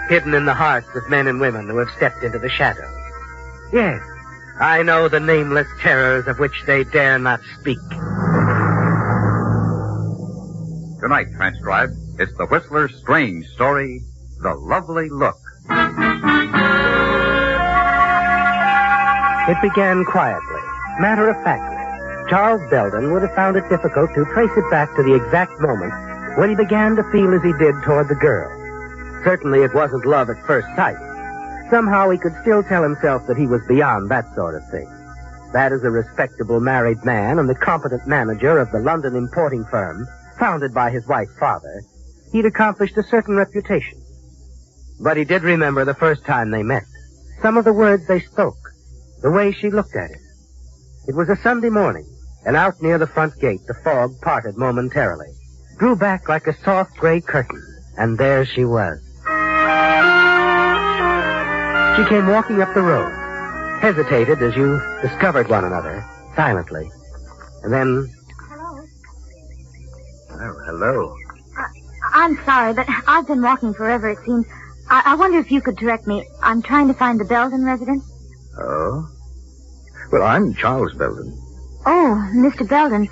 hidden in the hearts of men and women who have stepped into the shadows. Yes, I know the nameless terrors of which they dare not speak. Tonight, transcribed, it's the Whistler's strange story, The Lovely Look. It began quietly, matter-of-factly. Charles Belden would have found it difficult to trace it back to the exact moment when he began to feel as he did toward the girl. Certainly it wasn't love at first sight. Somehow he could still tell himself that he was beyond that sort of thing. That as a respectable married man and the competent manager of the London importing firm, founded by his wife's father, he'd accomplished a certain reputation. But he did remember the first time they met. Some of the words they spoke. The way she looked at him. It was a Sunday morning, and out near the front gate the fog parted momentarily, drew back like a soft gray curtain, and there she was. She came walking up the road, hesitated as you discovered one another, silently, and then... Hello. Oh, hello. I'm sorry, but I've been walking forever, it seems. I wonder if you could direct me. I'm trying to find the Belden residence. Oh? Well, I'm Charles Belden. Oh, Mr. Belden.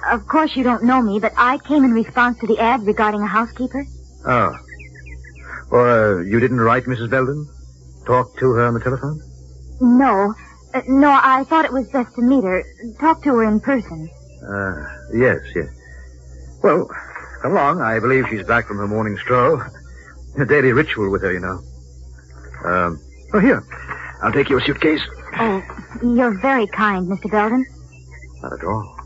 Of course you don't know me, but I came in response to the ad regarding a housekeeper. Oh. Or, you didn't write Mrs. Belden? Talk to her on the telephone? No. No, I thought it was best to meet her. Talk to her in person. Yes. Well, come along. I believe she's back from her morning stroll. A daily ritual with her, you know. Oh, here. I'll take your suitcase. Oh, you're very kind, Mr. Belden. Not at all.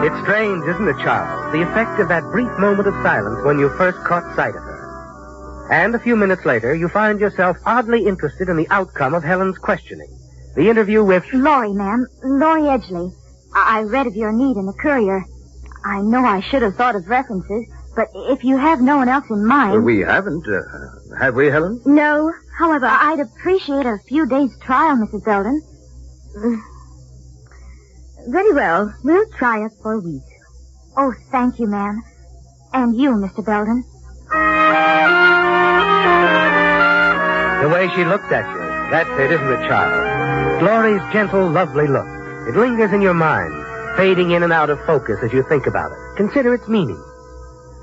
It's strange, isn't it, Charles? The effect of that brief moment of silence when you first caught sight of her. And a few minutes later, you find yourself oddly interested in the outcome of Helen's questioning. The interview with... Laurie, ma'am. Laurie Edgley. I read of your need in the Courier. I know I should have thought of references, but if you have no one else in mind... Well, we haven't. Have we, Helen? No. However, I'd appreciate a few days' trial, Mrs. Belden. Very well. We'll try it for a week. Oh, thank you, ma'am. And you, Mr. Belden. The way she looked at you. That's it, isn't it, Charles? Laurie's gentle, lovely look. It lingers in your mind, fading in and out of focus as you think about it. Consider its meaning.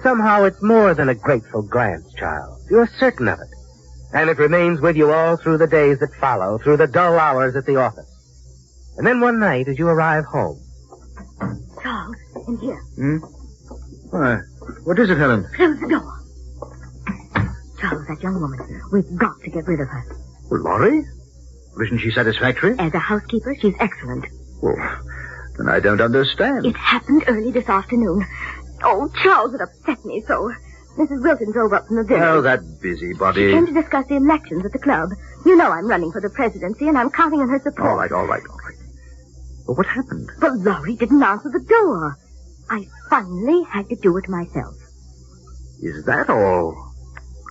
Somehow it's more than a grateful glance, Charles. You're certain of it. And it remains with you all through the days that follow, through the dull hours at the office. And then one night as you arrive home. Charles, in here. Why, what is it, Helen? Close the door. Charles, that young woman. We've got to get rid of her. Well, Laurie? Isn't she satisfactory? As a housekeeper, she's excellent. Well, then I don't understand. It happened early this afternoon. Oh, Charles, it upset me so. Mrs. Wilton drove up from the village. Oh, that busybody. She came to discuss the elections at the club. You know I'm running for the presidency, and I'm counting on her support. All right. Well, what happened? But Laurie didn't answer the door. I finally had to do it myself. Is that all?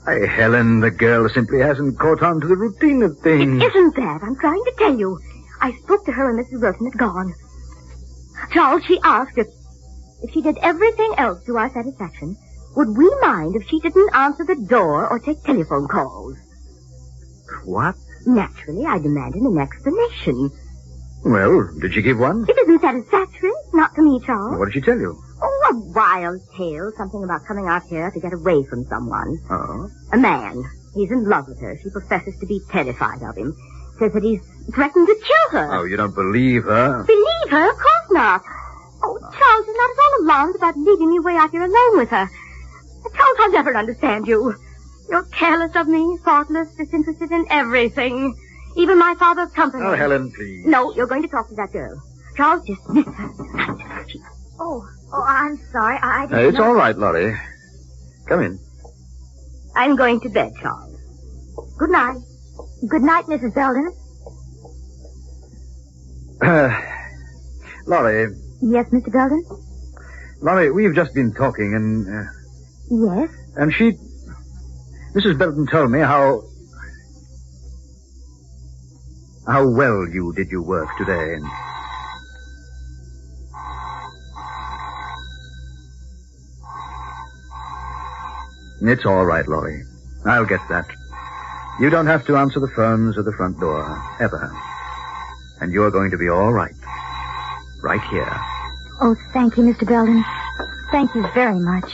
Why, Helen, the girl simply hasn't caught on to the routine of things. It isn't that. I'm trying to tell you. I spoke to her and Mrs. Wilton had gone. Charles, she asked if she did everything else to our satisfaction, would we mind if she didn't answer the door or take telephone calls? What? Naturally, I demanded an explanation. Well, did she give one? It isn't satisfactory. Not to me, Charles. What did she tell you? Oh, a wild tale. Something about coming out here to get away from someone. Oh? A man. He's in love with her. She professes to be terrified of him. Says that he's threatened to kill her. Oh, you don't believe her? Believe her? Of course not. Oh, Charles, you're not at all alarmed about leaving me way out here alone with her. Charles, I'll never understand you. You're careless of me, thoughtless, disinterested in everything. Even my father's company. Oh, Helen, please. No, you're going to talk to that girl. Charles, dismiss her. Oh, I'm sorry. I didn't It's know. all right, Laurie. Come in. I'm going to bed, Charles. Good night. Good night, Mrs. Belden. Laurie. Yes, Mr. Belden? Laurie, we've just been talking and... Yes? And Mrs. Belden told me how well you did your work today. And... It's all right, Laurie. I'll get that. You don't have to answer the phones at the front door, ever. And you're going to be all right. Right here. Oh, thank you, Mr. Belden. Thank you very much.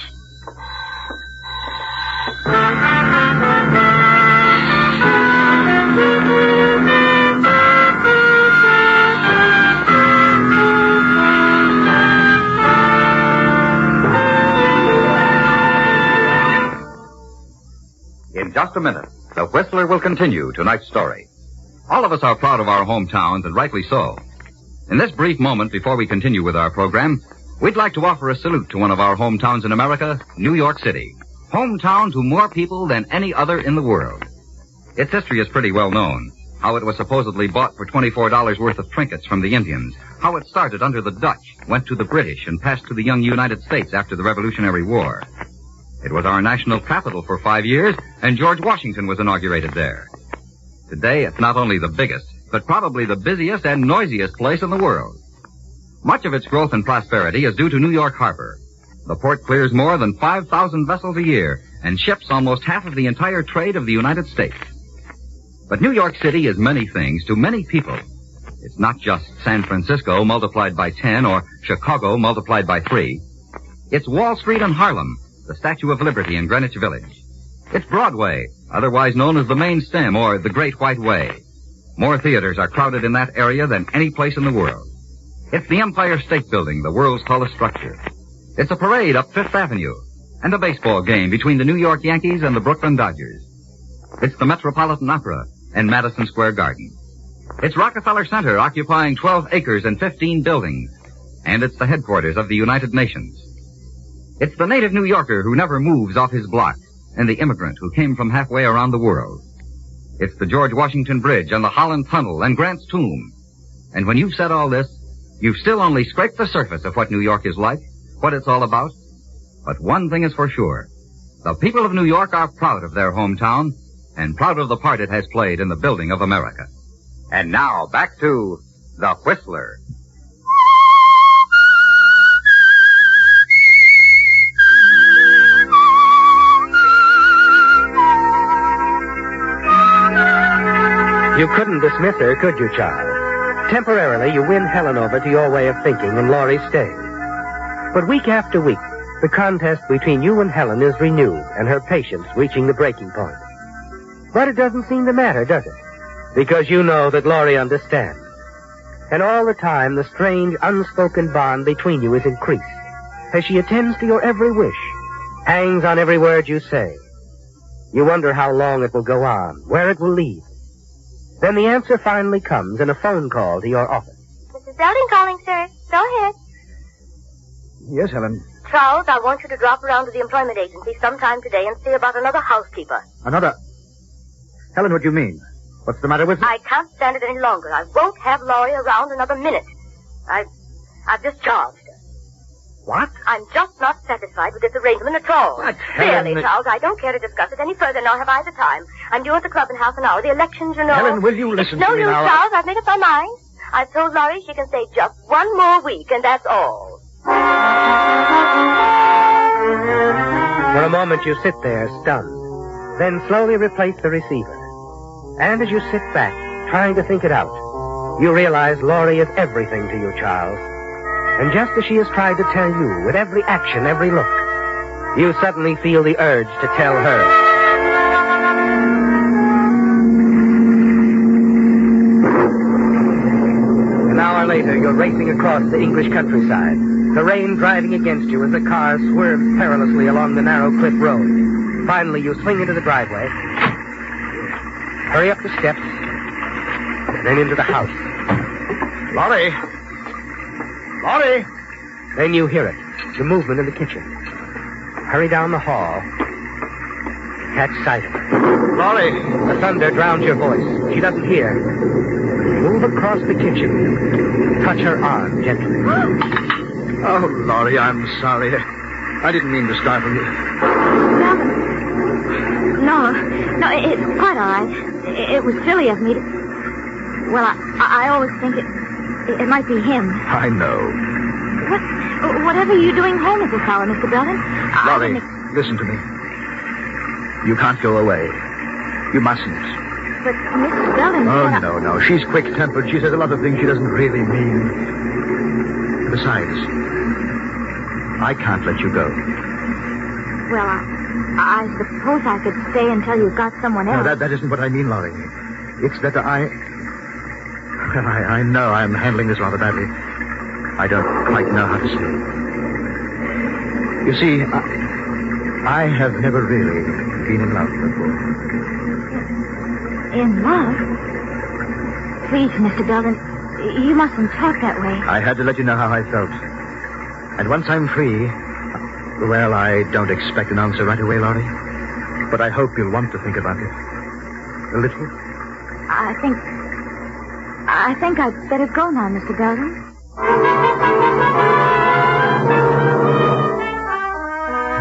In just a minute, The Whistler will continue tonight's story. All of us are proud of our hometowns, and rightly so. In this brief moment before we continue with our program, we'd like to offer a salute to one of our hometowns in America, New York City. Hometown to more people than any other in the world. Its history is pretty well known. How it was supposedly bought for $24 worth of trinkets from the Indians. How it started under the Dutch, went to the British, and passed to the young United States after the Revolutionary War. It was our national capital for 5 years, and George Washington was inaugurated there. Today, it's not only the biggest, but probably the busiest and noisiest place in the world. Much of its growth and prosperity is due to New York Harbor. The port clears more than 5,000 vessels a year and ships almost half of the entire trade of the United States. But New York City is many things to many people. It's not just San Francisco multiplied by 10 or Chicago multiplied by 3. It's Wall Street and Harlem, the Statue of Liberty in Greenwich Village. It's Broadway, otherwise known as the Main Stem or the Great White Way. More theaters are crowded in that area than any place in the world. It's the Empire State Building, the world's tallest structure. It's a parade up Fifth Avenue and a baseball game between the New York Yankees and the Brooklyn Dodgers. It's the Metropolitan Opera and Madison Square Garden. It's Rockefeller Center occupying 12 acres and 15 buildings. And it's the headquarters of the United Nations. It's the native New Yorker who never moves off his block and the immigrant who came from halfway around the world. It's the George Washington Bridge and the Holland Tunnel and Grant's Tomb. And when you've said all this, you've still only scraped the surface of what New York is like, what it's all about. But one thing is for sure. The people of New York are proud of their hometown and proud of the part it has played in the building of America. And now, back to The Whistler. You couldn't dismiss her, could you, Charles? Temporarily, you win Helen over to your way of thinking, and Laurie stays. But week after week, the contest between you and Helen is renewed, and her patience reaching the breaking point. But it doesn't seem to matter, does it? Because you know that Laurie understands. And all the time, the strange, unspoken bond between you is increased, as she attends to your every wish, hangs on every word you say. You wonder how long it will go on, where it will lead. Then the answer finally comes in a phone call to your office. Mrs. Belden calling, sir. Go ahead. Yes, Helen. Charles, I want you to drop around to the employment agency sometime today and see about another housekeeper. Another? Helen, what do you mean? What's the matter with... I can't stand it any longer. I won't have Laurie around another minute. I've discharged her. What? I'm just not satisfied with this arrangement at all. But, Helen... Really, Charles, I don't care to discuss it any further, nor have I the time. I'm due at the club in half an hour. The elections, you know... Helen, will you listen to me now? No use, Charles. I've made up my mind. I've told Laurie she can stay just one more week, and that's all. For a moment, you sit there, stunned. Then slowly replace the receiver. And as you sit back, trying to think it out, you realize Laurie is everything to you, Charles. And just as she has tried to tell you, with every action, every look, you suddenly feel the urge to tell her. An hour later, you're racing across the English countryside, the rain driving against you as the car swerves perilously along the narrow cliff road. Finally, you swing into the driveway, hurry up the steps, and then into the house. Laurie! Laurie! Then you hear it, the movement in the kitchen. Hurry down the hall, catch sight of her. Laurie! The thunder drowns your voice. She doesn't hear. Move across the kitchen, touch her arm gently. Oh, Laurie, I'm sorry. I didn't mean to startle you. No, it's quite all right. It was silly of me to... Well, I always think it might be him. I know. Whatever are you doing home at this hour, Mr. Belden? Laurie, listen to me. You can't go away. You mustn't. But Mrs. Belden... Oh, no. She's quick-tempered. She says a lot of things she doesn't really mean. Besides, I can't let you go. Well, I suppose I could stay until you got someone else. No, that isn't what I mean, Laurie. It's that I know I'm handling this rather badly. I don't quite know how to say it. You see, I have never really been in love before. In love? Please, Mr. Belden, you mustn't talk that way. I had to let you know how I felt. And once I'm free, well, I don't expect an answer right away, Laurie. But I hope you'll want to think about it. A little. I think I'd better go now, Mr. Belden.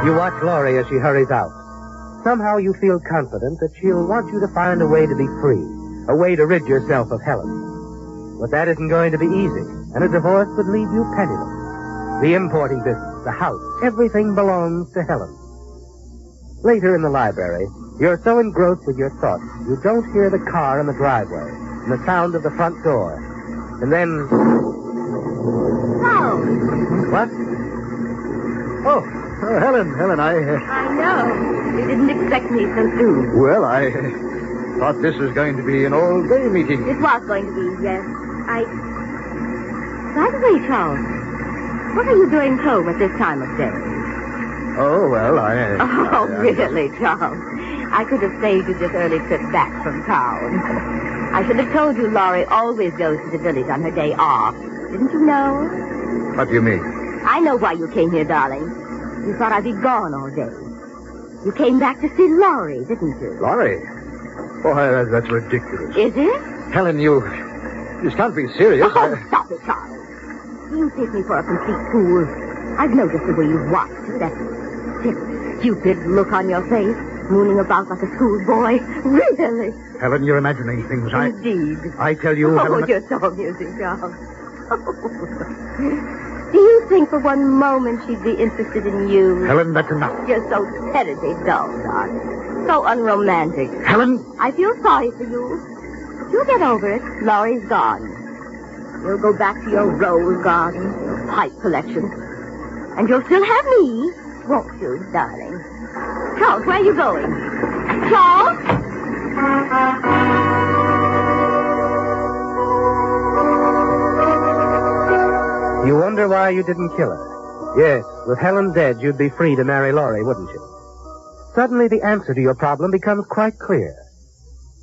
You watch Laurie as she hurries out. Somehow you feel confident that she'll want you to find a way to be free, a way to rid yourself of Helen. But that isn't going to be easy, and a divorce would leave you penniless. The importing business, the house, everything belongs to Helen. Later in the library, you're so engrossed with your thoughts, you don't hear the car in the driveway and the sound of the front door. And then... Oh! What? Oh, Helen, I know. You didn't expect me so soon. Well, I thought this was going to be an all-day meeting. It was going to be, yes. By the way, Charles, what are you doing home at this time of day? Oh, well, Really, Charles? I could have saved you this early trip back from town. I should have told you Laurie always goes to the village on her day off. Didn't you know? What do you mean? I know why you came here, darling. You thought I'd be gone all day. You came back to see Laurie, didn't you? Laurie? Oh, that's ridiculous. Is it? Helen, you can't be serious. Oh, stop it, Charles. You take me for a complete fool. I've noticed the way you watch her, that stupid look on your face, mooning about like a schoolboy. Really? Helen, you're imagining things. Indeed. I tell you, Helen... Oh, you're so amusing, Charles. Do you think for one moment she'd be interested in you? Helen, that's enough. You're so terribly dull, darling. So unromantic. Helen? I feel sorry for you. But you'll get over it. Laurie's gone. You'll go back to your rose garden, your pipe collection. And you'll still have me, won't you, darling? Charles, where are you going? Charles? You wonder why you didn't kill her. Yes, with Helen dead, you'd be free to marry Laurie, wouldn't you? Suddenly, the answer to your problem becomes quite clear.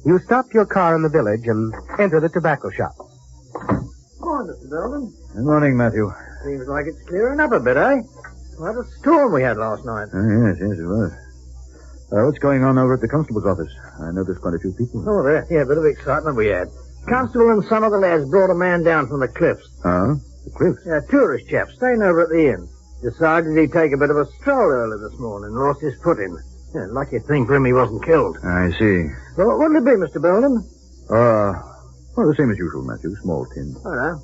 You stop your car in the village and enter the tobacco shop. Morning, Mr. Belden. Good morning, Matthew. Seems like it's clearing up a bit, eh? What a storm we had last night. Yes, it was. What's going on over at the constable's office? I know there's quite a few people. Oh, there. Yeah, a bit of excitement we had. Constable and some of the lads brought a man down from the cliffs. Oh? The cliffs? Yeah, a tourist chap staying over at the inn. Decided he'd take a bit of a stroll early this morning and lost his footing. Yeah, lucky thing for him he wasn't killed. I see. Well, what'll it be, Mr. Belden? Well, the same as usual, Matthew. Small tin. Oh, no.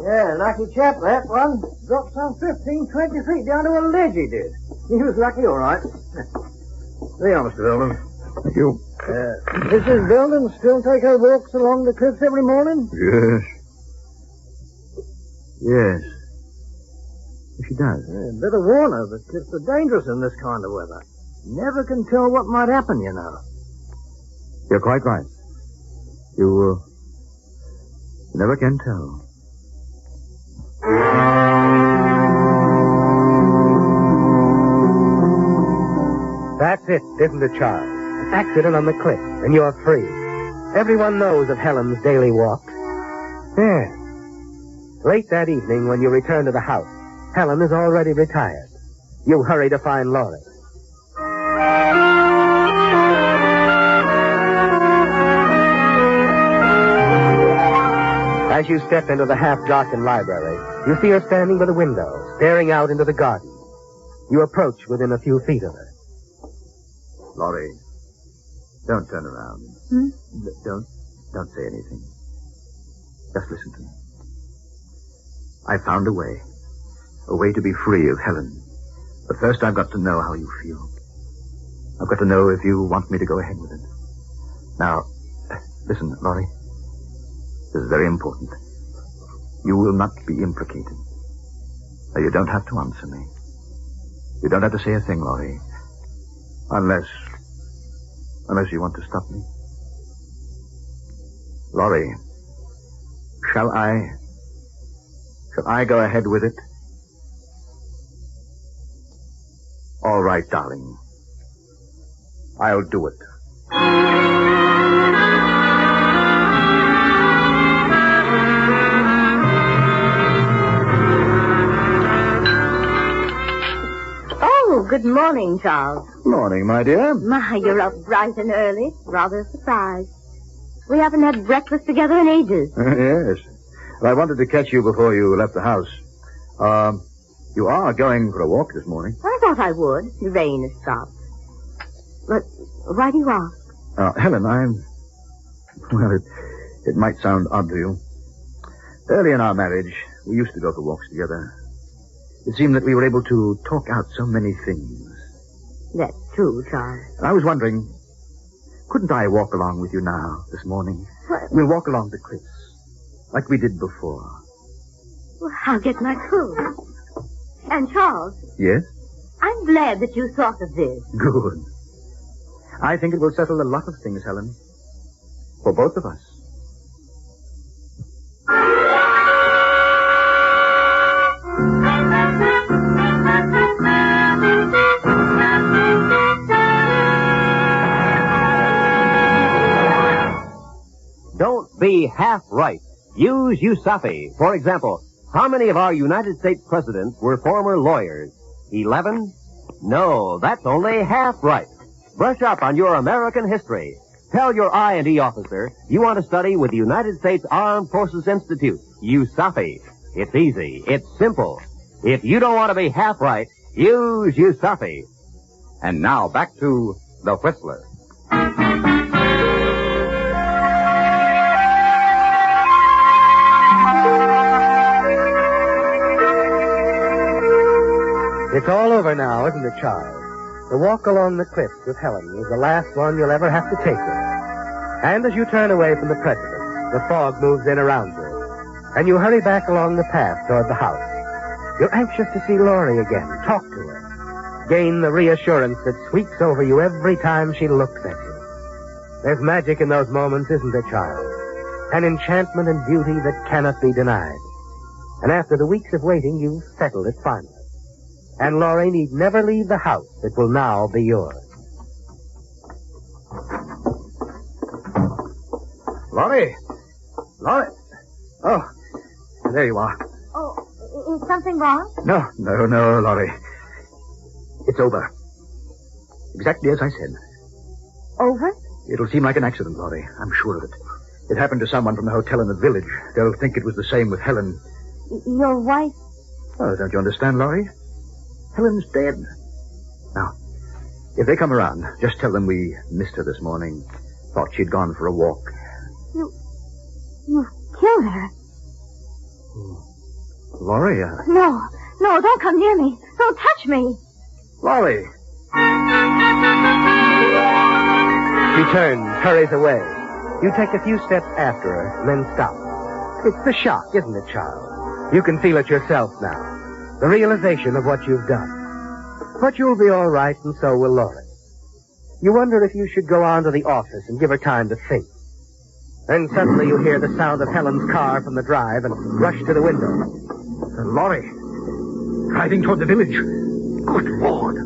Yeah, lucky chap, that one. Dropped some 15, 20 feet down to a ledge, he did. He was lucky, all right. There you are, Mr. Belden. Thank you. Mrs. Belden still take her walks along the cliffs every morning? Yes. Yes. She does. Yeah, better warn her. The cliffs are dangerous in this kind of weather. Never can tell what might happen, you know. You're quite right. You never can tell. That's it, isn't it, Charles? An accident on the cliff, and you're free. Everyone knows of Helen's daily walks. Yeah. Late that evening, when you return to the house, Helen is already retired. You hurry to find Laurie. As you step into the half-darkened library, you see her standing by the window, staring out into the garden. You approach within a few feet of her. Laurie, don't turn around. Don't say anything. Just listen to me. I found a way to be free of Helen. But first I've got to know how you feel. I've got to know if you want me to go ahead with it. Now, listen, Laurie. This is very important. You will not be implicated. Now, you don't have to answer me. You don't have to say a thing, Laurie. Unless you want to stop me. Laurie, shall I go ahead with it? All right, darling. I'll do it. Oh, good morning, Charles. Morning, my dear. My, you're up bright and early. Rather a surprise. We haven't had breakfast together in ages. Yes. Well, I wanted to catch you before you left the house. You are going for a walk this morning. I thought I would. The rain has stopped. But why do you ask? Helen, well, it might sound odd to you. Early in our marriage, we used to go for walks together. It seemed that we were able to talk out so many things. That's true, Charles. I was wondering, couldn't I walk along with you now, this morning? What? We'll walk along the cliffs, like we did before. Well, I'll get my clothes. And, Charles, Yes? I'm glad that you thought of this. Good. I think it will settle a lot of things, Helen. For both of us. Don't be half right. Use USAFI. For example, how many of our United States presidents were former lawyers? 11? No, that's only half right. Brush up on your American history. Tell your I&E officer you want to study with the United States Armed Forces Institute, USAFI. It's easy. It's simple. If you don't want to be half right, use USAFI. And now back to The Whistler. It's all over now, isn't it, Charles? The walk along the cliffs with Helen is the last one you'll ever have to take with her. And as you turn away from the president, the fog moves in around you. And you hurry back along the path toward the house. You're anxious to see Laurie again, talk to her, gain the reassurance that sweeps over you every time she looks at you. There's magic in those moments, isn't there, Charles? An enchantment and beauty that cannot be denied. And after the weeks of waiting, you've settled it finally. And Laurie need never leave the house that will now be yours. Laurie! Laurie! Oh, there you are. Oh, is something wrong? No, Laurie. It's over. Exactly as I said. Over? It'll seem like an accident, Laurie. I'm sure of it. It happened to someone from the hotel in the village. They'll think it was the same with Helen. Your wife? Oh, don't you understand, Laurie? Helen's dead. Now, if they come around, just tell them we missed her this morning. Thought she'd gone for a walk. You killed her? Laurie, No, don't come near me. Don't touch me. Laurie! She turns, hurries away. You take a few steps after her, and then stop. It's the shock, isn't it, Charles? You can feel it yourself now. The realization of what you've done. But you'll be all right, and so will Laurie. You wonder if you should go on to the office and give her time to think. Then suddenly you hear the sound of Helen's car from the drive and rush to the window. Laurie! Driving toward the village. Good Lord!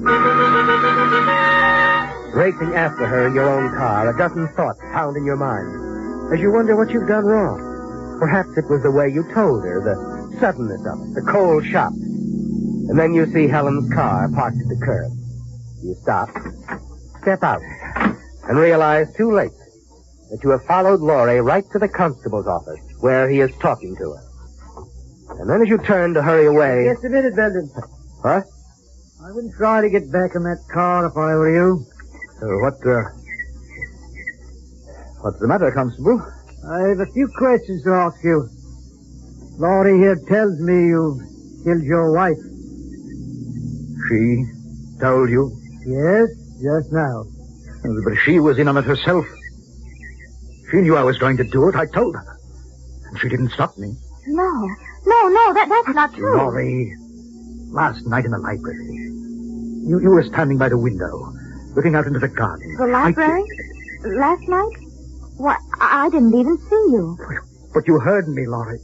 Racing after her in your own car, a dozen thoughts pound in your mind as you wonder what you've done wrong. Perhaps it was the way you told her, the suddenness of it, the cold shock. And then you see Helen's car parked at the curb. You stop, step out, and realize too late that you have followed Laurie right to the constable's office where he is talking to her. And then as you turn to hurry away... Just a minute, Belden. What? I wouldn't try to get back in that car if I were you. What's the matter, Constable? I have a few questions to ask you. Laurie here tells me you killed your wife. She told you? Yes? Just now. But she was in on it herself. She knew I was going to do it. I told her. And she didn't stop me. No, that's not true. Laurie, last night in the library, you were standing by the window, looking out into the garden. The library? Last night? Why, I didn't even see you. But you heard me, Laurie.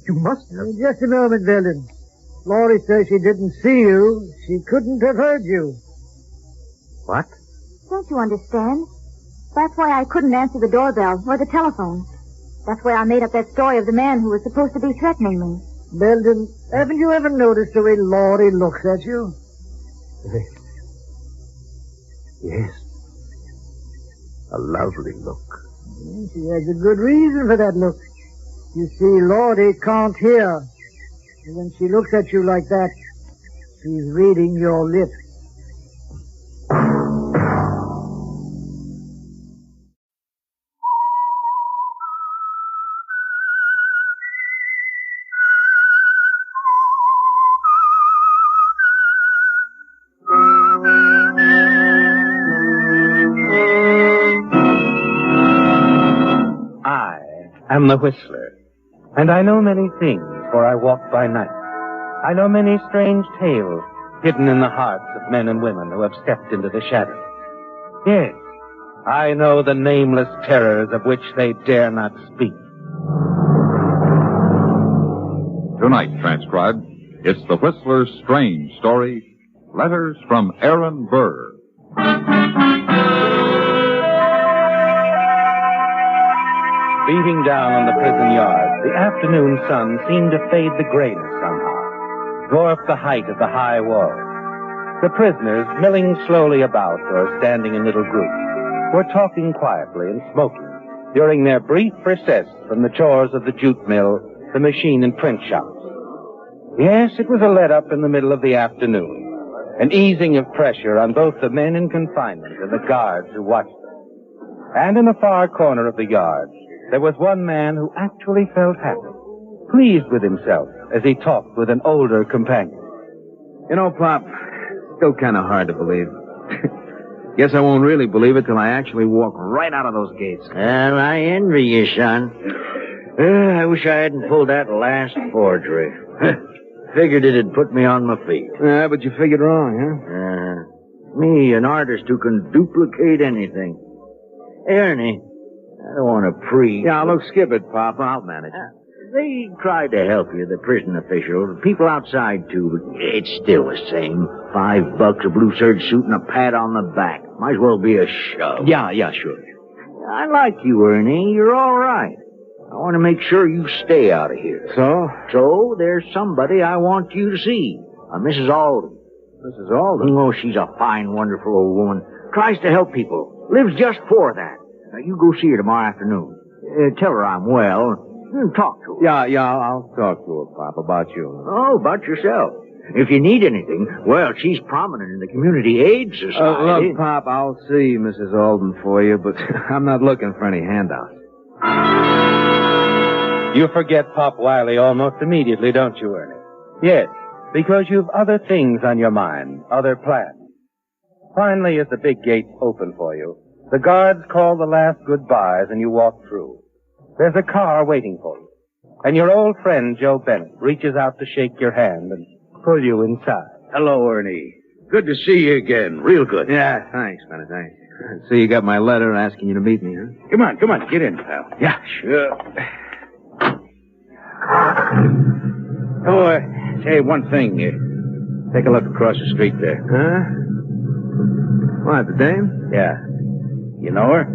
You must have. Just a moment, Belden. Laurie says she didn't see you. She couldn't have heard you. What? Don't you understand? That's why I couldn't answer the doorbell or the telephone. That's why I made up that story of the man who was supposed to be threatening me. Belden, haven't you ever noticed the way Laurie looks at you? Yes. A lovely look. She has a good reason for that look. You see, Laurie can't hear. And when she looks at you like that, she's reading your lips. I'm the Whistler, and I know many things, for I walk by night. I know many strange tales hidden in the hearts of men and women who have stepped into the shadows. Yes, I know the nameless terrors of which they dare not speak. Tonight, transcribed, it's the Whistler's strange story, Letters from Aaron Burr. Beating down on the prison yard, the afternoon sun seemed to fade the grayness somehow, dwarf the height of the high wall. The prisoners, milling slowly about or standing in little groups, were talking quietly and smoking during their brief recess from the chores of the jute mill, the machine and print shops. Yes, it was a let-up in the middle of the afternoon, an easing of pressure on both the men in confinement and the guards who watched them. And in the far corner of the yard, there was one man who actually felt happy, pleased with himself as he talked with an older companion. You know, Pop, still kind of hard to believe. Guess I won't really believe it till I actually walk right out of those gates. Well, I envy you, son. I wish I hadn't pulled that last forgery. Figured it'd put me on my feet. Yeah, but you figured wrong, huh? Me, an artist who can duplicate anything. Ernie, I don't want to preach. Yeah, look, skip it, Pop. I'll manage. They tried to help you, the prison officials, people outside, too, but it's still the same. $5, a blue serge suit, and a pat on the back. Might as well be a shove. Yeah, sure. I like you, Ernie. You're all right. I want to make sure you stay out of here. So? So, there's somebody I want you to see. Mrs. Alden. Mrs. Alden? Oh, she's a fine, wonderful old woman. Tries to help people. Lives just for that. Now, you go see her tomorrow afternoon. Tell her I'm well. Talk to her. Yeah, I'll talk to her, Pop, about you. Oh, about yourself. If you need anything, well, she's prominent in the Community Aid Society. Look, Pop, I'll see Mrs. Alden for you, but I'm not looking for any handouts. You forget Pop Wiley almost immediately, don't you, Ernie? Yes, because you've other things on your mind, other plans. Finally, as the big gates open for you, the guards call the last goodbyes and you walk through. There's a car waiting for you, and your old friend Joe Bennett reaches out to shake your hand and pull you inside. Hello, Ernie. Good to see you again. Real good. Yeah, thanks, Bennett, thanks. So you got my letter asking you to meet me, huh? Come on, get in, pal. Yeah, sure. Oh, say one thing. Take a look across the street there. Huh? What, the dame? Yeah. You know her?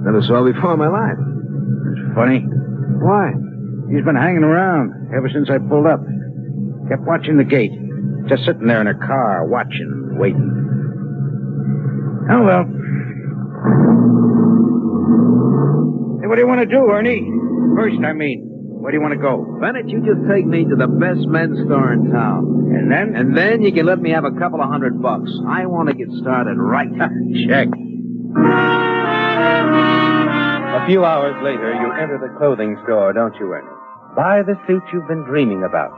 Never saw her before in my life. It's funny. Why? She's been hanging around ever since I pulled up. Kept watching the gate. Just sitting there in her car, watching, waiting. Oh, well. Hey, what do you want to do, Ernie? First, I mean, where do you want to go? Bennett, you just take me to the best men's store in town. And then? And then you can let me have a couple of $100. I want to get started right. Check. A few hours later, you enter the clothing store, don't you, Ernie? Buy the suit you've been dreaming about.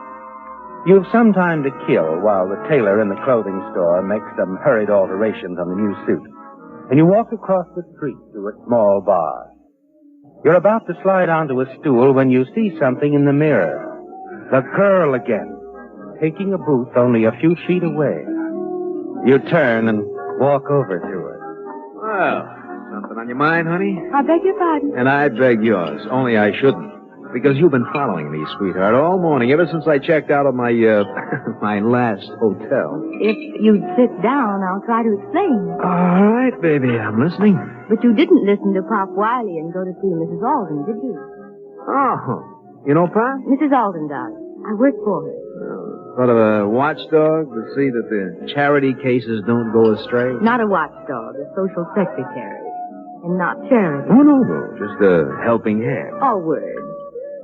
You've some time to kill while the tailor in the clothing store makes some hurried alterations on the new suit. And you walk across the street to a small bar. You're about to slide onto a stool when you see something in the mirror. The girl again, taking a booth only a few feet away. You turn and walk over to her. Well, something on your mind, honey? I beg your pardon. And I beg yours, only I shouldn't. Because you've been following me, sweetheart, all morning, ever since I checked out of my, my last hotel. If you'd sit down, I'll try to explain. All right, baby, I'm listening. But you didn't listen to Pop Wiley and go to see Mrs. Alden, did you? Oh, you know Pop? Mrs. Alden does. I work for her. Sort of a watchdog to see that the charity cases don't go astray? Not a watchdog, a social secretary. And not charity. Oh, no. Just a helping hand. All words.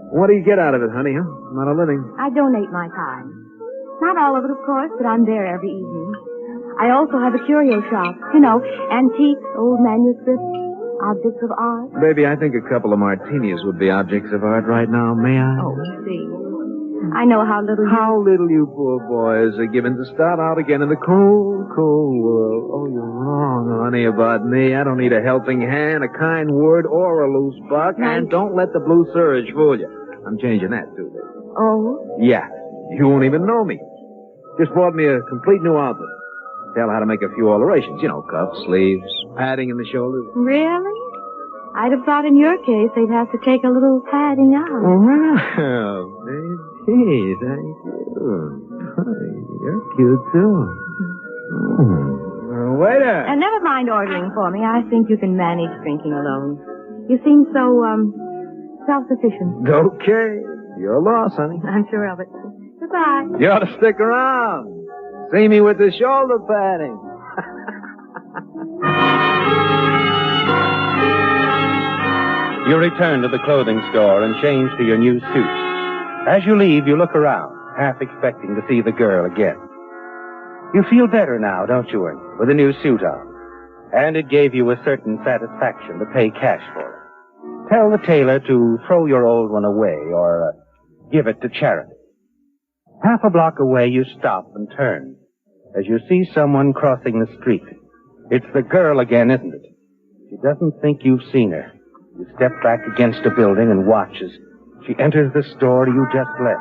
What do you get out of it, honey, huh? Not a living. I donate my time. Not all of it, of course, but I'm there every evening. I also have a curio shop. You know, antiques, old manuscripts, objects of art. Baby, I think a couple of martinis would be objects of art right now, may I? Oh, see. I know how little you... How little you poor boys are given to start out again in the cold, cold world. Oh, you're wrong, honey, about me. I don't need a helping hand, a kind word, or a loose buck. And don't let the blue surge fool you. I'm changing that, too, baby. Oh? Yeah. You won't even know me. Just bought me a complete new outfit. Tell how to make a few alterations. You know, cuffs, sleeves, padding in the shoulders. Really? I'd have thought in your case they'd have to take a little padding out. Oh, well, baby, thank you. You're cute, too. Waiter. And never mind ordering for me. I think you can manage drinking alone. You seem so, self-sufficient. Okay. Your loss, honey. I'm sure of it. Goodbye. You ought to stick around. See me with the shoulder padding. You return to the clothing store and change to your new suit. As you leave, you look around, half expecting to see the girl again. You feel better now, don't you, Ernie, with a new suit on? And it gave you a certain satisfaction to pay cash for it. Tell the tailor to throw your old one away or give it to charity. Half a block away, you stop and turn as you see someone crossing the street. It's the girl again, isn't it? She doesn't think you've seen her. You step back against a building and watch as she enters the store you just left.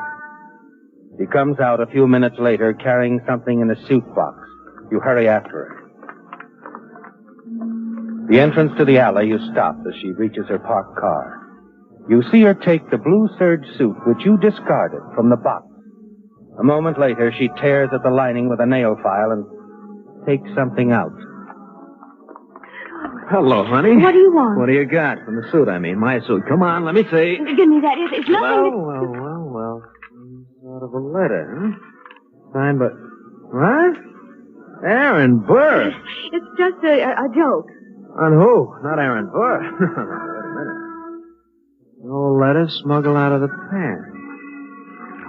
She comes out a few minutes later carrying something in a suit box. You hurry after her. The entrance to the alley, you stop as she reaches her parked car. You see her take the blue serge suit which you discarded from the box. A moment later, she tears at the lining with a nail file and takes something out. Hello, honey. What do you want? What do you got from the suit, I mean? My suit. Come on, let me see. Give me that. It's nothing. Well. Sort of a letter, huh? Signed by... What? Aaron Burr. It's just a joke. On who? Not Aaron Burr. Wait a minute. No letter smuggled out of the pen.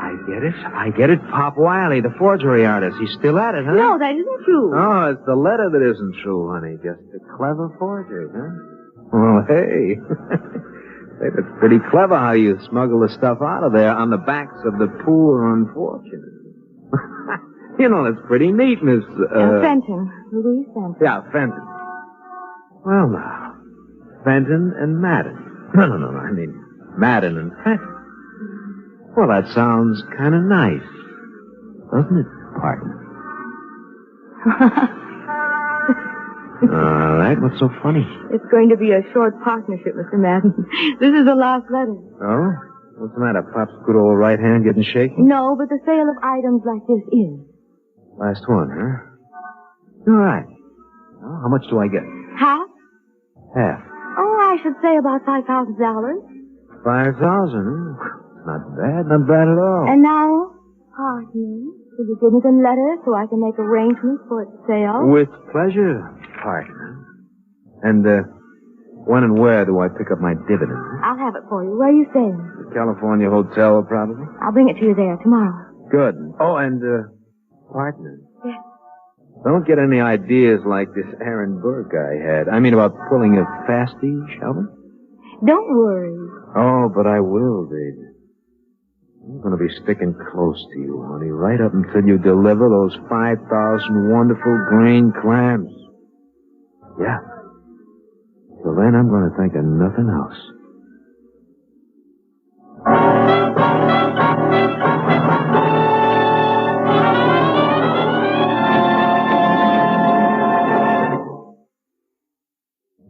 I get it. Pop Wiley, the forgery artist. He's still at it, huh? No, that isn't true. Oh, it's the letter that isn't true, honey. Just a clever forgery, huh? Well, hey. Hey, that's pretty clever how you smuggle the stuff out of there on the backs of the poor unfortunate. You know, that's pretty neat, Miss... Fenton. Louise Fenton. Yeah, Fenton. Well, now. Fenton and Madden. No. I mean, Madden and Fenton. Well, that sounds kind of nice. Doesn't it, partner? All right, what's so funny? It's going to be a short partnership, Mr. Madden. This is the last letter. Oh? What's the matter? Pop's good old right hand getting shaky? No, but the sale of items like this is. Last one, huh? All right. Well, how much do I get? Half? Half. Oh, I should say about $5,000. 5,000, huh? Not bad at all. And now, partner, will you give me the letter so I can make arrangements for its sale? With pleasure, partner. And, when and where do I pick up my dividend? I'll have it for you. Where are you staying? The California Hotel, probably. I'll bring it to you there tomorrow. Good. Oh, and, partner. Yes. Don't get any ideas like this Aaron Burr guy had. I mean about pulling a fastie, shall we? Don't worry. Oh, but I will, baby. I'm going to be sticking close to you, honey, right up until you deliver those 5,000 wonderful green clams. Yeah. Till then, I'm going to think of nothing else.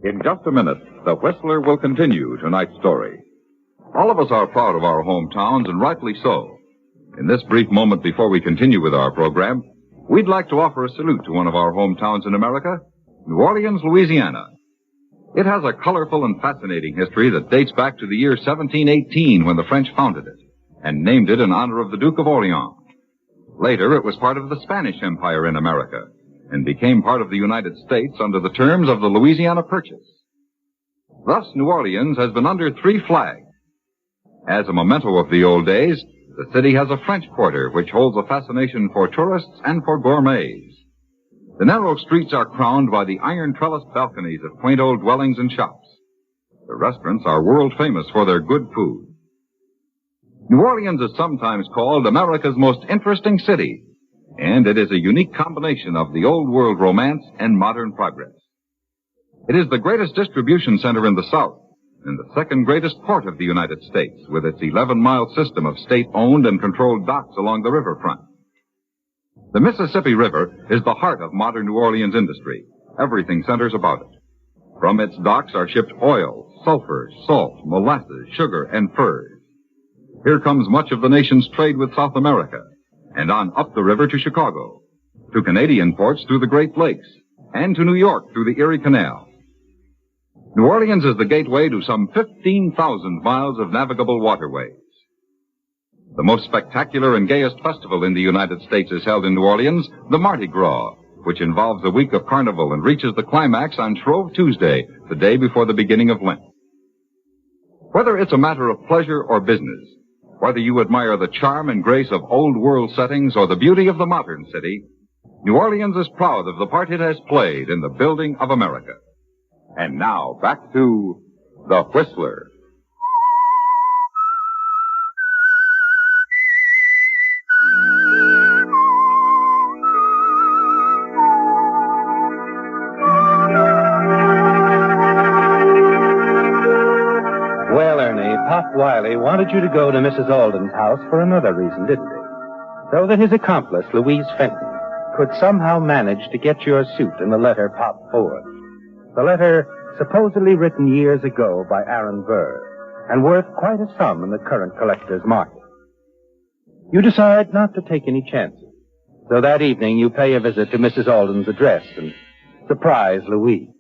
In just a minute, the Whistler will continue tonight's story. All of us are proud of our hometowns, and rightly so. In this brief moment before we continue with our program, we'd like to offer a salute to one of our hometowns in America, New Orleans, Louisiana. It has a colorful and fascinating history that dates back to the year 1718 when the French founded it and named it in honor of the Duke of Orleans. Later, it was part of the Spanish Empire in America and became part of the United States under the terms of the Louisiana Purchase. Thus, New Orleans has been under 3 flags. As a memento of the old days, the city has a French Quarter which holds a fascination for tourists and for gourmets. The narrow streets are crowned by the iron trellised balconies of quaint old dwellings and shops. The restaurants are world famous for their good food. New Orleans is sometimes called America's most interesting city, and it is a unique combination of the old world romance and modern progress. It is the greatest distribution center in the South and the second greatest port of the United States, with its 11-mile system of state-owned and controlled docks along the riverfront. The Mississippi River is the heart of modern New Orleans industry. Everything centers about it. From its docks are shipped oil, sulfur, salt, molasses, sugar, and furs. Here comes much of the nation's trade with South America, and on up the river to Chicago, to Canadian ports through the Great Lakes, and to New York through the Erie Canal. New Orleans is the gateway to some 15,000 miles of navigable waterways. The most spectacular and gayest festival in the United States is held in New Orleans, the Mardi Gras, which involves a week of carnival and reaches the climax on Shrove Tuesday, the day before the beginning of Lent. Whether it's a matter of pleasure or business, whether you admire the charm and grace of old-world settings or the beauty of the modern city, New Orleans is proud of the part it has played in the building of America. And now, back to The Whistler. Well, Ernie, Pop Wiley wanted you to go to Mrs. Alden's house for another reason, didn't he? So that his accomplice, Louise Fenton, could somehow manage to get your suit in the letter Pop forged. The letter supposedly written years ago by Aaron Burr and worth quite a sum in the current collector's market. You decide not to take any chances. So that evening you pay a visit to Mrs. Alden's address and surprise Louise.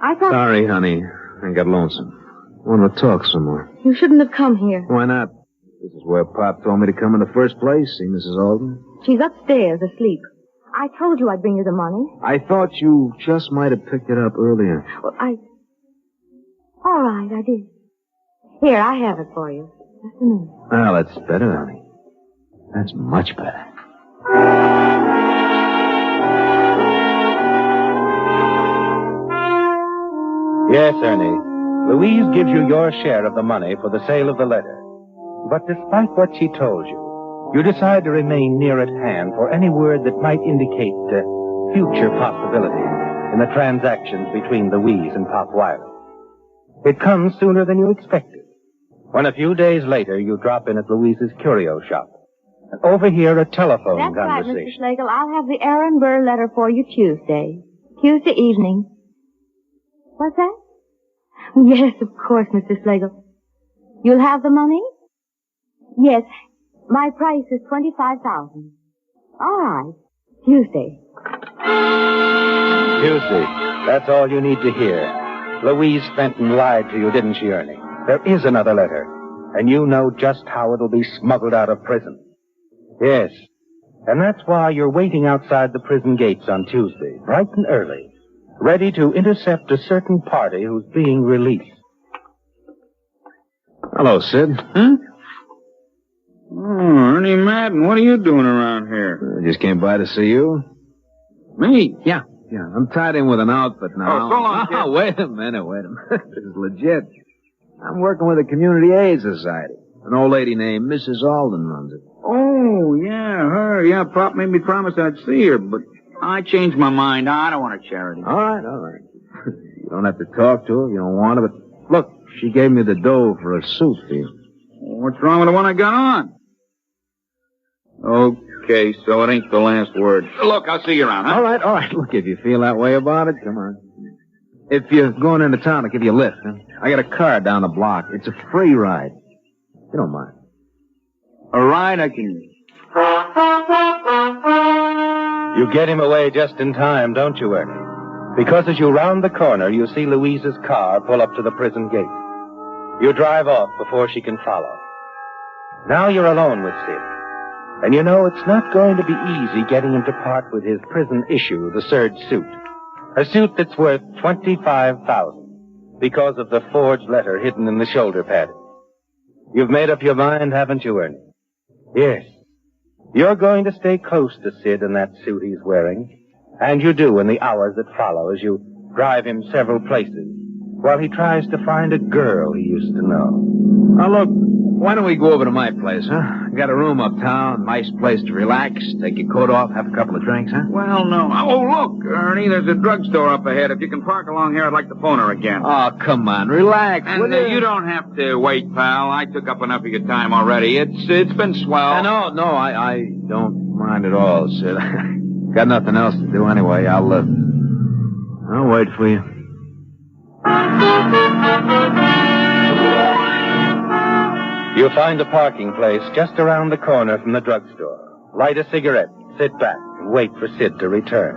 I thought... Sorry, honey. I got lonesome. Want to talk some more. You shouldn't have come here. Why not? This is where Pop told me to come in the first place, see Mrs. Alden. She's upstairs asleep. I told you I'd bring you the money. I thought you just might have picked it up earlier. Well, all right, I did. Here, I have it for you. Just a minute. Well, that's better, honey. That's much better. Yes, Ernie. Louise gives you your share of the money for the sale of the letter. But despite what she told you, you decide to remain near at hand for any word that might indicate future possibilities in the transactions between Louise and Pop Wiley. It comes sooner than you expected, when a few days later you drop in at Louise's curio shop and overhear a telephone That's conversation. right, Mr. Schlegel. I'll have the Aaron Burr letter for you Tuesday evening. What's that? Yes, of course, Mr. Schlegel. You'll have the money? Yes. My price is $25,000. All right. Tuesday. Tuesday. That's all you need to hear. Louise Fenton lied to you, didn't she, Ernie? There is another letter, and you know just how it'll be smuggled out of prison. Yes. And that's why you're waiting outside the prison gates on Tuesday, bright and early, ready to intercept a certain party who's being released. Hello, Sid. Huh? Oh, Ernie Madden, what are you doing around here? I just came by to see you. Me? Yeah, I'm tied in with an outfit now. Oh, so long, kid. Wait a minute. This is legit. I'm working with a community aid society. An old lady named Mrs. Alden runs it. Oh, yeah, her. Yeah, Pop made me promise I'd see her, but I changed my mind. I don't want a charity. All right. You don't have to talk to her. You don't want her, but look, she gave me the dough for a suit for you. What's wrong with the one I got on? Okay, so it ain't the last word. Look, I'll see you around, huh? All right. Look, if you feel that way about it, come on. If you're going into town, I'll give you a lift. Huh? I got a car down the block. It's a free ride. You don't mind. A ride I can use. You get him away just in time, don't you, Ernie? Because as you round the corner, you see Louise's car pull up to the prison gate. You drive off before she can follow. Now you're alone with Sid. And you know it's not going to be easy getting him to part with his prison issue, the serge suit. A suit that's worth $25,000 because of the forged letter hidden in the shoulder padding. You've made up your mind, haven't you, Ernie? Yes. You're going to stay close to Sid in that suit he's wearing. And you do in the hours that follow as you drive him several places while he tries to find a girl he used to know. Now, look, why don't we go over to my place, huh? Got a room uptown, nice place to relax, take your coat off, have a couple of drinks, huh? Well, no. Oh, look, Ernie, there's a drugstore up ahead. If you can park along here, I'd like to phone her again. Oh, come on, relax. And you don't have to wait, pal. I took up enough of your time already. It's been swell. No, I don't mind at all, Sid. Got nothing else to do anyway. I'll wait for you. You find a parking place just around the corner from the drugstore. Light a cigarette, sit back, and wait for Sid to return.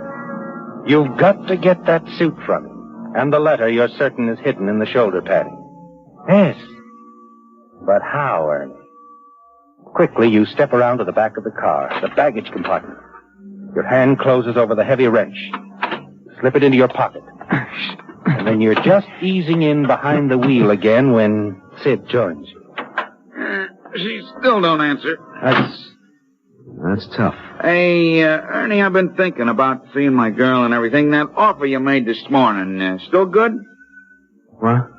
You've got to get that suit from him, and the letter you're certain is hidden in the shoulder padding. Yes. But how, Ernie? Quickly, you step around to the back of the car, the baggage compartment. Your hand closes over the heavy wrench. Slip it into your pocket. And then you're just easing in behind the wheel again when Sid joins you. She still don't answer. That's tough. Hey, Ernie, I've been thinking about seeing my girl and everything. That offer you made this morning, still good? What?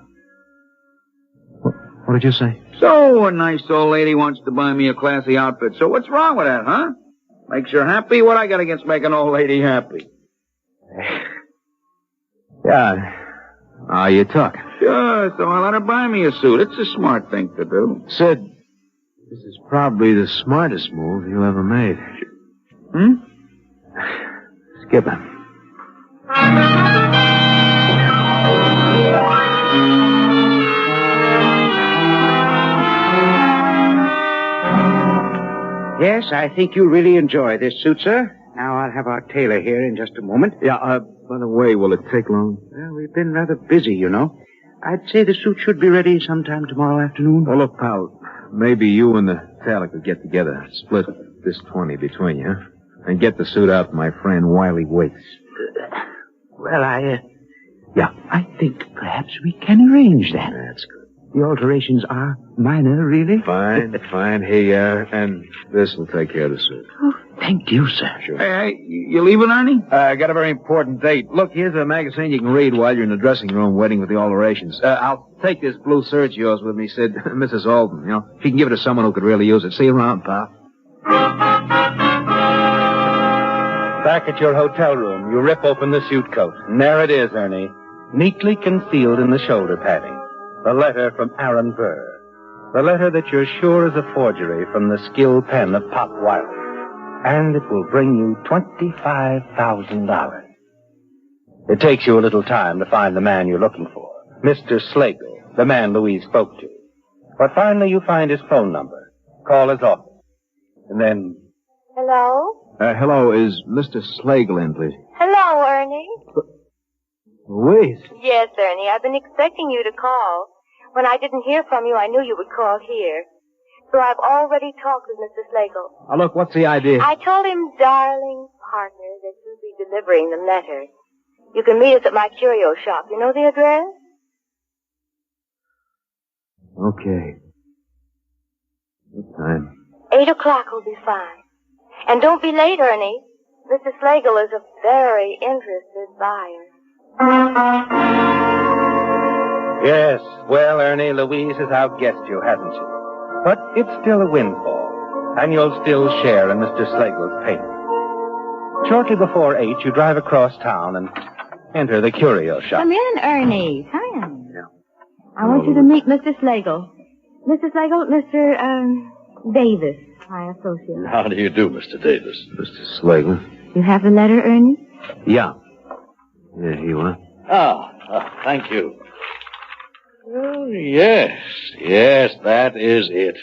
What did you say? So, a nice old lady wants to buy me a classy outfit. So what's wrong with that, huh? Makes her happy? What I got against making an old lady happy? Yeah. You're talking. Sure, so I let her buy me a suit. It's a smart thing to do. Sid, this is probably the smartest move you ever made. Skip it. Yes, I think you'll really enjoy this suit, sir. Now, I'll have our tailor here in just a moment. Yeah, by the way, will it take long? Well, we've been rather busy, you know. I'd say the suit should be ready sometime tomorrow afternoon. Well, look, pal, maybe you and the tailor could get together, split this 20 between you, huh? And get the suit out to my friend Wiley Waits. Well, I think perhaps we can arrange that. That's good. The alterations are minor, really. Fine. Here, and this will take care of the suit. Oh, thank you, sir. Sure. Hey, you leaving, Ernie? I got a very important date. Look, here's a magazine you can read while you're in the dressing room waiting for the alterations. I'll take this blue serge of yours with me, Sid. Mrs. Alden, you know. She can give it to someone who could really use it. See you around, pal. Back at your hotel room, you rip open the suit coat. And there it is, Ernie, neatly concealed in the shoulder padding. The letter from Aaron Burr. The letter that you're sure is a forgery from the skilled pen of Pop Wiley. And it will bring you $25,000. It takes you a little time to find the man you're looking for. Mr. Slagle, the man Louise spoke to. But finally you find his phone number. Call his office. And then... Hello? Hello, is Mr. Slagle in, please? Hello, Ernie. Louise? Yes, Ernie. I've been expecting you to call. When I didn't hear from you, I knew you would call here. So I've already talked with Mr. Slagle. Oh, look, what's the idea? I told him, darling partner, that you'll be delivering the letter. You can meet us at my curio shop. You know the address? Okay. What time? 8 o'clock will be fine. And don't be late, Ernie. Mr. Slagle is a very interested buyer. Yes, well, Ernie, Louise has outguessed you, hasn't she? But it's still a windfall, and you'll still share in Mr. Slagle's payment. Shortly before 8, you drive across town and enter the curio shop. Come in, Ernie. Come in. Yeah. I want you to meet Mr. Slagle. Mr. Slagle, Mr. Davis, my associate. How do you do, Mr. Davis? Mr. Slagle. You have the letter, Ernie? Yeah. Yeah, here you are. Thank you. Oh, yes, that is it.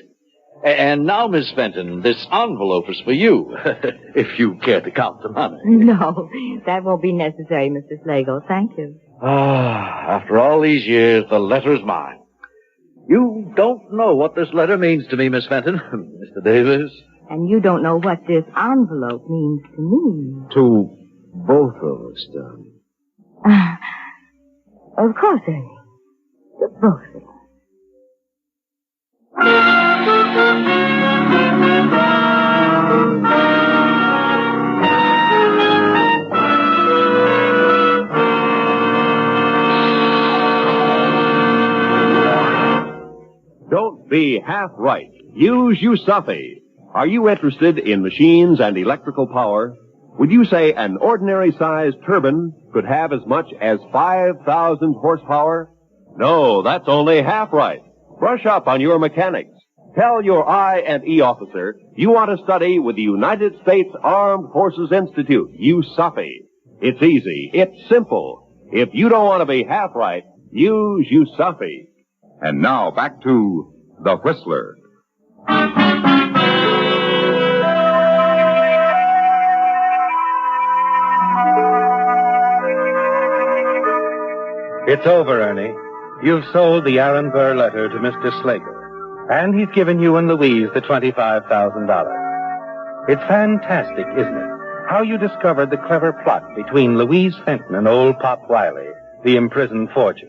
And now, Miss Fenton, this envelope is for you, if you care to count the money. No, that won't be necessary, Mr. Slagle. Thank you. After all these years, the letter is mine. You don't know what this letter means to me, Miss Fenton, Mr. Davis. And you don't know what this envelope means to me. To both of us, darling. Of course, Ernie. To both of us. Don't be half right. Use Usafi. Are you interested in machines and electrical power? Would you say an ordinary-sized turbine could have as much as 5,000 horsepower? No, that's only half right. Brush up on your mechanics. Tell your I&E officer you want to study with the United States Armed Forces Institute, USAFI. It's easy. It's simple. If you don't want to be half right, use USAFI. And now back to The Whistler. It's over, Ernie. You've sold the Aaron Burr letter to Mr. Slagle, and he's given you and Louise the $25,000. It's fantastic, isn't it? How you discovered the clever plot between Louise Fenton and old Pop Wiley, the imprisoned forger.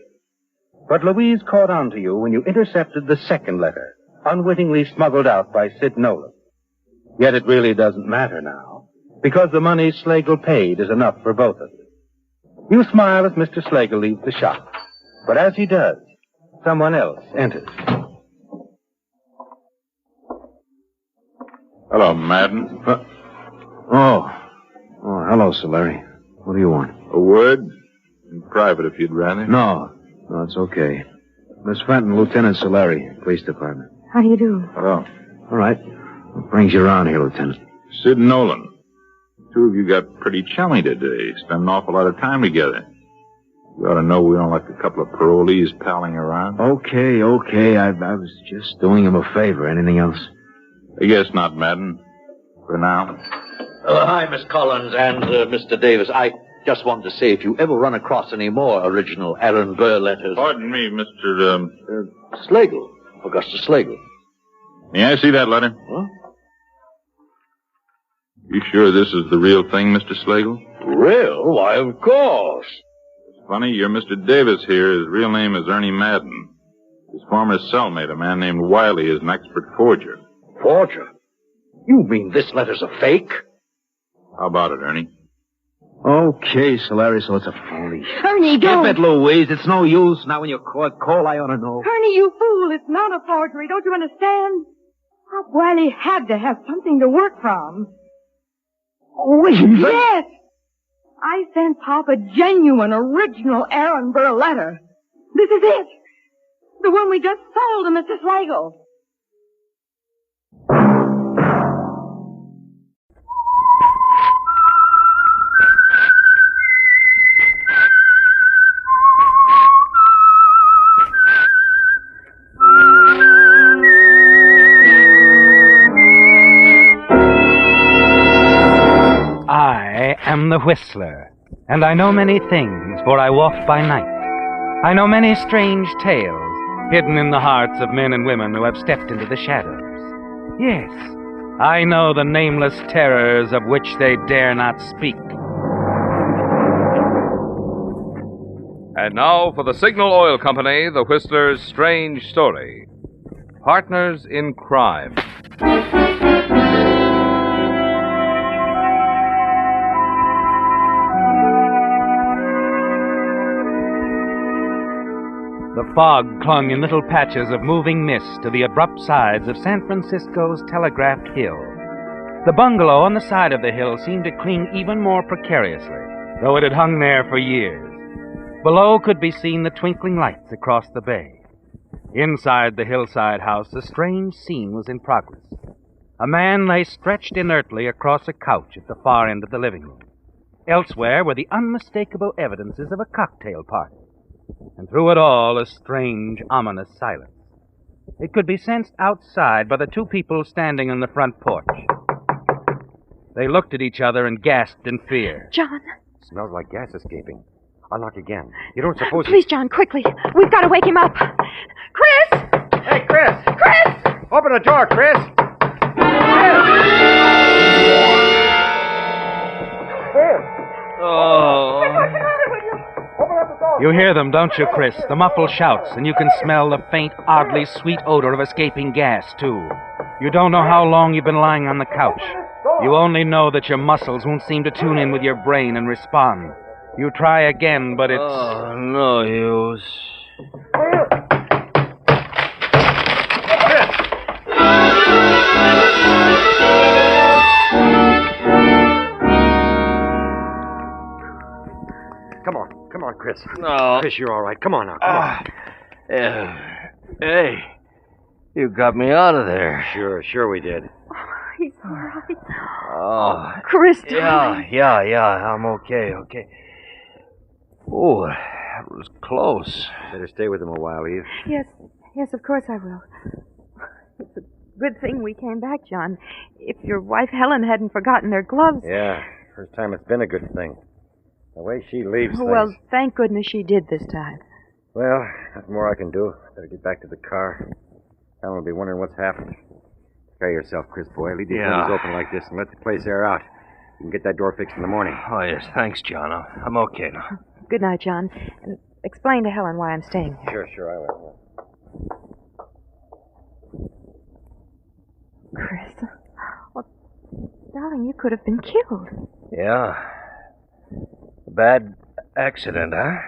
But Louise caught on to you when you intercepted the second letter, unwittingly smuggled out by Sid Nolan. Yet it really doesn't matter now, because the money Slagle paid is enough for both of you. You smile as Mr. Slagle leaves the shop. But as he does, someone else enters. Hello, Madden. Hello, Sir Larry. What do you want? A word? In private, if you'd rather. No, it's okay. Miss Fenton, Lieutenant Solari, Police Department. How do you do? Hello. All right. What brings you around here, Lieutenant? Sid Nolan. Two of you got pretty chummy today. Spend an awful lot of time together. You ought to know we don't like a couple of parolees palling around. Okay. I was just doing him a favor. Anything else? I guess not, Madden. For now. Hi, Miss Collins and Mr. Davis. I just wanted to say if you ever run across any more original Aaron Burr letters... Pardon me, Mr. Slagle. Augustus Slagle. May I see that letter? Huh? You sure this is the real thing, Mr. Slagle? Real? Why, of course. It's funny, you're Mr. Davis here. His real name is Ernie Madden. His former cellmate, a man named Wiley, is an expert forger. Forger? You mean this letter's a fake? How about it, Ernie? Okay, Solari, so it's a phony. Ernie, don't. Give it, Louise. It's no use. Now when you call, I ought to know. Ernie, you fool. It's not a forgery. Don't you understand? Pop Wiley had to have something to work from. Oh, yes. I sent Pop a genuine, original Aaron Burr letter. This is it. The one we just sold to Mr. Slagle. I am the Whistler, and I know many things, for I walk by night. I know many strange tales hidden in the hearts of men and women who have stepped into the shadows. Yes, I know the nameless terrors of which they dare not speak. And now for the Signal Oil Company, the Whistler's Strange Story. Partners in Crime. The The fog clung in little patches of moving mist to the abrupt sides of San Francisco's telegraphed hill. The bungalow on the side of the hill seemed to cling even more precariously, though it had hung there for years. Below could be seen the twinkling lights across the bay. Inside the hillside house, a strange scene was in progress. A man lay stretched inertly across a couch at the far end of the living room. Elsewhere were the unmistakable evidences of a cocktail party. And through it all, a strange, ominous silence. It could be sensed outside by the two people standing on the front porch. They looked at each other and gasped in fear. John. Smells like gas escaping. I'll knock again. You don't suppose... Please, John, quickly. We've got to wake him up. Chris! Hey, Chris! Chris! Open the door, Chris! Oh. You hear them, don't you, Chris? The muffled shouts, and you can smell the faint, oddly sweet odor of escaping gas, too. You don't know how long you've been lying on the couch. You only know that your muscles won't seem to tune in with your brain and respond. You try again, but it's... Oh, no use. Come on, Chris. No. Chris, you're all right. Come on now. Come on. Hey, you got me out of there. Sure we did. He's all right. Oh, Chris, yeah, I'm okay. Oh, that was close. Better stay with him a while, Eve. Yes, of course I will. It's a good thing we came back, John. If your wife Helen hadn't forgotten her gloves... Yeah, first time it's been a good thing. The way she leaves things. Well, thank goodness she did this time. Well, nothing more I can do. Better get back to the car. Helen will be wondering what's happened. Take care of yourself, Chris, boy. Leave these windows open like this and let the place air out. You can get that door fixed in the morning. Oh, yes, thanks, John. I'm okay now. Good night, John. And explain to Helen why I'm staying here. Sure, I will. Chris. Well, darling, you could have been killed. Yeah. Bad accident, huh?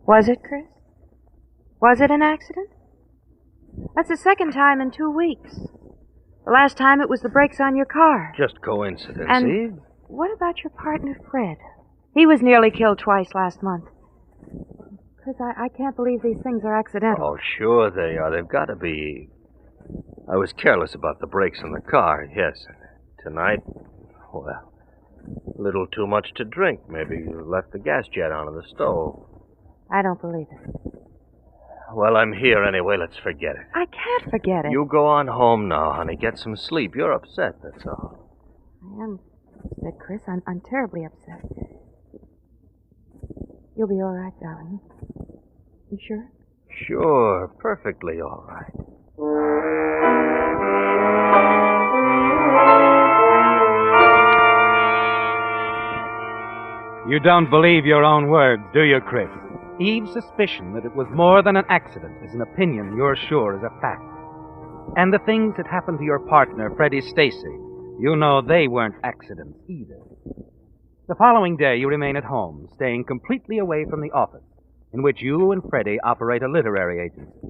Was it, Chris? Was it an accident? That's the second time in 2 weeks. The last time it was the brakes on your car. Just coincidence, and Eve. What about your partner, Fred? He was nearly killed twice last month. Chris, I can't believe these things are accidental. Oh, sure they are. They've got to be. I was careless about the brakes on the car, yes. Tonight, well, a little too much to drink. Maybe you left the gas jet on in the stove. I don't believe it. Well, I'm here anyway. Let's forget it. I can't forget it. You go on home now, honey. Get some sleep. You're upset, that's all. I am upset, Chris. I'm terribly upset. You'll be all right, darling. You sure? Sure. Perfectly all right. You don't believe your own words, do you, Chris? Eve's suspicion that it was more than an accident is an opinion you're sure is a fact. And the things that happened to your partner, Freddie Stacy, you know they weren't accidents either. The following day, you remain at home, staying completely away from the office, in which you and Freddie operate a literary agency.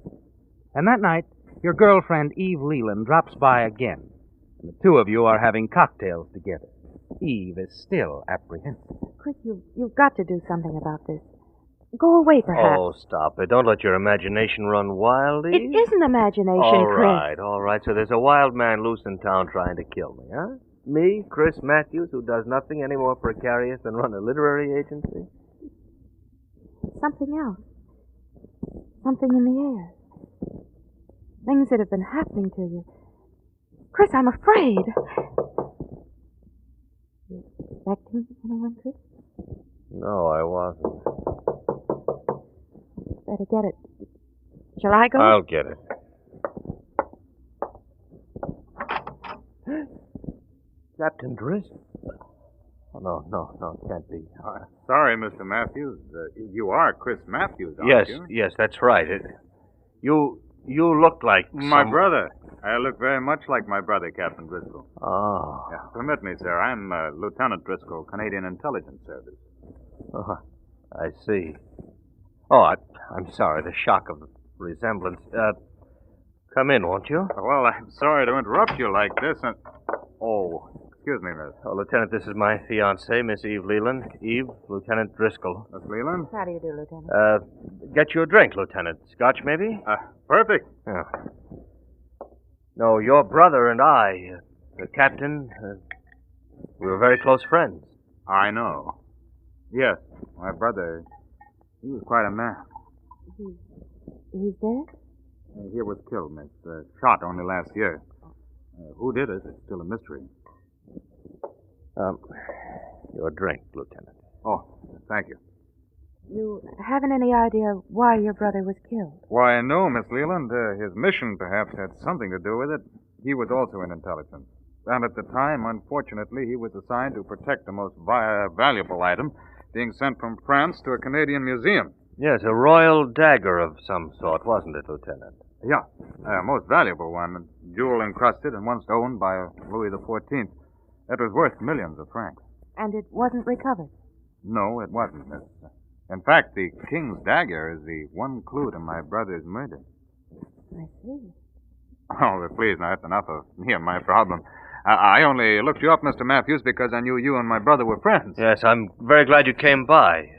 And that night, your girlfriend, Eve Leland, drops by again, and the two of you are having cocktails together. Eve is still apprehensive. Chris, you've got to do something about this. Go away, perhaps. Oh, stop it. Don't let your imagination run wild, Eve. It isn't imagination, Chris. All right. So there's a wild man loose in town trying to kill me, huh? Me, Chris Matthews, who does nothing any more precarious than run a literary agency? Something else. Something in the air. Things that have been happening to you. Chris, I'm afraid. You expecting anyone, Chris? No, I wasn't. Better get it. Shall I go? I'll get it. Captain Driscoll? Oh, no, it can't be. Sorry, Mr. Matthews. You are Chris Matthews, aren't you? Yes, that's right. You look like my brother. I look very much like my brother, Captain Driscoll. Oh. Yeah, permit me, sir. I'm Lieutenant Driscoll, Canadian Intelligence Service. Oh, I see. Oh, I'm sorry, the shock of the resemblance. Come in, won't you? Well, I'm sorry to interrupt you like this. Oh, excuse me, miss. Oh, Lieutenant, this is my fiancée, Miss Eve Leland. Eve, Lieutenant Driscoll. Miss Leland? How do you do, Lieutenant? Get you a drink, Lieutenant. Scotch, maybe? Perfect. Yeah. No, your brother and I, the captain, we were very close friends. I know. Yes, my brother, he was quite a man. He's dead? He was killed, miss. Shot only last year. Who did it is still a mystery. Your drink, Lieutenant. Oh, thank you. You haven't any idea why your brother was killed? Why, no, Miss Leland. His mission perhaps had something to do with it. He was also in intelligence. And at the time, unfortunately, he was assigned to protect the most valuable item being sent from France to a Canadian museum. Yes, a royal dagger of some sort, wasn't it, Lieutenant? Yeah, a most valuable one, jewel encrusted and once owned by Louis XIV. It was worth millions of francs. And it wasn't recovered? No, it wasn't, miss. In fact, the king's dagger is the one clue to my brother's murder. I see. Oh, please, now that's enough of me and my problem. I only looked you up, Mr. Matthews, because I knew you and my brother were friends. Yes, I'm very glad you came by.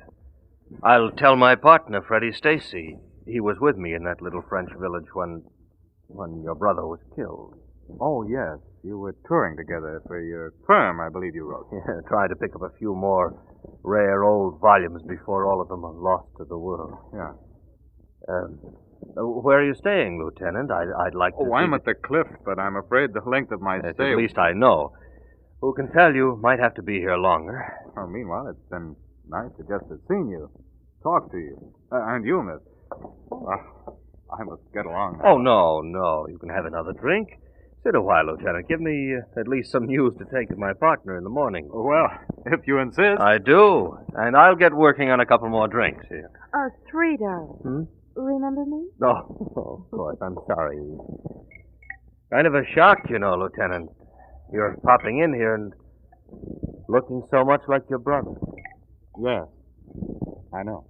I'll tell my partner, Freddie Stacy. He was with me in that little French village when your brother was killed. Oh, yes. You were touring together for your firm, I believe you wrote. Yeah, tried to pick up a few more rare old volumes before all of them are lost to the world. Yeah. Where are you staying, Lieutenant? I'd like to. Oh, I'm at the cliff, but I'm afraid the length of my stay. At least I know. Who can tell you might have to be here longer. Oh, meanwhile, it's been nice to just have seen you, talk to you, and you, miss. I must get along now. Oh, no. You can have another drink. Sit a while, Lieutenant. Give me at least some news to take to my partner in the morning. Well, if you insist. I do. And I'll get working on a couple more drinks here. $3. Remember me? Oh, of course. I'm sorry. Kind of a shock, you know, Lieutenant. You're popping in here and looking so much like your brother. Yes, I know.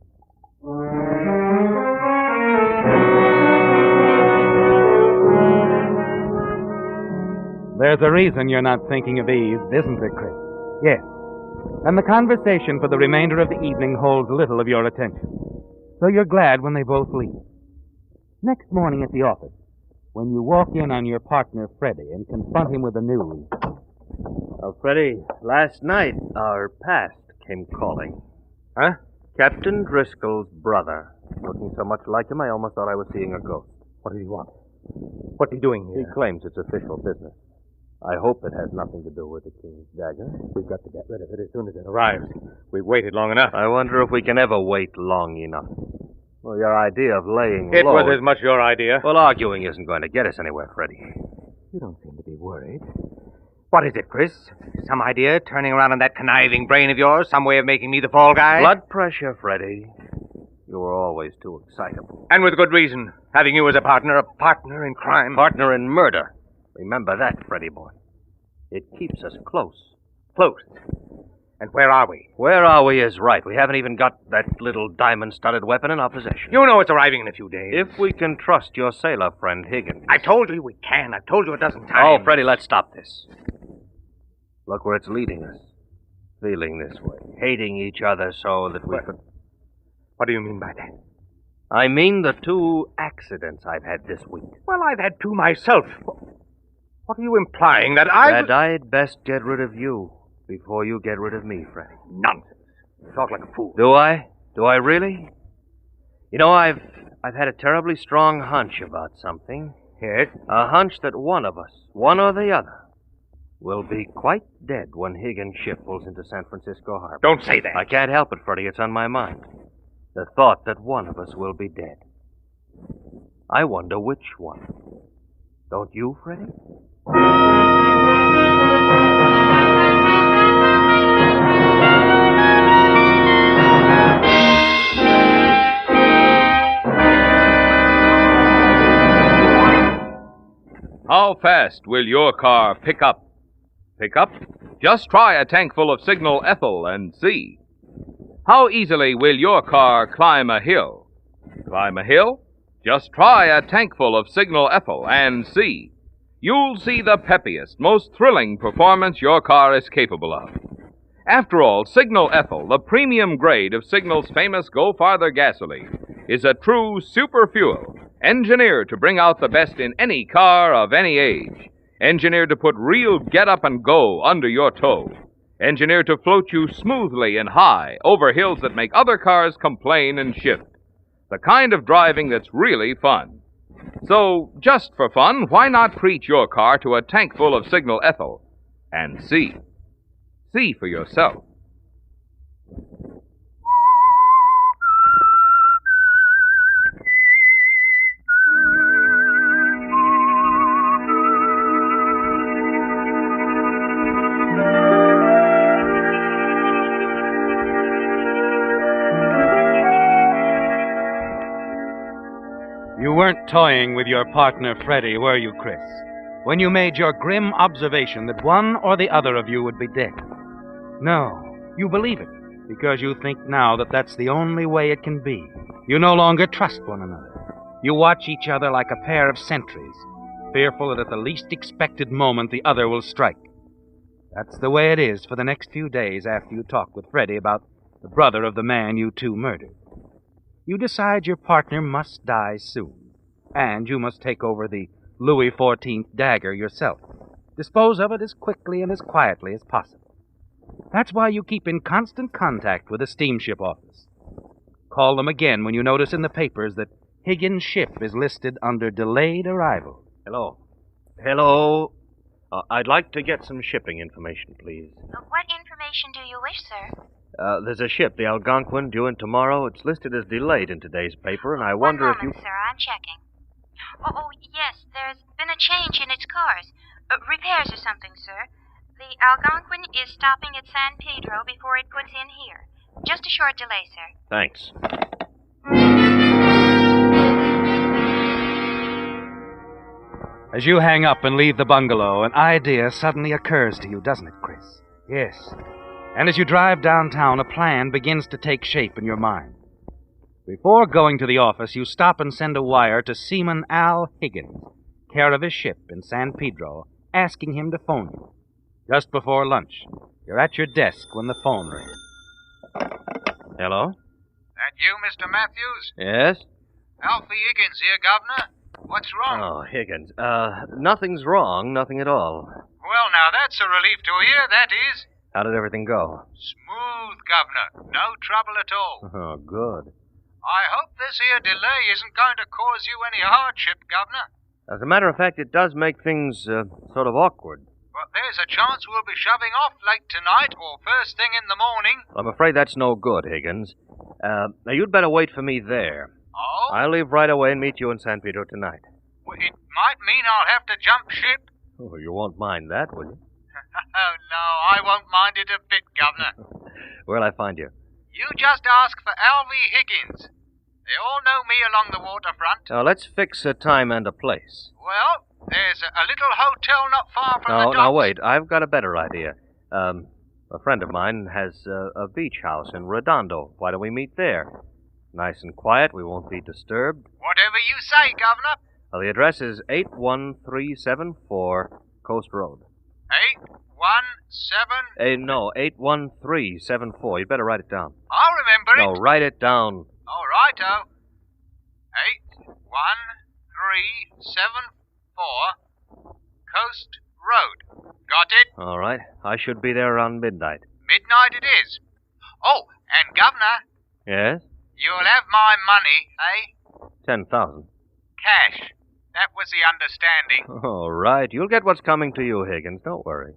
There's a reason you're not thinking of Eve, isn't there, Chris? Yes. And the conversation for the remainder of the evening holds little of your attention. So you're glad when they both leave. Next morning at the office, when you walk in on your partner, Freddie, and confront him with the news. Well, Freddie, last night our past came calling. Huh? Captain Driscoll's brother. Looking so much like him, I almost thought I was seeing a ghost. What does he want? What's he doing here? He claims it's official business. I hope it has nothing to do with the king's dagger. We've got to get rid of it as soon as it arrives. We've waited long enough. I wonder if we can ever wait long enough. Well, your idea of laying It low... was as much your idea. Well, arguing isn't going to get us anywhere, Freddie. You don't seem to be worried. What is it, Chris? Some idea turning around in that conniving brain of yours? Some way of making me the fall guy? Blood pressure, Freddie. You were always too excitable. And with good reason. Having you as a partner in crime. Partner in murder. Remember that, Freddie boy. It keeps us close. Close? And where are we? Where are we is right. We haven't even got that little diamond-studded weapon in our possession. You know it's arriving in a few days. If we can trust your sailor friend Higgins. I told you we can. I've told you a dozen times. Oh, Freddie, let's stop this. Look where it's leading us. Feeling this way. Hating each other so that we could... What do you mean by that? I mean the 2 accidents I've had this week. Well, I've had 2 myself. What are you implying? That I'd best get rid of you before you get rid of me, Freddie. Nonsense. You talk like a fool. Do I? Do I really? You know, I've had a terribly strong hunch about something. Yes? A hunch that one of us, one or the other, will be quite dead when Higgins' ship pulls into San Francisco Harbor. Don't say that. I can't help it, Freddie. It's on my mind. The thought that one of us will be dead. I wonder which one. Don't you, Freddie? How fast will your car pick up? Pick up? Just try a tank full of signal ethyl and see. How easily will your car climb a hill? Climb a hill? Just try a tankful of Signal Ethyl and see. You'll see the peppiest, most thrilling performance your car is capable of. After all, Signal Ethyl, the premium grade of Signal's famous Go Farther gasoline, is a true super fuel, engineered to bring out the best in any car of any age, engineered to put real get-up and go under your toe, engineered to float you smoothly and high over hills that make other cars complain and shift. The kind of driving that's really fun. So, just for fun, why not treat your car to a tank full of Signal Ethyl and see? See for yourself. You weren't toying with your partner, Freddie, were you, Chris? When you made your grim observation that one or the other of you would be dead. No, you believe it, because you think now that that's the only way it can be. You no longer trust one another. You watch each other like a pair of sentries, fearful that at the least expected moment the other will strike. That's the way it is for the next few days after you talk with Freddie about the brother of the man you two murdered. You decide your partner must die soon, and you must take over the Louis XIV dagger yourself. Dispose of it as quickly and as quietly as possible. That's why you keep in constant contact with the steamship office. Call them again when you notice in the papers that Higgins' ship is listed under delayed arrival. Hello. Hello. I'd like to get some shipping information, please. What information do you wish, sir? There's a ship, the Algonquin, due in tomorrow. It's listed as delayed in today's paper, and I wonder if you... One moment, sir. I'm checking. Oh, yes. There's been a change in its cars. Repairs or something, sir. The Algonquin is stopping at San Pedro before it puts in here. Just a short delay, sir. Thanks. As you hang up and leave the bungalow, an idea suddenly occurs to you, doesn't it, Chris? Yes. And as you drive downtown, a plan begins to take shape in your mind. Before going to the office, you stop and send a wire to Seaman Al Higgins, care of his ship in San Pedro, asking him to phone you. Just before lunch, you're at your desk when the phone rings. Hello? That you, Mr. Matthews? Yes? Alfie Higgins here, Governor. What's wrong? Oh, Higgins. Nothing's wrong, nothing at all. Well, now, that's a relief to hear, that is. How did everything go? Smooth, Governor. No trouble at all. Oh, good. I hope this here delay isn't going to cause you any hardship, Governor. As a matter of fact, it does make things sort of awkward. But there's a chance we'll be shoving off late tonight or first thing in the morning. I'm afraid that's no good, Higgins. Now, you'd better wait for me there. Oh? I'll leave right away and meet you in San Pedro tonight. Well, it might mean I'll have to jump ship. Oh, you won't mind that, will you? Oh, no, I won't mind it a bit, Governor. Where'll I find you? You just ask for Alfie Higgins. They all know me along the waterfront. Now, let's fix a time and a place. Well, there's a little hotel not far from the docks. Now, wait. I've got a better idea. A friend of mine has a beach house in Redondo. Why don't we meet there? Nice and quiet. We won't be disturbed. Whatever you say, Governor. Well, the address is 81374 Coast Road. 817? No, 81374. You'd better write it down. I'll remember it. No, write it down. All righto. 81374 Coast Road. Got it? All right. I should be there around midnight. Midnight it is. Oh, and Governor. Yes? You'll have my money, eh? 10,000. Cash. That was the understanding. All right. You'll get what's coming to you, Higgins. Don't worry.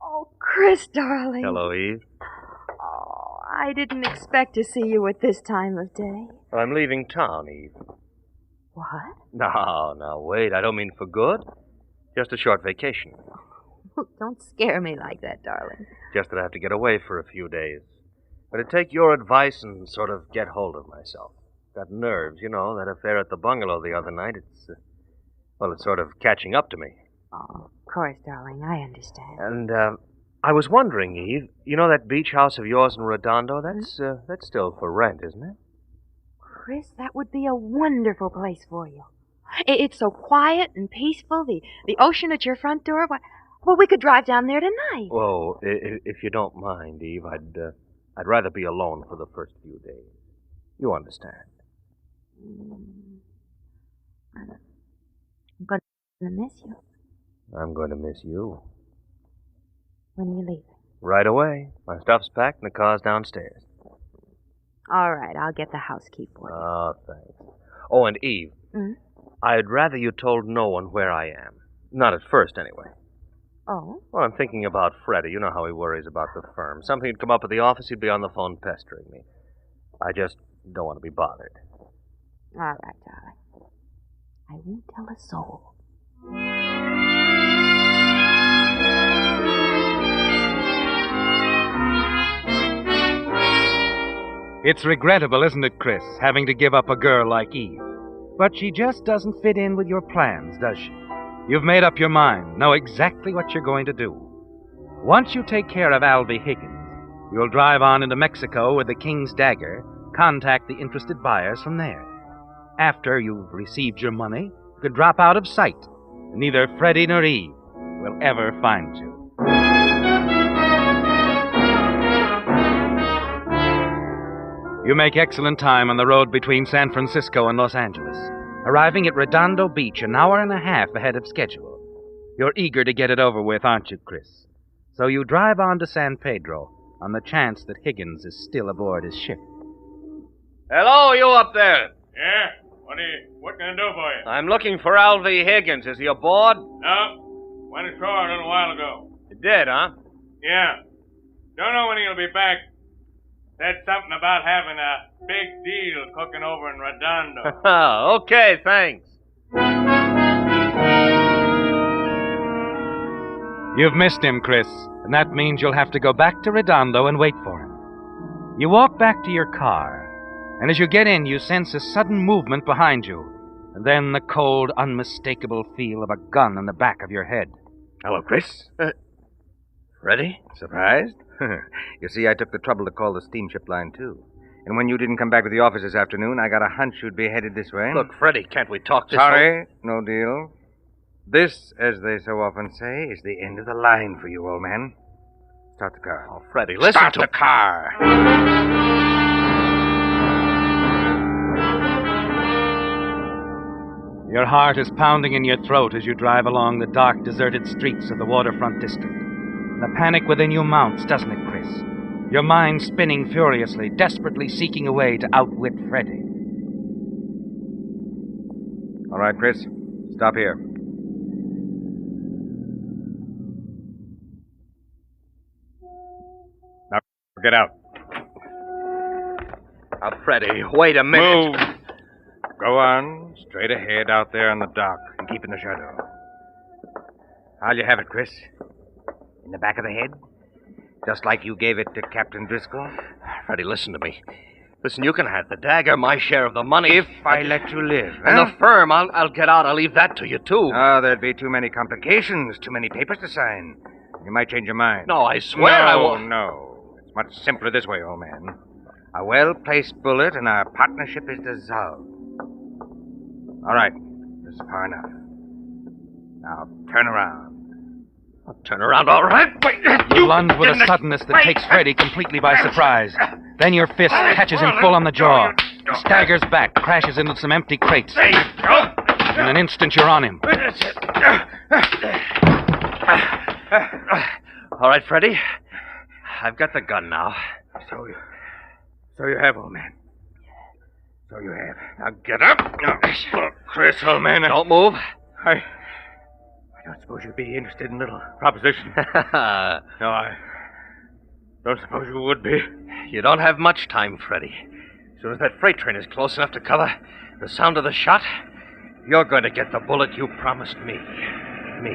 Oh, Chris, darling. Hello, Eve. Oh, I didn't expect to see you at this time of day. I'm leaving town, Eve. What? No, wait. I don't mean for good. Just a short vacation. Don't scare me like that, darling. Just that I have to get away for a few days. But to take your advice and sort of get hold of myself. got nerves. You know, that affair at the bungalow the other night, it's sort of catching up to me. Oh, of course, darling, I understand. And, I was wondering, Eve, you know that beach house of yours in Redondo? That's still for rent, isn't it? Chris, that would be a wonderful place for you. It's so quiet and peaceful, the ocean at your front door. Well, we could drive down there tonight. Well, if you don't mind, Eve, I'd rather be alone for the first few days. You understand? I'm going to miss you. I'm going to miss you. When are you leaving? Right away. My stuff's packed and the car's downstairs. All right, I'll get the housekeep for you. Oh, thanks. Oh, and Eve, I'd rather you told no one where I am. Not at first, anyway. Oh? Well, I'm thinking about Freddie. You know how he worries about the firm. Something would come up at the office, he'd be on the phone pestering me. I just don't want to be bothered. All right, darling. I won't tell a soul. It's regrettable, isn't it, Chris, having to give up a girl like Eve? But she just doesn't fit in with your plans, does she? You've made up your mind, know exactly what you're going to do. Once you take care of Alvy Higgins, you'll drive on into Mexico with the King's Dagger, contact the interested buyers from there. After you've received your money, you can drop out of sight, and neither Freddie nor Eve will ever find you. You make excellent time on the road between San Francisco and Los Angeles, arriving at Redondo Beach an hour and a half ahead of schedule. You're eager to get it over with, aren't you, Chris? So you drive on to San Pedro on the chance that Higgins is still aboard his ship. Hello, you up there. Yeah? What can I do for you? I'm looking for Alvy Higgins. Is he aboard? No. Went ashore a little while ago. He did, huh? Yeah. Don't know when he'll be back. Said something about having a big deal cooking over in Redondo. Okay, thanks. You've missed him, Chris, and that means you'll have to go back to Redondo and wait for him. You walk back to your car, and as you get in, you sense a sudden movement behind you, and then the cold, unmistakable feel of a gun in the back of your head. Hello, Chris. Freddie? Surprised? You see, I took the trouble to call the steamship line, too. And when you didn't come back to the office this afternoon, I got a hunch you'd be headed this way. Look, Freddie, can't we talk this Sorry, no deal. This, as they so often say, is the end of the line for you, old man. Start the car. Oh, Freddie, listen Start to... the car! Your heart is pounding in your throat as you drive along the dark, deserted streets of the waterfront district. The panic within you mounts, doesn't it, Chris? Your mind spinning furiously, desperately seeking a way to outwit Freddie. All right, Chris. Stop here. Now, get out. Now, Freddie, wait a minute. Move. Go on, straight ahead out there on the dock and keep in the shadow. How'll you have it, Chris? In the back of the head? Just like you gave it to Captain Driscoll? Freddie, listen to me. Listen, you can have the dagger, my share of the money. If I let you live. And huh? the firm, I'll get out. I'll leave that to you, too. Oh, there'd be too many complications, too many papers to sign. You might change your mind. No, I swear I won't. No. It's much simpler this way, old man. A well-placed bullet and our partnership is dissolved. All right. This is far enough. Now, turn around. I'll turn around, all right. You lunge with a suddenness that takes Freddie completely by surprise. Then your fist catches him full on the jaw. He staggers back, crashes into some empty crates. In an instant, you're on him. All right, Freddie. I've got the gun now. So you have, old man. So you have. Now get up. Look, Chris, old man. Don't move. I don't suppose you'd be interested in a little proposition. No, I don't suppose you would be. You don't have much time, Freddie. As soon as that freight train is close enough to cover the sound of the shot, you're going to get the bullet you promised me. Me.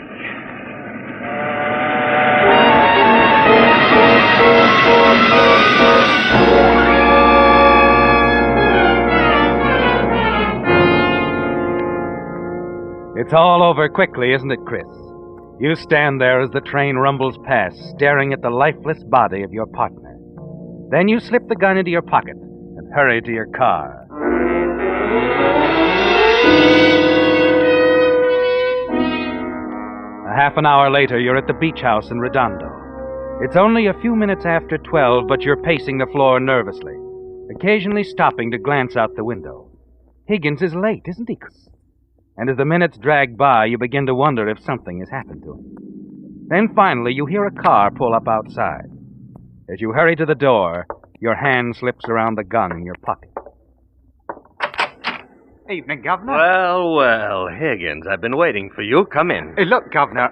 It's all over quickly, isn't it, Chris? You stand there as the train rumbles past, staring at the lifeless body of your partner. Then you slip the gun into your pocket and hurry to your car. A half an hour later, you're at the beach house in Redondo. It's only a few minutes after 12, but you're pacing the floor nervously, occasionally stopping to glance out the window. Higgins is late, isn't he? And as the minutes drag by, you begin to wonder if something has happened to him. Then finally, you hear a car pull up outside. As you hurry to the door, your hand slips around the gun in your pocket. Evening, Governor. Well, well, Higgins, I've been waiting for you. Come in. Hey, look, Governor,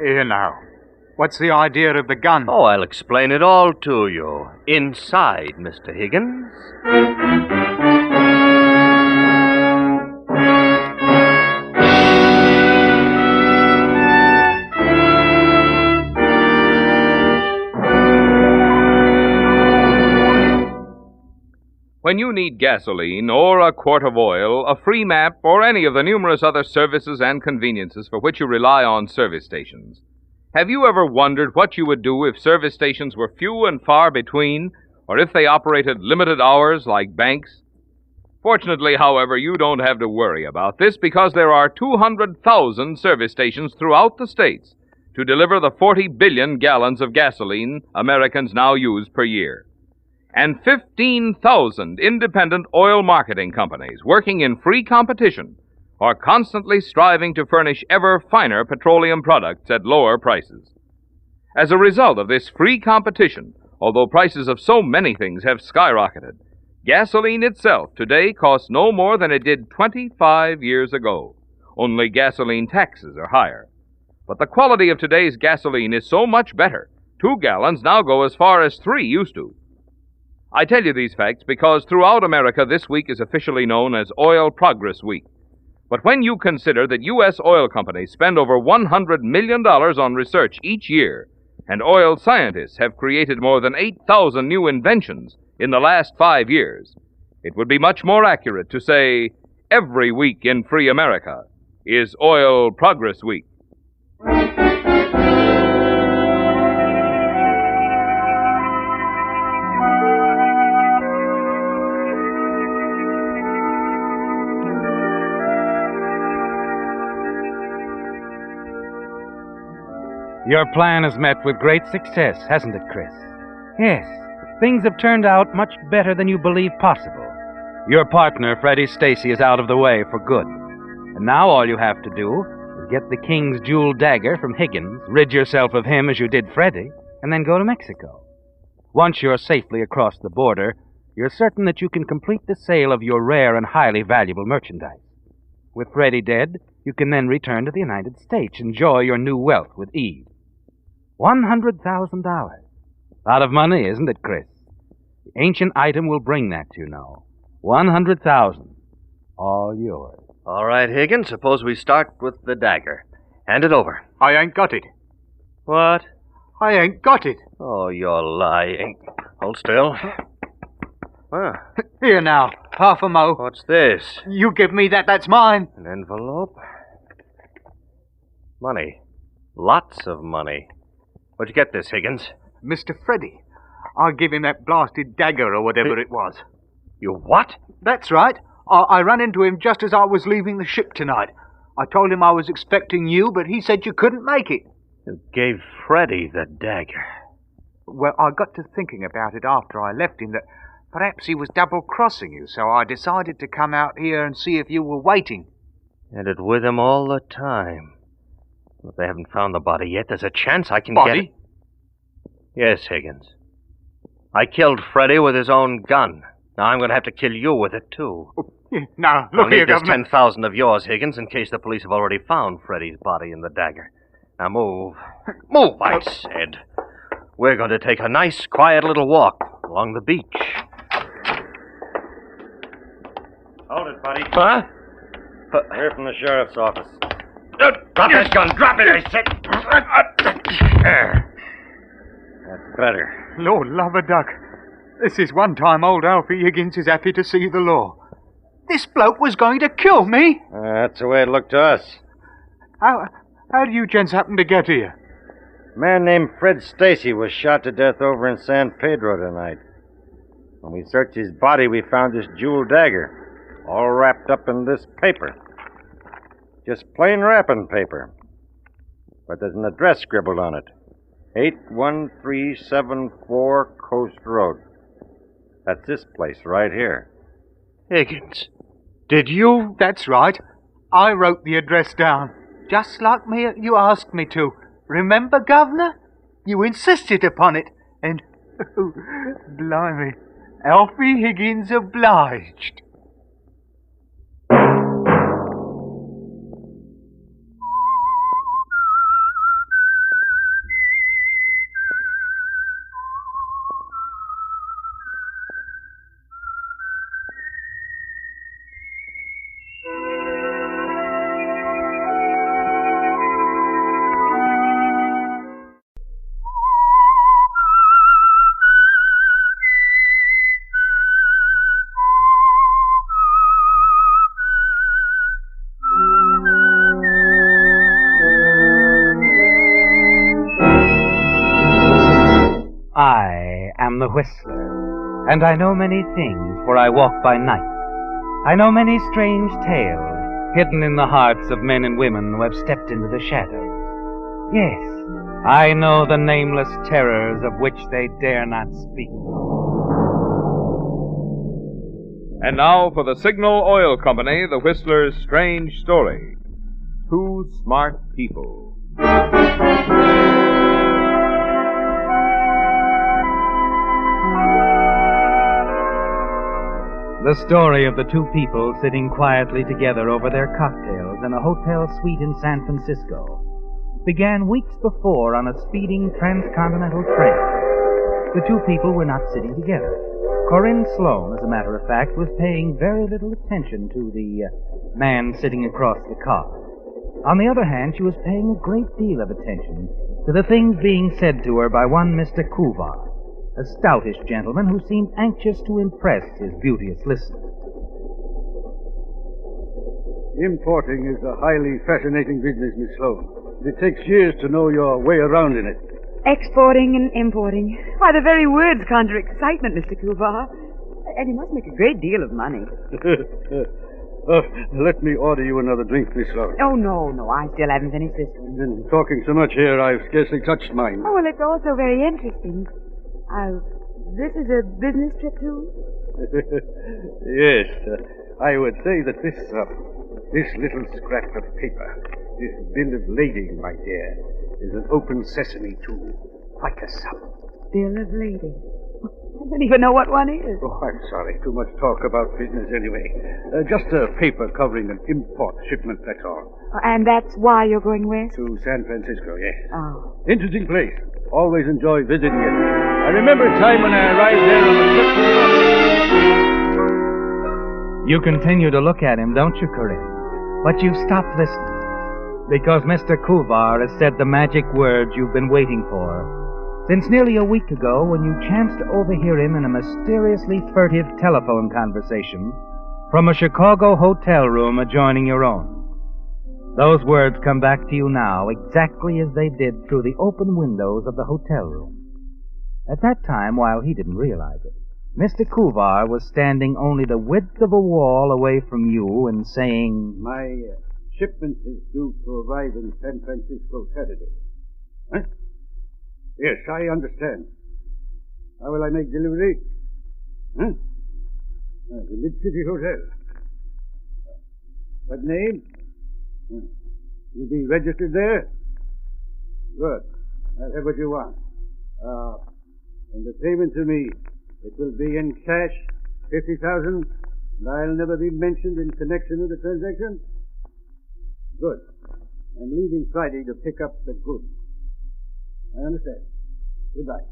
Here now. What's the idea of the gun? Oh, I'll explain it all to you. Inside, Mr. Higgins. When you need gasoline or a quart of oil, a free map, or any of the numerous other services and conveniences for which you rely on service stations, have you ever wondered what you would do if service stations were few and far between, or if they operated limited hours like banks? Fortunately, however, you don't have to worry about this because there are 200,000 service stations throughout the states to deliver the 40 billion gallons of gasoline Americans now use per year. And 15,000 independent oil marketing companies working in free competition are constantly striving to furnish ever finer petroleum products at lower prices. As a result of this free competition, although prices of so many things have skyrocketed, gasoline itself today costs no more than it did 25 years ago. Only gasoline taxes are higher. But the quality of today's gasoline is so much better, 2 gallons now go as far as 3 used to. I tell you these facts because throughout America this week is officially known as Oil Progress Week. But when you consider that U.S. oil companies spend over $100 million on research each year, and oil scientists have created more than 8,000 new inventions in the last 5 years, it would be much more accurate to say every week in free America is Oil Progress Week. Your plan has met with great success, hasn't it, Chris? Yes, things have turned out much better than you believed possible. Your partner, Freddie Stacy, is out of the way for good. And now all you have to do is get the King's jewel dagger from Higgins, rid yourself of him as you did Freddie, and then go to Mexico. Once you're safely across the border, you're certain that you can complete the sale of your rare and highly valuable merchandise. With Freddie dead, you can then return to the United States, enjoy your new wealth with ease. $100,000. A lot of money, isn't it, Chris? The ancient item will bring that, you know. 100,000. All yours. All right, Higgins, suppose we start with the dagger. Hand it over. I ain't got it. What? I ain't got it. Oh, you're lying. Hold still. Here now, half a mo. What's this? You give me that, that's mine. An envelope? Money. Lots of money. Where'd you get this, Higgins? Mr. Freddie. I give him that blasted dagger or whatever it was. You what? That's right. I ran into him just as I was leaving the ship tonight. I told him I was expecting you, but he said you couldn't make it. You gave Freddie the dagger. Well, I got to thinking about it after I left him that perhaps he was double-crossing you, so I decided to come out here and see if you were waiting. Had it with him all the time. If they haven't found the body yet, there's a chance I can Body? get it. Yes, Higgins. I killed Freddie with his own gun. Now I'm going to have to kill you with it, too. Now, I'll look here, need this Governor. 10,000 of yours, Higgins, in case the police have already found Freddie's body in the dagger. Now move. Move, I said. We're going to take a nice, quiet little walk along the beach. Hold it, buddy. Huh? Here from the sheriff's office. Drop that gun. Drop it, I said. There. That's better. Lord love a duck. This is one time old Alfie Higgins is happy to see the law. This bloke was going to kill me. That's the way it looked to us. How do you gents happen to get here? A man named Fred Stacy was shot to death over in San Pedro tonight. When we searched his body, we found this jewel dagger, all wrapped up in this paper. Just plain wrapping paper. But there's an address scribbled on it. 81374 Coast Road. That's this place right here. Higgins, did you? That's right. I wrote the address down, just like you asked me to. Remember, Governor? You insisted upon it, and, blimey, Alfie Higgins obliged. I am the Whistler, and I know many things, for I walk by night. I know many strange tales, hidden in the hearts of men and women who have stepped into the shadows. Yes, I know the nameless terrors of which they dare not speak. And now for the Signal Oil Company, the Whistler's strange story. Two Smart People. The story of the two people sitting quietly together over their cocktails in a hotel suite in San Francisco began weeks before on a speeding transcontinental train. The two people were not sitting together. Corinne Sloane, as a matter of fact, was paying very little attention to the man sitting across the car. On the other hand, she was paying a great deal of attention to the things being said to her by one Mr. Kuvar, a stoutish gentleman who seemed anxious to impress his beauteous listener. Importing is a highly fascinating business, Miss Sloane. It takes years to know your way around in it. Exporting and importing. Why, the very words conjure excitement, Mr. Kuvar. And you must make a great deal of money. Let me order you another drink, Miss Sloane. Oh, no, I still haven't finished this one. Been talking so much here, I've scarcely touched mine. Oh, well, it's also very interesting. This is a business trip, too? Yes. I would say that this little scrap of paper, this bill of lading, my dear, is an open sesame to quite a sum. Bill of lading? I don't even know what one is. Oh, I'm sorry. Too much talk about business anyway. Just a paper covering an import shipment, that's all. And that's why you're going west? To San Francisco, yes. Oh. Interesting place. Always enjoy visiting it. I remember a time when I arrived there on a trip. You continue to look at him, don't you, Corinne? But you've stopped listening, because Mr. Kuvar has said the magic words you've been waiting for since nearly a week ago, when you chanced to overhear him in a mysteriously furtive telephone conversation from a Chicago hotel room adjoining your own. Those words come back to you now exactly as they did through the open windows of the hotel room. At that time, while he didn't realize it, Mr. Kuvar was standing only the width of a wall away from you and saying, My shipment is due to arrive in San Francisco Saturday. Huh? Yes, I understand. How will I make delivery? Huh? The Mid-City Hotel. What name? You'll be registered there? Good. I'll have what you want. And the payment to me, it will be in cash, 50,000, and I'll never be mentioned in connection with the transaction? Good. I'm leaving Friday to pick up the goods. I understand. Goodbye.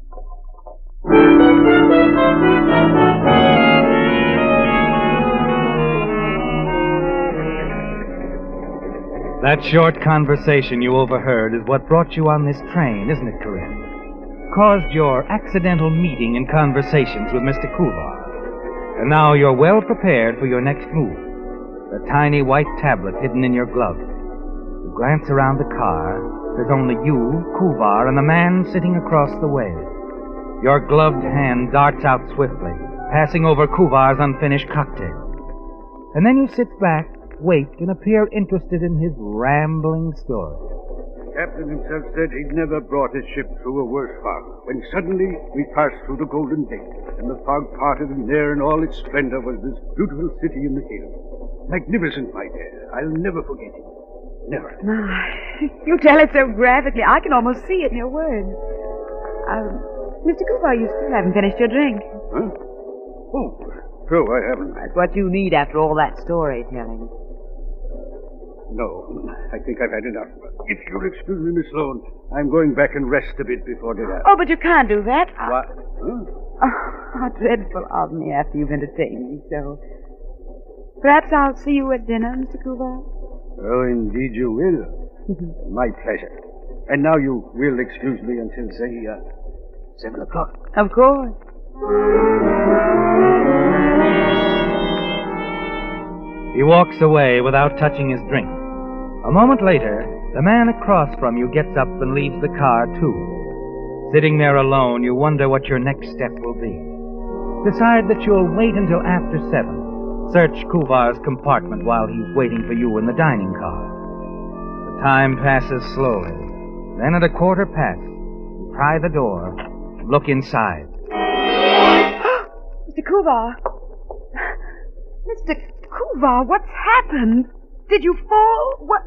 That short conversation you overheard is what brought you on this train, isn't it, Corinne? Caused your accidental meeting and conversations with Mr. Kuvar. And now you're well prepared for your next move. A tiny white tablet hidden in your glove. You glance around the car. There's only you, Kuvar, and the man sitting across the way. Your gloved hand darts out swiftly, passing over Kuvar's unfinished cocktail. And then you sit back, wait, and appear interested in his rambling story. The captain himself said he'd never brought his ship through a worse fog, when suddenly we passed through the Golden Gate, and the fog parted, and there in all its splendor was this beautiful city in the hills. Magnificent, my dear. I'll never forget it. Never. My, you tell it so graphically, I can almost see it in your words. Mr. Cooper, you still haven't finished your drink. Huh? Oh, true, I haven't. That's what you need after all that storytelling. No, I think I've had enough. If you'll excuse me, Miss Sloane, I'm going back and rest a bit before dinner. Oh, but you can't do that. What? Huh? Oh, how dreadful of me after you've entertained me so. Perhaps I'll see you at dinner, Mr. Cooper. Oh, indeed you will. My pleasure. And now you will excuse me until, say, 7 o'clock. Of course. He walks away without touching his drink. A moment later, the man across from you gets up and leaves the car, too. Sitting there alone, you wonder what your next step will be. Decide that you'll wait until after 7. Search Kuvar's compartment while he's waiting for you in the dining car. The time passes slowly. Then at 15:15, you pry the door, look inside. Mr. Kuvar! Mr. Kuvar, what's happened? Did you fall? What?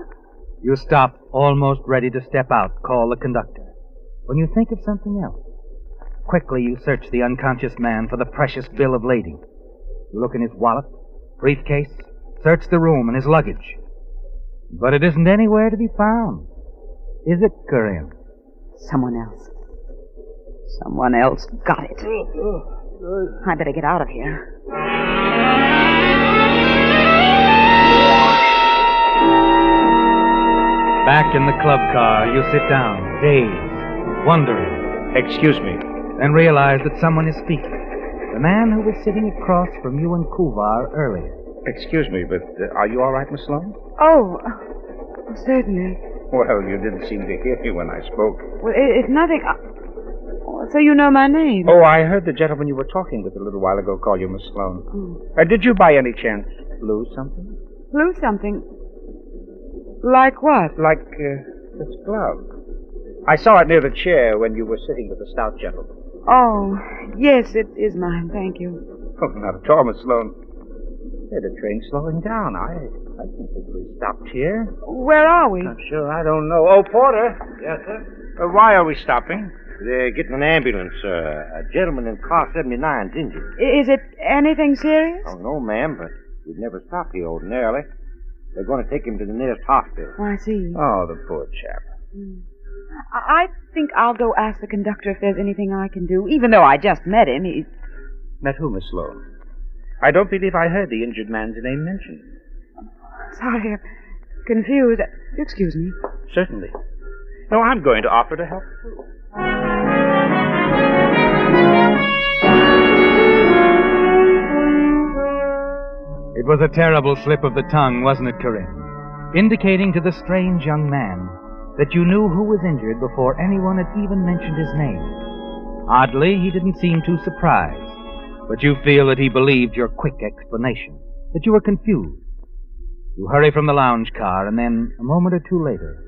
You stop, almost ready to step out, call the conductor. When you think of something else, quickly you search the unconscious man for the precious bill of lading. You look in his wallet, briefcase, search the room and his luggage. But it isn't anywhere to be found. Is it, Corinne? Someone else. Someone else got it. I better get out of here. Back in the club car, you sit down, dazed, wondering. Excuse me. Then realize that someone is speaking. The man who was sitting across from you and Kuvar earlier. Excuse me, but are you all right, Miss Sloane? Oh, certainly. Well, you didn't seem to hear me when I spoke. Well, it's nothing. So you know my name? Oh, I heard the gentleman you were talking with a little while ago call you Miss Sloane. Did you by any chance lose something? Lose something? Like what? Like this glove. I saw it near the chair when you were sitting with the stout gentleman. Oh, yes, it is mine, thank you. Oh, not at all, Miss Sloane. Hey, the train's slowing down. I think that we stopped here. Where are we? I'm sure I don't know. Oh, Porter. Yes, sir? Why are we stopping? They're getting an ambulance, sir. A gentleman in car 79's injured. Is it anything serious? Oh, no, ma'am, but we'd never stop here ordinarily. They're going to take him to the nearest hospital. I see. Oh, the poor chap. I think I'll go ask the conductor if there's anything I can do, even though I just met him. Met who, Miss Sloane? I don't believe I heard the injured man's name mentioned. Sorry, I'm confused. Excuse me. Certainly. No, I'm going to offer to help, too. It was a terrible slip of the tongue, wasn't it, Corinne? Indicating to the strange young man that you knew who was injured before anyone had even mentioned his name. Oddly, he didn't seem too surprised, but you feel that he believed your quick explanation, that you were confused. You hurry from the lounge car, and then, a moment or two later,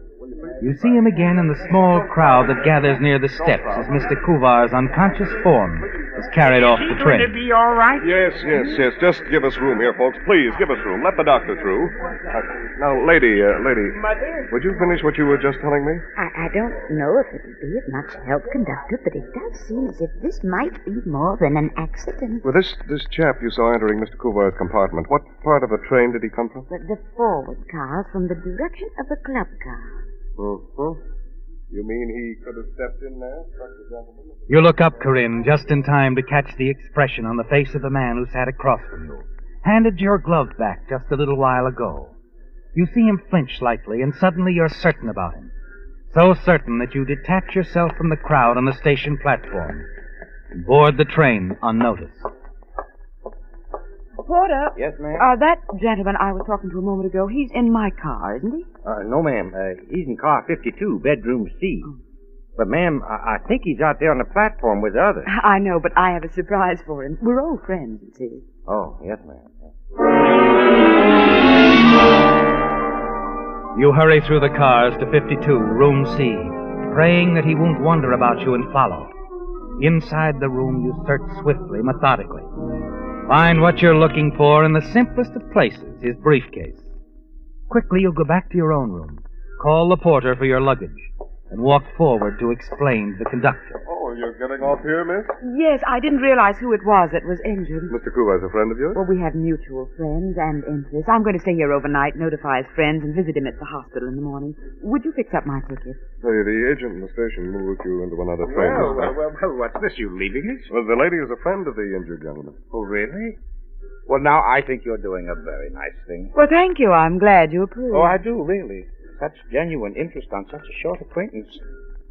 you see him again in the small crowd that gathers near the steps as Mr. Kuvar's unconscious form is carried off the train. Going to be all right? Yes. Just give us room here, folks. Please, give us room. Let the doctor through. Now, lady, Mother? would you finish what you were just telling me? I don't know if it'll be of much help, Conductor, but it does seem as if this might be more than an accident. Well, this chap you saw entering Mr. Kuvar's compartment, what part of the train did he come from? The forward cars from the direction of the club car. Mm-hmm. You mean he could have stepped in there, struck the gentleman? You look up, Corinne, just in time to catch the expression on the face of the man who sat across from you, handed your glove back just a little while ago. You see him flinch slightly, and suddenly you're certain about him. So certain that you detach yourself from the crowd on the station platform and board the train unnoticed. Porter. Yes, ma'am? That gentleman I was talking to a moment ago, he's in my car, isn't he? No, ma'am. He's in car 52, bedroom C. But, ma'am, I think he's out there on the platform with the others. I know, but I have a surprise for him. We're old friends, you see. Oh, yes, ma'am. You hurry through the cars to 52, room C, praying that he won't wonder about you and follow. Inside the room, you search swiftly, methodically. Find what you're looking for in the simplest of places, his briefcase. Quickly, you'll go back to your own room, call the porter for your luggage, and walk forward to explain to the conductor. Oh, you're getting off here, miss? Yes, I didn't realize who it was that was injured. Mr. Kuva's a friend of yours? Well, we have mutual friends and interests. I'm going to stay here overnight, notify his friends, and visit him at the hospital in the morning. Would you fix up my ticket? The agent in the station moved you into another train. Well, what's this? You leaving us? Well, the lady is a friend of the injured gentleman. Oh, really? Well, now, I think you're doing a very nice thing. Well, thank you. I'm glad you approve. Oh, I do, really. Such genuine interest on such a short acquaintance.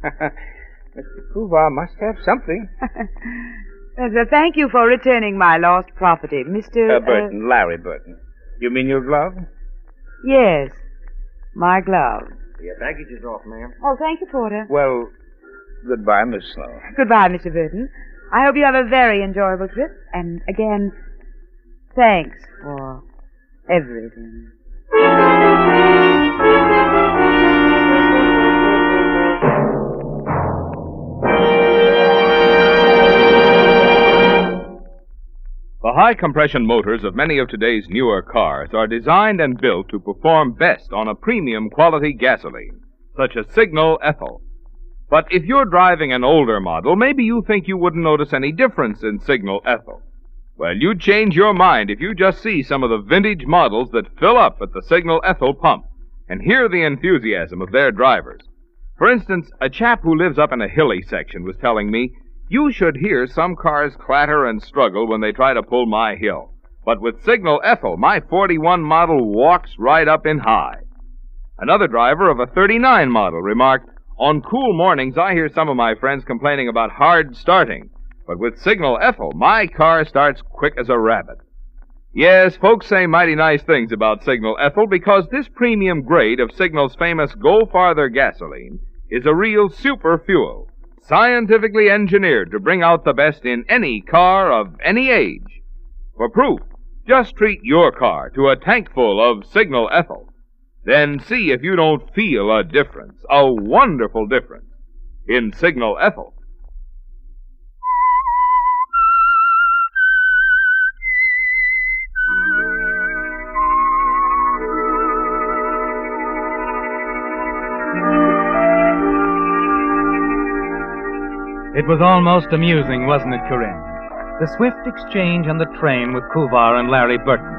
Mr. Kuva must have something. Thank you for returning my lost property, Mr. Burton, Larry Burton. You mean your glove? Yes, my glove. Your baggage is off, ma'am. Oh, thank you, Porter. Well, goodbye, Miss Snow. Goodbye, Mr. Burton. I hope you have a very enjoyable trip. And again, thanks for everything. The high-compression motors of many of today's newer cars are designed and built to perform best on a premium quality gasoline, such as Signal Ethyl. But if you're driving an older model, maybe you think you wouldn't notice any difference in Signal Ethyl. Well, you'd change your mind if you just see some of the vintage models that fill up at the Signal Ethyl pump and hear the enthusiasm of their drivers. For instance, a chap who lives up in a hilly section was telling me, "You should hear some cars clatter and struggle when they try to pull my hill. But with Signal Ethyl, my 41 model walks right up in high." Another driver of a 39 model remarked, "On cool mornings, I hear some of my friends complaining about hard starting. But with Signal Ethyl, my car starts quick as a rabbit." Yes, folks say mighty nice things about Signal Ethyl because this premium grade of Signal's famous Go Farther gasoline is a real super fuel, scientifically engineered to bring out the best in any car of any age. For proof, just treat your car to a tankful of Signal Ethyl. Then see if you don't feel a difference, a wonderful difference, in Signal Ethyl. It was almost amusing, wasn't it, Corinne? The swift exchange on the train with Kuvar and Larry Burton.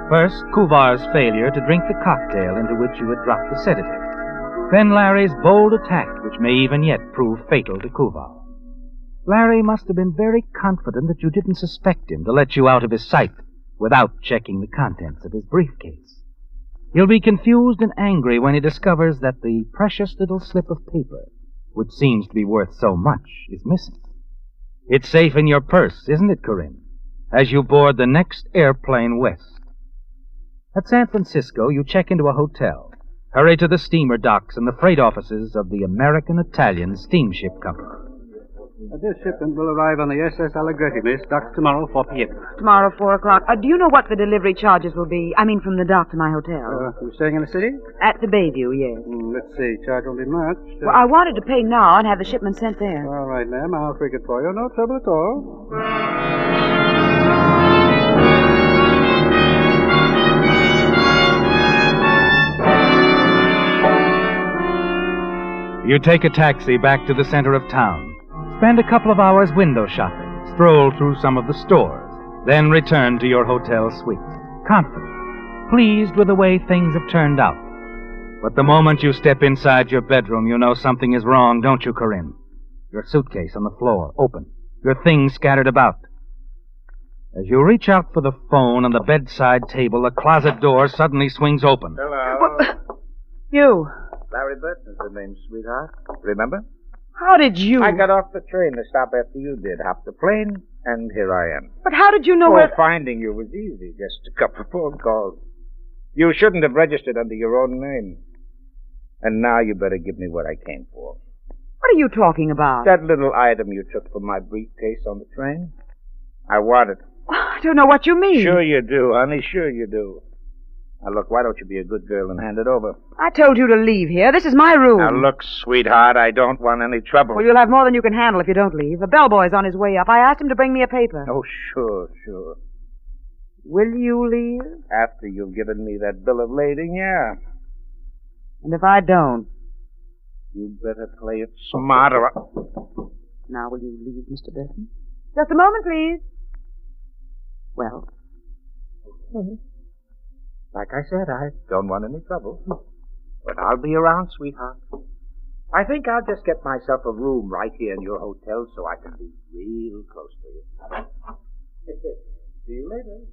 First, Kuvar's failure to drink the cocktail into which you had dropped the sedative. Then Larry's bold attack, which may even yet prove fatal to Kuvar. Larry must have been very confident that you didn't suspect him to let you out of his sight without checking the contents of his briefcase. He'll be confused and angry when he discovers that the precious little slip of paper, which seems to be worth so much, is missing. It's safe in your purse, isn't it, Corinne, as you board the next airplane west. At San Francisco, you check into a hotel, hurry to the steamer docks and the freight offices of the American-Italian Steamship Company. This shipment will arrive on the SS Allegretti, miss. Docks tomorrow, 4 p.m. Tomorrow, 4 o'clock. Do you know what the delivery charges will be? I mean, from the dock to my hotel. You staying in the city? At the Bayview, yes. Let's see. Charge won't be much. Well, I wanted to pay now and have the shipment sent there. All right, ma'am. I'll fix it for you. No trouble at all. You take a taxi back to the center of town, spend a couple of hours window shopping, stroll through some of the stores, then return to your hotel suite, confident, pleased with the way things have turned out. But the moment you step inside your bedroom, you know something is wrong, don't you, Corinne? Your suitcase on the floor, open, your things scattered about. As you reach out for the phone on the bedside table, the closet door suddenly swings open. Hello. You. Larry Burton's the name, sweetheart. Remember? How did you... I got off the train to stop after you did. Hopped the plane, And here I am. But how did you know where... Finding you was easy. Just a couple of phone calls. You shouldn't have registered under your own name. And now you better give me what I came for. What are you talking about? That little item you took from my briefcase on the train. I want it. I don't know what you mean. Sure you do, honey. Sure you do. Now, look, why don't you be a good girl and hand it over? I told you to leave here. This is my room. Now, look, sweetheart, I don't want any trouble. Well, you'll have more than you can handle if you don't leave. The bellboy's on his way up. I asked him to bring me a paper. Oh, sure. Will you leave? After you've given me that bill of lading, yeah. And if I don't? You better play it smarter. Now, will you leave, Mr. Burton? Just a moment, please. Well? Like I said, I don't want any trouble. But I'll be around, sweetheart. I think I'll just get myself a room right here in your hotel so I can be real close to you. See you later.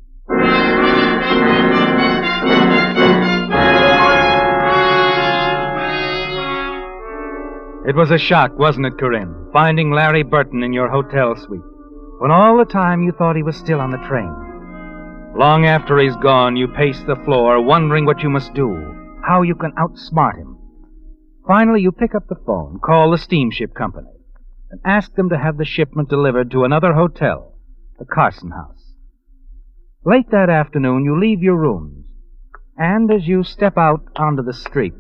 It was a shock, wasn't it, Corinne, finding Larry Burton in your hotel suite, when all the time you thought he was still on the train. Long after he's gone, you pace the floor, wondering what you must do, how you can outsmart him. Finally, you pick up the phone, call the steamship company, and ask them to have the shipment delivered to another hotel, the Carson House. Late that afternoon, you leave your rooms, and as you step out onto the street...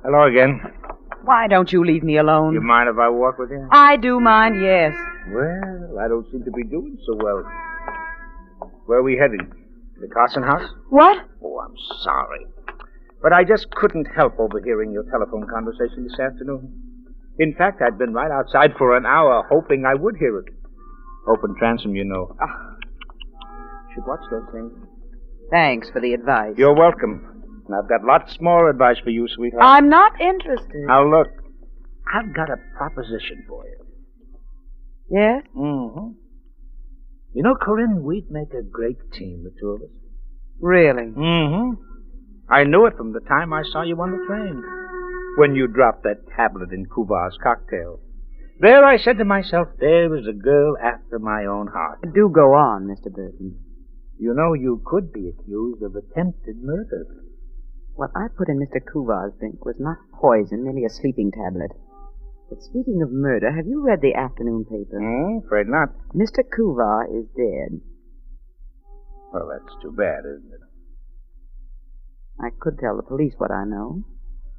Hello again. Why don't you leave me alone? You mind if I walk with you? I do mind, yes. Well, I don't seem to be doing so well. Where are we heading? The Carson House? What? Oh, I'm sorry. But I just couldn't help overhearing your telephone conversation this afternoon. In fact, I'd been right outside for an hour hoping I would hear it. Open transom, you know. Should watch those things. Thanks for the advice. You're welcome. And I've got lots more advice for you, sweetheart. I'm not interested. Now, look. I've got a proposition for you. Yes? Mm-hmm. You know, Corinne, we'd make a great team, the two of us. Really? Mm-hmm. I knew it from the time I saw you on the train. When you dropped that tablet in Kuvar's cocktail. There I said to myself, there is a girl after my own heart. Do go on, Mr. Burton. You know, you could be accused of attempted murder. What I put in Mr. Kuvar's drink was not poison, merely a sleeping tablet. But speaking of murder, have you read the afternoon paper? Afraid not. Mr. Kuvar is dead. Well, that's too bad, isn't it? I could tell the police what I know.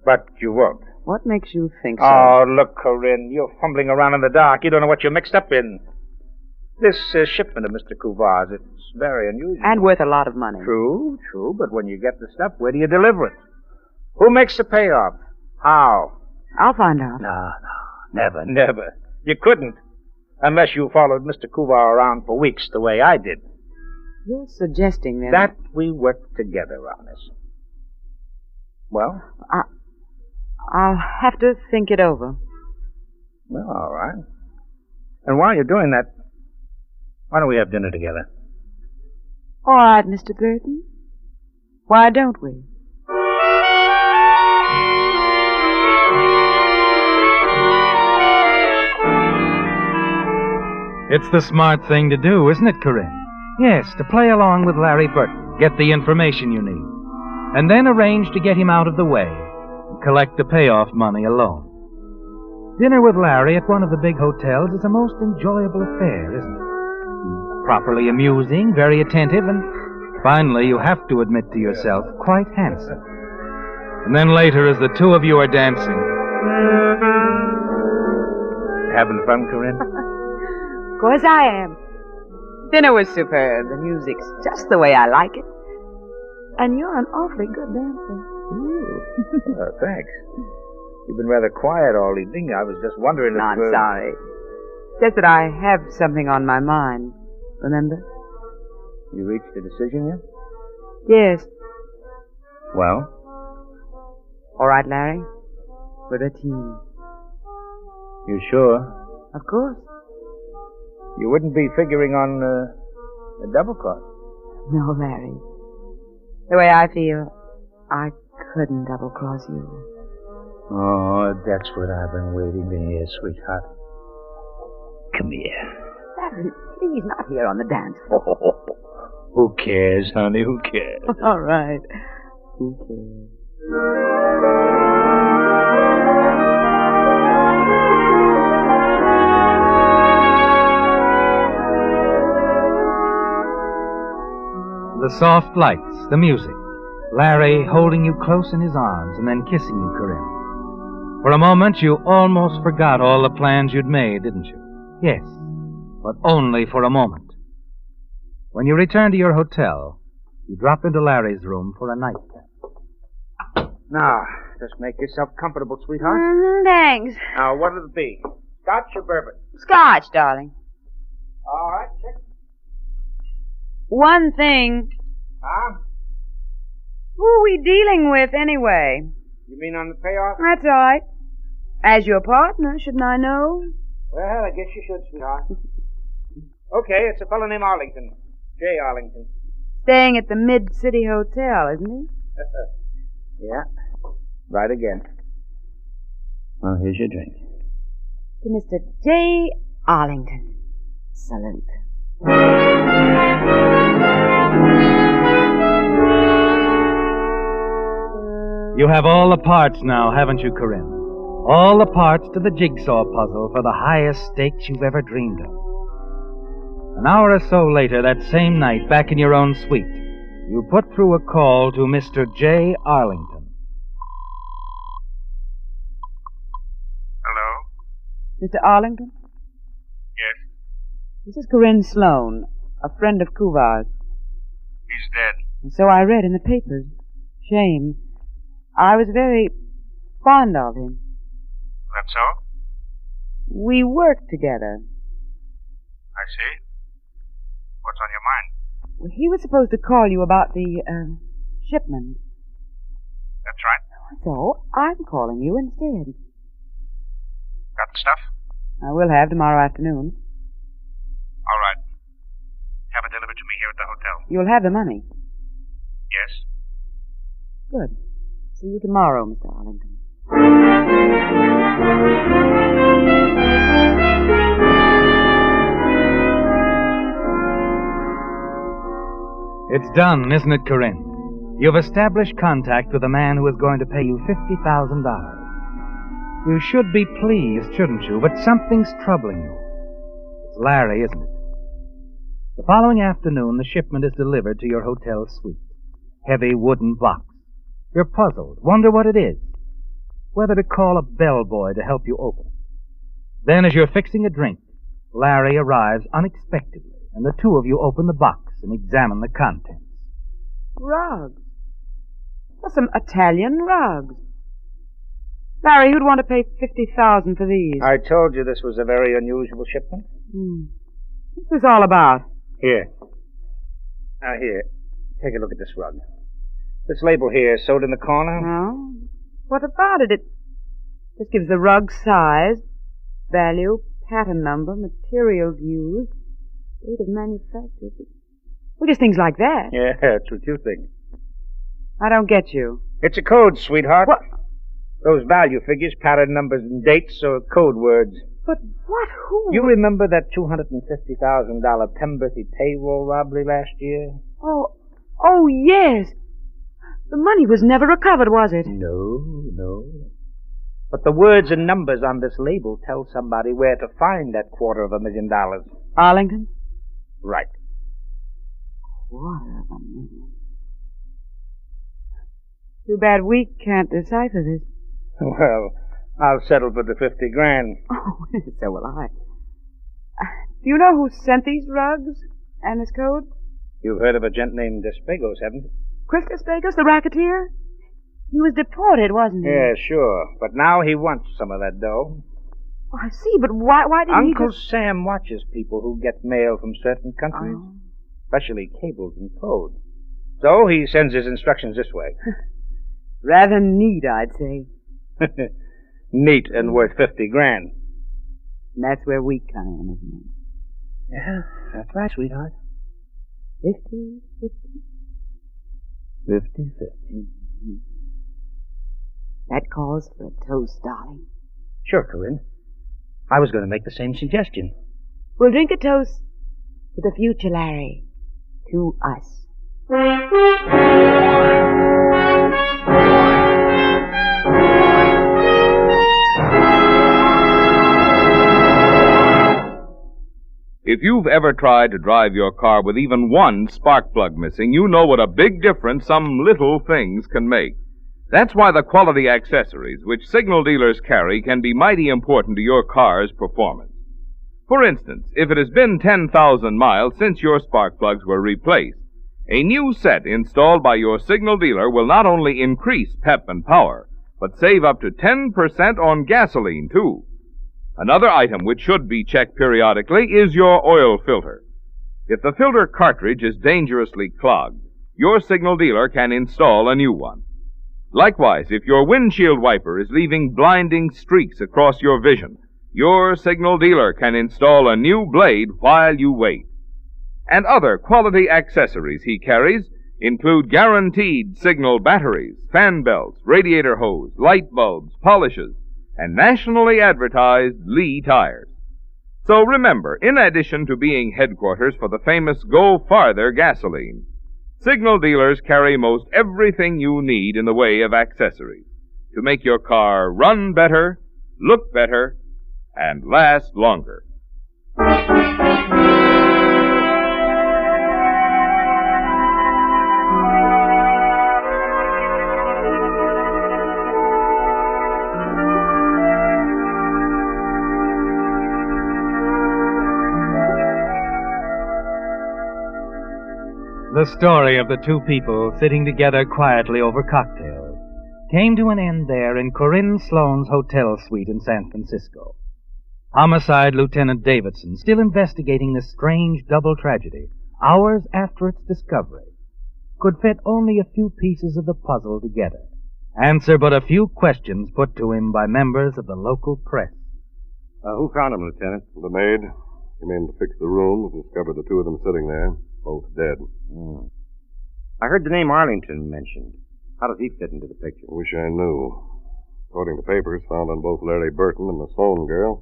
But you won't. What makes you think so? Oh, look, Corinne, you're fumbling around in the dark. You don't know what you're mixed up in. This shipment of Mr. Kuvar's, it's very unusual. And worth a lot of money. True, but when you get the stuff, where do you deliver it? Who makes the payoff? How? I'll find out. No, never. You couldn't, unless you followed Mr. Kuvar around for weeks the way I did. You're suggesting, then... That we work together on this. Well? I'll have to think it over. Well, all right. And while you're doing that, why don't we have dinner together? All right, Mr. Burton. Why don't we? It's the smart thing to do, isn't it, Corinne? Yes, to play along with Larry Burton, get the information you need, and then arrange to get him out of the way and collect the payoff money alone. Dinner with Larry at one of the big hotels is a most enjoyable affair, isn't it? He's properly amusing, very attentive, and finally, you have to admit to yourself, quite handsome. And then later, as the two of you are dancing... Having fun, Corinne? Of course I am. Dinner was superb. The music's just the way I like it. And you're an awfully good dancer. Oh, thanks. You've been rather quiet all evening. I was just wondering if... I'm sorry. Just that I have something on my mind. Remember? You reached a decision yet? Yes. Well? All right, Larry. We're a team. You sure? Of course. You wouldn't be figuring on a double cross? No, Larry. The way I feel, I couldn't double cross you. Oh, that's what I've been waiting to hear, sweetheart. Come here. Larry, please, not here on the dance floor. Who cares, honey? Who cares? All right. Who cares? The soft lights, the music, Larry holding you close in his arms and then kissing you, Corinne. For a moment, you almost forgot all the plans you'd made, didn't you? Yes, but only for a moment. When you return to your hotel, you drop into Larry's room for a nightcap. Now, just make yourself comfortable, sweetheart. Thanks. Now, what'll it be? Scotch or bourbon? Scotch, darling. All right, check. One thing. Huh? Who are we dealing with, anyway? You mean on the payoff? That's all right. As your partner, shouldn't I know? Well, I guess you should, sweetheart. Okay, it's a fellow named Arlington. J. Arlington. Staying at the Mid-City Hotel, isn't he? Yeah, right again. Well, here's your drink. To Mr. J. Arlington. Salute. You have all the parts now, haven't you, Corinne? All the parts to the jigsaw puzzle for the highest stakes you've ever dreamed of. An hour or so later, that same night, back in your own suite, you put through a call to Mr. J. Arlington. Hello? Mr. Arlington? Yes. This is Corinne Sloane, a friend of Kuvar's. He's dead. And so I read in the papers. Shame. I was very fond of him. That's so? We worked together. I see. What's on your mind? Well, he was supposed to call you about the, shipment. That's right. So I'm calling you instead. Got the stuff? I will have tomorrow afternoon. All right. Have it delivered to me here at the hotel. You'll have the money. Yes? Good. See you tomorrow, Mr. Arlington. It's done, isn't it, Corinne? You've established contact with a man who is going to pay you $50,000. You should be pleased, shouldn't you? But something's troubling you. It's Larry, isn't it? The following afternoon, the shipment is delivered to your hotel suite. Heavy wooden box. You're puzzled, wonder what it is. Whether to call a bellboy to help you open it. Then, as you're fixing a drink, Larry arrives unexpectedly, and the two of you open the box and examine the contents. Rugs. Well, some Italian rugs. Larry, who'd want to pay $50,000 for these? I told you this was a very unusual shipment. What's this all about? Here. Now, here. Take a look at this rug. This label here is sewed in the corner. Oh? What about it? It just gives the rug size, value, pattern number, materials used, date of manufacture. Well, just things like that. Yeah, that's what you think. I don't get you. It's a code, sweetheart. What? Those value figures, pattern numbers, and dates are code words. But what? Who? You remember that $250,000 Pemberthy payroll robbery last year? Oh, yes. The money was never recovered, was it? No. But the words and numbers on this label tell somebody where to find that $250,000. Arlington? Right. $250,000. Too bad we can't decipher this. Well, I'll settle for the $50,000. Oh, so will I. Do you know who sent these rugs and this code? You've heard of a gent named Despagos, haven't you? Chris Despagos, the racketeer? He was deported, wasn't he? Yeah, sure. But now he wants some of that dough. Oh, I see, but why didn't he Uncle Sam watches people who get mail from certain countries, especially cables and code. So he sends his instructions this way. Rather neat, I'd say. Neat and worth $50,000. And that's where we come in, isn't it? Yeah, that's right, sweetheart. 50-50. 50-50. That calls for a toast, darling. Sure, Corinne. I was going to make the same suggestion. We'll drink a toast to the future, Larry. To us. If you've ever tried to drive your car with even one spark plug missing, you know what a big difference some little things can make. That's why the quality accessories which signal dealers carry can be mighty important to your car's performance. For instance, if it has been 10,000 miles since your spark plugs were replaced, a new set installed by your signal dealer will not only increase pep and power, but save up to 10% on gasoline, too. Another item which should be checked periodically is your oil filter. If the filter cartridge is dangerously clogged, your signal dealer can install a new one. Likewise, if your windshield wiper is leaving blinding streaks across your vision, your signal dealer can install a new blade while you wait. And other quality accessories he carries include guaranteed signal batteries, fan belts, radiator hose, light bulbs, polishes, and nationally advertised Lee tires. So remember, in addition to being headquarters for the famous Go Farther gasoline, signal dealers carry most everything you need in the way of accessories to make your car run better, look better, and last longer. The story of the two people sitting together quietly over cocktails came to an end there in Corinne Sloane's hotel suite in San Francisco. Homicide Lieutenant Davidson, still investigating this strange double tragedy, hours after its discovery, could fit only a few pieces of the puzzle together, answer but a few questions put to him by members of the local press. Who found him, Lieutenant? The maid. Came in to fix the rooms, discovered the two of them sitting there, both dead. I heard the name Arlington mentioned. How does he fit into the picture? Wish I knew. According to papers found on both Larry Burton and the Sloan girl,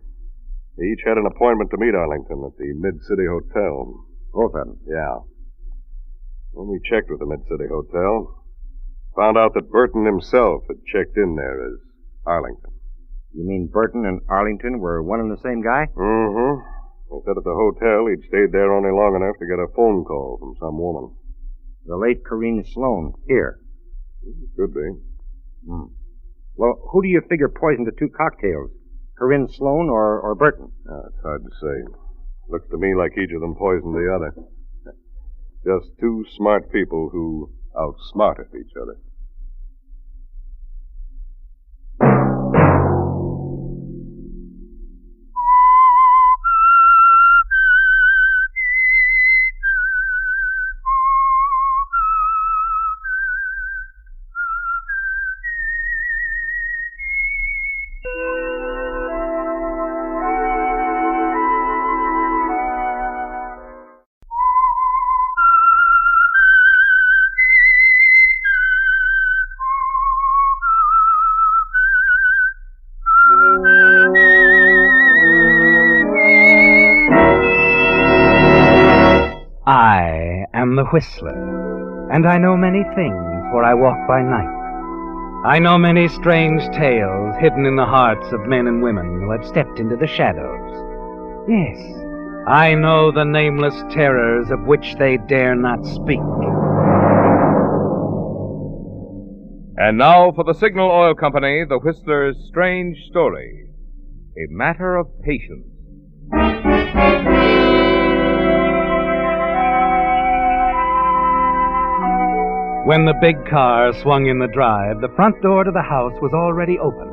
they each had an appointment to meet Arlington at the Mid-City Hotel. Both of them? Yeah. When we checked with the Mid-City Hotel, found out that Burton himself had checked in there as Arlington. You mean Burton and Arlington were one and the same guy? Mm-hmm. They said at the hotel he'd stayed there only long enough to get a phone call from some woman. The late Corinne Sloan, here. Could be. Well, who do you figure poisoned the two cocktails? Corinne Sloan or Burton? It's hard to say. Looks to me like each of them poisoned the other. Just two smart people who outsmarted each other. I am the Whistler, and I know many things, for I walk by night. I know many strange tales hidden in the hearts of men and women who have stepped into the shadows. Yes, I know the nameless terrors of which they dare not speak. And now for the Signal Oil Company, the Whistler's strange story. A matter of patience. When the big car swung in the drive, the front door to the house was already open.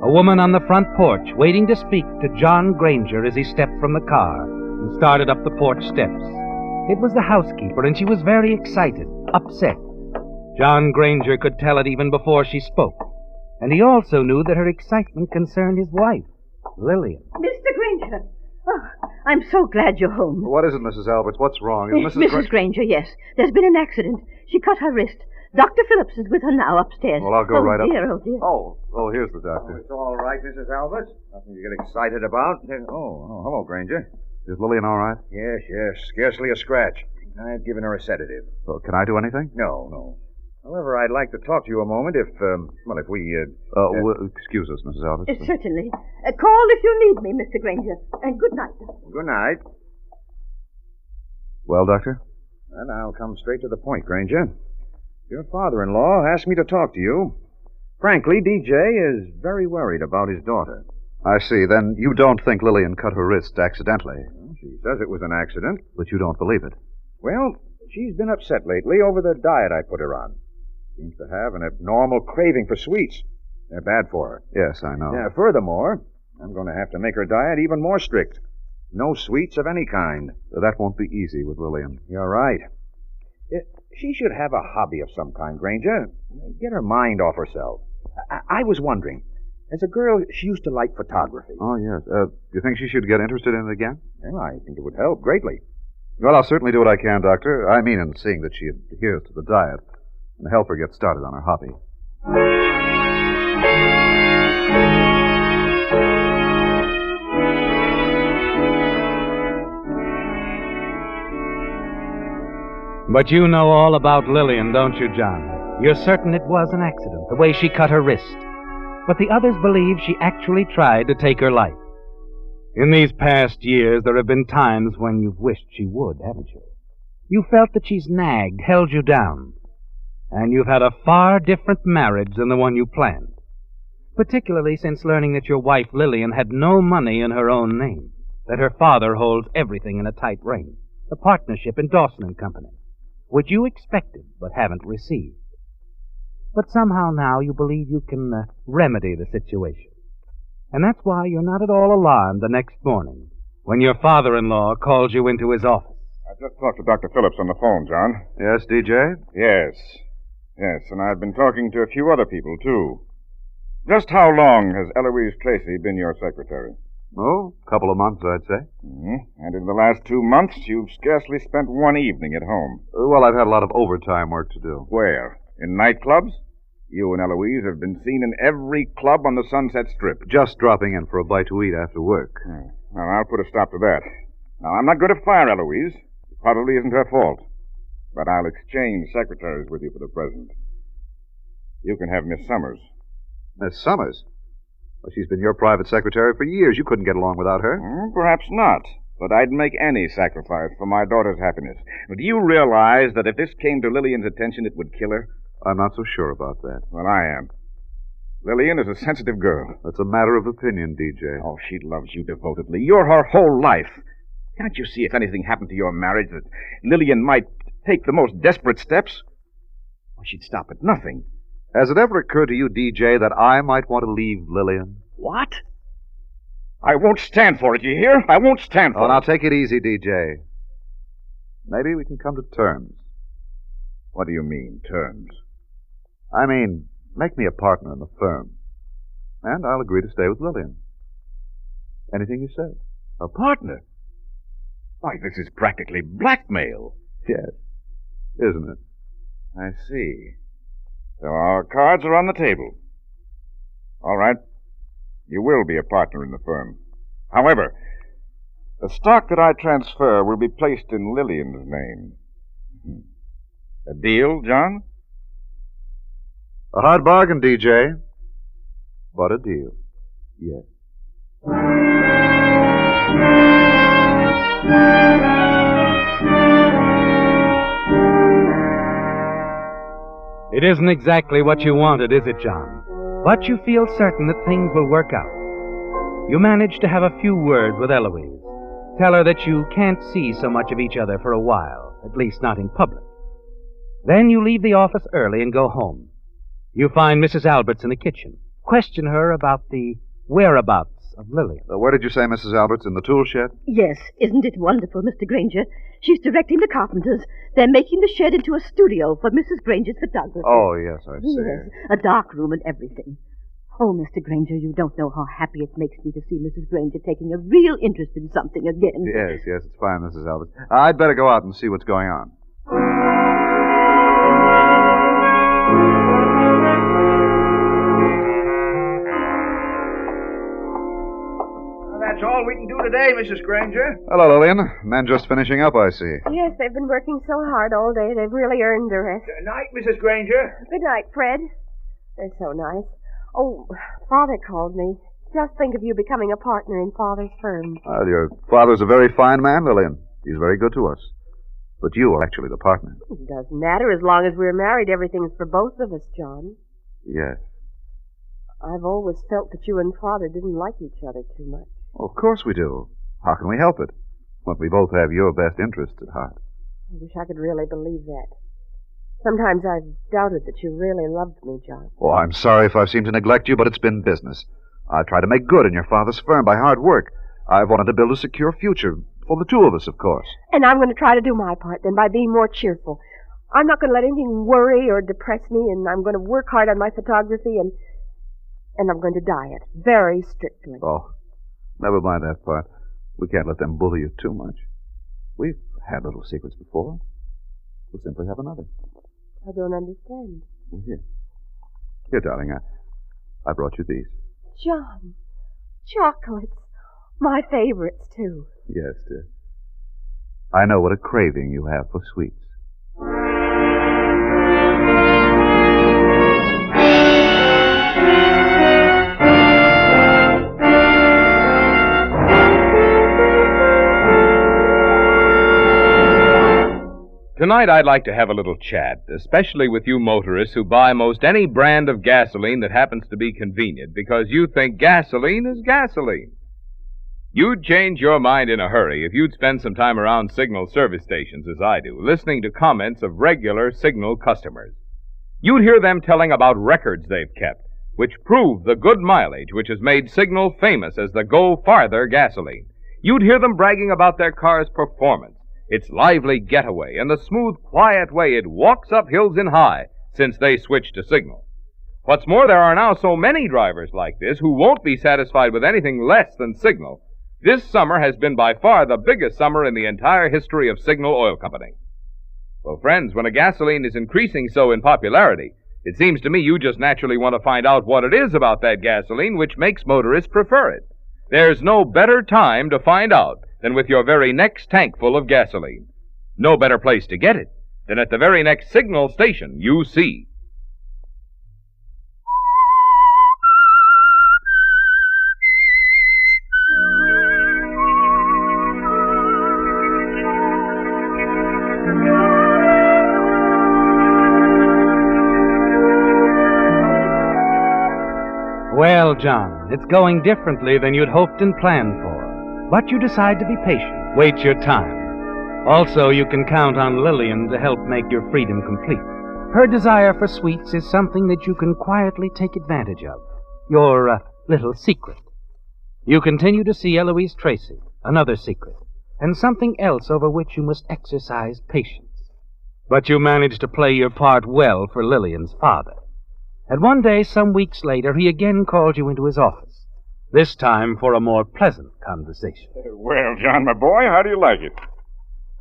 A woman on the front porch waiting to speak to John Granger as he stepped from the car and started up the porch steps. It was the housekeeper, and she was very excited, upset. John Granger could tell it even before she spoke, and he also knew that her excitement concerned his wife, Lillian. Mr. Granger! Oh, I'm so glad you're home. What is it, Mrs. Alberts? What's wrong? Is Mrs. Granger, yes. There's been an accident. She cut her wrist. Dr. Phillips is with her now upstairs. Well, I'll go right up. Oh, dear. Oh, here's the doctor. It's all right, Mrs. Alberts. Nothing to get excited about. Oh, hello, Granger. Is Lillian all right? Yes, scarcely a scratch. I've given her a sedative. Well, can I do anything? No. However, I'd like to talk to you a moment if we... excuse us, Mrs. Albert. Certainly. Call if you need me, Mr. Granger. And good night. Good night. Well, Doctor? And I'll come straight to the point, Granger. Your father-in-law asked me to talk to you. Frankly, DJ is very worried about his daughter. I see. Then you don't think Lillian cut her wrist accidentally? Well, she says it was an accident. But you don't believe it? Well, she's been upset lately over the diet I put her on. Seems to have an abnormal craving for sweets. They're bad for her. Yes, I know. Furthermore, I'm going to have to make her diet even more strict. No sweets of any kind. That won't be easy with Lillian. You're right. She should have a hobby of some kind, Granger. Get her mind off herself. I was wondering, as a girl, she used to like photography. Oh, yes. Do you think she should get interested in it again? Well, I think it would help greatly. Well, I'll certainly do what I can, Doctor. I mean, in seeing that she adheres to the diet and help her get started on her hobby. But you know all about Lillian, don't you, John? You're certain it was an accident, the way she cut her wrist. But the others believe she actually tried to take her life. In these past years, there have been times when you've wished she would, haven't you? You felt that she's nagged, held you down. And you've had a far different marriage than the one you planned. Particularly since learning that your wife, Lillian, had no money in her own name. That her father holds everything in a tight rein. A partnership in Dawson and Company. Which you expected, but haven't received. But somehow now you believe you can remedy the situation. And that's why you're not at all alarmed the next morning when your father-in-law calls you into his office. I just talked to Dr. Phillips on the phone, John. Yes, DJ? Yes, and I've been talking to a few other people, too. Just how long has Eloise Tracy been your secretary? Oh, a couple of months, I'd say. Mm-hmm. And in the last 2 months, you've scarcely spent one evening at home. Well, I've had a lot of overtime work to do. Where? In nightclubs? You and Eloise have been seen in every club on the Sunset Strip. Just dropping in for a bite to eat after work. Well, I'll put a stop to that. Now, I'm not going to fire Eloise. It probably isn't her fault. But I'll exchange secretaries with you for the present. You can have Miss Summers. Miss Summers? Well, she's been your private secretary for years. You couldn't get along without her. Perhaps not. But I'd make any sacrifice for my daughter's happiness. But do you realize that if this came to Lillian's attention, it would kill her? I'm not so sure about that. Well, I am. Lillian is a sensitive girl. That's a matter of opinion, DJ. Oh, she loves you devotedly. You're her whole life. Can't you see if anything happened to your marriage that Lillian might take the most desperate steps? Well, she'd stop at nothing. Has it ever occurred to you, DJ, that I might want to leave Lillian? What? I won't stand for it, you hear? I won't stand for it. Oh, now take it easy, DJ. Maybe we can come to terms. What do you mean, terms? I mean, make me a partner in the firm. And I'll agree to stay with Lillian. Anything you say. A partner? Why, this is practically blackmail. Yes, isn't it? I see. So our cards are on the table. All right. You will be a partner in the firm. However, the stock that I transfer will be placed in Lillian's name. A deal, John? A hard bargain, DJ. But a deal. Yes. It isn't exactly what you wanted, is it, John? But you feel certain that things will work out. You manage to have a few words with Eloise. Tell her that you can't see so much of each other for a while, at least not in public. Then you leave the office early and go home. You find Mrs. Alberts in the kitchen. Question her about the whereabouts of Lillian. Where did you say Mrs. Alberts? In the tool shed? Yes, isn't it wonderful, Mr. Granger? She's directing the carpenters. They're making the shed into a studio for Mrs. Granger's photography. Oh, yes, I see. Yes, a dark room and everything. Oh, Mr. Granger, you don't know how happy it makes me to see Mrs. Granger taking a real interest in something again. Yes, it's fine, Mrs. Alberts. I'd better go out and see what's going on. That's all we can do today, Mrs. Granger. Hello, Lillian. Men just finishing up, I see. Yes, they've been working so hard all day. They've really earned the rest. Good night, Mrs. Granger. Good night, Fred. They're so nice. Oh, Father called me. Just think of you becoming a partner in Father's firm. Well, your father's a very fine man, Lillian. He's very good to us. But you are actually the partner. It doesn't matter. As long as we're married, everything's for both of us, John. Yes. I've always felt that you and Father didn't like each other too much. Well, of course we do. How can we help it? When we both have your best interests at heart. I wish I could really believe that. Sometimes I've doubted that you really loved me, John. Oh, I'm sorry if I've seemed to neglect you, but it's been business. I've tried to make good in your father's firm by hard work. I've wanted to build a secure future. For the two of us, of course. And I'm going to try to do my part then by being more cheerful. I'm not going to let anything worry or depress me, and I'm going to work hard on my photography, and I'm going to diet very strictly. Oh, never mind that part. We can't let them bully you too much. We've had little secrets before. We'll simply have another. I don't understand. Well, here, darling, I brought you these. John, chocolates. My favorites, too. Yes, dear. I know what a craving you have for sweets. Tonight I'd like to have a little chat, especially with you motorists who buy most any brand of gasoline that happens to be convenient because you think gasoline is gasoline. You'd change your mind in a hurry if you'd spend some time around Signal service stations, as I do, listening to comments of regular Signal customers. You'd hear them telling about records they've kept, which prove the good mileage which has made Signal famous as the Go Farther gasoline. You'd hear them bragging about their car's performance, its lively getaway, and the smooth, quiet way it walks up hills in high since they switched to Signal. What's more, there are now so many drivers like this who won't be satisfied with anything less than Signal. This summer has been by far the biggest summer in the entire history of Signal Oil Company. Well, friends, when a gasoline is increasing so in popularity, it seems to me you just naturally want to find out what it is about that gasoline which makes motorists prefer it. There's no better time to find out than with your very next tank full of gasoline. No better place to get it than at the very next Signal station you see. Well, John, it's going differently than you'd hoped and planned for. But you decide to be patient. Wait your time. Also, you can count on Lillian to help make your freedom complete. Her desire for sweets is something that you can quietly take advantage of. Your little secret. You continue to see Eloise Tracy, another secret, and something else over which you must exercise patience. But you manage to play your part well for Lillian's father. And one day, some weeks later, he again called you into his office, this time for a more pleasant conversation. Well, John, my boy, how do you like it?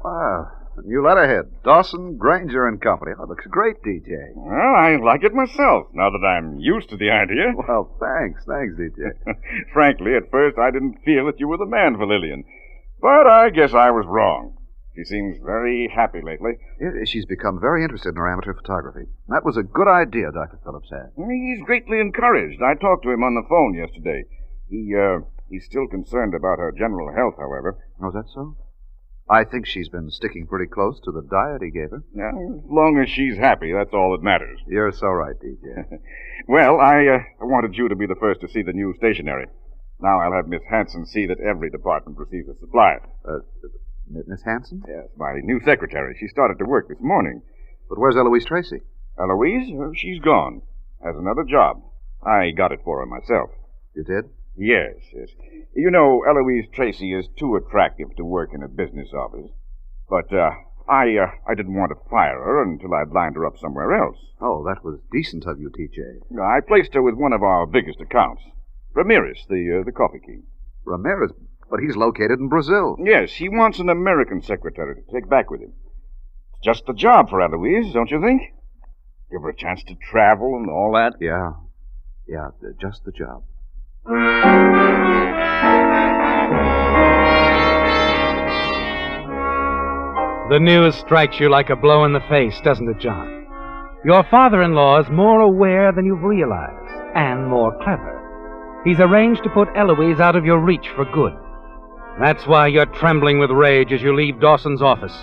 Wow, a new letterhead. Dawson, Granger and Company. Oh, it looks great, DJ. Well, I like it myself, now that I'm used to the idea. Well, thanks, DJ. Frankly, at first I didn't feel that you were the man for Lillian. But I guess I was wrong. She seems very happy lately. She's become very interested in her amateur photography. That was a good idea Dr. Phillips had. He's greatly encouraged. I talked to him on the phone yesterday. He's still concerned about her general health, however. Oh, is that so? I think she's been sticking pretty close to the diet he gave her. Yeah, as long as she's happy, that's all that matters. You're so right, DJ. Well, I wanted you to be the first to see the new stationery. Now I'll have Miss Hanson see that every department receives a supply. Miss Hanson? Yes, my new secretary. She started to work this morning. But where's Eloise Tracy? Eloise? She's gone. Has another job. I got it for her myself. You did? Yes. You know, Eloise Tracy is too attractive to work in a business office. But, I didn't want to fire her until I'd lined her up somewhere else. Oh, that was decent of you, TJ. I placed her with one of our biggest accounts. Ramirez, the coffee king. Ramirez? But he's located in Brazil. Yes, he wants an American secretary to take back with him. It's just the job for Eloise, don't you think? Give her a chance to travel and all that. Yeah, just the job. The news strikes you like a blow in the face, doesn't it, John? Your father-in-law is more aware than you've realized, and more clever. He's arranged to put Eloise out of your reach for good. That's why you're trembling with rage as you leave Dawson's office.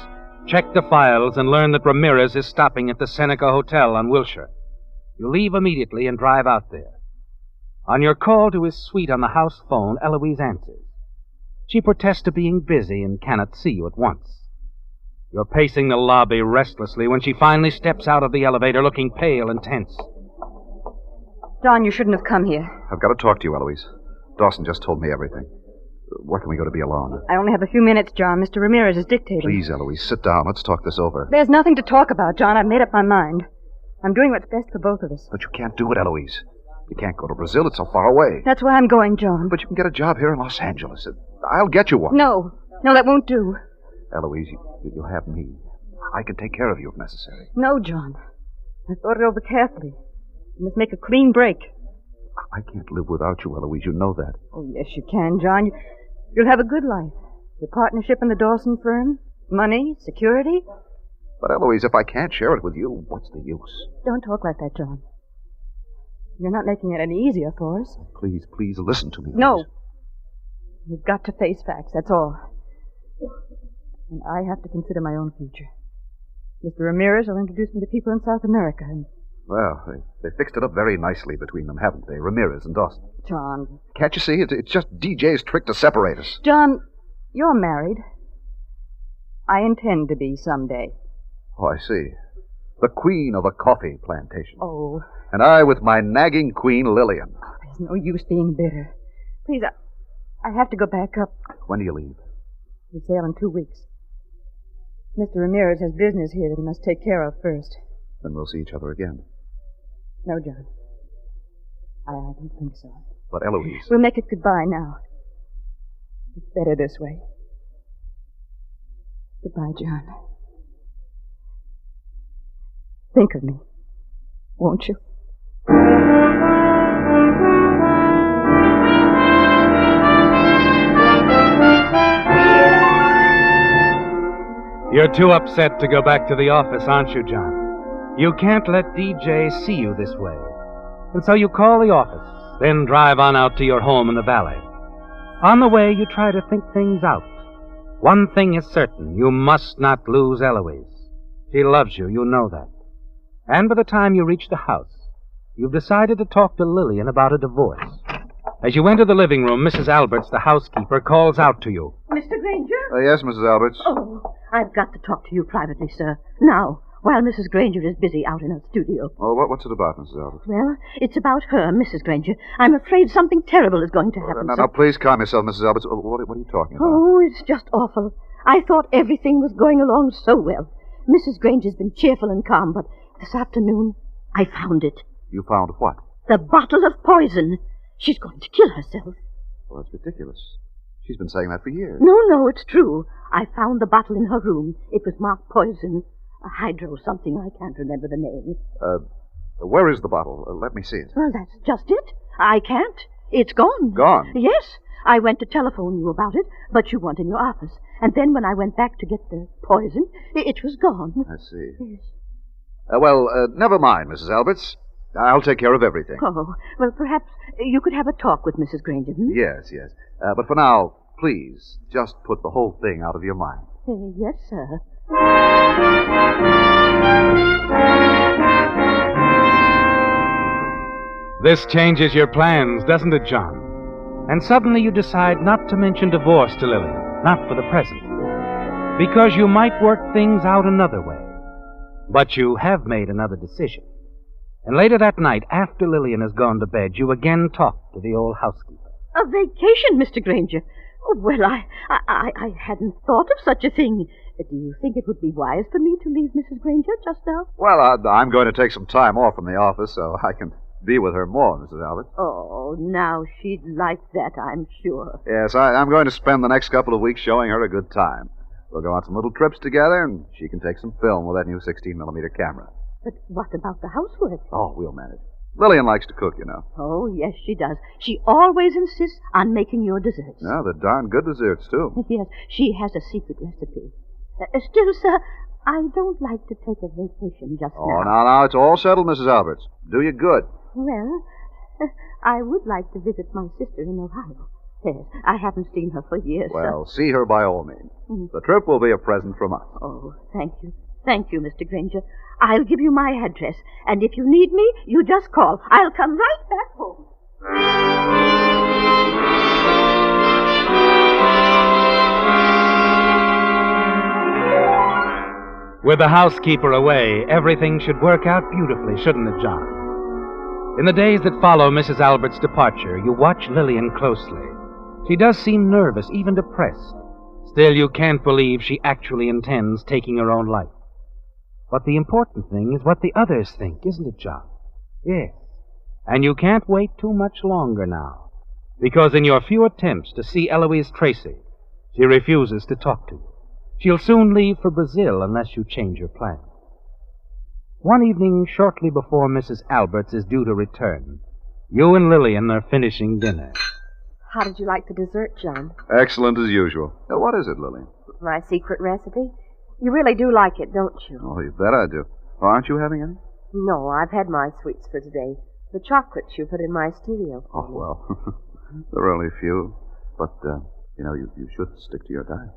Check the files and learn that Ramirez is stopping at the Seneca Hotel on Wilshire. You leave immediately and drive out there. On your call to his suite on the house phone, Eloise answers. She protests to being busy and cannot see you at once. You're pacing the lobby restlessly when she finally steps out of the elevator looking pale and tense. John, you shouldn't have come here. I've got to talk to you, Eloise. Dawson just told me everything. Where can we go to be alone? I only have a few minutes, John. Mr. Ramirez is dictating. Please, Eloise, sit down. Let's talk this over. There's nothing to talk about, John. I've made up my mind. I'm doing what's best for both of us. But you can't do it, Eloise. You can't go to Brazil. It's so far away. That's why I'm going, John. But you can get a job here in Los Angeles. I'll get you one. No, that won't do. Eloise, you'll have me. I can take care of you if necessary. No, John. I thought it over carefully. You must make a clean break. I can't live without you, Eloise. You know that. Oh, yes, you can, John. You'll have a good life. Your partnership in the Dawson firm, money, security. But, Eloise, if I can't share it with you, what's the use? Don't talk like that, John. You're not making it any easier for us. Please listen to me. No. Eloise. You've got to face facts, that's all. And I have to consider my own future. Mr. Ramirez will introduce me to people in South America, and... Well, they fixed it up very nicely between them, haven't they? Ramirez and Dawson. John. Can't you see? It's just DJ's trick to separate us. John, you're married. I intend to be someday. Oh, I see. The queen of a coffee plantation. Oh. And I with my nagging queen, Lillian. Oh, there's no use being bitter. Please, I have to go back up. When do you leave? We sail in 2 weeks. Mr. Ramirez has business here that he must take care of first. Then we'll see each other again. No, John. I don't think so. But, Eloise... We'll make it goodbye now. It's better this way. Goodbye, John. Think of me, won't you? You're too upset to go back to the office, aren't you, John? You can't let DJ see you this way. And so you call the office, then drive on out to your home in the valley. On the way, you try to think things out. One thing is certain, you must not lose Eloise. She loves you, you know that. And by the time you reach the house, you've decided to talk to Lillian about a divorce. As you enter the living room, Mrs. Alberts, the housekeeper, calls out to you. Mr. Granger? Yes, Mrs. Alberts. Oh, I've got to talk to you privately, sir. Now, while Mrs. Granger is busy out in her studio. Oh, what's it about, Mrs. Alberts? Well, it's about her, Mrs. Granger. I'm afraid something terrible is going to happen. Now, please calm yourself, Mrs. Alberts. What are you talking about? Oh, it's just awful. I thought everything was going along so well. Mrs. Granger's been cheerful and calm, but this afternoon, I found it. You found what? The bottle of poison. She's going to kill herself. Well, that's ridiculous. She's been saying that for years. No, it's true. I found the bottle in her room. It was marked poison. A hydro something. I can't remember the name. Where is the bottle? Let me see it. Well, that's just it. I can't. It's gone. Gone? Yes. I went to telephone you about it, but you weren't in your office. And then when I went back to get the poison, it was gone. I see. Yes. Never mind, Mrs. Alberts. I'll take care of everything. Oh, well, perhaps you could have a talk with Mrs. Granger. Yes. But for now, please, just put the whole thing out of your mind. Yes, sir. This changes your plans, doesn't it, John? And suddenly you decide not to mention divorce to Lillian, not for the present. Because you might work things out another way. But you have made another decision. And later that night, after Lillian has gone to bed, you again talk to the old housekeeper. A vacation, Mr. Granger. Oh, well, I hadn't thought of such a thing. Do you think it would be wise for me to leave Mrs. Granger just now? Well, I'm going to take some time off from the office so I can be with her more, Mrs. Albert. Oh, now she'd like that, I'm sure. Yes, I'm going to spend the next couple of weeks showing her a good time. We'll go on some little trips together, and she can take some film with that new 16-millimeter camera. But what about the housework? Oh, we'll manage. Lillian likes to cook, you know. Oh, yes, she does. She always insists on making your desserts. Yeah, they're darn good desserts, too. Yes, she has a secret recipe. Still, sir, I don't like to take a vacation just Oh, now. now, it's all settled, Mrs. Alberts. Do you good. Well, I would like to visit my sister in Ohio. Yes, I haven't seen her for years, Well, see her by all means. Mm. The trip will be a present from us. Oh, thank you. Thank you, Mr. Granger. I'll give you my address, and if you need me, you just call. I'll come right back home. With the housekeeper away, everything should work out beautifully, shouldn't it, John? In the days that follow Mrs. Albert's departure, you watch Lillian closely. She does seem nervous, even depressed. Still, you can't believe she actually intends taking her own life. But the important thing is what the others think, isn't it, John? Yes. And you can't wait too much longer now, because in your few attempts to see Eloise Tracy, she refuses to talk to you. She'll soon leave for Brazil unless you change your plans. One evening, shortly before Mrs. Alberts is due to return, you and Lillian are finishing dinner. How did you like the dessert, John? Excellent as usual. What is it, Lillian? My secret recipe? You really do like it, don't you? Oh, you bet I do. Aren't you having any? No, I've had my sweets for today. The chocolates you put in my studio. Oh, well, there are only a few. But, you should stick to your diet.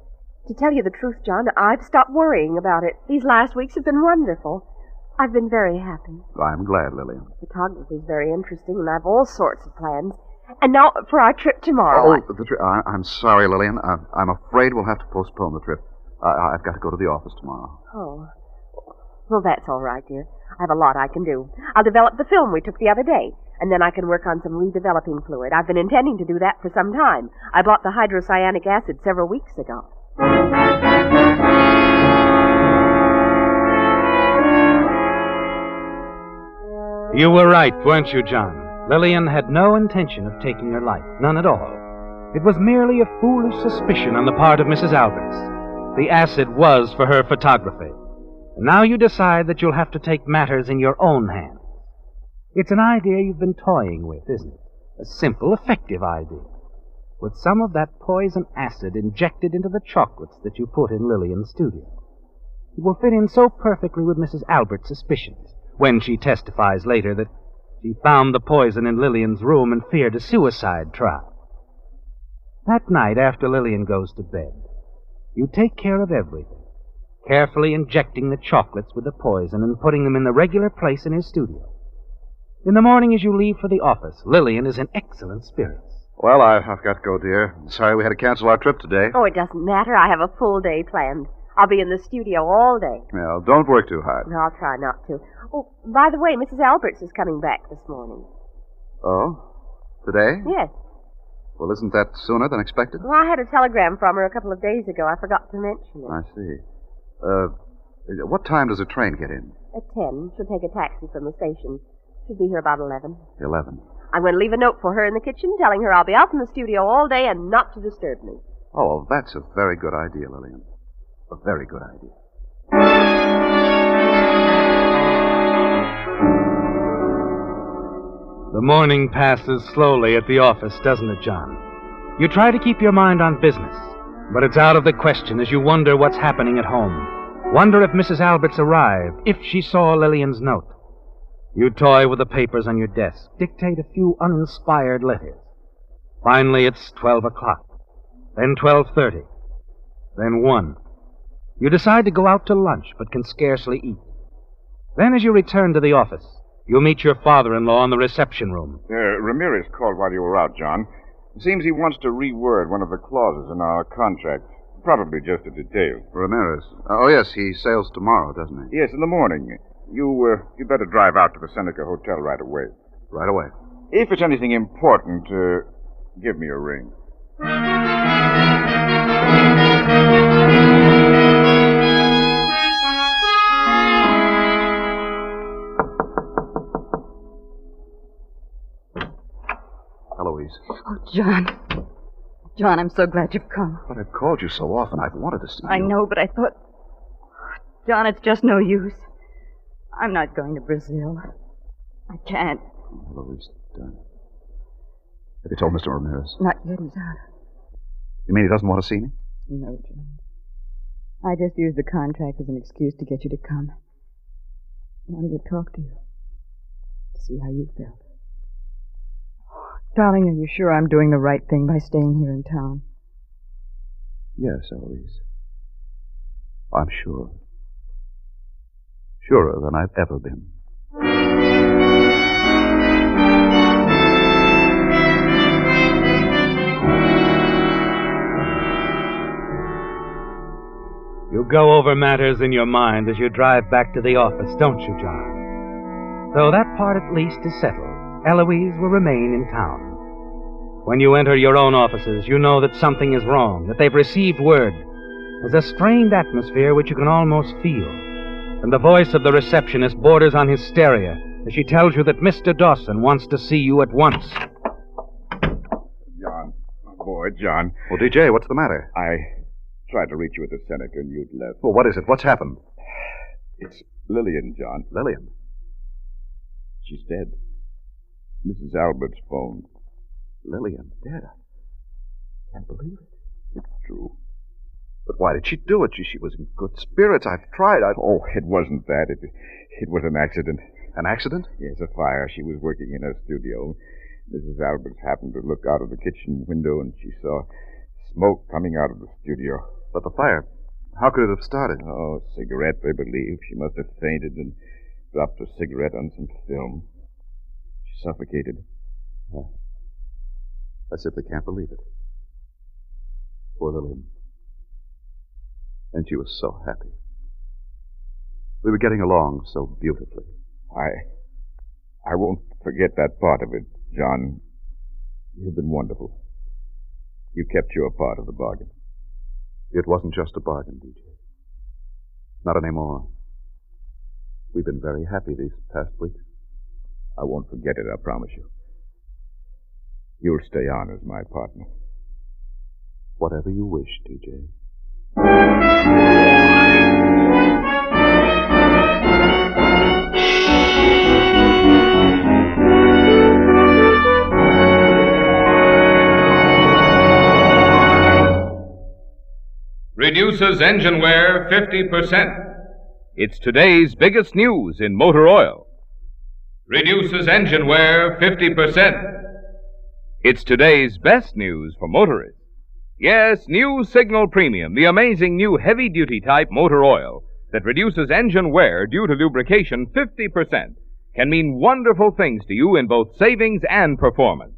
To tell you the truth, John, I've stopped worrying about it. These last weeks have been wonderful. I've been very happy. I'm glad, Lillian. Photography is very interesting, and I've all sorts of plans. And now for our trip tomorrow. I'm sorry, Lillian. I'm afraid we'll have to postpone the trip. I've got to go to the office tomorrow. Oh. Well, that's all right, dear. I have a lot I can do. I'll develop the film we took the other day, and then I can work on some redeveloping fluid. I've been intending to do that for some time. I bought the hydrocyanic acid several weeks ago. You were right, weren't you, John? Lillian had no intention of taking her life, none at all. It was merely a foolish suspicion on the part of Mrs. Alberts. The acid was for her photography. And now you decide that you'll have to take matters in your own hands. It's an idea you've been toying with, isn't it? A simple, effective idea. With some of that poison acid injected into the chocolates that you put in Lillian's studio. It will fit in so perfectly with Mrs. Albert's suspicions when she testifies later that she found the poison in Lillian's room and feared a suicide trial. That night, after Lillian goes to bed, you take care of everything, carefully injecting the chocolates with the poison and putting them in the regular place in his studio. In the morning, as you leave for the office, Lillian is in excellent spirits. Well, I've got to go, dear. Sorry we had to cancel our trip today. Oh, it doesn't matter. I have a full day planned. I'll be in the studio all day. Well, don't work too hard. No, I'll try not to. Oh, by the way, Mrs. Alberts is coming back this morning. Oh? Today? Yes. Well, isn't that sooner than expected? Well, I had a telegram from her a couple of days ago. I forgot to mention it. I see. What time does the train get in? At 10. She'll take a taxi from the station. She'll be here about 11. 11. I'm going to leave a note for her in the kitchen telling her I'll be out in the studio all day and not to disturb me. Oh, well, that's a very good idea, Lillian. A very good idea. The morning passes slowly at the office, doesn't it, John? You try to keep your mind on business, but it's out of the question as you wonder what's happening at home. Wonder if Mrs. Alberts arrived, if she saw Lillian's note. You toy with the papers on your desk, dictate a few uninspired letters. Finally, it's 12 o'clock, then 12:30, then 1. You decide to go out to lunch, but can scarcely eat. Then, as you return to the office, you meet your father-in-law in the reception room. Ramirez called while you were out, John. It seems he wants to reword one of the clauses in our contract. Probably just a detail. Ramirez. Oh, yes, he sails tomorrow, doesn't he? Yes, in the morning. You better drive out to the Seneca Hotel right away. Right away. If it's anything important, give me a ring. Eloise. Oh, John. John, I'm so glad you've come. But I've called you so often. I've wanted to see you. I know, but I thought... John, it's just no use. I'm not going to Brazil. I can't. Eloise, have you told Mr. Ramirez? Not yet, he's out. You mean he doesn't want to see me? No, John. I just used the contract as an excuse to get you to come. I wanted to talk to you. To see how you felt. Darling, are you sure I'm doing the right thing by staying here in town? Yes, Eloise. I'm sure. Surer than I've ever been. You go over matters in your mind as you drive back to the office, don't you, John? So that part at least is settled. Eloise will remain in town. When you enter your own offices, you know that something is wrong, that they've received word. There's a strained atmosphere which you can almost feel. And the voice of the receptionist borders on hysteria as she tells you that Mr. Dawson wants to see you at once. John. Oh, boy, John. Well, DJ, what's the matter? I tried to reach you at the Seneca and you'd left. Well, what is it? What's happened? It's Lillian, John. Lillian? She's dead. Mrs. Albert's phone. Lillian dead? I can't believe it. It's true. But why did she do it? She was in good spirits. I've tried. Oh, it wasn't that. It was an accident. An accident? Yes, a fire. She was working in her studio. Mrs. Alberts happened to look out of the kitchen window and she saw smoke coming out of the studio. But the fire, how could it have started? Oh, cigarette, they believe. She must have fainted and dropped a cigarette on some film. She suffocated. I simply can't believe it. Poor Lillian. And she was so happy. We were getting along so beautifully. I won't forget that part of it, John. You've been wonderful. You kept your part of the bargain. It wasn't just a bargain, DJ. Not anymore. We've been very happy these past weeks. I won't forget it, I promise you. You'll stay on as my partner. Whatever you wish, DJ. Reduces engine wear 50%. It's today's biggest news in motor oil. Reduces engine wear 50%. It's today's best news for motorists. Yes, new Signal Premium, the amazing new heavy-duty type motor oil that reduces engine wear due to lubrication 50%, can mean wonderful things to you in both savings and performance.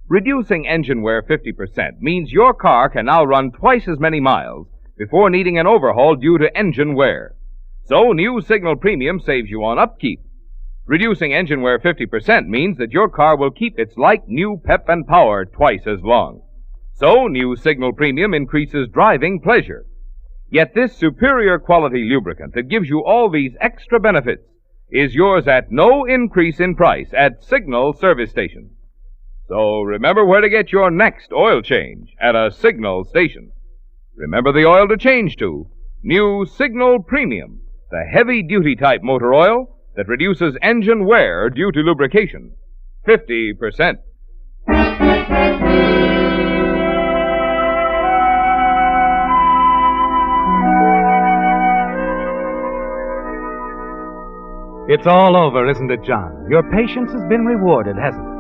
Reducing engine wear 50% means your car can now run twice as many miles before needing an overhaul due to engine wear. So, new Signal Premium saves you on upkeep. Reducing engine wear 50% means that your car will keep its like-new pep and power twice as long. So, new Signal Premium increases driving pleasure. Yet this superior quality lubricant that gives you all these extra benefits is yours at no increase in price at Signal service stations. So remember where to get your next oil change, at a Signal station. Remember the oil to change to. New Signal Premium, the heavy-duty type motor oil that reduces engine wear due to lubrication 50%. It's all over, isn't it, John? Your patience has been rewarded, hasn't it?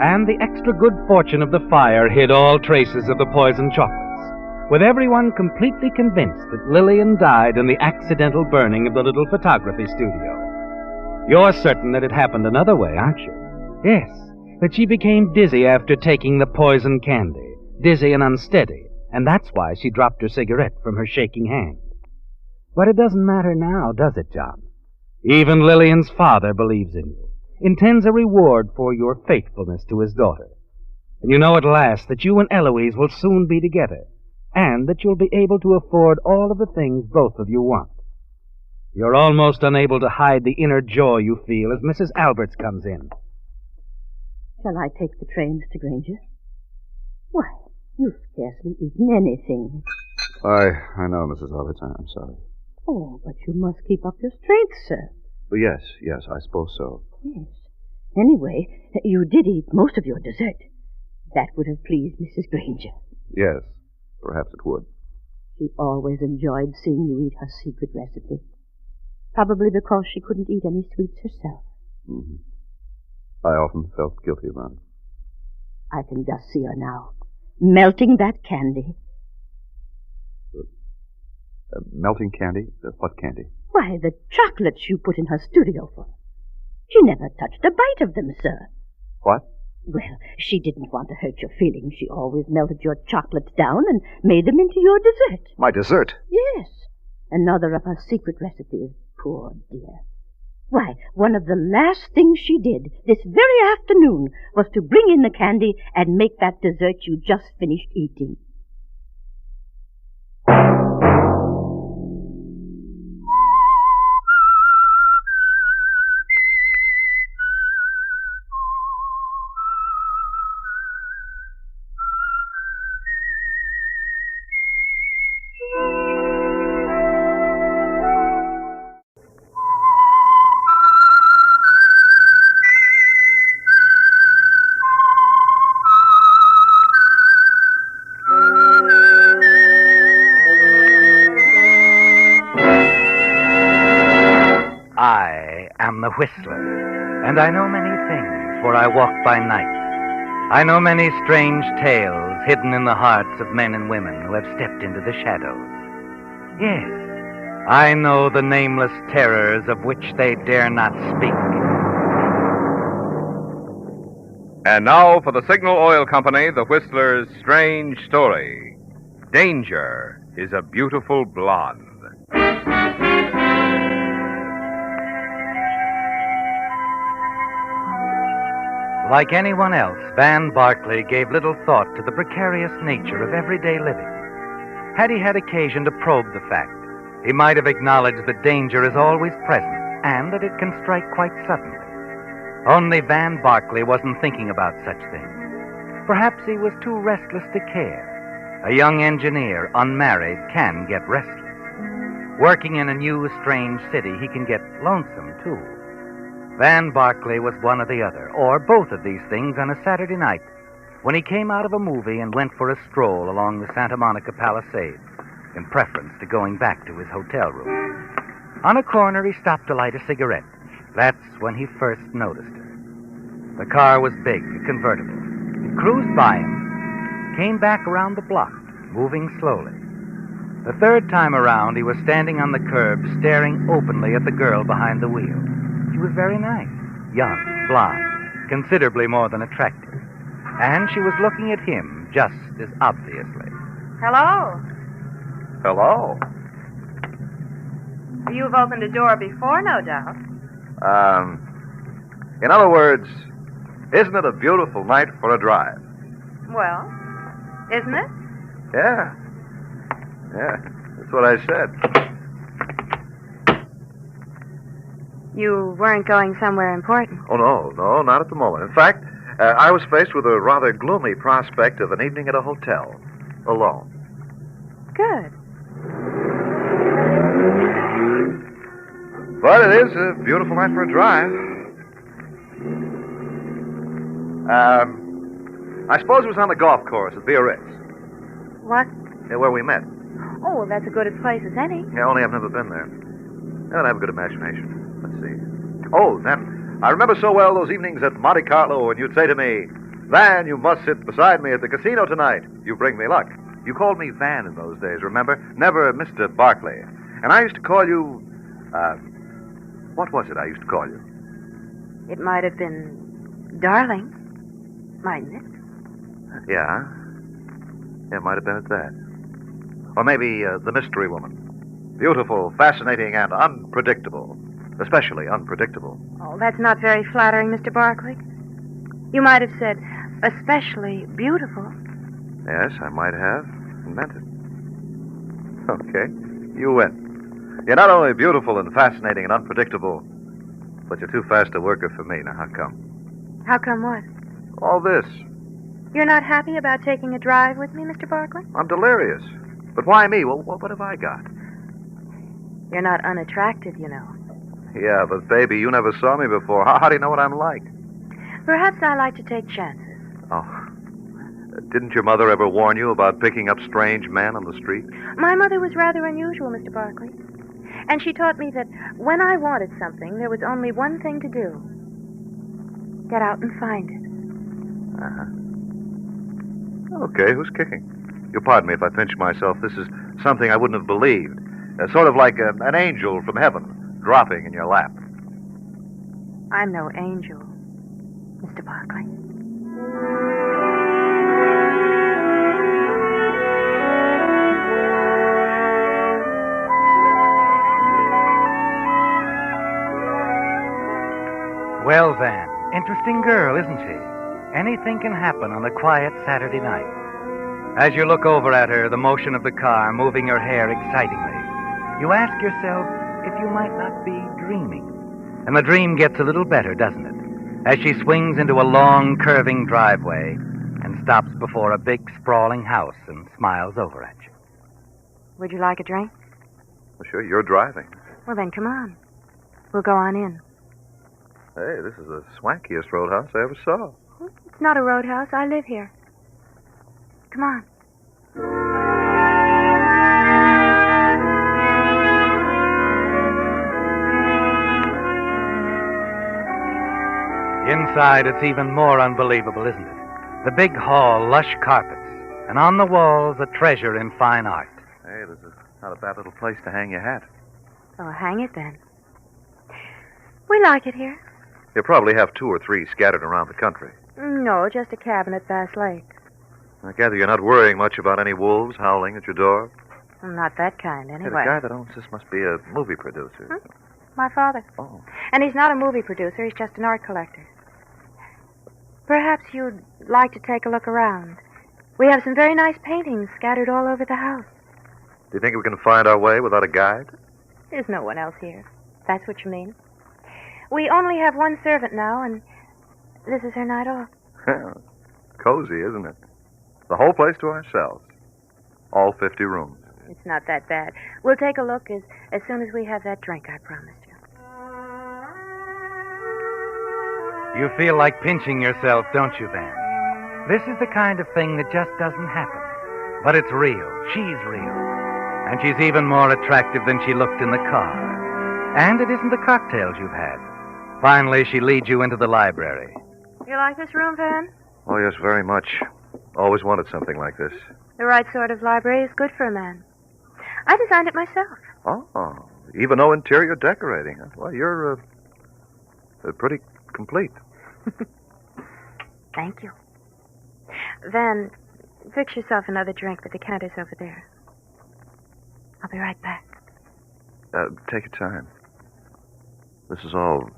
And the extra good fortune of the fire hid all traces of the poisoned chocolates, with everyone completely convinced that Lillian died in the accidental burning of the little photography studio. You're certain that it happened another way, aren't you? Yes, that she became dizzy after taking the poison candy, dizzy and unsteady, and that's why she dropped her cigarette from her shaking hand. But it doesn't matter now, does it, John? Even Lillian's father believes in you, intends a reward for your faithfulness to his daughter. And you know at last that you and Eloise will soon be together, and that you'll be able to afford all of the things both of you want. You're almost unable to hide the inner joy you feel as Mrs. Alberts comes in. Shall I take the train, Mr. Granger? Why, you've scarcely eaten anything. I know, Mrs. Alberts. I'm sorry. Oh, but you must keep up your strength, sir. Well, yes, I suppose so. Yes. Anyway, you did eat most of your dessert. That would have pleased Mrs. Granger. Yes, perhaps it would. She always enjoyed seeing you eat her secret recipe. Probably because she couldn't eat any sweets herself. Mm-hmm. I often felt guilty about it. I can just see her now, melting that candy. Melting candy? What candy? Why, the chocolates you put in her studio for her. She never touched a bite of them, sir. What? Well, she didn't want to hurt your feelings. She always melted your chocolates down and made them into your dessert. My dessert? Yes. Another of her secret recipes. Poor dear. Why, one of the last things she did this very afternoon was to bring in the candy and make that dessert you just finished eating. I am the Whistler, and I know many things, for I walk by night. I know many strange tales hidden in the hearts of men and women who have stepped into the shadows. Yes, I know the nameless terrors of which they dare not speak. And now for the Signal Oil Company, the Whistler's strange story. Danger is a beautiful blonde. Like anyone else, Van Barclay gave little thought to the precarious nature of everyday living. Had he had occasion to probe the fact, he might have acknowledged that danger is always present and that it can strike quite suddenly. Only Van Barclay wasn't thinking about such things. Perhaps he was too restless to care. A young engineer, unmarried, can get restless. Working in a new, strange city, he can get lonesome, too. Van Barclay was one or the other, or both of these things on a Saturday night, when he came out of a movie and went for a stroll along the Santa Monica Palisades, in preference to going back to his hotel room. On a corner, he stopped to light a cigarette. That's when he first noticed her. The car was big, a convertible. It cruised by him, came back around the block, moving slowly. The third time around, he was standing on the curb, staring openly at the girl behind the wheel. She was very nice, young, blonde, considerably more than attractive. And she was looking at him just as obviously. Hello. Hello. You've opened a door before, no doubt. In other words, isn't it a beautiful night for a drive? Well, isn't it? Yeah. Yeah, that's what I said. You weren't going somewhere important. Oh, no, not at the moment. In fact, I was faced with a rather gloomy prospect of an evening at a hotel, alone. Good. But it is a beautiful night for a drive. I suppose it was on the golf course at Avarice. What? Yeah, where we met. Oh, well, that's a good a place as any. Yeah, only I've never been there. And I have a good imagination. Let's see. Oh, then, I remember so well those evenings at Monte Carlo when you'd say to me, Van, you must sit beside me at the casino tonight. You bring me luck. You called me Van in those days, remember? Never Mr. Barclay. And I used to call you, what was it I used to call you? It might have been Darling, mightn't it? Yeah. It might have been at that. Or maybe the mystery woman. Beautiful, fascinating, and unpredictable. Especially unpredictable. Oh, that's not very flattering, Mr. Barclay. You might have said, especially beautiful. Yes, I might have. And meant it. Okay. You win. You're not only beautiful and fascinating and unpredictable, but you're too fast a worker for me. Now, how come? How come what? All this. You're not happy about taking a drive with me, Mr. Barclay? I'm delirious. But why me? Well, what have I got? You're not unattractive, you know. Yeah, but baby, you never saw me before. How do you know what I'm like? Perhaps I like to take chances. Oh. Didn't your mother ever warn you about picking up strange men on the street? My mother was rather unusual, Mr. Barkley. And she taught me that when I wanted something, there was only one thing to do. Get out and find it. Uh-huh. Okay, who's kicking? You'll pardon me if I pinch myself. This is something I wouldn't have believed. Sort of like an angel from heaven dropping in your lap. I'm no angel, Mr. Barkley. Well, then, interesting girl, isn't she? Anything can happen on a quiet Saturday night. As you look over at her, the motion of the car moving her hair excitingly, you ask yourself if you might not be dreaming. And the dream gets a little better, doesn't it? As she swings into a long, curving driveway and stops before a big, sprawling house and smiles over at you. Would you like a drink? Well, sure, you're driving. Well, then come on. We'll go on in. Hey, this is the swankiest roadhouse I ever saw. It's not a roadhouse. I live here. Come on. Inside, it's even more unbelievable, isn't it? The big hall, lush carpets, and on the walls, a treasure in fine art. Hey, this is not a bad little place to hang your hat. Oh, hang it then. We like it here. You probably have 2 or 3 scattered around the country. No, just a cabin at Bass Lake. I gather you're not worrying much about any wolves howling at your door. Not that kind, Hey, anyway. the guy that owns this must be a movie producer. My father. Oh. And he's not a movie producer, he's just an art collector. Perhaps you'd like to take a look around. We have some very nice paintings scattered all over the house. Do you think we can find our way without a guide? There's no one else here. That's what you mean. We only have one servant now, and this is her night off. Cozy, isn't it? The whole place to ourselves. All 50 rooms. It's not that bad. We'll take a look as soon as we have that drink I promised you. You feel like pinching yourself, don't you, Van? This is the kind of thing that just doesn't happen. But it's real. She's real. And she's even more attractive than she looked in the car. And it isn't the cocktails you've had. Finally, she leads you into the library. You like this room, Van? Oh, yes, very much. Always wanted something like this. The right sort of library is good for a man. I designed it myself. Oh, even no interior decorating. Well, you're pretty complete. Thank you. Van, fix yourself another drink. The decanter's over there. I'll be right back. Take your time. This is all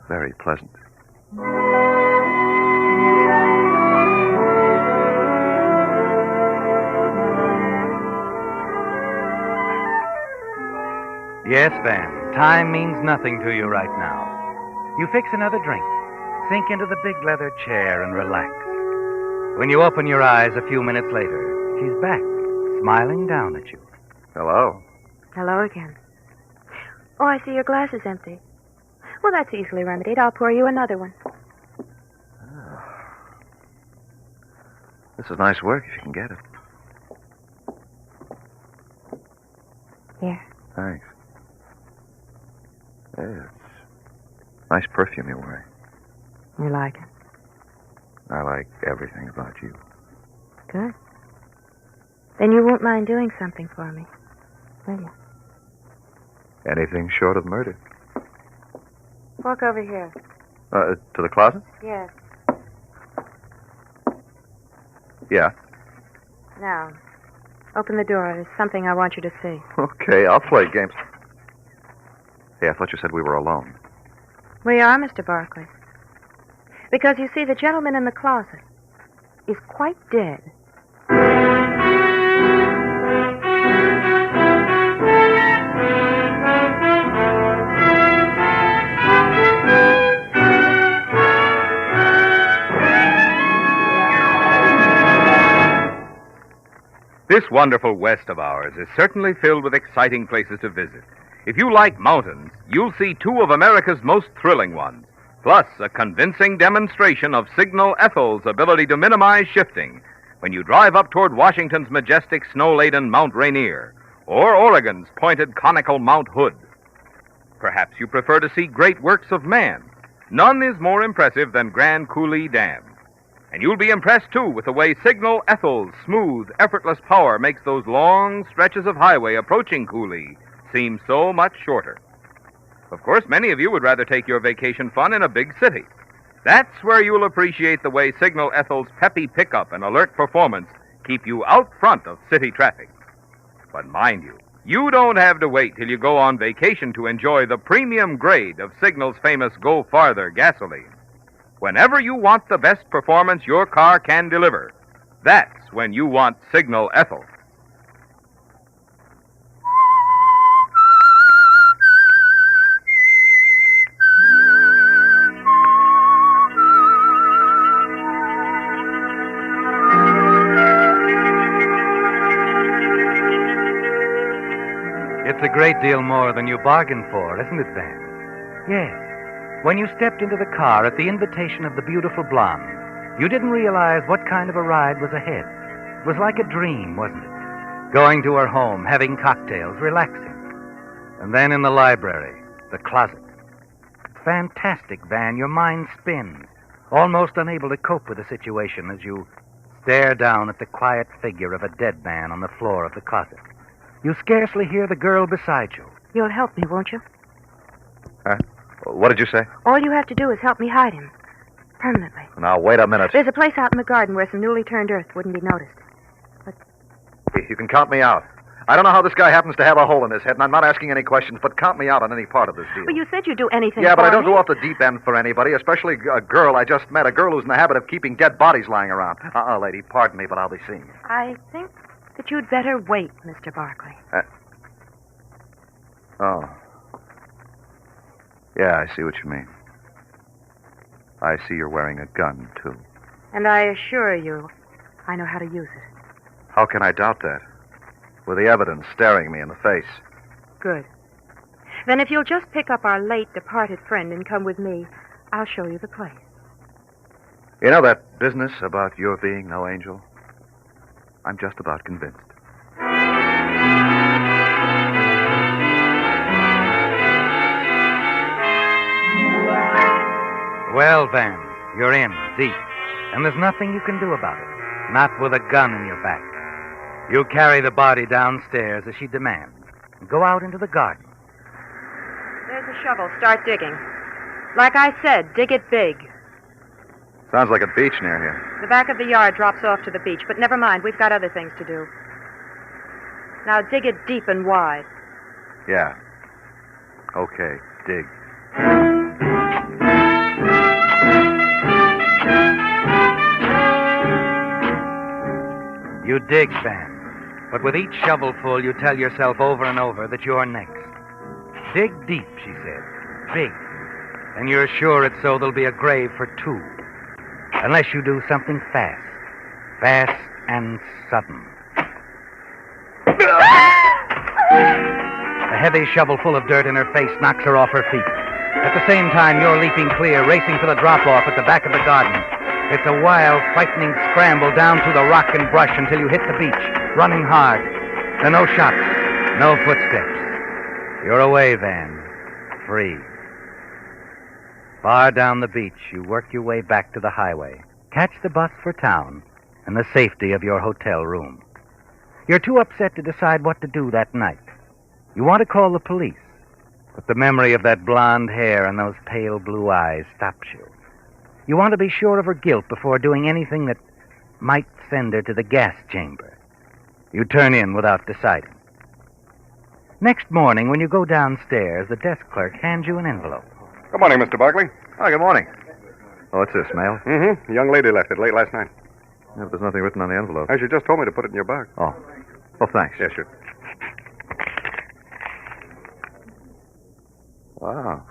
very pleasant. Yes, Van, time means nothing to you right now. You fix another drink, sink into the big leather chair, and relax. When you open your eyes a few minutes later, she's back, smiling down at you. Hello. Hello again. Oh, I see your glass is empty. Well, that's easily remedied. I'll pour you another one. This is nice work if you can get it. Here. Thanks. Hey, it's nice perfume you're wearing. You like it? I like everything about you. Good. Then you won't mind doing something for me, will you? Anything short of murder. Walk over here. To the closet? Yes. Yeah. Now, open the door. There's something I want you to see. Okay, I'll play games. Hey, I thought you said we were alone. We are, Mr. Barkley. Because, you see, the gentleman in the closet is quite dead. This wonderful West of ours is certainly filled with exciting places to visit. If you like mountains, you'll see 2 of America's most thrilling ones, plus a convincing demonstration of Signal Ethel's ability to minimize shifting. when you drive up toward Washington's majestic snow-laden Mount Rainier or Oregon's pointed conical Mount Hood. Perhaps you prefer to see great works of man. None is more impressive than Grand Coulee Dam. And you'll be impressed, too, with the way Signal Ethel's smooth, effortless power makes those long stretches of highway approaching Coulee seem so much shorter. Of course, many of you would rather take your vacation fun in a big city. That's where you'll appreciate the way Signal Ethel's peppy pickup and alert performance keep you out front of city traffic. But mind you, you don't have to wait till you go on vacation to enjoy the premium grade of Signal's famous Go Farther gasoline. Whenever you want the best performance your car can deliver, that's when you want Signal Ethel. It's a great deal more than you bargained for, isn't it, Van? Yes. When you stepped into the car at the invitation of the beautiful Blonde, you didn't realize what kind of a ride was ahead. It was like a dream, wasn't it? Going to her home, having cocktails, relaxing. And then in the library, the closet. It's fantastic, Van. Your mind spins, almost unable to cope with the situation as you stare down at the quiet figure of a dead man on the floor of the closet. You scarcely hear the girl beside you. You'll help me, won't you? Huh? What did you say? All you have to do is help me hide him. Permanently. Now, wait a minute. There's a place out in the garden where some newly turned earth wouldn't be noticed. You can count me out. I don't know how this guy happens to have a hole in his head, and I'm not asking any questions, but count me out on any part of this deal. Well, you said you'd do anything Yeah, but for I don't me. go off the deep end for anybody, especially a girl I just met, a girl who's in the habit of keeping dead bodies lying around. Lady, pardon me, but I'll be seeing you. I think that you'd better wait, Mr. Barkley. Oh. Yeah, I see what you mean. I see you're wearing a gun, too. And I assure you, I know how to use it. How can I doubt that? With the evidence staring me in the face. Good. Then if you'll just pick up our late departed friend and come with me, I'll show you the place. You know that business about your being no angel? I'm just about convinced. Well, Van, you're in, deep. And there's nothing you can do about it. Not with a gun in your back. You carry the body downstairs as she demands. And go out into the garden. There's a shovel. Start digging. Like I said, dig it big. Sounds like a beach near here. The back of the yard drops off to the beach, but never mind. We've got other things to do. Now dig it deep and wide. Yeah. Okay, dig. You dig, Van. But with each shovelful, you tell yourself over and over that you're next. Dig deep, she said. Big. And you're sure it's so there'll be a grave for two. Unless you do something fast. Fast and sudden. A heavy shovelful of dirt in her face knocks her off her feet. At the same time, you're leaping clear, racing for the drop-off at the back of the garden. It's a wild, frightening scramble down through the rock and brush until you hit the beach, running hard. There are no shots, no footsteps. You're away, Van. Free. Far down the beach, you work your way back to the highway, catch the bus for town, and the safety of your hotel room. You're too upset to decide what to do that night. You want to call the police, but the memory of that blonde hair and those pale blue eyes stops you. You want to be sure of her guilt before doing anything that might send her to the gas chamber. You turn in without deciding. Next morning, when you go downstairs, the desk clerk hands you an envelope. Good morning, Mr. Barkley. Oh, good morning. Oh, what's this, mail? Mm-hmm. A young lady left it late last night. Yeah, but there's nothing written on the envelope. She just told me to put it in your box. Oh. Well, thanks. Yes, sure. Wow.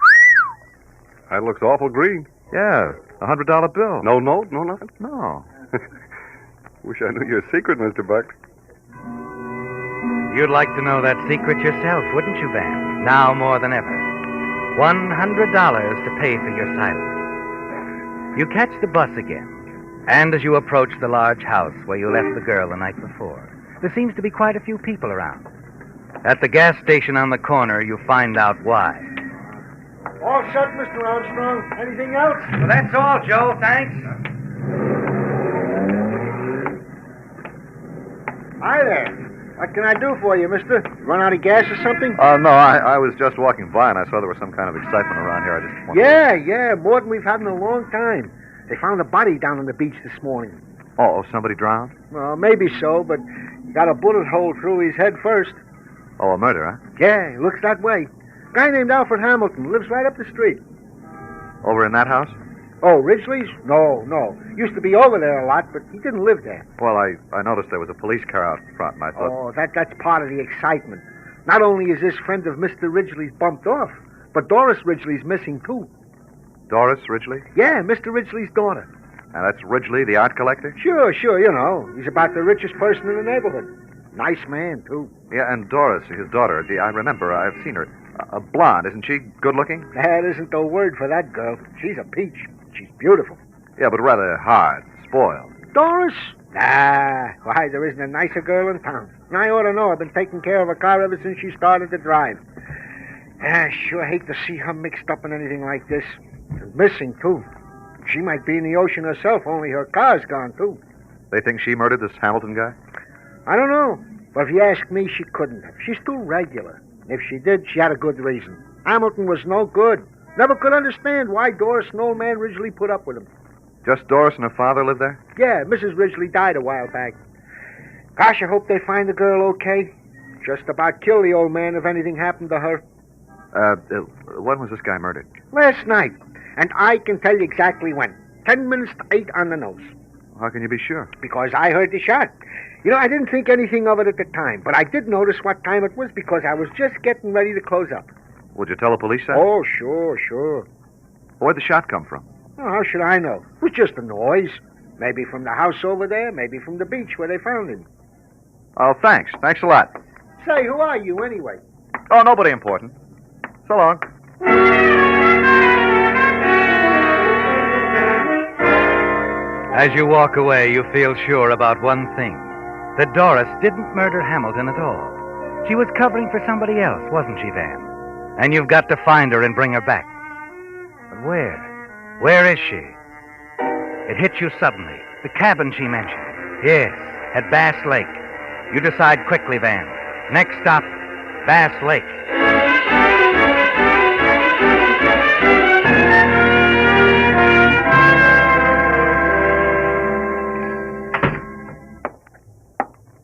That looks awful green. Yeah, $100 bill. No note, no nothing? No. Wish I knew your secret, Mr. Barkley. You'd like to know that secret yourself, wouldn't you, Van? Now more than ever. $100 to pay for your silence. You catch the bus again. And as you approach the large house where you left the girl the night before, there seems to be quite a few people around. At the gas station on the corner, you find out why. All set, Mr. Armstrong. Anything else? Well, that's all, Joe. Thanks. Hi there. What can I do for you, mister? Run out of gas or something? No, I was just walking by and I saw there was some kind of excitement around here. I just wanted Yeah, more than we've had in a long time. They found a body down on the beach this morning. Oh, somebody drowned? Well, maybe so, but he got a bullet hole through his head first. Oh, a murder, huh? Yeah, it looks that way. Guy named Alfred Hamilton lives right up the street. Over in that house? Oh, Ridgely's? No. Used to be over there a lot, but he didn't live there. Well, I noticed there was a police car out front, and I thought... Oh, that's part of the excitement. Not only is this friend of Mr. Ridgely's bumped off, but Doris Ridgely's missing, too. Doris Ridgely? Yeah, Mr. Ridgely's daughter. And that's Ridgely, the art collector? Sure, you know. He's about the richest person in the neighborhood. Nice man, too. Yeah, and Doris, his daughter, I remember, I've seen her. Blonde, isn't she? Good looking? That isn't the word for that girl. She's a peach. She's beautiful. Yeah, but rather hard, spoiled. Doris? Nah. Why, there isn't a nicer girl in town. And I ought to know. I've been taking care of her car ever since she started to drive. I sure hate to see her mixed up in anything like this. And missing, too. She might be in the ocean herself, only her car's gone, too. They think she murdered this Hamilton guy? I don't know. But if you ask me, she couldn't have. She's too regular. If she did, she had a good reason. Hamilton was no good. Never could understand why Doris and old man Ridgely put up with him. Just Doris and her father live there? Yeah, Mrs. Ridgely died a while back. Gosh, I hope they find the girl okay. Just about kill the old man if anything happened to her. When was this guy murdered? Last night. And I can tell you exactly when. 10 minutes to 8 on the nose. How can you be sure? Because I heard the shot. You know, I didn't think anything of it at the time, but I did notice what time it was because I was just getting ready to close up. Would you tell the police that? Oh, sure. Where'd the shot come from? Oh, how should I know? It was just a noise. Maybe from the house over there, maybe from the beach where they found him. Oh, thanks. Thanks a lot. Say, who are you anyway? Oh, nobody important. So long. As you walk away, you feel sure about one thing. That Doris didn't murder Hamilton at all. She was covering for somebody else, wasn't she, Van? And you've got to find her and bring her back. But where? Where is she? It hits you suddenly. The cabin she mentioned. Yes, at Bass Lake. You decide quickly, Van. Next stop, Bass Lake.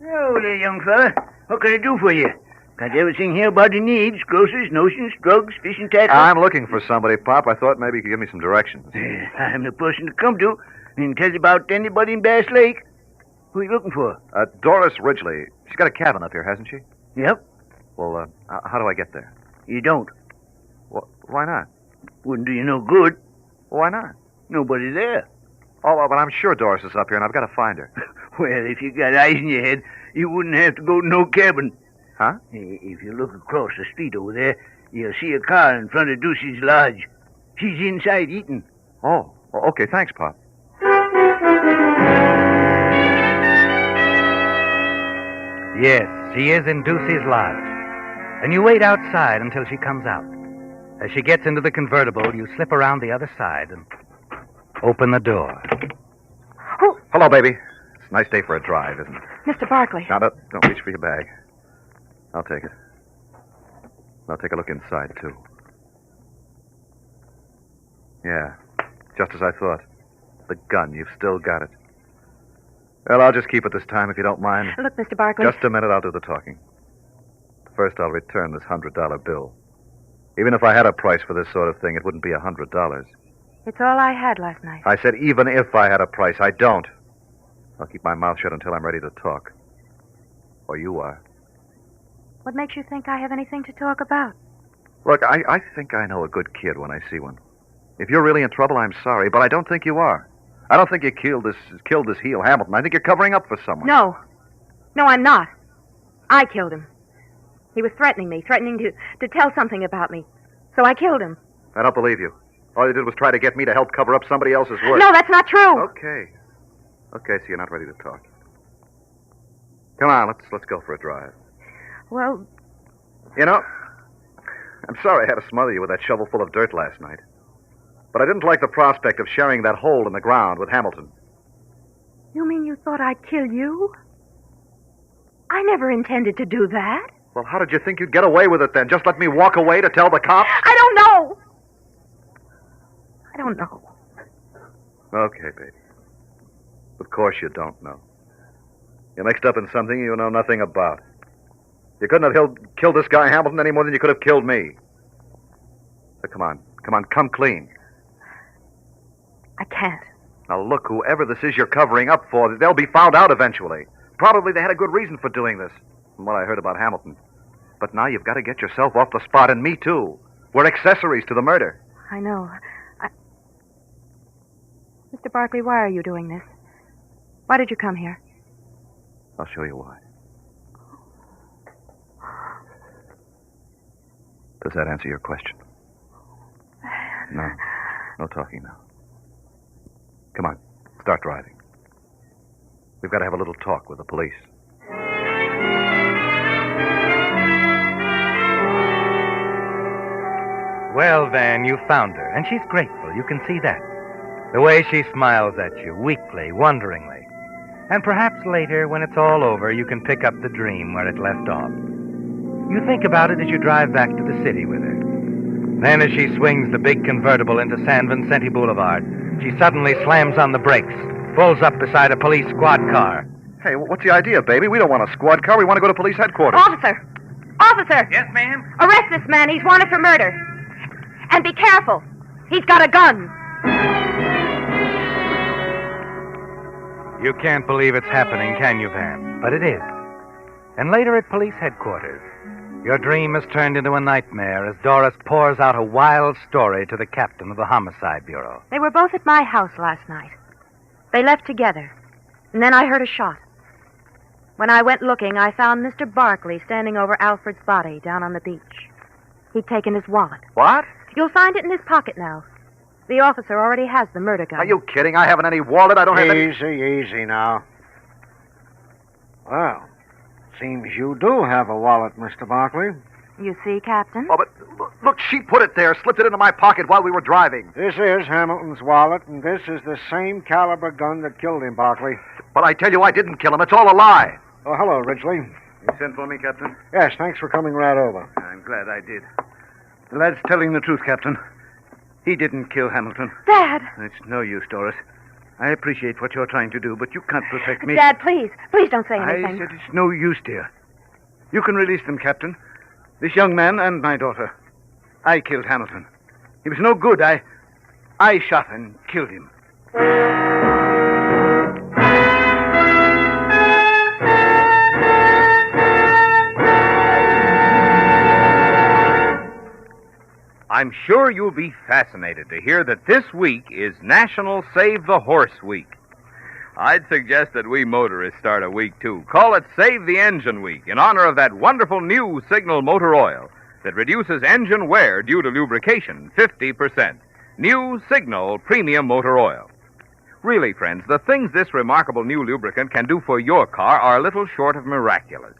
Hello there, young fella. What can I do for you? Got everything here body needs. Groceries, notions, drugs, fishing tackle. I'm looking for somebody, Pop. I thought maybe you could give me some directions. I'm the person to come to and tell you about anybody in Bass Lake. Who are you looking for? Doris Ridgely. She's got a cabin up here, hasn't she? Yep. Well, how do I get there? You don't. Why not? Wouldn't do you no good. Why not? Nobody there. Oh, well, but I'm sure Doris is up here, and I've got to find her. Well, if you got eyes in your head, you wouldn't have to go to no cabin. Huh? If you look across the street over there, you'll see a car in front of Ducey's lodge. She's inside eating. Oh, okay. Thanks, Pop. Yes, she is in Ducey's lodge. And you wait outside until she comes out. As she gets into the convertible, you slip around the other side and open the door. Oh. Hello, baby. It's a nice day for a drive, isn't it? Mr. Barkley. Now, don't reach for your bag. I'll take it. I'll take a look inside, too. Yeah, just as I thought. The gun, you've still got it. Well, I'll just keep it this time, if you don't mind. Look, Mr. Barkley. Just a minute, I'll do the talking. First, I'll return this $100 bill. Even if I had a price for this sort of thing, it wouldn't be $100. It's all I had last night. I said even if I had a price. I don't. I'll keep my mouth shut until I'm ready to talk. Or you are. What makes you think I have anything to talk about? Look, I think I know a good kid when I see one. If you're really in trouble, I'm sorry, but I don't think you are. I don't think you killed this heel Hamilton. I think you're covering up for someone. No, I'm not. I killed him. He was threatening me, threatening to tell something about me. So I killed him. I don't believe you. All you did was try to get me to help cover up somebody else's work. No, that's not true. Okay. Okay, so you're not ready to talk. Come on, let's go for a drive. Well, You know, I'm sorry I had to smother you with that shovel full of dirt last night. But I didn't like the prospect of sharing that hole in the ground with Hamilton. You mean you thought I'd kill you? I never intended to do that. Well, how did you think you'd get away with it then? Just let me walk away to tell the cops? I don't know. I don't know. Okay, baby. Of course you don't know. You're mixed up in something you know nothing about. You couldn't have killed this guy Hamilton any more than you could have killed me. So come on, come clean. I can't. Now look, whoever this is you're covering up for, they'll be found out eventually. Probably they had a good reason for doing this, from what I heard about Hamilton. But now you've got to get yourself off the spot, and me too. We're accessories to the murder. I know. Mr. Barkley, why are you doing this? Why did you come here? I'll show you why. Does that answer your question? No. No talking now. Come on. Start driving. We've got to have a little talk with the police. Well, Van, you found her, and she's grateful. You can see that. The way she smiles at you, weakly, wonderingly. And perhaps later, when it's all over, you can pick up the dream where it left off. You think about it as you drive back to the city with her. Then as she swings the big convertible into San Vicente Boulevard, she suddenly slams on the brakes, pulls up beside a police squad car. Hey, what's the idea, baby? We don't want a squad car. We want to go to police headquarters. Officer! Officer! Yes, ma'am? Arrest this man. He's wanted for murder. And be careful. He's got a gun. You can't believe it's happening, can you, Van? But it is. And later at police headquarters, your dream is turned into a nightmare as Doris pours out a wild story to the captain of the Homicide Bureau. They were both at my house last night. They left together. And then I heard a shot. When I went looking, I found Mr. Barkley standing over Alfred's body down on the beach. He'd taken his wallet. What? You'll find it in his pocket now. The officer already has the murder gun. Are you kidding? I haven't any wallet. I don't have any... Easy now. Well, seems you do have a wallet, Mr. Barkley. You see, Captain? Oh, but look, she put it there, slipped it into my pocket while we were driving. This is Hamilton's wallet, and this is the same caliber gun that killed him, Barkley. But I tell you, I didn't kill him. It's all a lie. Oh, hello, Ridgely. You sent for me, Captain? Yes, thanks for coming right over. I'm glad I did. The lad's telling the truth, Captain. He didn't kill Hamilton. Dad! It's no use, Doris. I appreciate what you're trying to do, but you can't protect me. Dad, please. Please don't say anything. I said it's no use, dear. You can release them, Captain. This young man and my daughter. I killed Hamilton. He was no good. I shot and killed him. I'm sure you'll be fascinated to hear that this week is National Save the Horse Week. I'd suggest that we motorists start a week, too. Call it Save the Engine Week in honor of that wonderful new Signal motor oil that reduces engine wear due to lubrication 50%. New Signal Premium Motor Oil. Really, friends, the things this remarkable new lubricant can do for your car are little short of miraculous.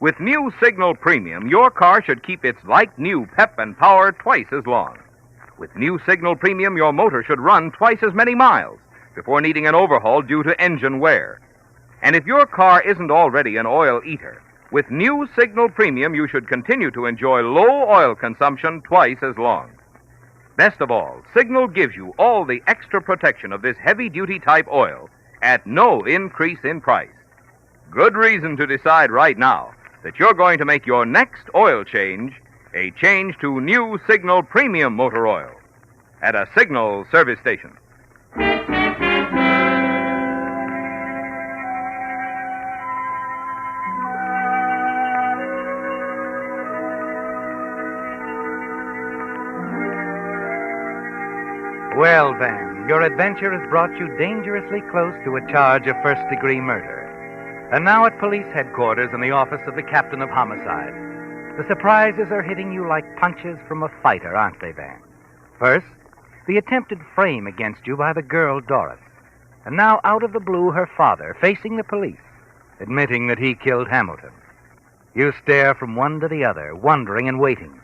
With new Signal Premium, your car should keep its like-new pep and power twice as long. With new Signal Premium, your motor should run twice as many miles before needing an overhaul due to engine wear. And if your car isn't already an oil eater, with new Signal Premium, you should continue to enjoy low oil consumption twice as long. Best of all, Signal gives you all the extra protection of this heavy-duty type oil at no increase in price. Good reason to decide right now that you're going to make your next oil change a change to new Signal Premium Motor Oil at a Signal service station. Well, Van, your adventure has brought you dangerously close to a charge of first-degree murder. And now at police headquarters in the office of the captain of homicide, the surprises are hitting you like punches from a fighter, aren't they, Van? First, the attempted frame against you by the girl, Doris. And now, out of the blue, her father, facing the police, admitting that he killed Hamilton. You stare from one to the other, wondering and waiting.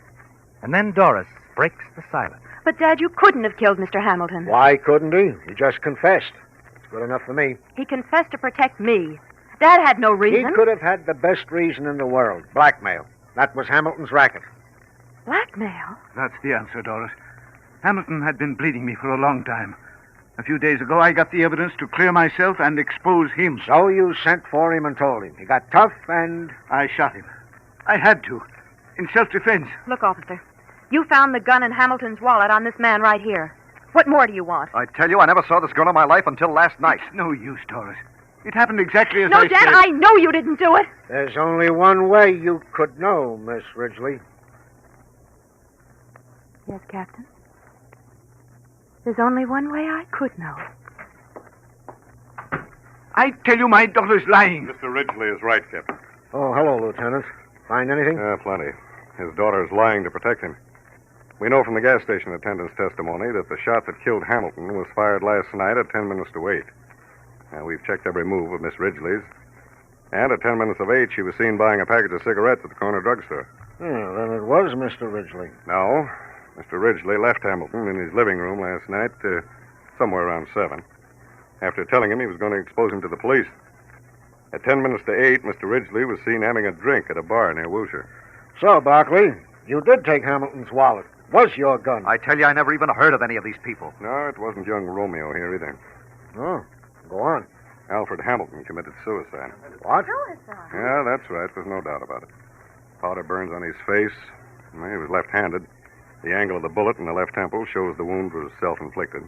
And then Doris breaks the silence. But, Dad, you couldn't have killed Mr. Hamilton. Why couldn't he? He just confessed. It's good enough for me. He confessed to protect me. Dad had no reason. He could have had the best reason in the world. Blackmail. That was Hamilton's racket. Blackmail? That's the answer, Doris. Hamilton had been bleeding me for a long time. A few days ago, I got the evidence to clear myself and expose him. So you sent for him and told him. He got tough and... I shot him. I had to. In self-defense. Look, officer. You found the gun in Hamilton's wallet on this man right here. What more do you want? I tell you, I never saw this girl in my life until last night. It's no use, Doris. It happened exactly as no, I Dad, said. I know you didn't do it. There's only one way you could know, Miss Ridgely. Yes, Captain. There's only one way I could know. I tell you, my daughter's lying. Mr. Ridgely is right, Captain. Oh, hello, Lieutenant. Find anything? Plenty. His daughter is lying to protect him. We know from the gas station attendant's testimony that the shot that killed Hamilton was fired last night at 10 minutes to 8. Now, we've checked every move of Miss Ridgely's. And at 10 minutes of 8, she was seen buying a package of cigarettes at the corner drugstore. Yeah, then it was Mr. Ridgely. No. Mr. Ridgely left Hamilton in his living room last night, somewhere around 7, after telling him he was going to expose him to the police. At 10 minutes to 8, Mr. Ridgely was seen having a drink at a bar near Woosher. So, Barkley, you did take Hamilton's wallet. Was your gun? I tell you, I never even heard of any of these people. No, it wasn't young Romeo here either. Oh, go on. Alfred Hamilton committed suicide. What? Suicide? Yeah, that's right. There's no doubt about it. Powder burns on his face. Well, he was left-handed. The angle of the bullet in the left temple shows the wound was self-inflicted.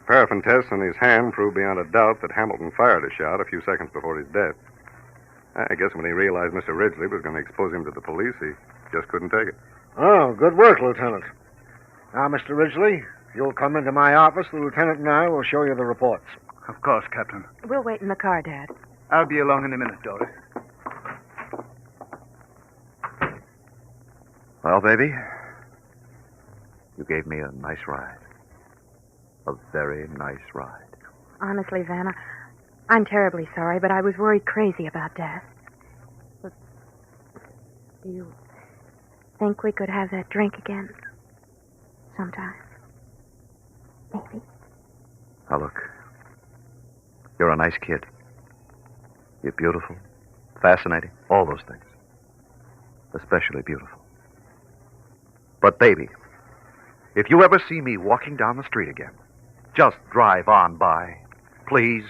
Paraffin tests on his hand proved beyond a doubt that Hamilton fired a shot a few seconds before his death. I guess when he realized Mr. Ridgely was going to expose him to the police, he just couldn't take it. Oh, good work, Lieutenant. Now, Mr. Ridgely, you'll come into my office. The Lieutenant and I will show you the reports. Of course, Captain. We'll wait in the car, Dad. I'll be along in a minute, Doris. Well, baby, you gave me a nice ride. A very nice ride. Honestly, Vanna, I'm terribly sorry, but I was worried crazy about Dad. But do you think we could have that drink again sometime? Maybe. Now, look. You're a nice kid. You're beautiful, fascinating, all those things. Especially beautiful. But, baby, if you ever see me walking down the street again, just drive on by, please.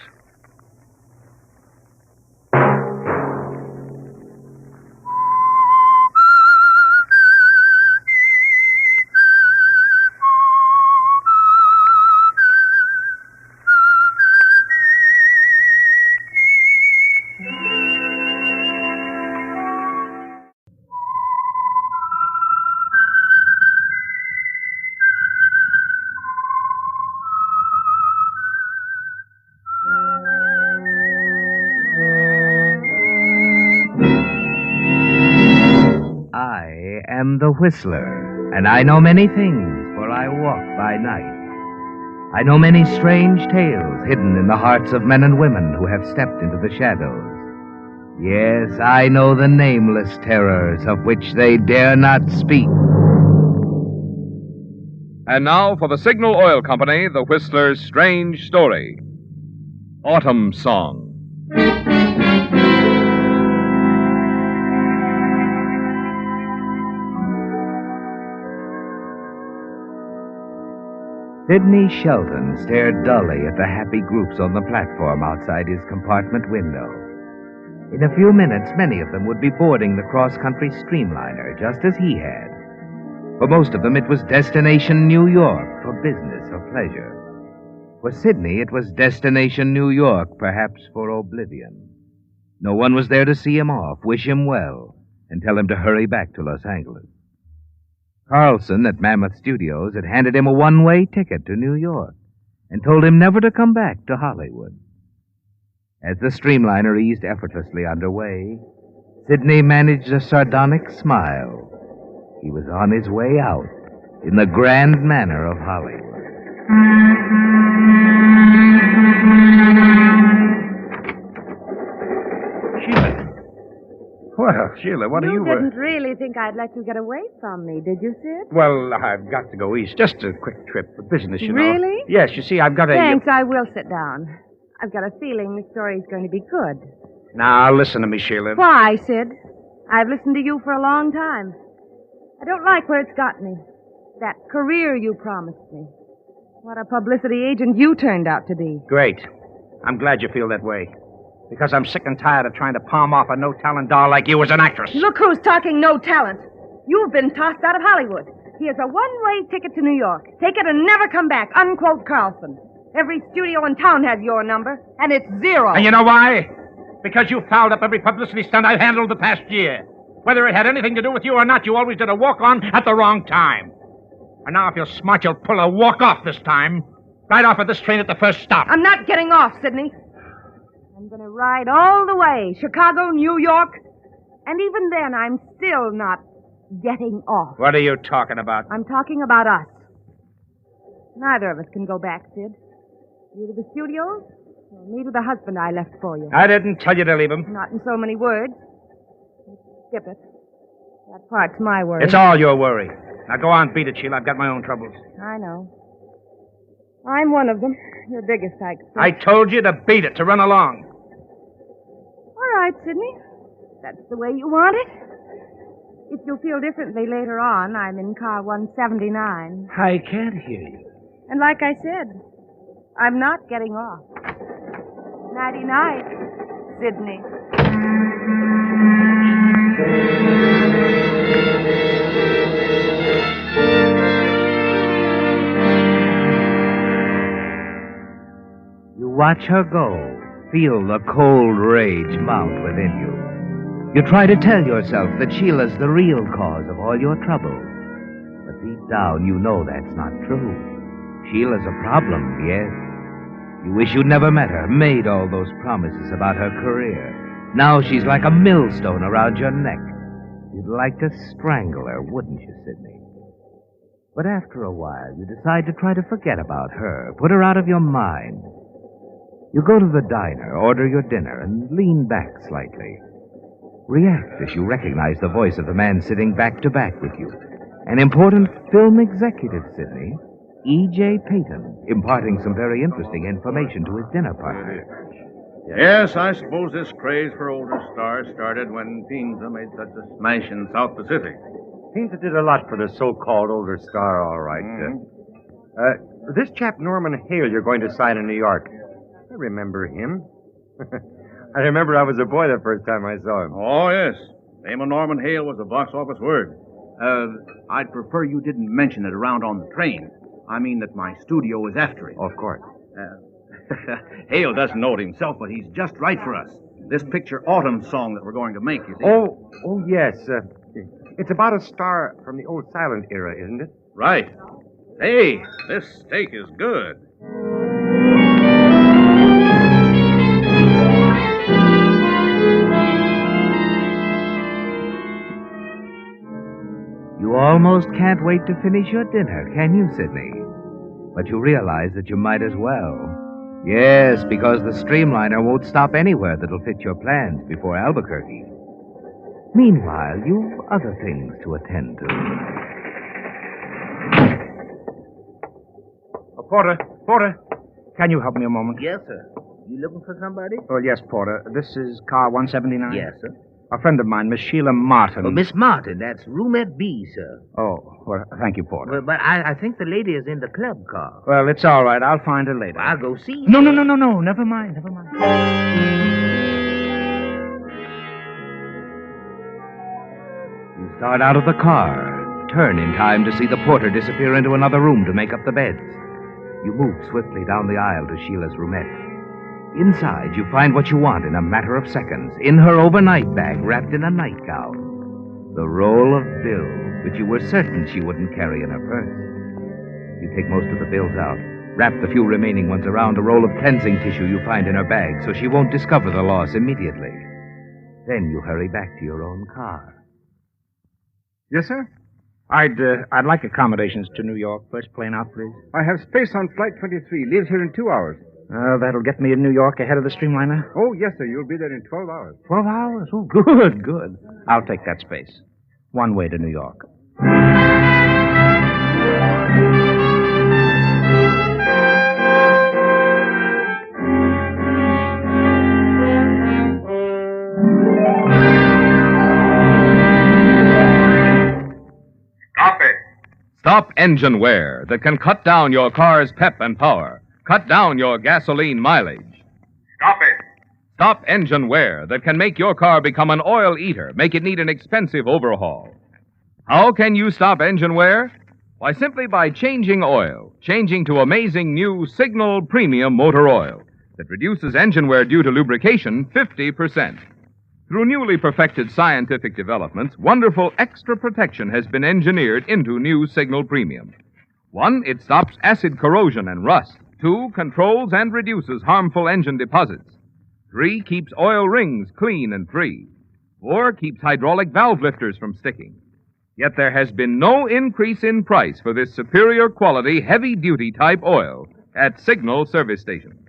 I am the Whistler, and I know many things, for I walk by night. I know many strange tales hidden in the hearts of men and women who have stepped into the shadows. Yes, I know the nameless terrors of which they dare not speak. And now for the Signal Oil Company, the Whistler's strange story. Autumn Song. Sidney Shelton stared dully at the happy groups on the platform outside his compartment window. In a few minutes, many of them would be boarding the cross-country streamliner, just as he had. For most of them, it was destination New York for business or pleasure. For Sidney, it was destination New York, perhaps for oblivion. No one was there to see him off, wish him well, and tell him to hurry back to Los Angeles. Carlson at Mammoth Studios had handed him a one-way ticket to New York and told him never to come back to Hollywood. As the streamliner eased effortlessly underway, Sidney managed a sardonic smile. He was on his way out in the grand manner of Hollywood. Sheila, what are you... You didn't really think I'd let you get away from me, did you, Sid? Well, I've got to go east. Just a quick trip for business, you know. Really? Yes, you see, I've got a... Thanks, I will sit down. I've got a feeling the story's going to be good. Now, listen to me, Sheila. Why, Sid? I've listened to you for a long time. I don't like where it's got me. That career you promised me. What a publicity agent you turned out to be. Great. I'm glad you feel that way. Because I'm sick and tired of trying to palm off a no-talent doll like you as an actress. Look who's talking no talent. You've been tossed out of Hollywood. Here's a one-way ticket to New York. Take it and never come back. Unquote Carlson. Every studio in town has your number, and it's 0. And you know why? Because you fouled up every publicity stunt I've handled the past year. Whether it had anything to do with you or not, you always did a walk-on at the wrong time. And now if you're smart, you'll pull a walk-off this time. Right off of this train at the first stop. I'm not getting off, Sidney. I'm going to ride all the way. Chicago, New York. And even then, I'm still not getting off. What are you talking about? I'm talking about us. Neither of us can go back, Sid. You to the studios, or me to the husband I left for you. I didn't tell you to leave him. Not in so many words. Skip it. That part's my worry. It's all your worry. Now go on, beat it, Sheila. I've got my own troubles. I know. I'm one of them. Your biggest, I expect. I told you to beat it, to run along. All right, Sidney. That's the way you want it. If you'll feel differently later on, I'm in car 179. I can't hear you. And like I said, I'm not getting off. Nighty-night, Sidney. You watch her go, feel the cold rage mount within you. You try to tell yourself that Sheila's the real cause of all your trouble. But deep down, you know that's not true. Sheila's a problem, yes. You wish you'd never met her, made all those promises about her career. Now she's like a millstone around your neck. You'd like to strangle her, wouldn't you, Sidney? But after a while, you decide to try to forget about her, put her out of your mind. You go to the diner, order your dinner, and lean back slightly. React as you recognize the voice of the man sitting back to back with you. An important film executive, Sidney. E.J. Payton, imparting some very interesting information to his dinner partner. Yes, I suppose this craze for older stars started when Pinza made such a smash in South Pacific. Pinza did a lot for the so-called older star, all right. This chap Norman Hale you're going to sign in New York. I remember him. I remember I was a boy the first time I saw him. Oh, yes. The name of Norman Hale was a box office word. I'd prefer you didn't mention it around on the train. I mean that my studio is after it. Of course. Hale doesn't know it himself, but he's just right for us. This picture Autumn song that we're going to make, you see. Oh, yes. It's about a star from the old silent era, isn't it? Right. Hey, this steak is good. You almost can't wait to finish your dinner, can you, Sidney? But you realize that you might as well. Yes, because the streamliner won't stop anywhere that'll fit your plans before Albuquerque. Meanwhile, you've other things to attend to. Porter, can you help me a moment? Yes, sir. You looking for somebody? Oh, yes, Porter. This is car 179? Yes, sir. A friend of mine, Miss Sheila Martin. Oh, Miss Martin, that's roomette B, sir. Oh, well, thank you, Porter. Well, but I think the lady is in the club car. Well, it's all right. I'll find her later. I'll go see. No. Never mind. You start out of the car, turn in time to see the porter disappear into another room to make up the beds. You move swiftly down the aisle to Sheila's roomette. Inside, you find what you want in a matter of seconds, in her overnight bag, wrapped in a nightgown. The roll of bills, which you were certain she wouldn't carry in her purse. You take most of the bills out, wrap the few remaining ones around a roll of cleansing tissue you find in her bag so she won't discover the loss immediately. Then you hurry back to your own car. Yes, sir? I'd like accommodations to New York. First plane out, please. I have space on Flight 23. Leaves here in 2 hours. That'll get me in New York ahead of the streamliner? Oh, yes, sir. You'll be there in 12 hours. 12 hours? Oh, good, good. I'll take that space. One way to New York. Stop engine wear that can cut down your car's pep and power. Cut down your gasoline mileage. Stop it. Stop engine wear that can make your car become an oil eater, make it need an expensive overhaul. How can you stop engine wear? Why, simply by changing oil. Changing to amazing new Signal Premium Motor Oil that reduces engine wear due to lubrication 50%. Through newly perfected scientific developments, wonderful extra protection has been engineered into new Signal Premium. 1, it stops acid corrosion and rust. 2, controls and reduces harmful engine deposits. 3, keeps oil rings clean and free. 4, keeps hydraulic valve lifters from sticking. Yet there has been no increase in price for this superior quality, heavy-duty type oil at Signal service stations.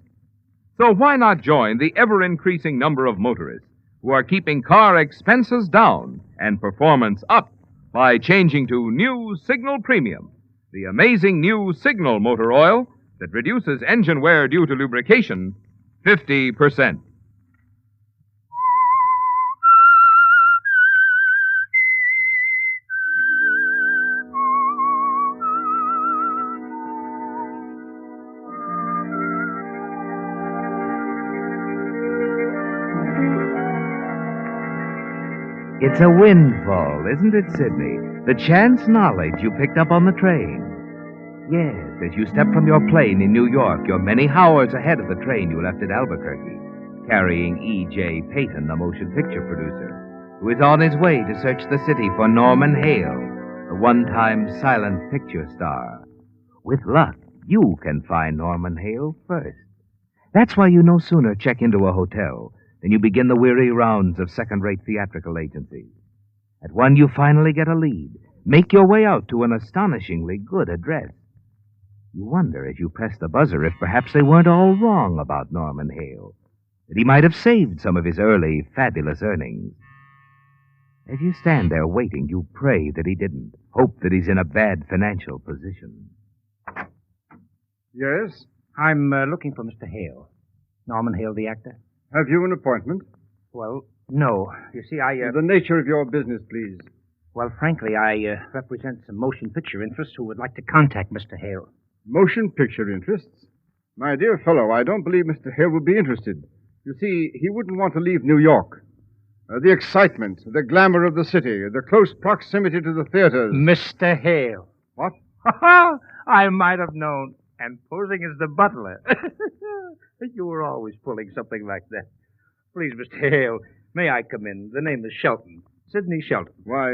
So why not join the ever-increasing number of motorists who are keeping car expenses down and performance up by changing to new Signal Premium, the amazing new Signal motor oil that reduces engine wear due to lubrication 50%. It's a windfall, isn't it, Sidney? The chance knowledge you picked up on the train. Yes, as you step from your plane in New York, you're many hours ahead of the train you left at Albuquerque, carrying E.J. Payton, the motion picture producer, who is on his way to search the city for Norman Hale, the one-time silent picture star. With luck, you can find Norman Hale first. That's why you no sooner check into a hotel than you begin the weary rounds of second-rate theatrical agencies. At one, you finally get a lead. Make your way out to an astonishingly good address. You wonder as you press the buzzer if perhaps they weren't all wrong about Norman Hale, that he might have saved some of his early fabulous earnings. As you stand there waiting, you pray that he didn't, hope that he's in a bad financial position. Yes? I'm looking for Mr. Hale. Norman Hale, the actor. Have you an appointment? Well, no. You see, The nature of your business, please. Well, frankly, I represent some motion picture interests who would like to contact Mr. Hale. Motion picture interests? My dear fellow, I don't believe Mr. Hale would be interested. You see, he wouldn't want to leave New York. The excitement, the glamour of the city, the close proximity to the theaters. Mr. Hale. What? I might have known. And posing as the butler. You were always pulling something like that. Please, Mr. Hale, may I come in? The name is Shelton. Sidney Shelton. Why,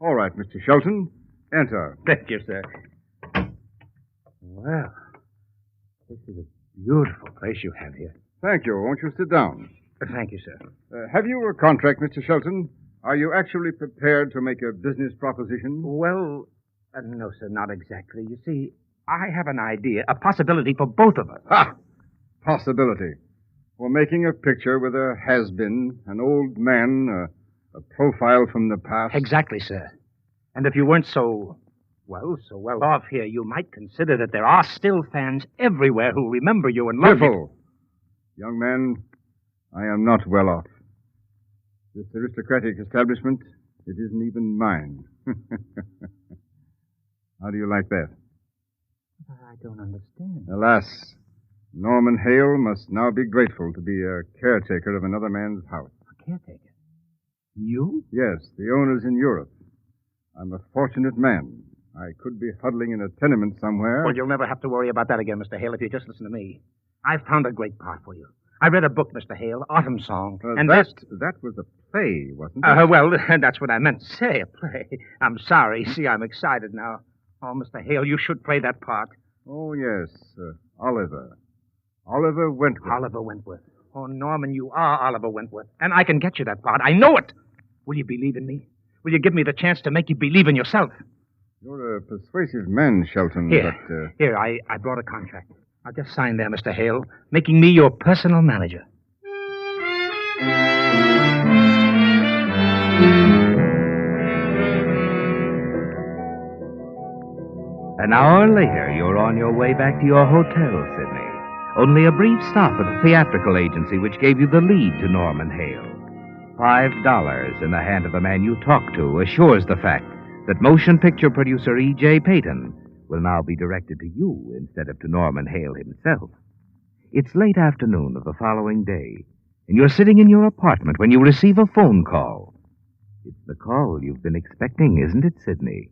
all right, Mr. Shelton. Enter. Thank you, sir. Well, this is a beautiful place you have here. Thank you. Won't you sit down? Thank you, sir. Have you a contract, Mr. Shelton? Are you actually prepared to make a business proposition? Well, no, sir, not exactly. You see, I have an idea, a possibility for both of us. Ha! Possibility. For making a picture with a has-been, an old man, a profile from the past. Exactly, sir. And if you weren't so well off here, you might consider that there are still fans everywhere who remember you and love you. Young man, I am not well off. This aristocratic establishment, it isn't even mine. How do you like that? I don't understand. Alas, Norman Hale must now be grateful to be a caretaker of another man's house. A caretaker? You? Yes, the owner's in Europe. I'm a fortunate man. I could be huddling in a tenement somewhere. Well, you'll never have to worry about that again, Mr. Hale, if you just listen to me. I've found a great part for you. I read a book, Mr. Hale, Autumn Song. And that was a play, wasn't it? Well, that's what I meant to say, a play. I'm sorry. See, I'm excited now. Oh, Mr. Hale, you should play that part. Oh, yes. Oliver. Oliver Wentworth. Oliver Wentworth. Oh, Norman, you are Oliver Wentworth. And I can get you that part. I know it. Will you believe in me? Will you give me the chance to make you believe in yourself? You're a persuasive man, Shelton, Here, but... Here, I brought a contract. I'll just sign there, Mr. Hale, making me your personal manager. An hour later, you're on your way back to your hotel, Sidney. Only a brief stop at the theatrical agency which gave you the lead to Norman Hale. $5 in the hand of the man you talked to assures the fact that motion picture producer E.J. Payton will now be directed to you instead of to Norman Hale himself. It's late afternoon of the following day, and you're sitting in your apartment when you receive a phone call. It's the call you've been expecting, isn't it, Sidney?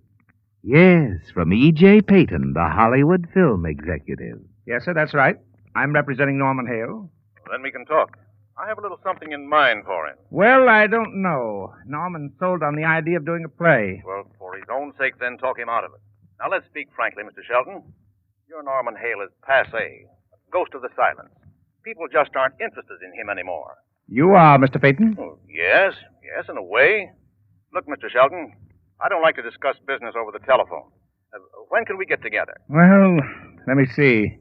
Yes, from E.J. Payton, the Hollywood film executive. Yes, sir, that's right. I'm representing Norman Hale. Then we can talk. I have a little something in mind for him. Well, I don't know. Norman's sold on the idea of doing a play. Well, for his own sake, then talk him out of it. Now, let's speak frankly, Mr. Shelton. Your Norman Hale is passé. Ghost of the silence. People just aren't interested in him anymore. You are, Mr. Payton? Oh, yes, in a way. Look, Mr. Shelton, I don't like to discuss business over the telephone. When can we get together? Well, let me see.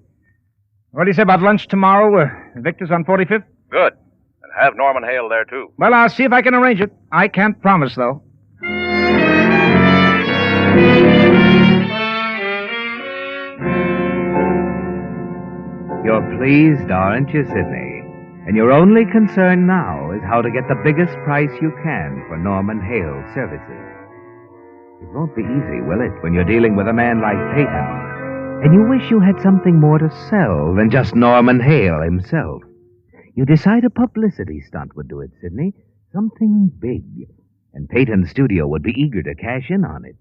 What do you say about lunch tomorrow? Victor's on 45th? Good. And have Norman Hale there, too. Well, I'll see if I can arrange it. I can't promise, though. You're pleased, aren't you, Sidney? And your only concern now is how to get the biggest price you can for Norman Hale's services. It won't be easy, will it, when you're dealing with a man like Payton, and you wish you had something more to sell than just Norman Hale himself. You decide a publicity stunt would do it, Sidney. Something big. And Payton's studio would be eager to cash in on it.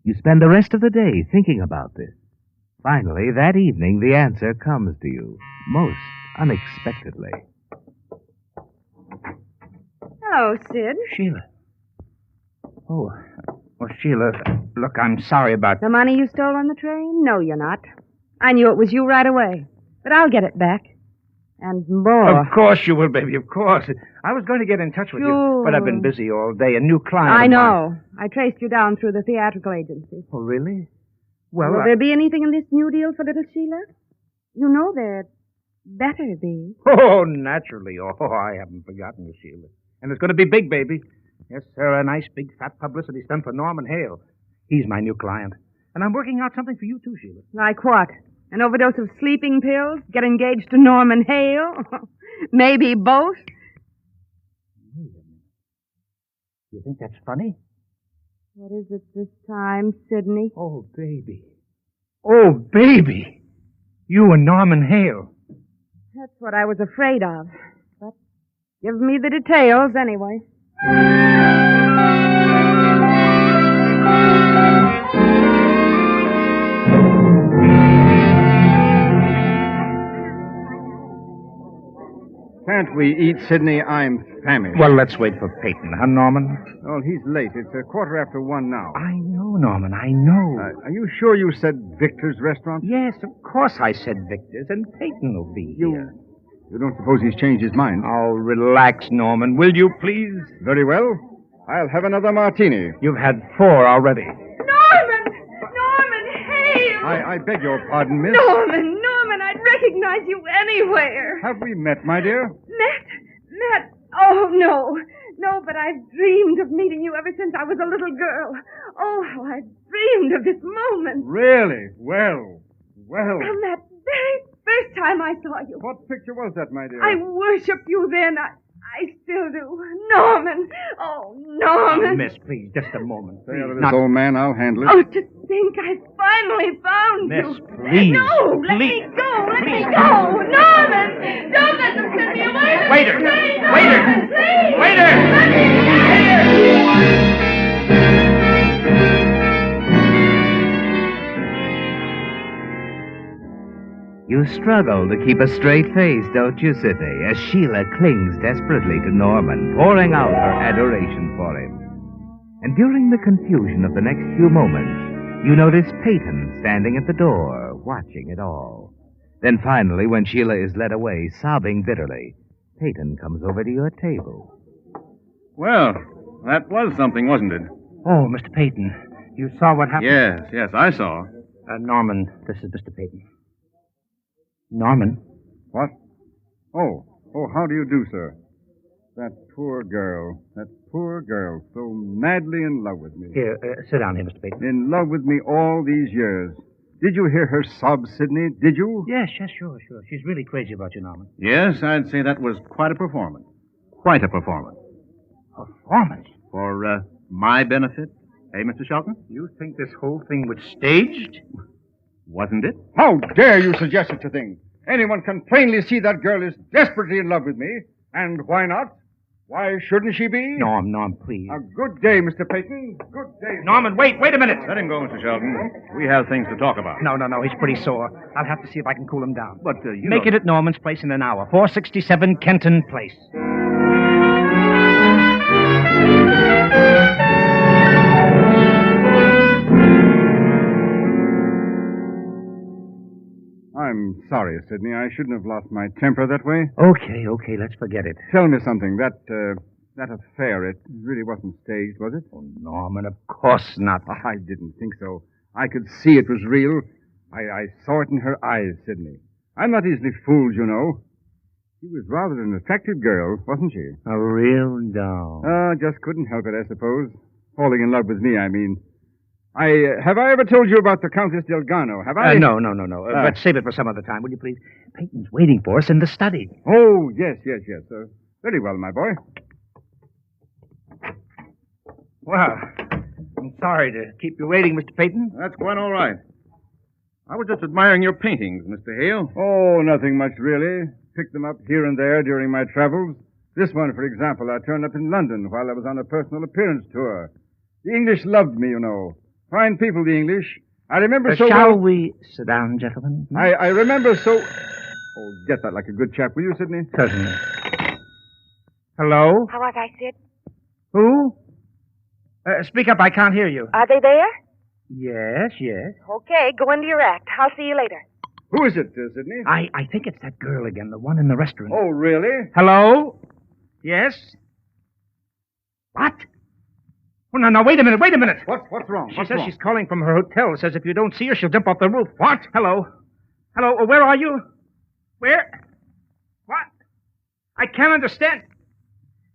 You spend the rest of the day thinking about this. Finally, that evening, the answer comes to you, most unexpectedly. Hello, Sid. Sheila. Oh, well, Sheila, look, I'm sorry about... The money you stole on the train? No, you're not. I knew it was you right away. But I'll get it back. And more. Of course you will, baby, of course. I was going to get in touch with you, but I've been busy all day. A new client I of know. mine. I traced you down through the theatrical agency. Oh, really? Well, Will there be anything in this new deal for little Sheila? You know there better be. Oh, naturally. Oh, I haven't forgotten you, Sheila. And it's going to be big, baby. Yes, sir, a nice big fat publicity stunt for Norman Hale. He's my new client. And I'm working out something for you, too, Sheila. Like what? An overdose of sleeping pills? Get engaged to Norman Hale? Maybe both? Wait a minute. You think that's funny? What is it this time, Sidney? Oh, baby. Oh, baby. You and Norman Hale. That's what I was afraid of. But give me the details anyway. Can't we eat, Sidney? I'm famished. Well, let's wait for Payton, huh, Norman? Oh, he's late. It's 1:15 now. I know, Norman, I know. Are you sure you said Victor's restaurant? Yes, of course I said Victor's, and Payton will be here. You don't suppose he's changed his mind? Oh, relax, Norman, will you, please? Very well. I'll have another martini. You've had 4 already. Norman! Norman Hale! I beg your pardon, miss. Norman, I'd recognize you anywhere. Have we met, my dear? Met? Oh, no. No, but I've dreamed of meeting you ever since I was a little girl. Oh, how I've dreamed of this moment. Really? Well. From that very first time I saw you. What picture was that, my dear? I worshipped you then. I still do. Norman. Oh, Norman. Oh, miss, please, just a moment. Stay out of this, old man. I'll handle it. Oh, to think I finally found you. Miss, please. No, let me go. Let me go. Norman, don't let them send me away. Waiter! Please. Waiter! Let me You struggle to keep a straight face, don't you, Sidney, as Sheila clings desperately to Norman, pouring out her adoration for him. And during the confusion of the next few moments, you notice Payton standing at the door, watching it all. Then finally, when Sheila is led away, sobbing bitterly, Payton comes over to your table. Well, that was something, wasn't it? Oh, Mr. Payton, you saw what happened? Yes, I saw. Norman, this is Mr. Payton. Norman. What? Oh, how do you do, sir? That poor girl, so madly in love with me. Here, sit down here, Mr. Peyton. In love with me all these years. Did you hear her sob, Sidney? Did you? Yes, sure. She's really crazy about you, Norman. Yes, I'd say that was quite a performance. Quite a performance. Performance? For my benefit, eh, Mr. Shelton? You think this whole thing was staged? Wasn't it? How dare you suggest such a thing? Anyone can plainly see that girl is desperately in love with me. And why not? Why shouldn't she be? Norm, please. A good day, Mr. Peyton. Good day. Norman, wait a minute. Let him go, Mr. Shelton. We have things to talk about. No, he's pretty sore. I'll have to see if I can cool him down. But, Make it at Norman's place in an hour. 467 Kenton Place. I'm sorry, Sidney. I shouldn't have lost my temper that way. Okay, let's forget it. Tell me something. That affair, it really wasn't staged, was it? Oh, Norman, of course not. I didn't think so. I could see it was real. I saw it in her eyes, Sidney. I'm not easily fooled, you know. She was rather an attractive girl, wasn't she? A real doll. Just couldn't help it, I suppose. Falling in love with me, I mean. Have I ever told you about the Countess Delgado? Have I? No. But save it for some other time, will you please? Peyton's waiting for us in the study. Oh, yes. Very well, my boy. Well, I'm sorry to keep you waiting, Mr. Peyton. That's quite all right. I was just admiring your paintings, Mr. Hale. Oh, nothing much, really. Picked them up here and there during my travels. This one, for example, I turned up in London while I was on a personal appearance tour. The English loved me, you know. Fine people, the English. I remember so Shall well... we sit down, gentlemen? I remember so... Oh, get that like a good chap, will you, Sidney? Certainly. Hello? How was I, Sid? Who? Speak up, I can't hear you. Are they there? Yes. Okay, go into your act. I'll see you later. Who is it, Sidney? I think it's that girl again, the one in the restaurant. Oh, really? Hello? Yes? What? Oh, no, wait a minute. What's wrong? She says she's calling from her hotel. Says if you don't see her, she'll jump off the roof. What? Hello? Where are you? Where? What? I can't understand.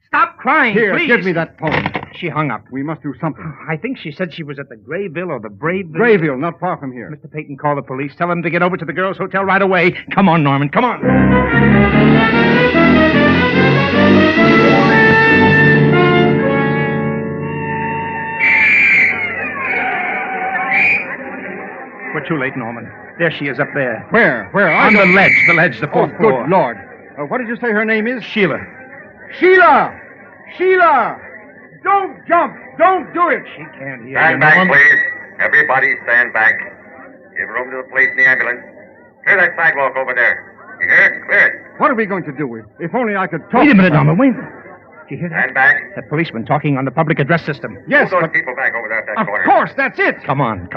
Stop crying, Here, please. give me that phone. She hung up. We must do something. I think she said she was at the Grayville or the Braveville. Grayville, not far from here. Mr. Peyton, call the police. Tell them to get over to the girls' hotel right away. Come on, Norman, come on. We're too late, Norman. There she is up there. Where? On the ledge, the fourth floor. Good Lord. What did you say her name is? Sheila. Sheila! Don't jump! Don't do it! She can't hear Stand you, back, Norman. please. Everybody stand back. Give room to the police and the ambulance. Clear that sidewalk over there. You hear? Clear it. What are we going to do? If only I could talk. Wait a minute, Norman. Wait. Did you hear that? Stand back. That policeman talking on the public address system. Yes, Move those but... people back over there at that Of corner. course, that's it! Come on.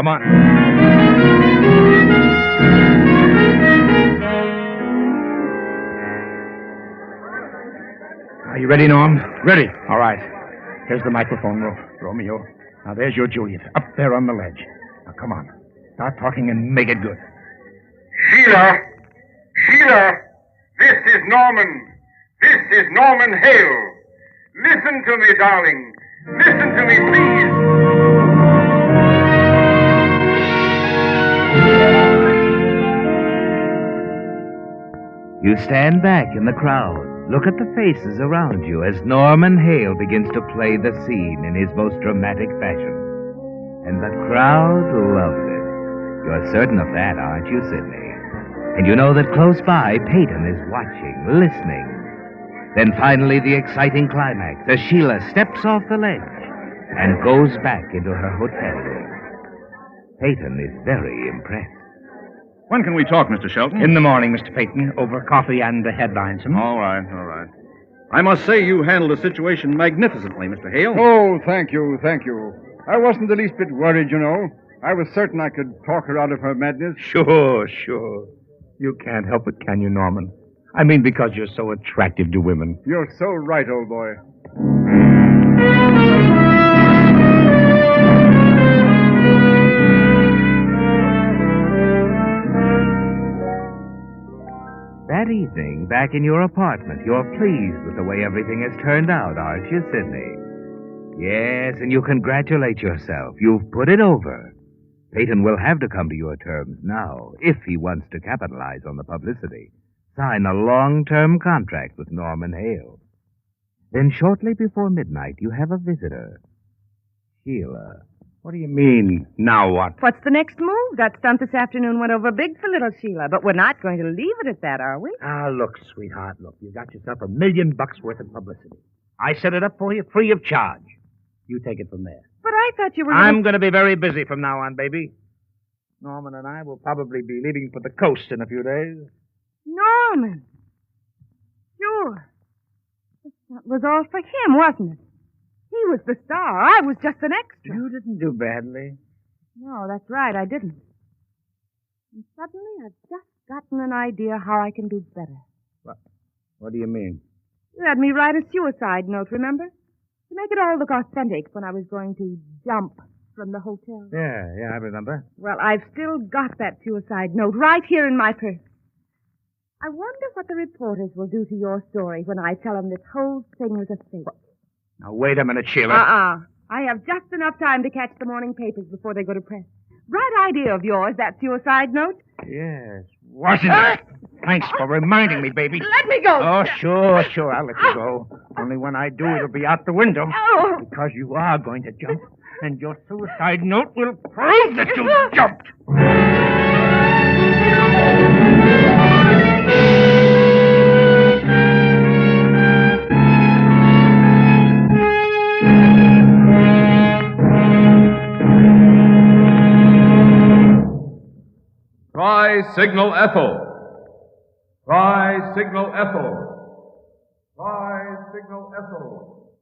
Are you ready, Norm? Ready. All right. Here's the microphone, Romeo. Now, there's your Juliet, up there on the ledge. Now, come on. Start talking and make it good. Sheila! This is Norman. This is Norman Hale. Listen to me, darling. Listen to me, please. You stand back in the crowd. Look at the faces around you as Norman Hale begins to play the scene in his most dramatic fashion. And the crowd loves it. You're certain of that, aren't you, Sidney? And you know that close by, Peyton is watching, listening. Then finally the exciting climax as Sheila steps off the ledge and goes back into her hotel room. Peyton is very impressed. When can we talk, Mr. Shelton? In the morning, Mr. Peyton, over coffee and the headlines. All right. I must say you handled the situation magnificently, Mr. Hale. Oh, thank you. I wasn't the least bit worried, you know. I was certain I could talk her out of her madness. Sure. You can't help it, can you, Norman? I mean, because you're so attractive to women. You're so right, old boy. That evening, back in your apartment, you're pleased with the way everything has turned out, aren't you, Sidney? Yes, and you congratulate yourself. You've put it over. Peyton will have to come to your terms now, if he wants to capitalize on the publicity. Sign a long-term contract with Norman Hale. Then shortly before midnight, you have a visitor. Sheila. What do you mean, now what? What's the next move? That stunt this afternoon went over big for little Sheila, but we're not going to leave it at that, are we? Ah, look, sweetheart, look. You got yourself $1 million worth of publicity. I set it up for you free of charge. You take it from there. But I thought you were... I'm going to be very busy from now on, baby. Norman and I will probably be leaving for the coast in a few days. Norman. Sure. That was all for him, wasn't it? He was the star. I was just an extra. You didn't do badly. No, that's right. I didn't. And suddenly I've just gotten an idea how I can do better. What do you mean? You had me write a suicide note, remember? To make it all look authentic when I was going to jump from the hotel. Yeah, I remember. Well, I've still got that suicide note right here in my purse. I wonder what the reporters will do to your story when I tell them this whole thing was a fake. Now, wait a minute, Sheila. I have just enough time to catch the morning papers before they go to press. Bright idea of yours, that suicide note. Yes, wasn't it? Thanks for reminding me, baby. Let me go. Oh, sure, I'll let you go. Only when I do, it'll be out the window. Oh. Because you are going to jump, and your suicide note will prove that you jumped. Try Signal Ethel. Try Signal Ethel. Try Signal Ethel.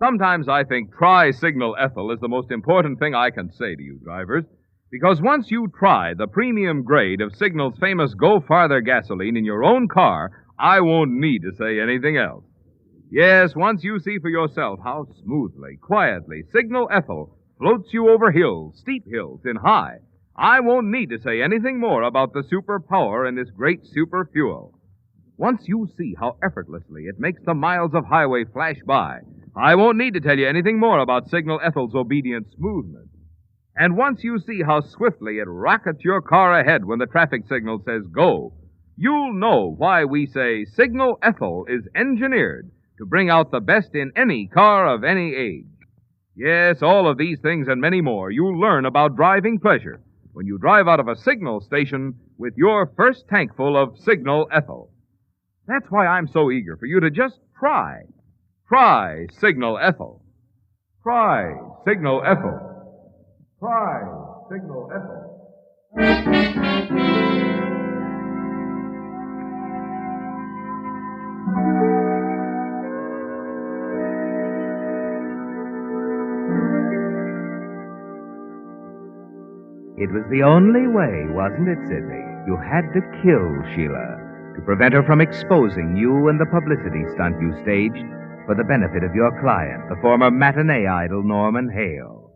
Sometimes I think try Signal Ethel is the most important thing I can say to you drivers, because once you try the premium grade of Signal's famous Go Farther gasoline in your own car, I won't need to say anything else. Yes, once you see for yourself how smoothly, quietly Signal Ethel floats you over hills, steep hills, in high, I won't need to say anything more about the super power in this great super fuel. Once you see how effortlessly it makes the miles of highway flash by, I won't need to tell you anything more about Signal Ethel's obedient smoothness. And once you see how swiftly it rockets your car ahead when the traffic signal says go, you'll know why we say Signal Ethel is engineered to bring out the best in any car of any age. Yes, all of these things and many more you'll learn about driving pleasure when you drive out of a Signal station with your first tankful of Signal Ethel. That's why I'm so eager for you to just try. Try Signal Ethel. Try Signal Ethel. Try Signal Ethel. It was the only way, wasn't it, Sidney? You had to kill Sheila to prevent her from exposing you and the publicity stunt you staged for the benefit of your client, the former matinee idol Norman Hale.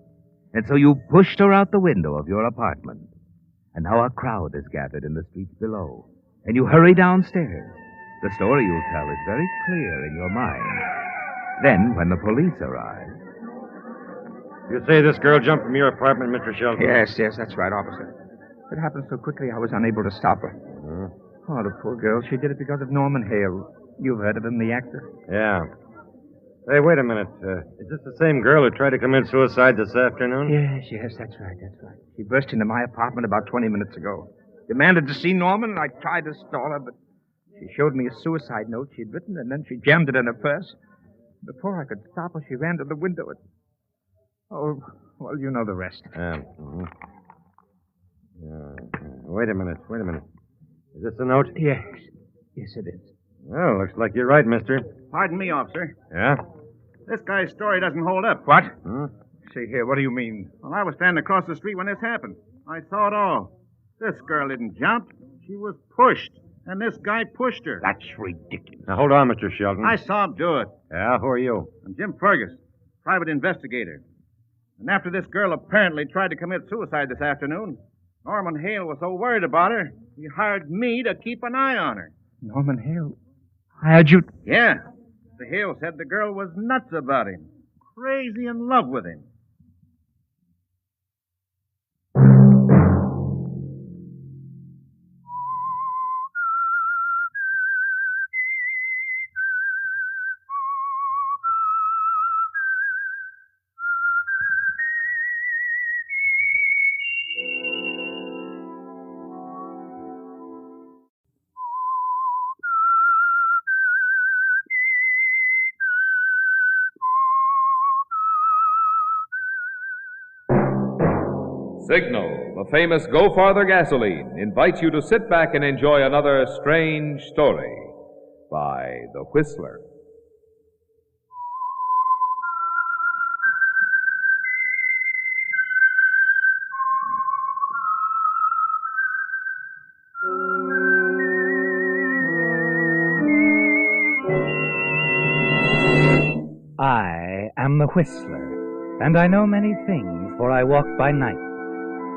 And so you pushed her out the window of your apartment. And now a crowd has gathered in the streets below. And you hurry downstairs. The story you'll tell is very clear in your mind. Then, when the police arrive... You say this girl jumped from your apartment, Mr. Shelton? Yes, that's right, officer. It happened so quickly I was unable to stop her. Oh, the poor girl. She did it because of Norman Hale. You've heard of him, the actor? Yeah. Hey, wait a minute. Is this the same girl who tried to commit suicide this afternoon? Yes, that's right. She burst into my apartment about 20 minutes ago. Demanded to see Norman, and I tried to stall her, but she showed me a suicide note she'd written, and then she jammed it in her purse. Before I could stop her, she ran to the window and... Oh, well, you know the rest. Wait a minute. Is this the note? Yes, it is. Well, looks like you're right, mister. Pardon me, officer. Yeah? This guy's story doesn't hold up. What? See here, what do you mean? Well, I was standing across the street when this happened. I saw it all. This girl didn't jump. She was pushed. And this guy pushed her. That's ridiculous. Now, hold on, Mr. Shelton. I saw him do it. Yeah, who are you? I'm Jim Fergus, private investigator. And after this girl apparently tried to commit suicide this afternoon, Norman Hale was so worried about her, He hired me to keep an eye on her. Norman Hale hired you? Yeah. Mr. Hale said the girl was nuts about him. Crazy in love with him. Signal, the famous Go Farther gasoline, invites you to sit back and enjoy another strange story by The Whistler. I am the Whistler, and I know many things, for I walk by night.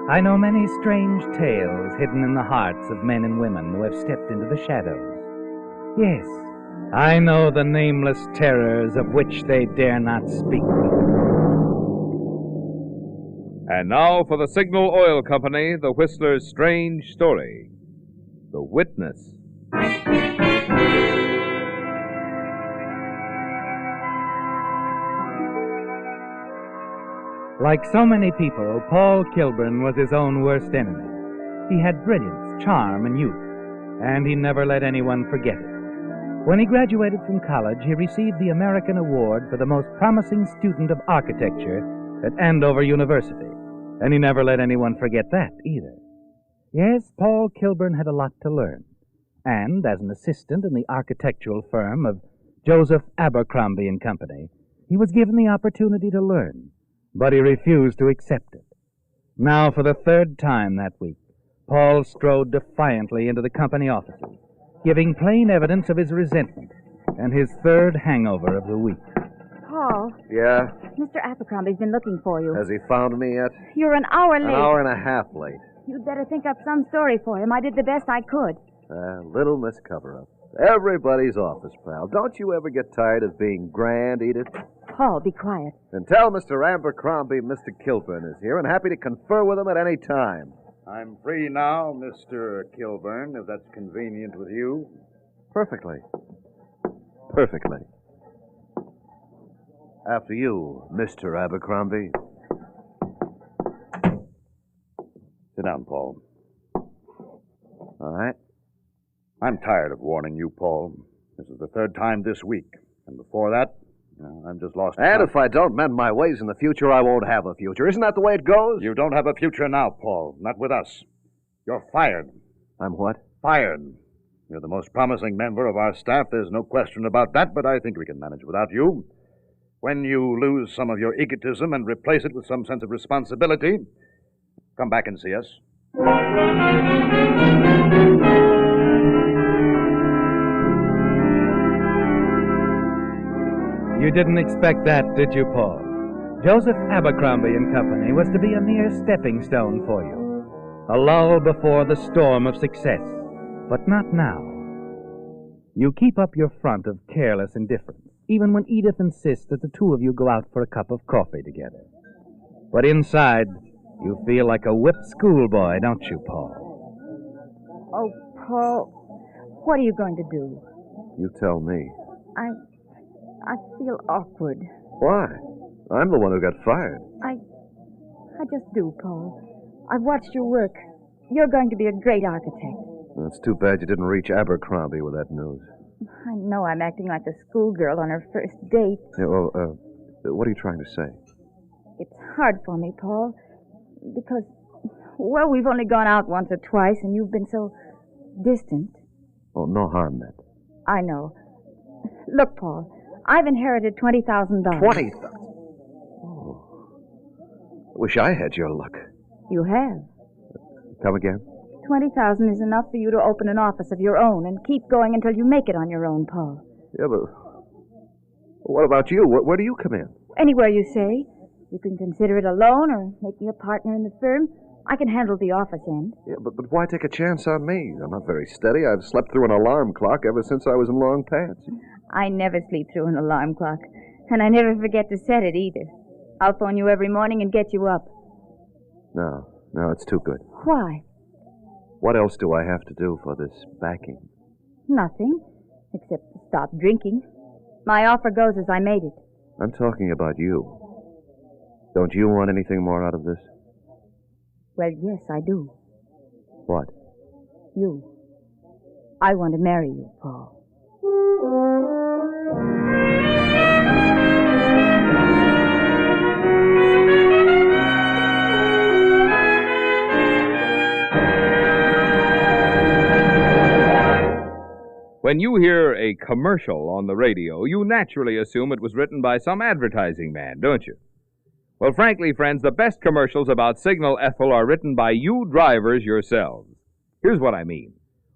I know many strange tales hidden in the hearts of men and women who have stepped into the shadows. Yes, I know the nameless terrors of which they dare not speak. And now for the Signal Oil Company, The Whistler's strange story, The Witness. Like so many people, Paul Kilburn was his own worst enemy. He had brilliance, charm, and youth, and he never let anyone forget it. When he graduated from college, he received the American Award for the most promising student of architecture at Andover University, and he never let anyone forget that either. Yes, Paul Kilburn had a lot to learn, and as an assistant in the architectural firm of Joseph Abercrombie and Company, he was given the opportunity to learn. But he refused to accept it. Now, for the third time that week, Paul strode defiantly into the company offices, giving plain evidence of his resentment and his third hangover of the week. Paul, Yeah? Mr. Abercrombie's been looking for you. Has he found me yet? You're an hour late. An hour and a half late. You'd better think up some story for him. I did the best I could. Little Miss Cover-Up. Everybody's office pal. Don't you ever get tired of being grand, Edith? Paul, be quiet. And tell Mr. Abercrombie Mr. Kilburn is here and happy to confer with him at any time. I'm free now, Mr. Kilburn, if that's convenient with you. Perfectly. Perfectly. After you, Mr. Abercrombie. Sit down, Paul. All right. I'm tired of warning you, Paul. This is the third time this week. And before that, I'm just lost. And if I don't mend my ways in the future, I won't have a future. Isn't that the way it goes? You don't have a future now, Paul. Not with us. You're fired. I'm what? Fired. You're the most promising member of our staff. There's no question about that, but I think we can manage without you. When you lose some of your egotism and replace it with some sense of responsibility, come back and see us. You didn't expect that, did you, Paul? Joseph Abercrombie and Company was to be a mere stepping stone for you, a lull before the storm of success. But not now. You keep up your front of careless indifference, even when Edith insists that the two of you go out for a cup of coffee together. But inside, you feel like a whipped schoolboy, don't you, Paul? Oh, Paul, what are you going to do? You tell me. I feel awkward. Why? I'm the one who got fired. I just do, Paul. I've watched your work. You're going to be a great architect. It's too bad you didn't reach Abercrombie with that news. I know I'm acting like a schoolgirl on her first date. Yeah, well, what are you trying to say? It's hard for me, Paul, because, well, we've only gone out once or twice, and you've been so distant. Oh, no harm meant. I know. Look, Paul, I've inherited $20,000. $20,000? Oh. Wish I had your luck. You have. Come again? $20,000 is enough for you to open an office of your own and keep going until you make it on your own, Paul. Yeah, but what about you? Where do you come in? Anywhere you say. You can consider it a loan or make me a partner in the firm. I can handle the office end. Yeah, but why take a chance on me? I'm not very steady. I've slept through an alarm clock ever since I was in long pants. I never sleep through an alarm clock, and I never forget to set it either. I'll phone you every morning and get you up. No, it's too good. Why? What else do I have to do for this backing? Nothing, except to stop drinking. My offer goes as I made it. I'm talking about you. Don't you want anything more out of this? Well, yes, I do. What? You. I want to marry you, Paul. When you hear a commercial on the radio, you naturally assume it was written by some advertising man, don't you? Well, frankly, friends, the best commercials about Signal Ethel are written by you drivers yourselves. Here's what I mean.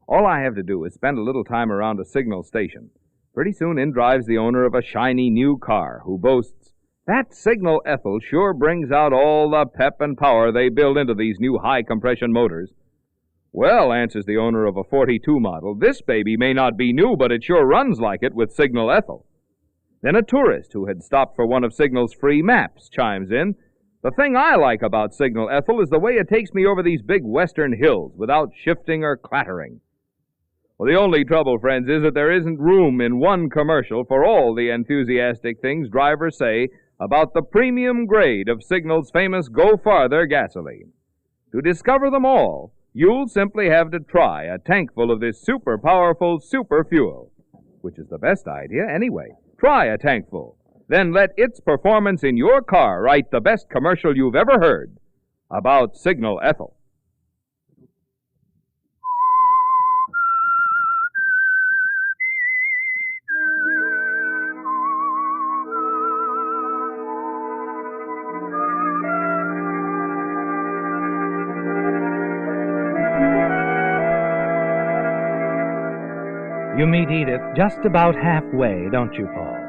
All I have to do is spend a little time around a signal station. Pretty soon in drives the owner of a shiny new car who boasts, "That Signal Ethel sure brings out all the pep and power they build into these new high-compression motors." "Well," answers the owner of a 42 model, "this baby may not be new, but it sure runs like it with Signal Ethel." Then a tourist who had stopped for one of Signal's free maps chimes in, "The thing I like about Signal Ethel is the way it takes me over these big western hills without shifting or clattering." Well, the only trouble, friends, is that there isn't room in one commercial for all the enthusiastic things drivers say about the premium grade of Signal's famous Go Farther gasoline. To discover them all, you'll simply have to try a tankful of this super powerful super fuel, which is the best idea anyway. Try a tankful. Then let its performance in your car write the best commercial you've ever heard about Signal Ethel. You meet Edith just about halfway, don't you, Paul?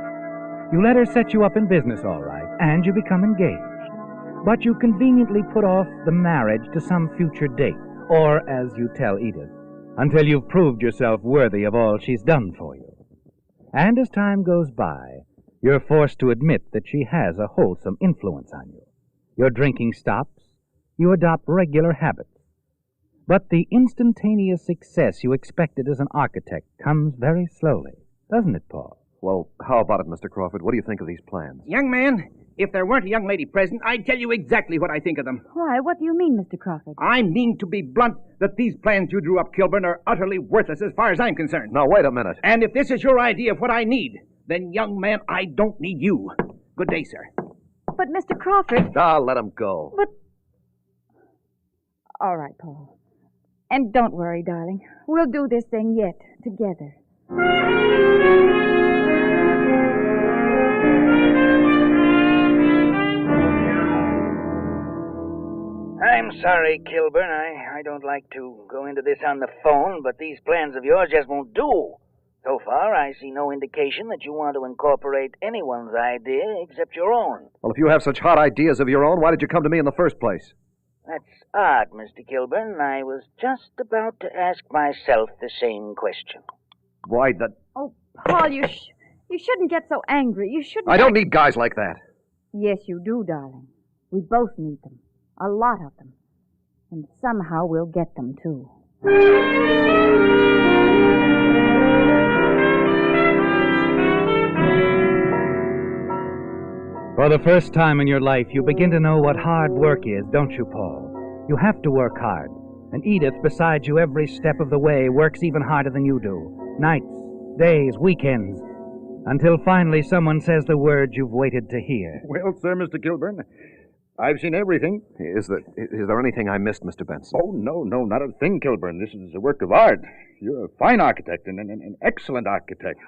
You let her set you up in business all right, and you become engaged. But you conveniently put off the marriage to some future date, or, as you tell Edith, until you've proved yourself worthy of all she's done for you. And as time goes by, you're forced to admit that she has a wholesome influence on you. Your drinking stops, you adopt regular habits. But the instantaneous success you expected as an architect comes very slowly, doesn't it, Paul? Well, how about it, Mr. Crawford? What do you think of these plans? Young man, if there weren't a young lady present, I'd tell you exactly what I think of them. Why, what do you mean, Mr. Crawford? I mean, to be blunt, that these plans you drew up, Kilburn, are utterly worthless as far as I'm concerned. Now, wait a minute. And if this is your idea of what I need, then, young man, I don't need you. Good day, sir. But, Mr. Crawford... Let him go. But... All right, Paul. And don't worry, darling. We'll do this thing yet, together. I'm sorry, Kilburn. I don't like to go into this on the phone, but these plans of yours just won't do. So far, I see no indication that you want to incorporate anyone's idea except your own. Well, if you have such hot ideas of your own, why did you come to me in the first place? That's odd, Mr. Kilburn. I was just about to ask myself the same question. Why, the... Oh, Paul, you shouldn't get so angry. You shouldn't... I don't need guys like that. Yes, you do, darling. We both need them. A lot of them. And somehow we'll get them, too. For the first time in your life, you begin to know what hard work is, don't you, Paul? You have to work hard. And Edith, beside you every step of the way, works even harder than you do. Nights, days, weekends. Until finally someone says the words you've waited to hear. Well, sir, Mr. Kilburn, I've seen everything. Is there anything I missed, Mr. Benson? Oh, no, not a thing, Kilburn. This is a work of art. You're a fine architect and an excellent architect.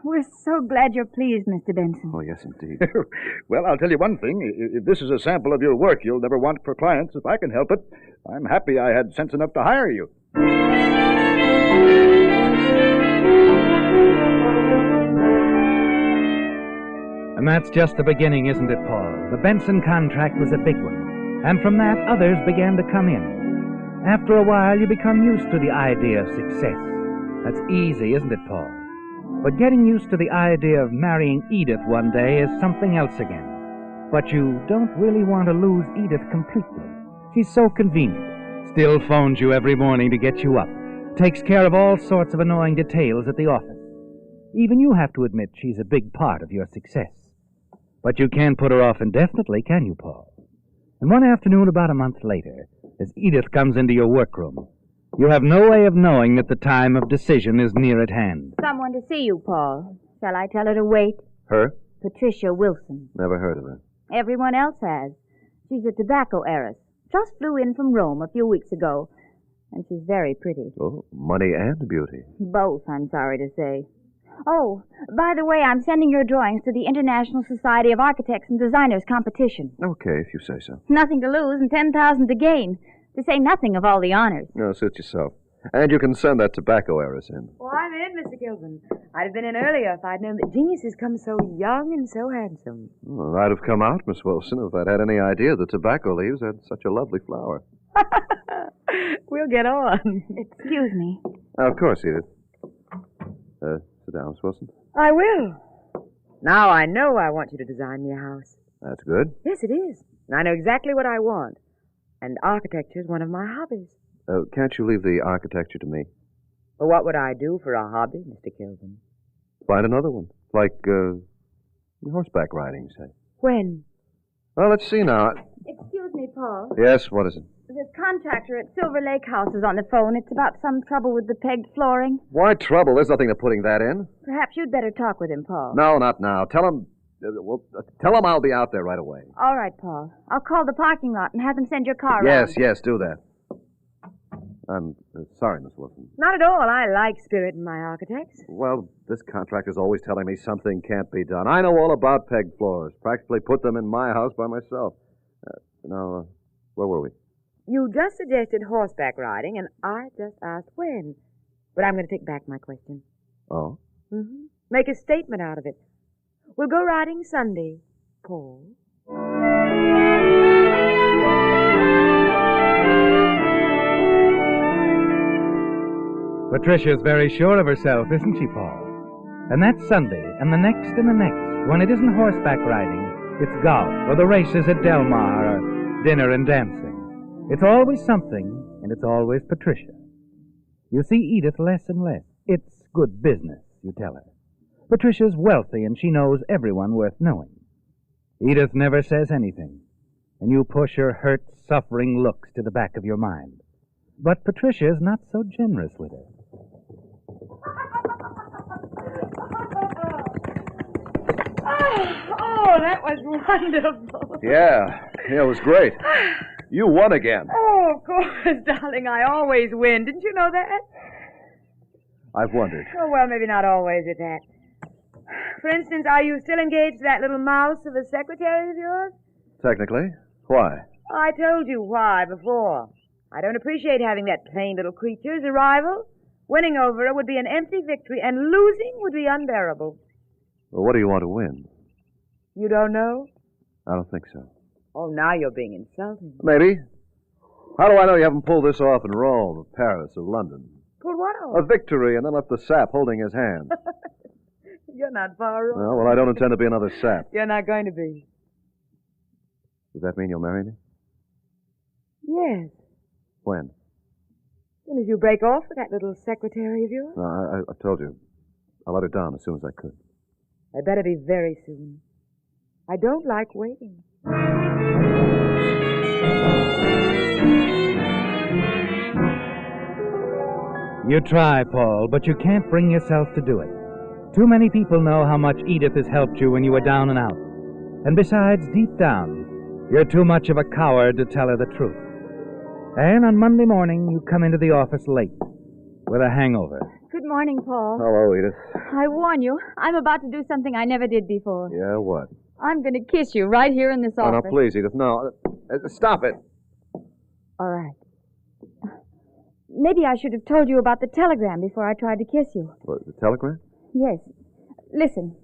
We're so glad you're pleased, Mr. Benson. Oh, yes, indeed. Well, I'll tell you one thing. If this is a sample of your work you'll never want for clients, if I can help it, I'm happy I had sense enough to hire you. And that's just the beginning, isn't it, Paul? The Benson contract was a big one. And from that, others began to come in. After a while, you become used to the idea of success. That's easy, isn't it, Paul? But getting used to the idea of marrying Edith one day is something else again. But you don't really want to lose Edith completely. She's so convenient. Still phones you every morning to get you up. Takes care of all sorts of annoying details at the office. Even you have to admit she's a big part of your success. But you can't put her off indefinitely, can you, Paul? And one afternoon about a month later, as Edith comes into your workroom, you have no way of knowing that the time of decision is near at hand. Someone to see you, Paul. Shall I tell her to wait? Her? Patricia Wilson. Never heard of her. Everyone else has. She's a tobacco heiress. Just flew in from Rome a few weeks ago. And she's very pretty. Oh, money and beauty. Both, I'm sorry to say. Oh, by the way, I'm sending your drawings to the International Society of Architects and Designers competition. Okay, if you say so. Nothing to lose and 10,000 to gain. To say nothing of all the honors. No, suit yourself. And you can send that tobacco heiress in. Oh, I'm in, Mr. Kilburn. I'd have been in earlier if I'd known that geniuses come so young and so handsome. Well, I'd have come out, Miss Wilson, if I'd had any idea the tobacco leaves had such a lovely flower. We'll get on. Excuse me. Of course, Edith. Sit down, Miss Wilson. I will. Now I know I want you to design me a house. That's good. Yes, it is. I know exactly what I want. And architecture's one of my hobbies. Can't you leave the architecture to me? Well, what would I do for a hobby, Mr. Kilburn? Find another one. Like, horseback riding, say. When? Well, let's see now. Excuse me, Paul. Yes, what is it? The contractor at Silver Lake House is on the phone. It's about some trouble with the pegged flooring. Why trouble? There's nothing to putting that in. Perhaps you'd better talk with him, Paul. No, not now. Tell him I'll be out there right away. All right, Paul. I'll call the parking lot and have them send your car Yes, around. yes, do that. I'm sorry, Miss Wilson. Not at all. I like spirit in my architects. Well, this contractor's always telling me something can't be done. I know all about pegged floors. Practically put them in my house by myself. Now, where were we? You just suggested horseback riding, and I just asked when. But I'm going to take back my question. Oh? Mm-hmm. Make a statement out of it. We'll go riding Sunday, Paul. Patricia's very sure of herself, isn't she, Paul? And that Sunday, and the next and the next, when it isn't horseback riding, it's golf, or the races at Del Mar, or dinner and dancing. It's always something, and it's always Patricia. You see Edith less and less. It's good business, you tell her. Patricia's wealthy, and she knows everyone worth knowing. Edith never says anything, and you push her hurt, suffering looks to the back of your mind. But Patricia's not so generous with her. Oh, that was wonderful. Yeah, it was great. You won again. Oh, of course, darling. I always win. Didn't you know that? I've wondered. Oh, well, maybe not always at that. For instance, are you still engaged to that little mouse of a secretary of yours? Technically. Why? I told you why before. I don't appreciate having that plain little creature as a rival. Winning over her would be an empty victory, and losing would be unbearable. Well, what do you want to win? You don't know? I don't think so. Oh, now you're being insulting. Maybe. How do I know you haven't pulled this off in Rome, or Paris, or London? Pulled what off? A victory, and then left the sap holding his hand. You're not far wrong. Well, I don't intend to be another sap. You're not going to be. Does that mean you'll marry me? Yes. When? As soon as you break off with that little secretary of yours. No, I told you. I'll let her down as soon as I could. It better be very soon. I don't like waiting. You try, Paul, but you can't bring yourself to do it. Too many people know how much Edith has helped you when you were down and out. And besides, deep down, you're too much of a coward to tell her the truth. And on Monday morning, you come into the office late, with a hangover. Good morning, Paul. Hello, Edith. I warn you, I'm about to do something I never did before. Yeah, what? I'm going to kiss you right here in this Oh, office. no, please, Edith, no. Stop it. All right. Maybe I should have told you about the telegram before I tried to kiss you. What, the telegram? Yes. Listen.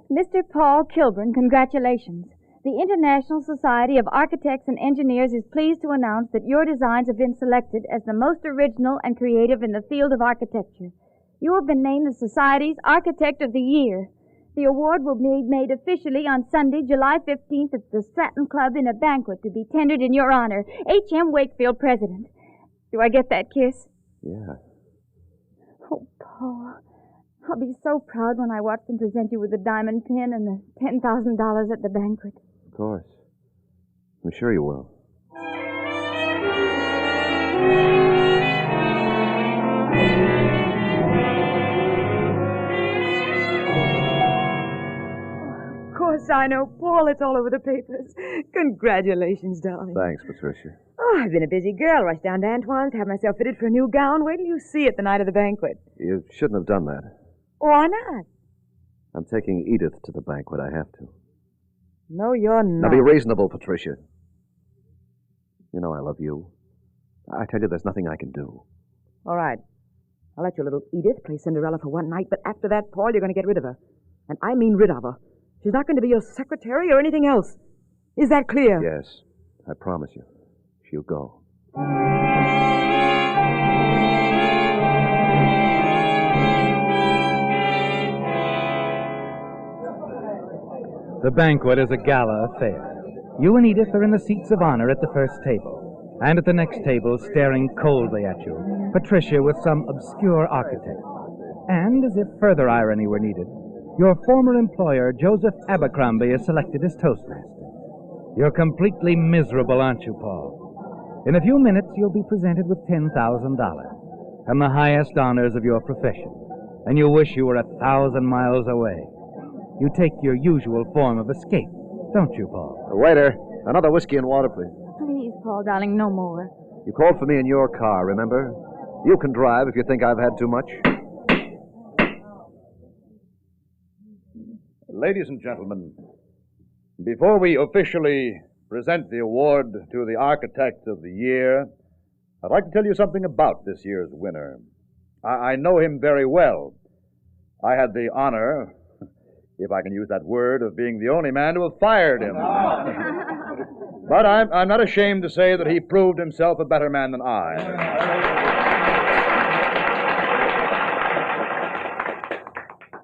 Mr. Paul Kilburn, congratulations. The International Society of Architects and Engineers is pleased to announce that your designs have been selected as the most original and creative in the field of architecture. You have been named the Society's Architect of the Year. The award will be made officially on Sunday, July 15th at the Stratton Club in a banquet to be tendered in your honor. H.M. Wakefield, President. Do I get that kiss? Yeah. Oh, Paul, I'll be so proud when I watch them present you with the diamond pin and the $10,000 at the banquet. Of course. I'm sure you will. Of course I know, Paul. It's all over the papers. Congratulations, darling. Thanks, Patricia. Oh, I've been a busy girl. Rushed down to Antoine's to have myself fitted for a new gown. Wait till you see it the night of the banquet. You shouldn't have done that. Why not? I'm taking Edith to the banquet. I have to. No, you're not. Now be reasonable, Patricia. You know I love you. I tell you, there's nothing I can do. All right. I'll let your little Edith play Cinderella for one night, but after that, Paul, you're going to get rid of her. And I mean rid of her. She's not going to be your secretary or anything else. Is that clear? Yes. I promise you. She'll go. The banquet is a gala affair. You and Edith are in the seats of honor at the first table, and at the next table, staring coldly at you, Patricia with some obscure architect. And, as if further irony were needed, your former employer, Joseph Abercrombie, is selected as Toastmaster. You're completely miserable, aren't you, Paul? In a few minutes, you'll be presented with $10,000 and the highest honors of your profession, and you wish you were 1,000 miles away. You take your usual form of escape, don't you, Paul? Waiter, another whiskey and water, please. Please, Paul, darling, no more. You called for me in your car, remember? You can drive if you think I've had too much. Ladies and gentlemen, before we officially present the award to the Architect of the Year, I'd like to tell you something about this year's winner. I know him very well. I had the honor, if I can use that word, of being the only man to have fired him. But I'm not ashamed to say that he proved himself a better man than I.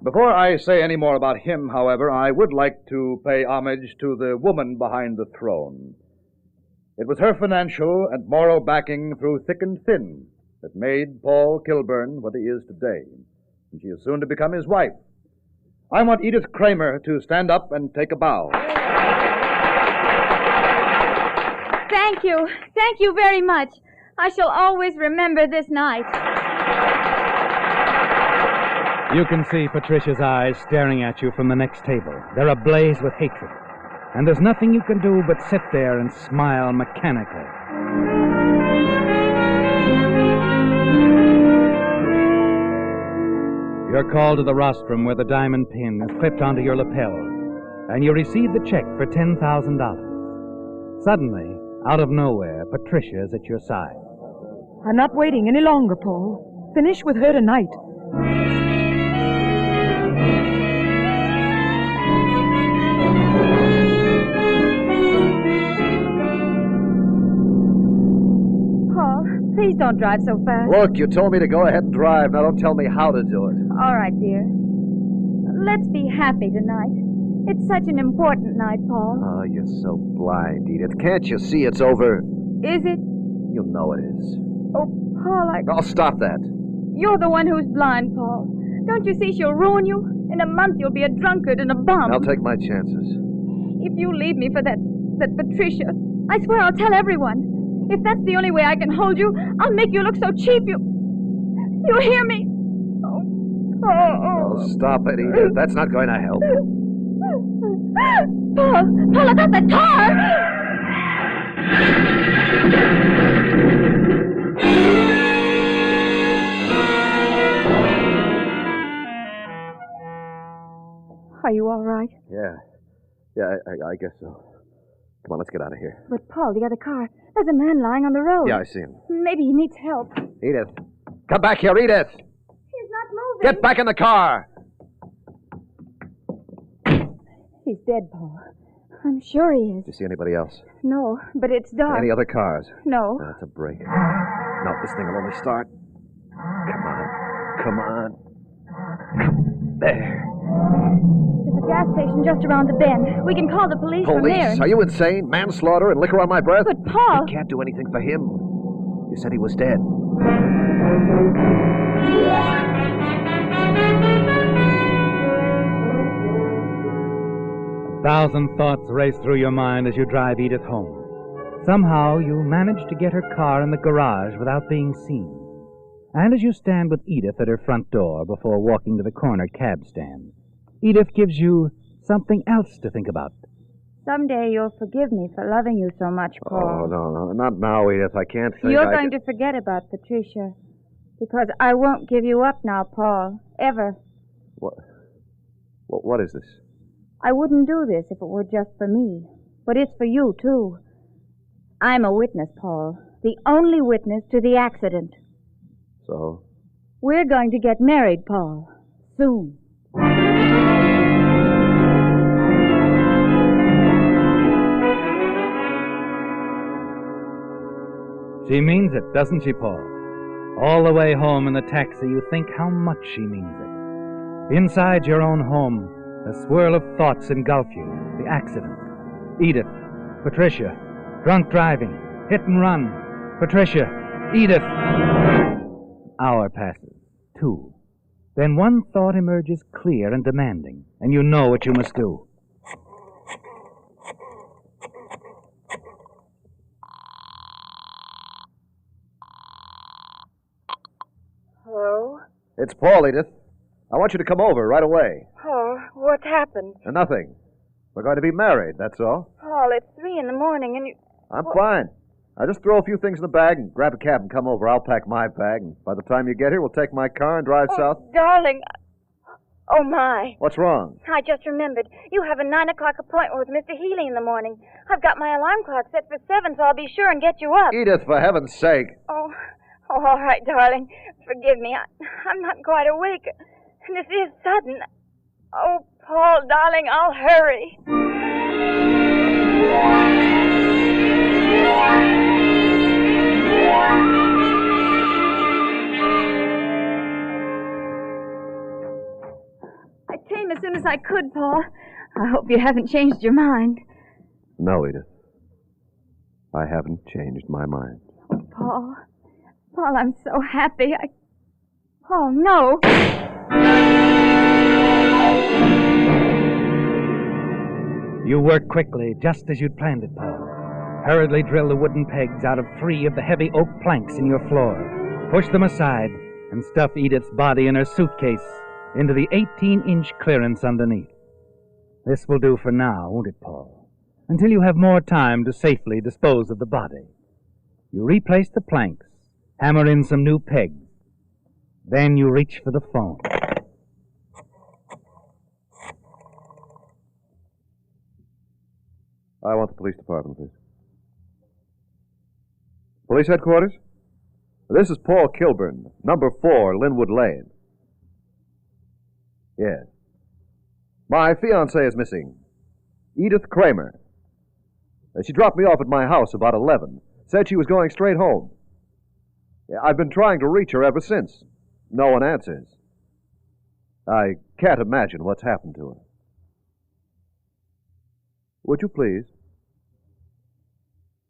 Before I say any more about him, however, I would like to pay homage to the woman behind the throne. It was her financial and moral backing through thick and thin that made Paul Kilburn what he is today, and she is soon to become his wife. I want Edith Kramer to stand up and take a bow. Thank you. Thank you very much. I shall always remember this night. You can see Patricia's eyes staring at you from the next table. They're ablaze with hatred. And there's nothing you can do but sit there and smile mechanically. You're called to the rostrum where the diamond pin is clipped onto your lapel, and you receive the check for $10,000. Suddenly, out of nowhere, Patricia is at your side. I'm not waiting any longer, Paul. Finish with her tonight. Please don't drive so fast. Look, you told me to go ahead and drive. Now don't tell me how to do it. All right, dear. Let's be happy tonight. It's such an important night, Paul. Oh, you're so blind, Edith. Can't you see it's over? Is it? You know it is. Oh, Paul, I'll stop that. You're the one who's blind, Paul. Don't you see she'll ruin you? In a month you'll be a drunkard and a bum. I'll take my chances. If you leave me for that Patricia, I swear I'll tell everyone. If that's the only way I can hold you, I'll make you look so cheap you'll hear me. Oh, stop it, Edith. That's not going to help. Paul, look out, that car! Are you all right? Yeah, I guess so. Come on, let's get out of here. But, Paul, the other car. There's a man lying on the road. Yeah, I see him. Maybe he needs help. Edith. Come back here, Edith. He's not moving. Get back in the car. He's dead, Paul. I'm sure he is. Did you see anybody else? No, but it's dark. Any other cars? No. That's a break. No, this thing will only start. Come on. Come on. There. There's a gas station just around the bend. We can call the police from there. Police? Are you insane? Manslaughter and liquor on my breath? But, Paul... You can't do anything for him. You said he was dead. A thousand thoughts race through your mind as you drive Edith home. Somehow you manage to get her car in the garage without being seen. And as you stand with Edith at her front door before walking to the corner cab stand, Edith gives you something else to think about. Someday you'll forgive me for loving you so much, Paul. Oh, no, not now, Edith. I can't think. You're going to forget about Patricia. Because I won't give you up now, Paul. Ever. What is this? I wouldn't do this if it were just for me. But it's for you, too. I'm a witness, Paul. The only witness to the accident. So? We're going to get married, Paul. Soon. She means it, doesn't she, Paul? All the way home in the taxi, you think how much she means it. Inside your own home, a swirl of thoughts engulf you. The accident. Edith. Patricia. Drunk driving. Hit and run. Patricia. Edith. Hour passes. 2. Then one thought emerges clear and demanding, and you know what you must do. Hello? It's Paul, Edith. I want you to come over right away. Oh, what happened? Nothing. We're going to be married, that's all. Paul, it's 3 a.m. and you... I'm fine. I'll just throw a few things in the bag and grab a cab and come over. I'll pack my bag, and by the time you get here, we'll take my car and drive south. Darling. Oh, my. What's wrong? I just remembered. You have a 9 o'clock appointment with Mr. Healy in the morning. I've got my alarm clock set for 7, so I'll be sure and get you up. Edith, for heaven's sake. Oh, all right, darling. Forgive me. I'm not quite awake. And this is sudden. Oh, Paul, darling, I'll hurry. I came as soon as I could, Paul. I hope you haven't changed your mind. No, Edith. I haven't changed my mind. Paul, I'm so happy. Paul, no. You work quickly, just as you'd planned it, Paul. Hurriedly drill the wooden pegs out of 3 of the heavy oak planks in your floor. Push them aside and stuff Edith's body in her suitcase into the 18-inch clearance underneath. This will do for now, won't it, Paul? Until you have more time to safely dispose of the body. You replace the planks, hammer in some new pegs. Then you reach for the phone. I want the police department, please. Police headquarters? This is Paul Kilburn, number 4, Linwood Lane. Yes. My fiancée is missing. Edith Kramer. She dropped me off at my house about 11. Said she was going straight home. I've been trying to reach her ever since. No one answers. I can't imagine what's happened to her. Would you please?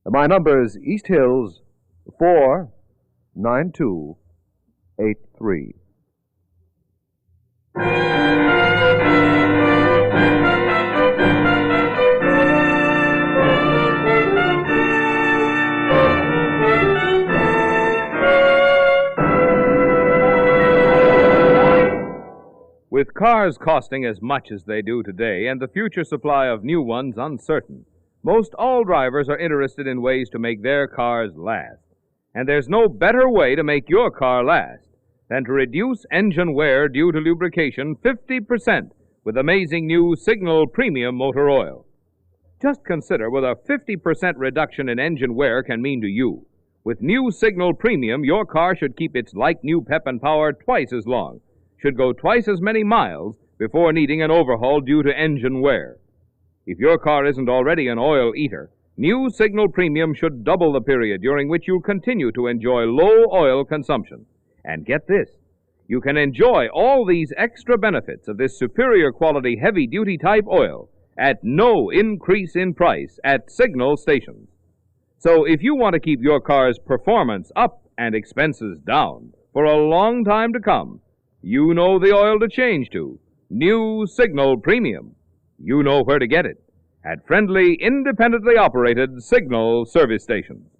My number is East Hills 49283. With cars costing as much as they do today and the future supply of new ones uncertain, most all drivers are interested in ways to make their cars last. And there's no better way to make your car last than to reduce engine wear due to lubrication 50% with amazing new Signal Premium Motor Oil. Just consider what a 50% reduction in engine wear can mean to you. With new Signal Premium, your car should keep its like-new pep and power twice as long, should go twice as many miles before needing an overhaul due to engine wear. If your car isn't already an oil eater, new Signal Premium should double the period during which you'll continue to enjoy low oil consumption. And get this, you can enjoy all these extra benefits of this superior quality heavy-duty type oil at no increase in price at Signal stations. So if you want to keep your car's performance up and expenses down for a long time to come, you know the oil to change to. New Signal Premium. You know where to get it. At friendly, independently operated Signal service stations.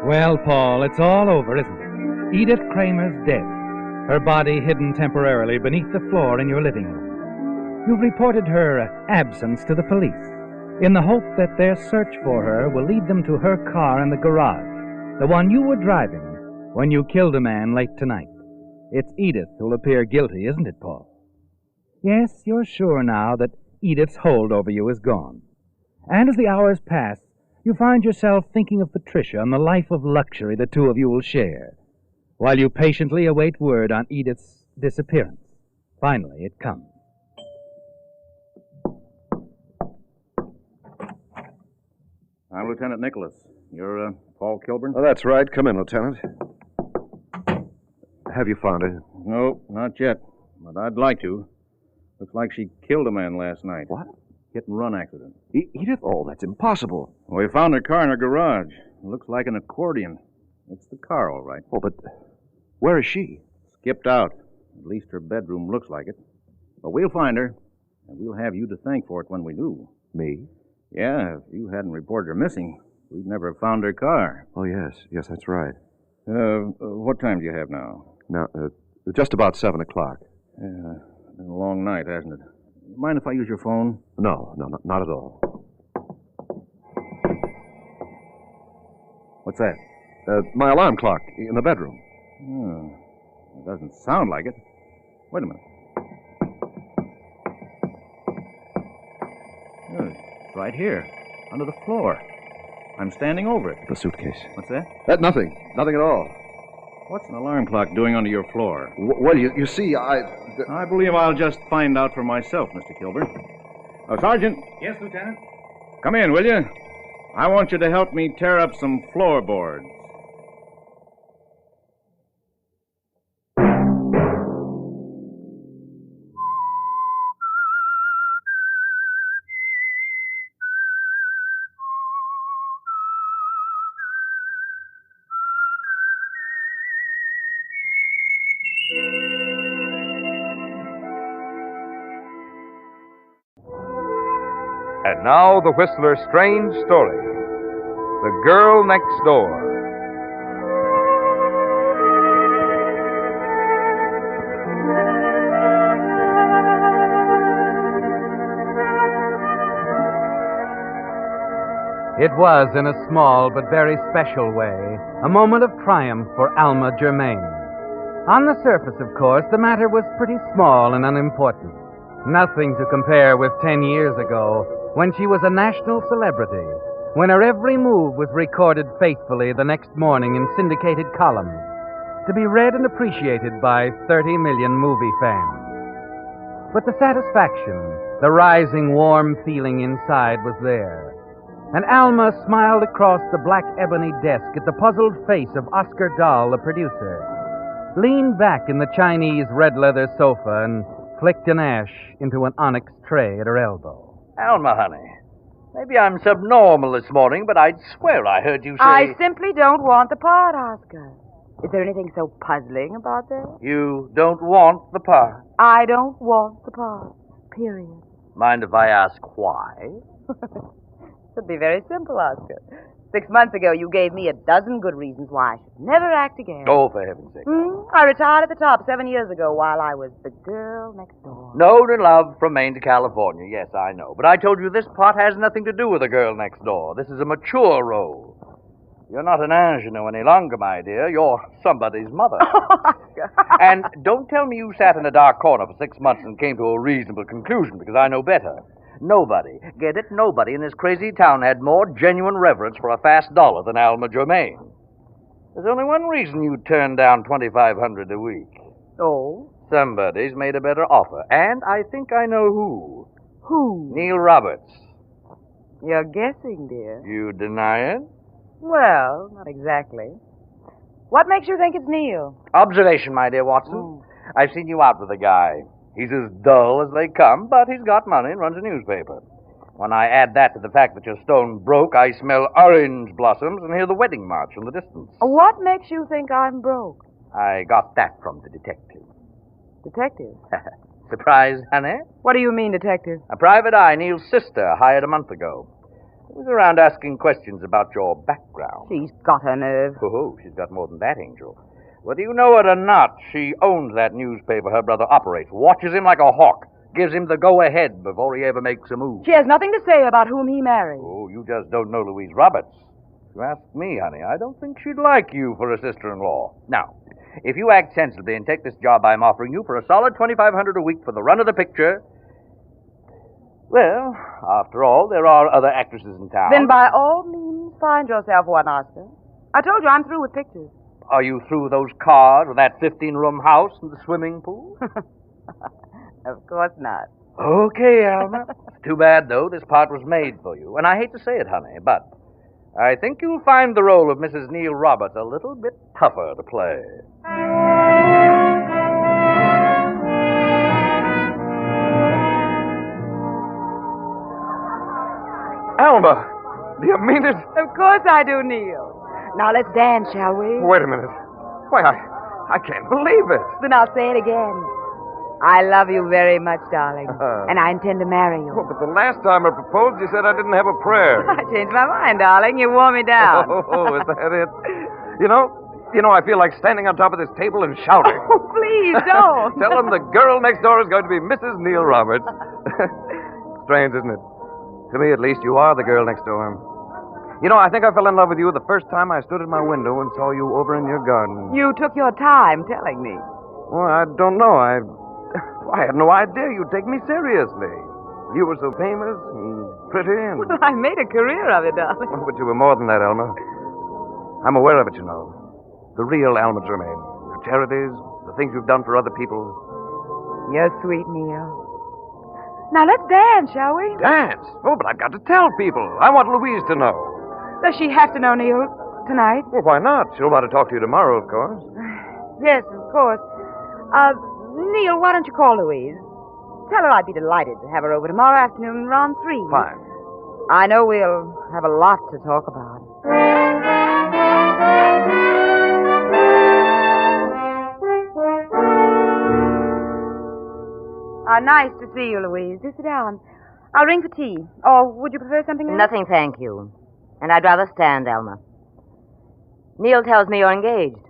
Well, Paul, it's all over, isn't it? Edith Kramer's dead. Her body hidden temporarily beneath the floor in your living room. You've reported her absence to the police, in the hope that their search for her will lead them to her car in the garage, the one you were driving when you killed a man late tonight. It's Edith who'll appear guilty, isn't it, Paul? Yes, you're sure now that Edith's hold over you is gone. And as the hours pass, you find yourself thinking of Patricia and the life of luxury the two of you will share, while you patiently await word on Edith's disappearance. Finally, it comes. I'm Lieutenant Nicholas. You're, Paul Kilburn? Oh, that's right. Come in, Lieutenant. Have you found her? No, not yet. But I'd like to. Looks like she killed a man last night. What? Hit-and-run accident. Edith? Oh, that's impossible. Well, we found her car in her garage. It looks like an accordion. It's the car, all right. Oh, but where is she? Skipped out. At least her bedroom looks like it. But we'll find her, and we'll have you to thank for it when we do. Me? Yeah, if you hadn't reported her missing, we'd never have found her car. Oh, yes. Yes, that's right. What time do you have now? Now, just about 7 o'clock. Yeah, been a long night, hasn't it? Mind if I use your phone? No, not at all. What's that? My alarm clock in the bedroom. Oh, it doesn't sound like it. Wait a minute. Oh, it's right here, under the floor. I'm standing over it. The suitcase. What's that? Nothing. Nothing at all. What's an alarm clock doing under your floor? Well, you see, I believe I'll just find out for myself, Mr. Kilburn. Sergeant. Yes, Lieutenant? Come in, will you? I want you to help me tear up some floorboards. And now the Whistler's strange story, The Girl Next Door. It was, in a small but very special way, a moment of triumph for Alma Germain. On the surface, of course, the matter was pretty small and unimportant. Nothing to compare with 10 years ago, when she was a national celebrity, when her every move was recorded faithfully the next morning in syndicated columns, to be read and appreciated by 30 million movie fans. But the satisfaction, the rising warm feeling inside was there. And Alma smiled across the black ebony desk at the puzzled face of Oscar Dahl, the producer, leaned back in the Chinese red leather sofa and flicked an ash into an onyx tray at her elbow. Alma, honey, maybe I'm subnormal this morning, but I'd swear I heard you say... I simply don't want the part, Oscar. Is there anything so puzzling about that? You don't want the part? I don't want the part. Period. Mind if I ask why? Should be very simple, Oscar. 6 months ago, you gave me a dozen good reasons why I should never act again. Oh, for heaven's sake. I retired at the top 7 years ago while I was the girl next door. Known and loved from Maine to California. Yes, I know. But I told you this part has nothing to do with the girl next door. This is a mature role. You're not an ingenue any longer, my dear. You're somebody's mother. And don't tell me you sat in a dark corner for 6 months and came to a reasonable conclusion, because I know better. Nobody, get it, nobody in this crazy town had more genuine reverence for a fast dollar than Alma Germain. There's only one reason you turned down $2,500 a week. Oh? Somebody's made a better offer, and I think I know who. Who? Neil Roberts. You're guessing, dear. You deny it? Well, not exactly. What makes you think it's Neil? Observation, my dear Watson. I've seen you out with the guy. He's as dull as they come, but he's got money and runs a newspaper. When I add that to the fact that you're stone broke, I smell orange blossoms and hear the wedding march from the distance. What makes you think I'm broke? I got that from the detective. Detective? Surprised, honey? What do you mean, detective? A private eye Neil's sister hired a month ago. He was around asking questions about your background. She's got her nerve. Oh, she's got more than that, Angel. Whether you know it or not, she owns that newspaper her brother operates, watches him like a hawk, gives him the go-ahead before he ever makes a move. She has nothing to say about whom he married. Oh, you just don't know Louise Roberts. If you ask me, honey, I don't think she'd like you for a sister-in-law. Now, if you act sensibly and take this job I'm offering you for a solid $2,500 a week for the run of the picture, well, after all, there are other actresses in town. Then by all means, find yourself one, Oscar. I told you I'm through with pictures. Are you through those cars with that 15-room house and the swimming pool? Of course not. Okay, Alma. Too bad, though. This part was made for you. And I hate to say it, honey, but I think you'll find the role of Mrs. Neil Roberts a little bit tougher to play. Alma, do you mean it? Of course I do, Neil. Now let's dance, shall we? Wait a minute. Why, I can't believe it. Then I'll say it again. I love you very much, darling. And I intend to marry you. Oh, but the last time I proposed, you said I didn't have a prayer. I changed my mind, darling. You wore me down. Oh, is that it? You know, I feel like standing on top of this table and shouting. Oh, please don't. Tell them the girl next door is going to be Mrs. Neil Roberts. Strange, isn't it? To me, at least, you are the girl next door. You know, I think I fell in love with you the first time I stood at my window and saw you over in your garden. You took your time telling me. Well, I don't know. I had no idea you'd take me seriously. You were so famous and pretty and... Well, I made a career of it, darling. Oh, but you were more than that, Alma. I'm aware of it, you know. The real Alma Germain. Your charities, the things you've done for other people. You're sweet, Neil. Now let's dance, shall we? Dance? Oh, but I've got to tell people. I want Louise to know. Does she have to know, Neil, tonight? Well, why not? She'll want to talk to you tomorrow, of course. Yes, of course. Neil, why don't you call Louise? Tell her I'd be delighted to have her over tomorrow afternoon around 3. Fine. I know we'll have a lot to talk about. Nice to see you, Louise. Do sit down. I'll ring for tea. Or would you prefer something else? Nothing, thank you. And I'd rather stand, Alma. Neil tells me you're engaged.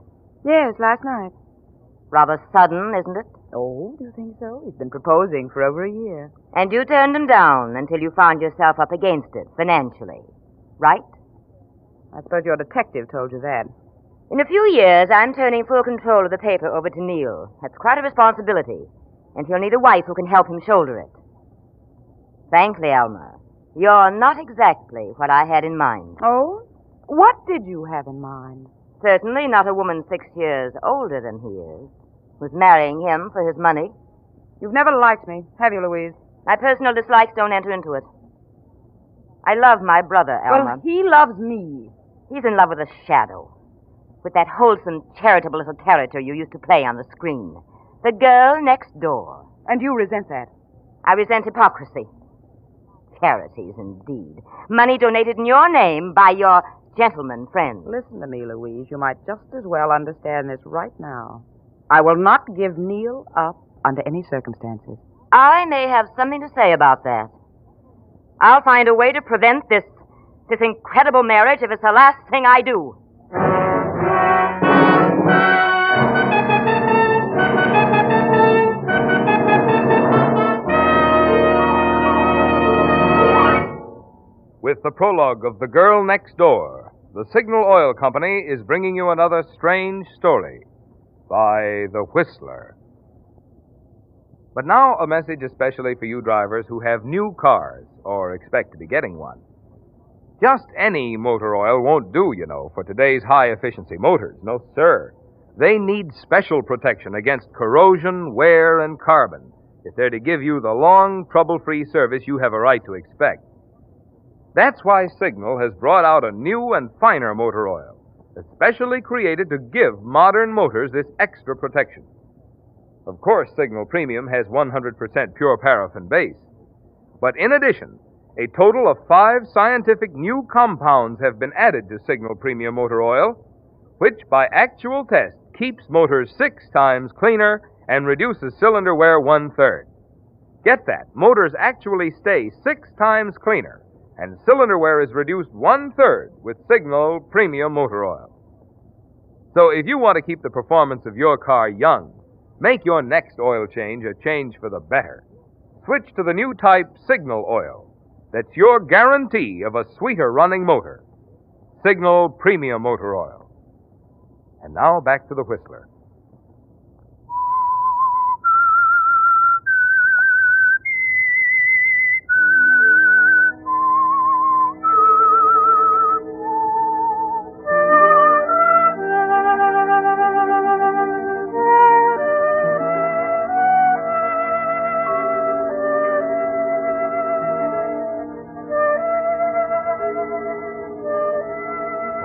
Yes, last night. Rather sudden, isn't it? Oh, do you think so? He's been proposing for over a year. And you turned him down until you found yourself up against it, financially. Right? I suppose your detective told you that. In a few years, I'm turning full control of the paper over to Neil. That's quite a responsibility. And he'll need a wife who can help him shoulder it. Frankly, Alma, you're not exactly what I had in mind. Oh? What did you have in mind? Certainly not a woman 6 years older than he is, who's marrying him for his money. You've never liked me, have you, Louise? My personal dislikes don't enter into it. I love my brother, Alma. Well, he loves me. He's in love with a shadow. With that wholesome, charitable little character you used to play on the screen. The girl next door. And you resent that? I resent hypocrisy. Charities, indeed. Money donated in your name by your gentleman friends. Listen to me, Louise. You might just as well understand this right now. I will not give Neil up under any circumstances. I may have something to say about that. I'll find a way to prevent this incredible marriage if it's the last thing I do. With the prologue of The Girl Next Door, the Signal Oil Company is bringing you another strange story by The Whistler. But now a message especially for you drivers who have new cars or expect to be getting one. Just any motor oil won't do, you know, for today's high-efficiency motors. No, sir. They need special protection against corrosion, wear, and carbon if they're to give you the long, trouble-free service you have a right to expect. That's why Signal has brought out a new and finer motor oil, especially created to give modern motors this extra protection. Of course, Signal Premium has 100% pure paraffin base. But in addition, a total of 5 scientific new compounds have been added to Signal Premium motor oil, which by actual test keeps motors 6 times cleaner and reduces cylinder wear 1/3. Get that. Motors actually stay 6 times cleaner, and cylinder wear is reduced 1/3 with Signal Premium motor oil. So if you want to keep the performance of your car young, make your next oil change a change for the better. Switch to the new type Signal oil. That's your guarantee of a sweeter running motor. Signal Premium motor oil. And now back to the Whistler.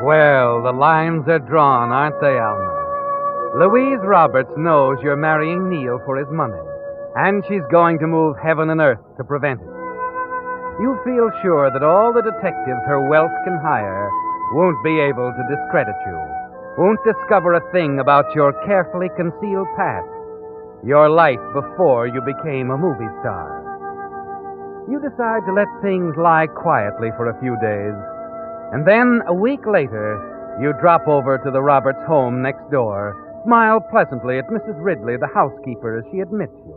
Well, the lines are drawn, aren't they, Alma? Louise Roberts knows you're marrying Neil for his money, and she's going to move heaven and earth to prevent it. You feel sure that all the detectives her wealth can hire won't be able to discredit you, won't discover a thing about your carefully concealed past, your life before you became a movie star. You decide to let things lie quietly for a few days, and then, a week later, you drop over to the Roberts home next door, smile pleasantly at Mrs. Ridley, the housekeeper, as she admits you.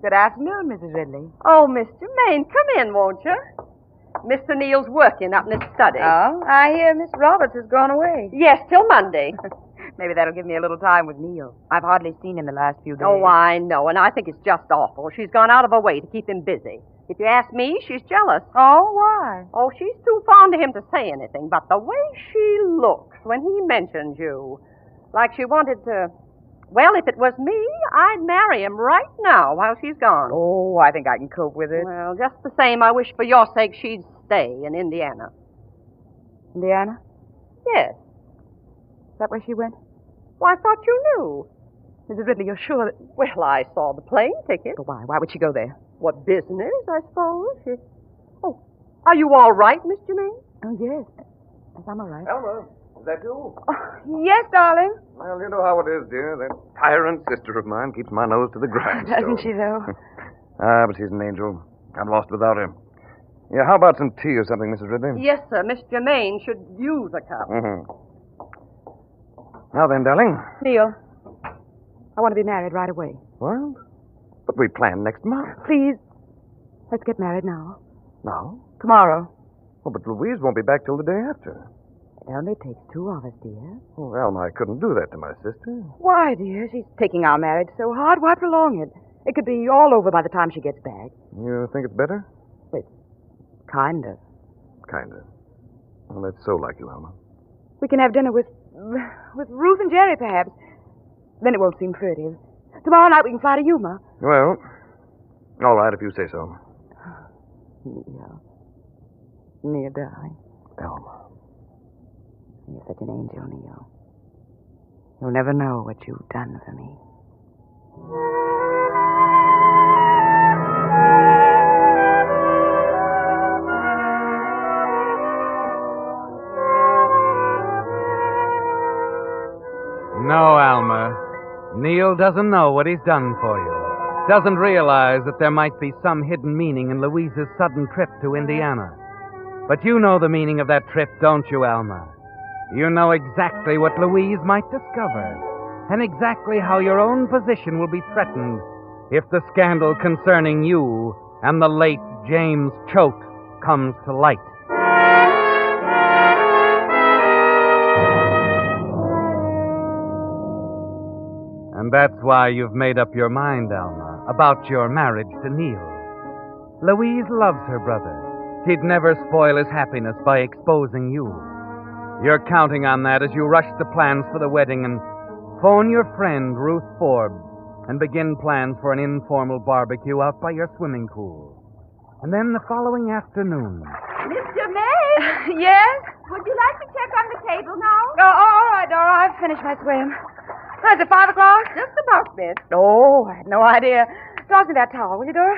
Good afternoon, Mrs. Ridley. Oh, Mr. Maine, come in, won't you? Mr. Neal's working up in his study. Oh, I hear Miss Roberts has gone away. Yes, till Monday. Maybe that'll give me a little time with Neil. I've hardly seen him the last few days. Oh, I know, and I think it's just awful. She's gone out of her way to keep him busy. If you ask me, she's jealous. Oh, why? Oh, she's too fond of him to say anything, but the way she looks when he mentions you, like she wanted to... Well, if it was me, I'd marry him right now while she's gone. Oh, I think I can cope with it. Well, just the same, I wish for your sake she'd stay in Indiana. Indiana? Yes. Is that where she went? Well, I thought you knew. Mrs. Ridley, you're sure that... Well, I saw the plane ticket. But why? Why would she go there? What business, I suppose? Oh, are you all right, Mr. Maine? Oh, yes. Yes, I'm all right. Elmer, is that you? Oh, yes, darling. Well, you know how it is, dear. That tyrant sister of mine keeps my nose to the grindstone. Doesn't she, though? But she's an angel. I'm lost without her. Yeah, how about some tea or something, Mrs. Ridley? Yes, sir. Mr. Maine should use a cup. Mm-hmm. Now then, darling. Neil, I want to be married right away. What? But we plan next month. Please, let's get married now. No? Tomorrow. Oh, but Louise won't be back till the day after. It only takes 2 of us, dear. Oh, Alma, I couldn't do that to my sister. Why, dear? She's taking our marriage so hard. Why prolong it? It could be all over by the time she gets back. You think it's better? Wait, kind of. Kind of. Well, that's so like you, Alma. We can have dinner with Ruth and Jerry, perhaps. Then it won't seem furtive. Tomorrow night we can fly to Yuma. Well, all right, if you say so. Neil, darling. Alma. You're such an angel, Neil. You'll never know what you've done for me. No, Alma. Neil doesn't know what he's done for you. Doesn't realize that there might be some hidden meaning in Louise's sudden trip to Indiana. But you know the meaning of that trip, don't you, Alma? You know exactly what Louise might discover, and exactly how your own position will be threatened if the scandal concerning you and the late James Choate comes to light. And that's why you've made up your mind, Alma, about your marriage to Neil. Louise loves her brother, she'd never spoil his happiness by exposing you. You're counting on that as you rush the plans for the wedding and phone your friend Ruth Forbes and begin plans for an informal barbecue out by your swimming pool. And then the following afternoon... Mr. May? Yes? Would you like to check on the table now? Oh, all right, Dora. I've finished my swim. Oh, is it 5 o'clock? Just about, miss. Oh, I had no idea. Toss me that towel, will you, Dora?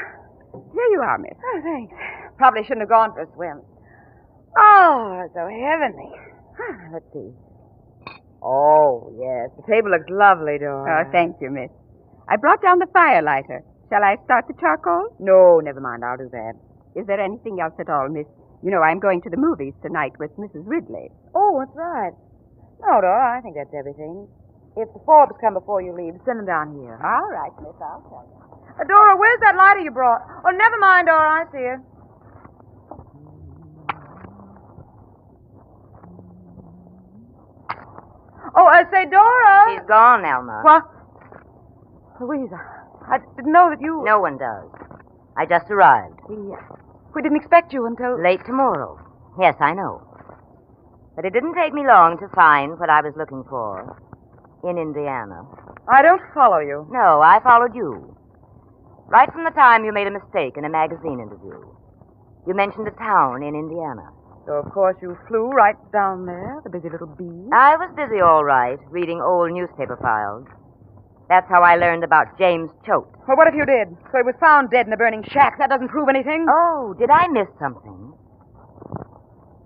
Here you are, miss. Oh, thanks. Probably shouldn't have gone for a swim. Oh, it's so heavenly. Let's see. Oh, yes. The table looks lovely, Dora. Oh, thank you, miss. I brought down the firelighter. Shall I start the charcoal? No, never mind. I'll do that. Is there anything else at all, miss? You know, I'm going to the movies tonight with Mrs. Ridley. Oh, that's right. No, Dora, I think that's everything. If the Forbes come before you leave, send them down here. All right, miss. I'll tell you. Dora, where's that lighter you brought? Oh, never mind, Dora. I see her. Oh, I say, Dora. She's gone, Alma. What? Louisa, I didn't know that you... No one does. I just arrived. We didn't expect you until... Late tomorrow. Yes, I know. But it didn't take me long to find what I was looking for. In Indiana. I don't follow you. No, I followed you. Right from the time you made a mistake in a magazine interview. You mentioned a town in Indiana. So, of course, you flew right down there, the busy little bee. I was busy, all right, reading old newspaper files. That's how I learned about James Choate. Well, what if you did? So he was found dead in a burning shack. That doesn't prove anything. Oh, did I miss something?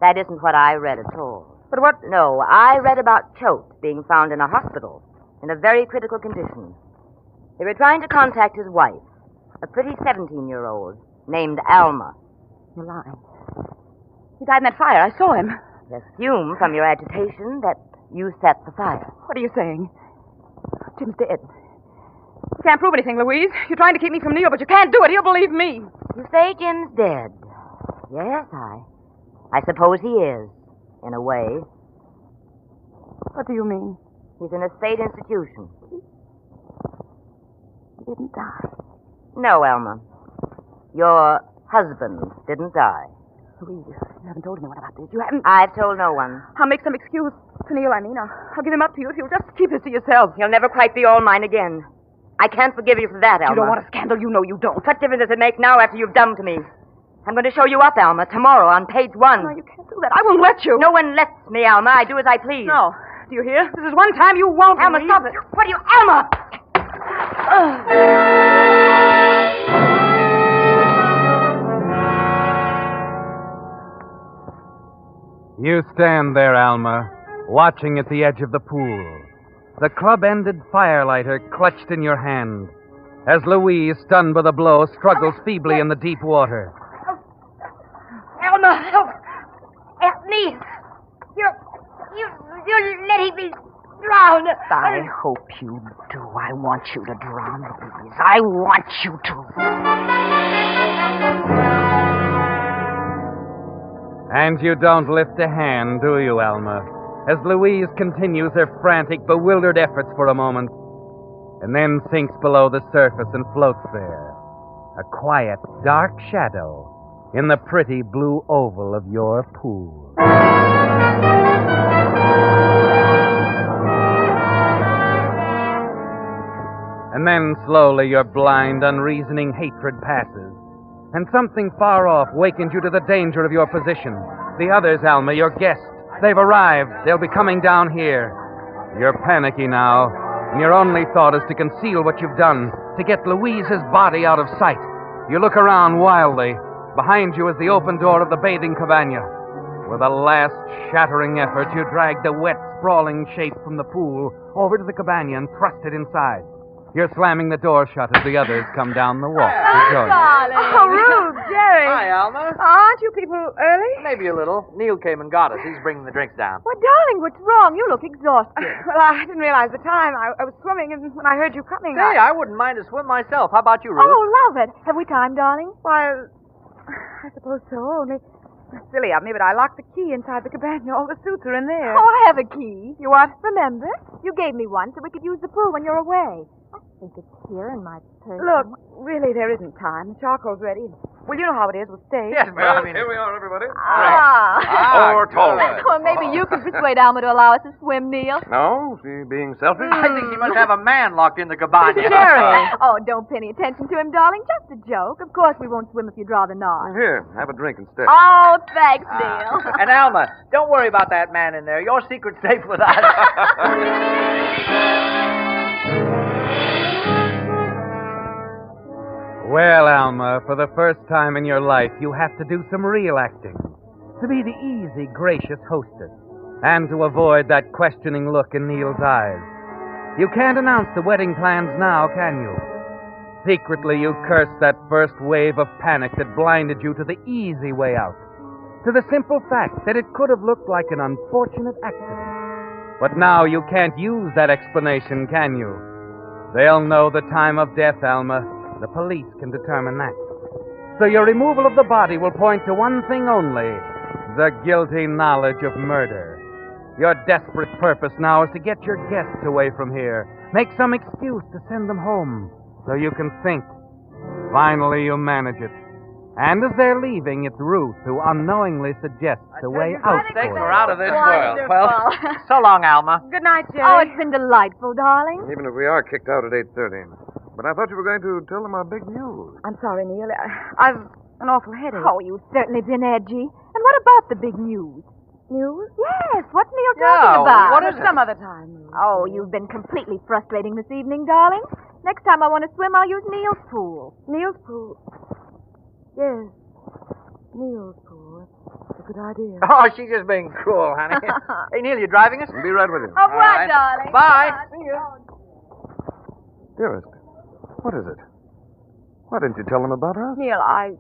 That isn't what I read at all. But what? No, I read about Choate being found in a hospital in a very critical condition. They were trying to contact his wife, a pretty 17-year-old named Alma. You're lying. He died in that fire. I saw him. I assume from your agitation that you set the fire. What are you saying? Jim's dead. You can't prove anything, Louise. You're trying to keep me from Neil, but you can't do it. He'll believe me. You say Jim's dead. Yes, I suppose he is, in a way. What do you mean? He's in a state institution. He didn't die. No, Alma. Your husband didn't die. Louise, you haven't told anyone about this. You haven't... I've told no one. I'll make some excuse to Neil, I mean. I'll give him up to you if you'll just keep this to yourself. He'll never quite be all mine again. I can't forgive you for that, Alma. You don't want a scandal. You know you don't. What difference does it make now after you've done to me? I'm going to show you up, Alma, tomorrow on page 1. No, you can't do that. I won't let you. No one lets me, Alma. I do as I please. No. Do you hear? This is one time you won't. Alma, leave. stop it. What are you... Alma! You stand there, Alma, watching at the edge of the pool, the club-ended firelighter clutched in your hand, as Louise, stunned by the blow, struggles feebly in the deep water. Alma, help! Help me! You're letting me drown! I hope you do. I want you to drown, Louise. I want you to. And you don't lift a hand, do you, Alma? As Louise continues her frantic, bewildered efforts for a moment, and then sinks below the surface and floats there, a quiet, dark shadow in the pretty blue oval of your pool. And then slowly your blind, unreasoning hatred passes, and something far off wakens you to the danger of your position. The others, Alma, your guests, they've arrived. They'll be coming down here. You're panicky now, and your only thought is to conceal what you've done, to get Louise's body out of sight. You look around wildly. Behind you is the open door of the bathing cabana. With a last shattering effort, you drag the wet, sprawling shape from the pool over to the cabana and thrust it inside. You're slamming the door shut as the others come down the walk to join you. Oh, Ruth, Jerry. Hi, Alma. Aren't you people early? Maybe a little. Neil came and got us. He's bringing the drinks down. Well, darling, what's wrong? You look exhausted. Well, I didn't realize the time. I was swimming, and when I heard you coming... Hey, I wouldn't mind a swim myself. How about you, Ruth? Oh, love it. Have we time, darling? Why, I suppose so, only... Silly of me, but I locked the key inside the cabana. All the suits are in there. Oh, I have a key. You what? Remember? You gave me one so we could use the pool when you're away. I think it's here in my purse. Look, really, there isn't time. The charcoal's ready. Well, you know how it is with stage. Yes, well, here we are, everybody. Ah. Or tall. Well, maybe you can persuade Alma to allow us to swim, Neil. No, she being selfish. I think she must have a man locked in the cabana. Jerry. Oh, don't pay any attention to him, darling. Just a joke. Of course we won't swim if you'd rather not. Here, have a drink instead. Oh, thanks, Neil. And Alma, don't worry about that man in there. Your secret's safe with us. Well, Alma, for the first time in your life, you have to do some real acting. To be the easy, gracious hostess, and to avoid that questioning look in Neil's eyes. You can't announce the wedding plans now, can you? Secretly, you curse that first wave of panic that blinded you to the easy way out. To the simple fact that it could have looked like an unfortunate accident. But now you can't use that explanation, can you? They'll know the time of death, Alma. The police can determine that. So your removal of the body will point to one thing only, the guilty knowledge of murder. Your desperate purpose now is to get your guests away from here. Make some excuse to send them home so you can think. Finally, you manage it. And as they're leaving, it's Ruth who unknowingly suggests a way out for Take you. her out of this world. Well, so long, Alma. Good night, Jerry. Oh, it's been delightful, darling. Even if we are kicked out at 8:30. But I thought you were going to tell them our big news. I'm sorry, Neil. I've an awful headache. Oh, you've certainly been edgy. And what about the big news? News? Yes, what's Neil talking about? What is some other time? Oh, you've been completely frustrating this evening, darling. Next time I want to swim, I'll use Neil's pool. Neil's pool? Yes. Neil's pool. That's a good idea. Oh, she's just being cruel, honey. Hey, Neil, you driving us? I'll be right with you. Au revoir, darling. Bye. Dearest, what is it? Why didn't you tell them about us? Neil, I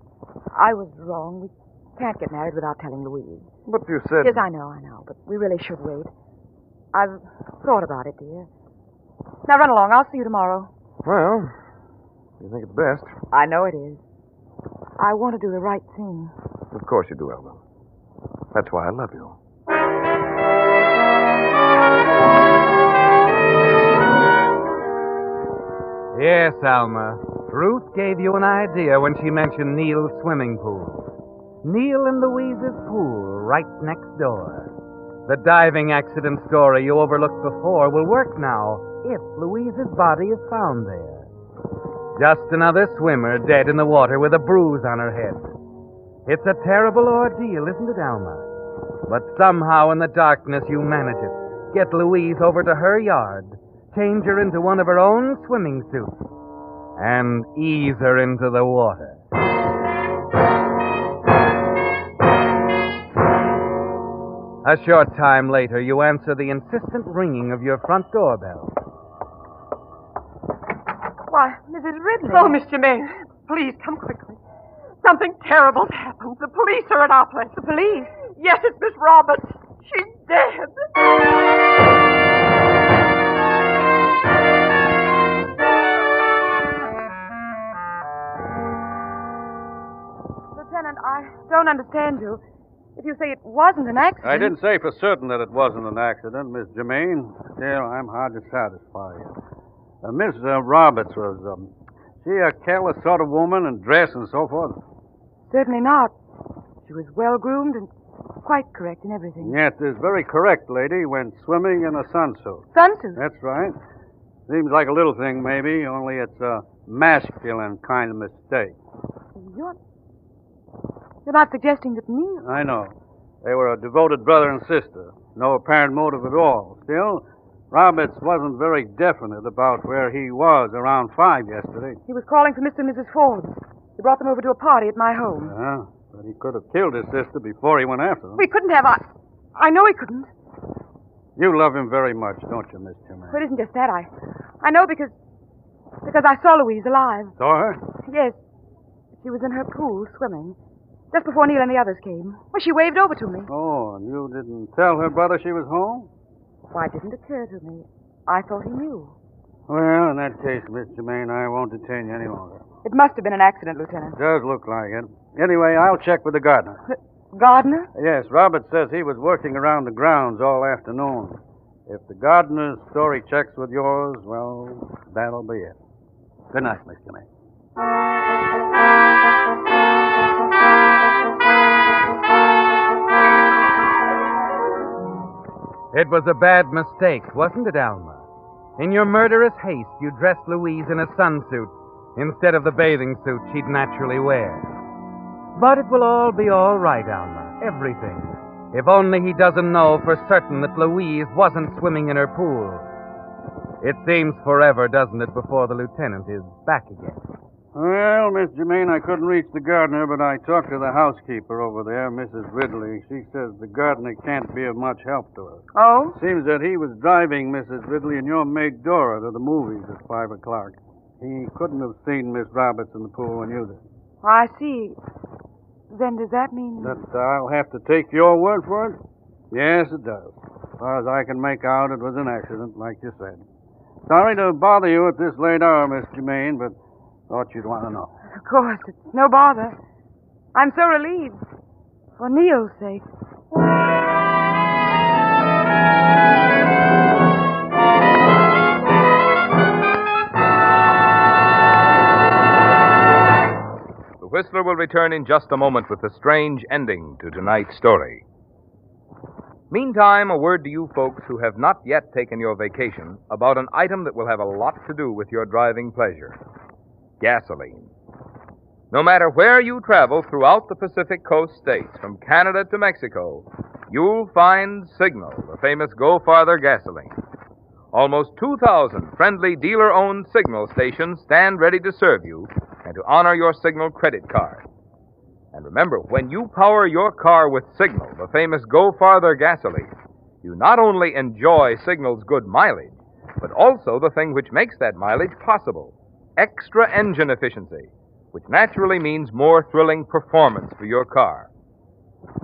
was wrong. We can't get married without telling Louise. But you said... Yes, I know, but we really should wait. I've thought about it, dear. Now run along. I'll see you tomorrow. Well, you think it's best. I know it is. I want to do the right thing. Of course you do, Alma. That's why I love you. Yes, Alma. Ruth gave you an idea when she mentioned Neil's swimming pool. Neil and Louise's pool right next door. The diving accident story you overlooked before will work now if Louise's body is found there. Just another swimmer dead in the water with a bruise on her head. It's a terrible ordeal, isn't it, Alma? But somehow in the darkness you manage it. Get Louise over to her yard, change her into one of her own swimming suits, and ease her into the water. A short time later, you answer the insistent ringing of your front doorbell. Why, Mrs. Ridley. Oh, Miss Germain, please come quickly. Something terrible's happened. The police are at our place. The police? Yes, it's Miss Roberts. She's dead. Lieutenant, I don't understand you. If you say it wasn't an accident... I didn't say for certain that it wasn't an accident, Miss Germain. Still, I'm hard to satisfy you. Miss Roberts was, she a careless sort of woman in dress and so forth? Certainly not. She was well-groomed and quite correct in everything. Yes, is very correct, lady. Went swimming in a sunsuit. Sunsuit? That's right. Seems like a little thing, maybe, only it's a masculine kind of mistake. You're not suggesting that Neil... I know. They were a devoted brother and sister. No apparent motive at all. Still, Roberts wasn't very definite about where he was around 5 yesterday. He was calling for Mr. and Mrs. Forbes. He brought them over to a party at my home. Yeah, but he could have killed his sister before he went after them. We couldn't have... I know he couldn't. You love him very much, don't you, Miss Germain? Well, it isn't just that. I know because I saw Louise alive. Saw her? Yes. She was in her pool swimming. Just before Neil and the others came. Well, she waved over to me. Oh, and you didn't tell her brother she was home? Why, it didn't occur to me. I thought he knew. Well, in that case, Miss Germain, I won't detain you any longer. It must have been an accident, Lieutenant. Does look like it. Anyway, I'll check with the gardener. Gardener? Yes, Robert says he was working around the grounds all afternoon. If the gardener's story checks with yours, well, that'll be it. Good night, Miss Germain. It was a bad mistake, wasn't it, Alma? In your murderous haste, you dressed Louise in a sunsuit instead of the bathing suit she'd naturally wear. But it will all be all right, Alma. Everything. If only he doesn't know for certain that Louise wasn't swimming in her pool. It seems forever, doesn't it, before the lieutenant is back again? Well, Miss Germain, I couldn't reach the gardener, but I talked to the housekeeper over there, Mrs. Ridley. She says the gardener can't be of much help to her. Oh? Seems that he was driving Mrs. Ridley and your maid Dora to the movies at 5 o'clock. He couldn't have seen Miss Roberts in the pool when you did. I see. Then does that mean... That I'll have to take your word for it? Yes, it does. As far as I can make out, it was an accident, like you said. Sorry to bother you at this late hour, Miss Germain, but thought you'd want to know. Of course, it's no bother. I'm so relieved. For Neil's sake. The Whistler will return in just a moment with the strange ending to tonight's story. Meantime, a word to you folks who have not yet taken your vacation about an item that will have a lot to do with your driving pleasure. Gasoline. No matter where you travel throughout the Pacific Coast states, from Canada to Mexico, you'll find Signal, the famous Go Farther gasoline. Almost 2,000 friendly dealer-owned Signal stations stand ready to serve you and to honor your Signal credit card. And remember, when you power your car with Signal, the famous Go Farther gasoline, you not only enjoy Signal's good mileage, but also the thing which makes that mileage possible, extra engine efficiency, which naturally means more thrilling performance for your car.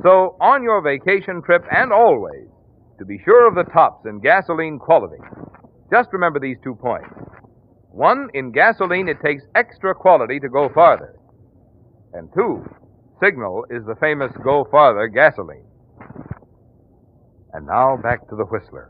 So, on your vacation trip and always, to be sure of the tops in gasoline quality, just remember these 2 points. 1, in gasoline it takes extra quality to go farther. And 2, Signal is the famous Go Farther gasoline. And now back to the Whistler.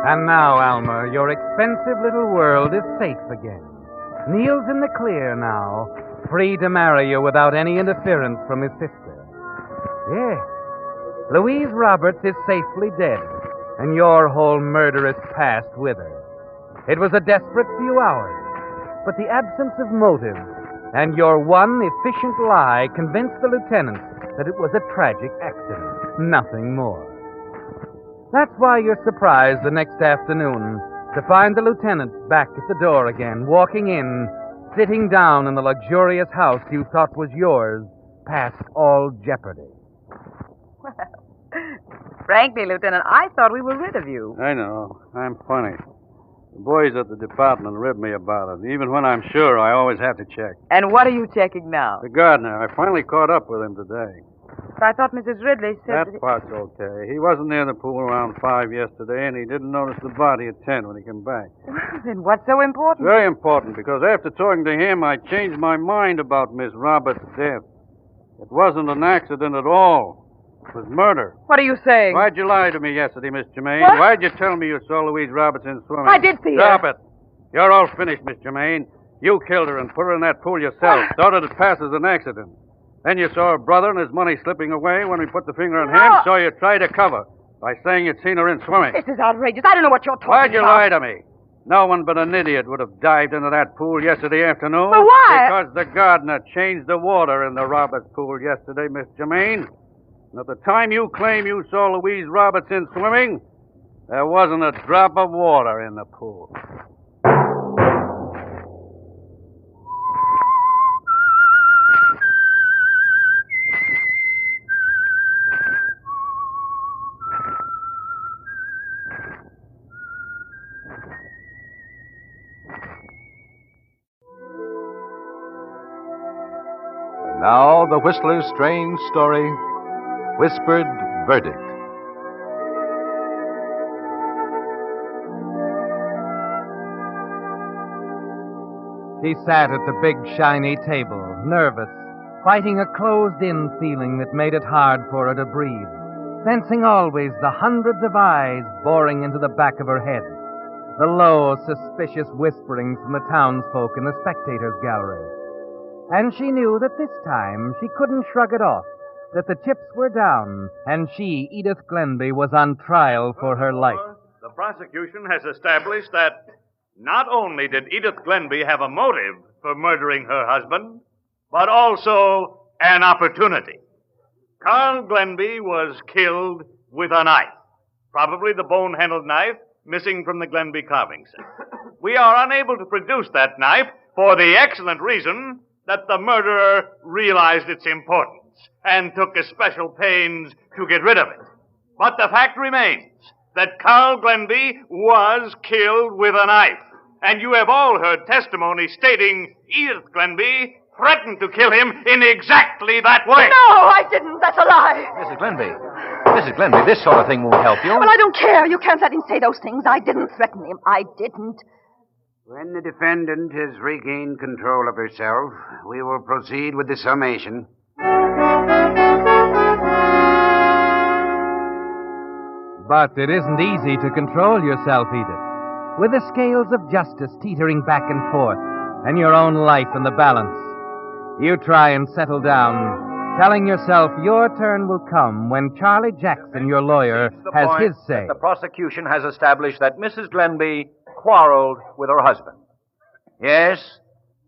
And now, Alma, your expensive little world is safe again. Neil's in the clear now, free to marry you without any interference from his sister. Yes, Louise Roberts is safely dead, and your whole murderous past with her. It was a desperate few hours, but the absence of motive and your one efficient lie convinced the lieutenant that it was a tragic accident, nothing more. That's why you're surprised the next afternoon to find the lieutenant back at the door again, walking in, sitting down in the luxurious house you thought was yours, past all jeopardy. Well, frankly, Lieutenant, I thought we were rid of you. I know. I'm funny. The boys at the department rib me about it. Even when I'm sure, I always have to check. And what are you checking now? The gardener. I finally caught up with him today. But I thought Mrs. Ridley said That part's okay. He wasn't near the pool around 5 yesterday, and he didn't notice the body at 10 when he came back. Well, then what's so important? Very important, because after talking to him, I changed my mind about Miss Roberts' death. It wasn't an accident at all. It was murder. What are you saying? Why'd you lie to me yesterday, Miss Germain? What? Why'd you tell me you saw Louise Robertson swimming? I did see her. Stop it. You're all finished, Miss Germain. You killed her and put her in that pool yourself. Thought it'd pass as an accident. Then you saw her brother and his money slipping away when we put the finger on him, so you tried to cover by saying you'd seen her in swimming. This is outrageous. I don't know what you're talking Why'd you about. lie to me? No one but an idiot would have dived into that pool yesterday afternoon. But why? Because the gardener changed the water in the Roberts pool yesterday, Miss Germain. And at the time you claim you saw Louise Robertson swimming, there wasn't a drop of water in the pool. Now, the Whistler's strange story, Whispered Verdict. She sat at the big, shiny table, nervous, fighting a closed-in feeling that made it hard for her to breathe, sensing always the hundreds of eyes boring into the back of her head, the low, suspicious whisperings from the townsfolk in the spectators' gallery. And she knew that this time she couldn't shrug it off, that the chips were down, and she, Edith Glenby, was on trial for her life. The prosecution has established that not only did Edith Glenby have a motive for murdering her husband, but also an opportunity. Carl Glenby was killed with a knife, probably the bone-handled knife missing from the Glenby carving set. We are unable to produce that knife for the excellent reason that the murderer realized its importance and took especial pains to get rid of it. But the fact remains that Carl Glenby was killed with a knife, and you have all heard testimony stating Edith Glenby threatened to kill him in exactly that way. No, I didn't. That's a lie. Mrs. Glenby, this sort of thing won't help you. Well, I don't care. You can't let him say those things. I didn't threaten him. I didn't. When the defendant has regained control of herself, we will proceed with the summation. But it isn't easy to control yourself, Edith. With the scales of justice teetering back and forth, and your own life in the balance, you try and settle down, telling yourself your turn will come when Charlie Jackson, your lawyer, has his say. The prosecution has established that Mrs. Glenby quarreled with her husband. Yes,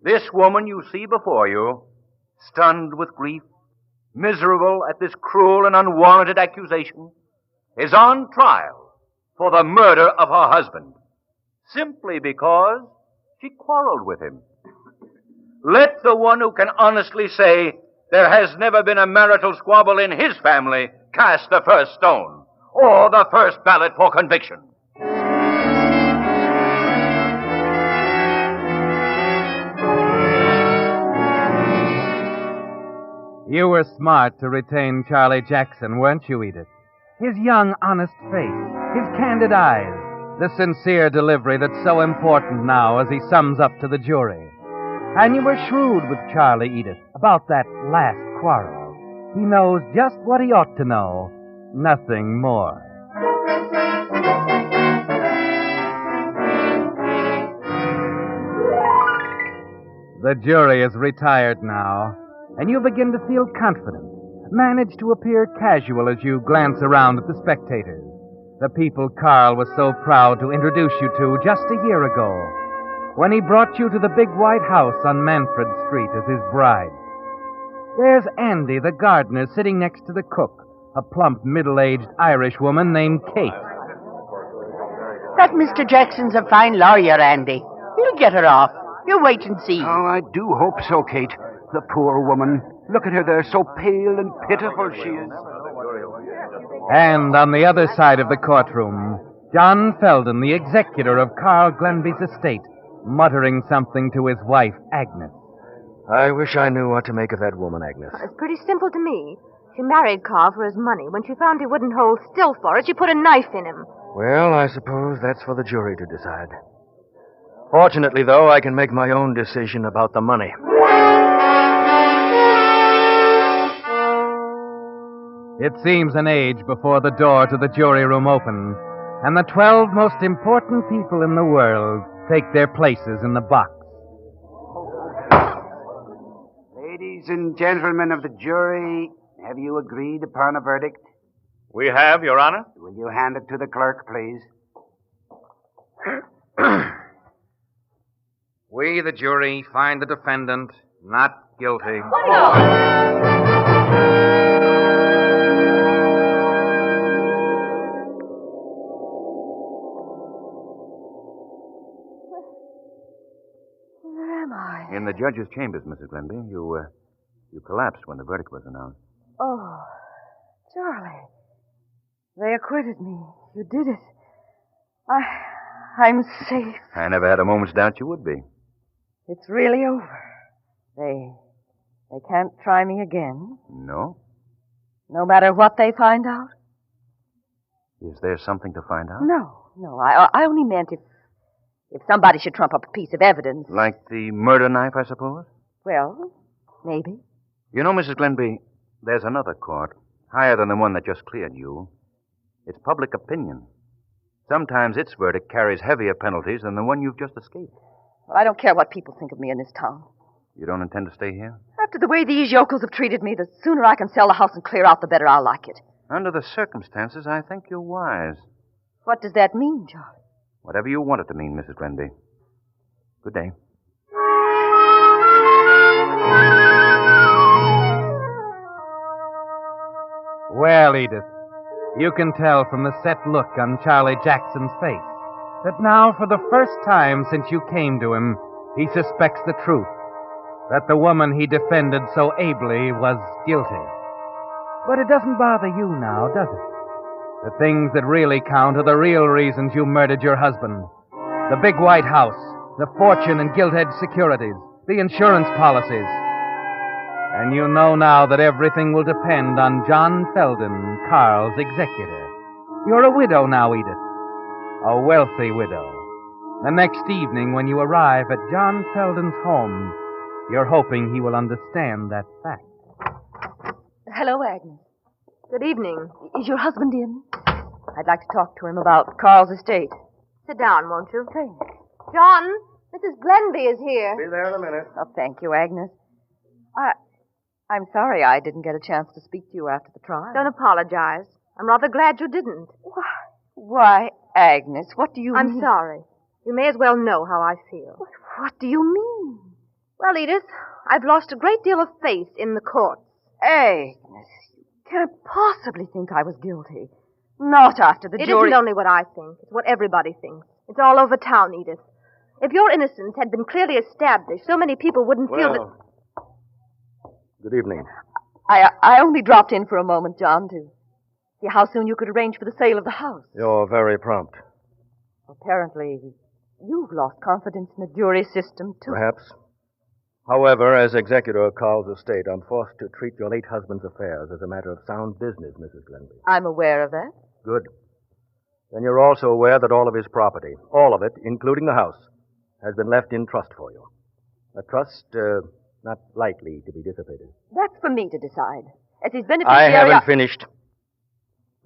this woman you see before you, stunned with grief, miserable at this cruel and unwarranted accusation, is on trial for the murder of her husband, simply because she quarreled with him. Let the one who can honestly say there has never been a marital squabble in his family cast the first stone, or the first ballot for conviction. You were smart to retain Charlie Jackson, weren't you, Edith? His young, honest face, his candid eyes, the sincere delivery that's so important now as he sums up to the jury. And you were shrewd with Charlie, Edith, about that last quarrel. He knows just what he ought to know, nothing more. The jury is retired now, and you begin to feel confident. Manage to appear casual as you glance around at the spectators, the people Carl was so proud to introduce you to just a year ago, when he brought you to the big white house on Manfred Street as his bride. There's Andy, the gardener, sitting next to the cook, a plump, middle-aged Irish woman named Kate. That Mr. Jackson's a fine lawyer, Andy. He'll get her off. You wait and see. Oh, I do hope so, Kate. The poor woman. Look at her there, so pale and pitiful she is. And on the other side of the courtroom, John Felden, the executor of Carl Glenby's estate, muttering something to his wife, Agnes. I wish I knew what to make of that woman, Agnes. It's pretty simple to me. She married Carl for his money. When she found he wouldn't hold still for it, she put a knife in him. Well, I suppose that's for the jury to decide. Fortunately, though, I can make my own decision about the money. It seems an age before the door to the jury room opens, and the 12 most important people in the world take their places in the box. Ladies and gentlemen of the jury, have you agreed upon a verdict? We have, Your Honor. Will you hand it to the clerk, please? We, the jury, find the defendant not guilty. Where am I? In the judge's chambers, Mrs. Glenby. You collapsed when the verdict was announced. Oh, Charlie. They acquitted me. You did it. I'm safe. I never had a moment's doubt you would be. It's really over. They can't try me again. No? No matter what they find out? Is there something to find out? No. I only meant if somebody should trump up a piece of evidence. Like the murder knife, I suppose? Well, maybe. You know, Mrs. Glenby, there's another court, higher than the one that just cleared you. It's public opinion. Sometimes its verdict carries heavier penalties than the one you've just escaped. Well, I don't care what people think of me in this town. You don't intend to stay here? After the way these yokels have treated me, the sooner I can sell the house and clear out, the better I'll like it. Under the circumstances, I think you're wise. What does that mean, John? Whatever you want it to mean, Mrs. Glenby. Good day. Well, Edith, you can tell from the set look on Charlie Jackson's face that now, for the first time since you came to him, he suspects the truth, that the woman he defended so ably was guilty. But it doesn't bother you now, does it? The things that really count are the real reasons you murdered your husband. The big white house, the fortune and gilt-edged securities, the insurance policies. And you know now that everything will depend on John Felden, Carl's executor. You're a widow now, Edith. A wealthy widow. The next evening when you arrive at John Felden's home, you're hoping he will understand that fact. Hello, Agnes. Good evening. Is your husband in? I'd like to talk to him about Carl's estate. Sit down, won't you? Thanks. John, Mrs. Glenby is here. Be there in a minute. Oh, thank you, Agnes. I'm sorry I didn't get a chance to speak to you after the trial. Don't apologize. I'm rather glad you didn't. Why, Agnes, what do you mean? I'm sorry. You may as well know how I feel. What do you mean? Well, Edith, I've lost a great deal of faith in the courts. Agnes, you can't possibly think I was guilty. Not after the jury... It isn't only what I think. It's what everybody thinks. It's all over town, Edith. If your innocence had been clearly established, so many people wouldn't feel that... Good evening. I only dropped in for a moment, John, to see how soon you could arrange for the sale of the house. You're very prompt. Apparently, you've lost confidence in the jury system, too. Perhaps. However, as executor of Carl's estate, I'm forced to treat your late husband's affairs as a matter of sound business, Mrs. Glenby. I'm aware of that. Good. Then you're also aware that all of his property, all of it, including the house, has been left in trust for you. A trust, not likely to be dissipated. That's for me to decide. As his beneficiary... I haven't finished.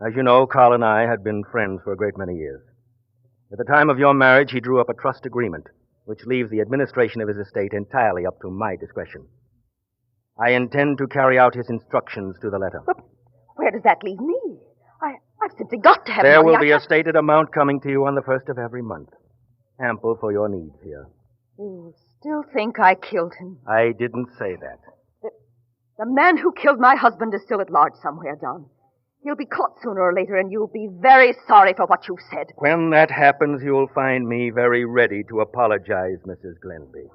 As you know, Carl and I had been friends for a great many years. At the time of your marriage, he drew up a trust agreement, which leaves the administration of his estate entirely up to my discretion. I intend to carry out his instructions to the letter. But where does that leave me? I've simply got to have There money. will be a stated amount coming to you on the first of every month. Ample for your needs here. You still think I killed him? I didn't say that. The man who killed my husband is still at large somewhere, John. He'll be caught sooner or later, and you'll be very sorry for what you've said. When that happens, you'll find me very ready to apologize, Mrs. Glenby.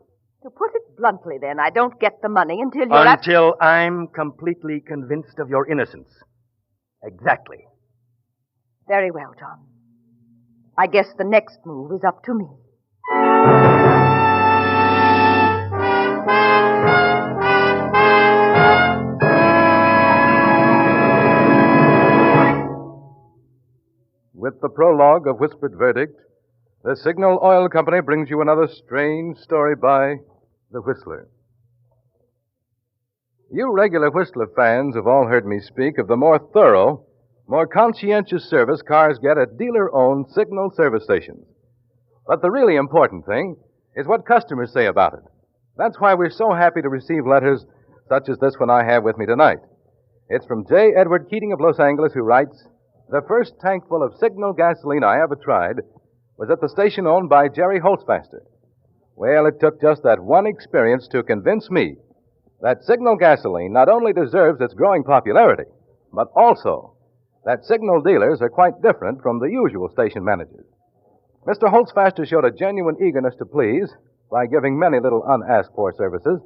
To put it bluntly, then, I don't get the money until you're... Until I'm completely convinced of your innocence. Exactly. Very well, John. I guess the next move is up to me. With the prologue of Whispered Verdict, the Signal Oil Company brings you another strange story by The Whistler. You regular Whistler fans have all heard me speak of the more thorough, more conscientious service cars get at dealer-owned Signal service stations. But the really important thing is what customers say about it. That's why we're so happy to receive letters such as this one I have with me tonight. It's from J. Edward Keating of Los Angeles, who writes, "The first tankful of Signal gasoline I ever tried was at the station owned by Jerry Holtzfaster. Well, it took just that one experience to convince me that Signal gasoline not only deserves its growing popularity, but also that Signal dealers are quite different from the usual station managers. Mr. Holtzfaster showed a genuine eagerness to please by giving many little unasked-for services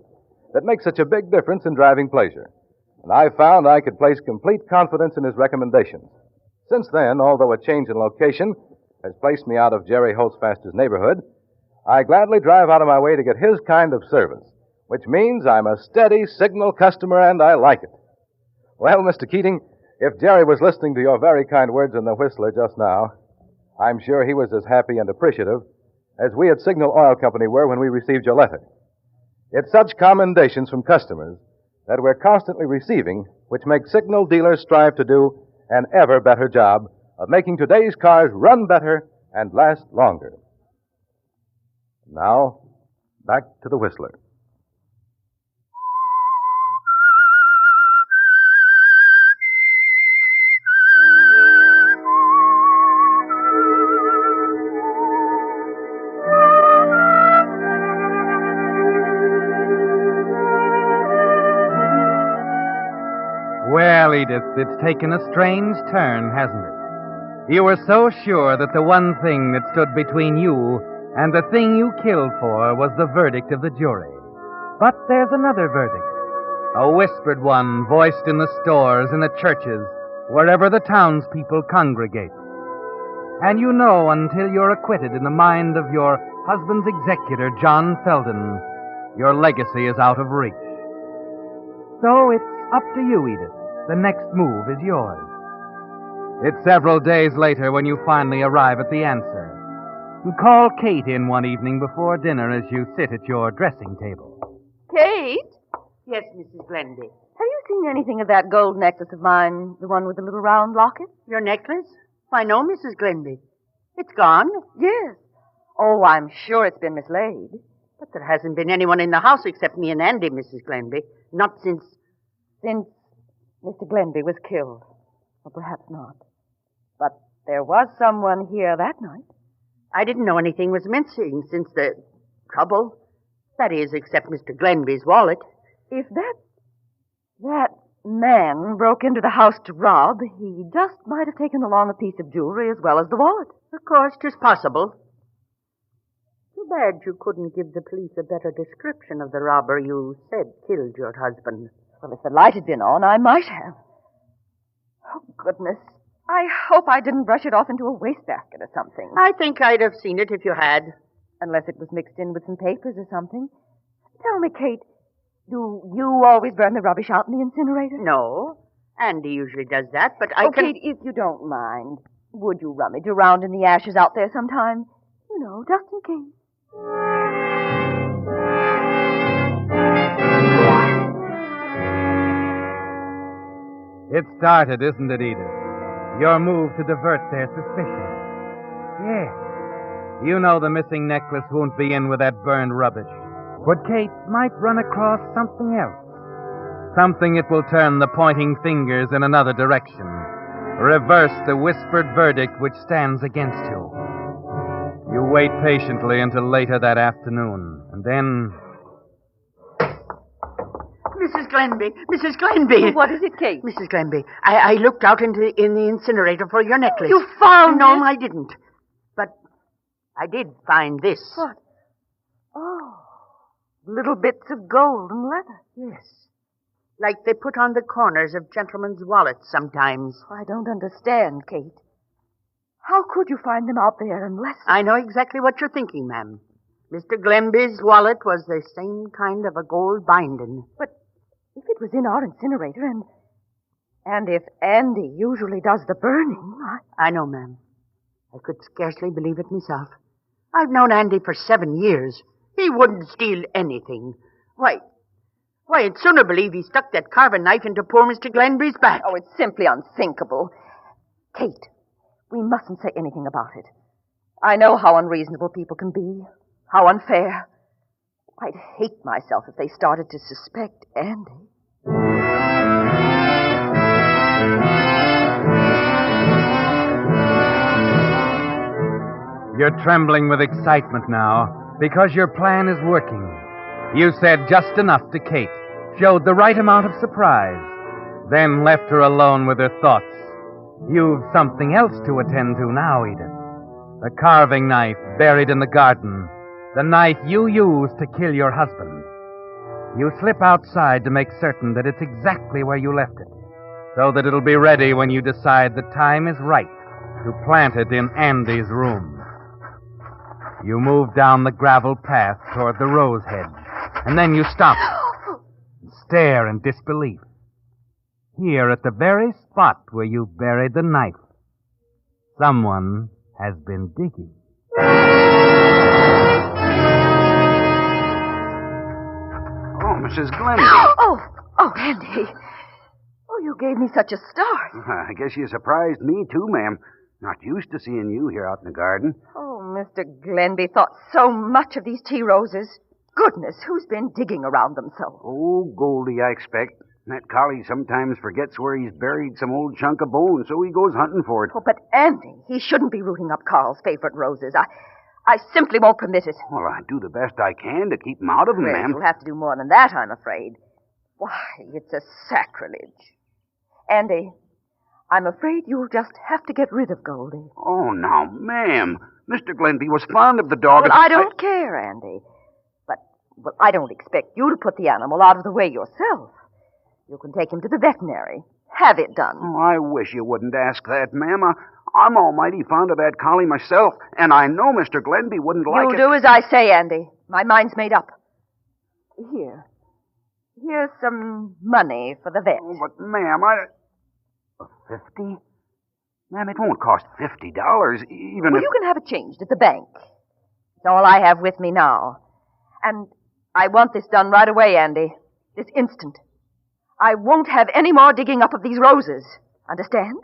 that make such a big difference in driving pleasure. And I found I could place complete confidence in his recommendations. Since then, although a change in location has placed me out of Jerry Holtzfaster's neighborhood, I gladly drive out of my way to get his kind of service, which means I'm a steady Signal customer and I like it. Well, Mr. Keating, if Jerry was listening to your very kind words in the Whistler just now, I'm sure he was as happy and appreciative as we at Signal Oil Company were when we received your letter. It's such commendations from customers that we're constantly receiving, which makes signal dealers strive to do an ever better job of making today's cars run better and last longer. Now, back to the Whistler. Well, Edith, it's taken a strange turn, hasn't it? You were so sure that the one thing that stood between you and the thing you killed for was the verdict of the jury. But there's another verdict. A whispered one voiced in the stores, in the churches, wherever the townspeople congregate. And you know until you're acquitted in the mind of your husband's executor, John Felden, your legacy is out of reach. So it's up to you, Edith. The next move is yours. It's several days later when you finally arrive at the answer. You call Kate in one evening before dinner as you sit at your dressing table. Kate? Yes, Mrs. Glenby. Have you seen anything of that gold necklace of mine, the one with the little round locket? Your necklace? Why, no, Mrs. Glenby. It's gone? Yes. Oh, I'm sure it's been mislaid. But there hasn't been anyone in the house except me and Andy, Mrs. Glenby. Not since... Since Mr. Glenby was killed. Or perhaps not. But there was someone here that night. I didn't know anything was missing since the trouble. That is, except Mr. Glenby's wallet. If that man broke into the house to rob, he just might have taken along a piece of jewelry as well as the wallet. Of course, 'tis possible. Too bad you couldn't give the police a better description of the robber you said killed your husband. Well, if the light had been on, I might have. Oh, goodness. I hope I didn't brush it off into a wastebasket or something. I think I'd have seen it if you had. Unless it was mixed in with some papers or something. Tell me, Kate, do you always burn the rubbish out in the incinerator? No. Andy usually does that, but Kate, if you don't mind, would you rummage around in the ashes out there sometime? You know, just in case. It started, isn't it, Edith? Your move to divert their suspicion. Yes. You know the missing necklace won't be in with that burned rubbish. But Kate might run across something else. Something that will turn the pointing fingers in another direction. Reverse the whispered verdict which stands against you. You wait patiently until later that afternoon, and then... Mrs. Glenby! Mrs. Glenby! What is it, Kate? Mrs. Glenby, I looked out in the incinerator for your necklace. You found No, it? I didn't. But I did find this. What? Oh, little bits of gold and leather. Yes. Like they put on the corners of gentlemen's wallets sometimes. I don't understand, Kate. How could you find them out there unless... I know exactly what you're thinking, ma'am. Mr. Glenby's wallet was the same kind of a gold binding. But if it was in our incinerator and if Andy usually does the burning, I know, ma'am. I could scarcely believe it myself. I've known Andy for 7 years. He wouldn't steal anything. Why, I'd sooner believe he stuck that carving knife into poor Mr. Glenby's back. Oh, it's simply unthinkable. Kate, we mustn't say anything about it. I know how unreasonable people can be, how unfair. I'd hate myself if they started to suspect Andy. You're trembling with excitement now because your plan is working. You said just enough to Kate, showed the right amount of surprise, then left her alone with her thoughts. You've something else to attend to now, Edith. The carving knife buried in the garden. The knife you used to kill your husband. You slip outside to make certain that it's exactly where you left it, so that it'll be ready when you decide the time is right to plant it in Andy's room. You move down the gravel path toward the rose hedge, and then you stop and stare in disbelief. Here at the very spot where you buried the knife, someone has been digging. Oh, Mrs. Glenby. Oh, Oh, Andy. Oh, you gave me such a start. I guess you surprised me, too, ma'am. Not used to seeing you here out in the garden. Oh, Mr. Glenby thought so much of these tea roses. Goodness, who's been digging around them so? Oh, Goldie, I expect. That collie sometimes forgets where he's buried some old chunk of bone, so he goes hunting for it. Oh, but Andy, he shouldn't be rooting up Carl's favorite roses. I simply won't permit it. Well, I do the best I can to keep him out of them, Well, ma'am. you'll have to do more than that, I'm afraid. Why, it's a sacrilege. Andy, I'm afraid you'll just have to get rid of Goldie. Oh, now, ma'am. Mr. Glenby was fond of the dog. Well, I don't care, Andy. But, well, I don't expect you to put the animal out of the way yourself. You can take him to the veterinary. Have it done. Oh, I wish you wouldn't ask that, ma'am. I'm almighty fond of that collie myself, and I know Mr. Glenby wouldn't like You'll it. do as I say, Andy. My mind's made up. Here's some money for the vet. Oh, but, ma'am, 50? Ma'am, it won't cost $50, even Well, if... you can have it changed at the bank. It's all I have with me now. And I want this done right away, Andy. This instant. I won't have any more digging up of these roses. Understand?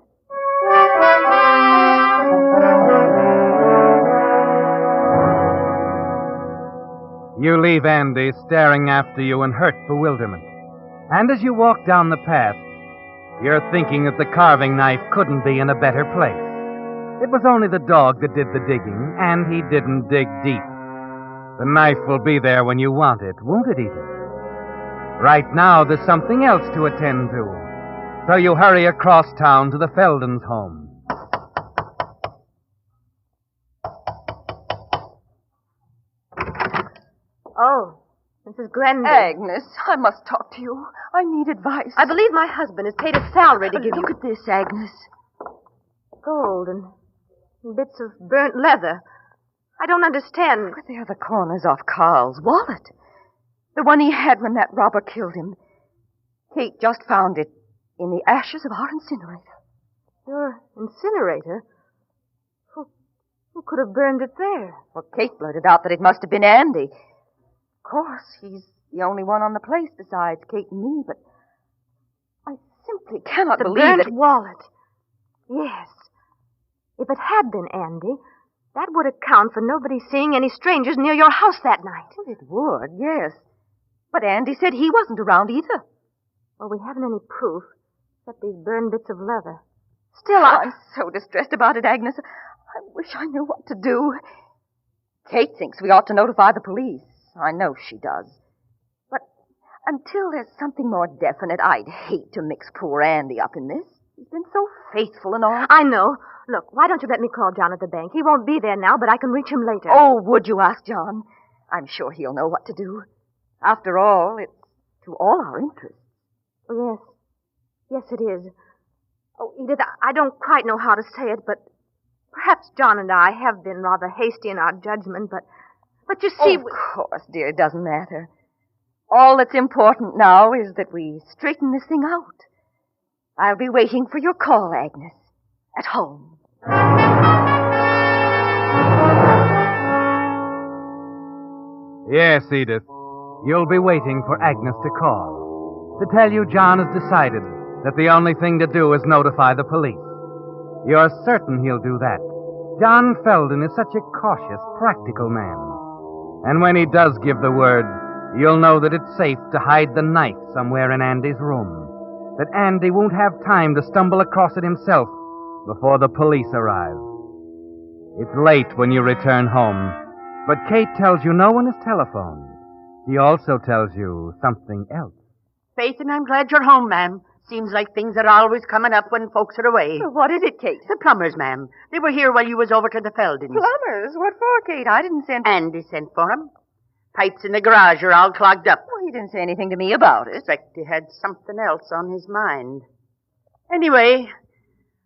You leave Andy staring after you in hurt bewilderment. And as you walk down the path, you're thinking that the carving knife couldn't be in a better place. It was only the dog that did the digging, and he didn't dig deep. The knife will be there when you want it, won't it, Edith? Right now, there's something else to attend to. So you hurry across town to the Feldons' home. Oh, Mrs. Glenby. Agnes, I must talk to you. I need advice. I believe my husband has paid a salary to give you... Look at this, Agnes. Gold and bits of burnt leather. I don't understand. But they're the corners off Carl's wallet. The one he had when that robber killed him. Kate just found it in the ashes of our incinerator. Your incinerator? Who could have burned it there? Well, Kate blurted out that it must have been Andy. Of course, he's the only one on the place besides Kate and me, but I simply cannot believe The burnt that... wallet. Yes. If it had been Andy, that would account for nobody seeing any strangers near your house that night. It would, yes. But Andy said he wasn't around either. Well, we haven't any proof except these burned bits of leather. Still, I'm so distressed about it, Agnes. I wish I knew what to do. Kate thinks we ought to notify the police. I know she does. But until there's something more definite, I'd hate to mix poor Andy up in this. He's been so faithful and all. I know. Look, why don't you let me call John at the bank? He won't be there now, but I can reach him later. Oh, would you ask John? I'm sure he'll know what to do. After all, it's to all our interests. Oh, yes. Yes, it is. Oh, Edith, I don't quite know how to say it, but perhaps John and I have been rather hasty in our judgment, but you see... Of course, dear, it doesn't matter. All that's important now is that we straighten this thing out. I'll be waiting for your call, Agnes, at home. Yes, Edith. You'll be waiting for Agnes to call. To tell you John has decided that the only thing to do is notify the police. You're certain he'll do that. John Feldon is such a cautious, practical man. And when he does give the word, you'll know that it's safe to hide the knife somewhere in Andy's room. That Andy won't have time to stumble across it himself before the police arrive. It's late when you return home, but Kate tells you no one has telephoned. She also tells you something else. Faith, and I'm glad you're home, ma'am. Seems like things are always coming up when folks are away. Well, what is it, Kate? The plumbers, ma'am. They were here while you was over to the Feldons. Plumbers? What for, Kate? I didn't send... Andy sent for 'em. Pipes in the garage are all clogged up. Well, he didn't say anything to me about it. Expect he had something else on his mind. Anyway,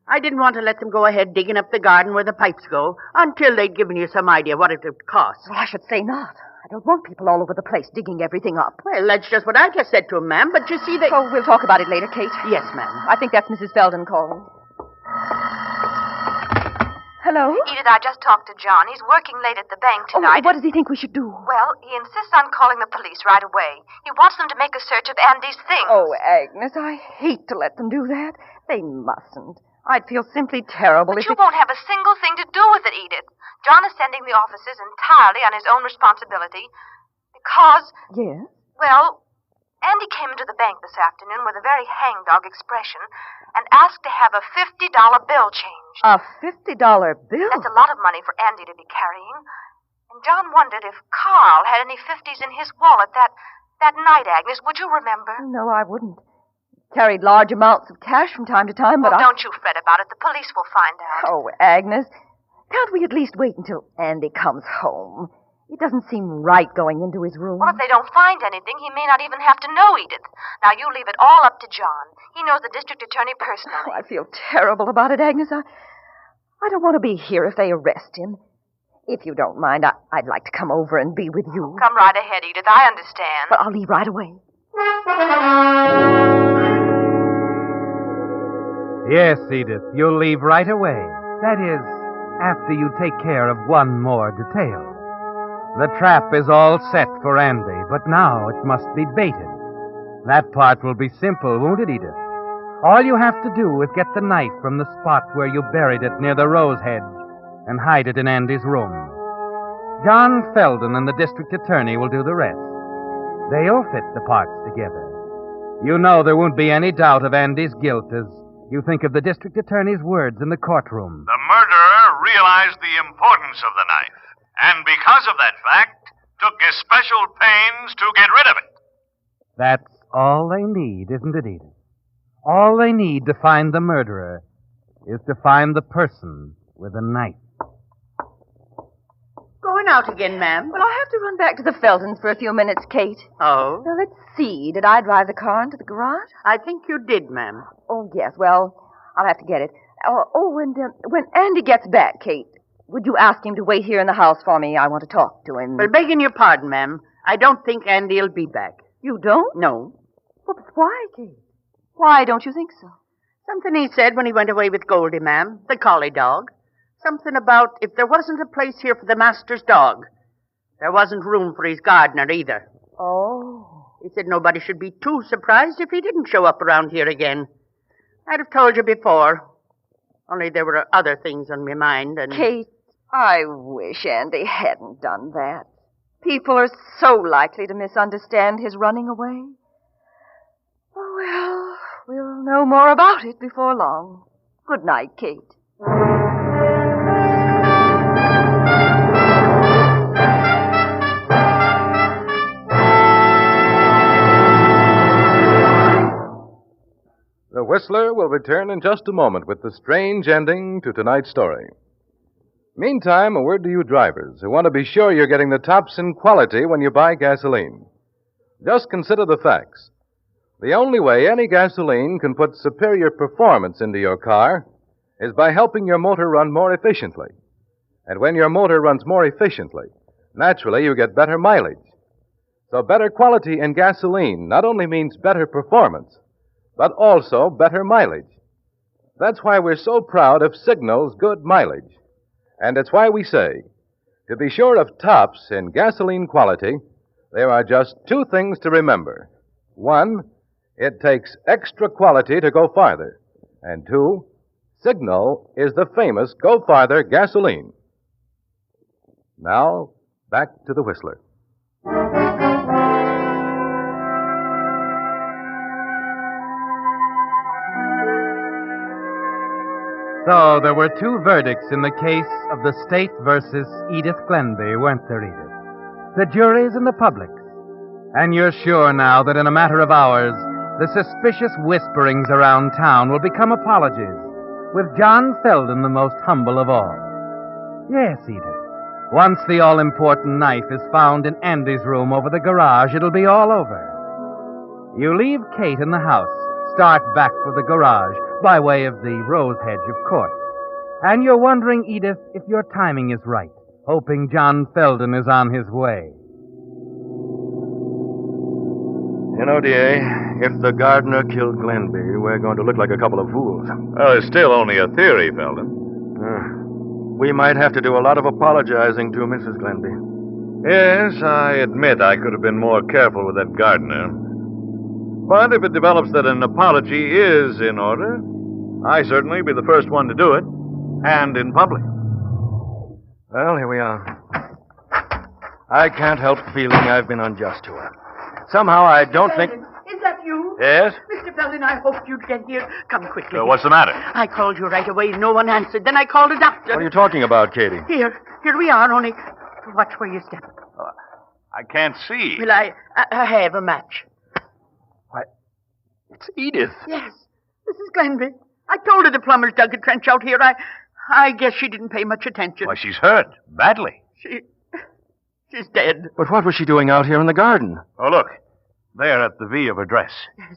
I didn't want to let them go ahead digging up the garden where the pipes go until they'd given you some idea what it would cost. Well, I should say not. I don't want people all over the place digging everything up. Well, that's just what I just said to him, ma'am, but you see, Oh, we'll talk about it later, Kate. Yes, ma'am. I think that's Mrs. Feldon calling. Hello? Edith, I just talked to John. He's working late at the bank tonight. What does he think we should do? Well, he insists on calling the police right away. He wants them to make a search of Andy's things. Oh, Agnes, I hate to let them do that. They mustn't. I'd feel simply terrible But if you won't have a single thing to do with it, Edith. John is sending the officers entirely on his own responsibility because, Yes? well, Andy came into the bank this afternoon with a very hangdog expression and asked to have a $50 bill changed. A $50 bill? That's a lot of money for Andy to be carrying. And John wondered if Carl had any 50s in his wallet that night, Agnes. Would you remember? No, I wouldn't. Carried large amounts of cash from time to time, but Well, don't you fret about it. The police will find out. Oh, Agnes, can't we at least wait until Andy comes home? It doesn't seem right going into his room. Well, if they don't find anything, he may not even have to know, Edith. Now, you leave it all up to John. He knows the district attorney personally. Oh, I feel terrible about it, Agnes. I don't want to be here if they arrest him. If you don't mind, I'd like to come over and be with you. Come right ahead, Edith. I understand. But I'll leave right away. Yes, Edith, you'll leave right away. That is, after you take care of one more detail. The trap is all set for Andy, but now it must be baited. That part will be simple, won't it, Edith? All you have to do is get the knife from the spot where you buried it near the rose hedge and hide it in Andy's room. John Felden and the district attorney will do the rest. They'll fit the parts together. You know there won't be any doubt of Andy's guilt as you think of the district attorney's words in the courtroom. The murderer realized the importance of the knife, and because of that fact, took especial pains to get rid of it. That's all they need, isn't it, Edith? All they need to find the murderer is to find the person with a knife. Going out again, ma'am? Well, I have to run back to the Feltons for a few minutes, Kate. Oh? Now, let's see. Did I drive the car into the garage? I think you did, ma'am. Oh, yes. Well, I'll have to get it. And when Andy gets back, Kate, would you ask him to wait here in the house for me? I want to talk to him. Well, begging your pardon, ma'am, I don't think Andy'll be back. You don't? No. Well, but why, Kate? Why don't you think so? Something he said when he went away with Goldie, ma'am, the collie dog. Something about if there wasn't a place here for the master's dog, there wasn't room for his gardener either. Oh. He said nobody should be too surprised if he didn't show up around here again. I'd have told you before, only there were other things on my mind, and... Kate, I wish Andy hadn't done that. People are so likely to misunderstand his running away. Oh, well, we'll know more about it before long. Good night, Kate. The Whistler will return in just a moment with the strange ending to tonight's story. Meantime, a word to you drivers who want to be sure you're getting the tops in quality when you buy gasoline. Just consider the facts. The only way any gasoline can put superior performance into your car is by helping your motor run more efficiently. And when your motor runs more efficiently, naturally you get better mileage. So better quality in gasoline not only means better performance, but also better mileage. That's why we're so proud of Signal's good mileage. And it's why we say, to be sure of tops in gasoline quality, there are just two things to remember. One, it takes extra quality to go farther. And two, Signal is the famous Go Farther gasoline. Now, back to the Whistler. So there were two verdicts in the case of the state versus Edith Glenby, weren't there, Edith? The juries and the publics. And you're sure now that in a matter of hours, the suspicious whisperings around town will become apologies, with John Felden the most humble of all. Yes, Edith. Once the all-important knife is found in Andy's room over the garage, it'll be all over. You leave Kate in the house, start back for the garage, by way of the rose hedge, of course. And you're wondering, Edith, if your timing is right, hoping John Felden is on his way. You know, D.A., if the gardener killed Glenby, we're going to look like a couple of fools. Well, it's still only a theory, Felden. We might have to do a lot of apologizing to Mrs. Glenby. Yes, I admit I could have been more careful with that gardener. But if it develops that an apology is in order, I certainly be the first one to do it, and in public. Well, here we are. I can't help feeling I've been unjust to her. Somehow I don't think... Is that you? Yes? Mr. Belden, I hoped you'd get here. Come quickly. What's the matter? I called you right away. No one answered. Then I called a doctor. What are you talking about, Katie? Here we are, only watch where you step. I can't see. Well, I have a match. Why, it's Edith. Yes, Mrs. Glenby. I told her the plumbers dug a trench out here. I guess she didn't pay much attention. Why, she's hurt. Badly. She's dead. But what was she doing out here in the garden? Oh, look. There at the V of her dress. Yes,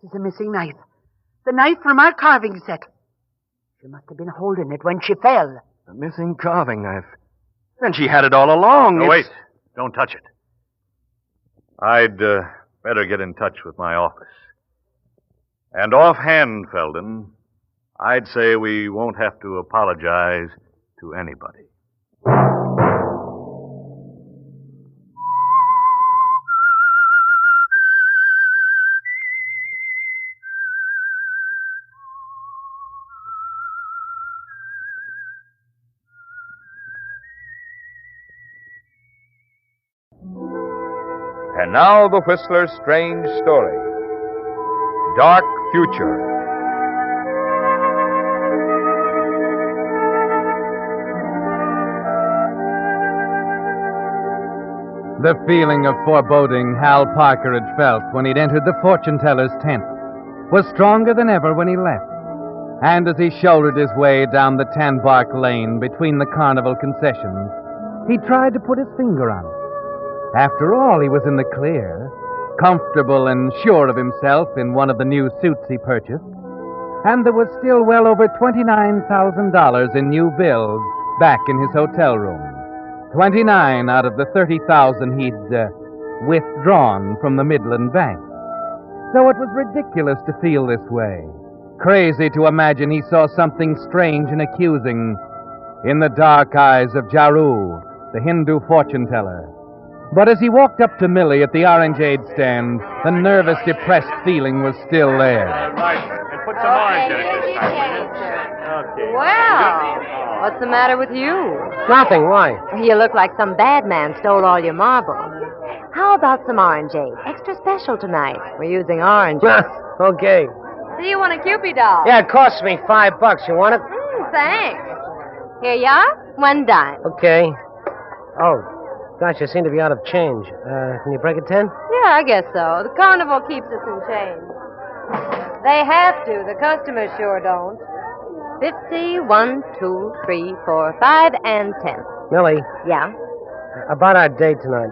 there's a missing knife. The knife from our carving set. She must have been holding it when she fell. A missing carving knife. Then she had it all along. Oh, wait. Don't touch it. I'd better get in touch with my office. And offhand, Felden, I'd say we won't have to apologize to anybody. And now the Whistler's strange story. Dark Future. The feeling of foreboding Hal Parker had felt when he'd entered the fortune teller's tent was stronger than ever when he left. And as he shouldered his way down the tan bark lane between the carnival concessions, he tried to put his finger on it. After all, he was in the clear, comfortable and sure of himself in one of the new suits he purchased, and there was still well over $29,000 in new bills back in his hotel room. 29 out of the 30,000 he'd withdrawn from the Midland Bank. So it was ridiculous to feel this way, crazy to imagine he saw something strange and accusing in the dark eyes of Jaru, the Hindu fortune teller. But as he walked up to Millie at the orangeade stand, the nervous, depressed feeling was still there. Right. And put some orange in it this time. Okay. Well, what's the matter with you? Nothing. Why? You look like some bad man stole all your marbles. How about some orangeade? Extra special tonight. We're using orange. Okay. Do you want a Cupid doll? Yeah, it costs me $5. You want it? Thanks. Here you are. $1. Okay. Oh, gosh, you seem to be out of change. Can you break it 10? Yeah, I guess so. The carnival keeps us in change. They have to. The customers sure don't. 50, 1, 2, 3, 4, 5, and 10. Millie. Yeah? About our date tonight.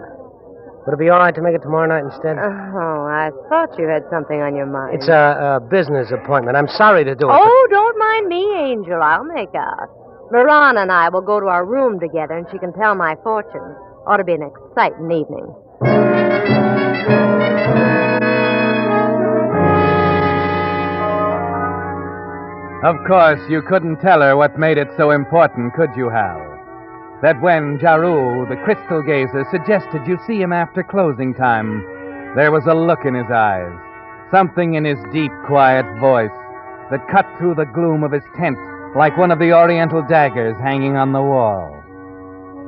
Would it be all right to make it tomorrow night instead? Oh, I thought you had something on your mind. It's a business appointment. I'm sorry to do it. Oh, don't mind me, Angel. I'll make out. Verona and I will go to our room together, and she can tell my fortune. Ought to be an exciting evening. Of course, you couldn't tell her what made it so important, could you, Hal? That when Jaru, the crystal gazer, suggested you see him after closing time, there was a look in his eyes, something in his deep, quiet voice that cut through the gloom of his tent like one of the oriental daggers hanging on the wall.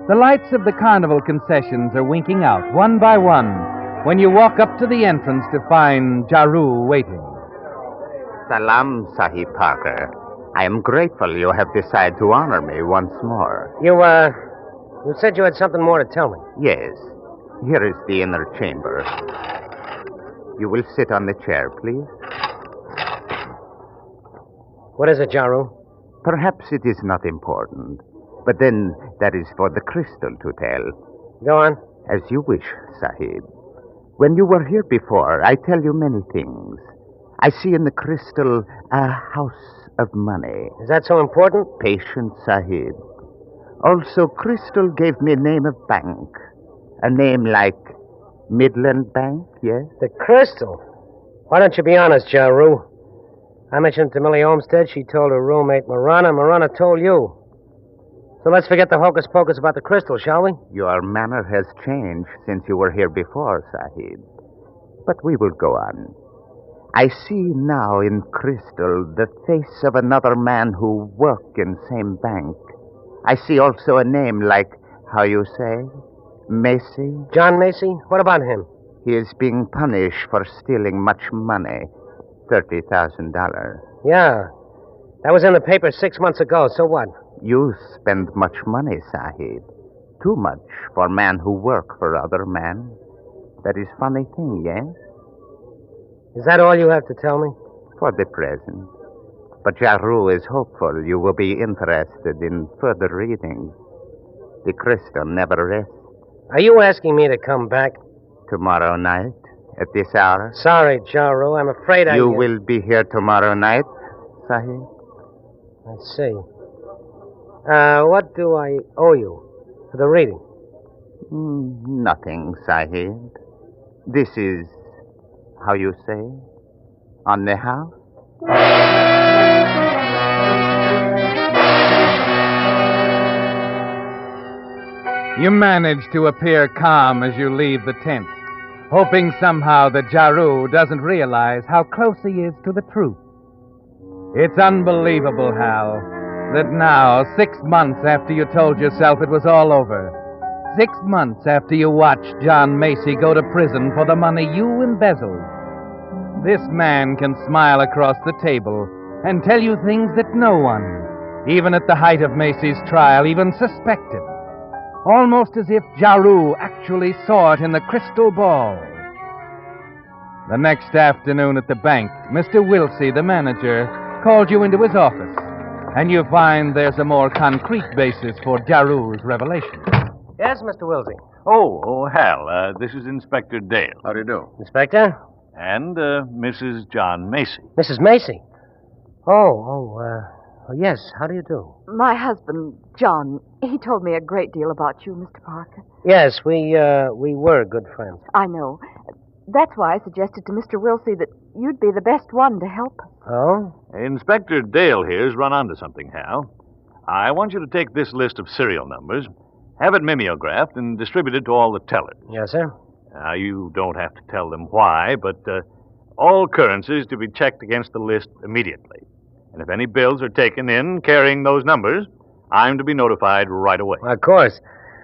The lights of the carnival concessions are winking out, one by one, when you walk up to the entrance to find Jaru waiting. Salam, Sahib Parker. I am grateful you have decided to honor me once more. You said you had something more to tell me. Yes. Here is the inner chamber. You will sit on the chair, please. What is it, Jaru? Perhaps it is not important, but then that is for the crystal to tell. Go on. As you wish, Sahib. When you were here before, I tell you many things. I see in the crystal a house of money. Is that so important? Patient, Sahib. Also, crystal gave me name of bank. A name like Midland Bank, yes? The crystal? Why don't you be honest, Jaru? I mentioned it to Millie Olmsted. She told her roommate Marana. Marana told you. So let's forget the hocus-pocus about the crystal, shall we? Your manner has changed since you were here before, Sahib. But we will go on. I see now in crystal the face of another man who worked in same bank. I see also a name like, how you say, Macy? John Macy? What about him? He is being punished for stealing much money, $30,000. Yeah. That was in the paper 6 months ago, so what? You spend much money, Sahib. Too much for man who work for other man. That is funny thing, yes? Is that all you have to tell me? For the present. But Jaru is hopeful you will be interested in further reading. The crystal never rests. Are you asking me to come back? Tomorrow night, at this hour? Sorry, Jaru. I'm afraid You will be here tomorrow night, Sahib? I see. What do I owe you for the reading? Nothing, Sahib. This is, how you say, on the house? You manage to appear calm as you leave the tent, hoping somehow that Jaru doesn't realize how close he is to the truth. It's unbelievable, Hal, that now, 6 months after you told yourself it was all over, 6 months after you watched John Macy go to prison for the money you embezzled, this man can smile across the table and tell you things that no one, even at the height of Macy's trial, even suspected. Almost as if Jaru actually saw it in the crystal ball. The next afternoon at the bank, Mr. Wilsey, the manager, called you into his office, and you find there's a more concrete basis for Jaru's revelation. Yes, Mr. Wilsey. Oh, Hal, this is Inspector Dale. How do you do? Inspector? And Mrs. John Macy. Mrs. Macy? Yes, how do you do? My husband, John, he told me a great deal about you, Mr. Parker. Yes, we were good friends. I know. That's why I suggested to Mr. Wilsey that you'd be the best one to help us. Oh? Inspector Dale here's run onto something, Hal. I want you to take this list of serial numbers, have it mimeographed, and distributed to all the tellers. Yes, sir. Now, you don't have to tell them why, but all currencies to be checked against the list immediately. And if any bills are taken in carrying those numbers, I'm to be notified right away. Of course.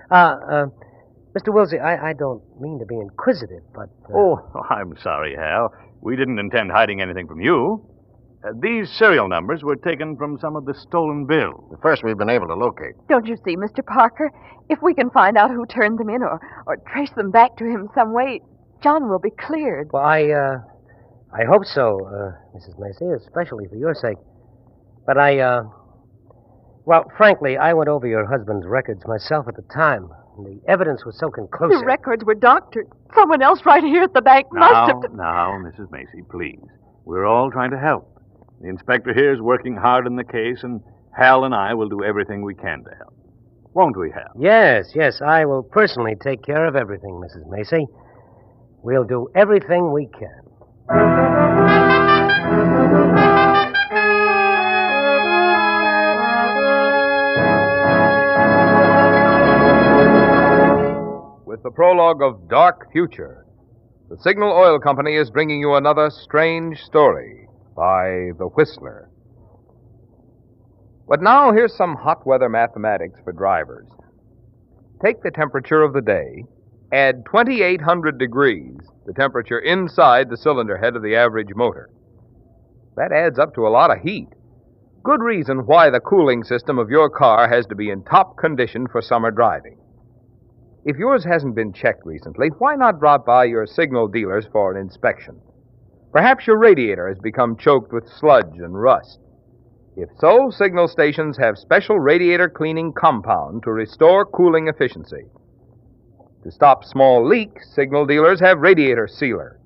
Mr. Wilsey, I don't mean to be inquisitive, but... Oh, I'm sorry, Hal. We didn't intend hiding anything from you. These serial numbers were taken from some of the stolen bills. The first we've been able to locate. Don't you see, Mr. Parker? If we can find out who turned them in or trace them back to him some way, John will be cleared. Well, I hope so, Mrs. Macy, especially for your sake. But well, frankly, I went over your husband's records myself at the time. And the evidence was so conclusive. The records were doctored. Someone else right here at the bank must have... Now, Mrs. Macy, please. We're all trying to help. The inspector here is working hard on the case, and Hal and I will do everything we can to help. Won't we, Hal? Yes, I will personally take care of everything, Mrs. Macy. We'll do everything we can. With the prologue of Dark Future, the Signal Oil Company is bringing you another strange story by The Whistler. But now here's some hot weather mathematics for drivers. Take the temperature of the day, add 2,800 degrees, the temperature inside the cylinder head of the average motor. That adds up to a lot of heat. Good reason why the cooling system of your car has to be in top condition for summer driving. If yours hasn't been checked recently, why not drop by your Signal dealers for an inspection? Perhaps your radiator has become choked with sludge and rust. If so, Signal stations have special radiator cleaning compound to restore cooling efficiency. To stop small leaks, Signal dealers have radiator sealer.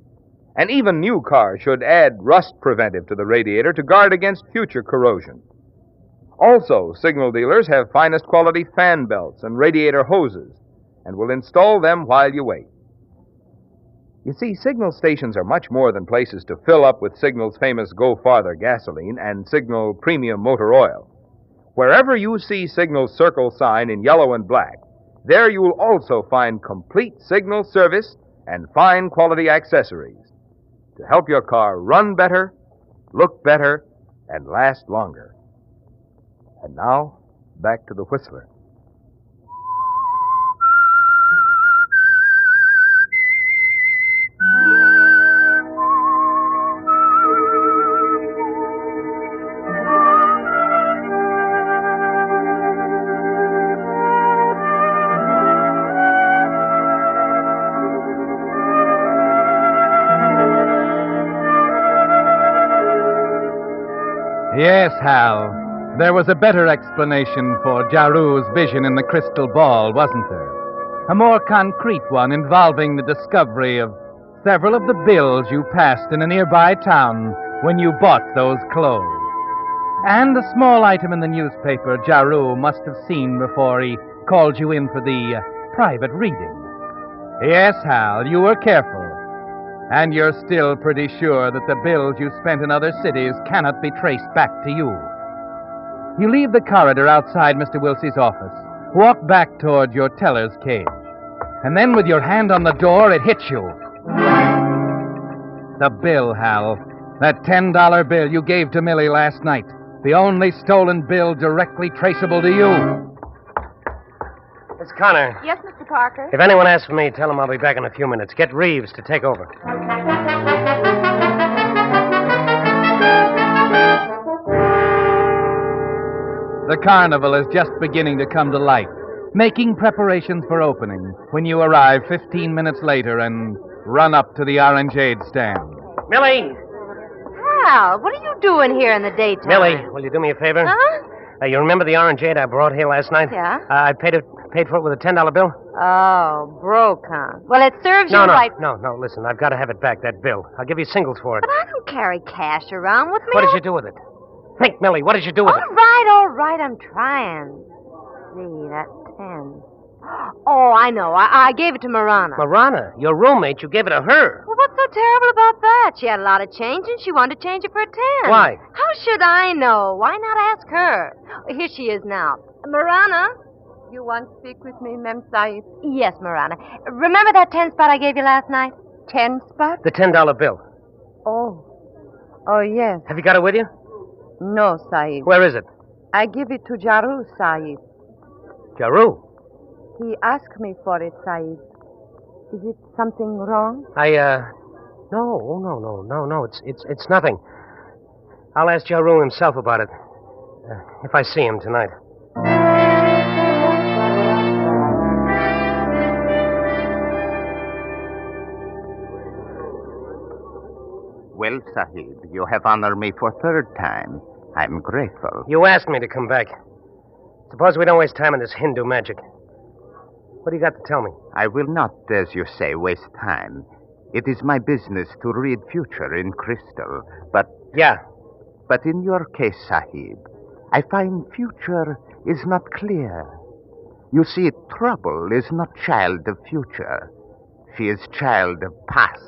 And even new cars should add rust preventive to the radiator to guard against future corrosion. Also, Signal dealers have finest quality fan belts and radiator hoses, and will install them while you wait. You see, Signal stations are much more than places to fill up with Signal's famous Go Farther gasoline and Signal Premium Motor Oil. Wherever you see Signal's circle sign in yellow and black, there you'll also find complete Signal service and fine quality accessories to help your car run better, look better, and last longer. And now, back to the Whistler. Yes, Hal. There was a better explanation for Jaru's vision in the crystal ball, wasn't there? A more concrete one involving the discovery of several of the bills you passed in a nearby town when you bought those clothes. And a small item in the newspaper Jaru must have seen before he called you in for the private reading. Yes, Hal, you were careful. And you're still pretty sure that the bills you spent in other cities cannot be traced back to you. You leave the corridor outside Mr. Wilsey's office, walk back toward your teller's cage, and then with your hand on the door, it hits you. The bill, Hal. That $10 bill you gave to Millie last night. The only stolen bill directly traceable to you. Miss Connor. Yes, Mr. Parker? If anyone asks for me, tell them I'll be back in a few minutes. Get Reeves to take over. The carnival is just beginning to come to life, making preparations for opening when you arrive 15 minutes later and run up to the orangeade stand. Millie! Hal, what are you doing here in the daytime? Millie, will you do me a favor? Huh? You remember the orangeade I brought here last night? Yeah. I paid for it with a $10 bill. Oh, broke, huh? Well, it serves you right. No, listen, I've got to have it back, that bill. I'll give you singles for it. But I don't carry cash around with me. What did you do with it? Think, Millie, what did you do with it? All right, I'm trying. See, that's 10. Oh, I know. I gave it to Marana. Marana, your roommate, you gave it to her. Well, what's so terrible about that? She had a lot of change, and she wanted to change it for a 10. Why? How should I know? Why not ask her? Here she is now. Marana? You want to speak with me, Mem Saib? Yes, Marana. Remember that 10 spot I gave you last night? 10 spot? The $10 bill. Oh, yes. Have you got it with you? No, Saib. Where is it? I give it to Jaru, Saib. Jaru? He asked me for it, Saib. Is it something wrong? No. It's nothing. I'll ask Jaru himself about it. If I see him tonight. Well, Sahib, you have honored me for third time. I'm grateful. You asked me to come back. Suppose we don't waste time on this Hindu magic. What do you got to tell me? I will not, as you say, waste time. It is my business to read future in crystal, but... Yeah. But in your case, Sahib, I find future is not clear. You see, trouble is not child of future. She is child of past.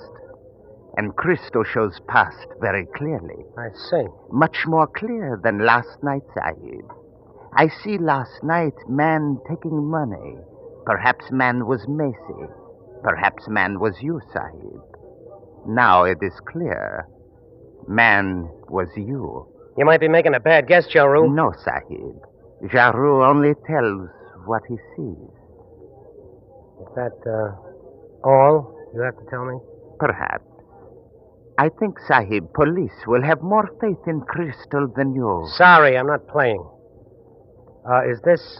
And crystal shows past very clearly. I see. Much more clear than last night, Sahib. I see last night man taking money. Perhaps man was Macy. Perhaps man was you, Sahib. Now it is clear. Man was you. You might be making a bad guess, Jaru. No, Sahib. Jaru only tells what he sees. Is that, all you have to tell me? Perhaps. I think, Sahib, police will have more faith in crystal than you. Sorry, I'm not playing. Is this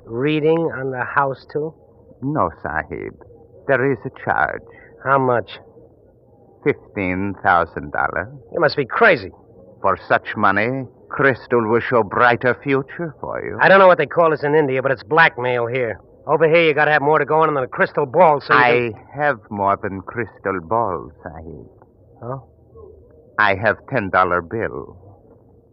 reading on the house, too? No, Sahib. There is a charge. How much? $15,000. You must be crazy. For such money, crystal will show brighter future for you. I don't know what they call this in India, but it's blackmail here. Over here, you gotta have more to go on than a crystal ball, so I have more than crystal balls, Sahib. Oh? I have $10 bill.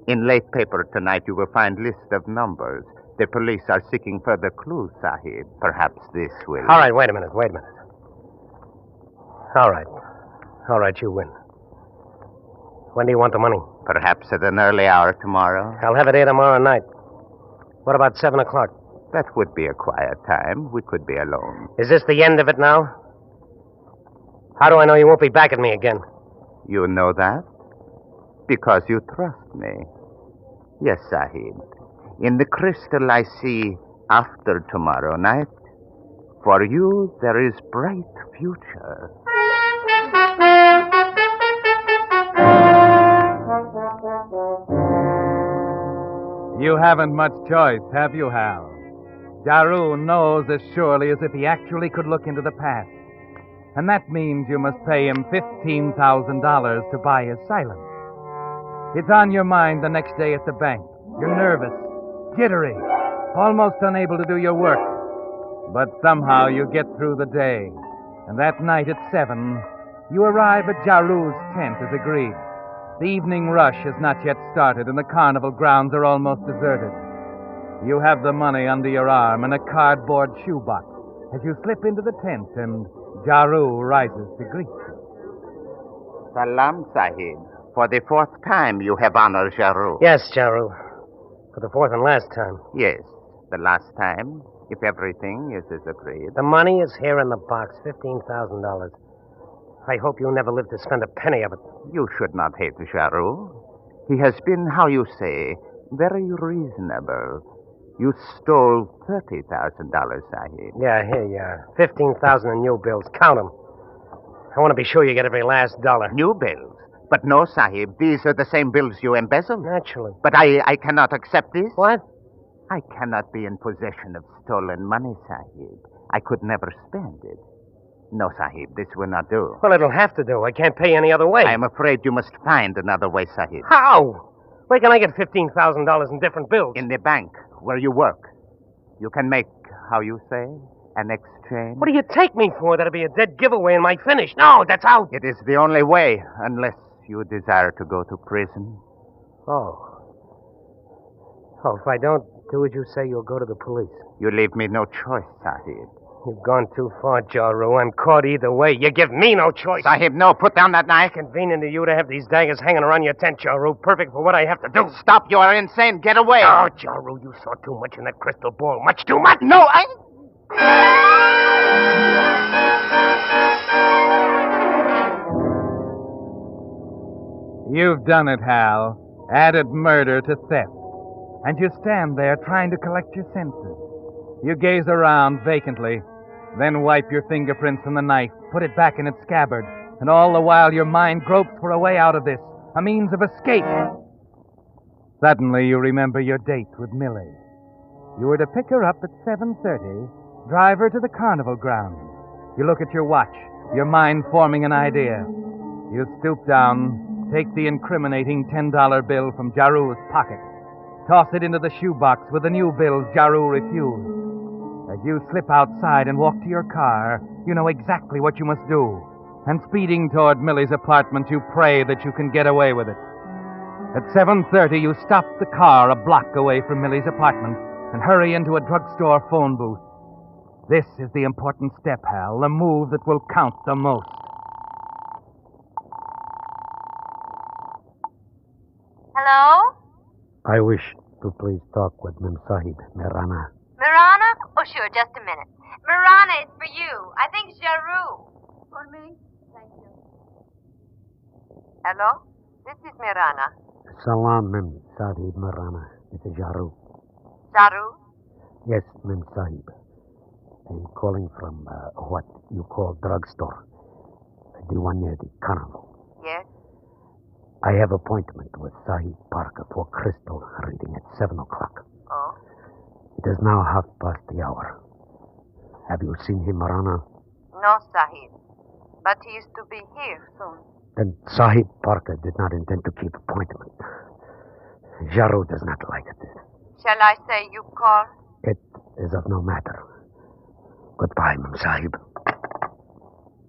In late paper tonight, you will find list of numbers. The police are seeking further clues, Sahib. Perhaps this will... All right, wait a minute. All right, you win. When do you want the money? Perhaps at an early hour tomorrow. I'll have it here tomorrow night. What about 7 o'clock? That would be a quiet time. We could be alone. Is this the end of it now? How do I know you won't be back at me again? You know that? Because you trust me. Yes, Sahib. In the crystal I see after tomorrow night, for you there is bright future. You haven't much choice, have you, Hal? Jaru knows as surely as if he actually could look into the past. And that means you must pay him $15,000 to buy his silence. It's on your mind the next day at the bank. You're nervous, jittery, almost unable to do your work. But somehow you get through the day. And that night at 7, you arrive at Jaru's tent as agreed. The evening rush has not yet started, and the carnival grounds are almost deserted. You have the money under your arm and a cardboard shoebox as you slip into the tent, and Jaru rises to greet you. Salam, Sahib. For the 4th time you have honored Jaru. Yes, Jaru. For the 4th and last time. Yes, the last time, if everything is as agreed. The money is here in the box, $15,000. I hope you never live to spend a penny of it. You should not hate Jaru. He has been, how you say, very reasonable. You stole $30,000, Sahib. Yeah, here you are. 15,000 in new bills. Count them. I want to be sure you get every last dollar. New bills? But no, Sahib. These are the same bills you embezzled. Naturally. But I cannot accept this. What? I cannot be in possession of stolen money, Sahib. I could never spend it. No, Sahib, this will not do. Well, it'll have to do. I can't pay any other way. I am afraid you must find another way, Sahib. How? Where can I get $15,000 in different bills? In the bank, where you work. You can make, how you say, an exchange. What do you take me for? That'll be a dead giveaway in my finish. No, that's out. It is the only way, unless you desire to go to prison. Oh, if I don't do as you say, you'll go to the police. You leave me no choice, Sahib. You've gone too far, Jaru. I'm caught either way. You give me no choice. Sahib, no. Put down that knife. Convenient to you to have these daggers hanging around your tent, Jaru. Perfect for what I have to do. Stop. You are insane. Get away. Oh, Jaru, you saw too much in that crystal ball. Much too much. No, You've done it, Hal. Added murder to theft. And you stand there trying to collect your senses. You gaze around vacantly, then wipe your fingerprints from the knife, put it back in its scabbard, and all the while your mind gropes for a way out of this, a means of escape. Suddenly you remember your date with Millie. You were to pick her up at 7:30, drive her to the carnival grounds. You look at your watch, your mind forming an idea. You stoop down, take the incriminating $10 bill from Jaru's pocket, toss it into the shoebox with the new bills Jaru refused. As you slip outside and walk to your car, you know exactly what you must do. And speeding toward Millie's apartment, you pray that you can get away with it. At 7:30, you stop the car a block away from Millie's apartment and hurry into a drugstore phone booth. This is the important step, Hal, the move that will count the most. Hello? I wish to please talk with Mem Sahib, Mirana. Mirana? Oh, sure, just a minute. Mirana, it's for you. I think Jaru. For me? Thank you. Hello? This is Mirana. Salam, Mem Sahib, Mirana. This is Jaru. Jaru? Yes, Mem Sahib. I'm calling from what you call drugstore. The one near the carnival. Yes? I have appointment with Sahib Parker for crystal reading at 7 o'clock. Oh? It is now 1:30. Have you seen him, Marana? No, Sahib. But he is to be here soon. Then Sahib Parker did not intend to keep appointment. Jaru does not like it. Shall I say you call? It is of no matter. Goodbye, Mem Sahib.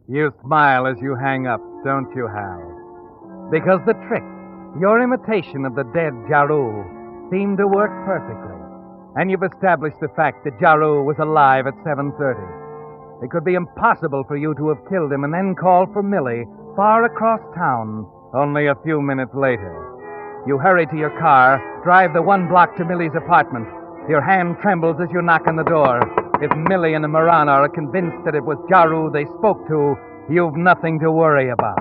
You smile as you hang up, don't you, Hal? Because the trick, your imitation of the dead Jaru, seemed to work perfectly. And you've established the fact that Jaru was alive at 7:30. It could be impossible for you to have killed him and then called for Millie far across town only a few minutes later. You hurry to your car, drive the 1 block to Millie's apartment, Your hand trembles as you knock on the door. If Millie and Marana are convinced that it was Jaru they spoke to, you've nothing to worry about.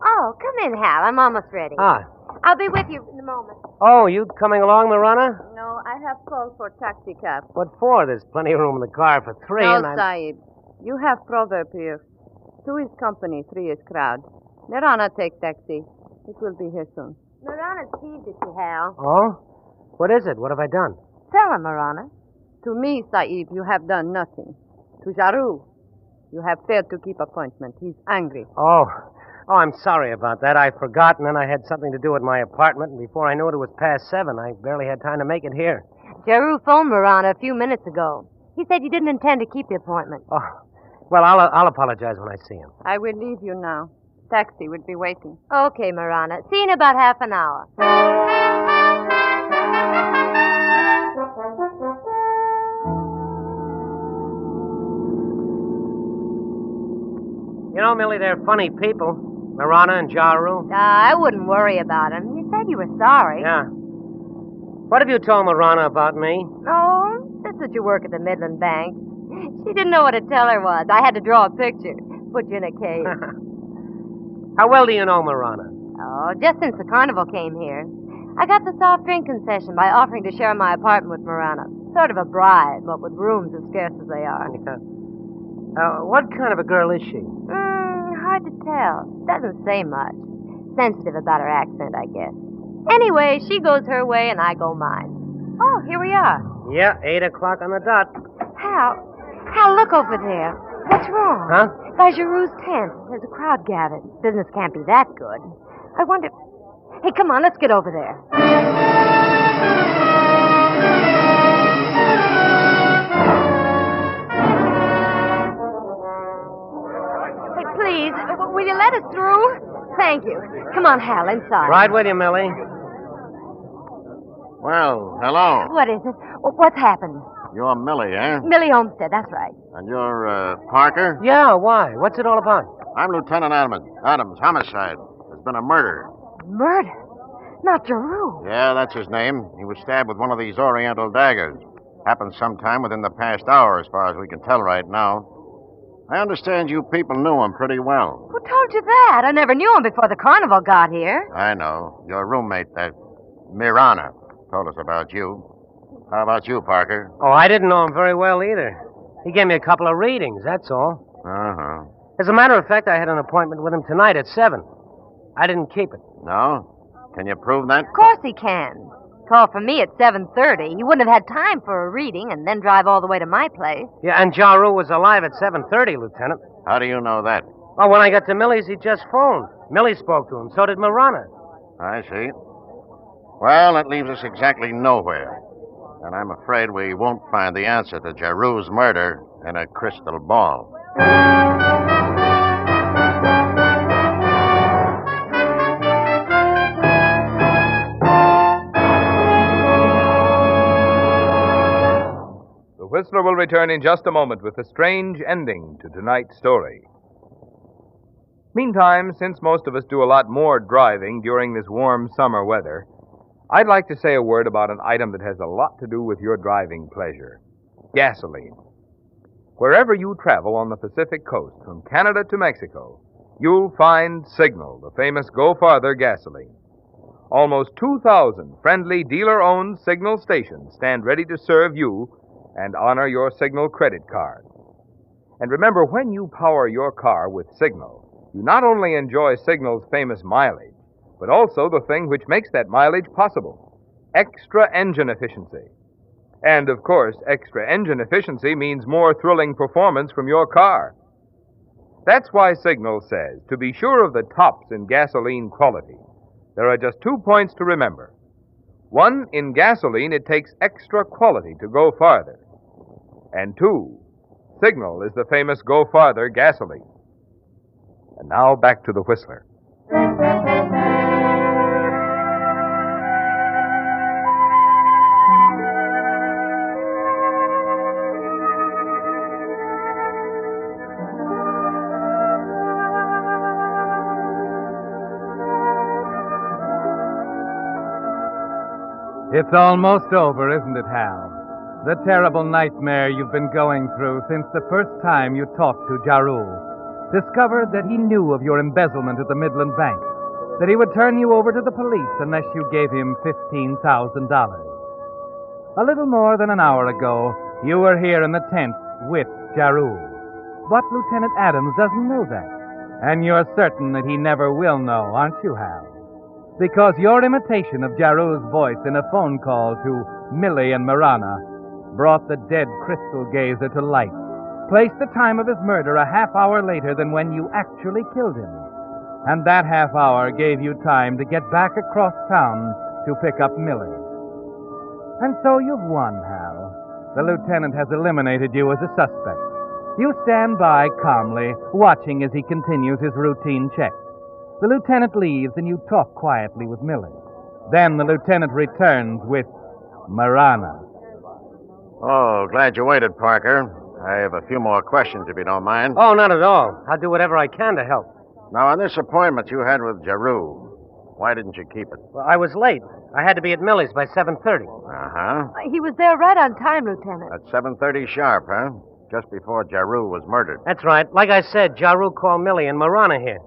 Oh, come in, Hal. I'm almost ready. Ah. I'll be with you in a moment. Oh, you coming along, Marana? No, I have called for taxi cab. What for? There's plenty of room in the car for three, No, and I'm... Sahib. You have proverb here. Two is company, three is crowd. Nirana, take taxi. It will be here soon. Marana's teased at you, Hal. Oh? What is it? What have I done? Tell him, Marana. To me, Sahib, you have done nothing. To Jaru, you have failed to keep appointment. He's angry. Oh, I'm sorry about that. I forgot, and then I had something to do at my apartment, and before I knew it, it was past 7. I barely had time to make it here. Jaru phoned Marana a few minutes ago. He said you didn't intend to keep the appointment. Oh, well, I'll apologize when I see him. I will leave you now. Taxi will be waiting. Okay, Marana. See you in about half an hour. You know, Millie, they're funny people. Marana and Jaru. I wouldn't worry about him. You said you were sorry. Yeah. What have you told Marana about me? Oh, just that you work at the Midland Bank. She didn't know what a teller was. I had to draw a picture. Put you in a cage. How well do you know Marana? Oh, just since the carnival came here. I got the soft drink concession by offering to share my apartment with Marana. Sort of a bribe, but with rooms as scarce as they are. What kind of a girl is she? Hard to tell. Doesn't say much. Sensitive about her accent, I guess. Anyway, she goes her way and I go mine. Oh, here we are. Yeah, 8 o'clock on the dot. Hal, look over there. What's wrong? Huh? By Giroux's tent. There's a crowd gathered. Business can't be that good. I wonder... Hey, come on, let's get over there. Hey, please, will you let us through? Thank you. Come on, Hal, inside. Right with you, Millie. Well, hello. What is it? What's happened? You're Millie, eh? Millie Olmsted, that's right. And you're, Parker? Yeah, why? What's it all about? I'm Lieutenant Adams, homicide. There's been a murder. Murder? Not Giroux. Yeah, that's his name. He was stabbed with one of these oriental daggers. Happened sometime within the past hour, as far as we can tell right now. I understand you people knew him pretty well. Who told you that? I never knew him before the carnival got here. I know. Your roommate, that Mirana, told us about you. How about you, Parker? Oh, I didn't know him very well either. He gave me a couple of readings, that's all. Uh-huh. As a matter of fact, I had an appointment with him tonight at 7. I didn't keep it. No? Can you prove that? Of course he can. Call for me at 7:30. He wouldn't have had time for a reading and then drive all the way to my place. Yeah, and Jaru was alive at 7:30, Lieutenant. How do you know that? Oh, when I got to Millie's, he just phoned. Millie spoke to him. So did Marana. I see. Well, that leaves us exactly nowhere. And I'm afraid we won't find the answer to Jaru's murder in a crystal ball. The Whistler will return in just a moment with a strange ending to tonight's story. Meantime, since most of us do a lot more driving during this warm summer weather, I'd like to say a word about an item that has a lot to do with your driving pleasure. Gasoline. Wherever you travel on the Pacific coast, from Canada to Mexico, you'll find Signal, the famous Go Farther gasoline. Almost 2,000 friendly dealer-owned Signal stations stand ready to serve you and honor your Signal credit card. And remember, when you power your car with Signal, you not only enjoy Signal's famous mileage, but also the thing which makes that mileage possible, extra engine efficiency. And, of course, extra engine efficiency means more thrilling performance from your car. That's why Signal says, to be sure of the tops in gasoline quality, there are just 2 points to remember. 1, in gasoline, it takes extra quality to go farther. And 2, Signal is the famous Go Farther gasoline. And now back to the Whistler. It's almost over, isn't it, Hal? The terrible nightmare you've been going through since the first time you talked to Jaru. Discovered that he knew of your embezzlement at the Midland Bank. That he would turn you over to the police unless you gave him $15,000. A little more than an hour ago, you were here in the tent with Jaru. But Lieutenant Adams doesn't know that. And you're certain that he never will know, aren't you, Hal? Because your imitation of Jaru's voice in a phone call to Millie and Marana brought the dead crystal gazer to light, placed the time of his murder a half hour later than when you actually killed him. And that half hour gave you time to get back across town to pick up Millie. And so you've won, Hal. The lieutenant has eliminated you as a suspect. You stand by calmly, watching as he continues his routine check. The lieutenant leaves and you talk quietly with Millie. Then the lieutenant returns with Marana. Oh, glad you waited, Parker. I have a few more questions, if you don't mind. Oh, not at all. I'll do whatever I can to help. Now, on this appointment you had with Jaru, why didn't you keep it? Well, I was late. I had to be at Millie's by 7:30. Uh-huh. He was there right on time, Lieutenant. At 7:30 sharp, huh? Just before Jaru was murdered. That's right. Like I said, Jaru called Millie and Marana here.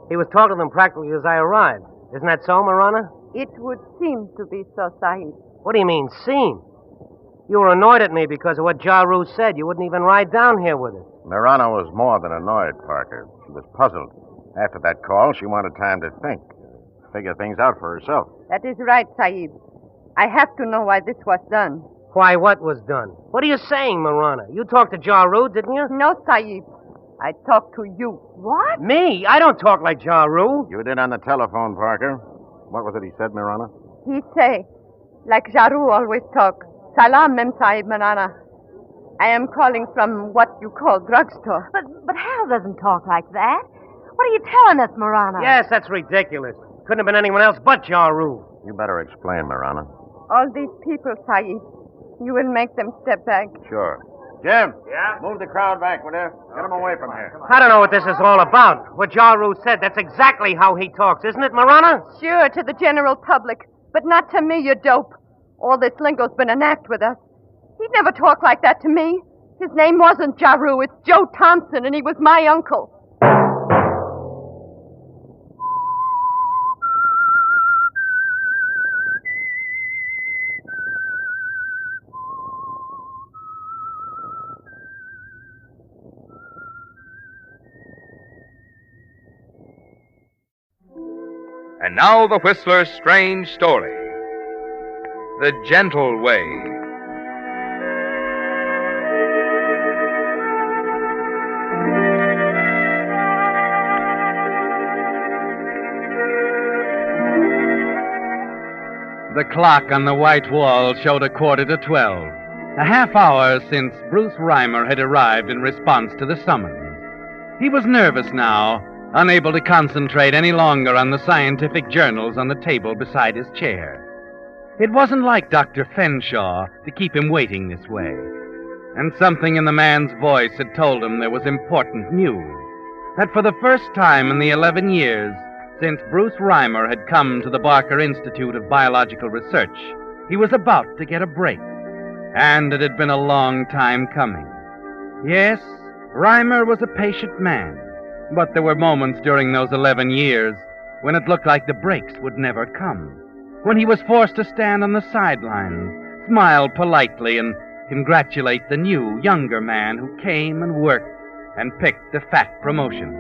He was talking to them practically as I arrived. Isn't that so, Marana? It would seem to be so, Sahib. What do you mean, seem? You were annoyed at me because of what Jaru said. You wouldn't even ride down here with us. Marana was more than annoyed, Parker. She was puzzled. After that call, she wanted time to think, figure things out for herself. That is right, Sahib. I have to know why this was done. Why what was done? What are you saying, Marana? You talked to Jaru, didn't you? No, Sahib. I talked to you. What? Me? I don't talk like Jaru. You did on the telephone, Parker. What was it he said, Marana? He say, like Jaru always talk, Salam, Mem Sahib Marana. I am calling from what you call drugstore. But Hal doesn't talk like that. What are you telling us, Marana? Yes, that's ridiculous. Couldn't have been anyone else but Jaru. You better explain, Marana. All these people, Sahib, you will make them step back. Sure. Jim. Yeah? Move the crowd back, will you? Get them away from here. I don't know what this is all about. What Jaru said, that's exactly how he talks, isn't it, Marana? Sure, to the general public, but not to me, you dope. All this lingo's been an act with us. He'd never talk like that to me. His name wasn't Jaru, it's Joe Thompson, and he was my uncle. And now the Whistler's strange story. The Gentle Way. The clock on the white wall showed 11:45. A half hour since Bruce Reimer had arrived in response to the summons. He was nervous now, unable to concentrate any longer on the scientific journals on the table beside his chair. It wasn't like Dr. Fenshaw to keep him waiting this way. And something in the man's voice had told him there was important news. That for the first time in the 11 years since Bruce Reimer had come to the Barker Institute of Biological Research, he was about to get a break. And it had been a long time coming. Yes, Reimer was a patient man. But there were moments during those 11 years when it looked like the breaks would never come. When he was forced to stand on the sidelines, smile politely, and congratulate the new, younger man who came and worked and picked the fat promotion.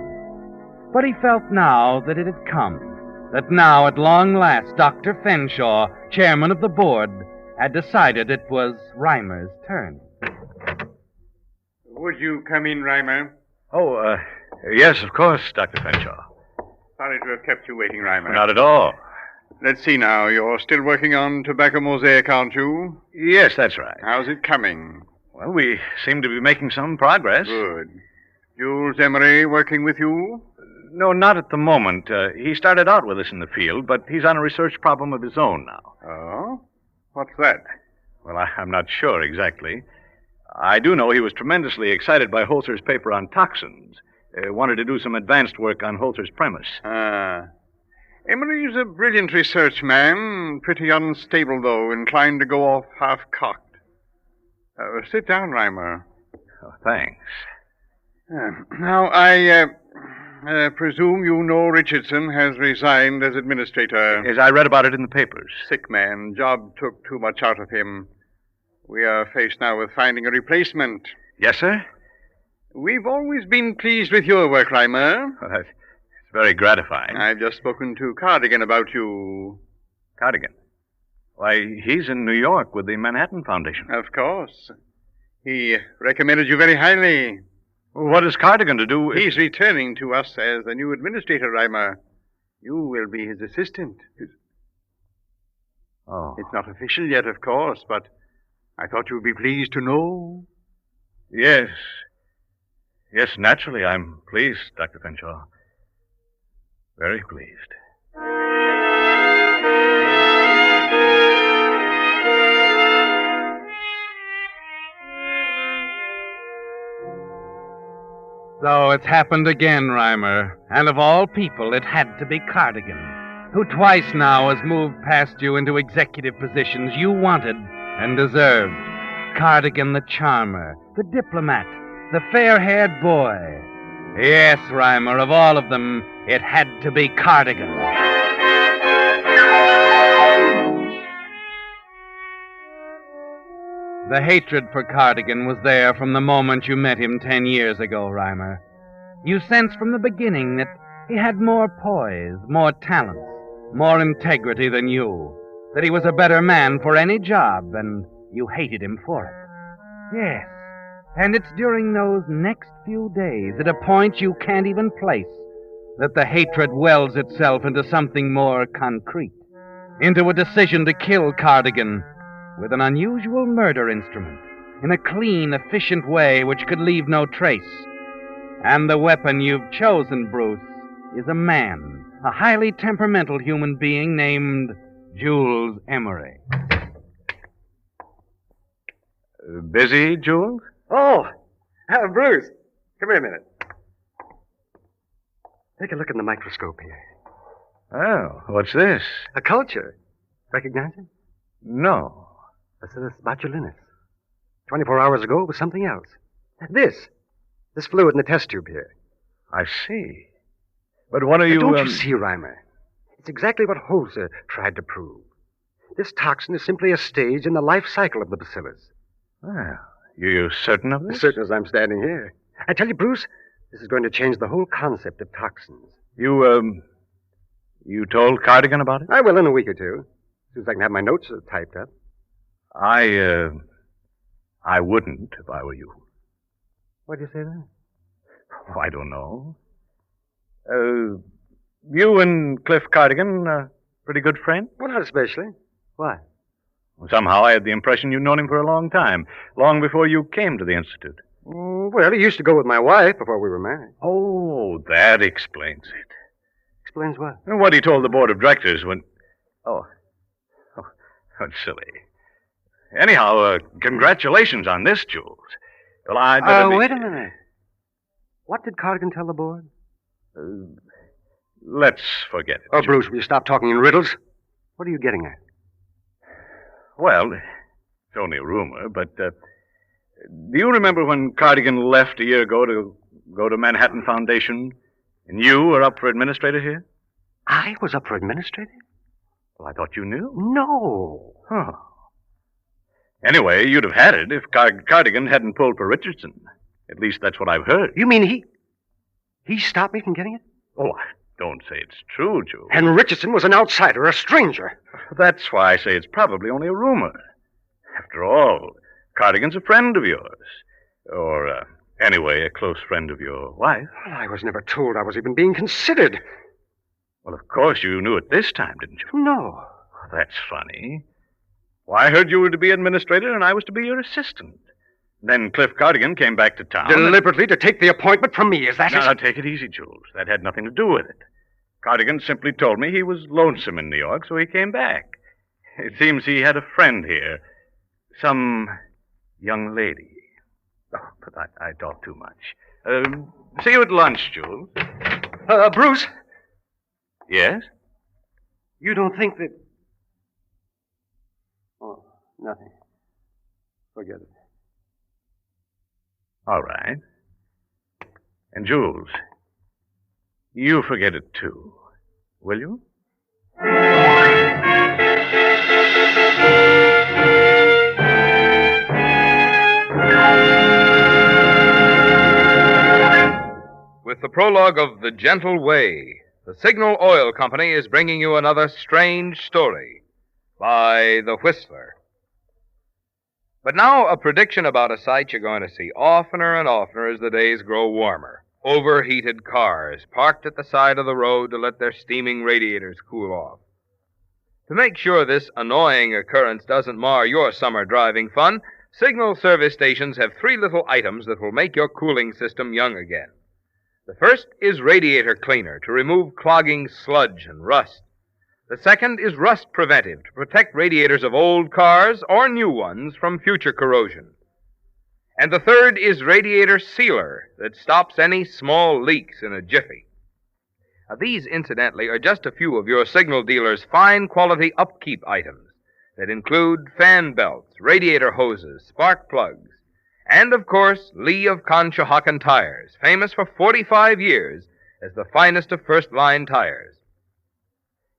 But he felt now that it had come, that now at long last Dr. Fenshaw, chairman of the board, had decided it was Reimer's turn. Would you come in, Reimer? Oh, yes, of course, Dr. Fenshaw. Sorry to have kept you waiting, Reimer. Not at all. Let's see now. You're still working on Tobacco Mosaic, aren't you? Yes, that's right. How's it coming? Well, we seem to be making some progress. Good. Jules Emery working with you? No, not at the moment. He started out with us in the field, but he's on a research problem of his own now. Oh? What's that? Well, I'm not sure exactly. I do know he was tremendously excited by Holzer's paper on toxins. Wanted to do some advanced work on Holzer's premise. Emery's a brilliant research man, pretty unstable, though, inclined to go off half-cocked. Sit down, Reimer. Oh, thanks. Now, I presume you know Richardson has resigned as administrator. Yes, I read about it in the papers. Sick man. Job took too much out of him. We are faced now with finding a replacement. Yes, sir? We've always been pleased with your work, Reimer. Well, that's very gratifying. I've just spoken to Cardigan about you. Cardigan? Why, he's in New York with the Manhattan Foundation. Of course. He recommended you very highly. What is Cardigan to do? He's returning to us as the new administrator, Reimer. You will be his assistant. Oh. It's not official yet, of course, but I thought you would be pleased to know. Yes. Yes, naturally, I'm pleased, Dr. Fenshaw. Very pleased. So it's happened again, Reimer. And of all people, it had to be Cardigan, who twice now has moved past you into executive positions you wanted and deserved. Cardigan the charmer, the diplomat, the fair-haired boy. Yes, Reimer, of all of them, it had to be Cardigan. The hatred for Cardigan was there from the moment you met him 10 years ago, Reimer. You sensed from the beginning that he had more poise, more talent, more integrity than you, that he was a better man for any job, and you hated him for it. Yes, and it's during those next few days, at a point you can't even place, that the hatred wells itself into something more concrete, into a decision to kill Cardigan with an unusual murder instrument, in a clean, efficient way which could leave no trace. And the weapon you've chosen, Bruce, is a man, a highly temperamental human being named Jules Emery. Busy, Jules? Oh, Bruce, come here a minute. Take a look in the microscope here. Oh, what's this? A culture. Recognize it? No. Bacillus botulinus. 24 hours ago, it was something else. This fluid in the test tube here. I see. But what are you... Don't you see, Reimer? It's exactly what Holzer tried to prove. This toxin is simply a stage in the life cycle of the bacillus. Well, you're certain of this? As certain as I'm standing here. I tell you, Bruce, this is going to change the whole concept of toxins. You told Cardigan about it? I will in a week or two. As soon as I can have my notes typed up. I wouldn't if I were you. Why'd you say that? Oh, I don't know. You and Cliff Cardigan are pretty good friends? Well, not especially. Why? Well, somehow I had the impression you'd known him for a long time, long before you came to the Institute. Well, he used to go with my wife before we were married. Oh, that explains it. Explains what? What he told the board of directors when... Oh, that's silly. Anyhow, congratulations on this, Jules. Well, I'd better wait a minute. What did Cardigan tell the board? Let's forget it. Oh, Bruce, will you stop talking in riddles? What are you getting at? Well, it's only a rumor, but do you remember when Cardigan left a year ago to go to Manhattan Foundation, and you were up for administrator here? I was up for administrator? Well, I thought you knew. No. Huh. Anyway, you'd have had it if Cardigan hadn't pulled for Richardson. At least that's what I've heard. You mean he stopped me from getting it? Oh, don't say it's true, Jules. And Richardson was an outsider, a stranger. That's why I say it's probably only a rumor. After all, Cardigan's a friend of yours. Or, anyway, a close friend of your wife. Well, I was never told I was even being considered. Well, of course you knew it this time, didn't you? No. That's funny. Well, I heard you were to be administrator and I was to be your assistant. Then Cliff Cardigan came back to town. Deliberately to take the appointment from me, is that it? Now, take it easy, Jules. That had nothing to do with it. Cardigan simply told me he was lonesome in New York, so he came back. It seems he had a friend here. Some young lady. Oh, but I talk too much. See you at lunch, Jules. Bruce? Yes? You don't think that... Oh, nothing. Forget it. All right. And Jules, you forget it too, will you? With the prologue of The Gentle Way, the Signal Oil Company is bringing you another strange story by The Whistler. But now a prediction about a sight you're going to see oftener and oftener as the days grow warmer. Overheated cars parked at the side of the road to let their steaming radiators cool off. To make sure this annoying occurrence doesn't mar your summer driving fun, Signal service stations have 3 little items that will make your cooling system young again. The first is radiator cleaner to remove clogging sludge and rust. The second is rust preventive to protect radiators of old cars or new ones from future corrosion. And the third is radiator sealer that stops any small leaks in a jiffy. Now, these, incidentally, are just a few of your Signal dealer's fine quality upkeep items that include fan belts, radiator hoses, spark plugs, and, of course, Lee of Conshohocken tires, famous for 45 years as the finest of first-line tires.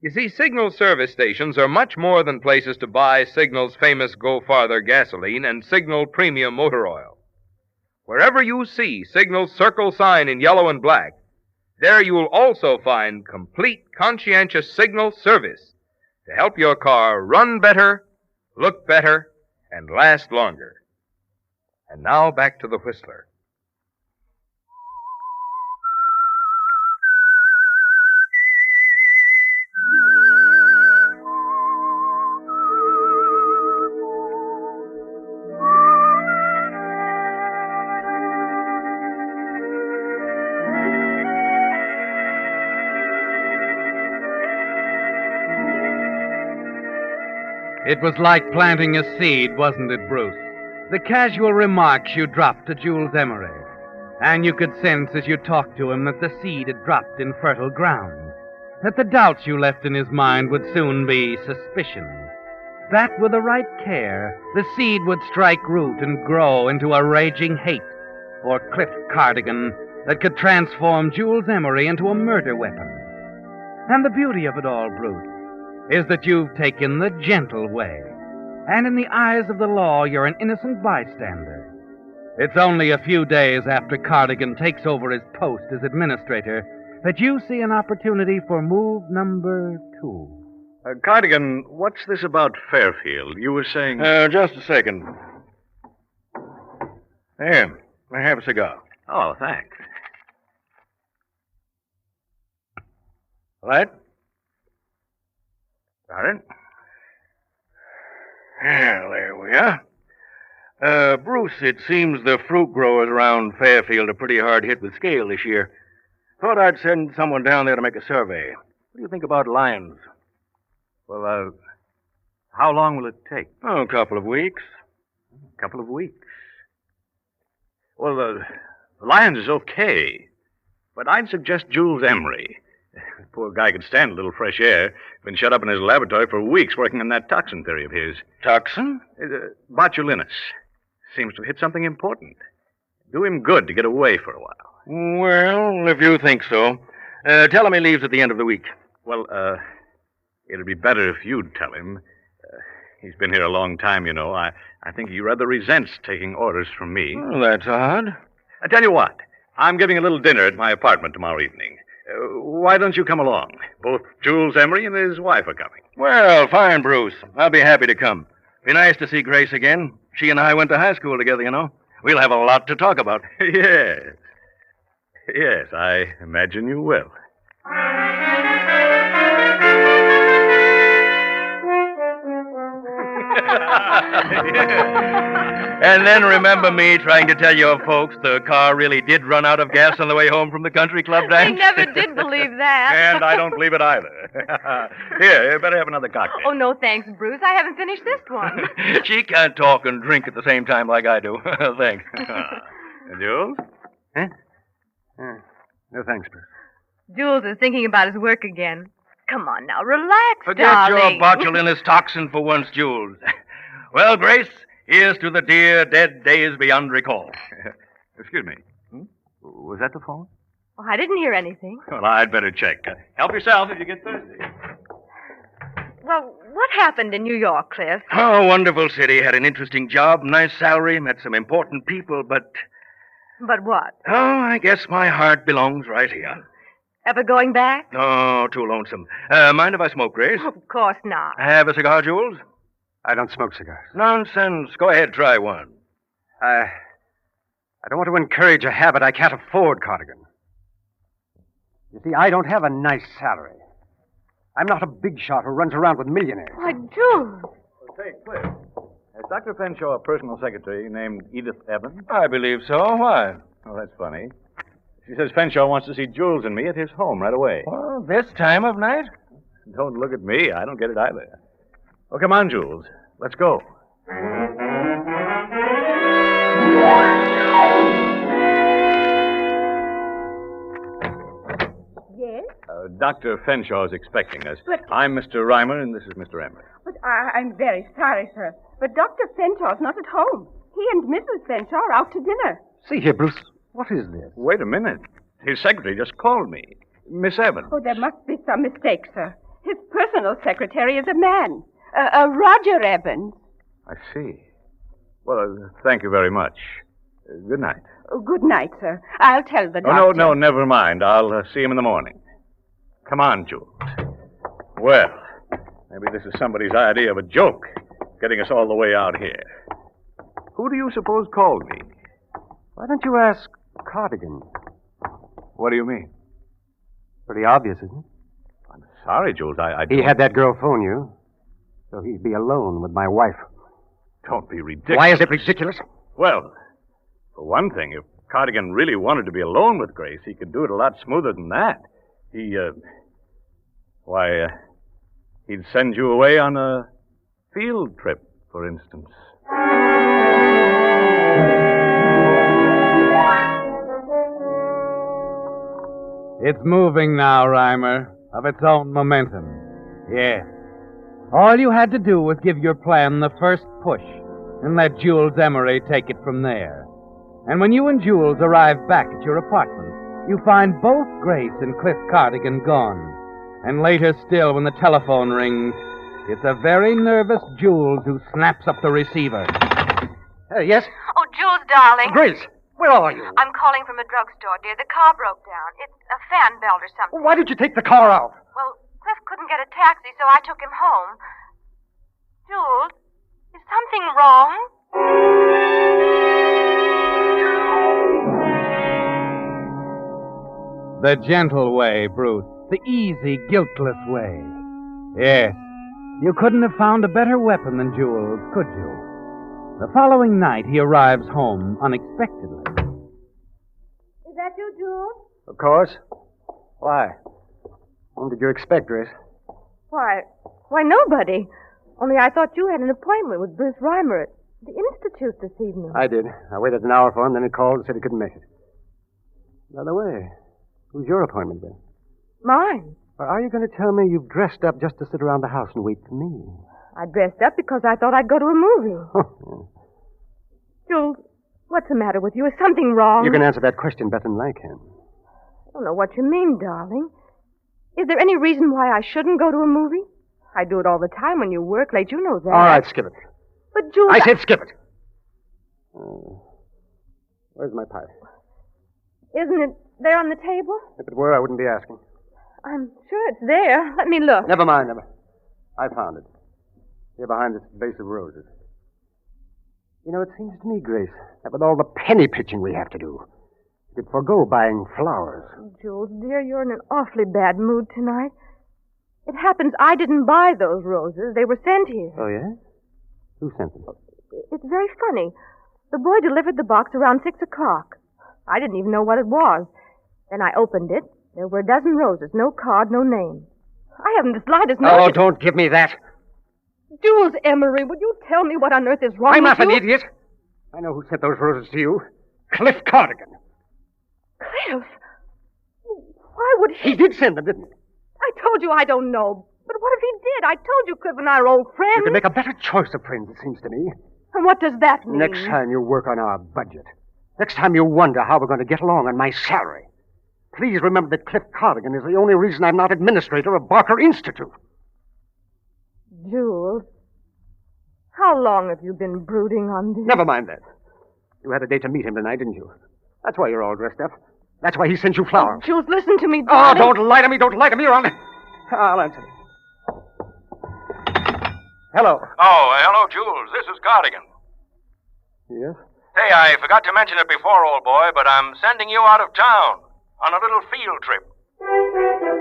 You see, Signal service stations are much more than places to buy Signal's famous Go Farther gasoline and Signal premium motor oil. Wherever you see Signal's circle sign in yellow and black, there you'll also find complete, conscientious Signal service to help your car run better, look better, and last longer. And now back to The Whistler. It was like planting a seed, wasn't it, Bruce? The casual remarks you dropped to Jules Emery. And you could sense as you talked to him that the seed had dropped in fertile ground. That the doubts you left in his mind would soon be suspicion. That with the right care, the seed would strike root and grow into a raging hate for Cliff Cardigan that could transform Jules Emery into a murder weapon. And the beauty of it all, Bruce, is that you've taken the gentle way. And in the eyes of the law, you're an innocent bystander. It's only a few days after Cardigan takes over his post as administrator that you see an opportunity for move number 2. Cardigan, what's this about Fairfield? You were saying... Just a second. Here, I have a cigar. Oh, thanks. Right? Got it? Well, there we are. Bruce, it seems the fruit growers around Fairfield are pretty hard hit with scale this year. Thought I'd send someone down there to make a survey. What do you think about lions? Well, how long will it take? Oh, a couple of weeks. A couple of weeks. Well, the lions is okay, but I'd suggest Jules Emery. The poor guy could stand a little fresh air. Been shut up in his laboratory for weeks working on that toxin theory of his. Toxin? Botulinus. Seems to have hit something important. Do him good to get away for a while. Well, if you think so. Tell him he leaves at the end of the week. Well, it'd be better if you'd tell him. He's been here a long time, you know. I think he rather resents taking orders from me. Well, that's odd. I tell you what. I'm giving a little dinner at my apartment tomorrow evening. Why don't you come along? Both Jules Emery and his wife are coming. Well, fine, Bruce. I'll be happy to come. Be nice to see Grace again. She and I went to high school together, you know. We'll have a lot to talk about. Yes. Yes, I imagine you will. And then remember me trying to tell your folks the car really did run out of gas on the way home from the country club dance? We never did believe that. And I don't believe it either. Here, you better have another cocktail. Oh, no, thanks, Bruce. I haven't finished this one. She can't talk and drink at the same time like I do. Thanks. And Jules? Huh? No, thanks, Bruce. Jules is thinking about his work again. Come on now, relax, Forget darling. your botulinous toxin for once, Jules. Well, Grace, here's to the dear dead days beyond recall. Excuse me. Was that the phone? Oh, I didn't hear anything. Well, I'd better check. Help yourself if you get thirsty. Well, what happened in New York, Cliff? Oh, wonderful city. Had an interesting job, nice salary, met some important people, but... But what? Oh, I guess my heart belongs right here. Ever going back? Oh, too lonesome. Mind if I smoke, Grace? Of course not. Have a cigar, Jules? I don't smoke cigars. Nonsense. Go ahead, try one. I don't want to encourage a habit I can't afford, Cardigan. You see, I don't have a nice salary. I'm not a big shot who runs around with millionaires. Why, Jules. Say, Cliff, has Dr. Fenshaw a personal secretary named Edith Evans? I believe so. Why? Oh, that's funny. She says Fenshaw wants to see Jules and me at his home right away. Well, this time of night? Don't look at me. I don't get it either. Oh, come on, Jules. Let's go. Yes? Dr. Fenshaw is expecting us. But- I'm Mr. Reimer, and this is Mr. Emery. But I'm very sorry, sir. But Dr. Fenshaw's not at home. He and Mrs. Fenshaw are out to dinner. See here, Bruce. What is this? Wait a minute. His secretary just called me. Miss Evans. Oh, there must be some mistake, sir. His personal secretary is a man. Roger Evans. I see. Well, thank you very much. Good night. Oh, good night, sir. I'll tell the Oh, doctor. no, never mind. I'll see him in the morning. Come on, Jules. Well, maybe this is somebody's idea of a joke, getting us all the way out here. Who do you suppose called me? Why don't you ask Cardigan? What do you mean? Pretty obvious, isn't it? I'm sorry, Jules. I He had that girl phone you, so he'd be alone with my wife. Don't be ridiculous. Why is it ridiculous? Well, for one thing, if Cardigan really wanted to be alone with Grace, he could do it a lot smoother than that. He'd send you away on a field trip, for instance. It's moving now, Reimer, of its own momentum. Yes. All you had to do was give your plan the first push and let Jules Emery take it from there. And when you and Jules arrive back at your apartment, you find both Grace and Cliff Cardigan gone. And later still, when the telephone rings, it's a very nervous Jules who snaps up the receiver. Yes? Oh, Jules, darling. Grace, where are you? I'm calling from a drugstore, dear. The car broke down. It's a fan belt or something. Why did you take the car out? Well, Cliff couldn't get a taxi, so I took him home. Jules, is something wrong? The gentle way, Bruce. The easy, guiltless way. Yes. You couldn't have found a better weapon than Jules, could you? The following night, he arrives home unexpectedly. Is that you, Jules? Of course. Why? Whom did you expect, Grace? Why, nobody. Only I thought you had an appointment with Bruce Reimer at the Institute this evening. I did. I waited an hour for him, then he called and said he couldn't make it. By the way, who's your appointment with? Mine. Or are you going to tell me you've dressed up just to sit around the house and wait for me? I dressed up because I thought I'd go to a movie. Jules, what's the matter with you? Is something wrong? You can answer that question better than I can. I don't know what you mean, darling. Is there any reason why I shouldn't go to a movie? I do it all the time when you work late. You know that. All right, skip it. But, Jules... I said skip it. Where's my pipe? Isn't it there on the table? If it were, I wouldn't be asking. I'm sure it's there. Let me look. Never mind. I found it. Here behind this vase of roses. You know, it seems to me, Grace, that with all the penny pitching we have to do, you could forego buying flowers. Jules, dear, you're in an awfully bad mood tonight. It happens I didn't buy those roses. They were sent here. Oh, yeah? Who sent them? It's very funny. The boy delivered the box around 6 o'clock. I didn't even know what it was. Then I opened it. There were a dozen roses. No card, no name. I haven't the slightest notion. Oh, don't give me that. Jules Emery, would you tell me what on earth is wrong I'm with not an you? idiot. I know who sent those roses to you. Cliff Cardigan. Cliff? Why would he... He did send them, didn't he? I told you I don't know. But what if he did? I told you Cliff and I are old friends. You can make a better choice of friends, it seems to me. And what does that mean? Next time you work on our budget. Next time you wonder how we're going to get along on my salary. Please remember that Cliff Cardigan is the only reason I'm not administrator of Barker Institute. Jules, how long have you been brooding on this? Never mind that. You had a date to meet him tonight, didn't you? That's why you're all dressed up. That's why he sent you flowers. Oh, Jules, listen to me, Oh, darling. don't lie to me. Don't lie to me, or I'll answer it. Hello. Oh, hello, Jules. This is Cardigan. Yes? Hey, I forgot to mention it before, old boy, but I'm sending you out of town on a little field trip.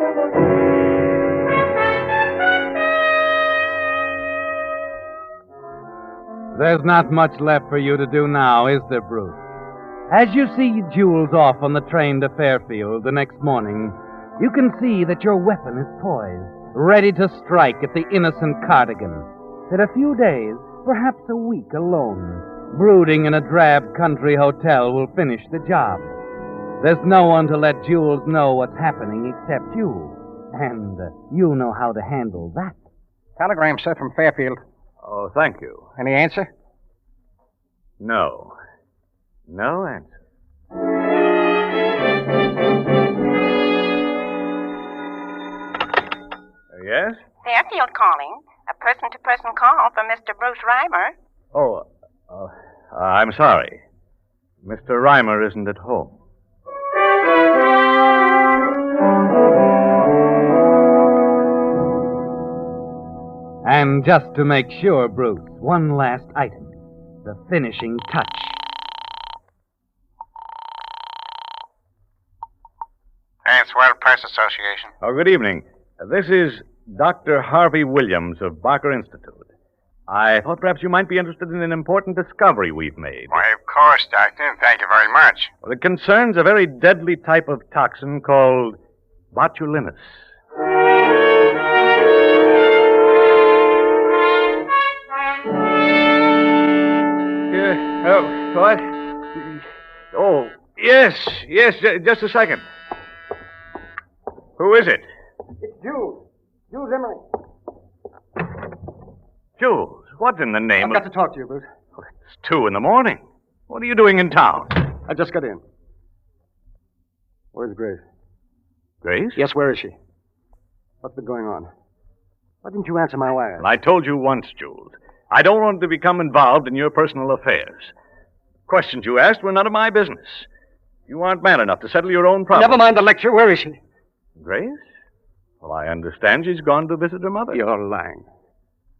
There's not much left for you to do now, is there, Bruce? As you see Jules off on the train to Fairfield the next morning, you can see that your weapon is poised, ready to strike at the innocent Cardigan. That a few days, perhaps a week alone, brooding in a drab country hotel will finish the job. There's no one to let Jules know what's happening except you. And you know how to handle that. Telegram, sir, from Fairfield. Oh, thank you. Any answer? No. No answer. Yes? Fairfield calling. A person-to-person call for Mr. Bruce Reimer. Oh, I'm sorry. Mr. Reimer isn't at home. And just to make sure, Bruce, one last item. The finishing touch. Swell Press Association. Oh, good evening. This is Dr. Harvey Williams of Barker Institute. I thought perhaps you might be interested in an important discovery we've made. Why, of course, Doctor. Thank you very much. Well, it concerns a very deadly type of toxin called botulinus. What? Oh, yes, just a second. Who is it? It's Jules. Jules Emery. Jules, what in the name I've got to talk to you, Bruce. It's 2 a.m. What are you doing in town? I just got in. Where's Grace? Grace? Yes, where is she? What's been going on? Why didn't you answer my wire? Well, I told you once, Jules. I don't want to become involved in your personal affairs. Questions you asked were none of my business. You aren't man enough to settle your own problems. Never mind the lecture. Where is she? Grace? Well, I understand she's gone to visit her mother. You're lying.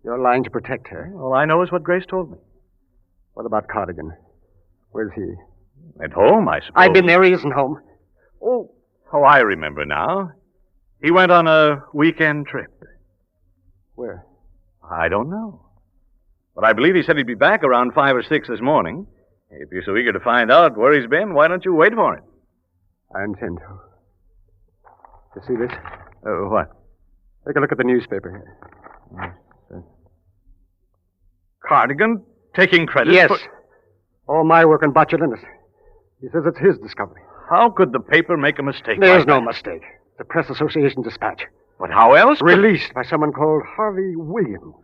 You're lying to protect her. All I know is what Grace told me. What about Cardigan? Where's he? At home, I suppose. I've been there. He isn't home. Oh, I remember now. He went on a weekend trip. Where? I don't know. But I believe he said he'd be back around 5 or 6 this morning. If you're so eager to find out where he's been, why don't you wait for him? I intend to. You see this? What? Take a look at the newspaper here. Cardigan taking credit Yes. for... All my work on botulinus. He says it's his discovery. How could the paper make a mistake There's like no that? mistake. The Press Association dispatch. But how else? Released by someone called Harvey Williams.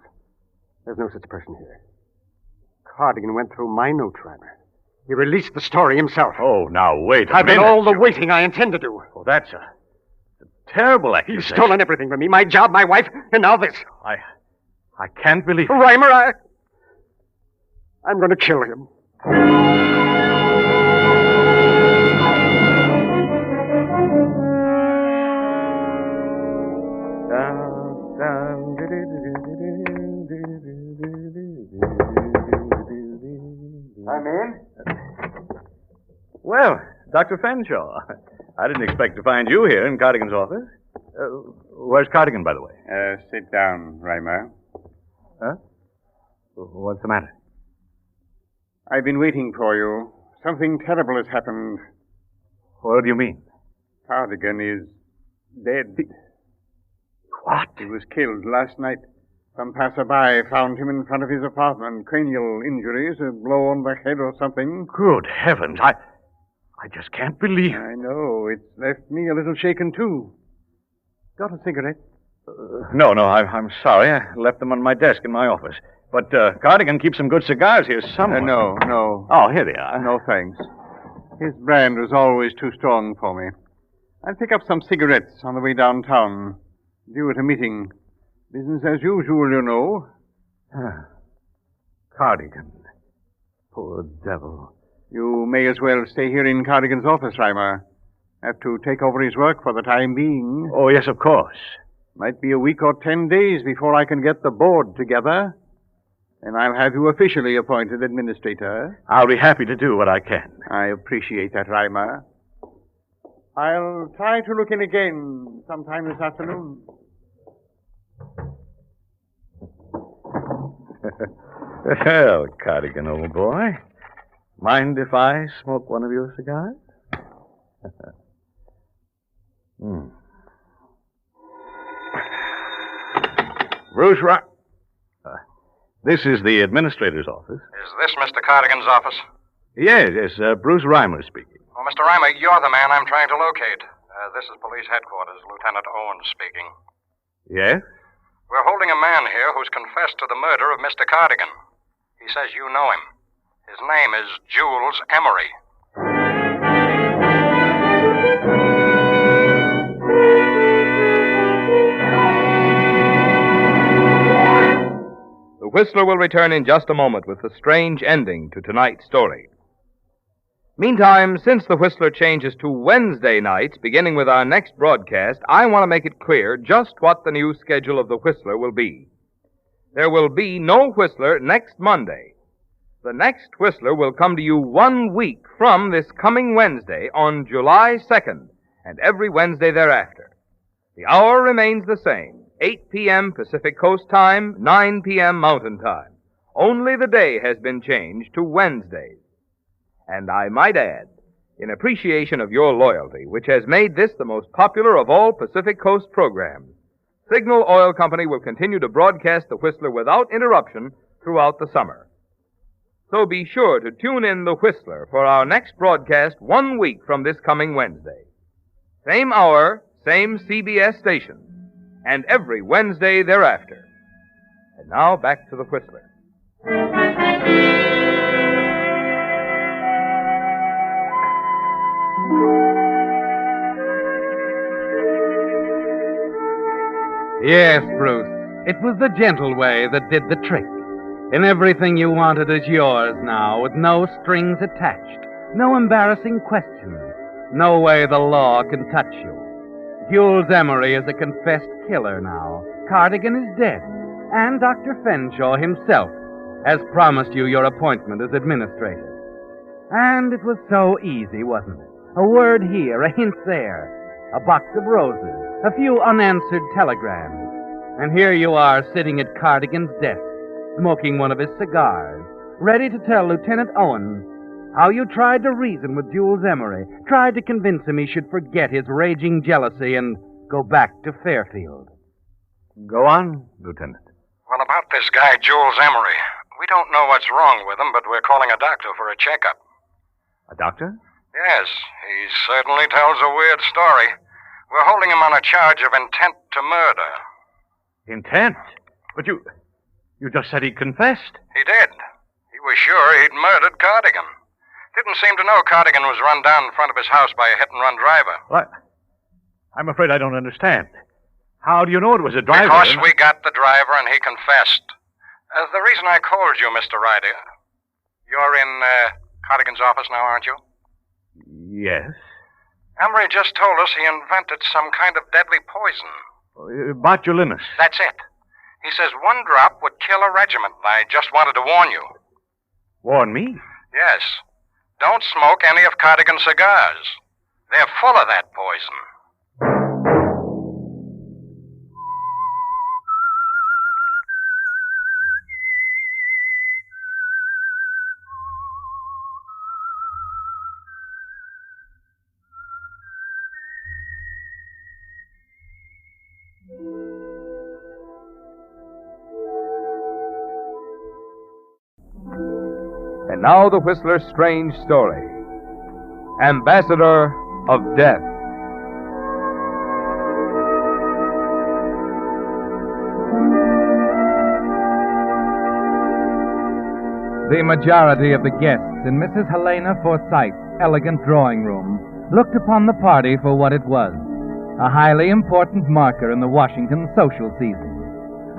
There's no such person here. Cardigan went through my note runner. He released the story himself. Oh, now wait a I've minute. done all the waiting I intend to do. Oh, that's a terrible He's accusation. stolen everything from me. My job, my wife, and now this. I can't believe it. Reimer, I'm going to kill him. I'm in. Well, Dr. Fenshaw, I didn't expect to find you here in Cardigan's office. Where's Cardigan, by the way? Sit down, Reimer. Huh? What's the matter? I've been waiting for you. Something terrible has happened. What do you mean? Cardigan is dead. What? He was killed last night. Some passerby found him in front of his apartment. Cranial injuries, a blow on the head or something. Good heavens, I just can't believe it. I know. It's left me a little shaken, too. Got a cigarette? No, I'm sorry. I left them on my desk in my office. But Cardigan keeps some good cigars here somewhere. No. Oh, here they are. No, thanks. His brand was always too strong for me. I'll pick up some cigarettes on the way downtown. Due at a meeting. Business as usual, you know. Cardigan. Poor devil. You may as well stay here in Cardigan's office, Reimer. Have to take over his work for the time being. Oh, yes, of course. Might be a week or 10 days before I can get the board together. And I'll have you officially appointed administrator. I'll be happy to do what I can. I appreciate that, Reimer. I'll try to look in again sometime this afternoon. Well, Cardigan, old boy. Mind if I smoke one of your cigars? Bruce this is the administrator's office. Is this Mr. Cardigan's office? Yes, Bruce Reimer speaking. Well, Mr. Reimer, you're the man I'm trying to locate. This is police headquarters, Lieutenant Owen speaking. Yes? We're holding a man here who's confessed to the murder of Mr. Cardigan. He says you know him. His name is Jules Emery. The Whistler will return in just a moment with the strange ending to tonight's story. Meantime, since the Whistler changes to Wednesday nights, beginning with our next broadcast, I want to make it clear just what the new schedule of the Whistler will be. There will be no Whistler next Monday. The next Whistler will come to you 1 week from this coming Wednesday on July 2nd, and every Wednesday thereafter. The hour remains the same, 8 p.m. Pacific Coast Time, 9 p.m. Mountain Time. Only the day has been changed to Wednesdays. And I might add, in appreciation of your loyalty, which has made this the most popular of all Pacific Coast programs, Signal Oil Company will continue to broadcast the Whistler without interruption throughout the summer. So be sure to tune in the Whistler for our next broadcast 1 week from this coming Wednesday. Same hour, same CBS station, and every Wednesday thereafter. And now back to the Whistler. Yes, Bruce. It was the gentle way that did the trick. And everything you wanted is yours now, with no strings attached, no embarrassing questions, no way the law can touch you. Jules Emery is a confessed killer now. Cardigan is dead. And Dr. Fenshaw himself has promised you your appointment as administrator. And it was so easy, wasn't it? A word here, a hint there, a box of roses, a few unanswered telegrams. And here you are sitting at Cardigan's desk, smoking one of his cigars, ready to tell Lieutenant Owen how you tried to reason with Jules Emery, tried to convince him he should forget his raging jealousy and go back to Fairfield. Go on, Lieutenant. Well, about this guy, Jules Emery, we don't know what's wrong with him, but we're calling a doctor for a checkup. A doctor? Yes, he certainly tells a weird story. We're holding him on a charge of intent to murder. Intent? But you just said he confessed. He did. He was sure he'd murdered Cardigan. Didn't seem to know Cardigan was run down in front of his house by a hit-and-run driver. What? I'm afraid I don't understand. How do you know it was a driver? Because we got the driver and he confessed. The reason I called you, Mr. Ryder, you're in Cardigan's office now, aren't you? Yes. Emery just told us he invented some kind of deadly poison. Botulinus. That's it. He says one drop would kill a regiment. I just wanted to warn you. Warn me? Yes. Don't smoke any of Cardigan's cigars. They're full of that poison. And now the Whistler's strange story. Ambassador of Death. The majority of the guests in Mrs. Helena Forsythe's elegant drawing room looked upon the party for what it was, a highly important marker in the Washington social season.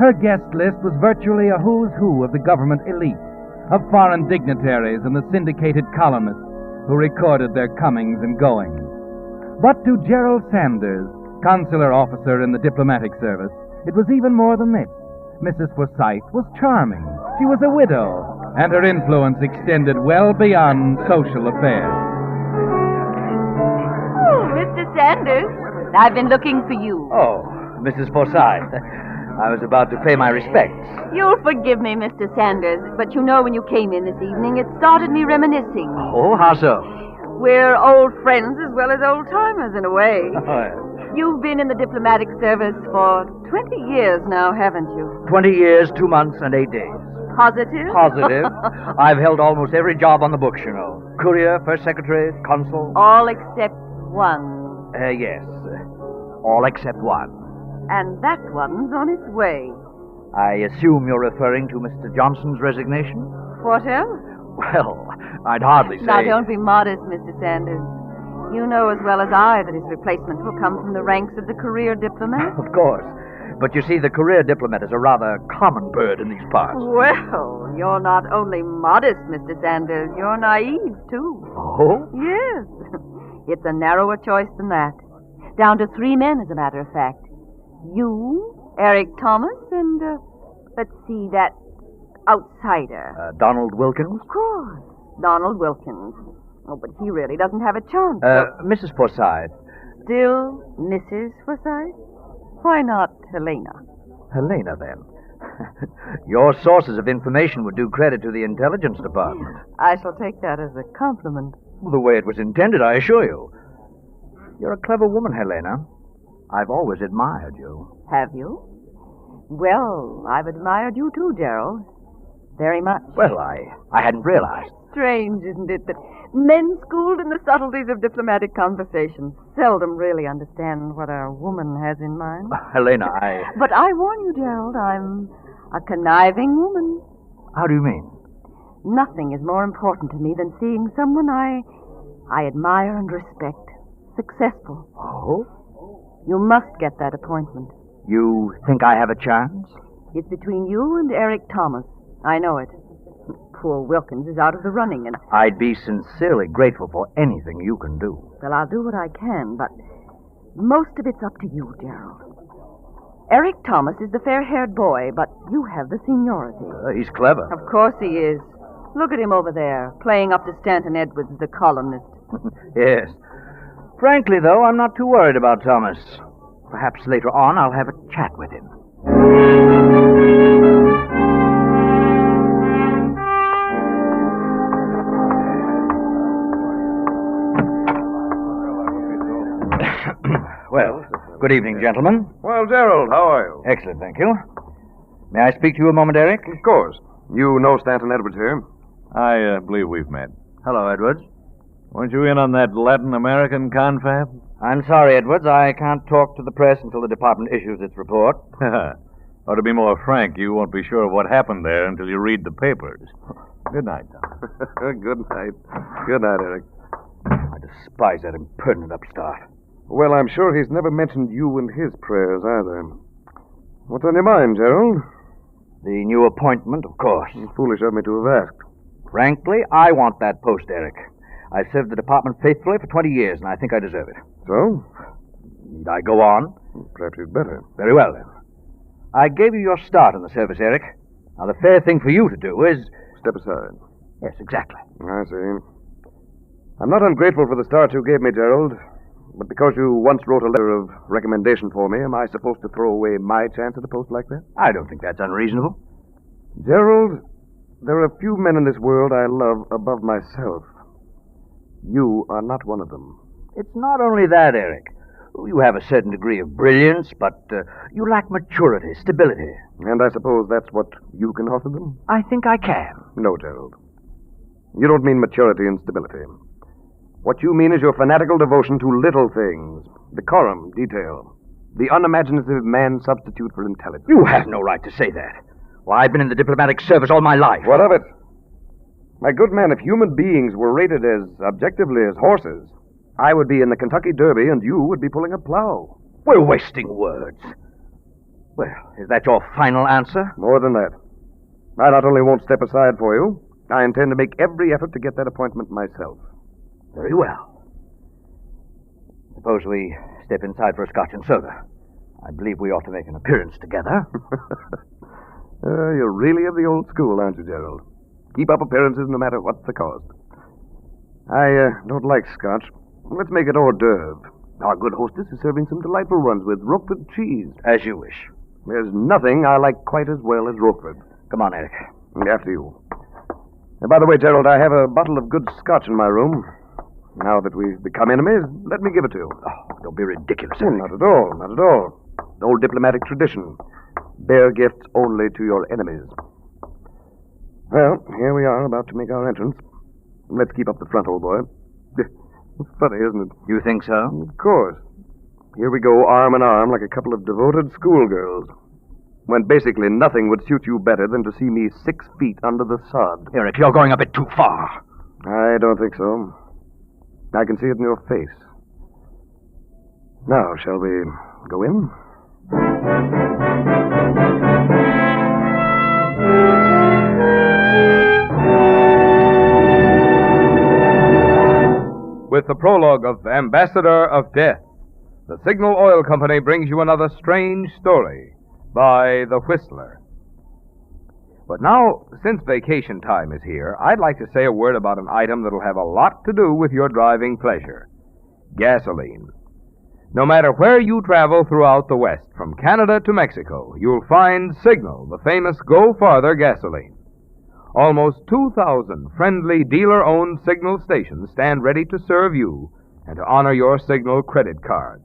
Her guest list was virtually a who's who of the government elite, of foreign dignitaries and the syndicated columnists who recorded their comings and goings. But to Gerald Sanders, consular officer in the diplomatic service, it was even more than this. Mrs. Forsythe was charming. She was a widow, and her influence extended well beyond social affairs. Oh, Mr. Sanders, I've been looking for you. Oh, Mrs. Forsythe. I was about to pay my respects. You'll forgive me, Mr. Sanders, but you know when you came in this evening, it started me reminiscing. Oh, how so? We're old friends as well as old-timers in a way. Oh, You've been in the diplomatic service for 20 years now, haven't you? 20 years, 2 months, and 8 days. Positive? Positive. I've held almost every job on the books, you know. Courier, first secretary, consul. All except one. Yes. All except one. And that one's on its way. I assume you're referring to Mr. Johnson's resignation? What else? Well, I'd hardly say... Now, don't be modest, Mr. Sanders. You know as well as I that his replacement will come from the ranks of the career diplomat. Of course. But you see, the career diplomat is a rather common bird in these parts. Well, you're not only modest, Mr. Sanders, you're naive, too. Oh? Yes. It's a narrower choice than that. Down to 3 men, as a matter of fact. You, Eric Thomas, and, let's see, that outsider. Donald Wilkins? Of course, Donald Wilkins. Oh, but he really doesn't have a chance. Mrs. Forsythe. Still Mrs. Forsythe? Why not Helena? Helena, then. Your sources of information would do credit to the intelligence department. I shall take that as a compliment. The way it was intended, I assure you. You're a clever woman, Helena. I've always admired you. Have you? Well, I've admired you too, Gerald. Very much. Well, I hadn't realized. Strange, isn't it, that men schooled in the subtleties of diplomatic conversation seldom really understand what a woman has in mind. Helena, But I warn you, Gerald, I'm a conniving woman. How do you mean? Nothing is more important to me than seeing someone I admire and respect successful. Oh? You must get that appointment. You think I have a chance? It's between you and Eric Thomas. I know it. Poor Wilkins is out of the running, and... I'd be sincerely grateful for anything you can do. Well, I'll do what I can, but most of it's up to you, Gerald. Eric Thomas is the fair-haired boy, but you have the seniority. He's clever. Of course he is. Look at him over there, playing up to Stanton Edwards, the columnist. Yes. Frankly, though, I'm not too worried about Thomas. Perhaps later on I'll have a chat with him. Well, good evening, gentlemen. Well, Gerald, how are you? Excellent, thank you. May I speak to you a moment, Eric? Of course. You know Stanton Edwards here? I believe we've met. Hello, Edwards. Weren't you in on that Latin American confab? I'm sorry, Edwards. I can't talk to the press until the department issues its report. Or to be more frank, you won't be sure of what happened there until you read the papers. Good night, Tom. Good night. Good night, Eric. I despise that impertinent upstart. Well, I'm sure he's never mentioned you in his prayers either. What's on your mind, Gerald? The new appointment, of course. Foolish of me to have asked. Frankly, I want that post, Eric. I've served the department faithfully for 20 years, and I think I deserve it. So? Need I go on? Perhaps you'd better. Very well, then. I gave you your start in the service, Eric. Now, the fair thing for you to do is... Step aside. Yes, exactly. I see. I'm not ungrateful for the start you gave me, Gerald. But because you once wrote a letter of recommendation for me, am I supposed to throw away my chance at a post like that? I don't think that's unreasonable. Gerald, there are few men in this world I love above myself. You are not one of them. It's not only that, Eric. You have a certain degree of brilliance, but you lack maturity, stability. And I suppose that's what you can offer them? I think I can. No, Gerald. You don't mean maturity and stability. What you mean is your fanatical devotion to little things, decorum, detail, the unimaginative man substitute for intelligence. You have no right to say that. Why, I've been in the diplomatic service all my life. What of it? My good man, if human beings were rated as objectively as horses, I would be in the Kentucky Derby and you would be pulling a plow. We're wasting words. Well, is that your final answer? More than that. I not only won't step aside for you, I intend to make every effort to get that appointment myself. Very well. Suppose we step inside for a scotch and soda. I believe we ought to make an appearance together. You're really of the old school, aren't you, Gerald? Keep up appearances no matter what the cost. I don't like scotch. Let's make it hors d'oeuvre. Our good hostess is serving some delightful ones with Roquefort cheese. As you wish. There's nothing I like quite as well as Roquefort. Come on, Eric. After you. And by the way, Gerald, I have a bottle of good scotch in my room. Now that we've become enemies, let me give it to you. Oh, don't be ridiculous, Eric. Not at all, not at all. Old diplomatic tradition. Bear gifts only to your enemies. Well, here we are, about to make our entrance. Let's keep up the front, old boy. It's funny, isn't it? You think so? Of course. Here we go, arm in arm, like a couple of devoted schoolgirls. When basically nothing would suit you better than to see me 6 feet under the sod. Eric, you're going a bit too far. I don't think so. I can see it in your face. Now, shall we go in? With the prologue of Ambassador of Death, the Signal Oil Company brings you another strange story by The Whistler. But now, since vacation time is here, I'd like to say a word about an item that'll have a lot to do with your driving pleasure: gasoline. No matter where you travel throughout the West, from Canada to Mexico, you'll find Signal, the famous Go Farther gasoline. Almost 2,000 friendly dealer-owned Signal stations stand ready to serve you and to honor your Signal credit card.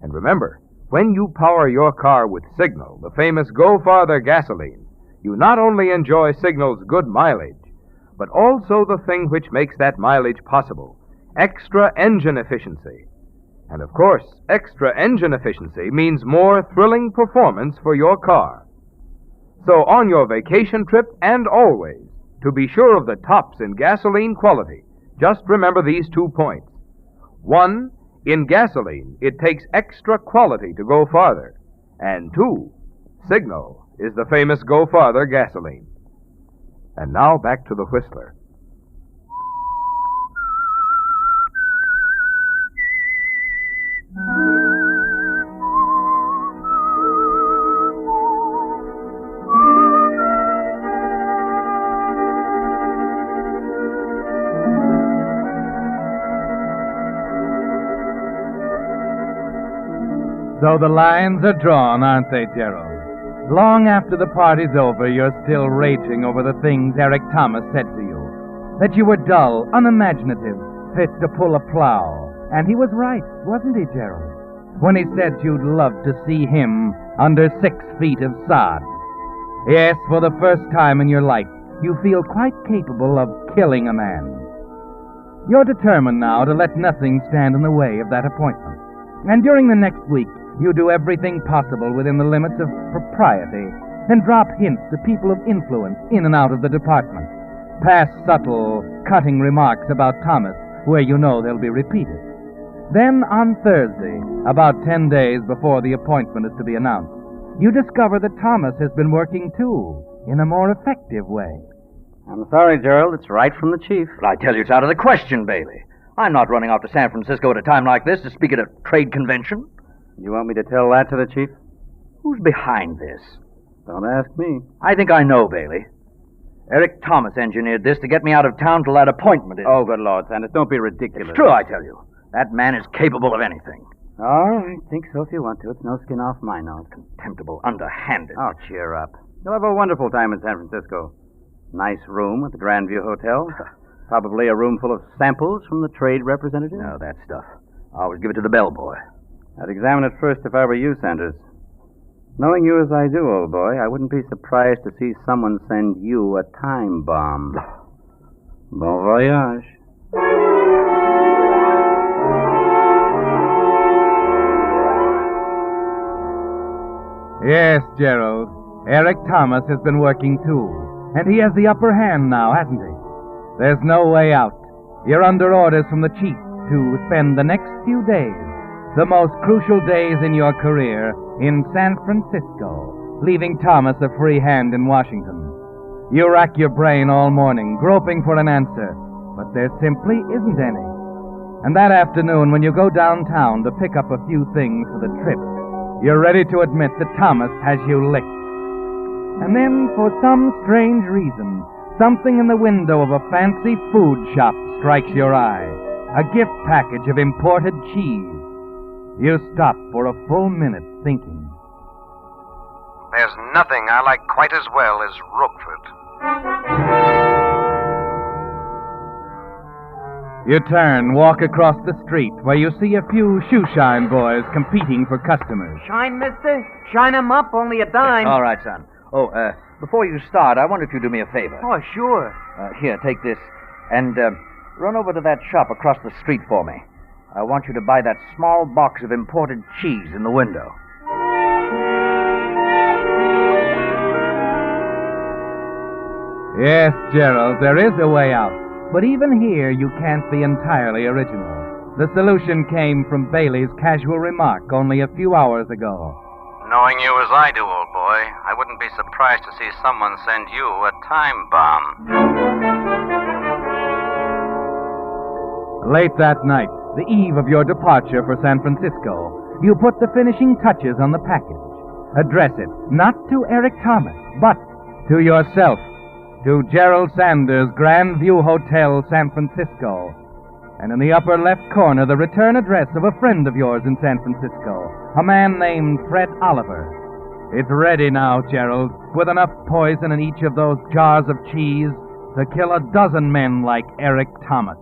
And remember, when you power your car with Signal, the famous Go Farther gasoline, you not only enjoy Signal's good mileage, but also the thing which makes that mileage possible: extra engine efficiency. And of course, extra engine efficiency means more thrilling performance for your car. So on your vacation trip, and always, to be sure of the tops in gasoline quality, just remember these 2 points. 1, in gasoline, it takes extra quality to go farther. And 2, Signal is the famous Go Farther gasoline. And now back to the Whistler. So the lines are drawn, aren't they, Gerald? Long after the party's over, you're still raging over the things Eric Thomas said to you. That you were dull, unimaginative, fit to pull a plow. And he was right, wasn't he, Gerald? When he said you'd love to see him under 6 feet of sod. Yes, for the first time in your life, you feel quite capable of killing a man. You're determined now to let nothing stand in the way of that appointment. And during the next week, you do everything possible within the limits of propriety and drop hints to people of influence in and out of the department. Pass subtle, cutting remarks about Thomas where you know they'll be repeated. Then on Thursday, about 10 days before the appointment is to be announced, you discover that Thomas has been working too, in a more effective way. I'm sorry, Gerald. It's right from the chief. But I tell you, it's out of the question, Bailey. I'm not running off to San Francisco at a time like this to speak at a trade convention. You want me to tell that to the chief? Who's behind this? Don't ask me. I think I know, Bailey. Eric Thomas engineered this to get me out of town till that appointment is. Oh, good Lord, Sanders, don't be ridiculous. It's true, I tell you. That man is capable of anything. All right, think so if you want to. It's no skin off my nose. Contemptible, underhanded. Oh, cheer up. You'll have a wonderful time in San Francisco. Nice room at the Grandview Hotel. Probably a room full of samples from the trade representative. No, that stuff. I always give it to the bellboy. I'd examine it first if I were you, Sanders. Knowing you as I do, old boy, I wouldn't be surprised to see someone send you a time bomb. Bon voyage. Yes, Gerald. Eric Thomas has been working too. And he has the upper hand now, hasn't he? There's no way out. You're under orders from the chief to spend the next few days, the most crucial days in your career, in San Francisco, leaving Thomas a free hand in Washington. You rack your brain all morning, groping for an answer, but there simply isn't any. And that afternoon, when you go downtown to pick up a few things for the trip, you're ready to admit that Thomas has you licked. And then, for some strange reason, something in the window of a fancy food shop strikes your eye. A gift package of imported cheese. You stop for a full minute thinking. There's nothing I like quite as well as Roquefort. You turn, walk across the street, where you see a few shoeshine boys competing for customers. Shine, mister? Shine 'em up, only a dime. All right, son. Oh, before you start, I wonder if you'd do me a favor. Oh, sure. Here, take this. And run over to that shop across the street for me. I want you to buy that small box of imported cheese in the window. Yes, Gerald, there is a way out. But even here, you can't be entirely original. The solution came from Bailey's casual remark only a few hours ago. Knowing you as I do, old boy, I wouldn't be surprised to see someone send you a time bomb. Late that night, the eve of your departure for San Francisco, you put the finishing touches on the package. Address it not to Eric Thomas, but to yourself, to Gerald Sanders, Grand View Hotel, San Francisco. And in the upper left corner, the return address of a friend of yours in San Francisco, a man named Fred Oliver. It's ready now, Gerald, with enough poison in each of those jars of cheese to kill a dozen men like Eric Thomas.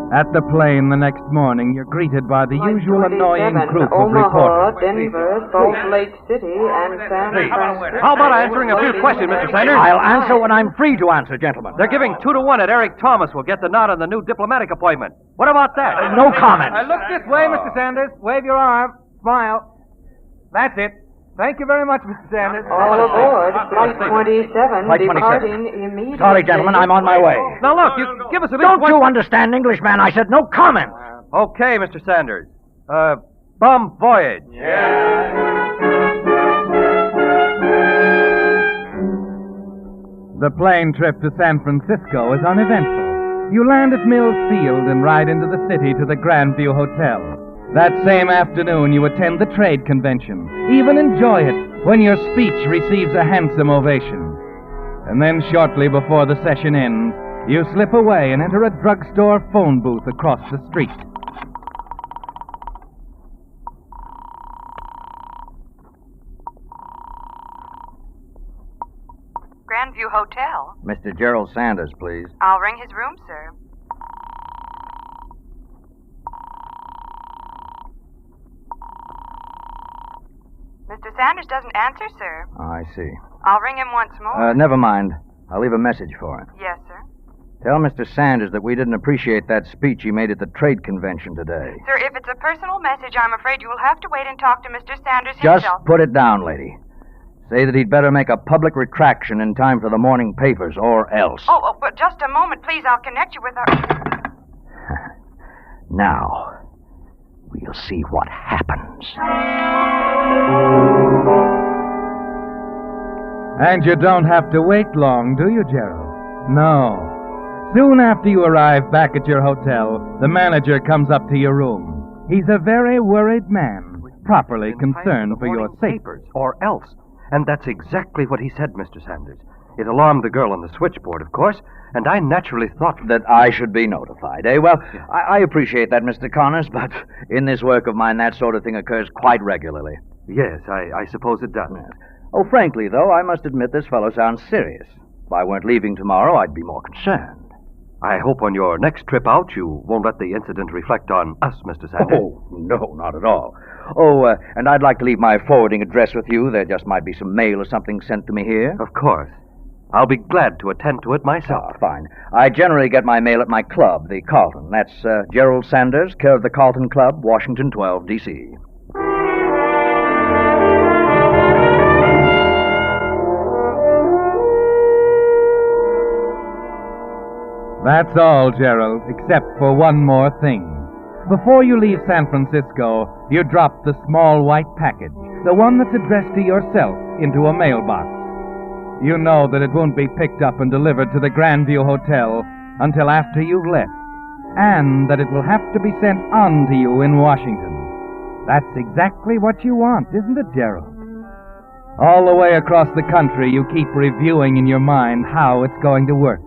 At the plane the next morning, you're greeted by the usual annoying group of reporters. Denver, Salt Lake City, and San Francisco. How about answering a few questions, Mr. Sanders? I'll answer when I'm free to answer, gentlemen. They're giving 2-1 that Eric Thomas will get the nod on the new diplomatic appointment. What about that? No comment. Look this way, Mr. Sanders. Wave your arm. Smile. That's it. Thank you very much, Mr. Sanders. All aboard. Flight 27, Flight 27. departing immediately. Sorry, gentlemen, I'm on my way. Now, look, you give us a Don't you understand English, man? I said no comment. Okay, Mr. Sanders. Bon voyage. The plane trip to San Francisco is uneventful. You land at Mills Field and ride into the city to the Grand View Hotel. That same afternoon, you attend the trade convention. Even enjoy it when your speech receives a handsome ovation. And then shortly before the session ends, you slip away and enter a drugstore phone booth across the street. Grandview Hotel. Mr. Gerald Sanders, please. I'll ring his room, sir. Mr. Sanders doesn't answer, sir. I see. I'll ring him once more. Never mind. I'll leave a message for him. Yes, sir. Tell Mr. Sanders that we didn't appreciate that speech he made at the trade convention today. Sir, if it's a personal message, I'm afraid you will have to wait and talk to Mr. Sanders Just himself. put it down, lady. Say that he'd better make a public retraction in time for the morning papers, or else. Oh, but just a moment, please. I'll connect you with our... Now, we'll see what happens. And you don't have to wait long, do you, Gerald? No. Soon after you arrive back at your hotel, the manager comes up to your room. He's a very worried man, properly concerned for your safety. Or else. And that's exactly what he said, Mr. Sanders. It alarmed the girl on the switchboard, of course, and I naturally thought... That I should be notified, eh? Well, I appreciate that, Mr. Connors, but in this work of mine, that sort of thing occurs quite regularly. Yes, I suppose it does. Yes. Oh, frankly, though, I must admit this fellow sounds serious. If I weren't leaving tomorrow, I'd be more concerned. I hope on your next trip out you won't let the incident reflect on us, Mr. Sanders. Oh, no, not at all. Oh, and I'd like to leave my forwarding address with you. There just might be some mail or something sent to me here. Of course. I'll be glad to attend to it myself. Ah, fine. I generally get my mail at my club, the Carlton. That's Gerald Sanders, care of the Carlton Club, Washington 12, D.C. That's all, Gerald, except for one more thing. Before you leave San Francisco, you drop the small white package, the one that's addressed to yourself, into a mailbox. You know that it won't be picked up and delivered to the Grandview Hotel until after you've left, and that it will have to be sent on to you in Washington. That's exactly what you want, isn't it, Gerald? All the way across the country, you keep reviewing in your mind how it's going to work.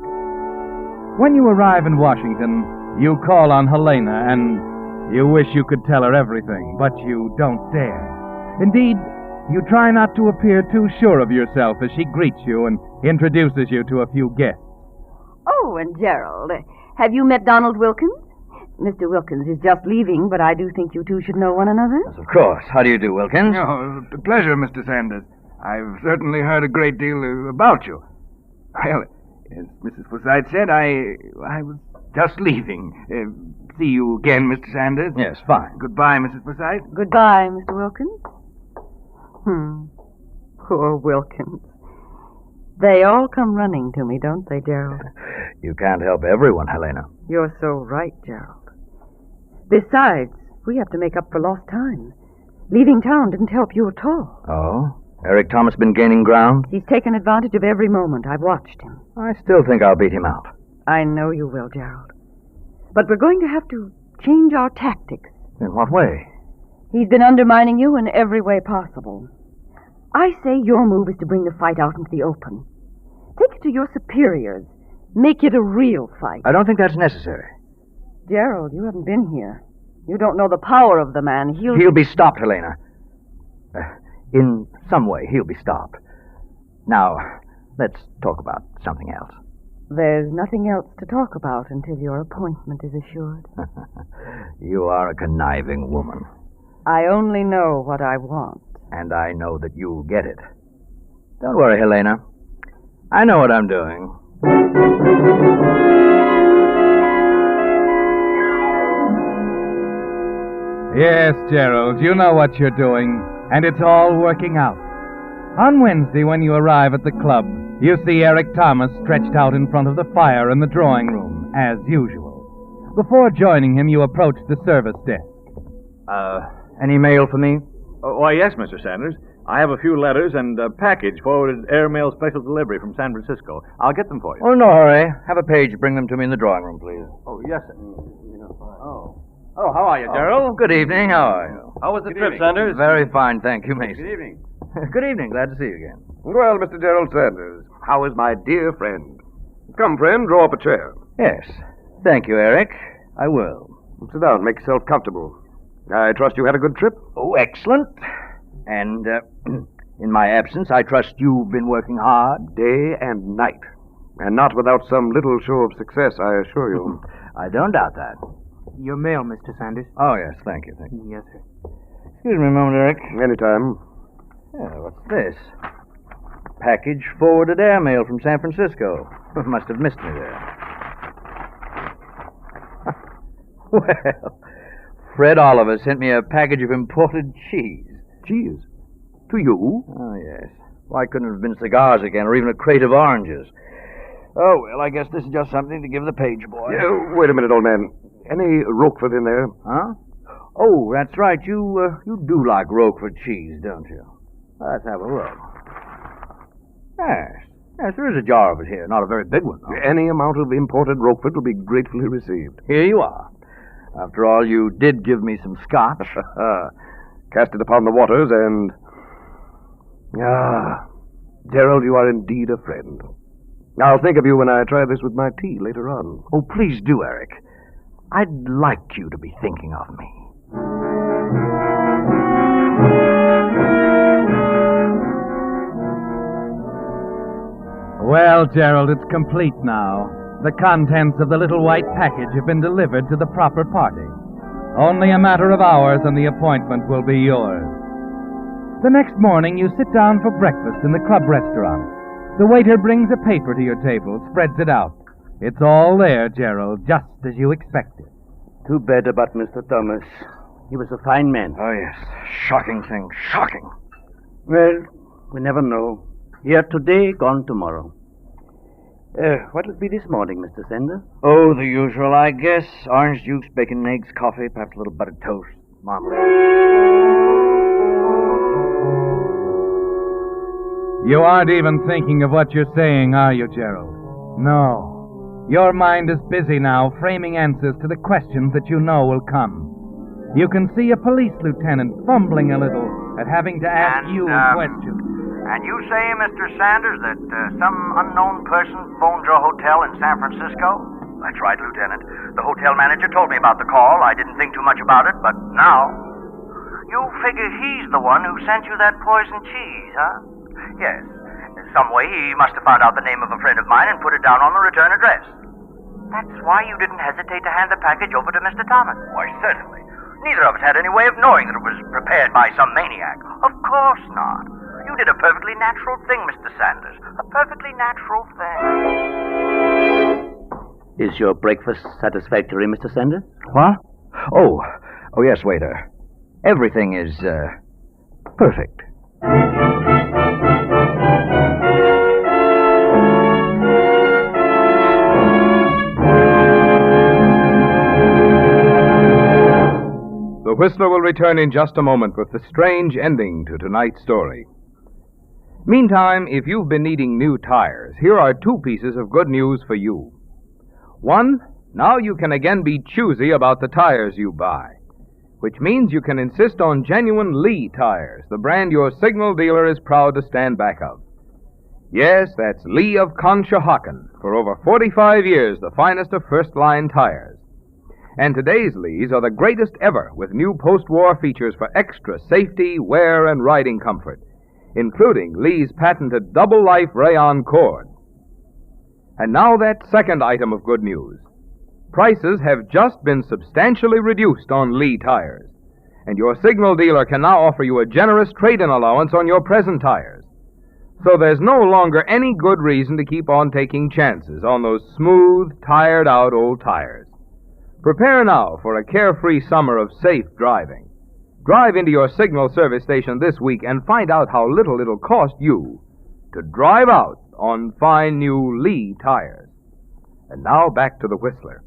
When you arrive in Washington, you call on Helena, and you wish you could tell her everything, but you don't dare. Indeed, you try not to appear too sure of yourself as she greets you and introduces you to a few guests. Oh, and Gerald, have you met Donald Wilkins? Mr. Wilkins is just leaving, but I do think you two should know one another. Yes, of course. How do you do, Wilkins? Oh, a pleasure, Mr. Sanders. I've certainly heard a great deal about you. Well, as Mrs. Forsythe said, I was just leaving. See you again, Mr. Sanders. Yes, fine. Goodbye, Mrs. Forsythe. Goodbye, Mr. Wilkins. Poor Wilkins. They all come running to me, don't they, Gerald? You can't help everyone, Helena. You're so right, Gerald. Besides, we have to make up for lost time. Leaving town didn't help you at all. Oh? Eric Thomas been gaining ground? He's taken advantage of every moment. I've watched him. I still think I'll beat him out. I know you will, Gerald. But we're going to have to change our tactics. In what way? He's been undermining you in every way possible. I say your move is to bring the fight out into the open. Take it to your superiors. Make it a real fight. I don't think that's necessary. Gerald, you haven't been here. You don't know the power of the man. He'll be stopped, Helena. In some way, he'll be stopped. Now, let's talk about something else. There's nothing else to talk about until your appointment is assured. You are a conniving woman. I only know what I want. And I know that you'll get it. Don't worry, Helena. I know what I'm doing. Yes, Gerald, you know what you're doing, and it's all working out. On Wednesday, when you arrive at the club, you see Eric Thomas stretched out in front of the fire in the drawing room, as usual. Before joining him, you approach the service desk. Any mail for me? Why, yes, Mr. Sanders. I have a few letters and a package forwarded airmail special delivery from San Francisco. I'll get them for you. Oh, no hurry. Have a page bring them to me in the drawing room, please. Oh, yes, sir. Oh, how are you, Gerald? Good evening. How are you? How was the trip, Sanders? Very fine, thank you, Mason. Good evening. Good evening. Glad to see you again. Well, Mr. Gerald Sanders, how is my dear friend? Come, friend, draw up a chair. Yes. Thank you, Eric. I will. Sit down. Make yourself comfortable. I trust you had a good trip? Oh, excellent. And, in my absence, I trust you've been working hard? Day and night. And not without some little show of success, I assure you. I don't doubt that. Your mail, Mr. Sanders. Oh, yes. Thank you. Yes, sir. Excuse me a moment, Eric. Anytime. Yeah, what's this? Package forwarded airmail from San Francisco. Must have missed me there. Well, Fred Oliver sent me a package of imported cheese. Cheese? To you? Oh, yes. Why couldn't it have been cigars again, or even a crate of oranges? Oh, well, I guess this is just something to give the page boy. Wait a minute, old man. Any Roquefort in there? Huh? Oh, that's right. You do like Roquefort cheese, don't you? Let's have a look. Yes. Yes, there is a jar of it here. Not a very big one, though. Any amount of imported Roquefort will be gratefully received. Here you are. After all, you did give me some scotch. Cast it upon the waters and... Ah, Gerald, you are indeed a friend. I'll think of you when I try this with my tea later on. Oh, please do, Eric. I'd like you to be thinking of me. Well, Gerald, it's complete now. The contents of the little white package have been delivered to the proper party. Only a matter of hours and the appointment will be yours. The next morning, you sit down for breakfast in the club restaurant. The waiter brings a paper to your table, spreads it out. It's all there, Gerald, just as you expected. Too bad about Mr. Thomas. He was a fine man. Oh, yes. Shocking thing. Shocking. Well, we never know. Here today, gone tomorrow. What'll it be this morning, Mr. Sanders? Oh, the usual, I guess. Orange juice, bacon and eggs, coffee, perhaps a little buttered toast, marmalade. You aren't even thinking of what you're saying, are you, Gerald? No. Your mind is busy now framing answers to the questions that you know will come. You can see a police lieutenant fumbling a little at having to ask you questions. And you say, Mr. Sanders, that some unknown person phoned your hotel in San Francisco? That's right, Lieutenant. The hotel manager told me about the call. I didn't think too much about it, but now... You figure he's the one who sent you that poison cheese, huh? Yes. Some way he must have found out the name of a friend of mine and put it down on the return address. That's why you didn't hesitate to hand the package over to Mr. Thomas. Why, certainly. Neither of us had any way of knowing that it was prepared by some maniac. Of course not. You did a perfectly natural thing, Mr. Sanders. A perfectly natural thing. Is your breakfast satisfactory, Mr. Sanders? What? Oh, yes, waiter. Everything is, perfect. The Whistler will return in just a moment with the strange ending to tonight's story. Meantime, if you've been needing new tires, here are two pieces of good news for you. One, now you can again be choosy about the tires you buy, which means you can insist on genuine Lee tires, the brand your signal dealer is proud to stand back of. Yes, that's Lee of Conshohocken, for over 45 years the finest of first-line tires. And today's Lees are the greatest ever, with new post-war features for extra safety, wear, and riding comfort, including Lee's patented double-life rayon cord. And now that second item of good news. Prices have just been substantially reduced on Lee tires, and your signal dealer can now offer you a generous trade-in allowance on your present tires. So there's no longer any good reason to keep on taking chances on those smooth, tired-out old tires. Prepare now for a carefree summer of safe driving. Drive into your signal service station this week and find out how little it'll cost you to drive out on fine new Lee tires. And now back to the Whistler.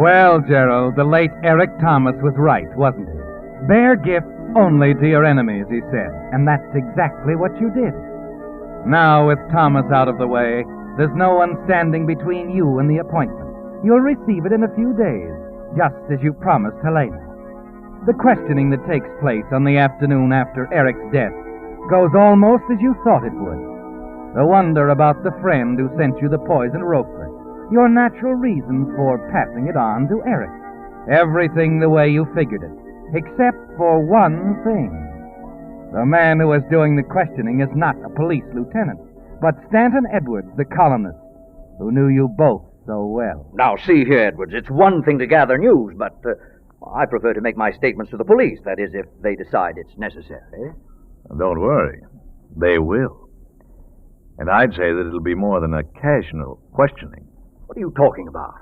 Well, Gerald, the late Eric Thomas was right, wasn't he? Bear gifts only to your enemies, he said, and that's exactly what you did. Now, with Thomas out of the way, there's no one standing between you and the appointment. You'll receive it in a few days, just as you promised Helena. The questioning that takes place on the afternoon after Eric's death goes almost as you thought it would. The wonder about the friend who sent you the poison Roquefort. Your natural reasons for passing it on to Eric. Everything the way you figured it, except for one thing. The man who was doing the questioning is not a police lieutenant, but Stanton Edwards, the columnist, who knew you both so well. Now, see here, Edwards, it's one thing to gather news, but I prefer to make my statements to the police, that is, if they decide it's necessary. Don't worry. They will. And I'd say that it'll be more than a casual questioning. What are you talking about?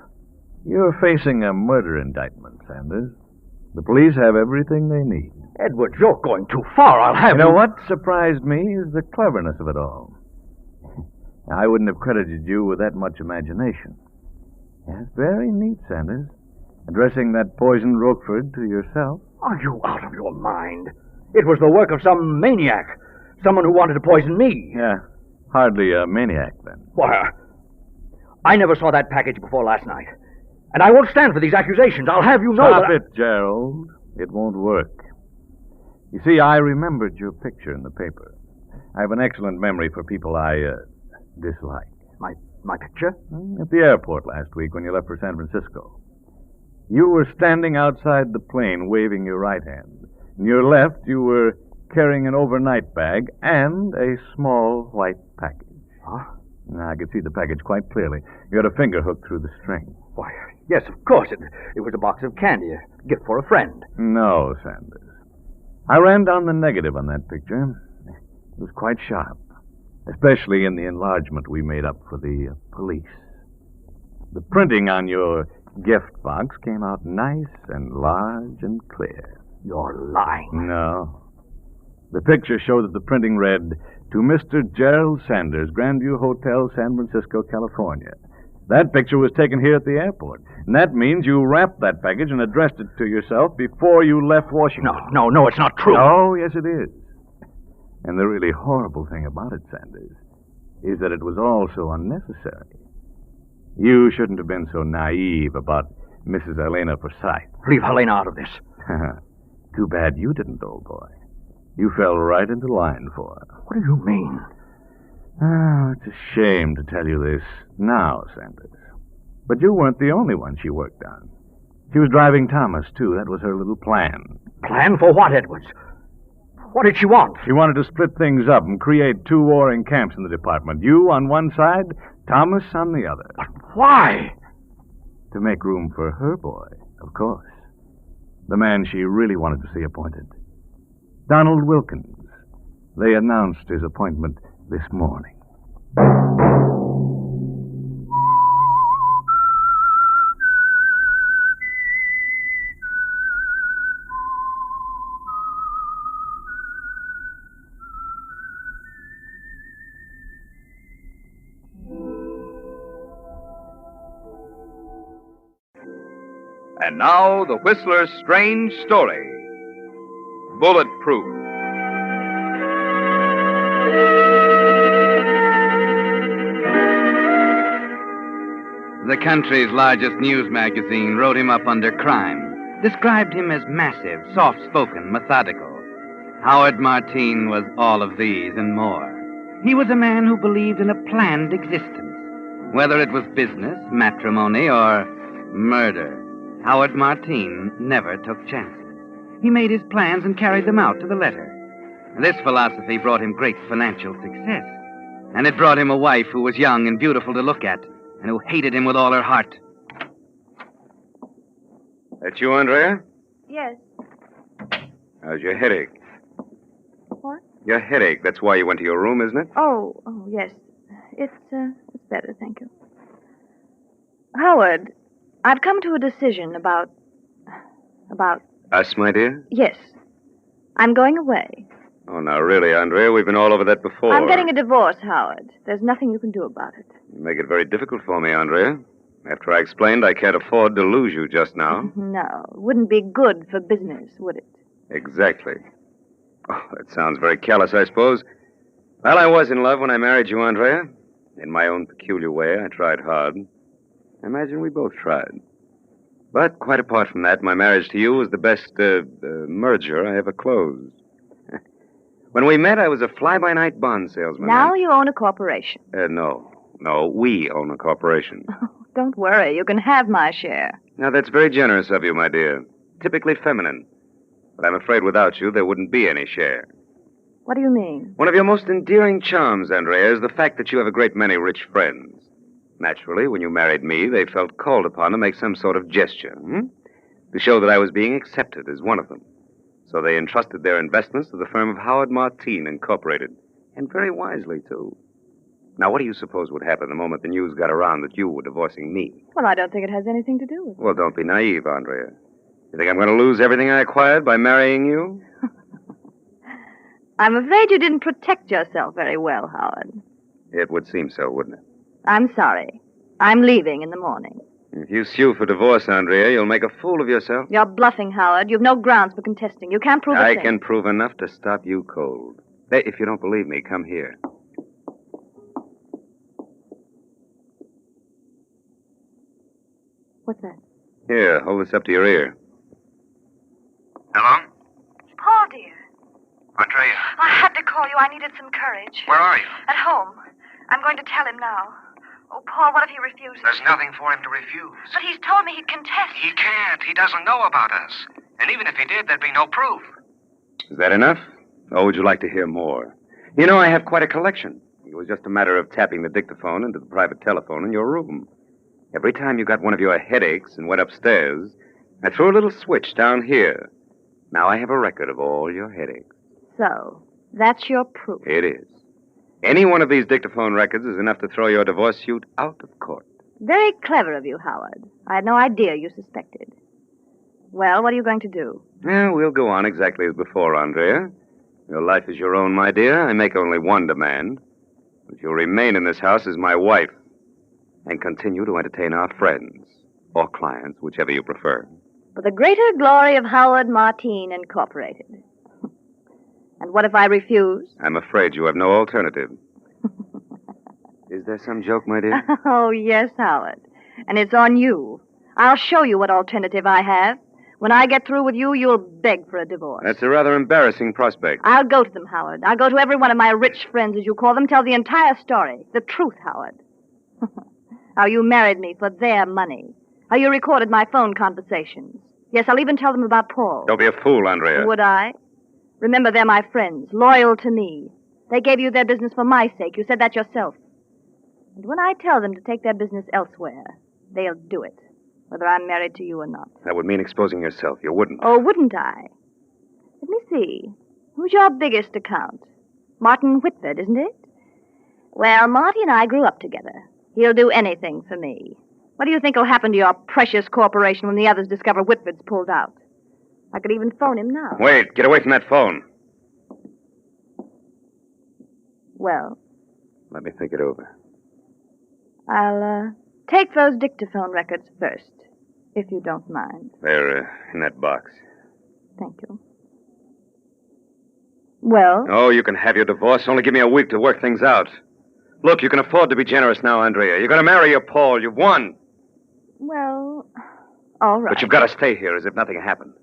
You're facing a murder indictment, Sanders. The police have everything they need. Edwards, you're going too far. I'll have you. You know what surprised me is the cleverness of it all. I wouldn't have credited you with that much imagination. Yes, very neat, Sanders. Addressing that poisoned Roquefort to yourself. Are you out of your mind? It was the work of some maniac. Someone who wanted to poison me. Yeah, hardly a maniac, then. Why, I never saw that package before last night. And I won't stand for these accusations. I'll have you know Stop that... it, Gerald. It won't work. You see, I remembered your picture in the paper. I have an excellent memory for people I dislike. My picture? At the airport last week when you left for San Francisco. You were standing outside the plane waving your right hand. In your left, you were carrying an overnight bag and a small white package. Huh? I could see the package quite clearly. You had a finger hooked through the string. Why, yes, of course. It was a box of candy, a gift for a friend. No, Sanders. I ran down the negative on that picture. It was quite sharp. especially in the enlargement we made up for the police. The printing on your gift box came out nice and large and clear. You're lying. No. The picture showed that the printing read, "To Mr. Gerald Sanders, Grandview Hotel, San Francisco, California." That picture was taken here at the airport. And that means you wrapped that package and addressed it to yourself before you left Washington. No, it's not true. Oh, yes, it is. And the really horrible thing about it, Sanders, is that it was all so unnecessary. You shouldn't have been so naive about Mrs. Helena Forsythe. Leave Helena out of this. Too bad you didn't, old boy. You fell right into line for her. What do you mean? Oh, it's a shame to tell you this now, Sanders. But you weren't the only one she worked on. She was driving Thomas, too. That was her little plan. Plan for what, Edwards? What did she want? She wanted to split things up and create two warring camps in the department. You on one side, Thomas on the other. But why? To make room for her boy, of course. The man she really wanted to see appointed. Donald Wilkins. They announced his appointment this morning. And now, the Whistler's strange story. Bulletproof. The country's largest news magazine wrote him up under crime, described him as massive, soft-spoken, methodical. Howard Martine was all of these and more. He was a man who believed in a planned existence. Whether it was business, matrimony, or murder, Howard Martine never took chances. He made his plans and carried them out to the letter. This philosophy brought him great financial success. And it brought him a wife who was young and beautiful to look at, and who hated him with all her heart. That you, Andrea? Yes. How's your headache? What? Your headache. That's why you went to your room, isn't it? Oh, yes. It's better, thank you. Howard, I've come to a decision about... Us, my dear? Yes. I'm going away. Oh, now, really, Andrea, we've been all over that before. I'm getting a divorce, Howard. There's nothing you can do about it. You make it very difficult for me, Andrea. After I explained I can't afford to lose you just now. No, it wouldn't be good for business, would it? Exactly. Oh, that sounds very callous, I suppose. Well, I was in love when I married you, Andrea. In my own peculiar way, I tried hard. I imagine we both tried. But quite apart from that, my marriage to you was the best merger I ever closed. When we met, I was a fly-by-night bond salesman. Now you own a corporation. No, we own a corporation. Don't worry, you can have my share. Now, that's very generous of you, my dear. Typically feminine. But I'm afraid without you, there wouldn't be any share. What do you mean? One of your most endearing charms, Andrea, is the fact that you have a great many rich friends. Naturally, when you married me, they felt called upon to make some sort of gesture, to show that I was being accepted as one of them. So they entrusted their investments to the firm of Howard Martine Incorporated. And very wisely, too. Now, what do you suppose would happen the moment the news got around that you were divorcing me? Well, I don't think it has anything to do with it. Well, don't be naive, Andrea. You think I'm going to lose everything I acquired by marrying you? I'm afraid you didn't protect yourself very well, Howard. It would seem so, wouldn't it? I'm sorry. I'm leaving in the morning. If you sue for divorce, Andrea, you'll make a fool of yourself. You're bluffing, Howard. You've no grounds for contesting. You can't prove a thing. I can prove enough to stop you cold. Hey, if you don't believe me, come here. What's that? Here, hold this up to your ear. Hello? Paul, dear. Andrea. I had to call you. I needed some courage. Where are you? At home. I'm going to tell him now. Oh, Paul, what if he refuses? There's nothing for him to refuse. But he's told me he'd contest. He can't. He doesn't know about us. And even if he did, there'd be no proof. Is that enough? Or would you like to hear more? You know, I have quite a collection. It was just a matter of tapping the dictaphone into the private telephone in your room. Every time you got one of your headaches and went upstairs, I threw a little switch down here. Now I have a record of all your headaches. So, that's your proof. It is. Any one of these dictaphone records is enough to throw your divorce suit out of court. Very clever of you, Howard. I had no idea you suspected. Well, what are you going to do? Well, we'll go on exactly as before, Andrea. Your life is your own, my dear. I make only one demand. That you'll remain in this house as my wife and continue to entertain our friends or clients, whichever you prefer. For the greater glory of Howard Martine Incorporated. And what if I refuse? I'm afraid you have no alternative. Is there some joke, my dear? Oh, yes, Howard. And it's on you. I'll show you what alternative I have. When I get through with you, you'll beg for a divorce. That's a rather embarrassing prospect. I'll go to them, Howard. I'll go to every one of my rich friends, as you call them, tell the entire story. The truth, Howard. How you married me for their money. How you recorded my phone conversations. Yes, I'll even tell them about Paul. Don't be a fool, Andrea. Would I? Remember, they're my friends, loyal to me. They gave you their business for my sake. You said that yourself. And when I tell them to take their business elsewhere, they'll do it, whether I'm married to you or not. That would mean exposing yourself. You wouldn't. Oh, wouldn't I? Let me see. Who's your biggest account? Martin Whitford, isn't it? Well, Marty and I grew up together. He'll do anything for me. What do you think will happen to your precious corporation when the others discover Whitford's pulled out? I could even phone him now. Wait, get away from that phone. Well? Let me think it over. I'll, take those dictaphone records first, if you don't mind. They're in that box. Thank you. Well? Oh, you can have your divorce. Only give me a week to work things out. Look, you can afford to be generous now, Andrea. You're going to marry your Paul. You've won. Well, all right. But you've got to stay here as if nothing happened.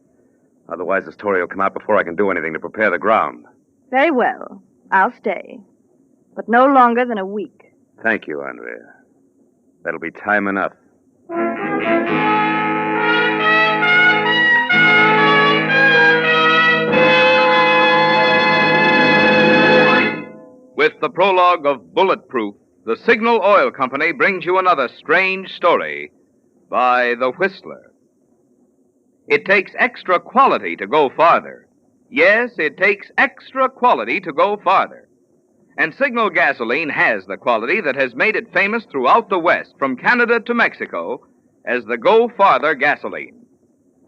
Otherwise, the story will come out before I can do anything to prepare the ground. Very well. I'll stay. But no longer than a week. Thank you, Andrea. That'll be time enough. With the prologue of Bulletproof, the Signal Oil Company brings you another strange story by The Whistler. It takes extra quality to go farther. Yes, it takes extra quality to go farther. And Signal gasoline has the quality that has made it famous throughout the West, from Canada to Mexico, as the Go Farther gasoline.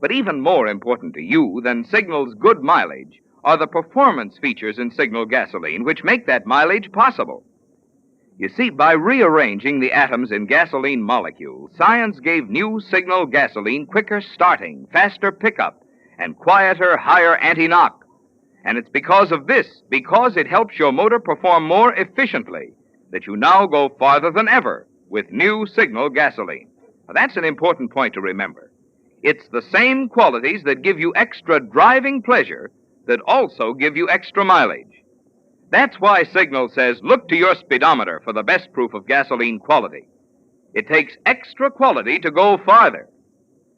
But even more important to you than Signal's good mileage are the performance features in Signal gasoline which make that mileage possible. You see, by rearranging the atoms in gasoline molecules, science gave new Signal gasoline quicker starting, faster pickup, and quieter, higher anti-knock. And it's because of this, because it helps your motor perform more efficiently, that you now go farther than ever with new Signal gasoline. Now, that's an important point to remember. It's the same qualities that give you extra driving pleasure that also give you extra mileage. That's why Signal says, look to your speedometer for the best proof of gasoline quality. It takes extra quality to go farther.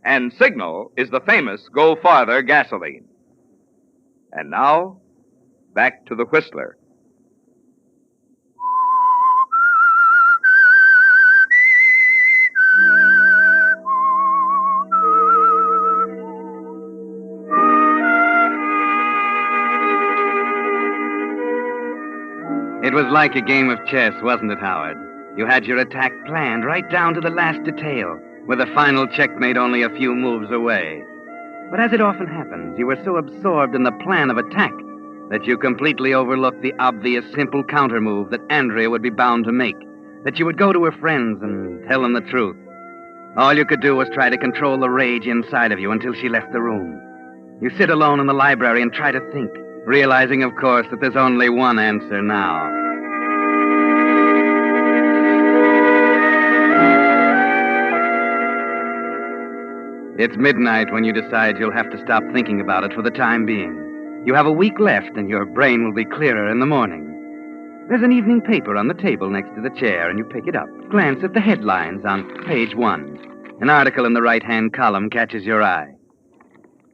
And Signal is the famous Go Farther gasoline. And now, back to the Whistler. It was like a game of chess, wasn't it, Howard? You had your attack planned right down to the last detail, with the final checkmate only a few moves away. But as it often happens, you were so absorbed in the plan of attack that you completely overlooked the obvious, simple countermove that Andrea would be bound to make, that you would go to her friends and tell them the truth. All you could do was try to control the rage inside of you until she left the room. You sit alone in the library and try to think, realizing, of course, that there's only one answer now. It's midnight when you decide you'll have to stop thinking about it for the time being. You have a week left, and your brain will be clearer in the morning. There's an evening paper on the table next to the chair, and you pick it up. Glance at the headlines on page 1. An article in the right-hand column catches your eye.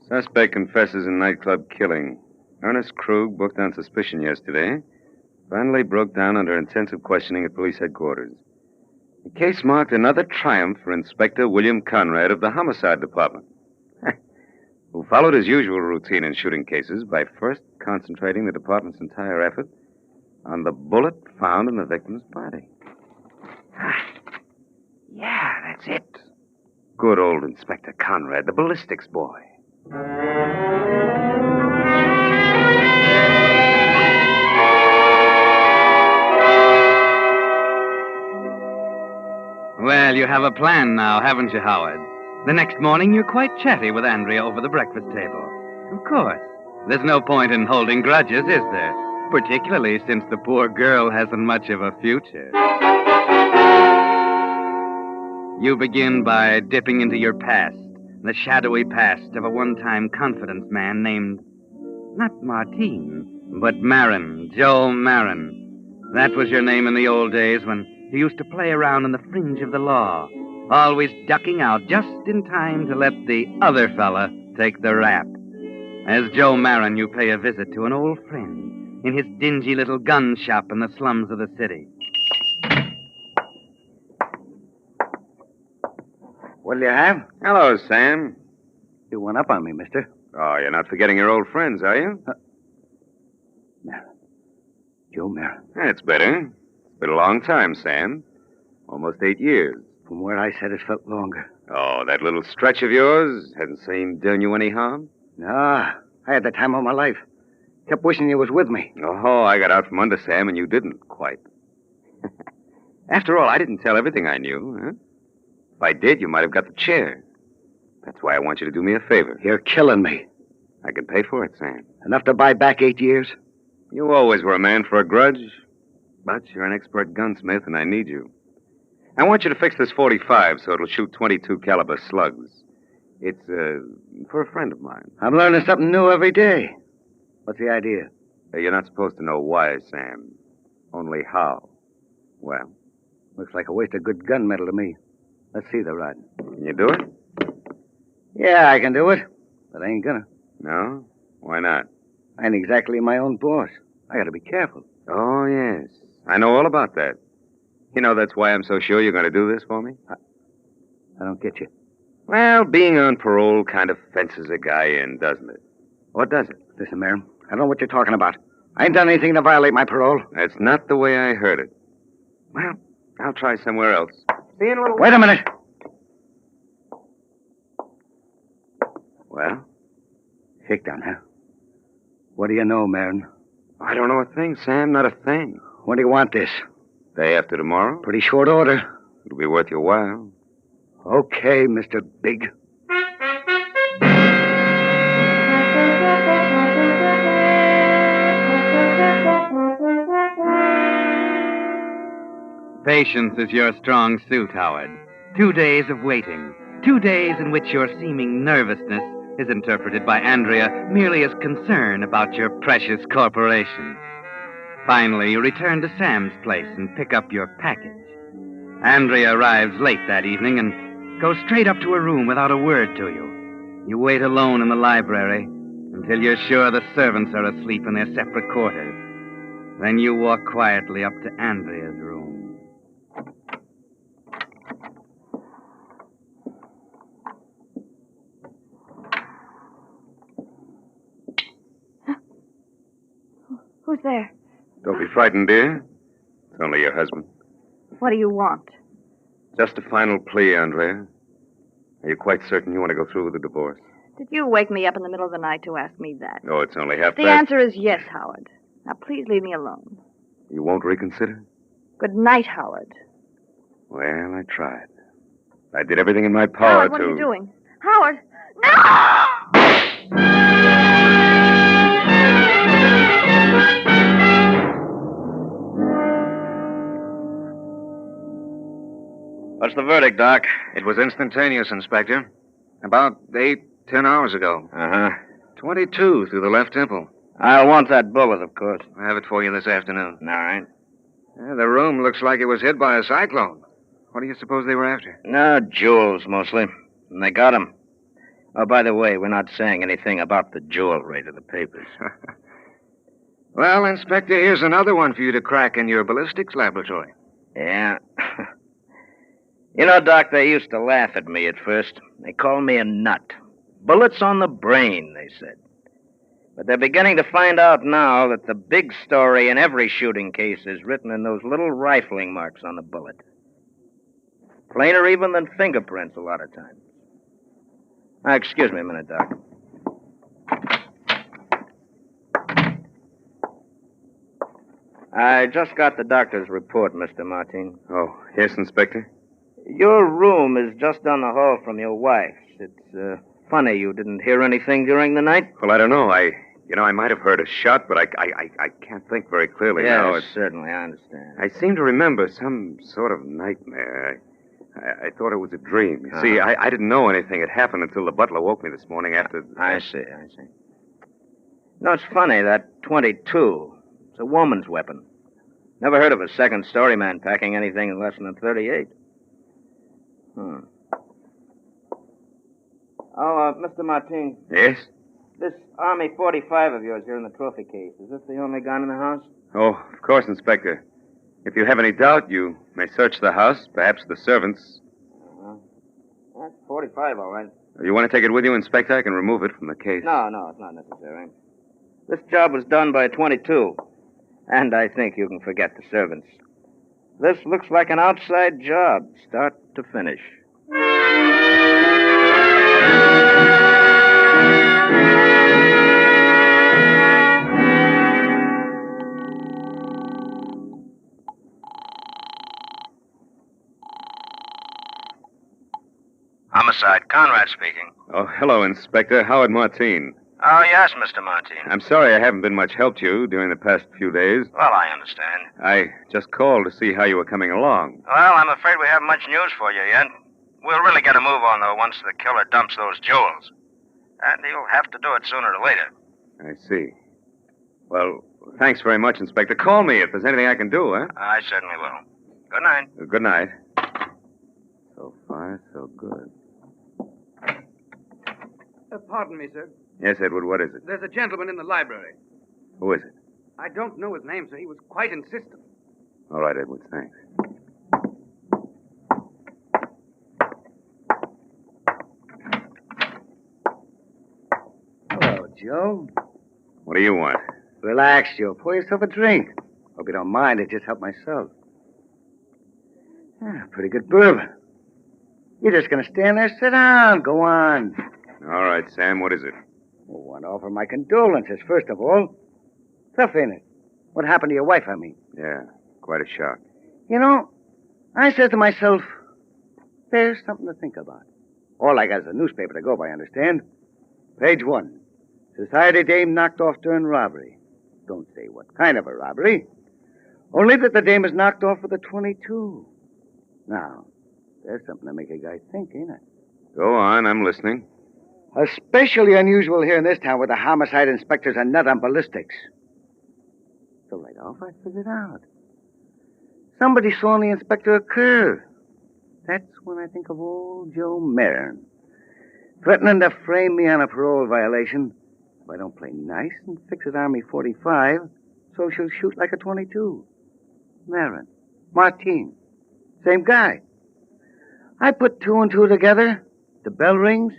Suspect confesses in nightclub killing. Ernest Krug, booked on suspicion yesterday, finally broke down under intensive questioning at police headquarters. The case marked another triumph for Inspector William Conrad of the Homicide Department, who followed his usual routine in shooting cases by first concentrating the department's entire effort On the bullet found in the victim's body. Yeah, that's it. Good old Inspector Conrad, the ballistics boy. Well, you have a plan now, haven't you, Howard? The next morning, you're quite chatty with Andrea over the breakfast table. Of course. There's no point in holding grudges, is there? Particularly since the poor girl hasn't much of a future. You begin by dipping into your past, the shadowy past of a one-time confidence man named, not Martine, but Marin, Joe Marin. That was your name in the old days when you used to play around on the fringe of the law, always ducking out just in time to let the other fella take the rap. As Joe Marin, you pay a visit to an old friend in his dingy little gun shop in the slums of the city. What'll you have? Hello, Sam. You went up on me, mister. Oh, you're not forgetting your old friends, are you? Marin. Joe Marin. That's better. It's been a long time, Sam. Almost 8 years. From where I said it felt longer. Oh, that little stretch of yours hasn't seemed doing you any harm? Nah, I had the time of my life. Kept wishing you was with me. Oh, I got out from under Sam, and you didn't quite. After all, I didn't tell everything I knew, huh? If I did, you might have got the chair. That's why I want you to do me a favor. You're killing me. I can pay for it, Sam. Enough to buy back 8 years? You always were a man for a grudge. But you're an expert gunsmith, and I need you. I want you to fix this 45 so it'll shoot 22 caliber slugs. It's, for a friend of mine. I'm learning something new every day. What's the idea? You're not supposed to know why, Sam. Only how. Well? Looks like a waste of good gunmetal to me. Let's see the rod. Can you do it? Yeah, I can do it. But I ain't gonna. No? Why not? I ain't exactly my own boss. I gotta be careful. Oh, yes. I know all about that. You know, that's why I'm so sure you're going to do this for me? I don't get you. Well, being on parole kind of fences a guy in, doesn't it? What does it? Listen, Marin, I don't know what you're talking about. I ain't done anything to violate my parole. That's not the way I heard it. Well, I'll try somewhere else. See you in a little Wait a minute. Well? Shakedown, huh? What do you know, Marin? I don't know a thing, Sam, not a thing. When do you want this? Day after tomorrow? Pretty short order. It'll be worth your while. Okay, Mr. Big. Patience is your strong suit, Howard. 2 days of waiting. 2 days in which your seeming nervousness is interpreted by Andrea merely as concern about your precious corporation. Finally, you return to Sam's place and pick up your package. Andrea arrives late that evening and goes straight up to her room without a word to you. You wait alone in the library until you're sure the servants are asleep in their separate quarters. Then you walk quietly up to Andrea's room. Who's there? Don't be frightened, dear. It's only your husband. What do you want? Just a final plea, Andrea. Are you quite certain you want to go through with the divorce? Did you wake me up in the middle of the night to ask me that? Oh, it's only half The past. answer is yes, Howard. Now, please leave me alone. You won't reconsider? Good night, Howard. Well, I tried. I did everything in my power Howard, what to... are you doing? Howard! No! What's the verdict, Doc? It was instantaneous, Inspector. About 10 hours ago. Uh-huh. 22 through the left temple. I'll want that bullet, of course. I'll have it for you this afternoon. All right. The room looks like it was hit by a cyclone. What do you suppose they were after? No, jewels, mostly. And they got 'em. Oh, by the way, we're not saying anything about the jewelry to the papers. Well, Inspector, here's another one for you to crack in your ballistics laboratory. Yeah. You know, Doc, they used to laugh at me at first. They called me a nut. Bullets on the brain, they said. But they're beginning to find out now that the big story in every shooting case is written in those little rifling marks on the bullet. Plainer even than fingerprints a lot of times. Excuse me a minute, Doc. I just got the doctor's report, Mr. Martin. Oh, yes, Inspector? Your room is just down the hall from your wife's. It's funny you didn't hear anything during the night. Well, I don't know. I might have heard a shot, but I can't think very clearly now. Yes, certainly, I understand. I seem to remember some sort of nightmare. I thought it was a dream. You see, I didn't know anything had happened until the butler woke me this morning after... I see. No, it's funny, that .22. It's a woman's weapon. Never heard of a second-story man packing anything less than a .38. Oh, Mr. Martin. Yes? This Army 45 of yours here in the trophy case, is this the only gun in the house? Oh, of course, Inspector. If you have any doubt, you may search the house, perhaps the servants. That's 45, all right. You want to take it with you, Inspector? I can remove it from the case. No, it's not necessary. This job was done by a .22, and I think you can forget the servants. This looks like an outside job, start to finish. Homicide, Conrad speaking. Oh, hello, Inspector. Howard Martin. Oh, yes, Mr. Martin. I'm sorry I haven't been much help to you during the past few days. Well, I understand. I just called to see how you were coming along. Well, I'm afraid we haven't much news for you yet. We'll really get a move on, though, once the killer dumps those jewels. And he'll have to do it sooner or later. I see. Well, thanks very much, Inspector. Call me if there's anything I can do, huh? I certainly will. Good night. Good night. So far, so good. Pardon me, sir. Yes, Edward, what is it? There's a gentleman in the library. Who is it? I don't know his name, sir. He was quite insistent. All right, Edward, thanks. Hello, Joe. What do you want? Relax, Joe. Pour yourself a drink. Hope you don't mind. I just helped myself. Pretty good bourbon. You're just going to stand there? Sit down. Go on. All right, Sam, what is it? Well, I want to offer my condolences, first of all. Tough, ain't it? What happened to your wife, I mean? Yeah, quite a shock. You know, I said to myself, there's something to think about. All I got is a newspaper to go by, understand? Page 1. Society dame knocked off during robbery. Don't say what kind of a robbery. Only that the dame is knocked off with a .22. Now, there's something to make a guy think, ain't it? Go on, I'm listening. Especially unusual here in this town where the homicide inspectors are nut on ballistics. So right off, I figured out. Somebody saw the inspector a curve. That's when I think of old Joe Marin. Threatening to frame me on a parole violation if I don't play nice and fix it Army 45, so she'll shoot like a .22. Marin. Martin. Same guy. I put 2 and 2 together. The bell rings.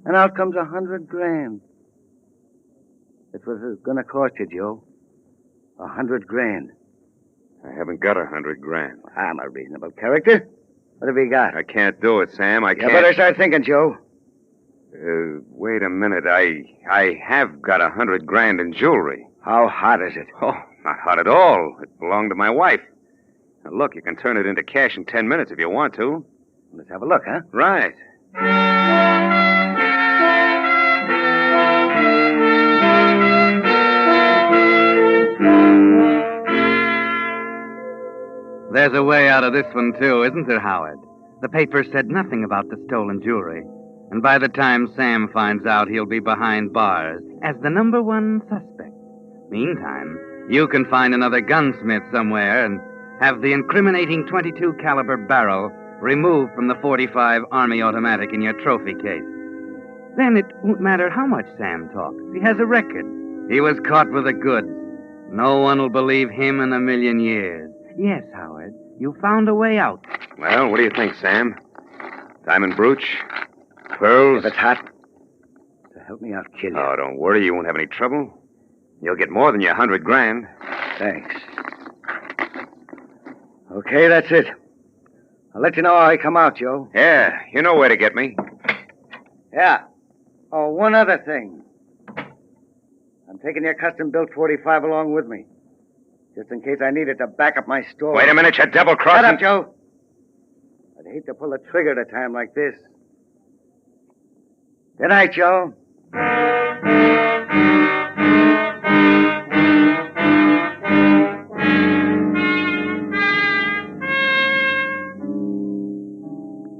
And out comes $100 grand. That's what it's going to cost you, Joe. $100 grand. I haven't got $100 grand. I'm a reasonable character. What have you got? I can't do it, Sam. I can't. You better start thinking, Joe. Wait a minute. I have got $100 grand in jewelry. How hot is it? Oh, not hot at all. It belonged to my wife. Now, look, you can turn it into cash in 10 minutes if you want to. Let's have a look, huh? Right. There's a way out of this one, too, isn't there, Howard? The paper said nothing about the stolen jewelry. And by the time Sam finds out, he'll be behind bars as the #1 suspect. Meantime, you can find another gunsmith somewhere and have the incriminating .22 caliber barrel removed from the .45 Army automatic in your trophy case. Then it won't matter how much Sam talks. He has a record. He was caught with the goods. No one will believe him in a million years. Yes, Howard, you found a way out. Well, what do you think, Sam? Diamond brooch? Pearls? If it's hot, it's a Help me, I'll kill you. Oh, don't worry. You won't have any trouble. You'll get more than your $100,000. Thanks. Okay, that's it. I'll let you know how I come out, Joe. Yeah, you know where to get me. Yeah. Oh, one other thing. I'm taking your custom-built 45 along with me. Just in case I need it to back up my store. Wait a minute, you double-crossing... Shut up, Joe. I'd hate to pull the trigger at a time like this. Good night, Joe.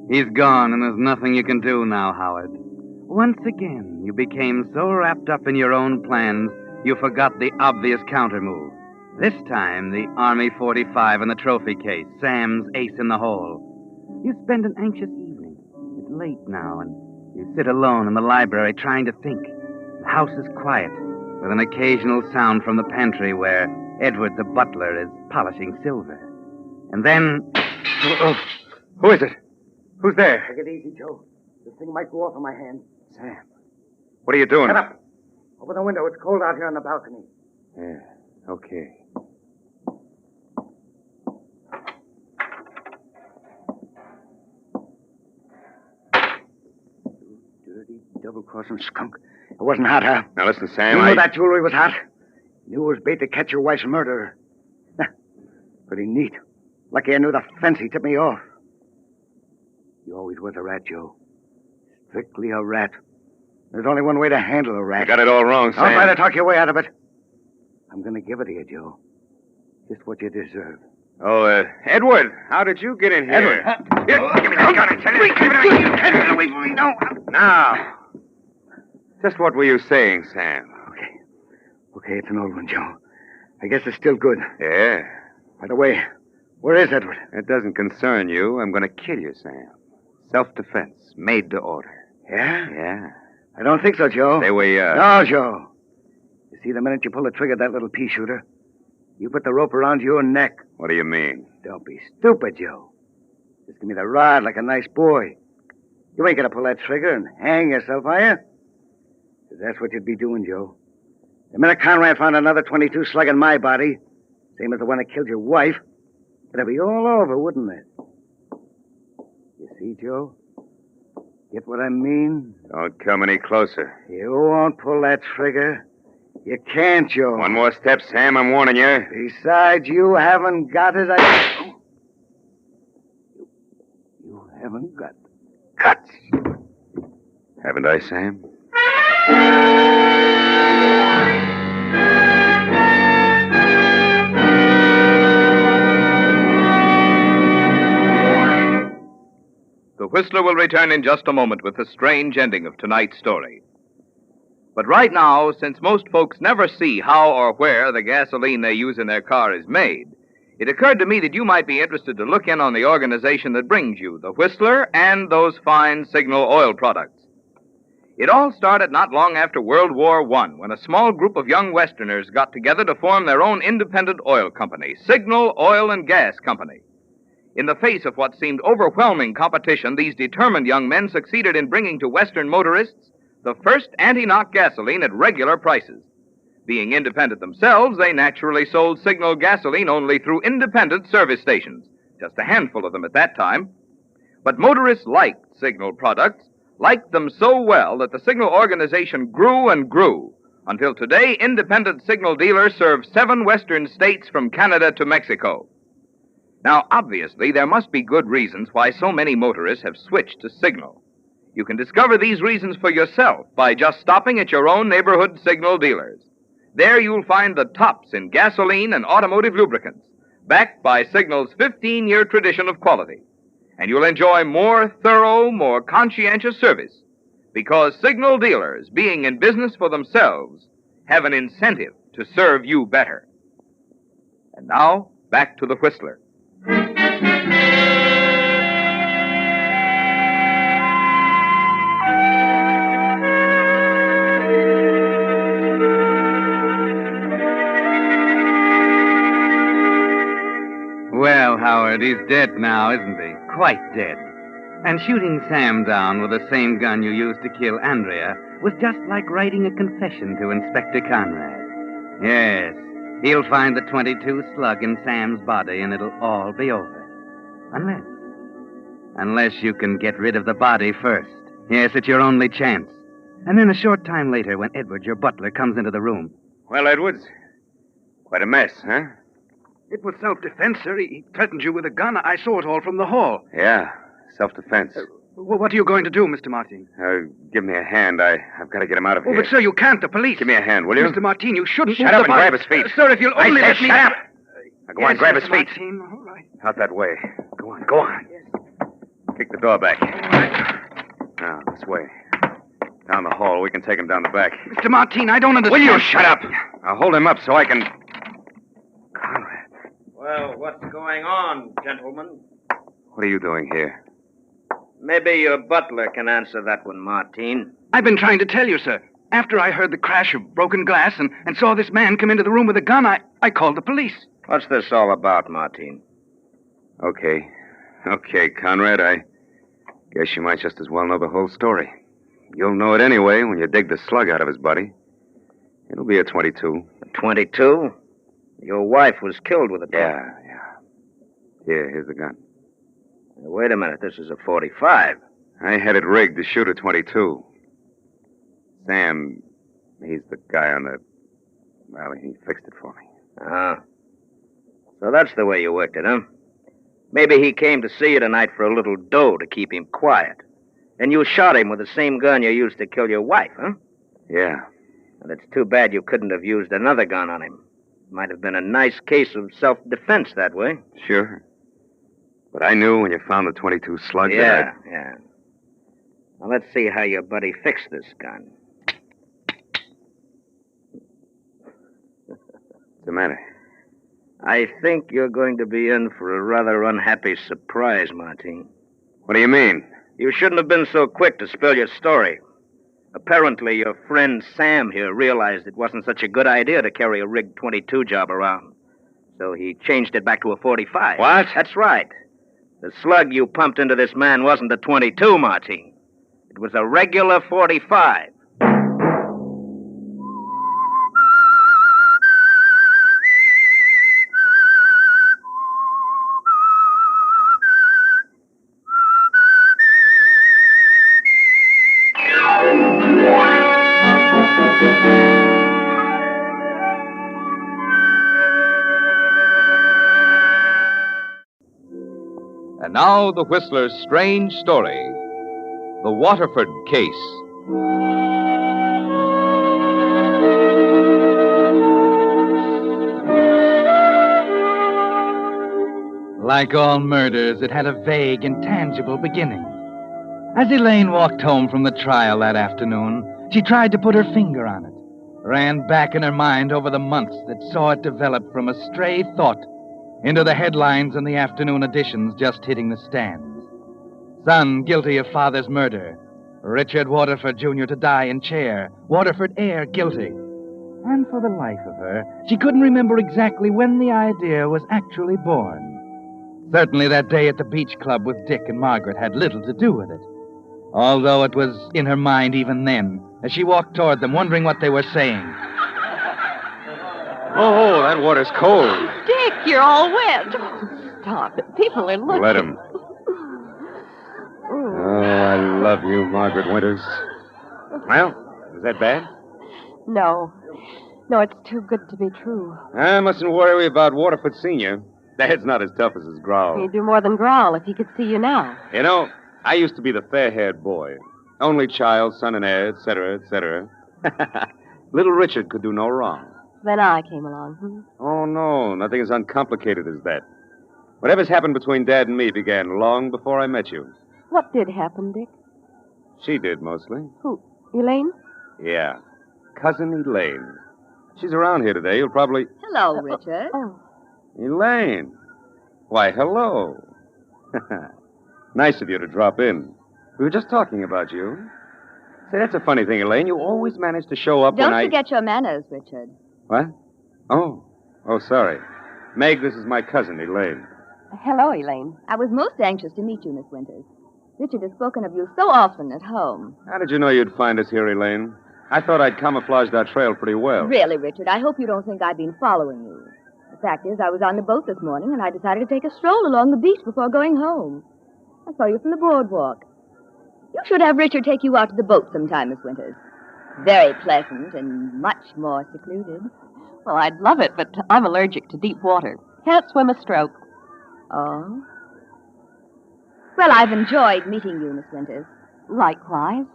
He's gone, and there's nothing you can do now, Howard. Once again, you became so wrapped up in your own plans, you forgot the obvious countermove. This time, the Army 45 in the trophy case, Sam's ace in the hole. You spend an anxious evening. It's late now, and you sit alone in the library trying to think. The house is quiet, with an occasional sound from the pantry where Edward the butler is polishing silver. And then... Who is it? Who's there? Take it easy, Joe. This thing might go off in my hand. Sam. What are you doing? Shut up. Open the window. It's cold out here on the balcony. Yeah, okay. You dirty, double-crossing skunk. It wasn't hot, huh? Now listen, Sam, You knew that jewelry was hot? Knew it was bait to catch your wife's murderer. Pretty neat. Lucky I knew the fence. He tipped me off. You always was a rat, Joe. Strictly a rat. There's only one way to handle a rat. You got it all wrong, Sam. Don't try to talk your way out of it. I'm going to give it to you, Joe. Just what you deserve. Oh, Edward, how did you get in here? Edward, huh? Here, give me that gun, I tell you. Give it away from me. No. Now, just what were you saying, Sam? Okay, it's an old one, Joe. I guess it's still good. Yeah. By the way, where is Edward? It doesn't concern you. I'm going to kill you, Sam. Self-defense, made to order. Yeah? Yeah. I don't think so, Joe. Say we, No, Joe. You see, the minute you pull the trigger of that little pea shooter, you put the rope around your neck. What do you mean? Don't be stupid, Joe. Just give me the rod like a nice boy. You ain't going to pull that trigger and hang yourself, are you? 'Cause that's what you'd be doing, Joe. The minute Conrad found another 22 slug in my body, same as the one that killed your wife, it'd be all over, wouldn't it? You see, Joe? Get what I mean? Don't come any closer. You won't pull that trigger. You can't, Joe. One more step, Sam, I'm warning you. Besides, you haven't got it. You haven't got guts. Haven't I, Sam? The Whistler will return in just a moment with the strange ending of tonight's story. But right now, since most folks never see how or where the gasoline they use in their car is made, it occurred to me that you might be interested to look in on the organization that brings you the Whistler and those fine Signal oil products. It all started not long after World War I, when a small group of young Westerners got together to form their own independent oil company, Signal Oil and Gas Company. In the face of what seemed overwhelming competition, these determined young men succeeded in bringing to Western motorists the first anti-knock gasoline at regular prices. Being independent themselves, they naturally sold Signal gasoline only through independent service stations, just a handful of them at that time. But motorists liked Signal products, liked them so well that the Signal organization grew and grew, until today independent Signal dealers serve 7 western states from Canada to Mexico. Now, obviously, there must be good reasons why so many motorists have switched to Signal. You can discover these reasons for yourself by just stopping at your own neighborhood Signal dealers. There you'll find the tops in gasoline and automotive lubricants, backed by Signal's 15-year tradition of quality. And you'll enjoy more thorough, more conscientious service, because Signal dealers, being in business for themselves, have an incentive to serve you better. And now, back to the Whistler. Well, Howard, he's dead now, isn't he? Quite dead. And shooting Sam down with the same gun you used to kill Andrea was just like writing a confession to Inspector Conrad. Yes, he'll find the .22 slug in Sam's body, and it'll all be over. Unless you can get rid of the body first. Yes, it's your only chance. And then a short time later, when Edwards, your butler, comes into the room. Well, Edwards, quite a mess, huh? It was self-defense, sir. He threatened you with a gun. I saw it all from the hall. Yeah, self-defense. What are you going to do, Mr. Martin? Give me a hand. I've got to get him out of Oh, here. but, sir, you can't. The police. Give me a hand, will you? Mr. Martin, you shouldn't... Shut up and grab his feet. Sir, if you'll only let me... shut up! Now go on, grab his feet. Martin, all right. Out that way. Go on. Kick the door back. Now, this way. Down the hall. We can take him down the back. Mr. Martin, I don't understand... Will you shut up? I'll hold him up so I can... Conrad. Well, what's going on, gentlemen? What are you doing here? Maybe your butler can answer that one, Martin. I've been trying to tell you, sir. After I heard the crash of broken glass and saw this man come into the room with a gun, I called the police. What's this all about, Martin? Okay, Conrad, I guess you might just as well know the whole story. You'll know it anyway when you dig the slug out of his body. It'll be a .22. A .22? Your wife was killed with a gun. Yeah. Here, here's the gun. Wait a minute, this is a .45. I had it rigged to shoot a .22. Sam, he's the guy on the... Well, he fixed it for me. So that's the way you worked it, huh? Maybe he came to see you tonight for a little dough to keep him quiet. And you shot him with the same gun you used to kill your wife, huh? Yeah. And it's too bad you couldn't have used another gun on him. Might have been a nice case of self-defense that way. Sure. But I knew when you found the .22 slug Yeah. Now, let's see how your buddy fixed this gun. What's the matter? I think you're going to be in for a rather unhappy surprise, Martin. What do you mean? You shouldn't have been so quick to spill your story. Apparently, your friend Sam here realized it wasn't such a good idea to carry a rigged .22 job around. So he changed it back to a .45. What? That's right. The slug you pumped into this man wasn't a .22, Martin. It was a regular .45. And now, the Whistler's strange story, the Waterford case. Like all murders, it had a vague, intangible beginning. As Elaine walked home from the trial that afternoon, she tried to put her finger on it, ran back in her mind over the months that saw it develop from a stray thought into the headlines and the afternoon editions just hitting the stands. Son guilty of father's murder. Richard Waterford Jr. to die in chair. Waterford heir guilty. And for the life of her, she couldn't remember exactly when the idea was actually born. Certainly that day at the beach club with Dick and Margaret had little to do with it. Although it was in her mind even then, as she walked toward them, wondering what they were saying. Oh, that water's cold. Dick, you're all wet. Stop it. People are looking. Let him. Oh, I love you, Margaret Winters. Well, is that bad? No. No, it's too good to be true. I mustn't worry about Waterford Sr. Dad's not as tough as his growl. He'd do more than growl if he could see you now. You know, I used to be the fair-haired boy. Only child, son and heir, etc., etc. Little Richard could do no wrong. Then I came along. Oh, no, nothing as uncomplicated as that. Whatever's happened between Dad and me began long before I met you. What did happen, Dick? She did, mostly. Who? Elaine? Yeah. Cousin Elaine. She's around here today. You'll probably... Hello, Richard. Elaine. Why, hello. Nice of you to drop in. We were just talking about you. Say, that's a funny thing, Elaine. You always manage to show up Don't when forget your manners, Richard. What? Oh, sorry. Meg, this is my cousin, Elaine. Hello, Elaine. I was most anxious to meet you, Miss Winters. Richard has spoken of you so often at home. How did you know you'd find us here, Elaine? I thought I'd camouflaged our trail pretty well. Really, Richard, I hope you don't think I've been following you. The fact is, I was on the boat this morning, and I decided to take a stroll along the beach before going home. I saw you from the boardwalk. You should have Richard take you out to the boat sometime, Miss Winters. Very pleasant and much more secluded. Well, I'd love it, but I'm allergic to deep water. Can't swim a stroke. Oh? Well, I've enjoyed meeting you, Miss Winters. Likewise.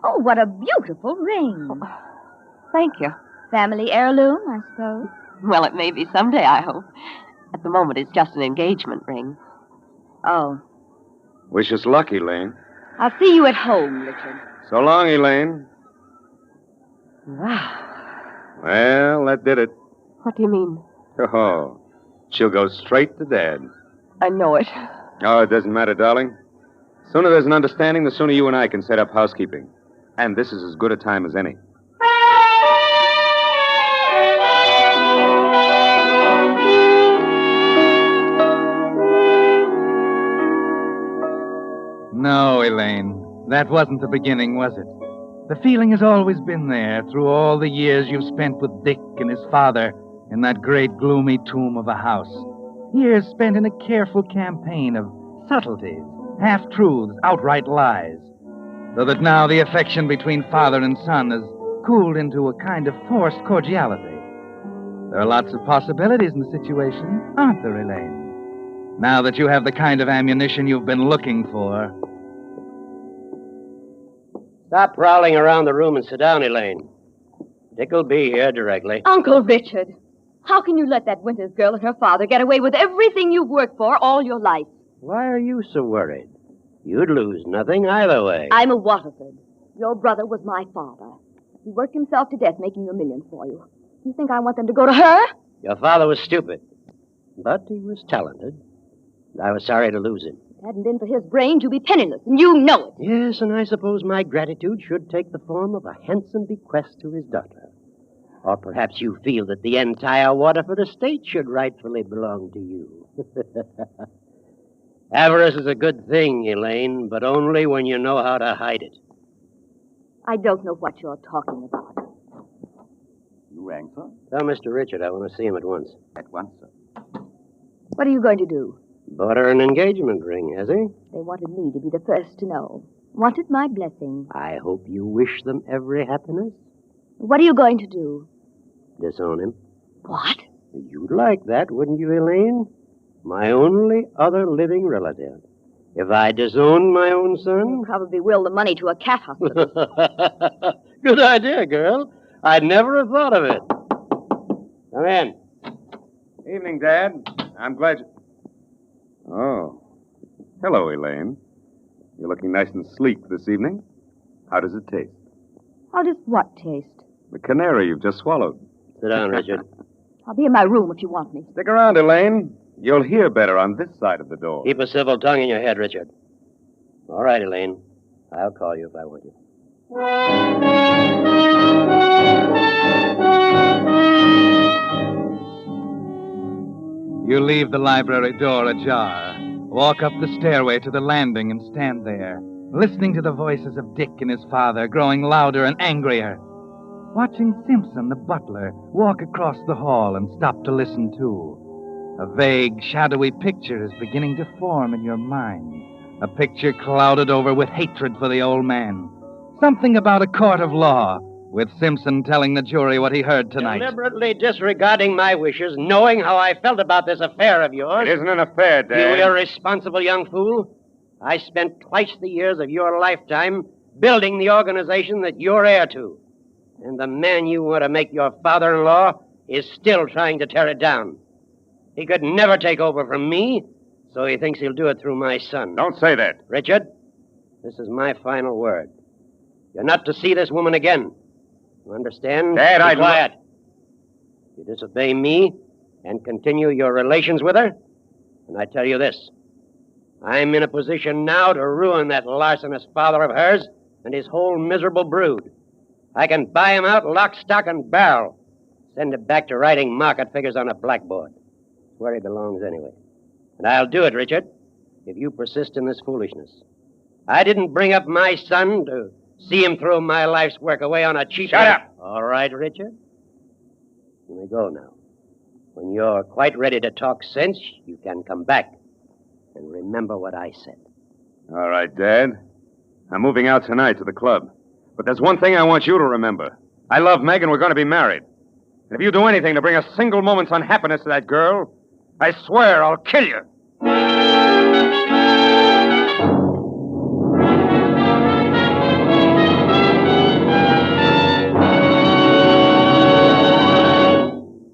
Oh, what a beautiful ring. Oh, thank you. Family heirloom, I suppose. Well, it may be someday, I hope. At the moment, it's just an engagement ring. Oh. Wish us luck, Elaine. I'll see you at home, Richard. So long, Elaine. Wow. Well, that did it. What do you mean? Oh, she'll go straight to Dad. I know it. Oh, it doesn't matter, darling. Sooner there's an understanding, the sooner you and I can set up housekeeping. And this is as good a time as any. No, Elaine. That wasn't the beginning, was it? The feeling has always been there through all the years you've spent with Dick and his father in that great gloomy tomb of a house. Years spent in a careful campaign of subtleties, half-truths, outright lies. So that now the affection between father and son has cooled into a kind of forced cordiality. There are lots of possibilities in the situation, aren't there, Elaine? Now that you have the kind of ammunition you've been looking for. Stop prowling around the room and sit down, Elaine. Dick will be here directly. Uncle Richard, how can you let that Winters girl and her father get away with everything you've worked for all your life? Why are you so worried? You'd lose nothing either way. I'm a Waterford. Your brother was my father. He worked himself to death making your millions for you. You think I want them to go to her? Your father was stupid, but he was talented. I was sorry to lose him. If it hadn't been for his brains, you'd be penniless, and you know it. Yes, and I suppose my gratitude should take the form of a handsome bequest to his daughter. Or perhaps you feel that the entire Waterford estate should rightfully belong to you. Avarice is a good thing, Elaine, but only when you know how to hide it. I don't know what you're talking about. You rang, sir? Tell Mr. Richard I want to see him at once. At once, sir. What are you going to do? Bought her an engagement ring, has he? They wanted me to be the first to know. Wanted my blessing. I hope you wish them every happiness. What are you going to do? Disown him. What? You'd like that, wouldn't you, Elaine? My only other living relative. If I disowned my own son... You'll probably will the money to a cat hospital. Good idea, girl. I'd never have thought of it. Come in. Evening, Dad. I'm glad you... Oh. Hello, Elaine. You're looking nice and sleek this evening. How does it taste? How does what taste? The canary you've just swallowed. Sit down, Richard. I'll be in my room if you want me. Stick around, Elaine. You'll hear better on this side of the door. Keep a civil tongue in your head, Richard. All right, Elaine. I'll call you if I want you. You leave the library door ajar, walk up the stairway to the landing and stand there, listening to the voices of Dick and his father growing louder and angrier. Watching Simpson, the butler, walk across the hall and stop to listen too. A vague, shadowy picture is beginning to form in your mind. A picture clouded over with hatred for the old man. Something about a court of law, with Simpson telling the jury what he heard tonight. Deliberately disregarding my wishes, knowing how I felt about this affair of yours. It isn't an affair, Dad. You irresponsible young fool. I spent twice the years of your lifetime building the organization that you're heir to. And the man you want to make your father-in-law is still trying to tear it down. He could never take over from me, so he thinks he'll do it through my son. Don't say that. Richard, this is my final word. You're not to see this woman again. You understand? Dad, Be quiet. You disobey me and continue your relations with her, and I tell you this. I'm in a position now to ruin that larcenous father of hers and his whole miserable brood. I can buy him out lock, stock, and barrel. Send him back to writing market figures on a blackboard. It's where he belongs anyway. And I'll do it, Richard, if you persist in this foolishness. I didn't bring up my son to see him throw my life's work away on a cheap... Shut up! All right, Richard. Here we go now. When you're quite ready to talk sense, you can come back. And remember what I said. All right, Dad. I'm moving out tonight to the club. But there's one thing I want you to remember. I love Meg and we're going to be married. And if you do anything to bring a single moment's unhappiness to that girl, I swear I'll kill you.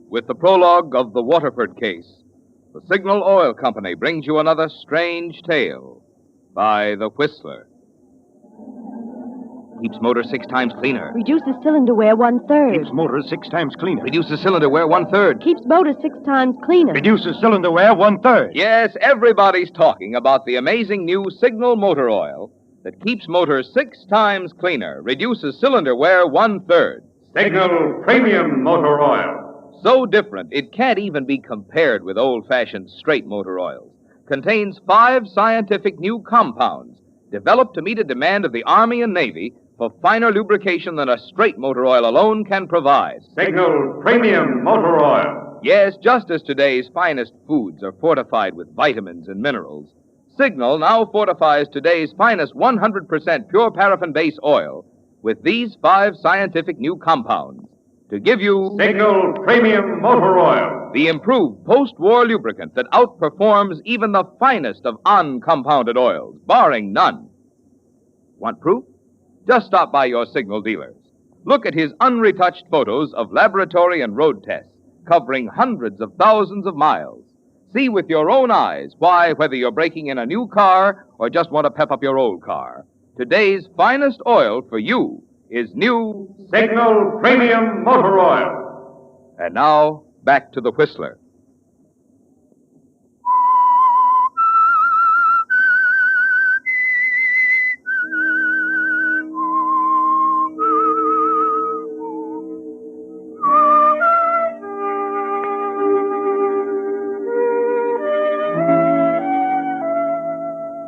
With the prologue of the Waterford case, the Signal Oil Company brings you another strange tale by The Whistler. Keeps motor 6 times cleaner. Reduces cylinder wear 1/3. Keeps motor 6 times cleaner. Reduces cylinder wear 1/3. Keeps motor 6 times cleaner. Reduces cylinder wear 1/3. Yes, everybody's talking about the amazing new Signal motor oil that keeps motor 6 times cleaner, reduces cylinder wear 1/3. Signal Premium Motor Oil. So different, it can't even be compared with old-fashioned straight motor oils. Contains 5 scientific new compounds developed to meet a demand of the Army and Navy for finer lubrication than a straight motor oil alone can provide. Signal Premium Motor Oil. Yes, just as today's finest foods are fortified with vitamins and minerals, Signal now fortifies today's finest 100% pure paraffin base oil with these 5 scientific new compounds to give you Signal Premium Motor Oil, the improved post-war lubricant that outperforms even the finest of uncompounded oils, barring none. Want proof? Just stop by your Signal dealers. Look at his unretouched photos of laboratory and road tests covering hundreds of thousands of miles. See with your own eyes why, whether you're breaking in a new car or just want to pep up your old car, today's finest oil for you is new Signal Premium Motor Oil. And now, back to the Whistler.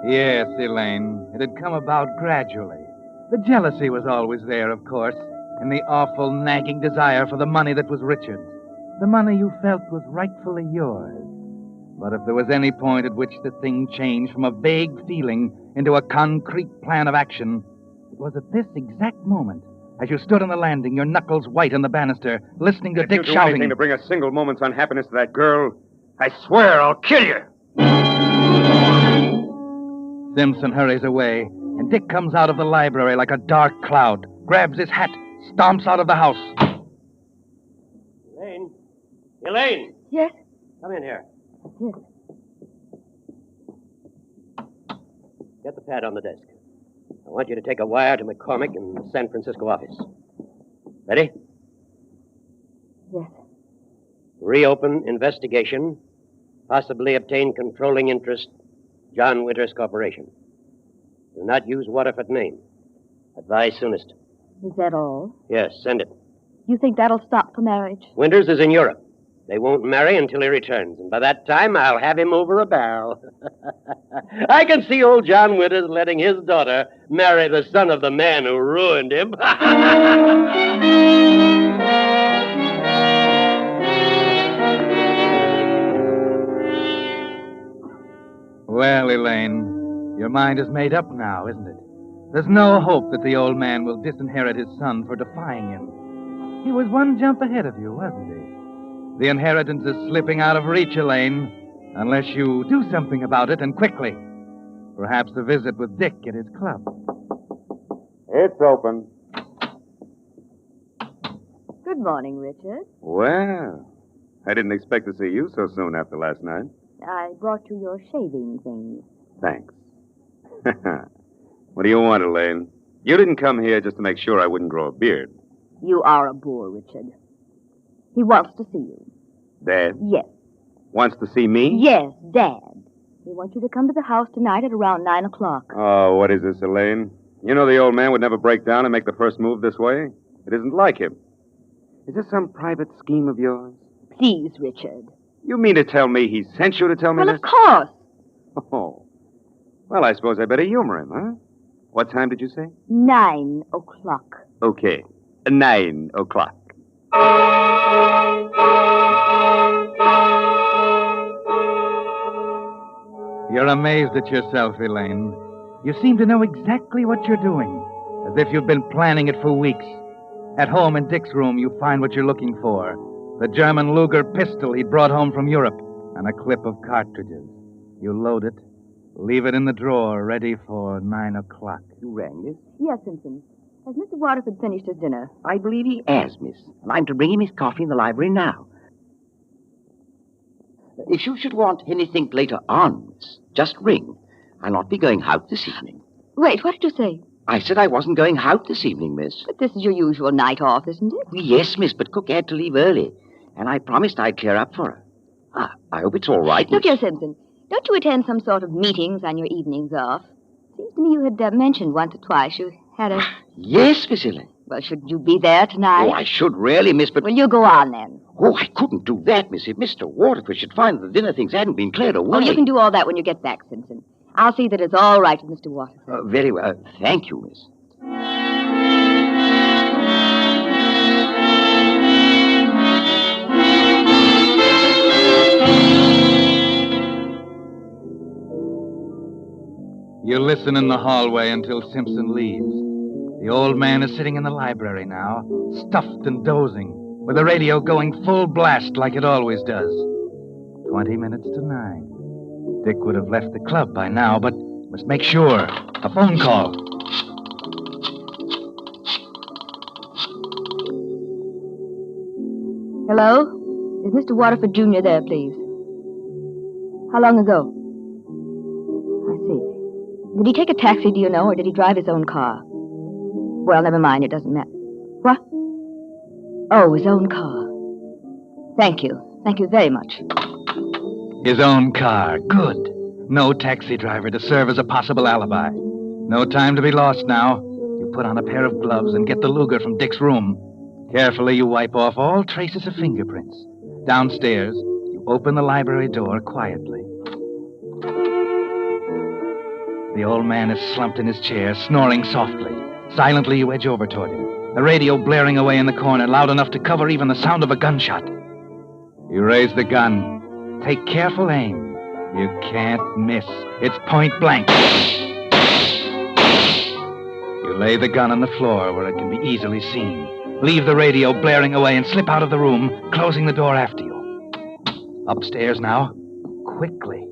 Yes, Elaine. It had come about gradually. The jealousy was always there, of course, and the awful nagging desire for the money that was Richard's. The money you felt was rightfully yours. But if there was any point at which the thing changed from a vague feeling into a concrete plan of action, it was at this exact moment, as you stood on the landing, your knuckles white on the banister, listening to Dick If you do shouting... anything to bring a single moment's unhappiness to that girl, I swear I'll kill you. Simpson hurries away, and Dick comes out of the library like a dark cloud, grabs his hat, stomps out of the house. Elaine? Elaine! Yes? Come in here. Yes. Get the pad on the desk. I want you to take a wire to McCormick in the San Francisco office. Ready? Yes. Reopen investigation. Possibly obtain controlling interest. John Winters Corporation. Do not use Waterford name. Advise soonest. Is that all? Yes, send it. You think that'll stop the marriage? Winters is in Europe. They won't marry until he returns, and by that time I'll have him over a barrel. I can see old John Winters letting his daughter marry the son of the man who ruined him. Well, Elaine, your mind is made up now, isn't it? There's no hope that the old man will disinherit his son for defying him. He was one jump ahead of you, wasn't he? The inheritance is slipping out of reach, Elaine, unless you do something about it, and quickly. Perhaps a visit with Dick at his club. It's open. Good morning, Richard. Well, I didn't expect to see you so soon after last night. I brought you your shaving things. Thanks. What do you want, Elaine? You didn't come here just to make sure I wouldn't grow a beard. You are a bore, Richard. He wants to see you. Dad? Yes. Wants to see me? Yes, Dad. He wants you to come to the house tonight at around 9 o'clock. Oh, what is this, Elaine? You know the old man would never break down and make the first move this way. It isn't like him. Is this some private scheme of yours? Please, Richard. You mean to tell me he sent you to tell me Well, this? of course. Oh. Well, I suppose I better humor him, huh? What time did you say? 9 o'clock. Okay. 9 o'clock. You're amazed at yourself, Elaine. You seem to know exactly what you're doing, as if you've been planning it for weeks. At home in Dick's room, you find what you're looking for. The German Luger pistol he'd brought home from Europe, and a clip of cartridges. You load it, leave it in the drawer, ready for 9 o'clock. You rang, miss? Yes, Simpson. Has Mr. Waterford finished his dinner? I believe he has, miss. And I'm to bring him his coffee in the library now. If you should want anything later on, miss, just ring. I'll not be going out this evening. Wait, what did you say? I said I wasn't going out this evening, miss. But this is your usual night off, isn't it? Yes, miss, but Cook had to leave early. And I promised I'd clear up for her. I hope it's all right, Look miss. here, Simpson. Don't you attend some sort of meetings on your evenings off? Seems to me you had mentioned once or twice you had a... Yes, Miss Elaine. Well, should you be there tonight? Oh, I should really, miss, but... Well, you go on, then. Oh, I couldn't do that, miss. If Mr. Waterford should find the dinner things hadn't been cleared away. Oh, you can do all that when you get back, Simpson. I'll see that it's all right with Mr. Waterford. Very well. Thank you, miss. You listen in the hallway until Simpson leaves. The old man is sitting in the library now, stuffed and dozing, with the radio going full blast like it always does. 20 minutes to 9. Dick would have left the club by now, but must make sure. A phone call. Hello? Is Mr. Waterford Jr. there, please? How long ago? I see. Did he take a taxi, do you know, or did he drive his own car? Well, never mind, it doesn't matter. What? Oh, his own car. Thank you. Thank you very much. His own car. Good. No taxi driver to serve as a possible alibi. No time to be lost now. You put on a pair of gloves and get the Luger from Dick's room. Carefully, you wipe off all traces of fingerprints. Downstairs, you open the library door quietly. The old man is slumped in his chair, snoring softly. Silently, you edge over toward him. The radio blaring away in the corner, loud enough to cover even the sound of a gunshot. You raise the gun. Take careful aim. You can't miss. It's point blank. You lay the gun on the floor where it can be easily seen. Leave the radio blaring away and slip out of the room, closing the door after you. Upstairs now. Quickly.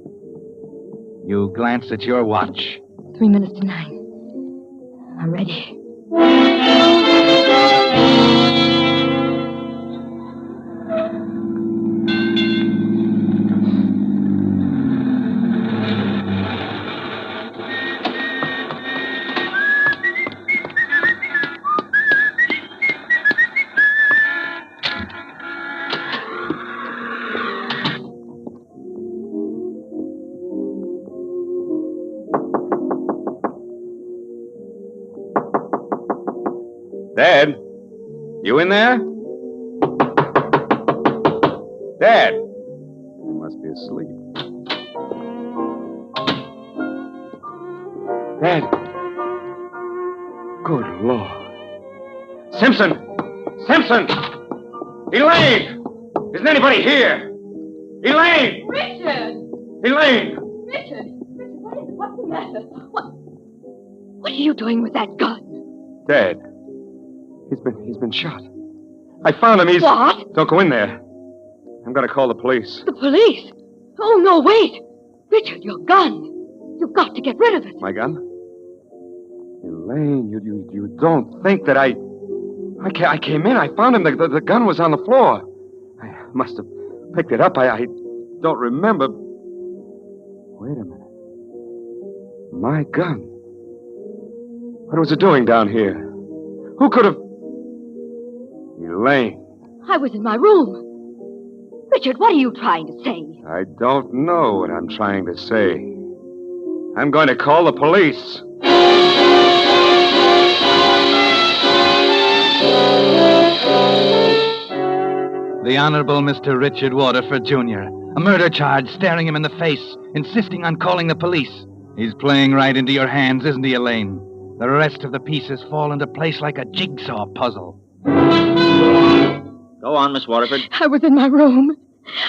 You glance at your watch. 3 minutes to 9. I'm ready. Dad? You in there? Dad? You must be asleep. Dad? Good Lord. Simpson! Simpson! Elaine! Isn't anybody here? Elaine! Richard! Elaine! Richard! What is it? What's the matter? What are you doing with that gun? Dad. He's been shot. I found him. What? Don't go in there. I'm going to call the police. The police? Oh, no, wait. Richard, your gun. You've got to get rid of it. My gun? Elaine, you don't think that I came in. I found him. The gun was on the floor. I must have picked it up. I don't remember. Wait a minute. My gun. What was it doing down here? Who could have... Elaine. I was in my room. Richard, what are you trying to say? I don't know what I'm trying to say. I'm going to call the police. The Honorable Mr. Richard Waterford, Jr., a murder charge staring him in the face, insisting on calling the police. He's playing right into your hands, isn't he, Elaine? The rest of the pieces fall into place like a jigsaw puzzle. Go on, Miss Waterford. I was in my room.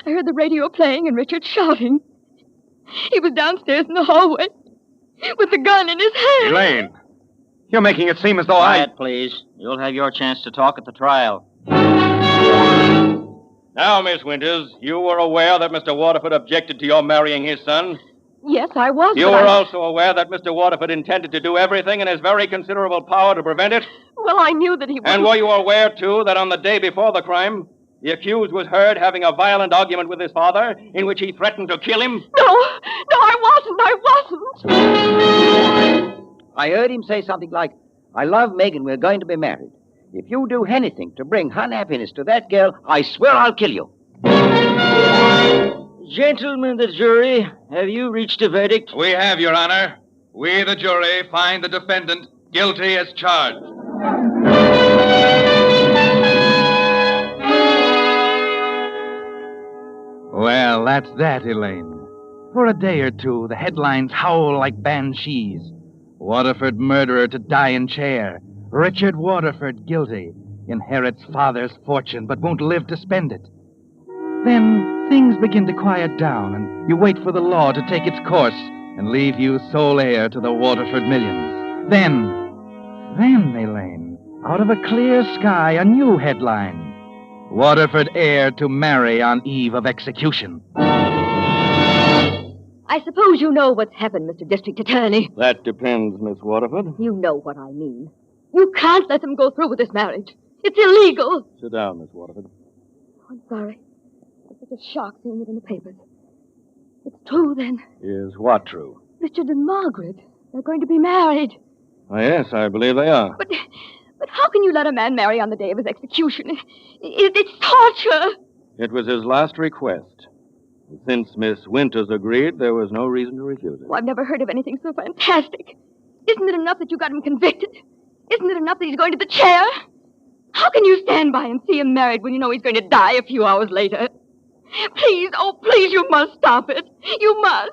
I heard the radio playing and Richard shouting. He was downstairs in the hallway with the gun in his hand. Elaine, you're making it seem as though Quiet, please. You'll have your chance to talk at the trial. Now, Miss Winters, you were aware that Mr. Waterford objected to your marrying his son? Yes, I was. You were also aware that Mr. Waterford intended to do everything in his very considerable power to prevent it? Well, I knew that he was. And were you aware, too, that on the day before the crime, the accused was heard having a violent argument with his father in which he threatened to kill him? No, I wasn't. I heard him say something like, I love Megan, we're going to be married. If you do anything to bring unhappiness to that girl, I swear I'll kill you. Gentlemen, the jury, have you reached a verdict? We have, Your Honor. We, the jury, find the defendant guilty as charged. Well, that's that, Elaine. For a day or two, the headlines howl like banshees. Waterford murderer to die in chair. Richard Waterford guilty. Inherits father's fortune, but won't live to spend it. Then things begin to quiet down, and you wait for the law to take its course and leave you sole heir to the Waterford millions. Then, Elaine, out of a clear sky, a new headline. Waterford heir to marry on eve of execution. I suppose you know what's happened, Mr. District Attorney. That depends, Miss Waterford. You know what I mean. You can't let them go through with this marriage. It's illegal. Sit down, Miss Waterford. I'm sorry. It's such a shock seeing it in the papers. It's true, then. Is what true? Richard and Margaret, they're going to be married. Oh, yes, I believe they are. But how can you let a man marry on the day of his execution? It's torture. It was his last request. Since Miss Winters agreed, there was no reason to refuse it. Well, I've never heard of anything so fantastic. Isn't it enough that you got him convicted? Isn't it enough that he's going to the chair? How can you stand by and see him married when you know he's going to die a few hours later? Please, oh, please, you must stop it. You must.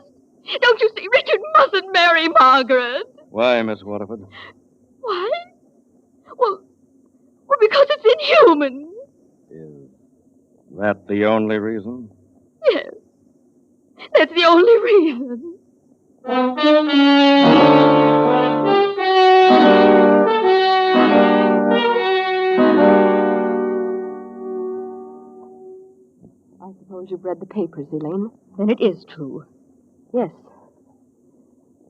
Don't you see? Richard mustn't marry Margaret. Why, Miss Waterford? Why? Well, because it's inhuman. Is that the only reason? Yes. That's the only reason. I suppose you've read the papers, Elaine. Then it is true. Yes.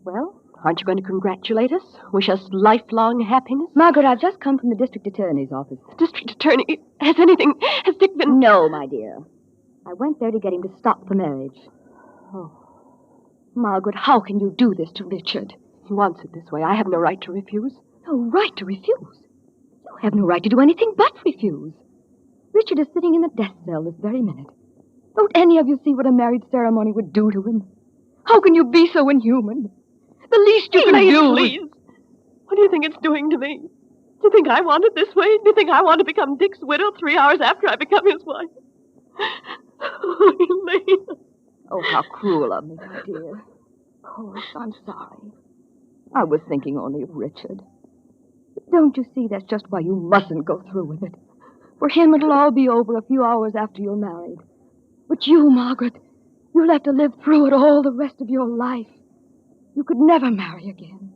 Well, aren't you going to congratulate us? Wish us lifelong happiness? Margaret, I've just come from the district attorney's office. District attorney, has Dick been... No, my dear. I went there to get him to stop the marriage. Oh. Margaret, how can you do this to Richard? He wants it this way. I have no right to refuse. No right to refuse? You have no right to do anything but refuse. Richard is sitting in the death cell this very minute. Don't any of you see what a marriage ceremony would do to him? How can you be so inhuman? The least you can do... Please. What do you think it's doing to me? Do you think I want it this way? Do you think I want to become Dick's widow 3 hours after I become his wife? Oh, Elaine. Oh, how cruel of me, my dear. Of course, I'm sorry. I was thinking only of Richard. But don't you see that's just why you mustn't go through with it? For him, it'll all be over a few hours after you're married. But you, Margaret, you'll have to live through it all the rest of your life. You could never marry again.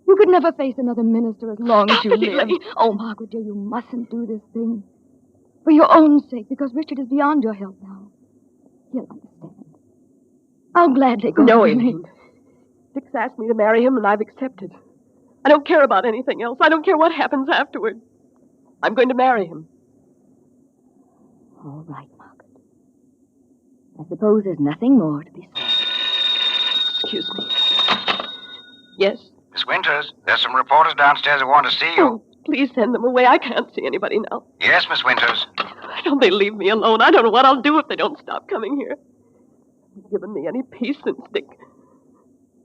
You could never face another minister as long as you live. Oh, Margaret, dear, you mustn't do this thing. For your own sake, because Richard is beyond your help now. He'll understand. I'll gladly go. No, Elaine. Dick's asked me to marry him, and I've accepted. I don't care about anything else. I don't care what happens afterward. I'm going to marry him. All right, Margaret. I suppose there's nothing more to be said. Excuse me. Yes? Miss Winters, there's some reporters downstairs who want to see you. Oh, please send them away. I can't see anybody now. Yes, Miss Winters. Why don't they leave me alone? I don't know what I'll do if they don't stop coming here. They've given me any peace since Dick...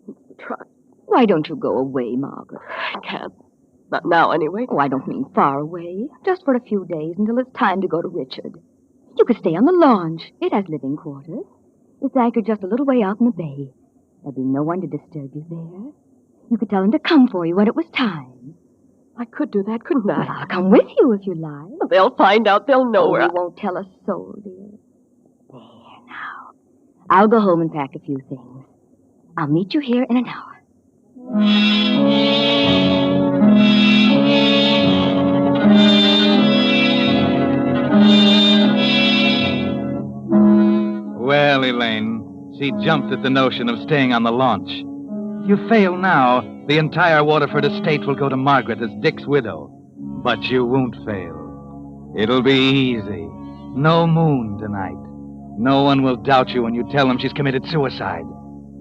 since the trial. Why don't you go away, Margaret? I can't. Not now, anyway. Oh, I don't mean far away. Just for a few days until it's time to go to Richard. You could stay on the launch. It has living quarters. It's anchored just a little way out in the bay. There'll be no one to disturb you there. You could tell him to come for you when it was time. I could do that, couldn't I? Well, I'll come with you if you like. They'll find out. They'll know where You won't tell a soul, dear. There, now. I'll go home and pack a few things. I'll meet you here in an hour. Well, Elaine, she jumped at the notion of staying on the launch. If you fail now, the entire Waterford estate will go to Margaret as Dick's widow. But you won't fail. It'll be easy. No moon tonight. No one will doubt you when you tell them she's committed suicide.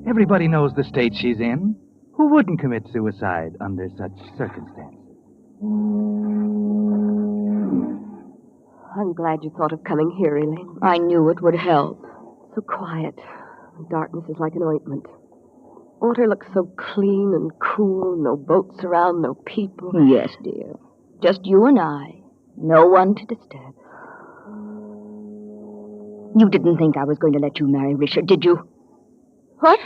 Everybody knows the state she's in. Who wouldn't commit suicide under such circumstances? I'm glad you thought of coming here, Elaine. I knew it would help. So quiet. Darkness is like an ointment. Water looks so clean and cool. No boats around, no people. Yes, dear. Just you and I. No one to disturb. You didn't think I was going to let you marry Richard, did you? What?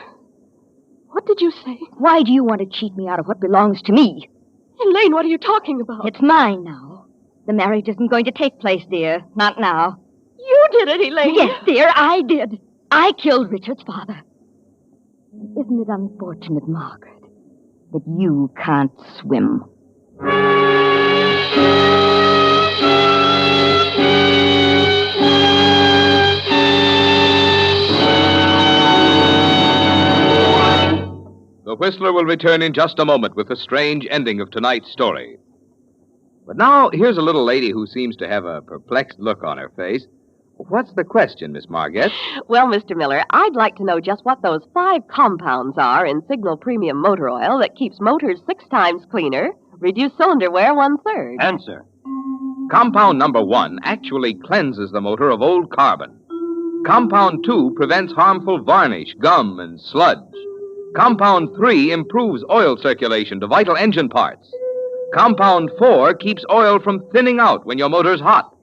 What did you say? Why do you want to cheat me out of what belongs to me? Elaine, what are you talking about? It's mine now. The marriage isn't going to take place, dear. Not now. You did it, Elaine. Yes, dear, I did. I killed Richard's father. Isn't it unfortunate, Margaret, that you can't swim? The Whistler will return in just a moment with the strange ending of tonight's story. But now, here's a little lady who seems to have a perplexed look on her face. What's the question, Miss Margate? Well, Mr. Miller, I'd like to know just what those 5 compounds are in Signal Premium Motor Oil that keeps motors 6 times cleaner, reduce cylinder wear 1/3. Answer. Compound number 1 actually cleanses the motor of old carbon. Compound 2 prevents harmful varnish, gum, and sludge. Compound 3 improves oil circulation to vital engine parts. Compound 4 keeps oil from thinning out when your motor's hot.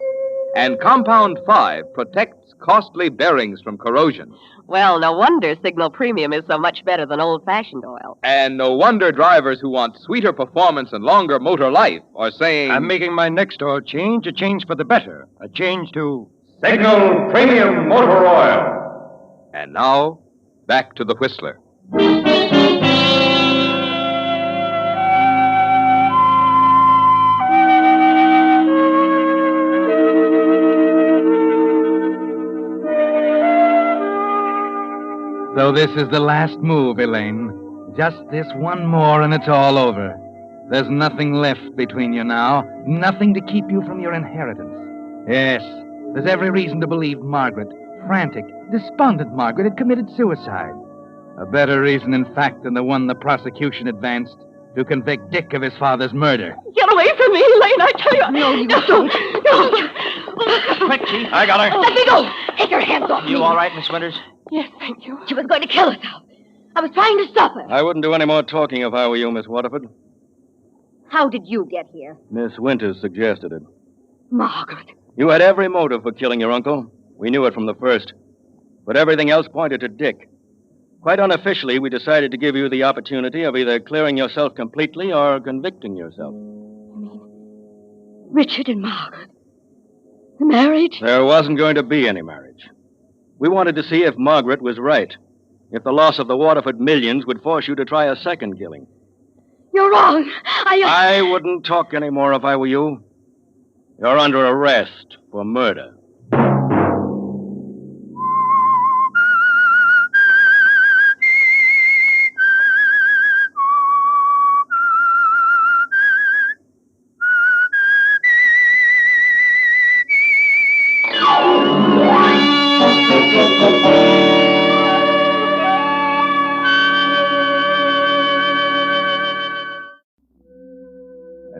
And Compound 5 protects costly bearings from corrosion. Well, no wonder Signal Premium is so much better than old-fashioned oil. And no wonder drivers who want sweeter performance and longer motor life are saying... I'm making my next oil change a change for the better. A change to... Signal Premium Motor Oil. And now, back to the Whistler. So this is the last move, Elaine. Just this one more and it's all over. There's nothing left between you now. Nothing to keep you from your inheritance. Yes, there's every reason to believe Margaret, frantic, despondent Margaret, had committed suicide. A better reason, in fact, than the one the prosecution advanced to convict Dick of his father's murder. Get away from me, Elaine, I tell you. No, you don't. No. Quick, Chief. I got her. Let me go. Take your hands off me. You all right, Miss Winters? Yes, thank you. She was going to kill us out. I was trying to stop her. I wouldn't do any more talking if I were you, Miss Waterford. How did you get here? Miss Winters suggested it. Margaret. You had every motive for killing your uncle. We knew it from the first. But everything else pointed to Dick. Quite unofficially, we decided to give you the opportunity of either clearing yourself completely or convicting yourself. You mean Richard and Margaret? The marriage? There wasn't going to be any marriage. We wanted to see if Margaret was right. If the loss of the Waterford millions would force you to try a second killing. You're wrong. I wouldn't talk anymore if I were you. You're under arrest for murder.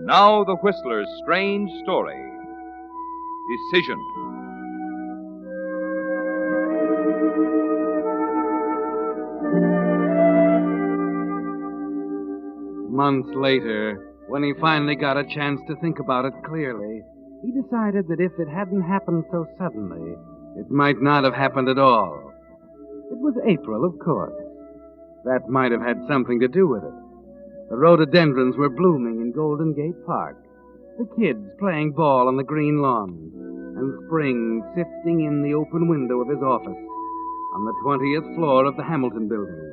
Now, the Whistler's strange story. Decision. Months later, when he finally got a chance to think about it clearly, he decided that if it hadn't happened so suddenly, it might not have happened at all. It was April, of course. That might have had something to do with it. The rhododendrons were blooming in Golden Gate Park. The kids playing ball on the green lawn. And spring sifting in the open window of his office on the 20th floor of the Hamilton Building.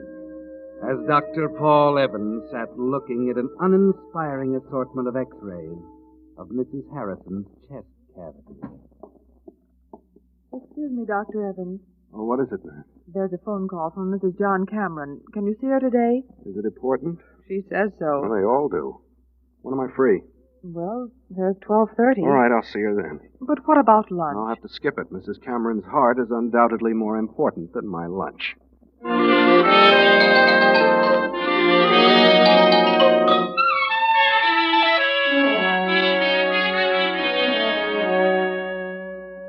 As Dr. Paul Evans sat looking at an uninspiring assortment of x-rays of Mrs. Harrison's chest cavity. Excuse me, Dr. Evans. Oh, what is it, man? There's a phone call from Mrs. John Cameron. Can you see her today? Is it important? She says so. Well, they all do. When am I free? Well, there's 12:30. All right, I'll see her then. But what about lunch? I'll have to skip it. Mrs. Cameron's heart is undoubtedly more important than my lunch.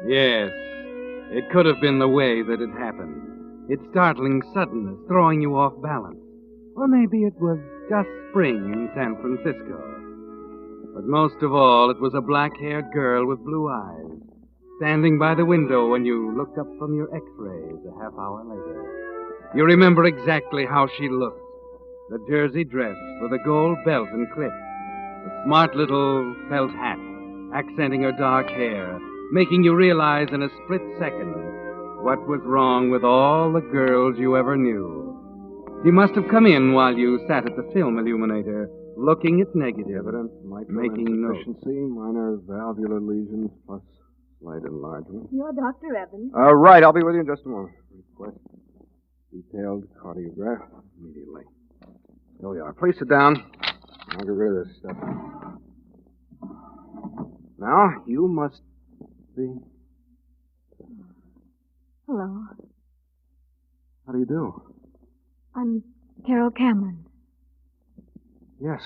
Yes, it could have been the way that it happened. Its startling suddenness throwing you off balance. Or maybe it was just spring in San Francisco. But most of all, it was a black-haired girl with blue eyes, standing by the window when you looked up from your x-rays a half hour later. You remember exactly how she looked. The jersey dress with a gold belt and clip. The smart little felt hat, accenting her dark hair, making you realize in a split second what was wrong with all the girls you ever knew. She must have come in while you sat at the film illuminator, looking at negative, Evidence, mitral making notes. insufficiency, minor valvular lesions, plus slight enlargement. You're Dr. Evans. Right, I'll be with you in just a moment. Request detailed cardiograph immediately. Here we are. Please sit down. I'll get rid of this stuff. Now, you must be... Hello. How do you do? I'm Carol Cameron. Yes,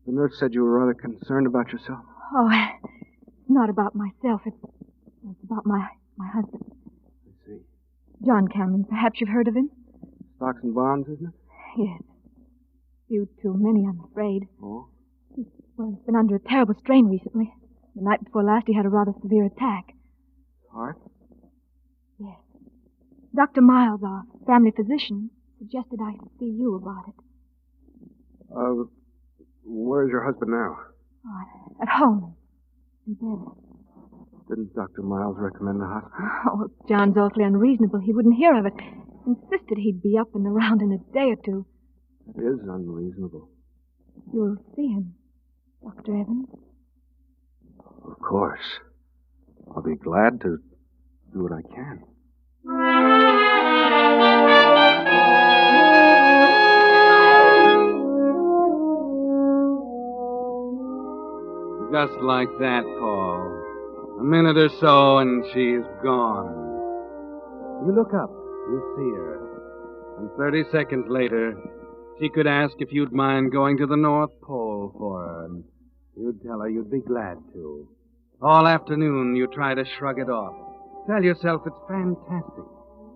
The nurse said you were rather concerned about yourself. Oh, it's not about myself. It's about my husband. I see. John Cameron. Perhaps you've heard of him? Stocks and bonds, isn't it? Yes. Few too many, I'm afraid. Oh? He's been under a terrible strain recently. The night before last, he had a rather severe attack. Heart? Yes. Dr. Miles, our family physician, suggested I see you about it. Where's your husband now? Oh, at home. In bed. Didn't Dr. Miles recommend the hospital? Oh, John's awfully unreasonable. He wouldn't hear of it. Insisted he'd be up and around in a day or two. That is unreasonable. You'll see him, Dr. Evans. Of course. I'll be glad to do what I can. Just like that, Paul. A minute or so and she's gone. You look up, you see her. And 30 seconds later, she could ask if you'd mind going to the North Pole for her, and you'd tell her you'd be glad to. All afternoon, you try to shrug it off. Tell yourself it's fantastic.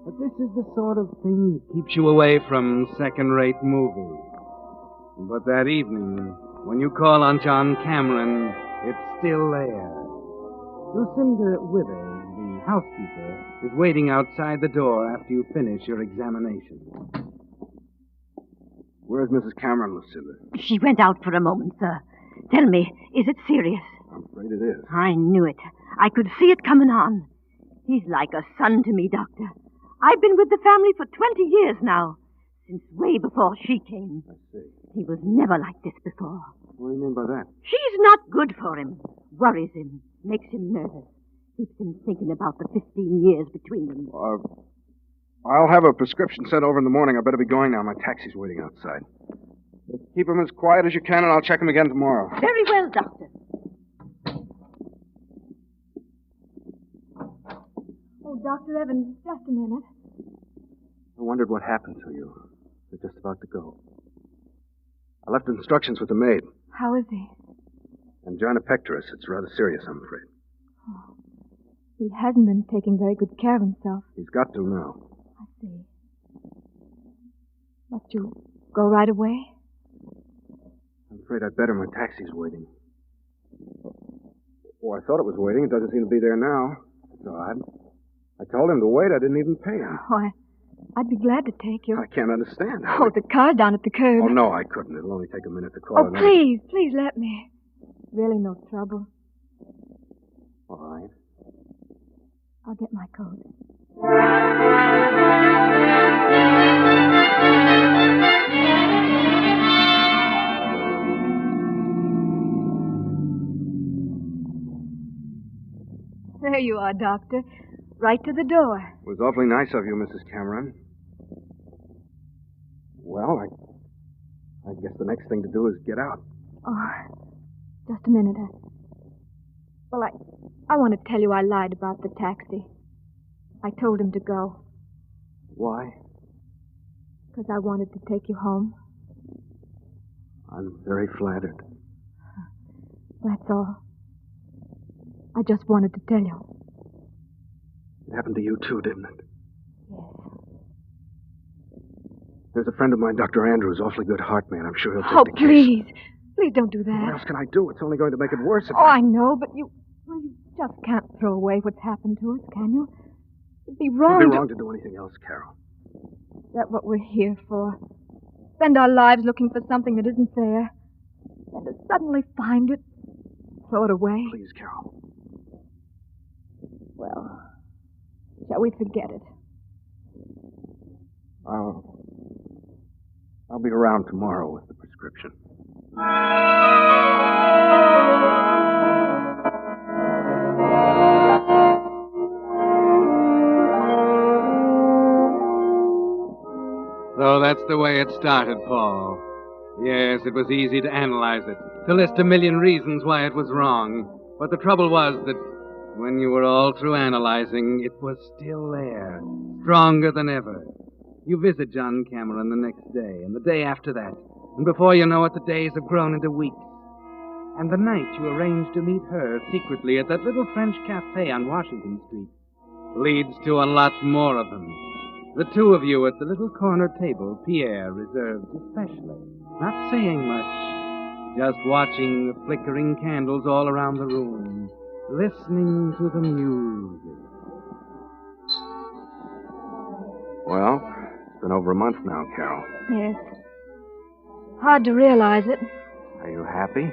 But this is the sort of thing that keeps you away from second-rate movies. But that evening, when you call on John Cameron, it's still there. Lucinda Withers, the housekeeper, is waiting outside the door after you finish your examination. Where's Mrs. Cameron, Lucinda? She went out for a moment, sir. Tell me, is it serious? I'm afraid it is. I knew it. I could see it coming on. He's like a son to me, Doctor. I've been with the family for 20 years now, since way before she came. I see. He was never like this before. What do you mean by that? She's not good for him. Worries him. Makes him nervous. Keeps him thinking about the 15 years between them. I'll have a prescription sent over in the morning. I better be going now. My taxi's waiting outside. Keep him as quiet as you can, and I'll check him again tomorrow. Very well, Doctor. Oh, Dr. Evans, just a minute. I wondered what happened to you. You're just about to go. I left instructions with the maid. How is he? Angina pectoris. It's rather serious, I'm afraid. Oh, he hasn't been taking very good care of himself. He's got to now. I see. Must you go right away? I'm afraid I'd better. My taxi's waiting. Oh, I thought it was waiting. It doesn't seem to be there now. It's odd. I told him to wait. I didn't even pay him. Oh, I'd be glad to take you. I can't understand. Oh, the car's down at the curb. Oh, no, I couldn't. It'll only take a minute to call Oh, another. please let me. Really no trouble. All right. I'll get my coat. There you are, Doctor. Right to the door. It was awfully nice of you, Mrs. Cameron. Well, I guess the next thing to do is get out. Oh, just a minute. Well, I want to tell you I lied about the taxi. I told him to go. Why? Because I wanted to take you home. I'm very flattered. That's all. I just wanted to tell you. It happened to you, too, didn't it? There's a friend of mine, Dr. Andrews, awfully good heart man. I'm sure he'll take the case. Please. Please don't do that. What else can I do? It's only going to make it worse if I know, but you just can't throw away what's happened to us, can you? It'd be wrong. It'd be wrong to do anything else, Carol. That's what we're here for. Spend our lives looking for something that isn't there. And to suddenly find it, throw it away. Please, Carol. Well, shall we forget it? I'll be around tomorrow with the prescription. So that's the way it started, Paul. Yes, it was easy to analyze it, to list a million reasons why it was wrong. But the trouble was that when you were all through analyzing, it was still there, stronger than ever. You visit John Cameron the next day, and the day after that, and before you know it, the days have grown into weeks. And the night you arrange to meet her secretly at that little French cafe on Washington Street leads to a lot more of them. The two of you at the little corner table Pierre reserved especially, not saying much, just watching the flickering candles all around the room, listening to the music. Well, it's been over a month now, Carol. Yes. Hard to realize it. Are you happy?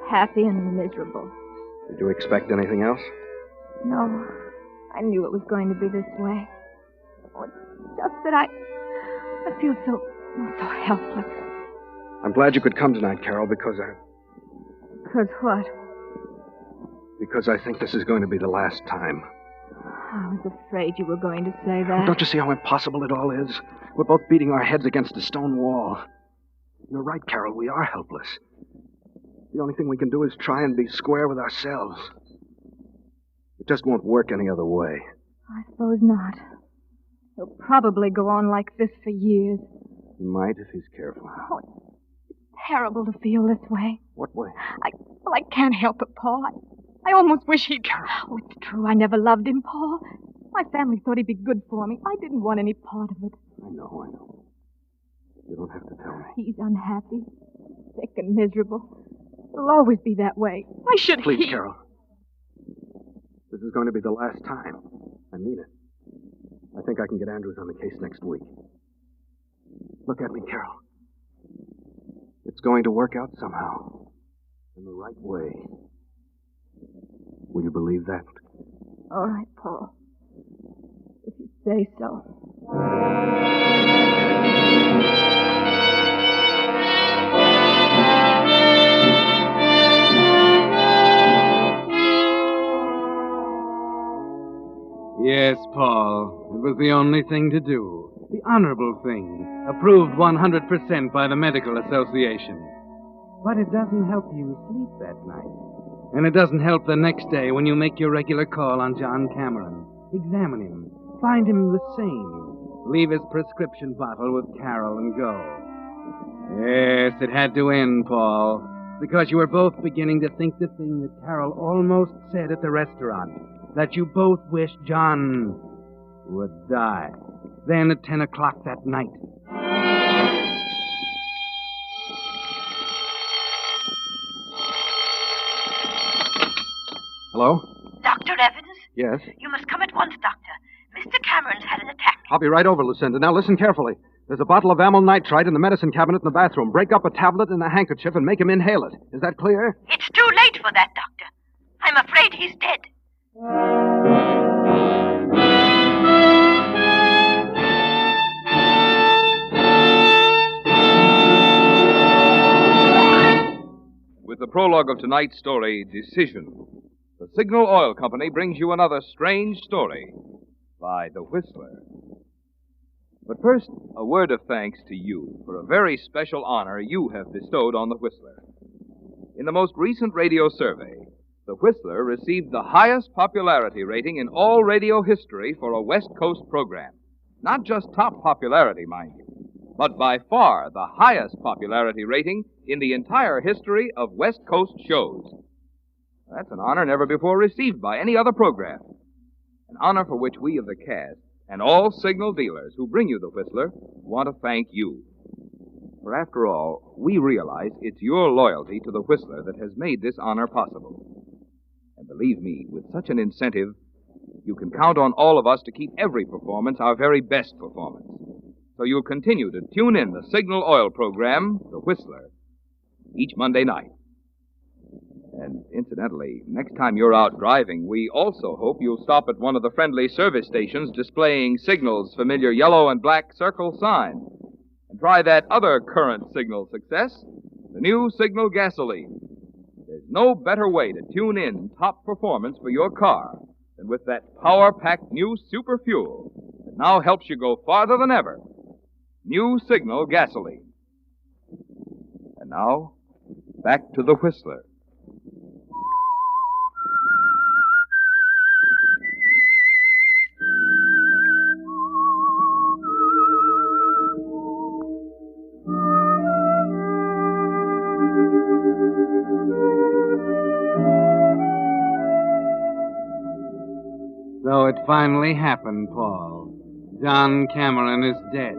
Happy and miserable. Did you expect anything else? No. I knew it was going to be this way. Oh, it's just that I feel so helpless. I'm glad you could come tonight, Carol, because Because what? Because I think this is going to be the last time. I was afraid you were going to say that. Don't you see how impossible it all is? We're both beating our heads against a stone wall. You're right, Carol. We are helpless. The only thing we can do is try and be square with ourselves. It just won't work any other way. I suppose not. He'll probably go on like this for years. He might if he's careful. Oh, it's terrible to feel this way. What way? I can't help it, Paul. I almost wish he'd... Oh, it's true. I never loved him, Paul. My family thought he'd be good for me. I didn't want any part of it. I know. You don't have to tell me. He's unhappy, sick and miserable. It'll always be that way. Why should Please, he... Carol. This is going to be the last time. I mean it. I think I can get Andrews on the case next week. Look at me, Carol. It's going to work out somehow. In the right way. Will you believe that? All right, Paul. If you say so. Yes, Paul. It was the only thing to do. The honorable thing. Approved 100% by the Medical Association. But it doesn't help you sleep that night. And it doesn't help the next day when you make your regular call on John Cameron. Examine him. Find him the same. Leave his prescription bottle with Carol and go. Yes, it had to end, Paul. Because you were both beginning to think the thing that Carol almost said at the restaurant. That you both wished John would die. Then at 10 o'clock that night. Hello? Dr. Evans? Yes? You must come at once, Doctor. Mr. Cameron's had an attack. I'll be right over, Lucinda. Now listen carefully. There's a bottle of amyl nitrite in the medicine cabinet in the bathroom. Break up a tablet and a handkerchief and make him inhale it. Is that clear? It's too late for that, Doctor. I'm afraid he's dead. With the prologue of tonight's story, Decision, the Signal Oil Company brings you another strange story by The Whistler. But first, a word of thanks to you for a very special honor you have bestowed on The Whistler. In the most recent radio survey, The Whistler received the highest popularity rating in all radio history for a West Coast program. Not just top popularity, mind you, but by far the highest popularity rating in the entire history of West Coast shows. That's an honor never before received by any other program. An honor for which we of the cast and all signal dealers who bring you The Whistler want to thank you. For after all, we realize it's your loyalty to The Whistler that has made this honor possible. And believe me, with such an incentive, you can count on all of us to keep every performance our very best performance. So you'll continue to tune in the Signal Oil program, The Whistler, each Monday night. And incidentally, next time you're out driving, we also hope you'll stop at one of the friendly service stations displaying Signal's familiar yellow and black circle sign. And try that other current Signal success, the new Signal gasoline. There's no better way to tune in top performance for your car than with that power-packed new super fuel that now helps you go farther than ever. New Signal gasoline. And now, back to The Whistler. So it finally happened, Paul. John Cameron is dead.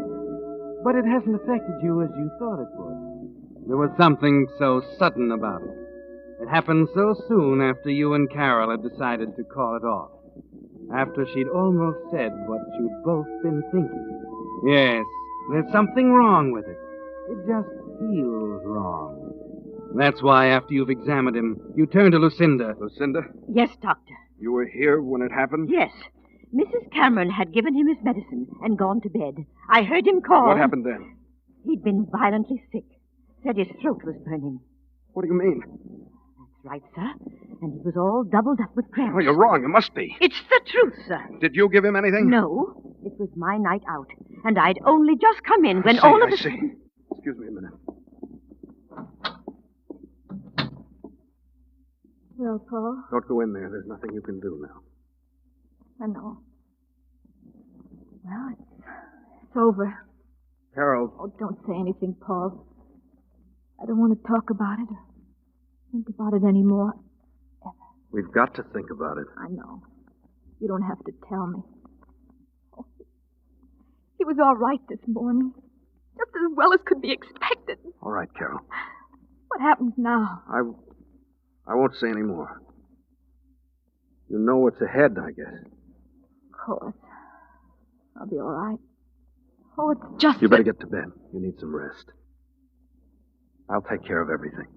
But it hasn't affected you as you thought it would. There was something so sudden about it. It happened so soon after you and Carol had decided to call it off. After she'd almost said what you'd both been thinking. Yes, there's something wrong with it. It just feels wrong. That's why, after you've examined him, you turn to Lucinda. Lucinda? Yes, Doctor. You were here when it happened? Yes. Mrs. Cameron had given him his medicine and gone to bed. I heard him call. What happened then? He'd been violently sick. Said his throat was burning. What do you mean? That's right, sir. And he was all doubled up with cramps. Oh, you're wrong. You must be. It's the truth, sir. Did you give him anything? No. It was my night out. And I'd only just come in when I all of a see. sudden... Excuse me a minute. Well, Paul, Don't go in there. There's nothing you can do now. I know. Well, it's over. Carol. Oh, don't say anything, Paul. I don't want to talk about it or think about it anymore. We've got to think about it. I know. You don't have to tell me. Oh, he was all right this morning. Just as well as could be expected. All right, Carol. What happens now? I won't say any more. You know what's ahead, I guess. Of course. I'll be all right. Oh, it's just... You better get to bed. You need some rest. I'll take care of everything.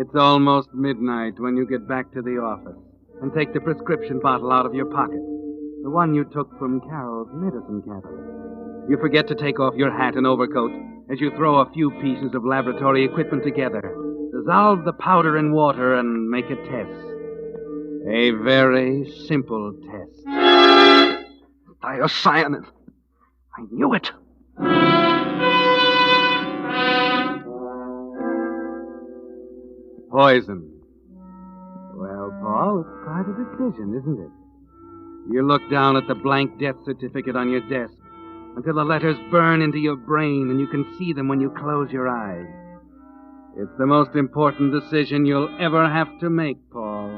It's almost midnight when you get back to the office and take the prescription bottle out of your pocket, the one you took from Carol's medicine cabinet. You forget to take off your hat and overcoat as you throw a few pieces of laboratory equipment together, dissolve the powder in water, and make a test. A very simple test. Thiocyanin. I knew it. Poison. Well, Paul, it's quite a decision, isn't it? You look down at the blank death certificate on your desk until the letters burn into your brain and you can see them when you close your eyes. It's the most important decision you'll ever have to make, Paul.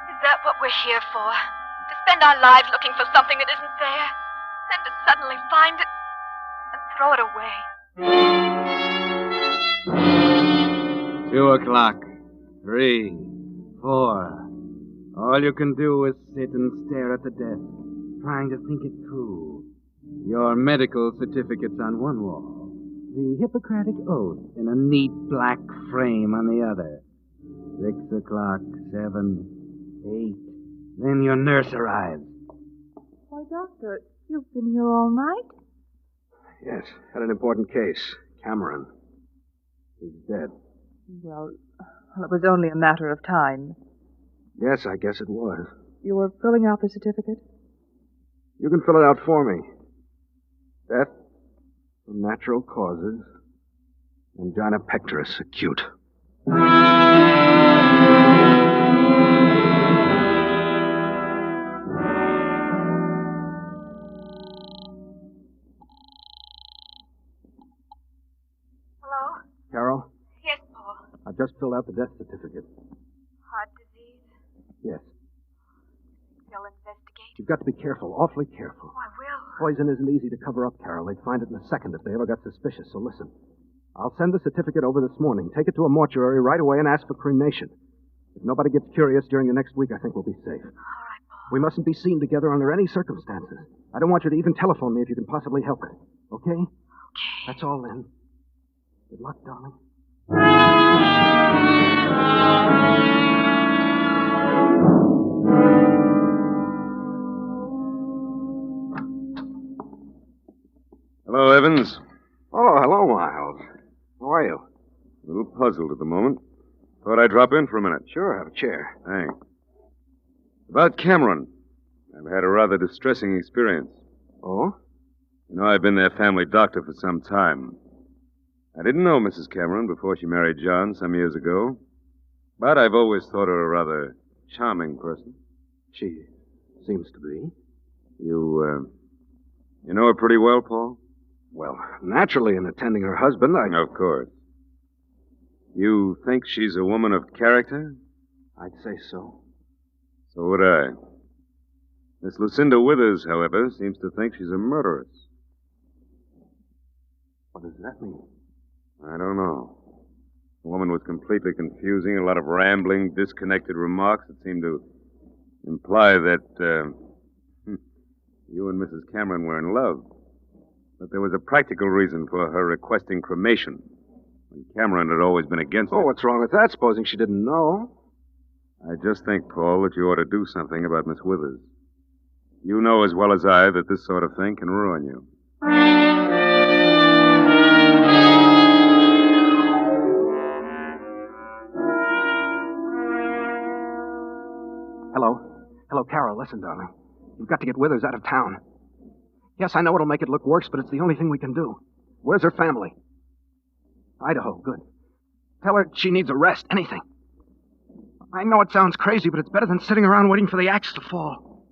Is that what we're here for? To spend our lives looking for something that isn't there? Then to suddenly find it and throw it away? 2:00, 3, 4. All you can do is sit and stare at the desk, trying to think it through. Your medical certificate's on one wall, the Hippocratic Oath in a neat black frame on the other. 6:00, 7, 8. Then your nurse arrives. Why, Doctor, you've been here all night? Yes, had an important case. Cameron. He's dead. Well, it was only a matter of time. Yes, I guess it was. You were filling out the certificate? You can fill it out for me. Death from natural causes. Angina pectoris acute. Hello? Carol, Yes, Paul. I've just filled out the death certificate. Heart disease. Yes. They'll investigate. You've got to be careful, awfully careful. Oh, I will. Poison isn't easy to cover up, Carol. They'd find it in a second if they ever got suspicious. So listen. I'll send the certificate over this morning. Take it to a mortuary right away and ask for cremation. If nobody gets curious during the next week, I think we'll be safe. All right, Paul. We mustn't be seen together under any circumstances. I don't want you to even telephone me if you can possibly help it. Okay? Okay. That's all then. Good luck, darling. Hello, Evans. Oh, hello, Miles. How are you? A little puzzled at the moment. Thought I'd drop in for a minute. Sure, have a chair. Thanks. About Cameron. I've had a rather distressing experience. Oh? You know, I've been their family doctor for some time. I didn't know Mrs. Cameron before she married John some years ago, but I've always thought her a rather charming person. She seems to be. You know her pretty well, Paul? Well, naturally, in attending her husband, Of course. You think she's a woman of character? I'd say so. So would I. Miss Lucinda Withers, however, seems to think she's a murderess. What does that mean? I don't know. The woman was completely confusing, a lot of rambling, disconnected remarks that seemed to imply that you and Mrs. Cameron were in love. But there was a practical reason for her requesting cremation, when Cameron had always been against it. Oh, what's wrong with that, supposing she didn't know? I just think, Paul, that you ought to do something about Miss Withers. You know as well as I that this sort of thing can ruin you. Hello, Carol. Listen, darling. You've got to get Withers out of town. Yes, I know it'll make it look worse, but it's the only thing we can do. Where's her family? Idaho. Good. Tell her she needs a rest. Anything. I know it sounds crazy, but it's better than sitting around waiting for the axe to fall.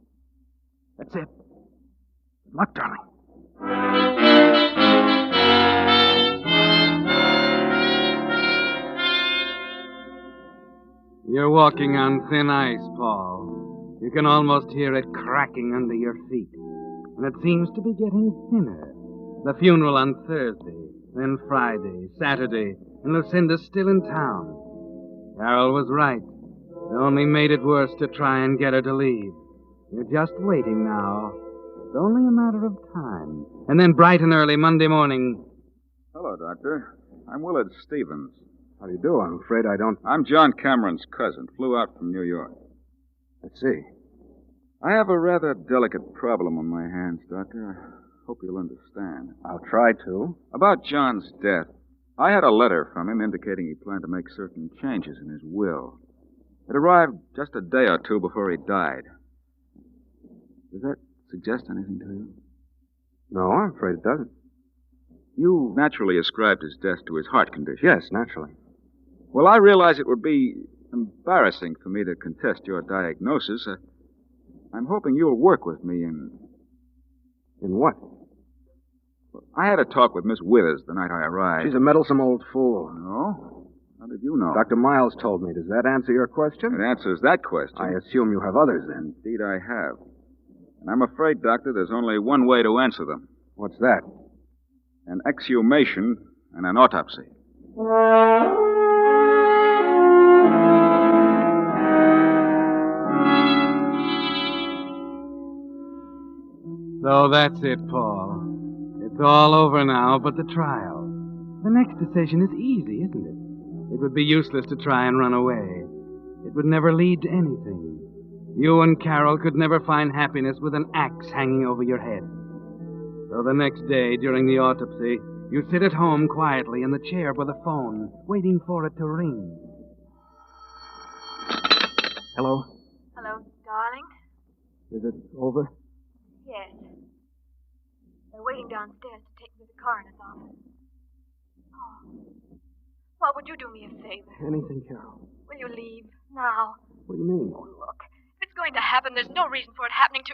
That's it. Good luck, darling. You're walking on thin ice, Paul. You can almost hear it cracking under your feet. And it seems to be getting thinner. The funeral on Thursday, then Friday, Saturday, and Lucinda's still in town. Carol was right. It only made it worse to try and get her to leave. You're just waiting now. It's only a matter of time. And then bright and early Monday morning. Hello, Doctor. I'm Willard Stevens. How do you do? I'm afraid I don't... I'm John Cameron's cousin. Flew out from New York. Let's see. I have a rather delicate problem on my hands, Doctor. I hope you'll understand. I'll try to. About John's death. I had a letter from him indicating he planned to make certain changes in his will. It arrived just a day or two before he died. Does that suggest anything to you? No, I'm afraid it doesn't. You naturally ascribed his death to his heart condition. Yes, naturally. Well, I realize it would be embarrassing for me to contest your diagnosis. I'm hoping you'll work with me in... In what? Well, I had a talk with Miss Withers the night I arrived. She's a meddlesome old fool. No? How did you know? Dr. Miles told me. Does that answer your question? It answers that question. I assume you have others, then. Indeed, I have. And I'm afraid, Doctor, there's only one way to answer them. What's that? an exhumation, and an autopsy. So that's it, Paul. It's all over now but the trial. The next decision is easy, isn't it? It would be useless to try and run away. It would never lead to anything. You and Carol could never find happiness with an axe hanging over your head. So the next day, during the autopsy, you sit at home quietly in the chair by the phone, waiting for it to ring. Hello? Hello, darling. Is it over? Yes. They're waiting downstairs to take me to the coroner's office. Paul, would you do me a favor? Anything, Carol. Will you leave now? What do you mean? Oh, look. If it's going to happen, there's no reason for it happening to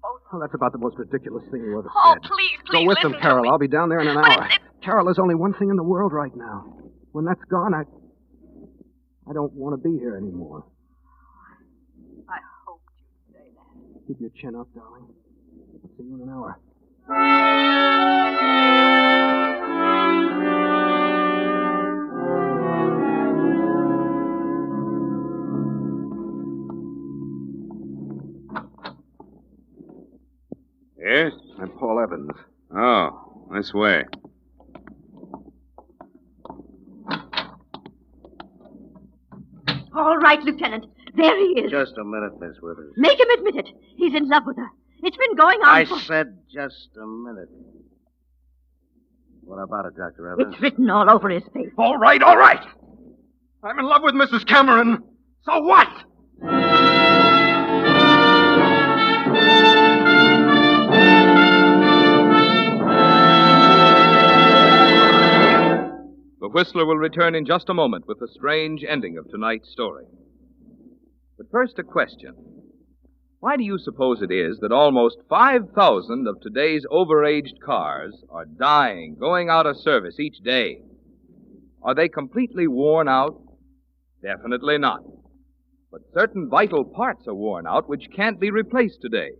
both. Oh, that's about the most ridiculous thing you ever Oh, said. please, Go with them, listen Carol. to me. I'll be down there in an But hour. Carol, there's only one thing in the world right now. When that's gone, I don't want to be here anymore. I hoped you'd say that. Keep your chin up, darling. I'll see you in an hour. Yes? I'm Paul Evans. Oh, this way. All right, Lieutenant. There he is. Just a minute, Miss Withers. Make him admit it. He's in love with her. It's been going on I for... said just a minute. What about it, Dr. Evans? It's written all over his face. All right, all right. I'm in love with Mrs. Cameron. So what? The Whistler will return in just a moment with the strange ending of tonight's story. But first, a question. Why do you suppose it is that almost 5,000 of today's overaged cars are dying, going out of service each day? Are they completely worn out? Definitely not. But certain vital parts are worn out which can't be replaced today.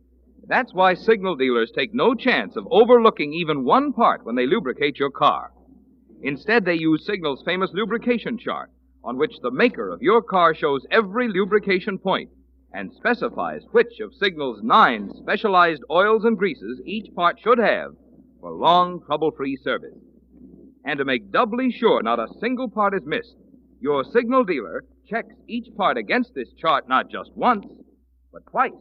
That's why signal dealers take no chance of overlooking even one part when they lubricate your car. Instead, they use Signal's famous lubrication chart, on which the maker of your car shows every lubrication point and specifies which of Signal's 9 specialized oils and greases each part should have for long, trouble-free service. And to make doubly sure not a single part is missed, your Signal dealer checks each part against this chart not just once, but twice,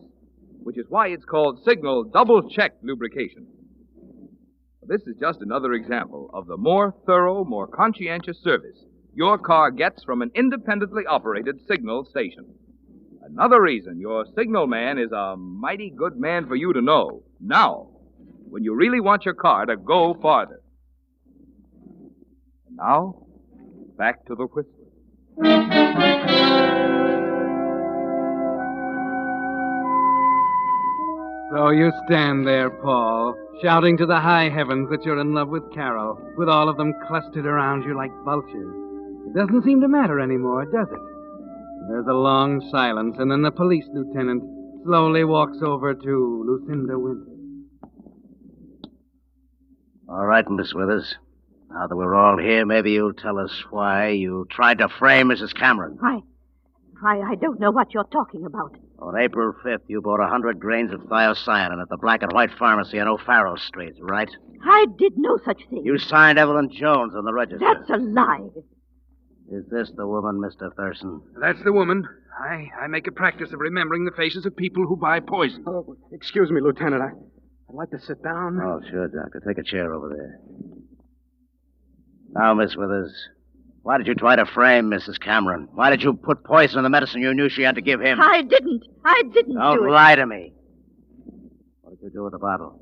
which is why it's called Signal Double-Check Lubrication. This is just another example of the more thorough, more conscientious service your car gets from an independently operated signal station. Another reason your signal man is a mighty good man for you to know now, when you really want your car to go farther. And now, back to the Whistler. So you stand there, Paul, shouting to the high heavens that you're in love with Carol, with all of them clustered around you like vultures. It doesn't seem to matter anymore, does it? There's a long silence, and then the police lieutenant slowly walks over to Lucinda Winter. All right, Miss Withers. Now that we're all here, maybe you'll tell us why you tried to frame Mrs. Cameron. I don't know what you're talking about. On April 5th, you bought 100 grains of thiocyanin at the Black and White Pharmacy on O'Farrell Street, right? I did no such thing. You signed Evelyn Jones on the register. That's a lie. Is this the woman, Mr. Thurston? That's the woman. I make a practice of remembering the faces of people who buy poison. Oh, excuse me, Lieutenant. I'd like to sit down. Oh, sure, Doctor. Take a chair over there. Now, Miss Withers, why did you try to frame Mrs. Cameron? Why did you put poison in the medicine you knew she had to give him? I didn't do it. Don't lie to me. What did you do with the bottle?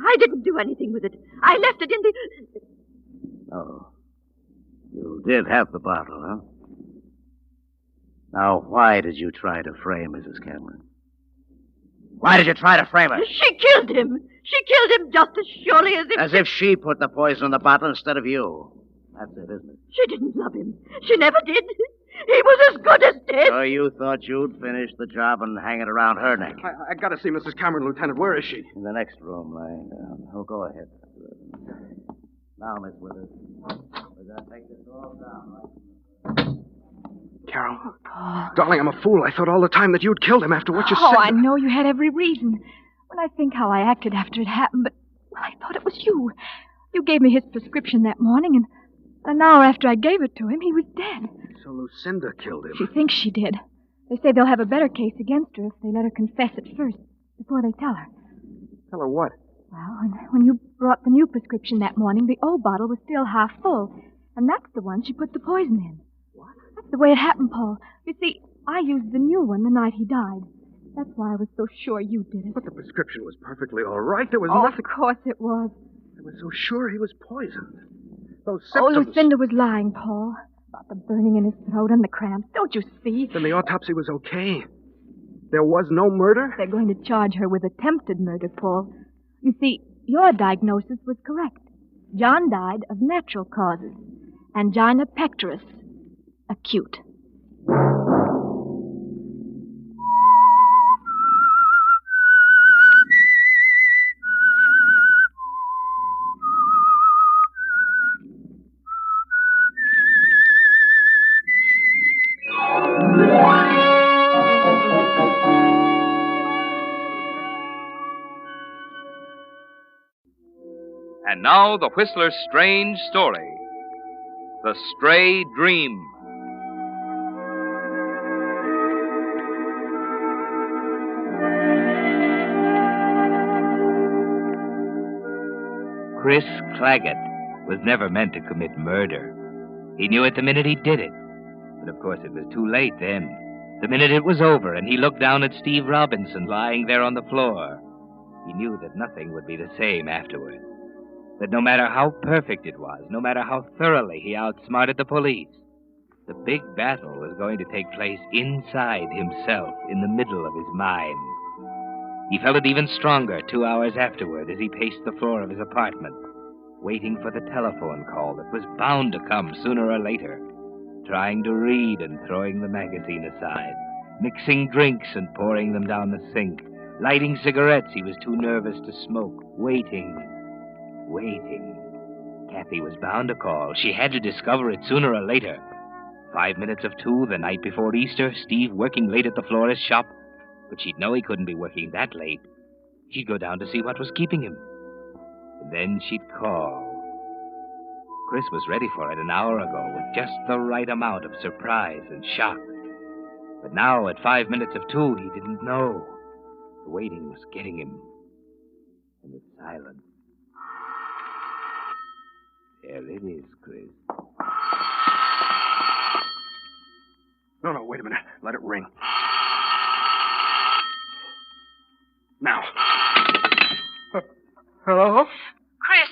I didn't do anything with it. I left it in the... Oh. You did have the bottle, huh? Now, why did you try to frame Mrs. Cameron? Why did you try to frame her? She killed him. She killed him just as surely as if... As if she put the poison in the bottle instead of you. That's it, isn't it? She didn't love him. She never did. He was as good as dead. So you thought you'd finish the job and hang it around her neck? I got to see Mrs. Cameron, Lieutenant. Where is she? In the next room, lying down. Oh, go ahead. Now, Miss Withers, we're going to take this all down, Carol. Darling, I'm a fool. I thought all the time that you'd killed him after what you said. Oh, I know you had every reason. When I think how I acted after it happened, but I thought it was you. You gave me his prescription that morning, and an hour after I gave it to him, he was dead. So Lucinda killed him. She thinks she did. They say they'll have a better case against her if they let her confess it first, before they tell her. Tell her what? Well, when you brought the new prescription that morning, the old bottle was still half full, and that's the one she put the poison in. What? That's the way it happened, Paul. You see, I used the new one the night he died. That's why I was so sure you did it. But the prescription was perfectly all right. There was Of nothing. course it was. I was so sure he was poisoned. Those symptoms. Oh, Lucinda was lying, Paul. About the burning in his throat and the cramps. Don't you see? Then the autopsy was okay. There was no murder? They're going to charge her with attempted murder, Paul. You see, your diagnosis was correct. John died of natural causes. Angina pectoris. Acute. And now, the Whistler's strange story. The Stray Dream. Chris Claggett was never meant to commit murder. He knew it the minute he did it. But of course it was too late then. The minute it was over and he looked down at Steve Robinson lying there on the floor, he knew that nothing would be the same afterward. That no matter how perfect it was, no matter how thoroughly he outsmarted the police, the big battle was going to take place inside himself, in the middle of his mind. He felt it even stronger 2 hours afterward as he paced the floor of his apartment, waiting for the telephone call that was bound to come sooner or later, trying to read and throwing the magazine aside, mixing drinks and pouring them down the sink, lighting cigarettes he was too nervous to smoke, waiting. Kathy was bound to call. She had to discover it sooner or later. 5 minutes of 2 the night before Easter, Steve working late at the florist's shop. But she'd know he couldn't be working that late. She'd go down to see what was keeping him. And then she'd call. Chris was ready for it an hour ago with just the right amount of surprise and shock. But now, at 5 minutes of 2, he didn't know. The waiting was getting him. And the silence. There it is, Chris. No, wait a minute. Let it ring. Now. Hello? Chris,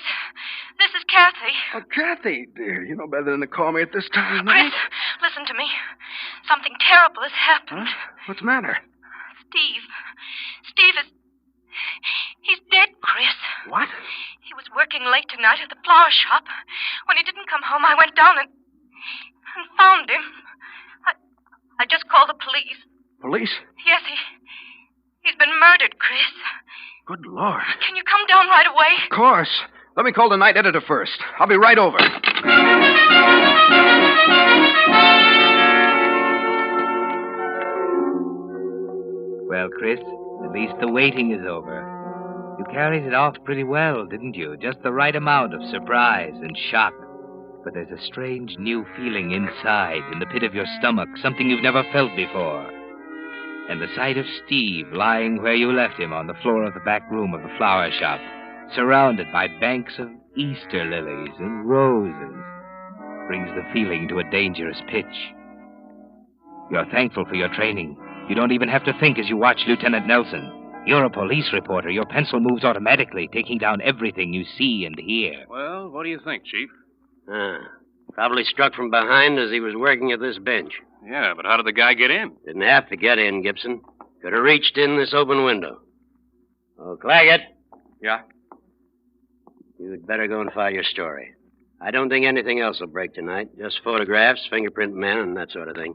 this is Kathy. Oh, Kathy, dear, you know better than to call me at this time of night. Chris, listen to me. Something terrible has happened. Huh? What's the matter? Steve is... He's dead, Chris. What? He was working late tonight at the flower shop. When he didn't come home, I went down and found him. I just called the police. Police? Yes, he's been murdered, Chris. Good Lord. Can you come down right away? Of course. Let me call the night editor first. I'll be right over. Well, Chris, at least the waiting is over. You carried it off pretty well, didn't you? Just the right amount of surprise and shock. But there's a strange new feeling inside, in the pit of your stomach, something you've never felt before. And the sight of Steve lying where you left him on the floor of the back room of the flower shop, surrounded by banks of Easter lilies and roses, brings the feeling to a dangerous pitch. You're thankful for your training. You don't even have to think as you watch Lieutenant Nelson. You're a police reporter. Your pencil moves automatically, taking down everything you see and hear. Well, what do you think, Chief? Probably struck from behind as he was working at this bench. Yeah, but how did the guy get in? Didn't have to get in, Gibson. Could have reached in this open window. Oh, Claggett. Yeah? You'd better go and file your story. I don't think anything else will break tonight. Just photographs, fingerprint men, and that sort of thing.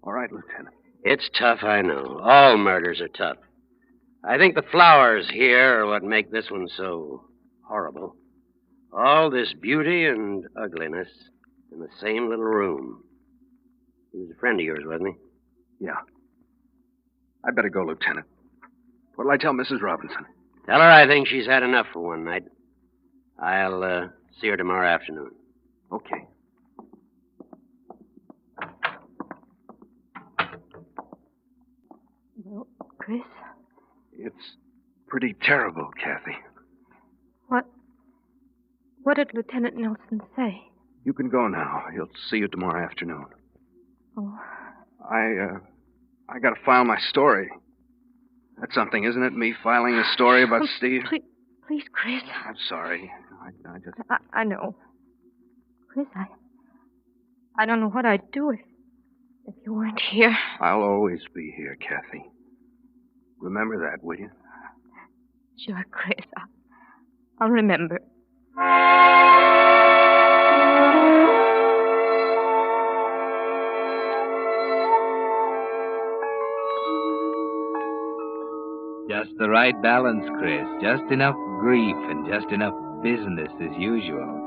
All right, Lieutenant. It's tough, I know. All murders are tough. I think the flowers here are what make this one so horrible. All this beauty and ugliness in the same little room. He was a friend of yours, wasn't he? Yeah. I'd better go, Lieutenant. What'll I tell Mrs. Robinson? Tell her I think she's had enough for one night. I'll see her tomorrow afternoon. Okay. Well, Chris? It's pretty terrible, Kathy. What did Lieutenant Nelson say? You can go now. He'll see you tomorrow afternoon. Oh, I gotta file my story. That's something, isn't it? Me filing a story about Steve? please, Chris. I'm sorry. I just... I know. Chris, I don't know what I'd do if you weren't here. I'll always be here, Kathy. Remember that, will you? Sure, Chris. I'll remember. Just the right balance, Chris. Just enough grief and just enough business as usual.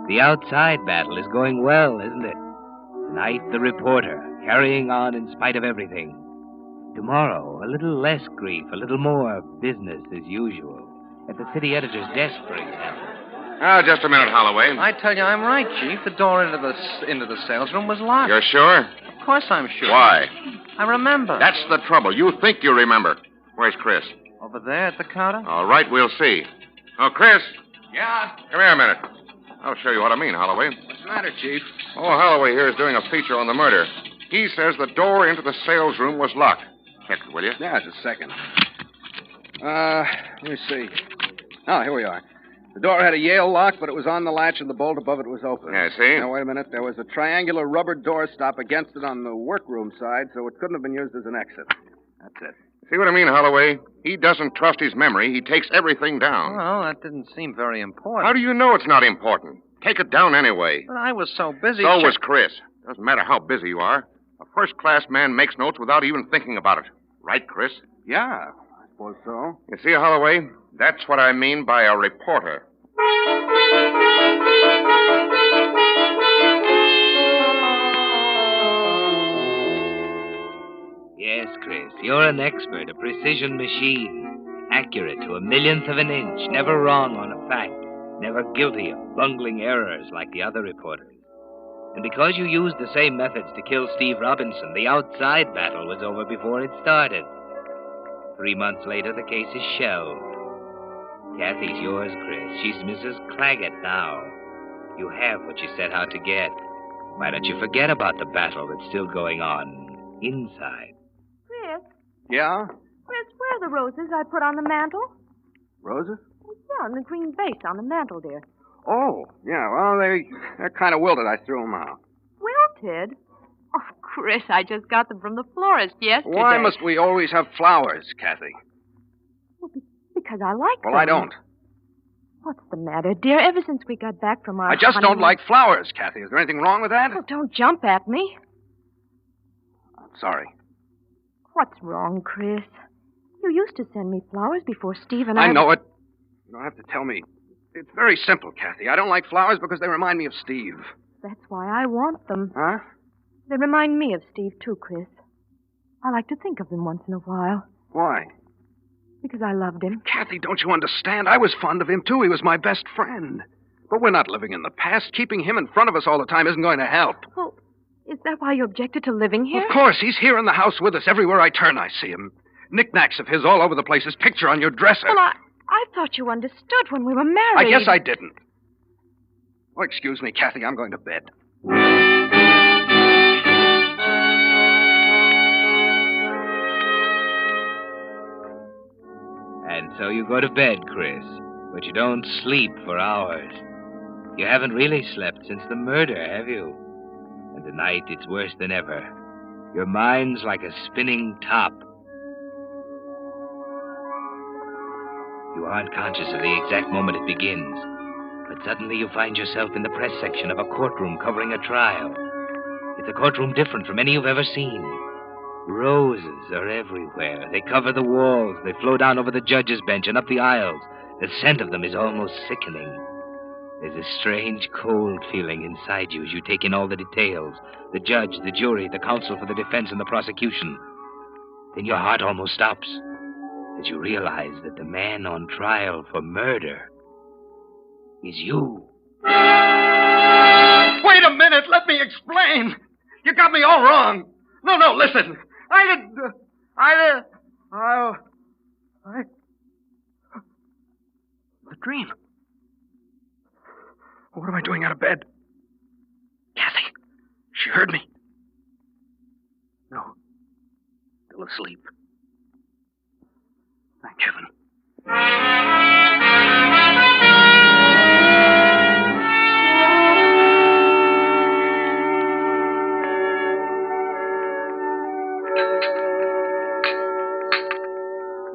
The outside battle is going well, isn't it? Tonight, the reporter, carrying on in spite of everything. Tomorrow, a little less grief, a little more business as usual. At the city editor's desk, for example. Oh, just a minute, Holloway. I tell you, I'm right, Chief. The door into the sales room was locked. You're sure? Of course I'm sure. Why? I remember. That's the trouble. You think you remember. Where's Chris? Over there at the counter? All right, we'll see. Oh, Chris. Yeah? Come here a minute. I'll show you what I mean, Holloway. What's the matter, Chief? Oh, Holloway here is doing a feature on the murder. He says the door into the sales room was locked. Check it, will you? Yeah, just a second. Let me see. Oh, here we are. The door had a Yale lock, but it was on the latch and the bolt above it was open. Yeah, see? Now, wait a minute. There was a triangular rubber doorstop against it on the workroom side, so it couldn't have been used as an exit. That's it. See what I mean, Holloway? He doesn't trust his memory. He takes everything down. Well, that didn't seem very important. How do you know it's not important? Take it down anyway. But I was so busy. So was Chris. Doesn't matter how busy you are. A first-class man makes notes without even thinking about it. Right, Chris? Yeah, I suppose so. You see, Holloway, that's what I mean by a reporter. Yes, Chris, you're an expert, a precision machine. Accurate to a millionth of an inch, never wrong on a fact, never guilty of bungling errors like the other reporters. And because you used the same methods to kill Steve Robinson, the outside battle was over before it started. 3 months later, the case is shelved. Kathy's yours, Chris. She's Mrs. Claggett now. You have what you set out to get. Why don't you forget about the battle that's still going on inside? Chris? Yeah? Chris, where are the roses I put on the mantel? Roses? Yeah, on the green vase on the mantel, dear. Oh, yeah, well, they're kind of wilted. I threw them out. Wilted? Oh, Chris, I just got them from the florist yesterday. Why must we always have flowers, Kathy? Well, because I like them. Well, I don't. What's the matter, dear? Ever since we got back from our I just honeymoon... don't like flowers, Kathy. Is there anything wrong with that? Oh, don't jump at me. I'm sorry. What's wrong, Chris? You used to send me flowers before Steve and I know it. You don't have to tell me. It's very simple, Kathy. I don't like flowers because they remind me of Steve. That's why I want them. Huh? They remind me of Steve, too, Chris. I like to think of him once in a while. Why? Because I loved him. Kathy, don't you understand? I was fond of him, too. He was my best friend. But we're not living in the past. Keeping him in front of us all the time isn't going to help. Well, is that why you objected to living here? Of course. He's here in the house with us. Everywhere I turn, I see him. Knickknacks of his all over the place. His picture on your dresser. Well, I thought you understood when we were married. I guess I didn't. Oh, excuse me, Kathy. I'm going to bed. And so you go to bed, Chris, but you don't sleep for hours. You haven't really slept since the murder, have you? And tonight it's worse than ever. Your mind's like a spinning top. You aren't conscious of the exact moment it begins, but suddenly you find yourself in the press section of a courtroom covering a trial. It's a courtroom different from any you've ever seen. Roses are everywhere. They cover the walls. They flow down over the judge's bench and up the aisles. The scent of them is almost sickening. There's a strange, cold feeling inside you as you take in all the details. The judge, the jury, the counsel for the defense, and the prosecution. Then your heart almost stops as you realize that the man on trial for murder is you. Wait a minute. Let me explain. You got me all wrong. No, listen. A dream. What am I doing out of bed? Kathy. She heard me. No. Still asleep. Thank heaven.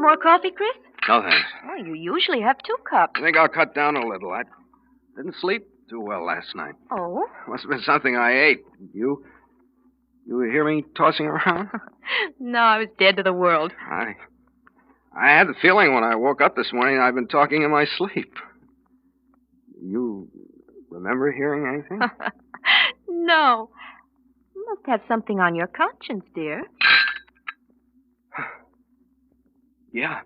More coffee, Chris? No, thanks. Oh, you usually have 2 cups. I think I'll cut down a little. I didn't sleep too well last night. Oh? Must have been something I ate. You hear me tossing around? No, I was dead to the world. I had the feeling when I woke up this morning I've been talking in my sleep. You remember hearing anything? No. You must have something on your conscience, dear. Yeah.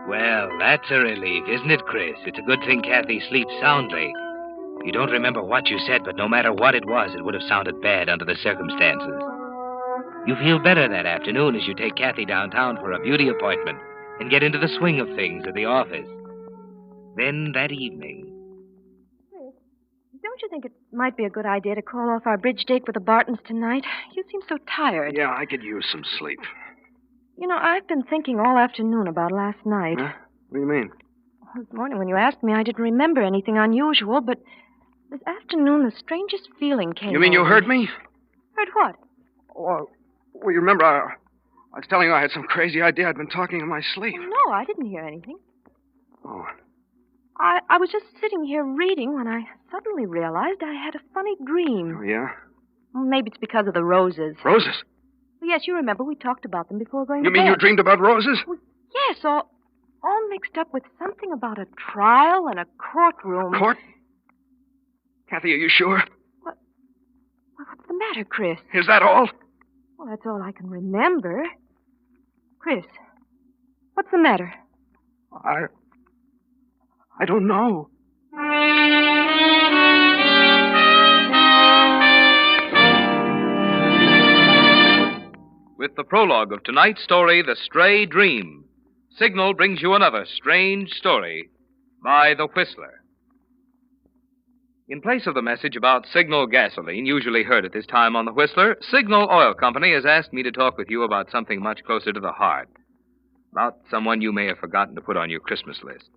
Well, that's a relief, isn't it, Chris? It's a good thing Kathy sleeps soundly. You don't remember what you said, but no matter what it was, it would have sounded bad under the circumstances. You feel better that afternoon as you take Kathy downtown for a beauty appointment and get into the swing of things at the office. Then that evening... Don't you think it might be a good idea to call off our bridge date with the Bartons tonight? You seem so tired. Yeah, I could use some sleep. You know, I've been thinking all afternoon about last night. Huh? What do you mean? This morning when you asked me, I didn't remember anything unusual, but this afternoon the strangest feeling came You mean you over heard me? Heard what? Oh, well, you remember I was telling you I had some crazy idea. I'd been talking in my sleep. No, I didn't hear anything. Oh. I was just sitting here reading when I suddenly realized I had a funny dream. Oh, yeah? Maybe it's because of the roses. Roses? Well, yes, you remember we talked about them before going You to mean bed. you dreamed about roses? Well, yes, all mixed up with something about a trial and a courtroom. Court? Kathy, are you sure? What's the matter, Chris? Is that all? Well, that's all I can remember. Chris, what's the matter? I don't know. With the prologue of tonight's story, The Stray Dream, Signal brings you another strange story by The Whistler. In place of the message about Signal gasoline, usually heard at this time on The Whistler, Signal Oil Company has asked me to talk with you about something much closer to the heart. About someone you may have forgotten to put on your Christmas list.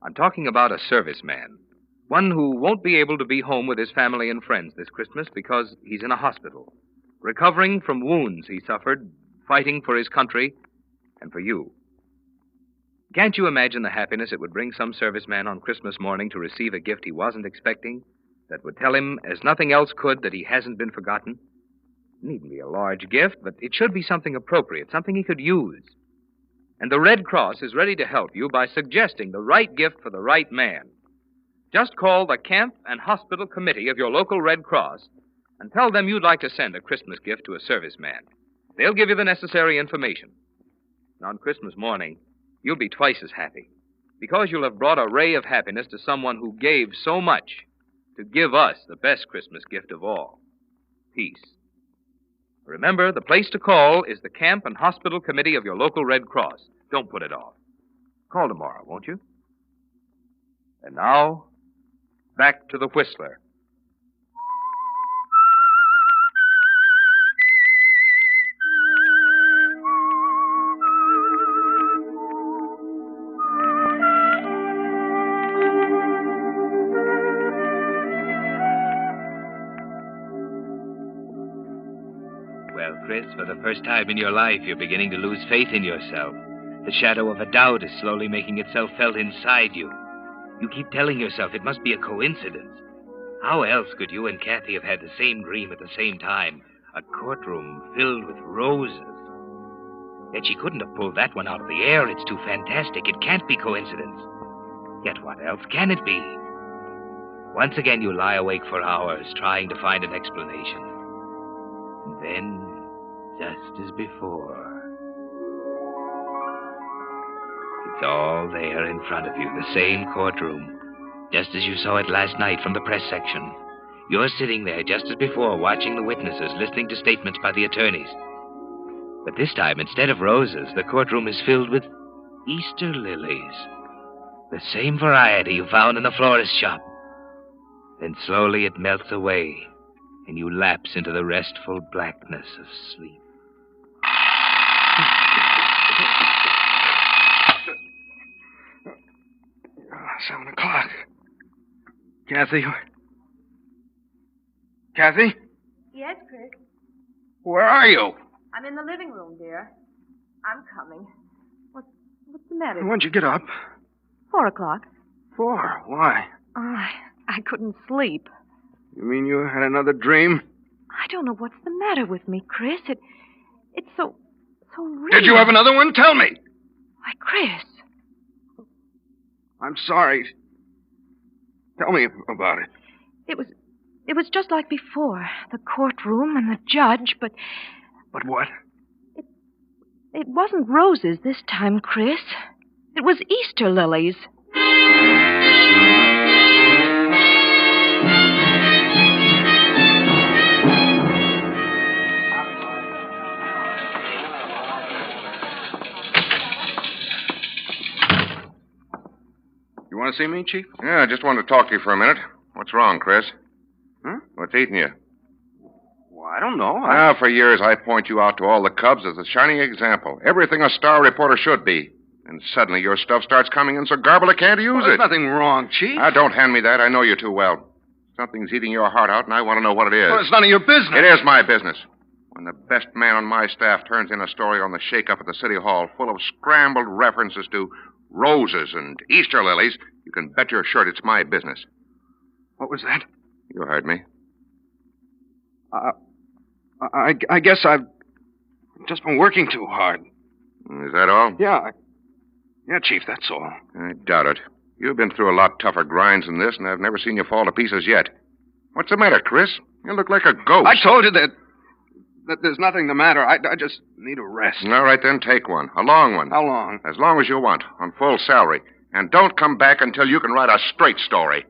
I'm talking about a serviceman. One who won't be able to be home with his family and friends this Christmas because he's in a hospital, recovering from wounds he suffered, fighting for his country and for you. Can't you imagine the happiness it would bring some serviceman on Christmas morning to receive a gift he wasn't expecting that would tell him, as nothing else could, that he hasn't been forgotten? It needn't be a large gift, but it should be something appropriate, something he could use. And the Red Cross is ready to help you by suggesting the right gift for the right man. Just call the Camp and Hospital Committee of your local Red Cross and tell them you'd like to send a Christmas gift to a serviceman. They'll give you the necessary information. And on Christmas morning, you'll be twice as happy because you'll have brought a ray of happiness to someone who gave so much to give us the best Christmas gift of all, peace. Remember, the place to call is the Camp and Hospital Committee of your local Red Cross. Don't put it off. Call tomorrow, won't you? And now, back to the Whistler. Well, Chris, for the first time in your life, you're beginning to lose faith in yourself. The shadow of a doubt is slowly making itself felt inside you. You keep telling yourself it must be a coincidence. How else could you and Kathy have had the same dream at the same time? A courtroom filled with roses. Yet she couldn't have pulled that one out of the air. It's too fantastic. It can't be coincidence. Yet what else can it be? Once again, you lie awake for hours trying to find an explanation. And then, just as before, it's all there in front of you, the same courtroom, just as you saw it last night from the press section. You're sitting there just as before, watching the witnesses, listening to statements by the attorneys. But this time, instead of roses, the courtroom is filled with Easter lilies. The same variety you found in the florist's shop. Then slowly it melts away, and you lapse into the restful blackness of sleep. 7 o'clock. Kathy? Kathy? Yes, Chris. Where are you? I'm in the living room, dear. I'm coming. What's the matter? When'd you get up? 4 o'clock. 4? Why? I couldn't sleep. You mean you had another dream? I don't know what's the matter with me, Chris. It's so real. Did you have another one? Tell me. Why, Chris. I'm sorry. Tell me about it. It was just like before. The courtroom and the judge, but... But what? It wasn't roses this time, Chris. It was Easter lilies. You want to see me, Chief? Yeah, I just wanted to talk to you for a minute. What's wrong, Chris? Huh? What's eating you? Well, I don't know. Well, for years I point you out to all the Cubs as a shining example. Everything a star reporter should be. And suddenly your stuff starts coming in so garbled I can't use There's it. nothing wrong, Chief. Don't hand me that. I know you too well. Something's eating your heart out, and I want to know what it is. Well, it's none of your business. It is my business. When the best man on my staff turns in a story on the shake-up at the City Hall full of scrambled references to roses and Easter lilies, you can bet your shirt it's my business. What was that? You heard me. I guess I've just been working too hard. Is that all? Yeah. Yeah, Chief, that's all. I doubt it. You've been through a lot tougher grinds than this, and I've never seen you fall to pieces yet. What's the matter, Chris? You look like a ghost. I told you that there's nothing the matter. I just need a rest. All right, then take one. A long one. How long? As long as you want, on full salary. And don't come back until you can write a straight story.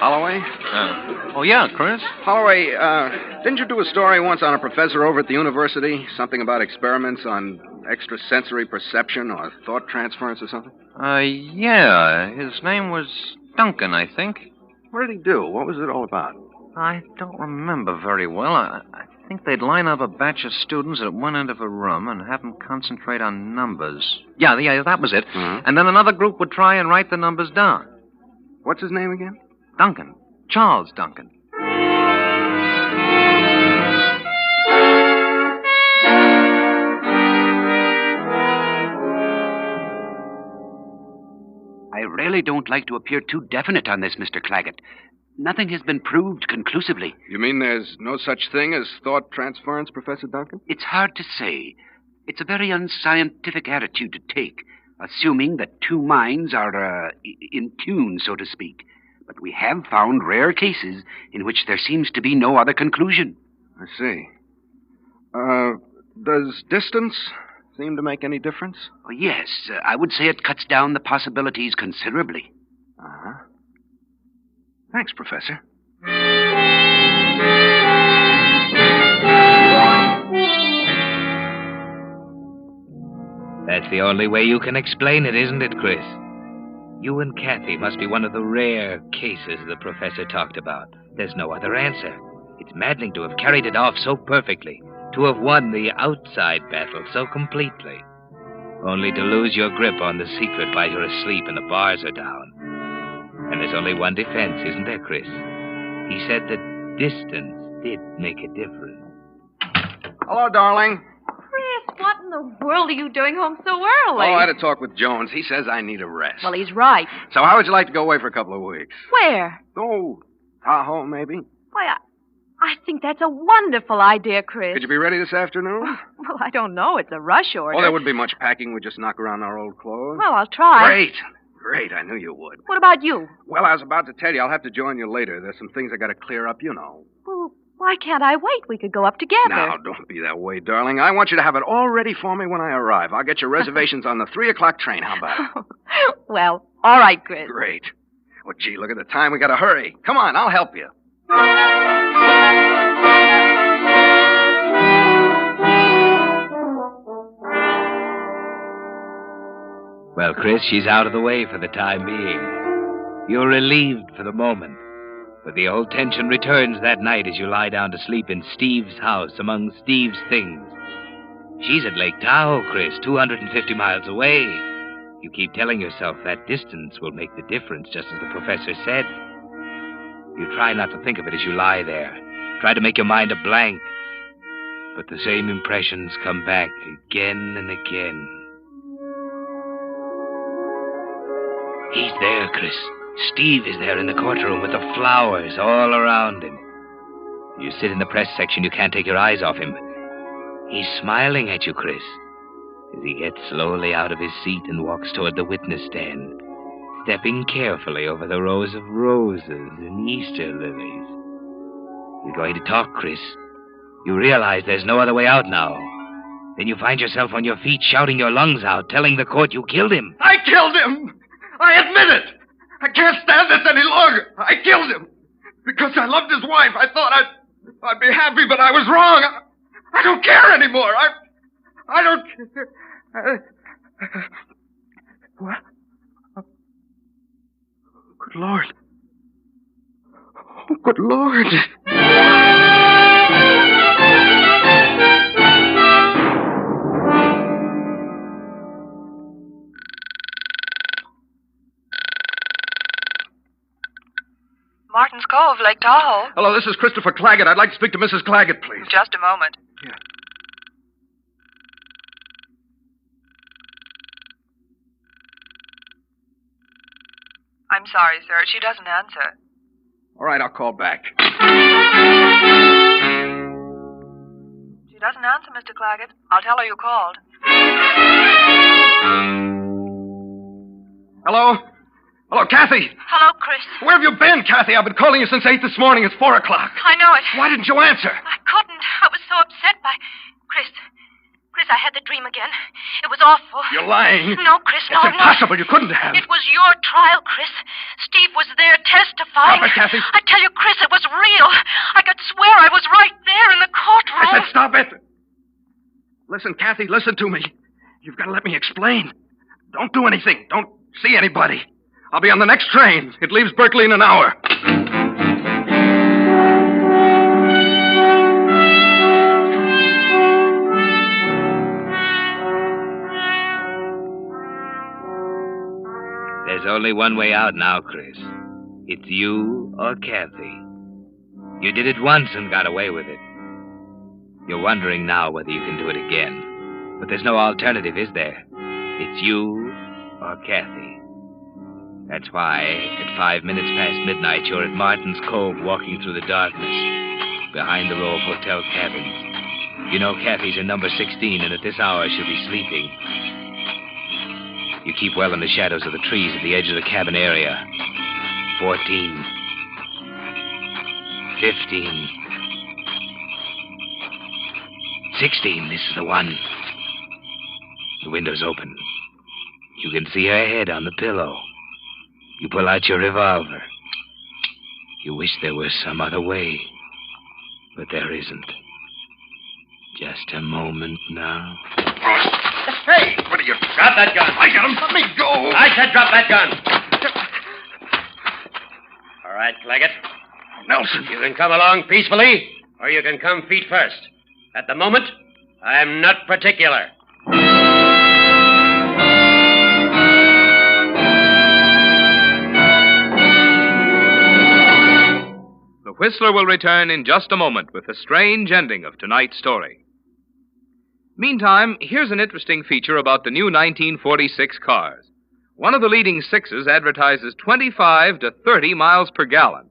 Holloway? Oh, yeah, Chris. Holloway, didn't you do a story once on a professor over at the university? Something about experiments on extrasensory perception or thought transference or something? Yeah. His name was Duncan, I think. What did he do? What was it all about? I don't remember very well. I think they'd line up a batch of students at one end of a room and have them concentrate on numbers. Yeah, that was it. Mm-hmm. And then another group would try and write the numbers down. What's his name again? Duncan. Charles Duncan. I really don't like to appear too definite on this, Mr. Claggett. Nothing has been proved conclusively. You mean there's no such thing as thought transference, Professor Duncan? It's hard to say. It's a very unscientific attitude to take, assuming that two minds are, in tune, so to speak. But we have found rare cases in which there seems to be no other conclusion. I see. Does distance seem to make any difference? Oh, yes, I would say it cuts down the possibilities considerably. Uh-huh. Thanks, Professor. That's the only way you can explain it, isn't it, Chris? You and Kathy must be one of the rare cases the professor talked about. There's no other answer. It's maddening to have carried it off so perfectly, to have won the outside battle so completely, only to lose your grip on the secret while you're asleep and the bars are down. And there's only one defense, isn't there, Chris? He said that distance did make a difference. Hello, darling. Chris, what in the world are you doing home so early? Oh, I had a talk with Jones. He says I need a rest. Well, he's right. So how would you like to go away for a couple of weeks? Where? Oh, Tahoe, maybe? Why, I think that's a wonderful idea, Chris. Could you be ready this afternoon? Well, I don't know. It's a rush order. Oh, there wouldn't be much packing. We'd just knock around our old clothes. Well, I'll try. Great. I knew you would. What about you? Well, I was about to tell you. I'll have to join you later. There's some things I got to clear up, you know. Well, why can't I wait? We could go up together. Now, don't be that way, darling. I want you to have it all ready for me when I arrive. I'll get your reservations on the 3 o'clock train. How about it? Well, all right, Chris. Great. Well, gee, look at the time. We got to hurry. Come on, I'll help you. Well, Chris, she's out of the way for the time being. You're relieved for the moment, but the old tension returns that night as you lie down to sleep in Steve's house among Steve's things. She's at Lake Tahoe, Chris, 250 miles away. You keep telling yourself that distance will make the difference, just as the professor said. You try not to think of it as you lie there. Try to make your mind a blank. But the same impressions come back again and again. He's there, Chris. Steve is there in the courtroom with the flowers all around him. You sit in the press section, you can't take your eyes off him. He's smiling at you, Chris, as he gets slowly out of his seat and walks toward the witness stand, stepping carefully over the rows of roses and Easter lilies. You're going to talk, Chris. You realize there's no other way out now. Then you find yourself on your feet, shouting your lungs out, telling the court you killed him. I killed him! I admit it! I can't stand this any longer. I killed him. Because I loved his wife. I thought I'd be happy, but I was wrong. I don't care anymore. I don't care. What? Good Lord. Oh, good Lord. Martin's Cove, Lake Tahoe. Hello, this is Christopher Claggett. I'd like to speak to Mrs. Claggett, please. Just a moment. Yeah. I'm sorry, sir. She doesn't answer. All right, I'll call back. She doesn't answer, Mr. Claggett. I'll tell her you called. Hello? Hello, Kathy. Hello, Chris. Where have you been, Kathy? I've been calling you since 8 this morning. It's 4 o'clock. I know it. Why didn't you answer? I couldn't. I was so upset by... Chris, I had the dream again. It was awful. You're lying. No, Chris, no, It's impossible. You couldn't have. It was your trial, Chris. Steve was there testifying. Stop it, Kathy. I tell you, Chris, it was real. I could swear I was right there in the courtroom. I said stop it. Listen, Kathy, listen to me. You've got to let me explain. Don't do anything. Don't see anybody. I'll be on the next train. It leaves Berkeley in an hour. There's only one way out now, Chris. It's you or Kathy. You did it once and got away with it. You're wondering now whether you can do it again. But there's no alternative, is there? It's you or Kathy. That's why, at 5 minutes past midnight, you're at Martin's Cove walking through the darkness, behind the row of hotel cabins. You know Kathy's in number 16, and at this hour she'll be sleeping. You keep well in the shadows of the trees at the edge of the cabin area. 14. 15. 16, this is the one. The window's open. You can see her head on the pillow. You pull out your revolver. You wish there was some other way, but there isn't. Just a moment now. Hey, what are you... Drop that gun. I got him. Let me go. I said drop that gun. All right, Claggett. Nelson. You can come along peacefully, or you can come feet first. At the moment, I'm not particular. The Whistler will return in just a moment with the strange ending of tonight's story. Meantime, here's an interesting feature about the new 1946 cars. One of the leading sixes advertises 25 to 30 miles per gallon.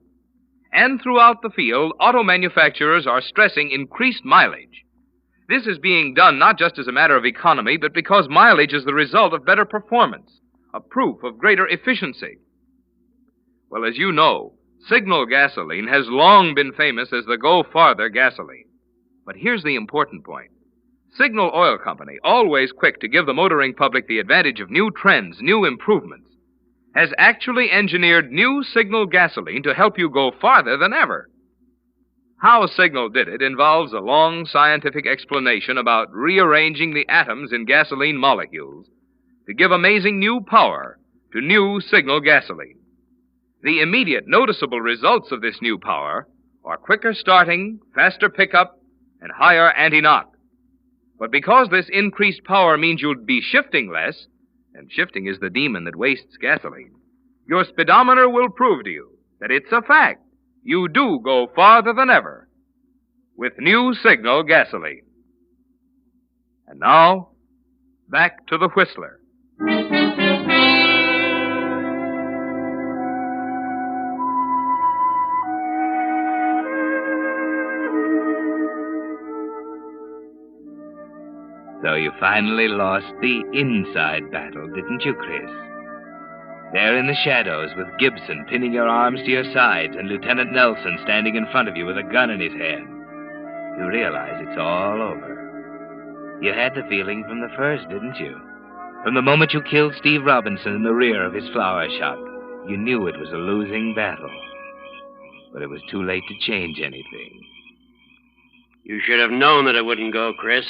And throughout the field, auto manufacturers are stressing increased mileage. This is being done not just as a matter of economy, but because mileage is the result of better performance, a proof of greater efficiency. Well, as you know, Signal gasoline has long been famous as the Go Farther gasoline. But here's the important point. Signal Oil Company, always quick to give the motoring public the advantage of new trends, new improvements, has actually engineered new Signal gasoline to help you go farther than ever. How Signal did it involves a long scientific explanation about rearranging the atoms in gasoline molecules to give amazing new power to new Signal gasoline. The immediate noticeable results of this new power are quicker starting, faster pickup, and higher anti-knock. But because this increased power means you'll be shifting less, and shifting is the demon that wastes gasoline, your speedometer will prove to you that it's a fact. You do go farther than ever with new Signal gasoline. And now, back to the Whistler. So you finally lost the inside battle, didn't you, Chris? There in the shadows with Gibson pinning your arms to your sides and Lieutenant Nelson standing in front of you with a gun in his hand. You realize it's all over. You had the feeling from the first, didn't you? From the moment you killed Steve Robinson in the rear of his flower shop, you knew it was a losing battle. But it was too late to change anything. You should have known that it wouldn't go, Chris.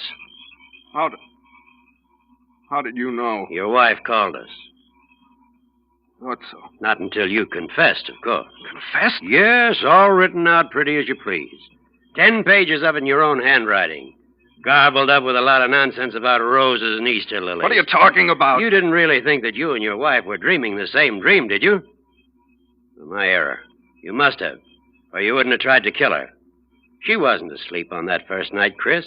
How did you know? Your wife called us. Thought so. Not until you confessed, of course. Confessed? Yes, all written out pretty as you please. 10 pages of it in your own handwriting. Garbled up with a lot of nonsense about roses and Easter lilies. What are you talking about? You didn't really think that you and your wife were dreaming the same dream, did you? My error. You must have, or you wouldn't have tried to kill her. She wasn't asleep on that first night, Chris.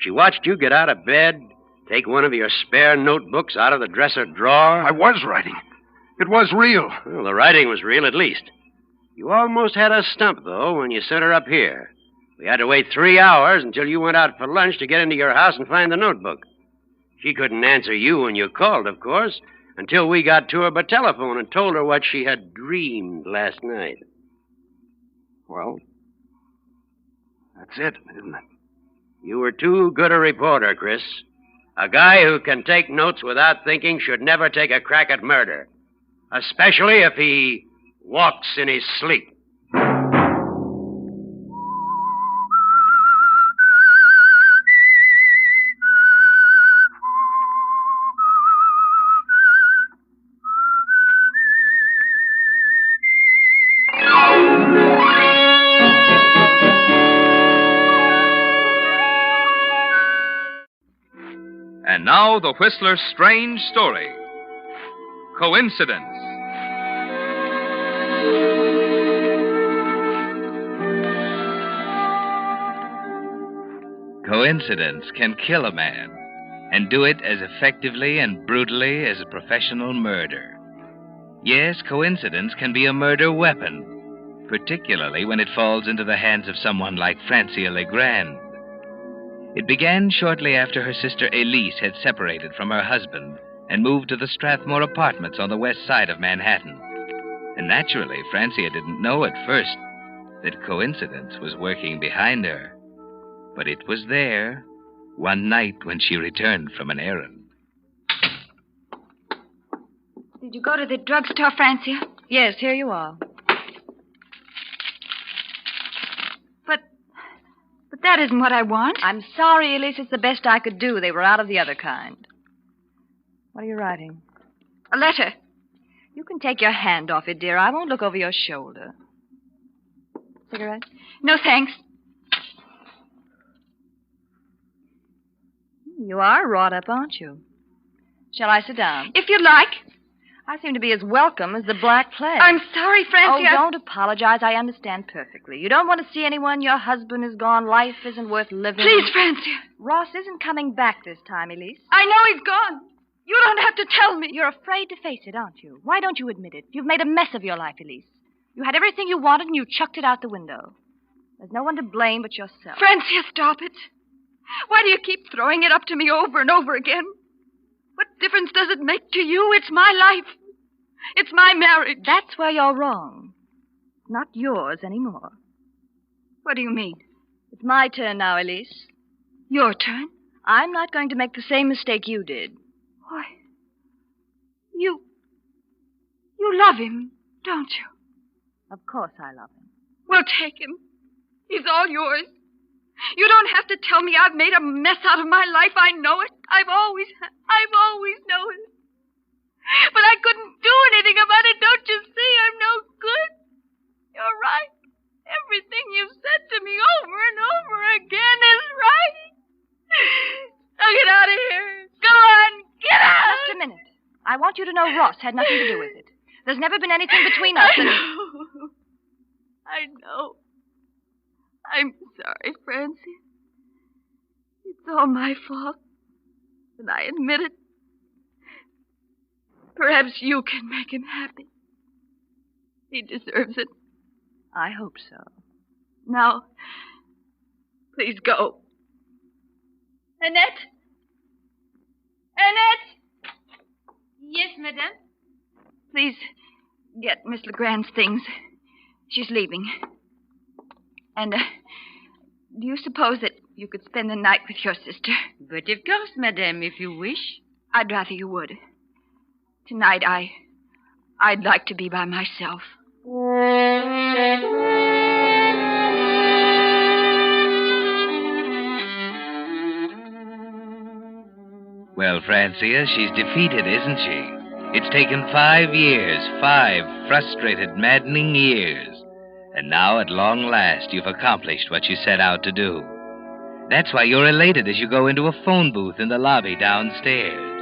She watched you get out of bed, take one of your spare notebooks out of the dresser drawer. I was writing. It was real. Well, the writing was real, at least. You almost had us stumped, though, when you sent her up here. We had to wait 3 hours until you went out for lunch to get into your house and find the notebook. She couldn't answer you when you called, of course, until we got to her by telephone and told her what she had dreamed last night. Well, that's it, isn't it? You were too good a reporter, Chris. A guy who can take notes without thinking should never take a crack at murder. Especially if he walks in his sleep. And now, the Whistler's strange story. Coincidence. Coincidence can kill a man, and do it as effectively and brutally as a professional murder. Yes, coincidence can be a murder weapon, particularly when it falls into the hands of someone like Francia Legrand. It began shortly after her sister Elise had separated from her husband and moved to the Strathmore Apartments on the west side of Manhattan. And naturally, Francia didn't know at first that coincidence was working behind her. But it was there one night when she returned from an errand. Did you go to the drugstore, Francia? Yes, here you are. But that isn't what I want. I'm sorry, Elise. It's the best I could do. They were out of the other kind. What are you writing? A letter. You can take your hand off it, dear. I won't look over your shoulder. Cigarette? No, thanks. You are wrought up, aren't you? Shall I sit down? If you'd like. I seem to be as welcome as the Black Plague. I'm sorry, Francie. Oh, don't apologize. I understand perfectly. You don't want to see anyone. Your husband is gone. Life isn't worth living. Please, Francie. Ross isn't coming back this time, Elise. I know he's gone. You don't have to tell me. You're afraid to face it, aren't you? Why don't you admit it? You've made a mess of your life, Elise. You had everything you wanted and you chucked it out the window. There's no one to blame but yourself. Francie, stop it. Why do you keep throwing it up to me over and over again? What difference does it make to you? It's my life. It's my marriage. That's where you're wrong. Not yours anymore. What do you mean? It's my turn now, Elise. Your turn? I'm not going to make the same mistake you did. Why? You love him, don't you? Of course I love him. Well, take him. He's all yours. You don't have to tell me I've made a mess out of my life. I know it. I've always known it. But I couldn't do anything about it. Don't you see? I'm no good. You're right. Everything you've said to me over and over again is right. Now get out of here. Go on. Get out. Just a minute. I want you to know Ross had nothing to do with it. There's never been anything between us. I know. I'm sorry, Francie. It's all my fault. And I admit it. Perhaps you can make him happy. He deserves it. I hope so. Now, please go. Annette? Annette? Yes, madame? Please get Miss Legrand's things. She's leaving. And, do you suppose that you could spend the night with your sister? But of course, madame, if you wish. I'd rather you would. Tonight, I'd like to be by myself. Well, Francia, she's defeated, isn't she? It's taken 5 years, 5 frustrated, maddening years. And now, at long last, you've accomplished what you set out to do. That's why you're elated as you go into a phone booth in the lobby downstairs.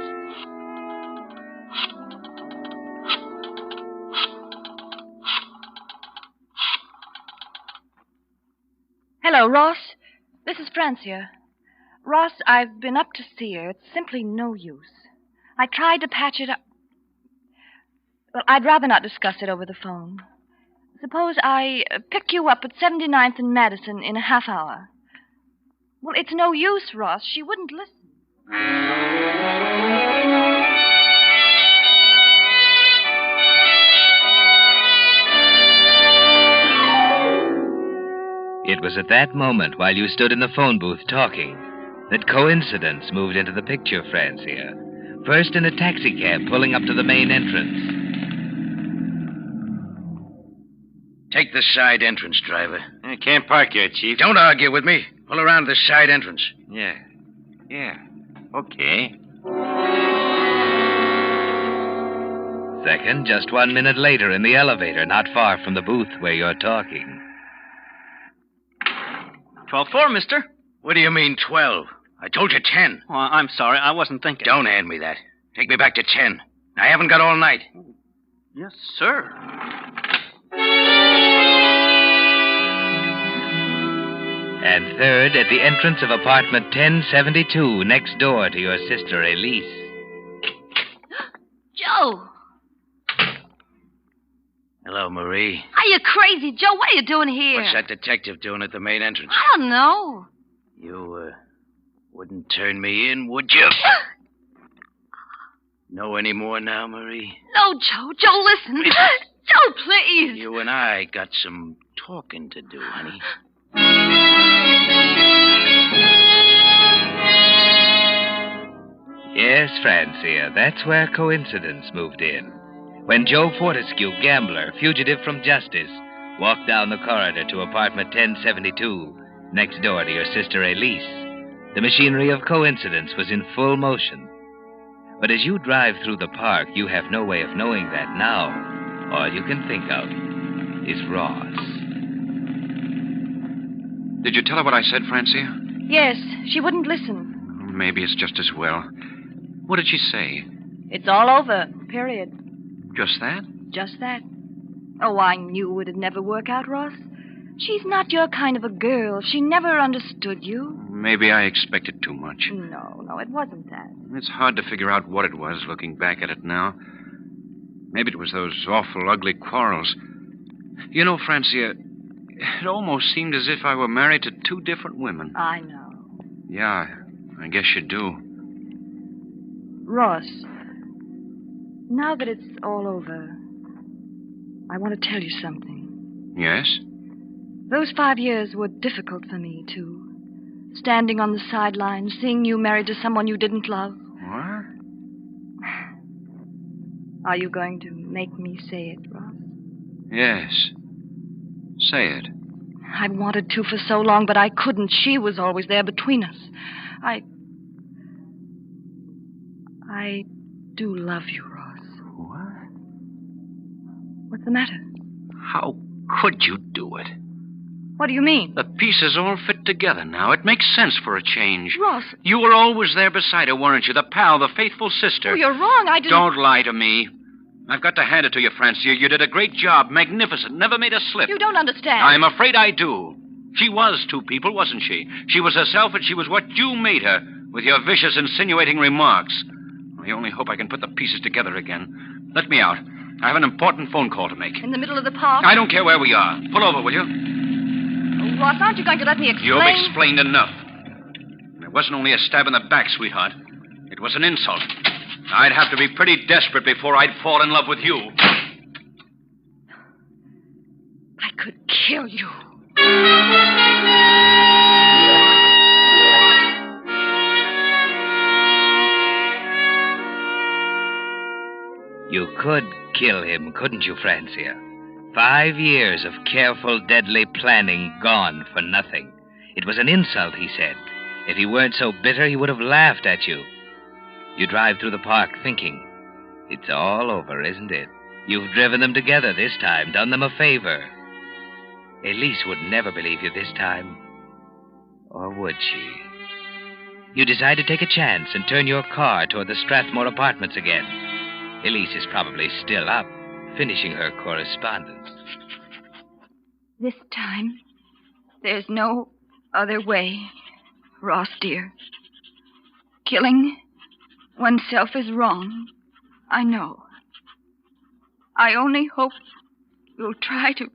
Hello, Ross. This is Francia. Ross, I've been up to see her. It's simply no use. I tried to patch it up. Well, I'd rather not discuss it over the phone. Suppose I pick you up at 79th and Madison in a half hour. Well, it's no use, Ross. She wouldn't listen. It was at that moment, while you stood in the phone booth talking, that coincidence moved into the picture, Francia. First in a taxicab pulling up to the main entrance. Take the side entrance, driver. I can't park here, Chief. Don't argue with me. Pull around the side entrance. Yeah. Okay. Second, just 1 minute later in the elevator, not far from the booth where you're talking. 12-4, mister. What do you mean, 12? I told you 10. Oh, I'm sorry. I wasn't thinking. Don't hand me that. Take me back to 10. I haven't got all night. Yes, sir. And third, at the entrance of apartment 1072, next door to your sister, Elise. Joe! Hello, Marie. Are you crazy, Joe? What are you doing here? What's that detective doing at the main entrance? I don't know. You, wouldn't turn me in, would you? Know any more now, Marie? No, Joe. Joe, listen. Joe, please. You and I got some talking to do, honey. Yes, Francia, that's where coincidence moved in. When Joe Fortescue, gambler, fugitive from justice, walked down the corridor to apartment 1072, next door to your sister Elise, the machinery of coincidence was in full motion. But as you drive through the park, you have no way of knowing that now. All you can think of is Ross. Did you tell her what I said, Francia? Yes, she wouldn't listen. Maybe it's just as well. What did she say? It's all over, period. Just that? Just that. Oh, I knew it'd never work out, Ross. She's not your kind of a girl. She never understood you. Maybe I expected too much. No, it wasn't that. It's hard to figure out what it was looking back at it now. Maybe it was those awful, ugly quarrels. You know, Francia, it almost seemed as if I were married to two different women. I know. Yeah, I guess you do. Ross, now that it's all over, I want to tell you something. Yes? Those 5 years were difficult for me, too. Standing on the sidelines, seeing you married to someone you didn't love. What? Are you going to make me say it, Ross? Yes. Say it. I wanted to for so long, but I couldn't. She was always there between us. I do love you, Ross. What? What's the matter? How could you do it? What do you mean? The pieces all fit together now. It makes sense for a change. Ross. You were always there beside her, weren't you? The pal, the faithful sister. Oh, you're wrong. I didn't... Don't lie to me. I've got to hand it to you, Francia. You did a great job. Magnificent. Never made a slip. You don't understand. I'm afraid I do. She was two people, wasn't she? She was herself, and she was what you made her, with your vicious, insinuating remarks. I only hope I can put the pieces together again. Let me out. I have an important phone call to make. In the middle of the park? I don't care where we are. Pull over, will you? Oh, Ross, aren't you going to let me explain? You've explained enough. It wasn't only a stab in the back, sweetheart. It was an insult. I'd have to be pretty desperate before I'd fall in love with you. I could kill you. You could kill him, couldn't you, Francia? 5 years of careful, deadly planning gone for nothing. It was an insult, he said. If he weren't so bitter, he would have laughed at you. You drive through the park thinking, it's all over, isn't it? You've driven them together this time, done them a favor. Elise would never believe you this time. Or would she? You decide to take a chance and turn your car toward the Strathmore apartments again. Elise is probably still up, finishing her correspondence. This time, there's no other way, Ross, dear. Killing oneself is wrong. I know. I only hope you'll try to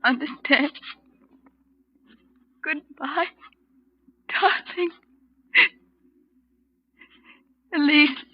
understand. Goodbye, darling. Elise.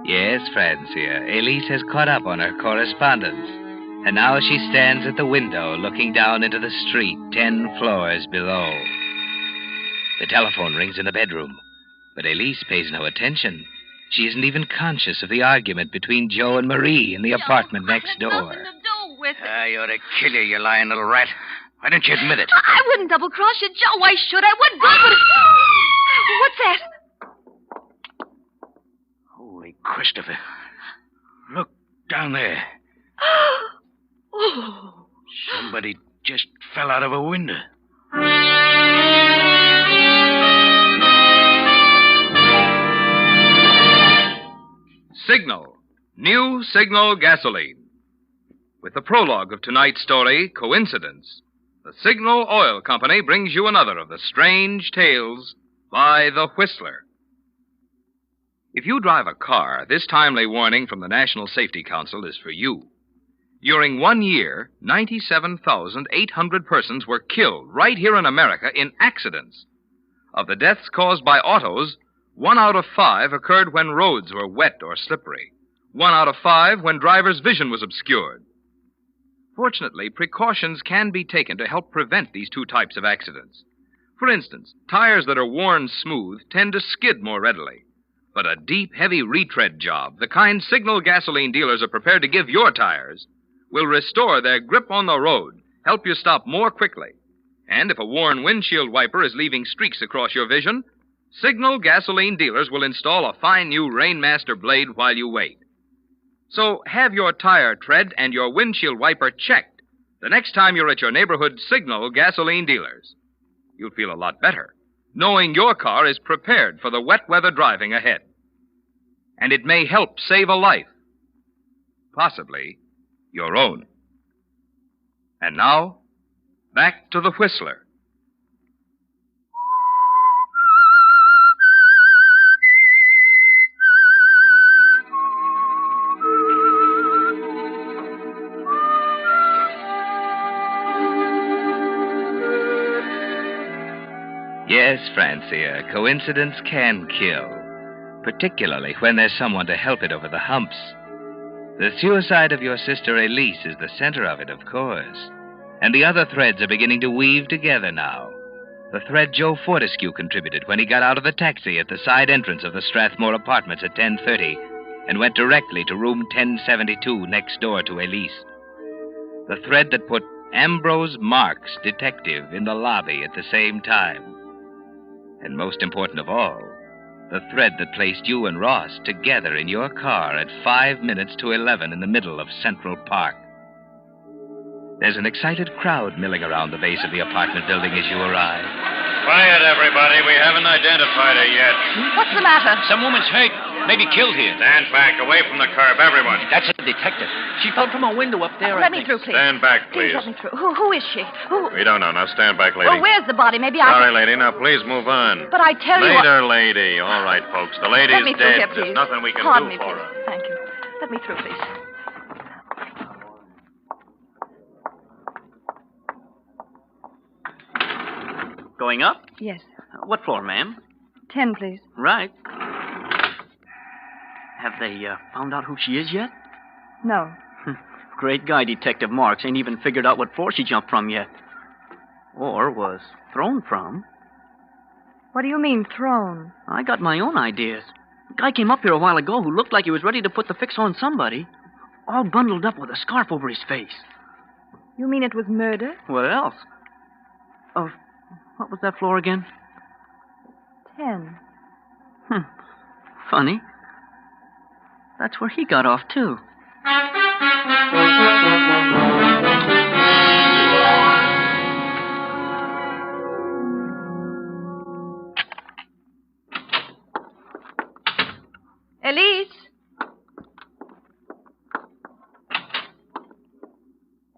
Yes, Francia, Elise has caught up on her correspondence. And now she stands at the window looking down into the street 10 floors below. The telephone rings in the bedroom, but Elise pays no attention. She isn't even conscious of the argument between Joe and Marie in the apartment next door. Nothing to do with it. I ought to kill you, you lying little rat. Why don't you admit it? I wouldn't double-cross you, Joe. Why should I? What good would it... What's that? Holy Christopher. Look down there. Oh. Somebody just fell out of a window. Signal. New Signal gasoline. With the prologue of tonight's story, Coincidence, the Signal Oil Company brings you another of the strange tales by The Whistler. If you drive a car, this timely warning from the National Safety Council is for you. During 1 year, 97,800 persons were killed right here in America in accidents. Of the deaths caused by autos, 1 out of 5 occurred when roads were wet or slippery. 1 out of 5 when drivers' vision was obscured. Fortunately, precautions can be taken to help prevent these two types of accidents. For instance, tires that are worn smooth tend to skid more readily. but a deep, heavy retread job, the kind Signal gasoline dealers are prepared to give your tires, will restore their grip on the road, help you stop more quickly. And if a worn windshield wiper is leaving streaks across your vision, Signal gasoline dealers will install a fine new Rainmaster blade while you wait. So have your tire tread and your windshield wiper checked the next time you're at your neighborhood Signal gasoline dealers. You'll feel a lot better, knowing your car is prepared for the wet weather driving ahead. And it may help save a life. Possibly your own. And now, back to the Whistler. Yes, Francia, coincidence can kill, particularly when there's someone to help it over the humps. The suicide of your sister Elise is the center of it, of course. And the other threads are beginning to weave together now. The thread Joe Fortescue contributed when he got out of the taxi at the side entrance of the Strathmore Apartments at 10:30 and went directly to room 1072 next door to Elise. The thread that put Ambrose Marks, detective, in the lobby at the same time. And most important of all, the thread that placed you and Ross together in your car at 5 minutes to 11 in the middle of Central Park. There's an excited crowd milling around the base of the apartment building as you arrive. Quiet, everybody. We haven't identified her yet. What's the matter? Some woman's hurt. Maybe killed here. Stand back, away from the curb, everyone. That's a detective. She fell from a window up there, Let me through, please. Stand back, please. Let me through. Who is she? Who? We don't know. Now stand back, lady. Well, where's the body? Maybe Sorry, lady. Now please move on. But I tell you Later, lady. All right, folks. The lady's Let me through dead. here, please. There's nothing we can Pardon do me, for please. her. Thank you. Let me through, please. Going up? Yes. What floor, ma'am? 10, please. Right. Have they found out who she is yet? No. Great guy, Detective Marks. Ain't even figured out what floor she jumped from yet. Or was thrown from. What do you mean, thrown? I got my own ideas. A guy came up here a while ago who looked like he was ready to put the fix on somebody. All bundled up with a scarf over his face. You mean it was murder? What else? Oh, what was that floor again? 10. Funny. That's where he got off, too. Elise?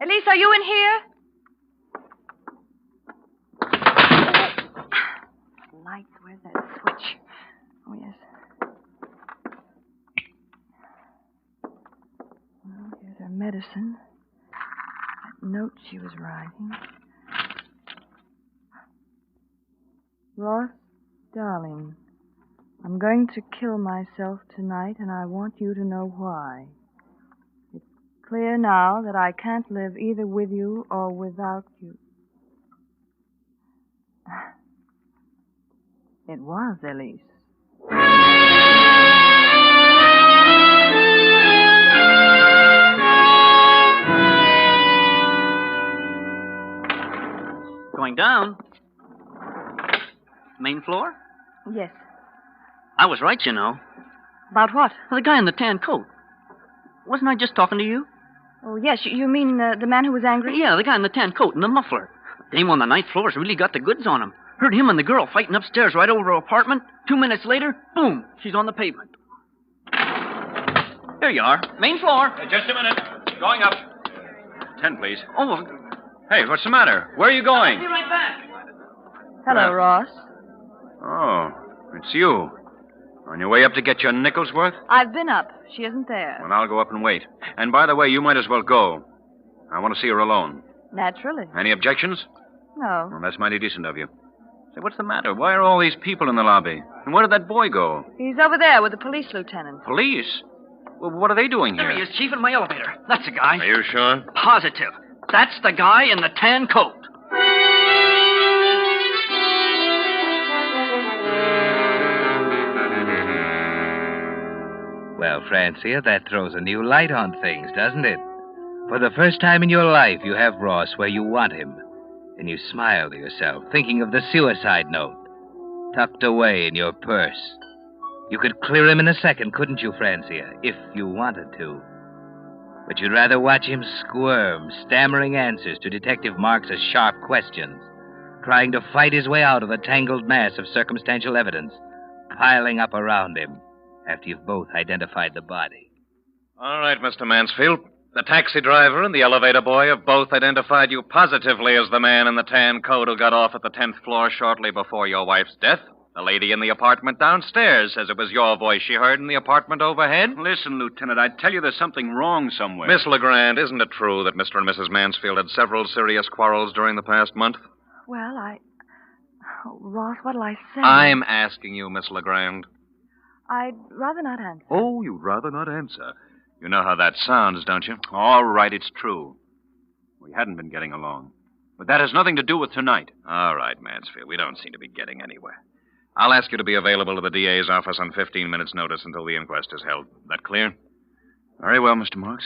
Elise, are you in here? Lights, where's that switch? Oh, yes. Well, here's her medicine. That note she was writing. Ross, darling, I'm going to kill myself tonight, and I want you to know why. It's clear now that I can't live either with you or without you. It was Elise. Going down. Main floor? Yes. I was right, you know. About what? The guy in the tan coat. Wasn't I just talking to you? Oh, yes. You mean the man who was angry? Yeah, the guy in the tan coat and the muffler. Dame on the ninth floor's really got the goods on him. Heard him and the girl fighting upstairs right over her apartment. 2 minutes later, boom, she's on the pavement. There you are. Main floor. Just a minute. Going up. 10, please. Oh, Hey, what's the matter? Where are you going? I'll be right back. Hello, Ross. Oh, it's you. On your way up to get your nickel's worth? I've been up. She isn't there. Well, I'll go up and wait. And by the way, you might as well go. I want to see her alone. Naturally. Any objections? No. Well, that's mighty decent of you. Say, what's the matter? Why are all these people in the lobby? And where did that boy go? He's over there with the police lieutenant. Police? Well, what are they doing here? There he is, Chief, in my elevator. That's the guy. Are you sure? Positive. That's the guy in the tan coat. Well, Francia, that throws a new light on things, doesn't it? For the first time in your life, you have Ross where you want him. And you smile to yourself, thinking of the suicide note, tucked away in your purse. You could clear him in a second, couldn't you, Francia, if you wanted to? But you'd rather watch him squirm, stammering answers to Detective Marks's sharp questions, trying to fight his way out of the tangled mass of circumstantial evidence, piling up around him after you've both identified the body. All right, Mr. Mansfield. The taxi driver and the elevator boy have both identified you positively as the man in the tan coat who got off at the 10th floor shortly before your wife's death. The lady in the apartment downstairs says it was your voice she heard in the apartment overhead. Listen, Lieutenant, I tell you there's something wrong somewhere. Miss LeGrand, isn't it true that Mr. and Mrs. Mansfield had several serious quarrels during the past month? Well, Oh, Ross, what'll I say? I'm asking you, Miss LeGrand. I'd rather not answer. Oh, you'd rather not answer. You know how that sounds, don't you? All right, it's true. We hadn't been getting along. But that has nothing to do with tonight. All right, Mansfield, we don't seem to be getting anywhere. I'll ask you to be available to the DA's office on 15 minutes' notice until the inquest is held. That clear? Very well, Mr. Marks.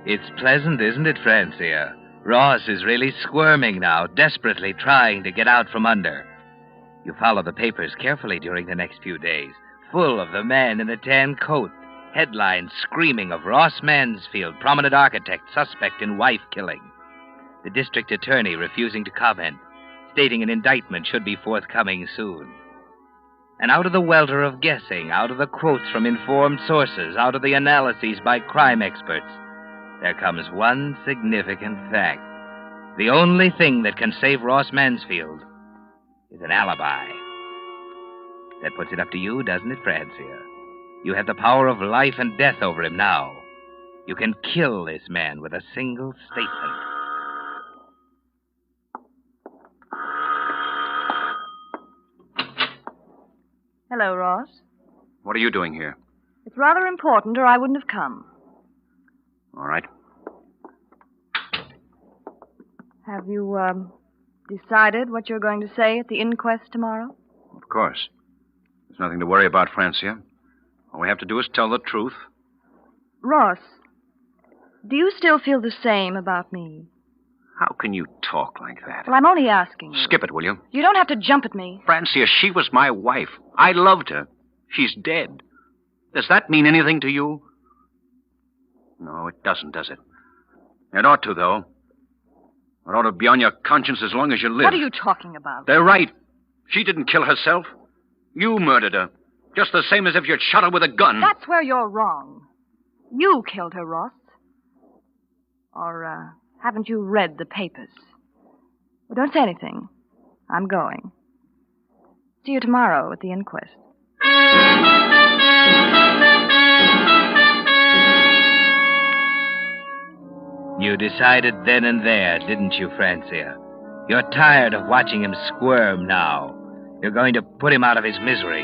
It's pleasant, isn't it, Francia? Ross is really squirming now, desperately trying to get out from under. You follow the papers carefully during the next few days, full of the man in the tan coat. Headlines screaming of Ross Mansfield, prominent architect, suspect in wife killing. The district attorney refusing to comment, stating an indictment should be forthcoming soon. And out of the welter of guessing, out of the quotes from informed sources, out of the analyses by crime experts, there comes one significant fact. The only thing that can save Ross Mansfield is an alibi. That puts it up to you, doesn't it, Francia? You have the power of life and death over him now. You can kill this man with a single statement. Hello, Ross. What are you doing here? It's rather important, or I wouldn't have come. All right. Have you, decided what you're going to say at the inquest tomorrow? Of course. There's nothing to worry about, Francia. All we have to do is tell the truth. Ross, do you still feel the same about me? How can you talk like that? Well, I'm only asking you. Skip it, will you? You don't have to jump at me. Francia, she was my wife. I loved her. She's dead. Does that mean anything to you? No, it doesn't, does it? It ought to, though. It ought to be on your conscience as long as you live. What are you talking about? They're right. She didn't kill herself. You murdered her. Just the same as if you'd shot her with a gun. That's where you're wrong. You killed her, Ross. Or, haven't you read the papers? Well, don't say anything. I'm going. See you tomorrow at the inquest. You decided then and there, didn't you, Francia? You're tired of watching him squirm now. You're going to put him out of his misery.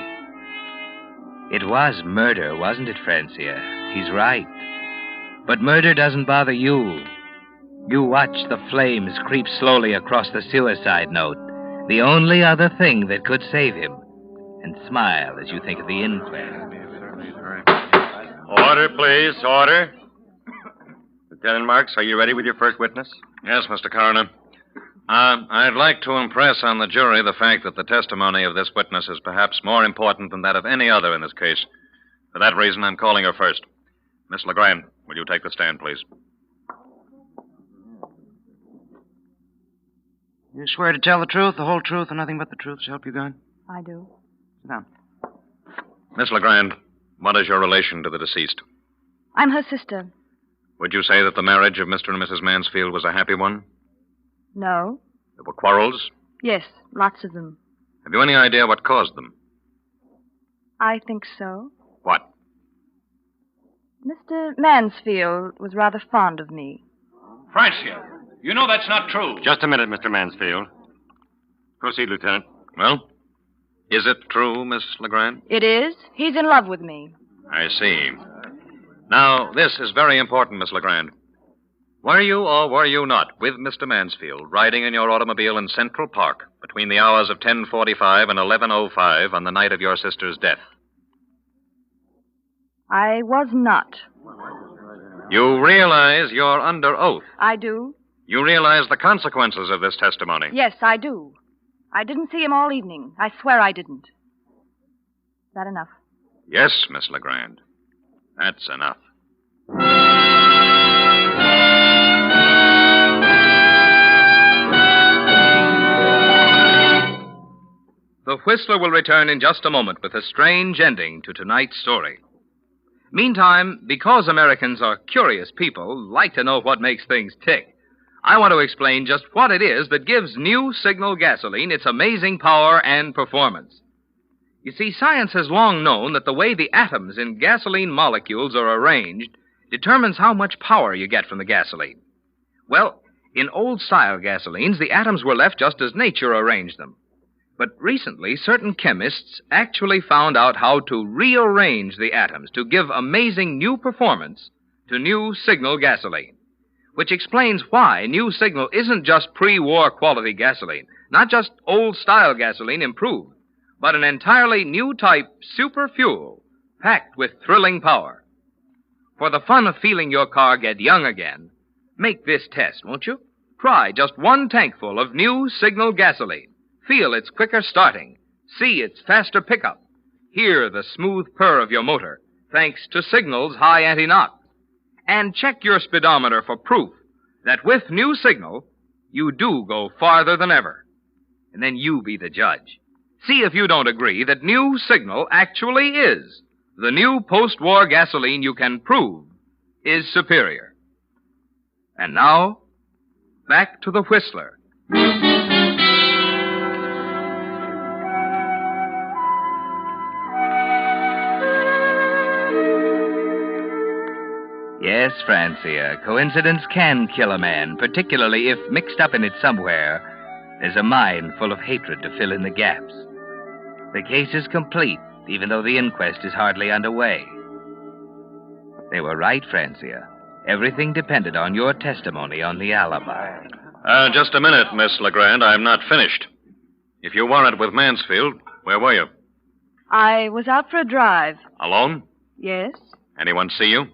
It was murder, wasn't it, Francia? He's right. But murder doesn't bother you. You watch the flames creep slowly across the suicide note, the only other thing that could save him, and smile as you think of the inquest. Order, please. Order. Lieutenant Marks, are you ready with your first witness? Yes, Mr. Coroner. I'd like to impress on the jury the fact that the testimony of this witness is perhaps more important than that of any other in this case. For that reason, I'm calling her first. Miss LeGrand, will you take the stand, please? You swear to tell the truth, the whole truth, and nothing but the truth to help you God? I do. Sit down. Miss LeGrand, what is your relation to the deceased? I'm her sister. Would you say that the marriage of Mr. and Mrs. Mansfield was a happy one? No. There were quarrels? Yes, lots of them. Have you any idea what caused them? I think so. What? Mr. Mansfield was rather fond of me. Francia, you know that's not true. Just a minute, Mr. Mansfield. Proceed, Lieutenant. Well, is it true, Miss LeGrand? It is. He's in love with me. I see. Now, this is very important, Miss LeGrand. Were you or were you not with Mr. Mansfield riding in your automobile in Central Park between the hours of 10:45 and 11:05 on the night of your sister's death? I was not. You realize you're under oath. I do. You realize the consequences of this testimony. Yes, I do. I didn't see him all evening. I swear I didn't. Is that enough? Yes, Miss Legrand. That's enough. The Whistler will return in just a moment with a strange ending to tonight's story. Meantime, because Americans are curious people, like to know what makes things tick, I want to explain just what it is that gives new Signal gasoline its amazing power and performance. You see, science has long known that the way the atoms in gasoline molecules are arranged determines how much power you get from the gasoline. Well, in old-style gasolines, the atoms were left just as nature arranged them. But recently, certain chemists actually found out how to rearrange the atoms to give amazing new performance to new Signal gasoline, which explains why new Signal isn't just pre-war quality gasoline, not just old-style gasoline improved, but an entirely new type super fuel packed with thrilling power. For the fun of feeling your car get young again, make this test, won't you? Try just one tankful of new Signal gasoline. Feel its quicker starting. See its faster pickup. Hear the smooth purr of your motor, thanks to Signal's high anti-knock. And check your speedometer for proof that with new Signal, you do go farther than ever. And then you be the judge. See if you don't agree that new Signal actually is the new post-war gasoline you can prove is superior. And now, back to the Whistler. Yes, Francia, coincidence can kill a man, particularly if, mixed up in it somewhere, there's a mind full of hatred to fill in the gaps. The case is complete, even though the inquest is hardly underway. They were right, Francia. Everything depended on your testimony on the alibi. Just a minute, Miss Legrand. I'm not finished. If you weren't with Mansfield, where were you? I was out for a drive. Alone? Yes? Anyone see you?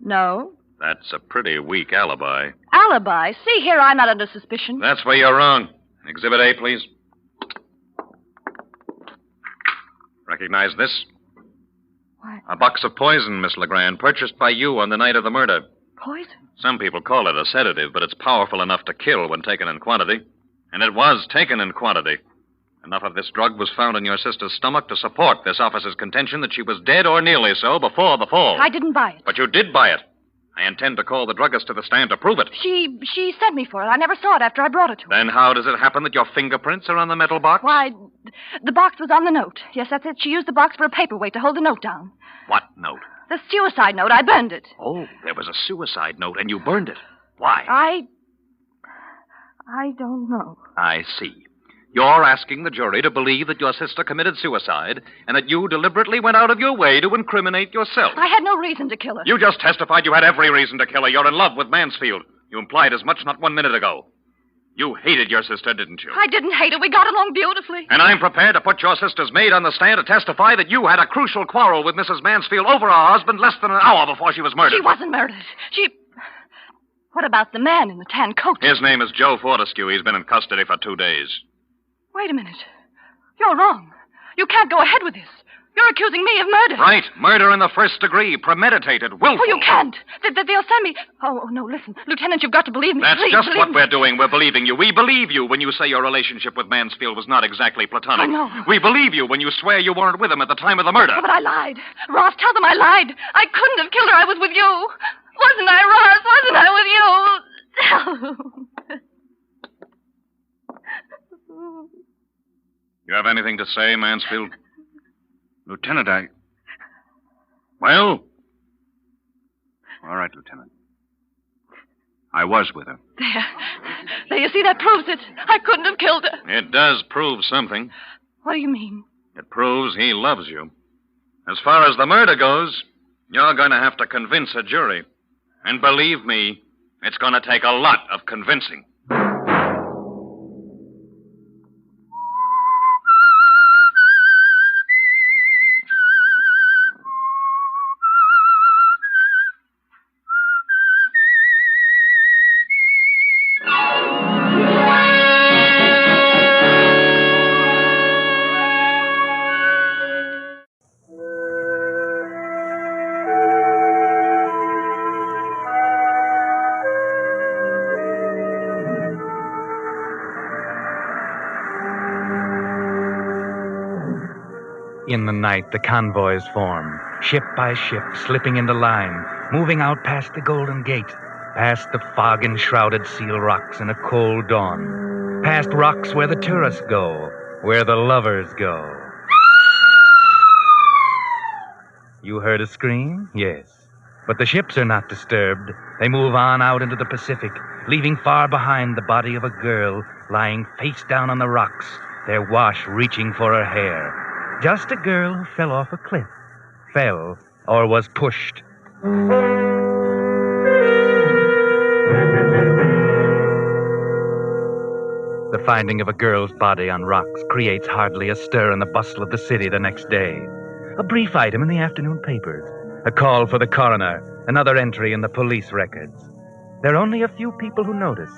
No. That's a pretty weak alibi. Alibi? See here, I'm not under suspicion. That's where you're wrong. Exhibit A, please. Recognize this? What? A box of poison, Miss Legrand, purchased by you on the night of the murder. Poison? Some people call it a sedative, but it's powerful enough to kill when taken in quantity. And it was taken in quantity. Enough of this drug was found in your sister's stomach to support this officer's contention that she was dead or nearly so before the fall. I didn't buy it. But you did buy it. I intend to call the druggist to the stand to prove it. She sent me for it. I never saw it after I brought it to her. Then how does it happen that your fingerprints are on the metal box? Why, the box was on the note. Yes, that's it. She used the box for a paperweight to hold the note down. What note? The suicide note. I burned it. Oh, there was a suicide note and you burned it. Why? I don't know. I see. You're asking the jury to believe that your sister committed suicide and that you deliberately went out of your way to incriminate yourself. I had no reason to kill her. You just testified you had every reason to kill her. You're in love with Mansfield. You implied as much not 1 minute ago. You hated your sister, didn't you? I didn't hate her. We got along beautifully. And I'm prepared to put your sister's maid on the stand to testify that you had a crucial quarrel with Mrs. Mansfield over her husband less than an hour before she was murdered. She wasn't murdered. What about the man in the tan coat? His name is Joe Fortescue. He's been in custody for 2 days. Wait a minute. You're wrong. You can't go ahead with this. You're accusing me of murder. Right. Murder in the first degree. Premeditated. Willful. Oh, you can't. They'll send me... Oh, no, listen. Lieutenant, you've got to believe me. That's Please, just believe what me. we're doing. We're believing you. We believe you when you say your relationship with Mansfield was not exactly platonic. I know. We believe you when you swear you weren't with him at the time of the murder. Oh, but I lied. Ross, tell them I lied. I couldn't have killed her. I was with you. Wasn't I, Ross? Wasn't I with you? You have anything to say, Mansfield? Lieutenant, Well? All right, Lieutenant. I was with her. There, you see, that proves it. I couldn't have killed her. It does prove something. What do you mean? It proves he loves you. As far as the murder goes, you're going to have to convince a jury. And believe me, It's going to take a lot of convincing. In the night, the convoys form, ship by ship, slipping into line, moving out past the Golden Gate, past the fog-enshrouded Seal Rocks in a cold dawn, past rocks where the tourists go, where the lovers go. You heard a scream? Yes. But the ships are not disturbed. They move on out into the Pacific, leaving far behind the body of a girl lying face down on the rocks, their wash reaching for her hair. Just a girl who fell off a cliff. Fell or was pushed. The finding of a girl's body on rocks creates hardly a stir in the bustle of the city the next day. A brief item in the afternoon papers. A call for the coroner. Another entry in the police records. There are only a few people who notice.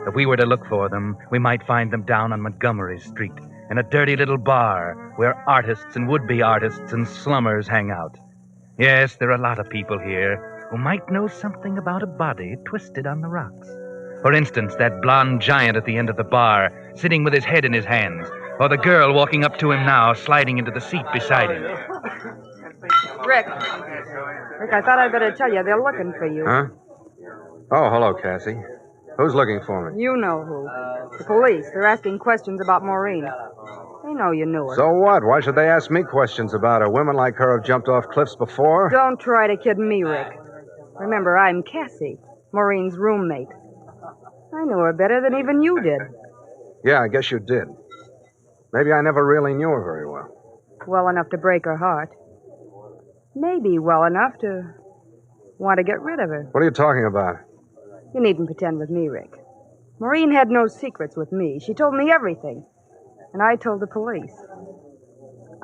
If we were to look for them, we might find them down on Montgomery Street, in a dirty little bar where artists and would-be artists and slummers hang out. Yes, there are a lot of people here who might know something about a body twisted on the rocks. For instance, that blond giant at the end of the bar, sitting with his head in his hands, or the girl walking up to him now, sliding into the seat beside him. Rick, I thought I'd better tell you they're looking for you. Huh? Oh, hello, Cassie. Who's looking for me? You know who. The police. They're asking questions about Maureen. They know you knew her. So what? Why should they ask me questions about her? Women like her have jumped off cliffs before. Don't try to kid me, Rick. Remember, I'm Cassie, Maureen's roommate. I knew her better than even you did. Yeah, I guess you did. Maybe I never really knew her very well. Well enough to break her heart. Maybe well enough to want to get rid of her. What are you talking about? You needn't pretend with me, Rick. Maureen had no secrets with me. She told me everything. And I told the police.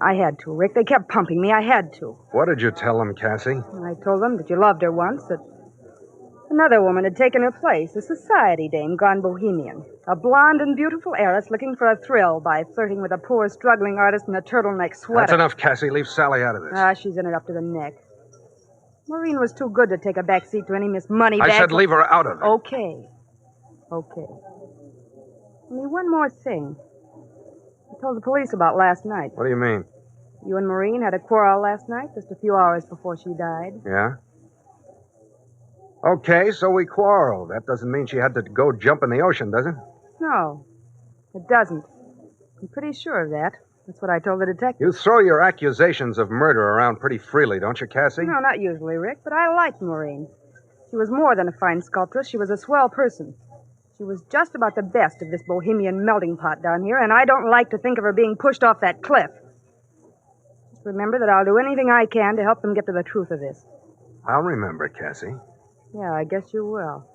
I had to, Rick. They kept pumping me. I had to. What did you tell them, Cassie? And I told them that you loved her once, that another woman had taken her place, a society dame gone bohemian. A blonde and beautiful heiress looking for a thrill by flirting with a poor, struggling artist in a turtleneck sweater. That's enough, Cassie. Leave Sally out of this. She's in it up to the neck. Maureen was too good to take a back seat to any Miss Moneybags. I said leave her out of it. Okay. Only one more thing. I told the police about last night. What do you mean? You and Maureen had a quarrel last night, just a few hours before she died. Yeah? Okay, so we quarreled. That doesn't mean she had to go jump in the ocean, does it? No, it doesn't. I'm pretty sure of that. That's what I told the detective. You throw your accusations of murder around pretty freely, don't you, Cassie? No, not usually, Rick, but I liked Maureen. She was more than a fine sculptress. She was a swell person. She was just about the best of this bohemian melting pot down here, and I don't like to think of her being pushed off that cliff. Just remember that I'll do anything I can to help them get to the truth of this. I'll remember, Cassie. Yeah, I guess you will.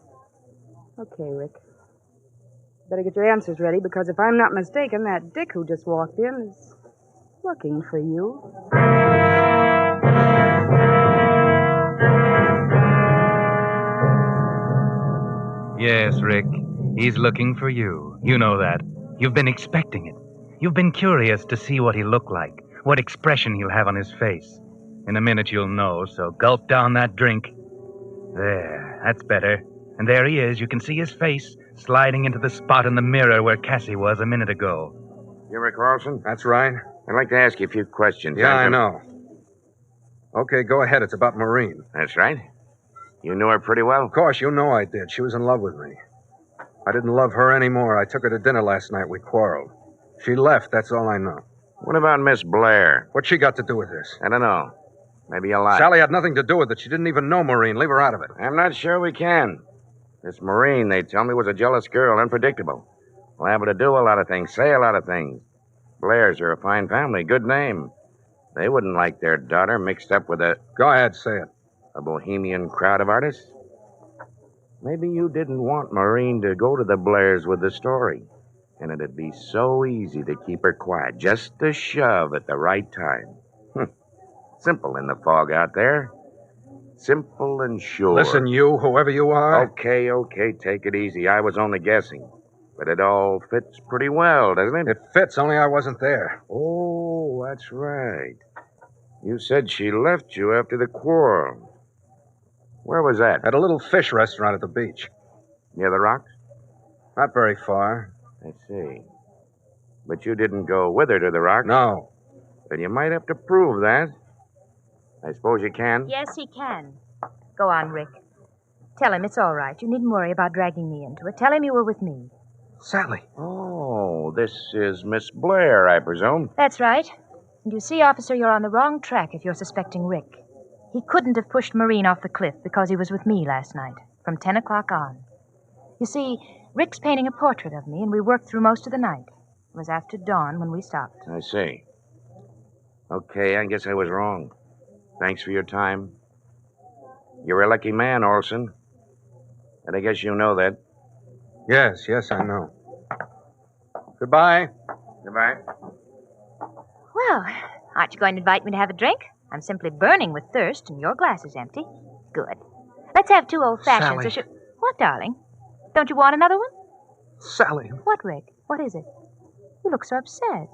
Okay, Rick. Better get your answers ready, because if I'm not mistaken, that Dick who just walked in is looking for you. Yes, Rick. He's looking for you. You know that. You've been expecting it. You've been curious to see what he'll look like, what expression he'll have on his face. In a minute you'll know, so gulp down that drink. There, that's better. And there he is. You can see his face sliding into the spot in the mirror where Cassie was a minute ago. You Rick Rawson? That's right. I'd like to ask you a few questions. Yeah, I know. Okay, go ahead. It's about Maureen. That's right. You knew her pretty well? Of course, you know I did. She was in love with me. I didn't love her anymore. I took her to dinner last night. We quarreled. She left. That's all I know. What about Miss Blair? What's she got to do with this? I don't know. Maybe a lot. Sally had nothing to do with it. She didn't even know Maureen. Leave her out of it. I'm not sure we can. This Maureen, they tell me, was a jealous girl, unpredictable. Liable to do a lot of things, say a lot of things. Blairs are a fine family, good name. They wouldn't like their daughter mixed up with Go ahead, say it. a bohemian crowd of artists. Maybe you didn't want Maureen to go to the Blairs with the story. And it'd be so easy to keep her quiet, just a shove at the right time. Simple in the fog out there. Simple and sure. Listen, you, whoever you are. Okay, take it easy. I was only guessing. But it all fits pretty well, doesn't it? It fits, only I wasn't there. Oh, that's right. You said she left you after the quarrel. Where was that? At a little fish restaurant at the beach. Near the rocks? Not very far. I see. But you didn't go with her to the rocks? No. Then you might have to prove that. I suppose you can? Yes, he can. Go on, Rick. Tell him it's all right. You needn't worry about dragging me into it. Tell him you were with me. Sally. Oh, this is Miss Blair, I presume. That's right. And you see, officer, you're on the wrong track if you're suspecting Rick. He couldn't have pushed Maureen off the cliff because he was with me last night, from 10 o'clock on. You see, Rick's painting a portrait of me, and we worked through most of the night. It was after dawn when we stopped. I see. Okay, I guess I was wrong. Thanks for your time. You're a lucky man, Olson. And I guess you know that. Yes, I know. Goodbye. Goodbye. Well, aren't you going to invite me to have a drink? I'm simply burning with thirst, and your glass is empty. Good. Let's have 2 old-fashions. Sally. What, darling? Don't you want another one? Sally. What, Rick? What is it? You look so upset.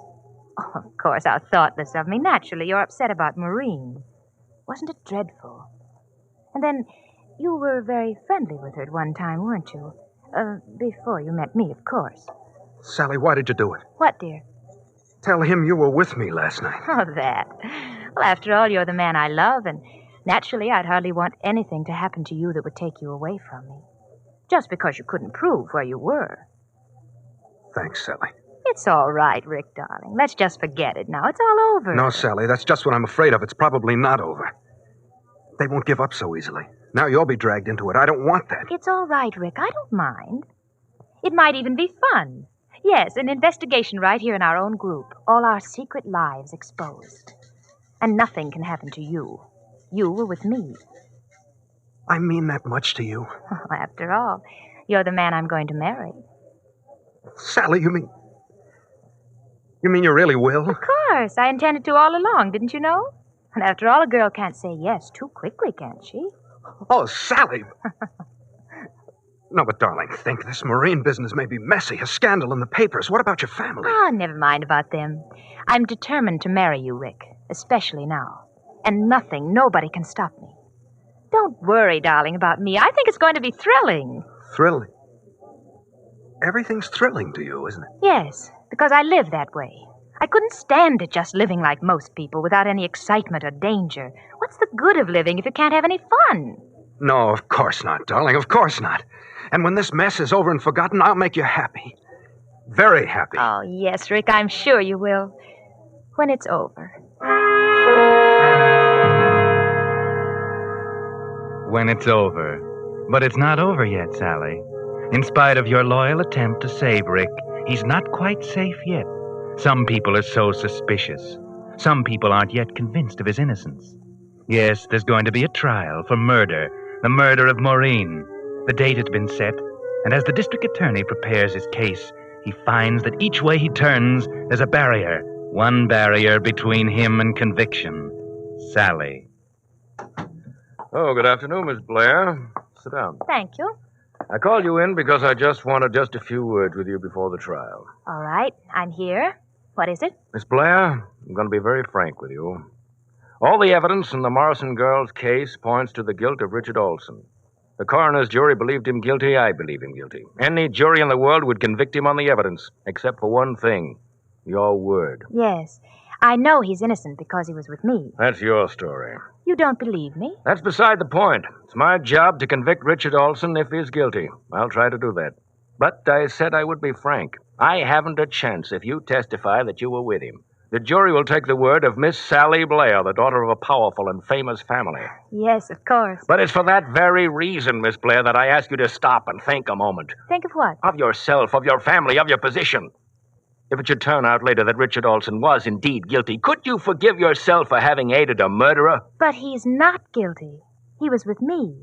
Oh, of course, how thoughtless of me. Naturally, you're upset about Maureen. Wasn't it dreadful? And then, you were very friendly with her at one time, weren't you? Before you met me, of course. Sally, why did you do it? What, dear? Tell him you were with me last night. Oh, that. Well, after all, you're the man I love, and naturally, I'd hardly want anything to happen to you that would take you away from me. Just because you couldn't prove where you were. Thanks, Sally. It's all right, Rick, darling. Let's just forget it now. It's all over. No, Sally, that's just what I'm afraid of. It's probably not over. They won't give up so easily. Now you'll be dragged into it. I don't want that. It's all right, Rick. I don't mind. It might even be fun. Yes, an investigation right here in our own group. All our secret lives exposed. And nothing can happen to you. You were with me. I mean that much to you. After all, you're the man I'm going to marry. Sally, you mean you really will? Of course. I intended to all along, didn't you know? And after all, a girl can't say yes too quickly, can she? Oh, Sally! No, but darling, think this Maureen business may be messy, a scandal in the papers. What about your family? Oh, never mind about them. I'm determined to marry you, Rick, especially now. And nobody can stop me. Don't worry, darling, about me. I think it's going to be thrilling. Thrilling? Everything's thrilling to you, isn't it? Yes, because I live that way. I couldn't stand it just living like most people without any excitement or danger. What's the good of living if you can't have any fun? No, of course not, darling. Of course not. And when this mess is over and forgotten, I'll make you happy. Very happy. Oh, yes, Rick, I'm sure you will. When it's over. When it's over. But it's not over yet, Sally. In spite of your loyal attempt to save Rick, he's not quite safe yet. Some people are so suspicious. Some people aren't yet convinced of his innocence. Yes, there's going to be a trial for murder, the murder of Maureen. The date has been set, and as the district attorney prepares his case, he finds that each way he turns, there's a barrier. One barrier between him and conviction. Sally. Oh, good afternoon, Miss Blair. Sit down. Thank you. I called you in because I just wanted just a few words with you before the trial. All right, I'm here. What is it? Miss Blair, I'm going to be very frank with you. All the evidence in the Morrison girl's case points to the guilt of Richard Olson. The coroner's jury believed him guilty. I believe him guilty. Any jury in the world would convict him on the evidence, except for one thing. Your word. Yes. I know he's innocent because he was with me. That's your story. You don't believe me? That's beside the point. It's my job to convict Richard Olson if he's guilty. I'll try to do that. But I said I would be frank. I haven't a chance if you testify that you were with him. The jury will take the word of Miss Sally Blair, the daughter of a powerful and famous family. Yes, of course. But it's for that very reason, Miss Blair, that I ask you to stop and think a moment. Think of what? Of yourself, of your family, of your position. If it should turn out later that Richard Olson was indeed guilty, could you forgive yourself for having aided a murderer? But he's not guilty. He was with me.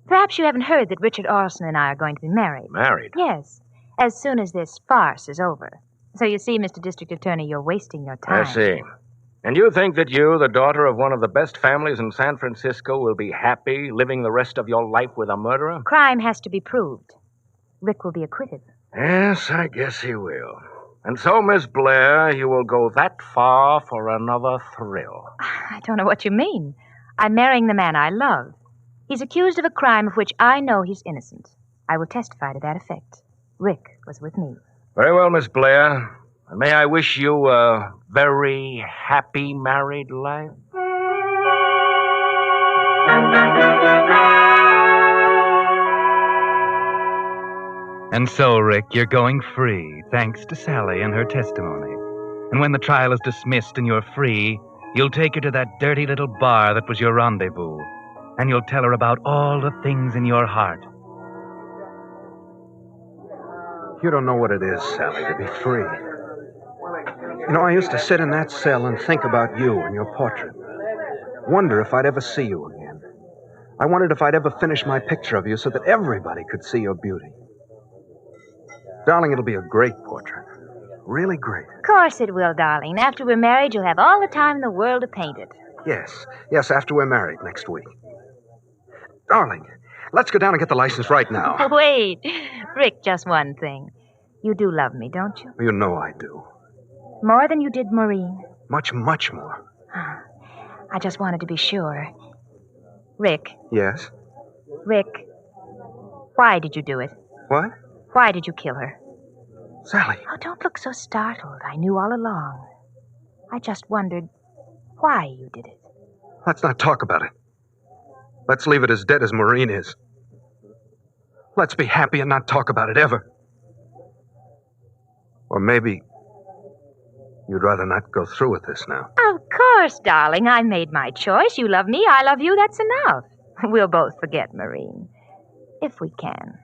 Perhaps you haven't heard that Richard Orson and I are going to be married. Married? Yes, as soon as this farce is over. So you see, Mr. District Attorney, you're wasting your time. I see. And you think that you, the daughter of one of the best families in San Francisco, will be happy living the rest of your life with a murderer? Crime has to be proved. Rick will be acquitted. Yes, I guess he will. And so, Miss Blair, you will go that far for another thrill. I don't know what you mean. I'm marrying the man I love. He's accused of a crime of which I know he's innocent. I will testify to that effect. Rick was with me. Very well, Miss Blair. And may I wish you a very happy married life? And so, Rick, you're going free, thanks to Sally and her testimony. And when the trial is dismissed and you're free, you'll take her to that dirty little bar that was your rendezvous. And you'll tell her about all the things in your heart. You don't know what it is, Sally, to be free. You know, I used to sit in that cell and think about you and your portrait. Wonder if I'd ever see you again. I wondered if I'd ever finish my picture of you so that everybody could see your beauty. Darling, it'll be a great portrait. Really great. Of course it will, darling. After we're married, you'll have all the time in the world to paint it. Yes, after we're married next week. Darling, let's go down and get the license right now. Wait. Rick, just one thing. You do love me, don't you? You know I do. More than you did Maureen? Much, much more. I just wanted to be sure. Rick. Yes? Rick, why did you do it? What? Why did you kill her? Sally. Oh, don't look so startled. I knew all along. I just wondered why you did it. Let's not talk about it. Let's leave it as dead as Maureen is. Let's be happy and not talk about it ever. Or maybe you'd rather not go through with this now. Of course, darling. I made my choice. You love me, I love you. That's enough. We'll both forget Maureen. If we can.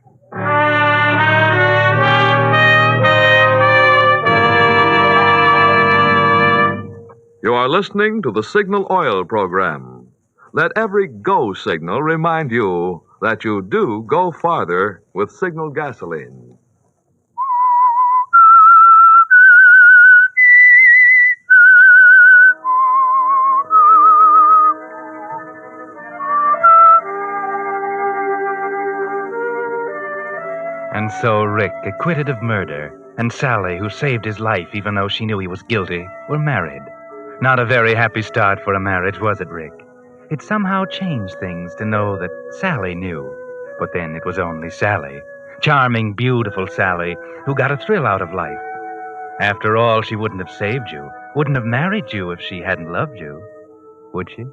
You are listening to the Signal Oil program. Let every go signal remind you that you do go farther with Signal gasoline. And so Rick, acquitted of murder, and Sally, who saved his life even though she knew he was guilty, were married. Not a very happy start for a marriage, was it, Rick? It somehow changed things to know that Sally knew. But then it was only Sally. Charming, beautiful Sally, who got a thrill out of life. After all, she wouldn't have saved you, wouldn't have married you if she hadn't loved you. Would she?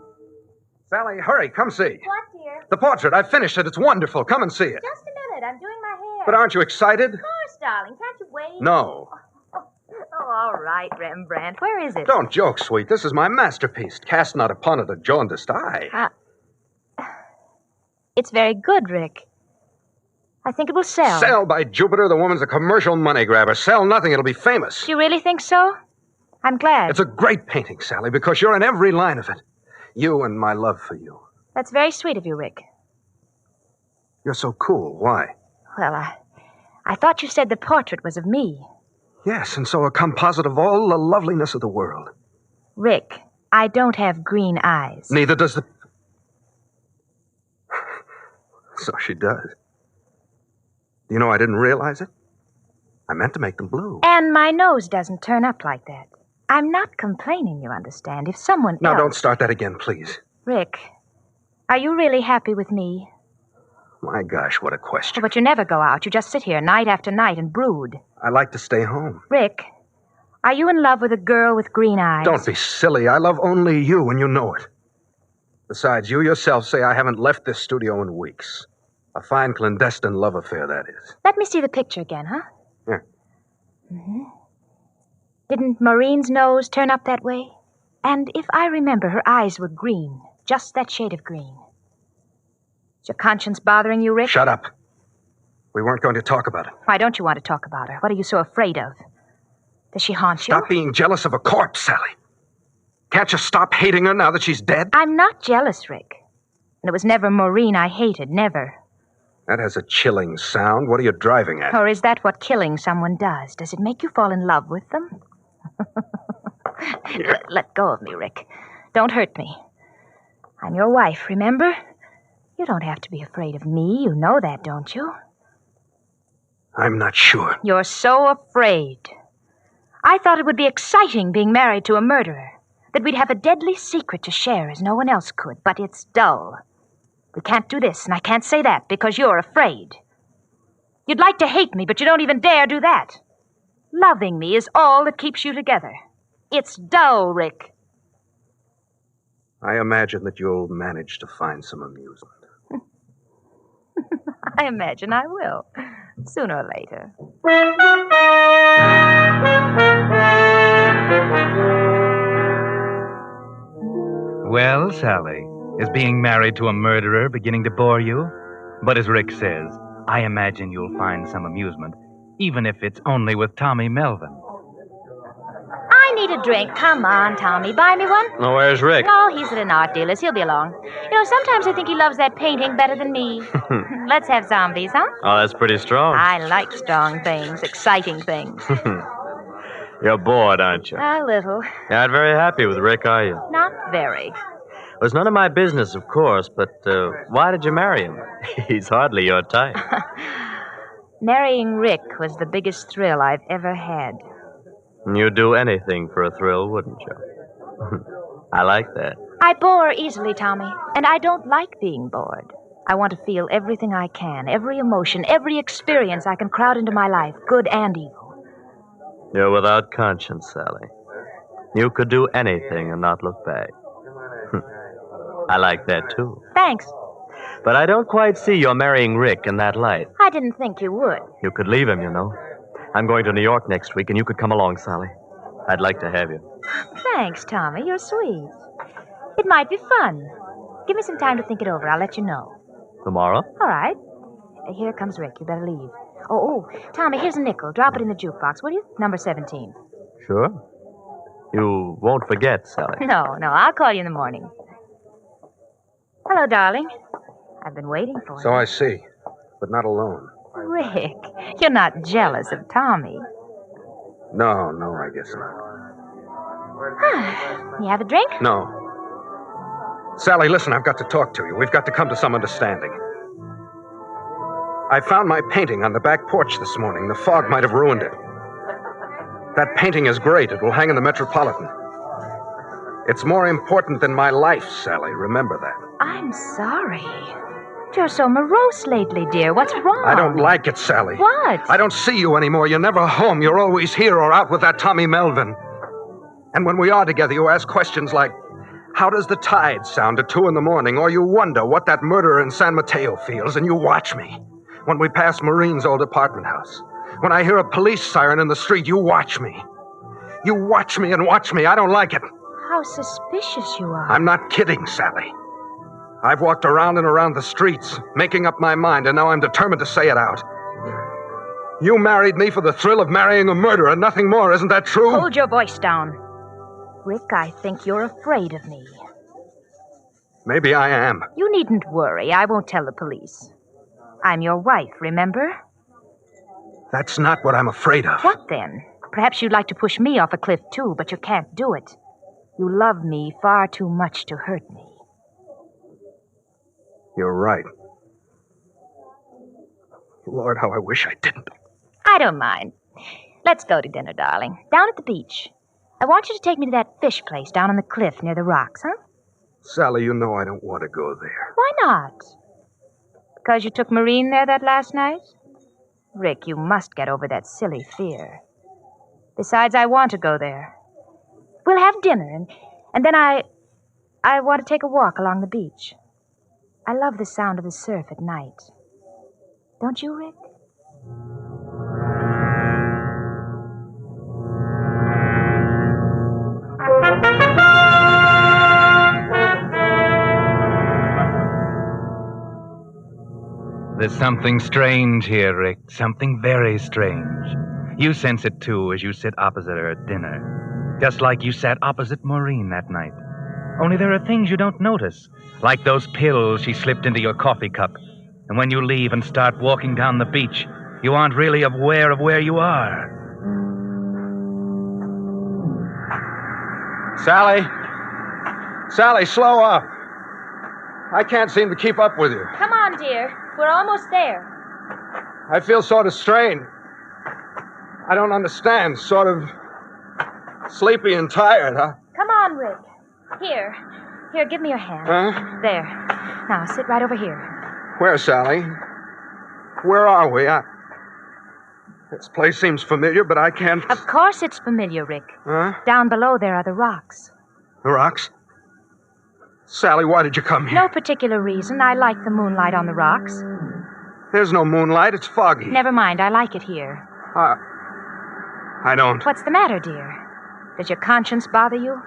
Sally, hurry, come see. What, dear? The portrait, I've finished it. It's wonderful. Come and see it. Just a minute. I'm doing my hair. But aren't you excited? Of course, darling. Can't you wait? No. Oh, all right, Rembrandt. Where is it? Don't joke, sweet. This is my masterpiece, cast not upon it a jaundiced eye. It's very good, Rick. I think it will sell. Sell, by Jupiter. The woman's a commercial money grabber. Sell nothing. It'll be famous. Do you really think so? I'm glad. It's a great painting, Sally, because you're in every line of it. You and my love for you. That's very sweet of you, Rick. You're so cool. Why? Well, I thought you said the portrait was of me. Yes, and so a composite of all the loveliness of the world. Rick, I don't have green eyes. Neither does the... So she does. You know, I didn't realize it. I meant to make them blue. And my nose doesn't turn up like that. I'm not complaining, you understand. If someone Now, else... don't start that again, please. Rick, are you really happy with me? My gosh, what a question. Oh, but you never go out. You just sit here night after night and brood. I like to stay home. Rick, are you in love with a girl with green eyes? Don't be silly. I love only you, and you know it. Besides, you yourself say I haven't left this studio in weeks. A fine clandestine love affair, that is. Let me see the picture again, huh? Here. Mm-hmm. Didn't Maureen's nose turn up that way? And if I remember, her eyes were green. Just that shade of green. Is your conscience bothering you, Rick? Shut up. We weren't going to talk about it. Why don't you want to talk about her? What are you so afraid of? Does she haunt you? Stop being jealous of a corpse, Sally. Can't you stop hating her now that she's dead? I'm not jealous, Rick. And it was never Maureen I hated, never. That has a chilling sound. What are you driving at? Or is that what killing someone does? Does it make you fall in love with them? Let go of me, Rick. Don't hurt me. I'm your wife, remember? You don't have to be afraid of me. You know that, don't you? I'm not sure. You're so afraid. I thought it would be exciting being married to a murderer. That we'd have a deadly secret to share as no one else could. But it's dull. We can't do this, and I can't say that because you're afraid. You'd like to hate me, but you don't even dare do that. Loving me is all that keeps you together. It's dull, Rick. I imagine that you'll manage to find some amusement. I imagine I will. Sooner or later. Well, Sally, is being married to a murderer beginning to bore you? But as Rick says, I imagine you'll find some amusement, even if it's only with Tommy Melvin. I need a drink. Come on, Tommy. Buy me one. Oh, where's Rick? Oh, he's at an art dealer's. He'll be along. You know, sometimes I think he loves that painting better than me. Let's have zombies, huh? Oh, that's pretty strong. I like strong things, exciting things. You're bored, aren't you? A little. You're not very happy with Rick, are you? Not very. Well, it's none of my business, of course, but why did you marry him? He's hardly your type. Marrying Rick was the biggest thrill I've ever had. You'd do anything for a thrill, wouldn't you? I like that. I bore easily, Tommy, and I don't like being bored. I want to feel everything I can, every emotion, every experience I can crowd into my life, good and evil. You're without conscience, Sally. You could do anything and not look back. I like that, too. Thanks. But I don't quite see your marrying Rick in that light. I didn't think you would. You could leave him, you know. I'm going to New York next week, and you could come along, Sally. I'd like to have you. Thanks, Tommy. You're sweet. It might be fun. Give me some time to think it over. I'll let you know. Tomorrow? All right. Here comes Rick. You better leave. Oh, Tommy, here's a nickel. Drop it in the jukebox, will you? Number 17. Sure. You won't forget, Sally. No, I'll call you in the morning. Hello, darling. I've been waiting for you. So I see, but not alone. Rick, you're not jealous of Tommy. No, I guess not. You have a drink? No. Sally, listen, I've got to talk to you. We've got to come to some understanding. I found my painting on the back porch this morning. The fog might have ruined it. That painting is great. It will hang in the Metropolitan. It's more important than my life, Sally. Remember that. I'm sorry. You're so morose lately, dear. What's wrong? I don't like it, Sally. What? I don't see you anymore. You're never home. You're always here or out with that Tommy Melvin. And when we are together, you ask questions like, how does the tide sound at 2 a.m? Or you wonder what that murderer in San Mateo feels, and you watch me. When we pass Maureen's old apartment house. When I hear a police siren in the street, you watch me. You watch me and watch me. I don't like it. How suspicious you are. I'm not kidding, Sally. I've walked around and around the streets, making up my mind, and now I'm determined to say it out. You married me for the thrill of marrying a murderer, nothing more. Isn't that true? Hold your voice down. Rick, I think you're afraid of me. Maybe I am. You needn't worry. I won't tell the police. I'm your wife, remember? That's not what I'm afraid of. What then? Perhaps you'd like to push me off a cliff, too, but you can't do it. You love me far too much to hurt me. You're right. Lord, how I wish I didn't. I don't mind. Let's go to dinner, darling. Down at the beach. I want you to take me to that fish place down on the cliff near the rocks, huh? Sally, you know I don't want to go there. Why not? Because you took Maureen there that last night? Rick, you must get over that silly fear. Besides, I want to go there. We'll have dinner, and then I want to take a walk along the beach. I love the sound of the surf at night. Don't you, Rick? There's something strange here, Rick. Something very strange. You sense it, too, as you sit opposite her at dinner. Just like you sat opposite Maureen that night. Only there are things you don't notice, like those pills she slipped into your coffee cup. And when you leave and start walking down the beach, you aren't really aware of where you are. Sally! Sally, slow up. I can't seem to keep up with you. Come on, dear. We're almost there. I feel sort of strained. I don't understand. Sort of sleepy and tired, huh? Come on, Rick. Here, give me your hand. Huh? There. Now, sit right over here. Where, Sally? Where are we? This place seems familiar, but I can't... Of course it's familiar, Rick. Huh? Down below there are the rocks. The rocks? Sally, why did you come here? No particular reason. I like the moonlight on the rocks. There's no moonlight. It's foggy. Never mind. I like it here. I don't. What's the matter, dear? Does your conscience bother you?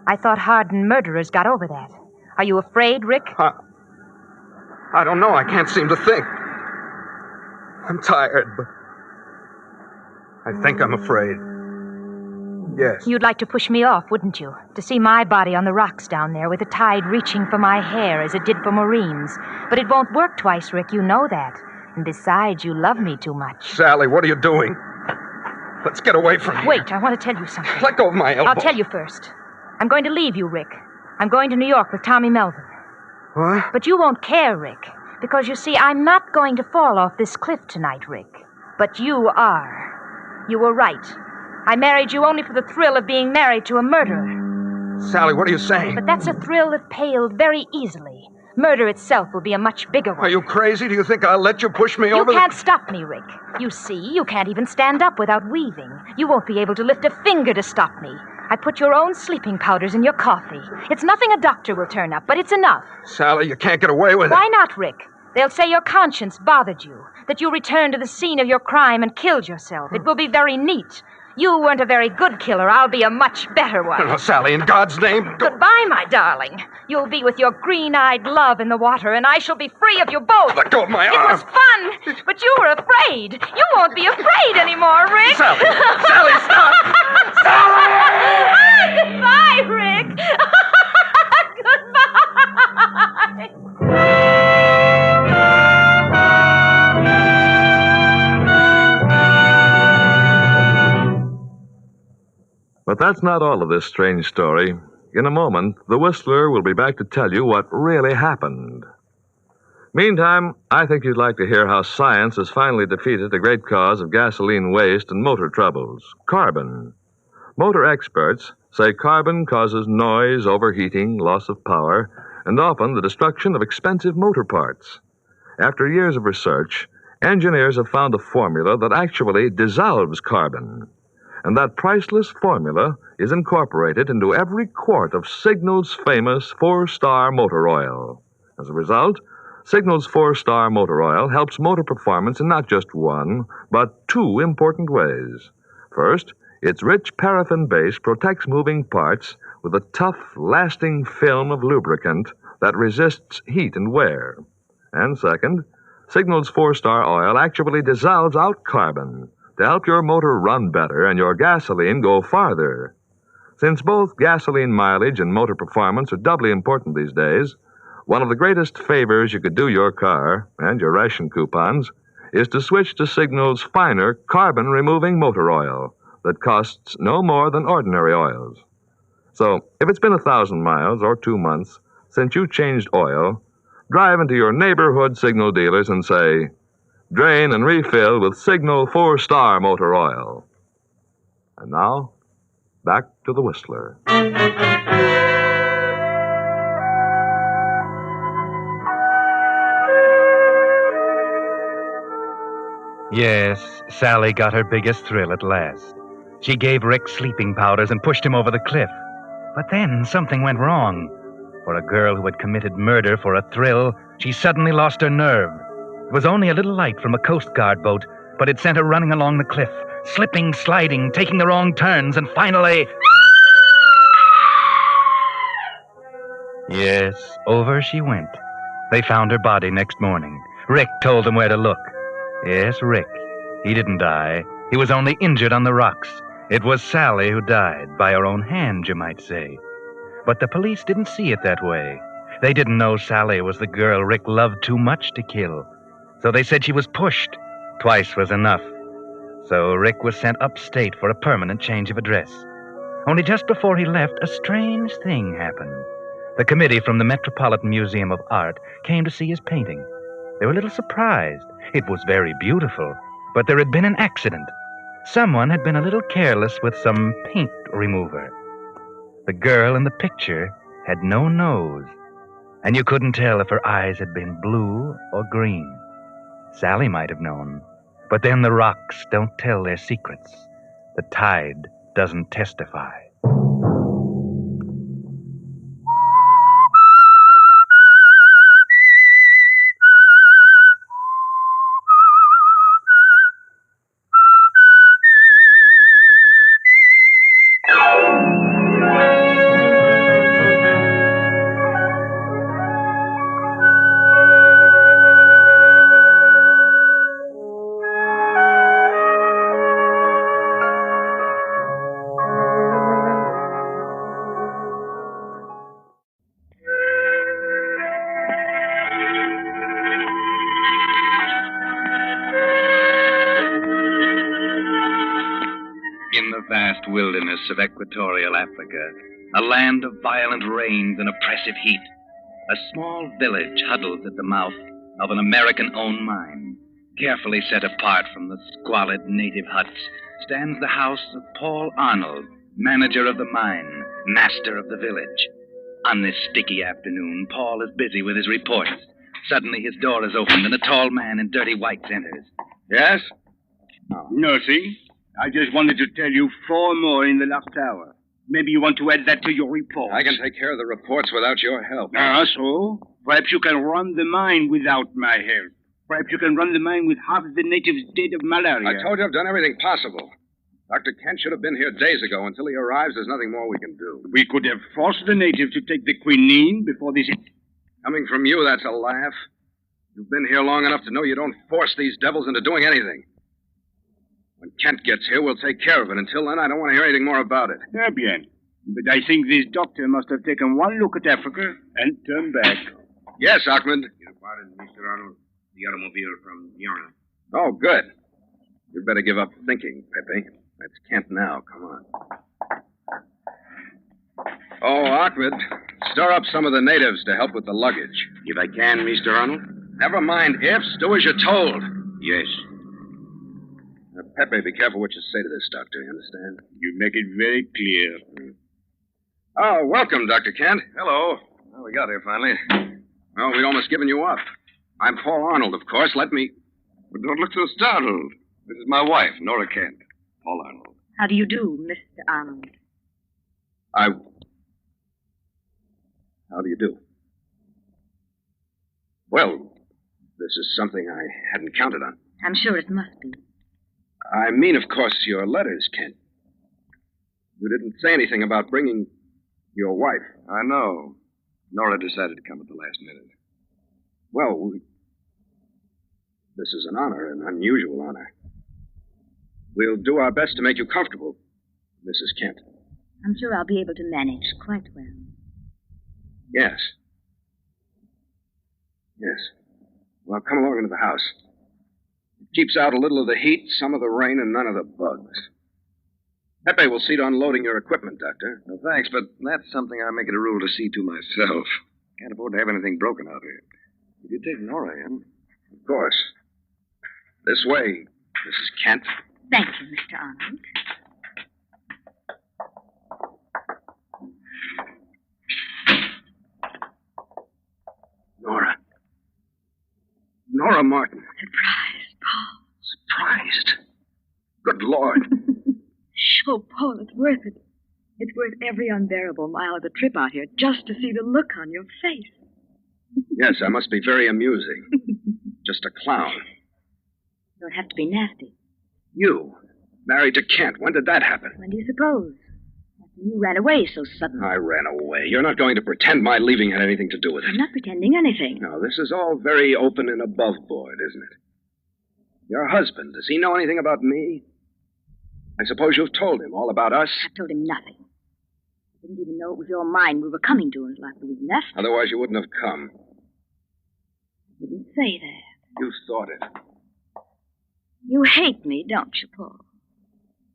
I thought hardened murderers got over that. Are you afraid, Rick? I don't know. I can't seem to think. I'm tired, but I think I'm afraid. Yes. You'd like to push me off, wouldn't you? To see my body on the rocks down there with the tide reaching for my hair as it did for Maureen's. But it won't work twice, Rick. You know that. And besides, you love me too much. Sally, what are you doing? Let's get away from here. Wait, I want to tell you something. Let go of my elbow. I'll tell you first. I'm going to leave you, Rick. I'm going to New York with Tommy Melvin. What? But you won't care, Rick. Because, you see, I'm not going to fall off this cliff tonight, Rick. But you are. You were right. I married you only for the thrill of being married to a murderer. Sally, what are you saying? But that's a thrill that paled very easily. Murder itself will be a much bigger one. Are you crazy? Do you think I'll let you push me over? You can't stop me, Rick. You see, you can't even stand up without weaving. You won't be able to lift a finger to stop me. I put your own sleeping powders in your coffee. It's nothing a doctor will turn up, but it's enough. Sally, you can't get away with it. Why not, Rick? They'll say your conscience bothered you, that you returned to the scene of your crime and killed yourself. It will be very neat. You weren't a very good killer. I'll be a much better one. No, Sally, in God's name, go. Goodbye, my darling. You'll be with your green-eyed love in the water, and I shall be free of you both. Let go of my arm. It was fun, but you were afraid. You won't be afraid anymore, Rick. Sally, Sally, stop. Sally! Goodbye, Rick. Goodbye. But that's not all of this strange story. In a moment, the Whistler will be back to tell you what really happened. Meantime, I think you'd like to hear how science has finally defeated the great cause of gasoline waste and motor troubles, carbon. Motor experts say carbon causes noise, overheating, loss of power, and often the destruction of expensive motor parts. After years of research, engineers have found a formula that actually dissolves carbon. And that priceless formula is incorporated into every quart of Signal's famous 4-star motor oil. As a result, Signal's 4-star motor oil helps motor performance in not just one, but two important ways. First, its rich paraffin base protects moving parts with a tough, lasting film of lubricant that resists heat and wear. And second, Signal's 4-star oil actually dissolves out carbon to help your motor run better and your gasoline go farther. Since both gasoline mileage and motor performance are doubly important these days, one of the greatest favors you could do your car and your ration coupons is to switch to Signal's finer carbon-removing motor oil that costs no more than ordinary oils. So, if it's been 1,000 miles or 2 months since you changed oil, drive into your neighborhood Signal dealers and say, "Drain and refill with Signal 4-star motor oil." And now, back to the Whistler. Yes, Sally got her biggest thrill at last. She gave Rick sleeping powders and pushed him over the cliff. But then something went wrong. For a girl who had committed murder for a thrill, she suddenly lost her nerve. It was only a little light from a Coast Guard boat, but it sent her running along the cliff, slipping, sliding, taking the wrong turns, and finally... Yes, over she went. They found her body next morning. Rick told them where to look. Yes, Rick. He didn't die. He was only injured on the rocks. It was Sally who died, by her own hand, you might say. But the police didn't see it that way. They didn't know Sally was the girl Rick loved too much to kill. So they said she was pushed. Twice was enough. So Rick was sent upstate for a permanent change of address. Only just before he left, a strange thing happened. The committee from the Metropolitan Museum of Art came to see his painting. They were a little surprised. It was very beautiful, but there had been an accident. Someone had been a little careless with some paint remover. The girl in the picture had no nose, and you couldn't tell if her eyes had been blue or green. Sally might have known, but then the rocks don't tell their secrets. The tide doesn't testify. Wilderness of equatorial Africa, a land of violent rains and oppressive heat, a small village huddles at the mouth of an American-owned mine. Carefully set apart from the squalid native huts stands the house of Paul Arnold, manager of the mine, master of the village. On this sticky afternoon, Paul is busy with his reports. Suddenly his door is opened and a tall man in dirty whites enters. Yes? Nothing. I just wanted to tell you 4 more in the last hour. Maybe you want to add that to your report. I can take care of the reports without your help. So? Perhaps you can run the mine without my help. Perhaps you can run the mine with half the natives dead of malaria. I told you I've done everything possible. Dr. Kent should have been here days ago. Until he arrives, there's nothing more we can do. We could have forced the natives to take the quinine before this... Coming from you, that's a laugh. You've been here long enough to know you don't force these devils into doing anything. When Kent gets here, we'll take care of it. Until then, I don't want to hear anything more about it. Bien. But I think this doctor must have taken one look at Africa and turned back. Yes, Ahmed. Pardon, Mr. Arnold. The automobile from Yana. Oh, good. You'd better give up thinking, Pepe. That's Kent now. Come on. Oh, Ahmed, stir up some of the natives to help with the luggage. If I can, Mr. Arnold? Never mind ifs. Do as you're told. Yes. Pepe, be careful what you say to this doctor, you understand? You make it very clear. Oh, welcome, Dr. Kent. Hello. Well, we got here finally. Well, we'd almost given you up. I'm Paul Arnold, of course. Let me... But don't look so startled. This is my wife, Nora Kent. Paul Arnold. How do you do, Mr. Arnold? How do you do? Well, this is something I hadn't counted on. I'm sure it must be. I mean, of course, your letters, Kent. You didn't say anything about bringing your wife. I know. Nora decided to come at the last minute. Well, this is an honor, an unusual honor. We'll do our best to make you comfortable, Mrs. Kent. I'm sure I'll be able to manage quite well. Yes. Yes. Well, come along into the house. It keeps out a little of the heat, some of the rain, and none of the bugs. Pepe will see to unloading your equipment, Doctor. Well, thanks, but that's something I make it a rule to see to myself. Can't afford to have anything broken out here. If you take Nora in... Of course. This way, Mrs. Kent. Thank you, Mr. Arnold. Nora. Nora Martin. Surprised, Paul. Surprised? Good Lord. Oh, Paul, it's worth it. It's worth every unbearable mile of the trip out here just to see the look on your face. Yes, I must be very amusing. Just a clown. Don't have to be nasty. You, married to Kent. When did that happen? When do you suppose? After you ran away so suddenly. I ran away. You're not going to pretend my leaving had anything to do with it. I'm not pretending anything. No, this is all very open and above board, isn't it? Your husband, does he know anything about me? I suppose you've told him all about us? I've told him nothing. Didn't even know it was your mine we were coming to until after we left. Otherwise, you wouldn't have come. You didn't say that. You thought it. You hate me, don't you, Paul?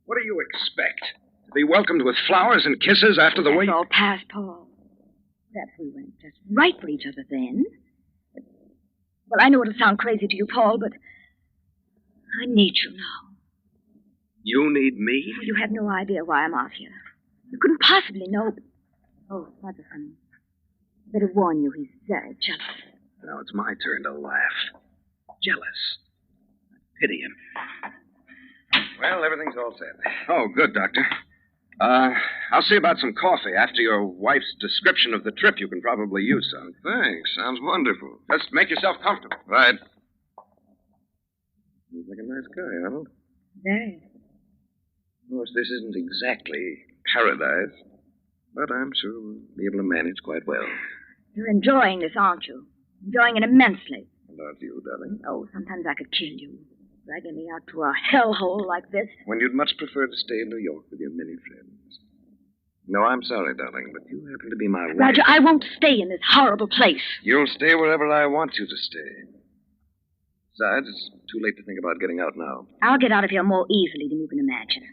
What do you expect? To be welcomed with flowers and kisses after the way... That's all past, Paul. Perhaps we weren't just right for each other then. Well, I know it'll sound crazy to you, Paul, but I need you now. You need me? You have no idea why I'm out here. You couldn't possibly know. Oh, Roger's coming. Better warn you, he's very jealous. Now it's my turn to laugh. Jealous. I pity him. Well, everything's all set. Oh, good, Doctor. I'll see about some coffee. After your wife's description of the trip, you can probably use some. Thanks. Sounds wonderful. Just make yourself comfortable. Right. Seems like a nice guy, Arnold. Very. Of course, this isn't exactly paradise, but I'm sure we'll be able to manage quite well. You're enjoying this, aren't you? Enjoying it immensely. And aren't you, darling? Oh, sometimes I could kill you. Dragging me out to a hellhole like this. When you'd much prefer to stay in New York with your many friends. No, I'm sorry, darling, but you happen to be my wife. Roger, I won't stay in this horrible place. You'll stay wherever I want you to stay. Besides, it's too late to think about getting out now. I'll get out of here more easily than you can imagine.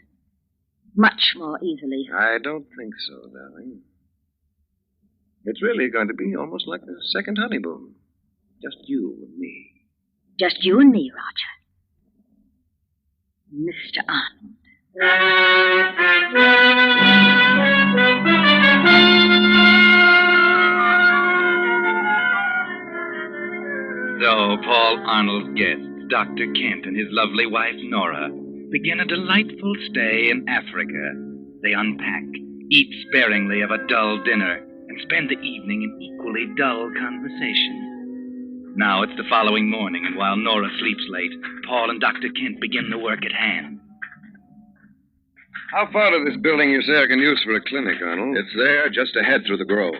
Much more easily. I don't think so, darling. It's really going to be almost like a second honeymoon. Just you and me. Just you and me, Roger. Mr. Arnold. So Paul Arnold's guests, Dr. Kent and his lovely wife, Nora, begin a delightful stay in Africa. They unpack, eat sparingly of a dull dinner, and spend the evening in equally dull conversation. Now it's the following morning, and while Nora sleeps late, Paul and Dr. Kent begin the work at hand. How far to this building you say I can use for a clinic, Arnold? It's there, just ahead through the grove.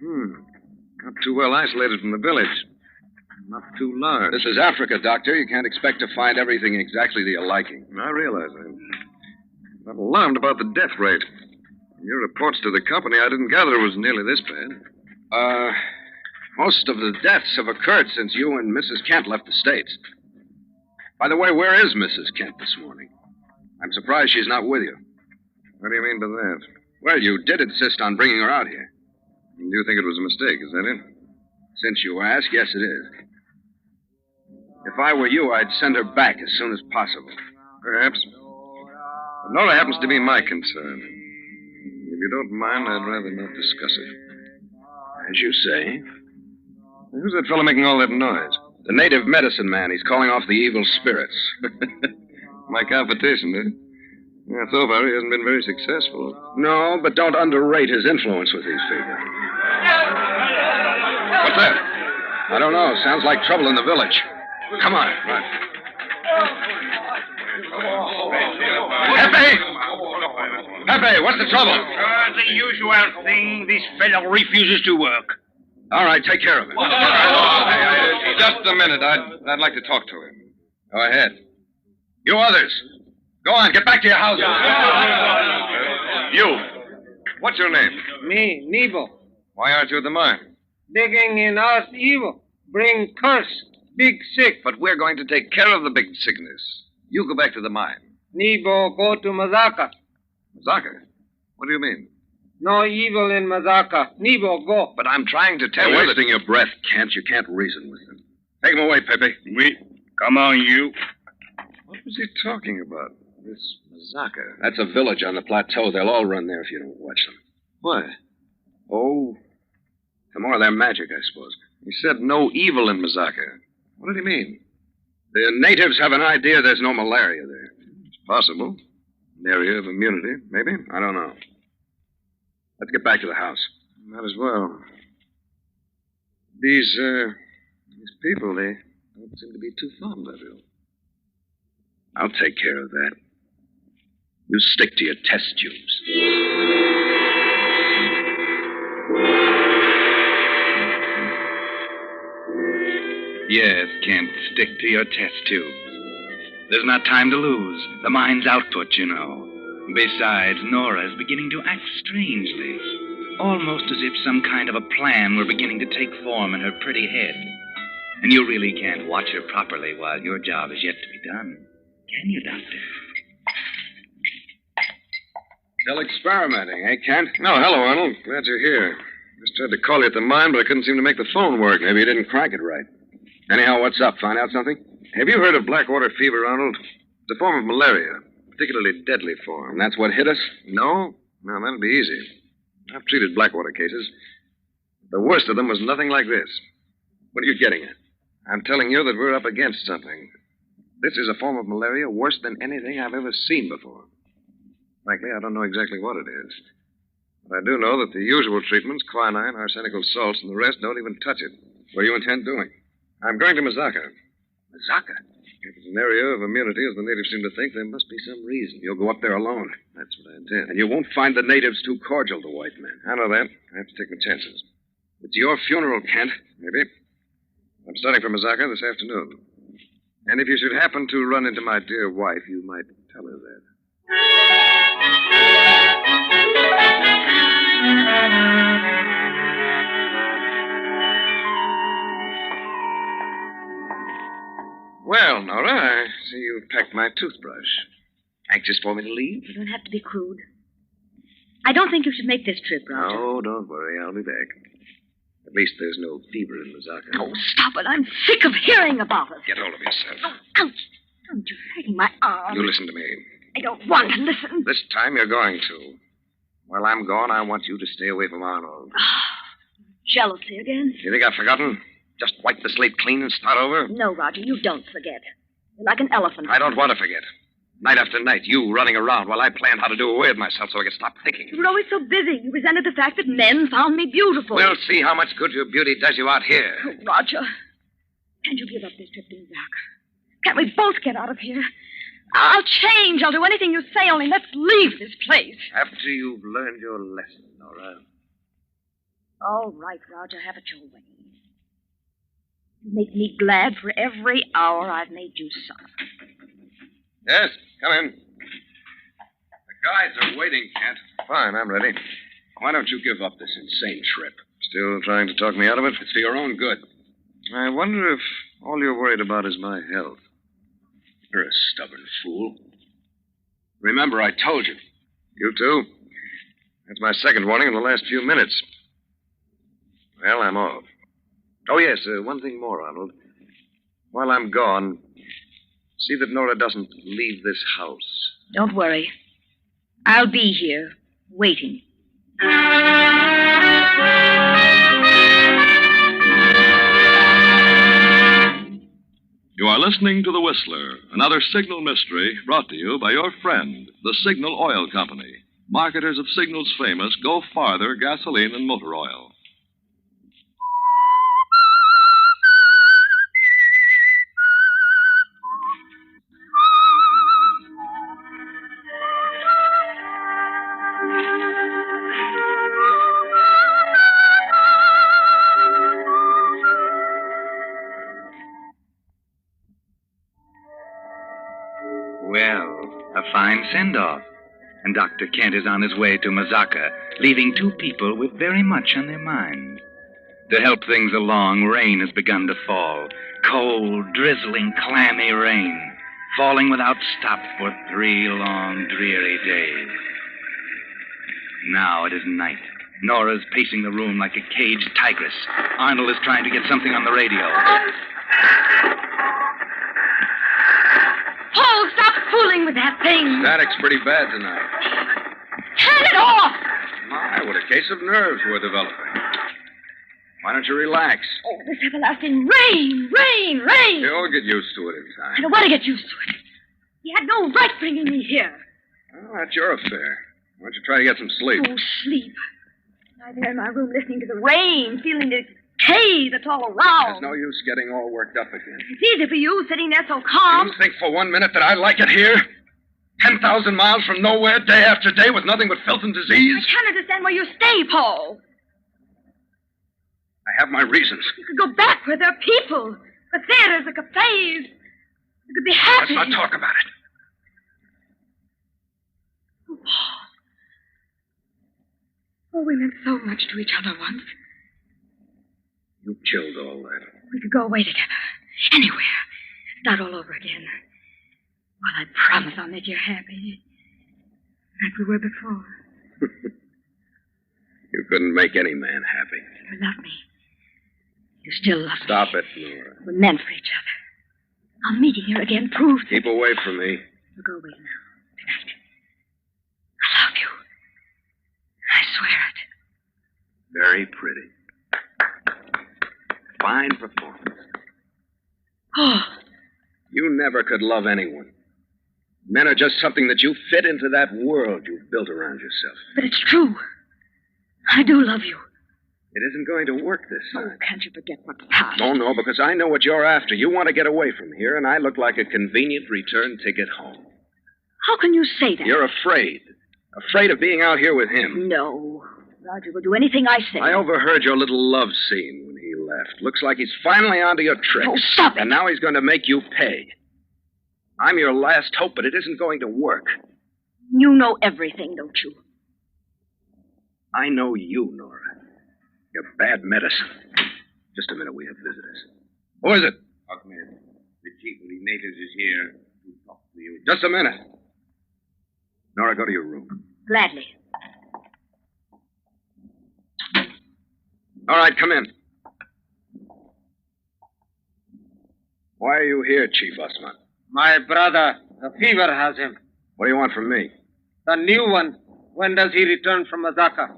Not too well isolated from the village. Not too large. This is Africa, Doctor. You can't expect to find everything exactly to your liking. I realize that. I'm alarmed about the death rate. From your reports to the company, I didn't gather it was nearly this bad. Most of the deaths have occurred since you and Mrs. Kent left the States. By the way, where is Mrs. Kent this morning? I'm surprised she's not with you. What do you mean by that? Well, you did insist on bringing her out here. Do you think it was a mistake, is that it? Since you ask, yes, it is. If I were you, I'd send her back as soon as possible. Perhaps. But Nora happens to be my concern. If you don't mind, I'd rather not discuss it. As you say. Who's that fellow making all that noise? The native medicine man. He's calling off the evil spirits. My competition, eh? Yeah, so far he hasn't been very successful. No, but don't underrate his influence with these people. What's that? I don't know. Sounds like trouble in the village. Come on. Right. Pepe! Pepe, what's the trouble? The usual thing. This fellow refuses to work. All right, take care of it. Just a minute. I'd like to talk to him. Go ahead. You others, go on. Get back to your houses. You. What's your name? Me, Nebo. Why aren't you at the mine? Digging in us evil. Bring curse. Big sick. But we're going to take care of the big sickness. You go back to the mine. Nebo, go to Mazaka. Mazaka? What do you mean? No evil in Mazaka. Nebo, go. But I'm trying to tell You're you wasting your breath, Kent. You can't reason with them. Take him away, Pepe. Come on, you. What was he talking about? This Mazaka? That's a village on the plateau. They'll all run there if you don't watch them. Why? Oh, some more of their magic, I suppose. He said no evil in Mazaka. What did he mean? The natives have an idea there's no malaria there. It's possible. An area of immunity, maybe. I don't know. Let's get back to the house. Might as well. These people, they don't seem to be too fond of you. I'll take care of that. You stick to your test tubes. Yes, Kent, stick to your test tubes. There's not time to lose. The mine's output, you know. Besides, Nora's beginning to act strangely, almost as if some kind of a plan were beginning to take form in her pretty head. And you really can't watch her properly while your job is yet to be done. Can you, Doctor? Still experimenting, eh, Kent? No, hello, Arnold. Glad you're here. Just tried to call you at the mine, but I couldn't seem to make the phone work. Maybe you didn't crack it right. Anyhow, what's up? Find out something? Have you heard of blackwater fever, Arnold? It's a form of malaria, a particularly deadly form. And that's what hit us? No? No, that'll be easy. I've treated blackwater cases. The worst of them was nothing like this. What are you getting at? I'm telling you that we're up against something. This is a form of malaria worse than anything I've ever seen before. Frankly, I don't know exactly what it is. But I do know that the usual treatments, quinine, arsenical salts, and the rest don't even touch it. What do you intend doing? I'm going to Mazaka. Mazaka? If it's an area of immunity, as the natives seem to think, there must be some reason. You'll go up there alone. That's what I intend. And you won't find the natives too cordial to white men. I know that. I have to take my chances. It's your funeral, Kent. Maybe. I'm starting for Mazaka this afternoon. And if you should happen to run into my dear wife, you might tell her that. Well, Nora, I see you've packed my toothbrush. Anxious for me to leave? You don't have to be crude. I don't think you should make this trip, Roger. Oh, don't worry. I'll be back. At least there's no fever in Mazaka. Oh, stop it. I'm sick of hearing about it. Get hold of yourself. Oh, ouch. Don't you hurting my arm. You listen to me. I don't want to listen. This time you're going to. While I'm gone, I want you to stay away from Arnold. Jealousy again? You think I've forgotten? Just wipe the slate clean and start over? No, Roger, you don't forget. You're like an elephant. I don't want to forget. Night after night, you running around while I planned how to do away with myself so I could stop thinking. You were always so busy. You resented the fact that men found me beautiful. We'll see how much good your beauty does you out here. Oh, Roger, can't you give up this trip to Iraq? Can't we both get out of here? I'll change. I'll do anything you say, only let's leave this place. After you've learned your lesson, Nora. All right, Roger, have it your way. You make me glad for every hour I've made you suffer. Yes, come in. The guides are waiting, Kent. Fine, I'm ready. Why don't you give up this insane trip? Still trying to talk me out of it? It's for your own good. I wonder if all you're worried about is my health. You're a stubborn fool. Remember, I told you. You too? That's my second warning in the last few minutes. Well, I'm off. Oh, yes, one thing more, Arnold. While I'm gone, see that Nora doesn't leave this house. Don't worry. I'll be here, waiting. You are listening to The Whistler, another Signal mystery brought to you by your friend, the Signal Oil Company. Marketers of Signal's famous Go Farther gasoline and motor oil. Well, a fine send-off. And Dr. Kent is on his way to Mazaka, leaving two people with very much on their mind. To help things along, rain has begun to fall. Cold, drizzling, clammy rain, falling without stop for 3 long, dreary days. Now it is night. Nora's pacing the room like a caged tigress. Arnold is trying to get something on the radio. Paul, stop fooling with that thing. Static's pretty bad tonight. Turn it off! My, what a case of nerves we're developing. Why don't you relax? Oh, this everlasting rain, rain, rain. You'll get used to it in time. I don't want to get used to it. You had no right bringing me here. Well, that's your affair. Why don't you try to get some sleep? Oh, sleep. Lie there in my room listening to the rain, feeling the decay that's all around. There's no use getting all worked up again. It's easy for you sitting there so calm. You think for 1 minute that I like it here? 10,000 miles from nowhere, day after day, with nothing but filth and disease? I can't understand why you stay, Paul. I have my reasons. You could go back where there are people. The theaters, the cafes. You could be happy. Let's not talk about it. Oh, Oh, we meant so much to each other once. You killed all that. We could go away together. Anywhere. Start all over again. Well, I promise I'll make you happy. Like we were before. You couldn't make any man happy. You love me. You still love me. Stop it, Nora. We're meant for each other. Our meeting here again proves Keep away from me. We'll go away now. Tonight. I love you. I swear it. Very pretty. Fine performance. Oh. You never could love anyone. Men are just something that you fit into that world you've built around yourself. But it's true. I do love you. It isn't going to work this time. Oh, can't you forget what's past? Oh, no, because I know what you're after. You want to get away from here, and I look like a convenient return ticket home. How can you say that? You're afraid. Afraid of being out here with him. No. Roger will do anything I say. I overheard your little love scene when he left. Looks like he's finally onto your tricks. Oh, stop it. And now he's going to make you pay. I'm your last hope, but it isn't going to work. You know everything, don't you? I know you, Nora. You're bad medicine. Just a minute, we have visitors. Who is it? Ahmed, the chief of the natives is here to talk to you. Just a minute. Nora, go to your room. Gladly. All right, come in. Why are you here, Chief Osman? My brother, the fever has him. What do you want from me? The new one. When does he return from Azaka?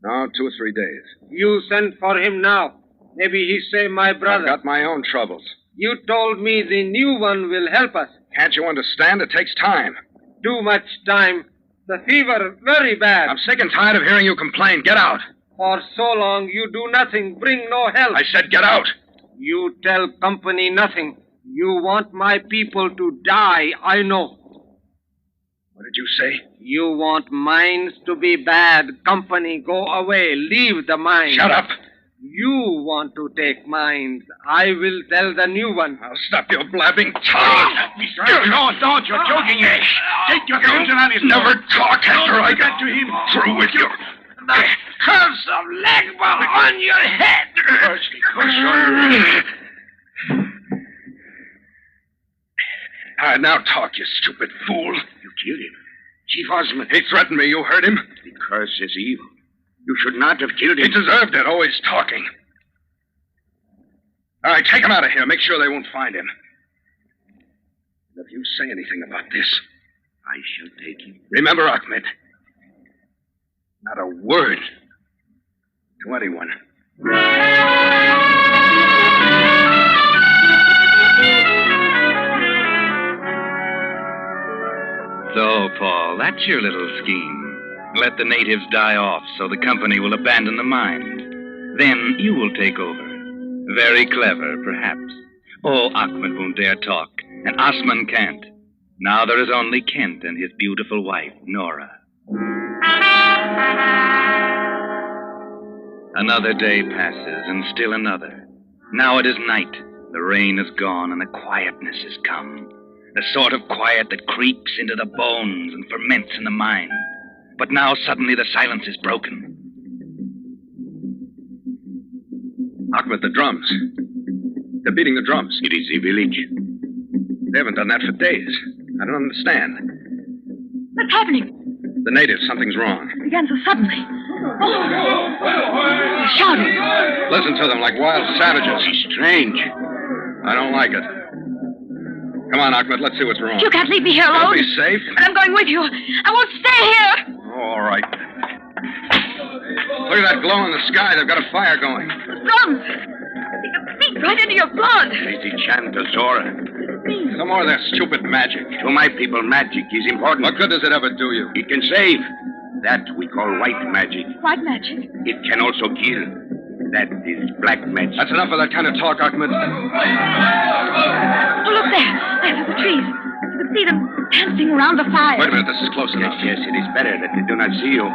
No, 2 or 3 days. You send for him now. Maybe he say my brother. I've got my own troubles. You told me the new one will help us. Can't you understand? It takes time. Too much time. The fever very bad. I'm sick and tired of hearing you complain. Get out. For so long you do nothing, bring no help. I said get out. You tell company nothing. You want my people to die, I know. What did you say? You want mines to be bad. Company, go away. Leave the mines. Shut up. You want to take mines. I will tell the new one. I'll stop your blabbing tongue. No, don't. You're joking me. Take your guns and honest. Never talk after I get to him. through with you. The curse of Legba on your head. All right, now talk, you stupid fool. You killed him. Chief Osman. He threatened me. You heard him? The curse is evil. You should not have killed him. He deserved it, always talking. All right, take him out of here. Make sure they won't find him. And if you say anything about this, I shall take him. remember, Ahmed, not a word to anyone. So, Paul, that's your little scheme. Let the natives die off so the company will abandon the mine. Then you will take over. Very clever, perhaps. Oh, Ahmed won't dare talk, and Osman can't. Now there is only Kent and his beautiful wife, Nora. Another day passes, and still another. Now it is night. The rain is gone, and the quietness has come. The sort of quiet that creeps into the bones and ferments in the mind. But now suddenly the silence is broken. Ahmed, the drums. They're beating the drums. It is the village. They haven't done that for days. I don't understand. What's happening? The natives, something's wrong. It began so suddenly. Oh! They're shouting. Listen to them like wild savages. It's strange. I don't like it. Come on, Ahmed, let's see what's wrong. You can't leave me here alone. You'll be safe. But I'm going with you. I won't stay here. All right. Look at that glow in the sky. They've got a fire going. Drums. They can seep right into your blood. It is the chant of Zora. Some more of their stupid magic. To my people, magic is important. What good does it ever do you? It can save. That we call white magic. White magic? It can also kill. That is black magic. That's enough of that kind of talk, Ahmed. Oh, look there. There are the trees. You can see them dancing around the fire. Wait a minute, this is close enough. Yes, it is better that they do not see you.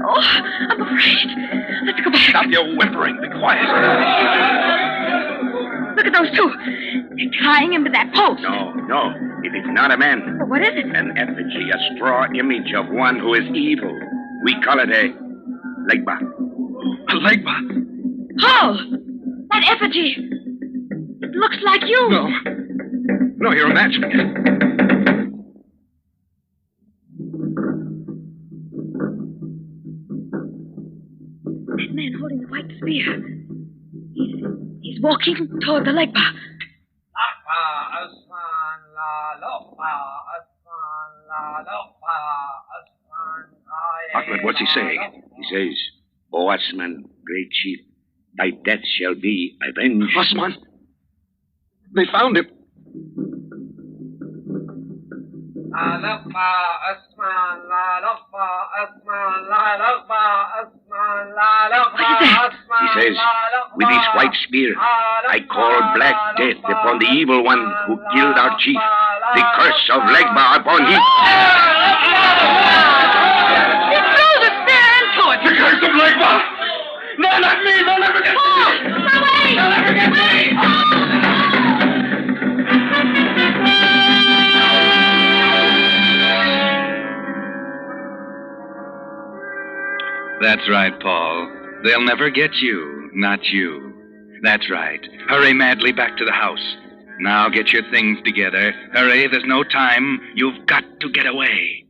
Oh, I'm afraid. Let's go back. Stop your whimpering. Be quiet. Look at those two. They're tying him to that post. No. It is not a man. Oh, What is it? An effigy, a straw image of one who is evil. We call it a legba. A legba? Paul! That effigy! It looks like you! No. No, you're imagining it. That man holding the white spear. He's walking toward the legba. Ahmed, what's he saying? He says, O Osman, great chief, thy death shall be avenged. Osman! They found him. He says, with his white spear, I call black death upon the evil one who killed our chief. The curse of Legba upon him. He threw the spear into it! The curse of Legba! No, not me! They'll never get me! Away! They'll never get me! That's right, Paul. They'll never get you, not you. That's right. Hurry madly back to the house. Now get your things together. Hurry, there's no time. You've got to get away.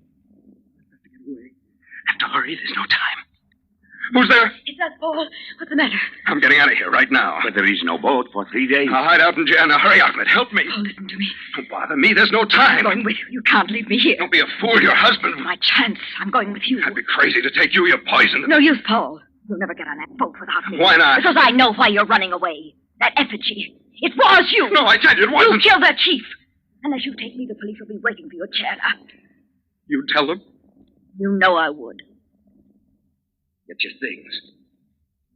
Have to hurry, there's no time. Who's there? It's us, Paul. What's the matter? I'm getting out of here right now. But there is no boat for 3 days. I'll hide out in jail. Now hurry, Ahmed. Help me. Oh, listen to me. Don't bother me. There's no time. I'm going with you. You can't leave me here. Don't be a fool. Your husband. My chance. I'm going with you. I'd be crazy to take you. You're poisoned. No use, Paul. You'll never get on that boat without me. Why not? Because I know why you're running away. That effigy. It was you. No, I tell you, it wasn't. You killed that chief. Unless you take me, the police will be waiting for your chair. You tell them? You know I would. Get your things.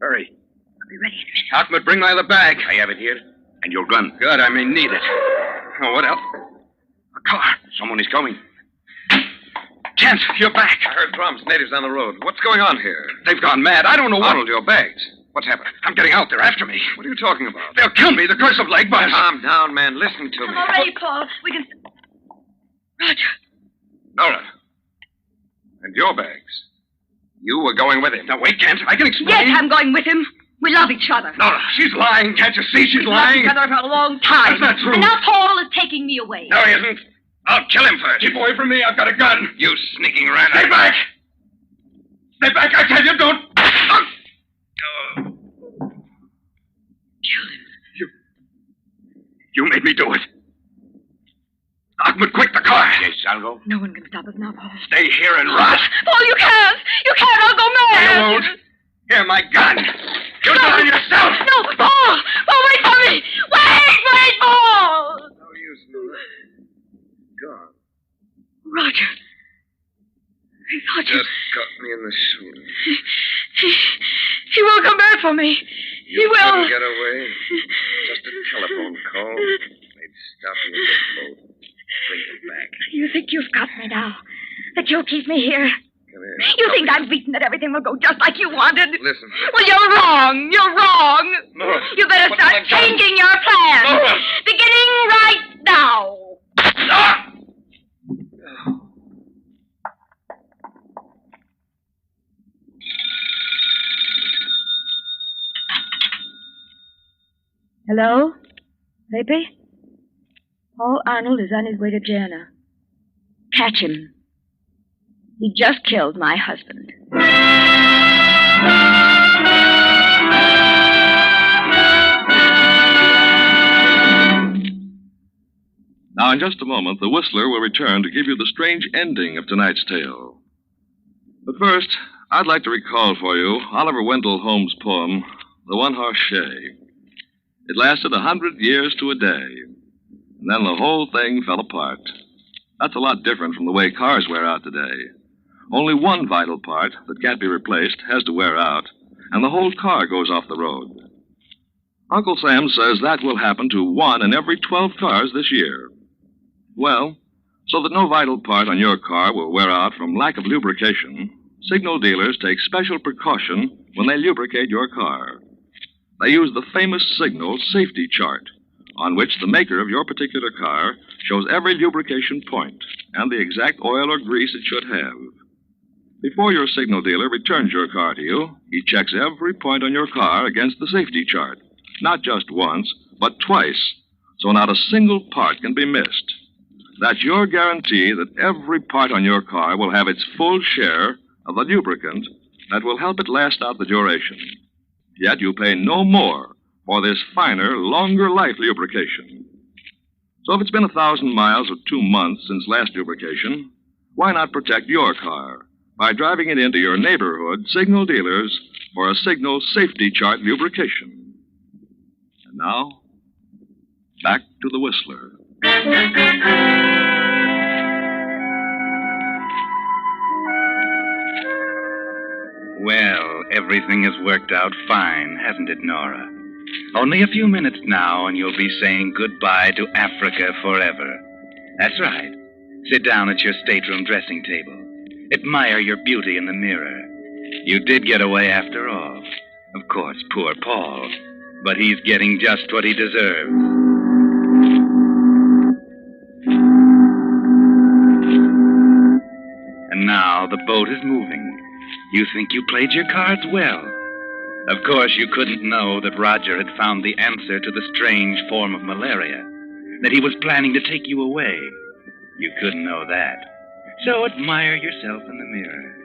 Hurry. I'll be ready in a minute. Ahmed, bring my other bag. I have it here. And your gun. Good, I may need it. Oh, what else? A car. Someone is coming. Kent, you're back. I heard drums, natives on the road. What's going on here? They've gone mad. I don't know what... Arnold, your bags. What's happened? I'm getting out. They're after me. What are you talking about? They'll kill me. The curse of Legbus. Calm down, man. Listen to me. I'm all ready, Paul. We can... Roger. Nora. And your bags. You were going with him. Now, wait, Kent. I can explain. Yes, I'm going with him. We love each other. Nora, she's lying. Can't you see she's lying? We've loved each other for a long time. That's not true. And now Paul is taking me away. No, he isn't. I'll kill him first. Keep away from me. I've got a gun. You sneaking rat. Stay back. Stay back, I tell you. Don't. Kill him. You made me do it. Ahmed, quick, the car. Yes, I'll go. No one can stop us now, Paul. Stay here and rot. Paul, you can't. You can't. I'll go mad. You won't. Here, my gun. You do it yourself. No, Paul. Paul, wait for me. Wait, Paul. No use, Nora. Gone. Roger. I thought you... Just got me in the shoulder. He will come back for me. He will. Couldn't get away. Just a telephone call. They'd stop you in the boat. Bring him back. You think you've got me now? That you'll keep me here? Come here. You think I'm beaten that everything will go just like you wanted? Listen. Well, you're wrong. You're wrong. Nora. You better start changing your plans. Nora. Beginning right now. Ah! Hello? Baby? Paul Arnold is on his way to Jana. Catch him. He just killed my husband. Now, in just a moment, the Whistler will return to give you the strange ending of tonight's tale. But first, I'd like to recall for you Oliver Wendell Holmes' poem, The One-Horse Shay. It lasted 100 years to a day, and then the whole thing fell apart. That's a lot different from the way cars wear out today. Only one vital part that can't be replaced has to wear out, and the whole car goes off the road. Uncle Sam says that will happen to 1 in every 12 cars this year. Well, so that no vital part on your car will wear out from lack of lubrication, signal dealers take special precaution when they lubricate your car. They use the famous Signal Safety Chart, on which the maker of your particular car shows every lubrication point and the exact oil or grease it should have. Before your signal dealer returns your car to you, he checks every point on your car against the safety chart. Not just once, but twice, so not a single part can be missed. That's your guarantee that every part on your car will have its full share of the lubricant that will help it last out the duration. Yet you pay no more for this finer, longer life lubrication. So if it's been 1,000 miles or 2 months since last lubrication, why not protect your car by driving it into your neighborhood signal dealers for a signal safety chart lubrication? And now, back to the Whistler. Well, everything has worked out fine, hasn't it, Nora? Only a few minutes now, and you'll be saying goodbye to Africa forever. That's right. Sit down at your stateroom dressing table. Admire your beauty in the mirror. You did get away after all. Of course, poor Paul. But he's getting just what he deserves. And now the boat is moving. You think you played your cards well. Of course, you couldn't know that Roger had found the answer to the strange form of malaria, that he was planning to take you away. You couldn't know that. So admire yourself in the mirror.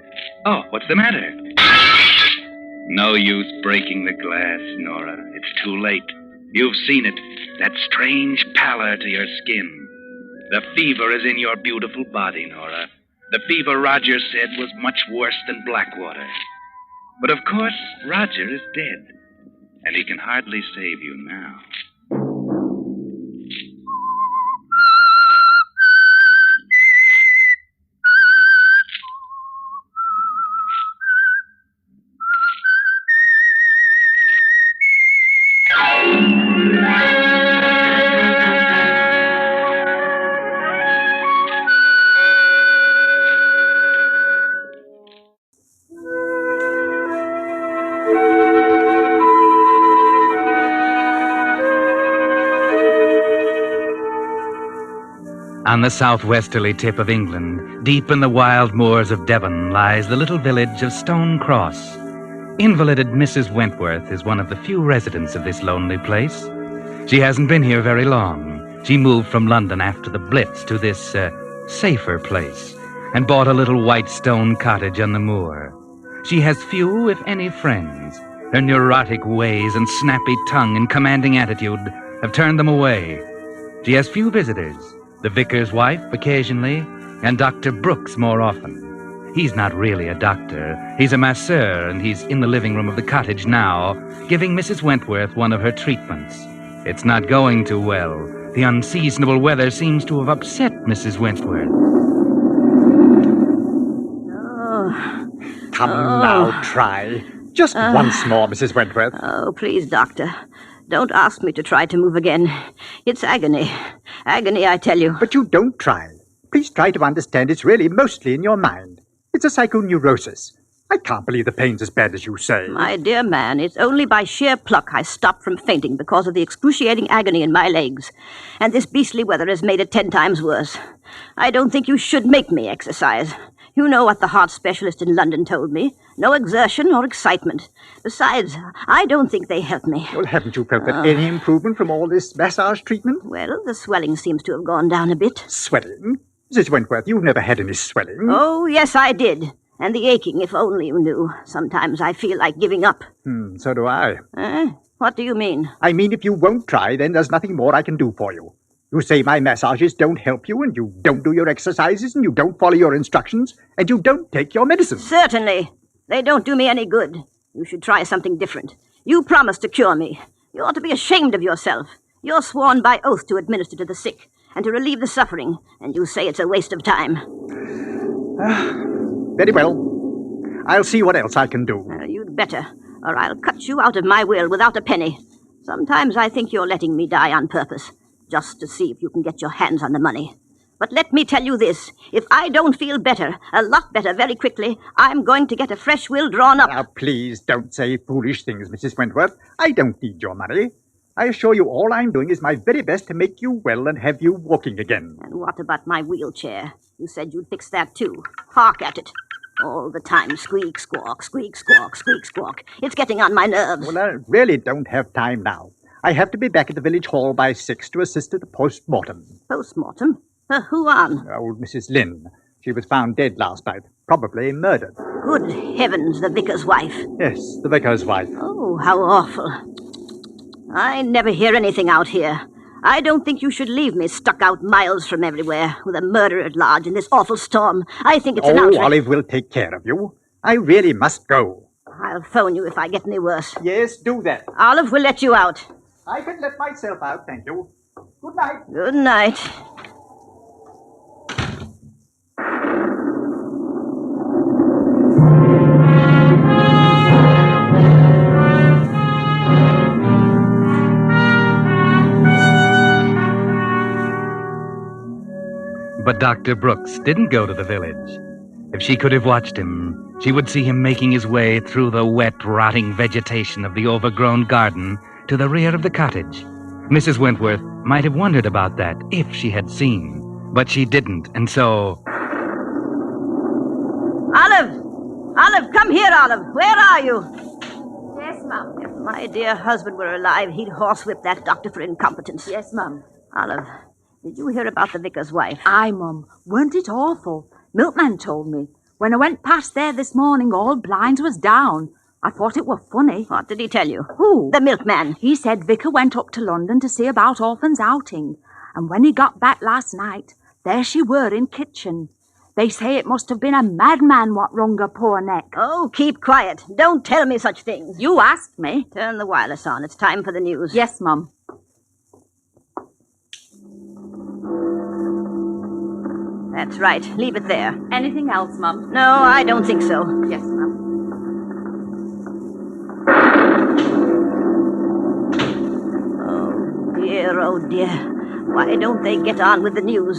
Oh, what's the matter? No use breaking the glass, Nora. It's too late. You've seen it. That strange pallor to your skin. The fever is in your beautiful body, Nora. The fever Roger said was much worse than Blackwater. But of course, Roger is dead, and he can hardly save you now. On the southwesterly tip of England, deep in the wild moors of Devon, lies the little village of Stone Cross. Invalided Mrs. Wentworth is one of the few residents of this lonely place. She hasn't been here very long. She moved from London after the Blitz to this, safer place, and bought a little white stone cottage on the moor. She has few, if any, friends. Her neurotic ways and snappy tongue and commanding attitude have turned them away. She has few visitors. The vicar's wife occasionally, and Dr. Brooks more often. He's not really a doctor. He's a masseur, and he's in the living room of the cottage now, giving Mrs. Wentworth one of her treatments. It's not going too well. The unseasonable weather seems to have upset Mrs. Wentworth. Come now, try. Just once more, Mrs. Wentworth. Oh, please, Doctor. Don't ask me to try to move again. It's agony. Agony, I tell you. But you don't try. Please try to understand it's really mostly in your mind. It's a psychoneurosis. I can't believe the pain's as bad as you say. My dear man, it's only by sheer pluck I stopped from fainting because of the excruciating agony in my legs. And this beastly weather has made it 10 times worse. I don't think you should make me exercise. You know what the heart specialist in London told me. No exertion or excitement. Besides, I don't think they help me. Well, haven't you felt any improvement from all this massage treatment? Well, the swelling seems to have gone down a bit. Swelling? Mrs. Wentworth, you've never had any swelling. Oh, yes, I did. And the aching, if only you knew. Sometimes I feel like giving up. So do I. What do you mean? I mean, if you won't try, then there's nothing more I can do for you. You say my massages don't help you, and you don't do your exercises, and you don't follow your instructions, and you don't take your medicine. Certainly. They don't do me any good. You should try something different. You promised to cure me. You ought to be ashamed of yourself. You're sworn by oath to administer to the sick and to relieve the suffering, and you say it's a waste of time. Very well. I'll see what else I can do. You'd better, or I'll cut you out of my will without a penny. Sometimes I think you're letting me die on purpose, just to see if you can get your hands on the money. But let me tell you this. If I don't feel better, a lot better very quickly, I'm going to get a fresh will drawn up. Now, please don't say foolish things, Mrs. Wentworth. I don't need your money. I assure you all I'm doing is my very best to make you well and have you walking again. And what about my wheelchair? You said you'd fix that too. Hark at it. All the time, squeak, squawk, squeak, squawk, squeak, squawk. It's getting on my nerves. Well, I really don't have time now. I have to be back at the village hall by 6 to assist at the post-mortem. Post-mortem? Who on? Old Mrs. Lynn. She was found dead last night, probably murdered. Good heavens, the vicar's wife. Yes, the vicar's wife. Oh, how awful. I never hear anything out here. I don't think you should leave me stuck out miles from everywhere with a murderer at large in this awful storm. I think it's an outrage. Olive will take care of you. I really must go. I'll phone you if I get any worse. Yes, do that. Olive will let you out. I can let myself out, thank you. Good night. Good night. But Dr. Brooks didn't go to the village. If she could have watched him, she would see him making his way through the wet, rotting vegetation of the overgrown garden to the rear of the cottage. Mrs. Wentworth might have wondered about that if she had seen, but she didn't, and so... Olive! Olive, come here, Olive. Where are you? Yes, Mum. If my dear husband were alive, he'd horsewhip that doctor for incompetence. Yes, Mum. Olive, did you hear about the vicar's wife? Aye, Mum. Weren't it awful? Milkman told me. When I went past there this morning, all blinds was down. I thought it were funny. What did he tell you? Who? The milkman. He said Vicar went up to London to see about orphans' outing. And when he got back last night, there she were in kitchen. They say it must have been a madman what wrung her poor neck. Oh, keep quiet. Don't tell me such things. You asked me. Turn the wireless on. It's time for the news. Yes, Mum. That's right. Leave it there. Anything else, Mum? No, I don't think so. Yes, Mum. Oh, dear, oh, dear. Why don't they get on with the news?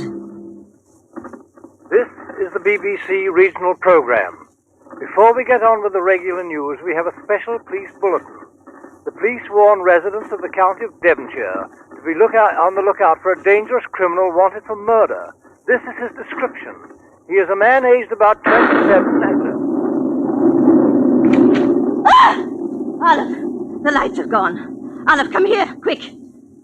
This is the BBC regional program. Before we get on with the regular news, we have a special police bulletin. The police warn residents of the county of Devonshire to be on the lookout for a dangerous criminal wanted for murder. This is his description. He is a man aged about 27 Ah! Olive, the lights have gone. Olive, come here, quick.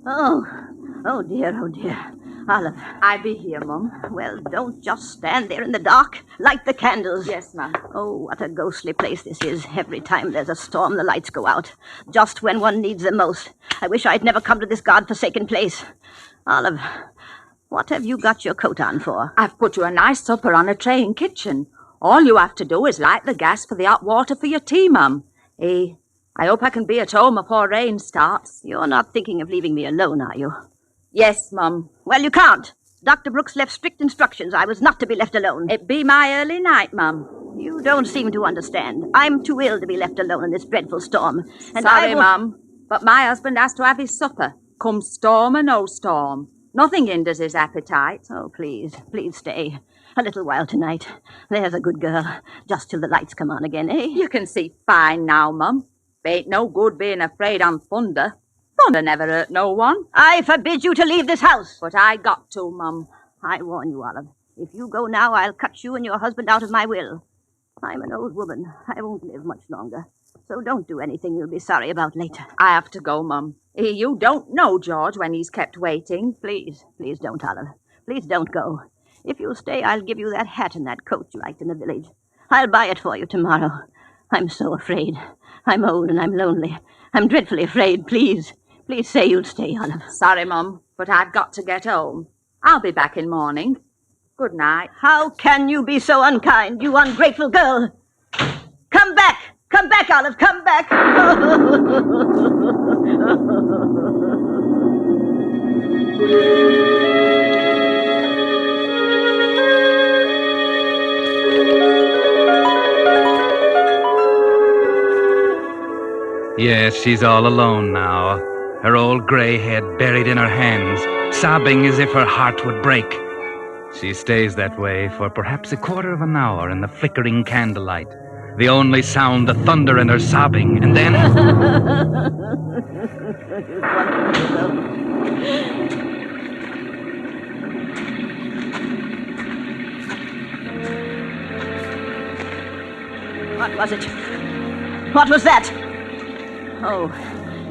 Oh dear, oh dear. Olive. I be here, Mum. Well, don't just stand there in the dark. Light the candles. Yes, Mum. Oh, what a ghostly place this is. Every time there's a storm, the lights go out. Just when one needs them most. I wish I'd never come to this God-forsaken place. Olive, what have you got your coat on for? I've put you a nice supper on a tray in kitchen. All you have to do is light the gas for the hot water for your tea, Mum. I hope I can be at home before rain starts. You're not thinking of leaving me alone, are you? Yes, Mum. Well, you can't. Dr. Brooks left strict instructions. I was not to be left alone. It be my early night, Mum. You don't seem to understand. I'm too ill to be left alone in this dreadful storm. And Sorry, Mum, but my husband has to have his supper. Come storm or no storm. Nothing hinders his appetite. Oh, please stay. A little while tonight. There's a good girl. Just till the lights come on again, eh? You can see fine now, Mum. Ain't no good being afraid on thunder. Thunder never hurt no one. I forbid you to leave this house. But I got to, Mum. I warn you, Olive. If you go now, I'll cut you and your husband out of my will. I'm an old woman. I won't live much longer. So don't do anything you'll be sorry about later. I have to go, Mum. You don't know George when he's kept waiting. Please don't, Olive. Please don't go. If you'll stay, I'll give you that hat and that coat you liked in the village. I'll buy it for you tomorrow. I'm so afraid. I'm old and I'm lonely. I'm dreadfully afraid. Please say you'll stay, Olive. Sorry, Mum, but I've got to get home. I'll be back in morning. Good night. How can you be so unkind, you ungrateful girl? Come back! Come back, Olive! Come back! Yes, she's all alone now, her old gray head buried in her hands, sobbing as if her heart would break. She stays that way for perhaps a quarter of an hour in the flickering candlelight, the only sound the thunder and her sobbing, and then... me alone. What was it? What was that? Oh,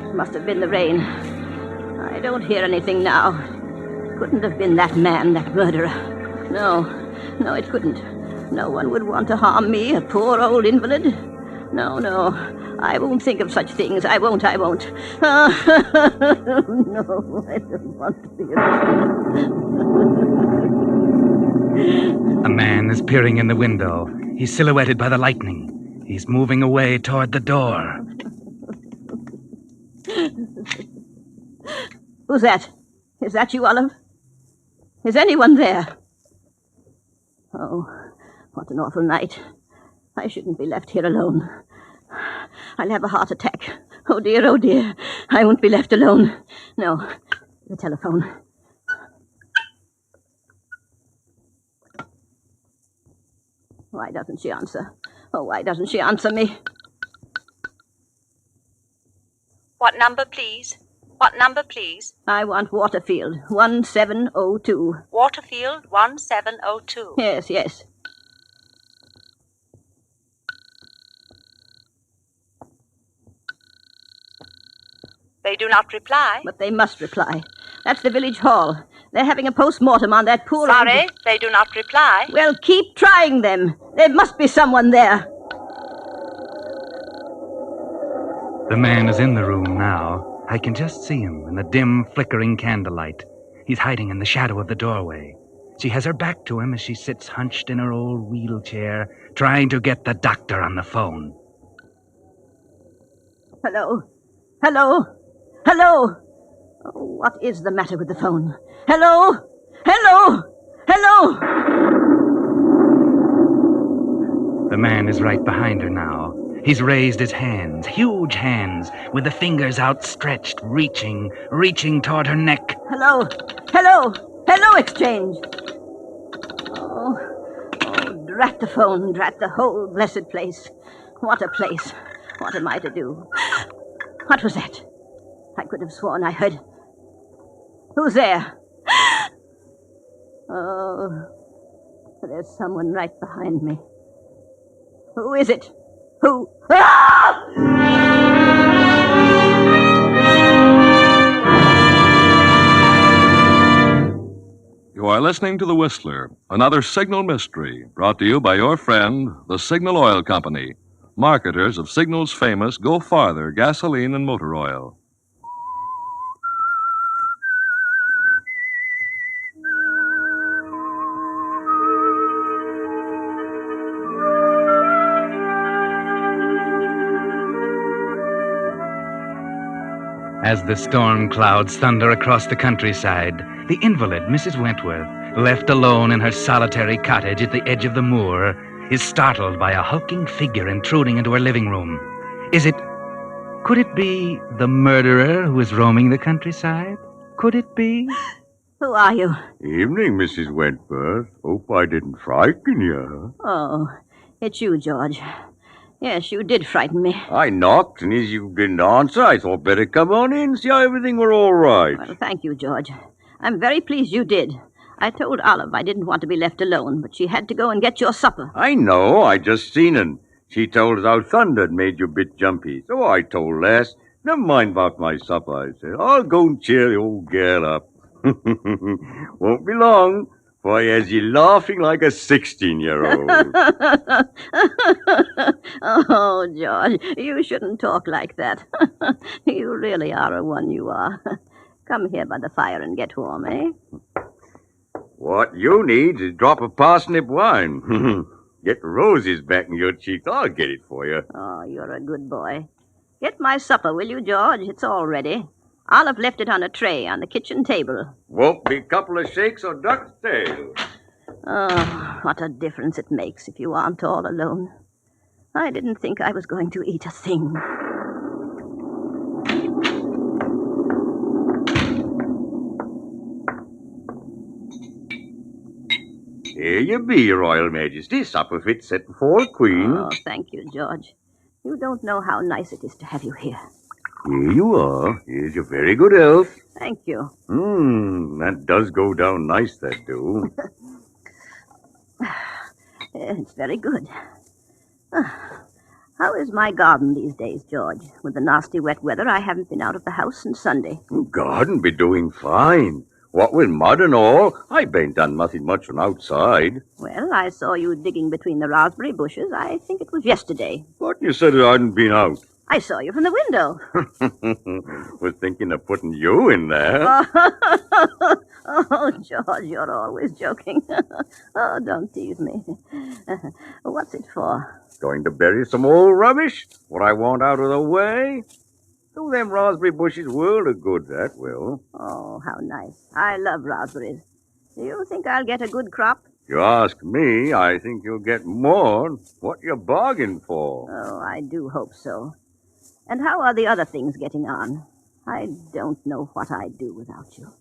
it must have been the rain. I don't hear anything now. Couldn't have been that man, that murderer. No, it couldn't. No one would want to harm me, a poor old invalid. No, I won't think of such things. I won't. No, I don't want to be alone. A man is peering in the window. He's silhouetted by the lightning. He's moving away toward the door. Who's that? Is that you, Olive? Is anyone there? Oh, what an awful night. I shouldn't be left here alone. I'll have a heart attack. Oh, dear. I won't be left alone. No, the telephone. Why doesn't she answer? Oh, why doesn't she answer me? What number, please? What number, please? I want Waterfield, 1702. Waterfield, 1702. Yes. They do not reply. But they must reply. That's the village hall. They're having a post-mortem on that poor... Sorry, they do not reply. Well, keep trying them. There must be someone there. The man is in the room now. I can just see him in the dim, flickering candlelight. He's hiding in the shadow of the doorway. She has her back to him as she sits hunched in her old wheelchair, trying to get the doctor on the phone. Hello? Oh, what is the matter with the phone? Hello? The man is right behind her now. He's raised his hands, huge hands, with the fingers outstretched, reaching toward her neck. Hello, exchange. Oh, drat the phone, drat the whole blessed place. What a place. What am I to do? What was that? I could have sworn I heard... Who's there? Oh, there's someone right behind me. Who is it? Who? Ah! You are listening to The Whistler, another signal mystery, brought to you by your friend, the Signal Oil Company, marketers of Signal's famous Go Farther gasoline and motor oil. As the storm clouds thunder across the countryside, the invalid, Mrs. Wentworth, left alone in her solitary cottage at the edge of the moor, is startled by a hulking figure intruding into her living room. Could it be the murderer who is roaming the countryside? Could it be? Who are you? Evening, Mrs. Wentworth. Hope I didn't frighten you. Oh, it's you, George. Yes, you did frighten me. I knocked, and as you didn't answer, I thought better come on in and see how everything were all right. Well, thank you, George. I'm very pleased you did. I told Olive I didn't want to be left alone, but she had to go and get your supper. I know. I just seen her. She told us how thunder had made you a bit jumpy. So I told Les, never mind about my supper. I said, I'll go and cheer the old girl up. Won't be long, for he has you laughing like a 16-year-old. Oh, George, you shouldn't talk like that. You really are a one, you are. Come here by the fire and get warm, eh? What you need is a drop of parsnip wine. Get roses back in your cheeks. I'll get it for you. Oh, you're a good boy. Get my supper, will you, George? It's all ready. Olive left it on a tray on the kitchen table. Won't be a couple of shakes or duck's tail. Oh, what a difference it makes if you aren't all alone. I didn't think I was going to eat a thing. Here you be, Your Royal Majesty. Supper fit set before the Queen. Oh, thank you, George. You don't know how nice it is to have you here. Here you are. Here's your very good health. Thank you. That does go down nice, that do. It's very good. How is my garden these days, George? With the nasty wet weather, I haven't been out of the house since Sunday. Garden be doing fine. What with mud and all, I ain't done nothing much from outside. Well, I saw you digging between the raspberry bushes. I think it was yesterday. What, you said I hadn't been out? I saw you from the window. Was thinking of putting you in there. Oh, George, you're always joking. Oh, don't tease me. What's it for? Going to bury some old rubbish? What I want out of the way? Do them raspberry bushes world of good, that will. Oh, how nice. I love raspberries. Do you think I'll get a good crop? If you ask me, I think you'll get more. What you bargained for? Oh, I do hope so. And how are the other things getting on? I don't know what I'd do without you.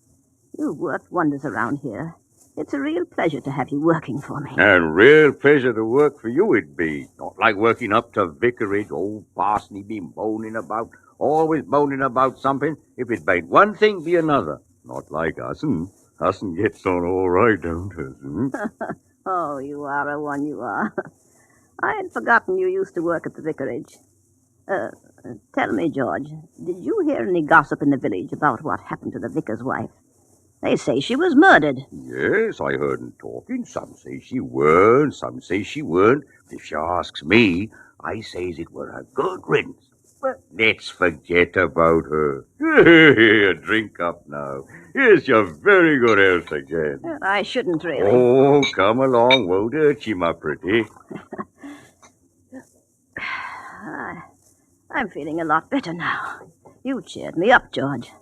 You've worked wonders around here. It's a real pleasure to have you working for me. And real pleasure to work for you it'd be. Not like working up to vicarage. Old Parsony be moaning about, always moaning about something. If it bade one thing, be another. Not like us'n. Us'n gets on all right, don't us? Oh, you are a one, you are. I had forgotten you used to work at the vicarage. Tell me, George, did you hear any gossip in the village about what happened to the vicar's wife? They say she was murdered. Yes, I heard 'em talking. Some say she weren't, some say she weren't. If she asks me, I says it were a good riddance. But let's forget about her. Here, drink up now. Here's your very good health again. I shouldn't really. Oh, come along. Won't hurt you, my pretty. I'm feeling a lot better now. You cheered me up, George.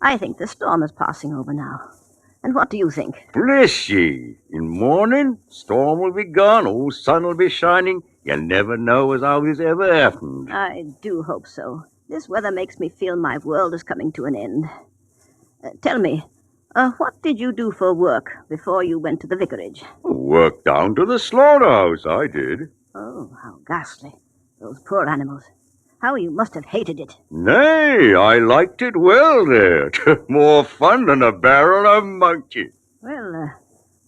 I think the storm is passing over now. And what do you think? Bless ye. In morning, storm will be gone, old sun will be shining. You never know as how this ever happened. I do hope so. This weather makes me feel my world is coming to an end. Tell me, what did you do for work before you went to the vicarage? Worked down to the slaughterhouse, I did. Oh, how ghastly. Those poor animals. How you must have hated it. Nay, I liked it well there. More fun than a barrel of monkey. Well,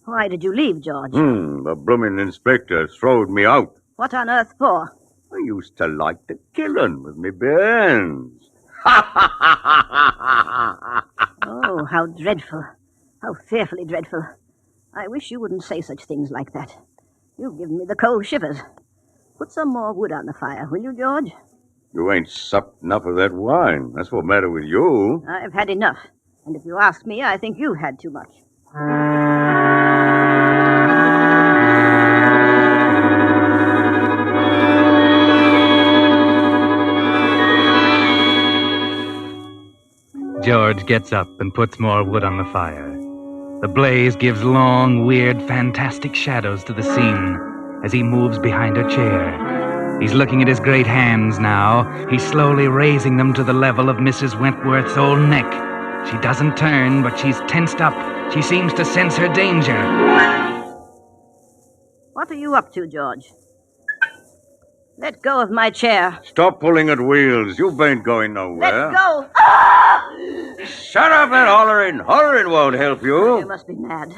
why did you leave, George? The bloomin' inspector throwed me out. What on earth for? I used to like the killin' with me bare hands. Oh, how dreadful. How fearfully dreadful. I wish you wouldn't say such things like that. You've given me the cold shivers. Put some more wood on the fire, will you, George? You ain't supped enough of that wine. That's what's the matter with you. I've had enough. And if you ask me, I think you've had too much. George gets up and puts more wood on the fire. The blaze gives long, weird, fantastic shadows to the scene as he moves behind her chair. He's looking at his great hands now. He's slowly raising them to the level of Mrs. Wentworth's old neck. She doesn't turn, but she's tensed up. She seems to sense her danger. What are you up to, George? Let go of my chair. Stop pulling at wheels. You ain't going nowhere. Let go. Shut up and hollering. Hollering won't help you. You must be mad.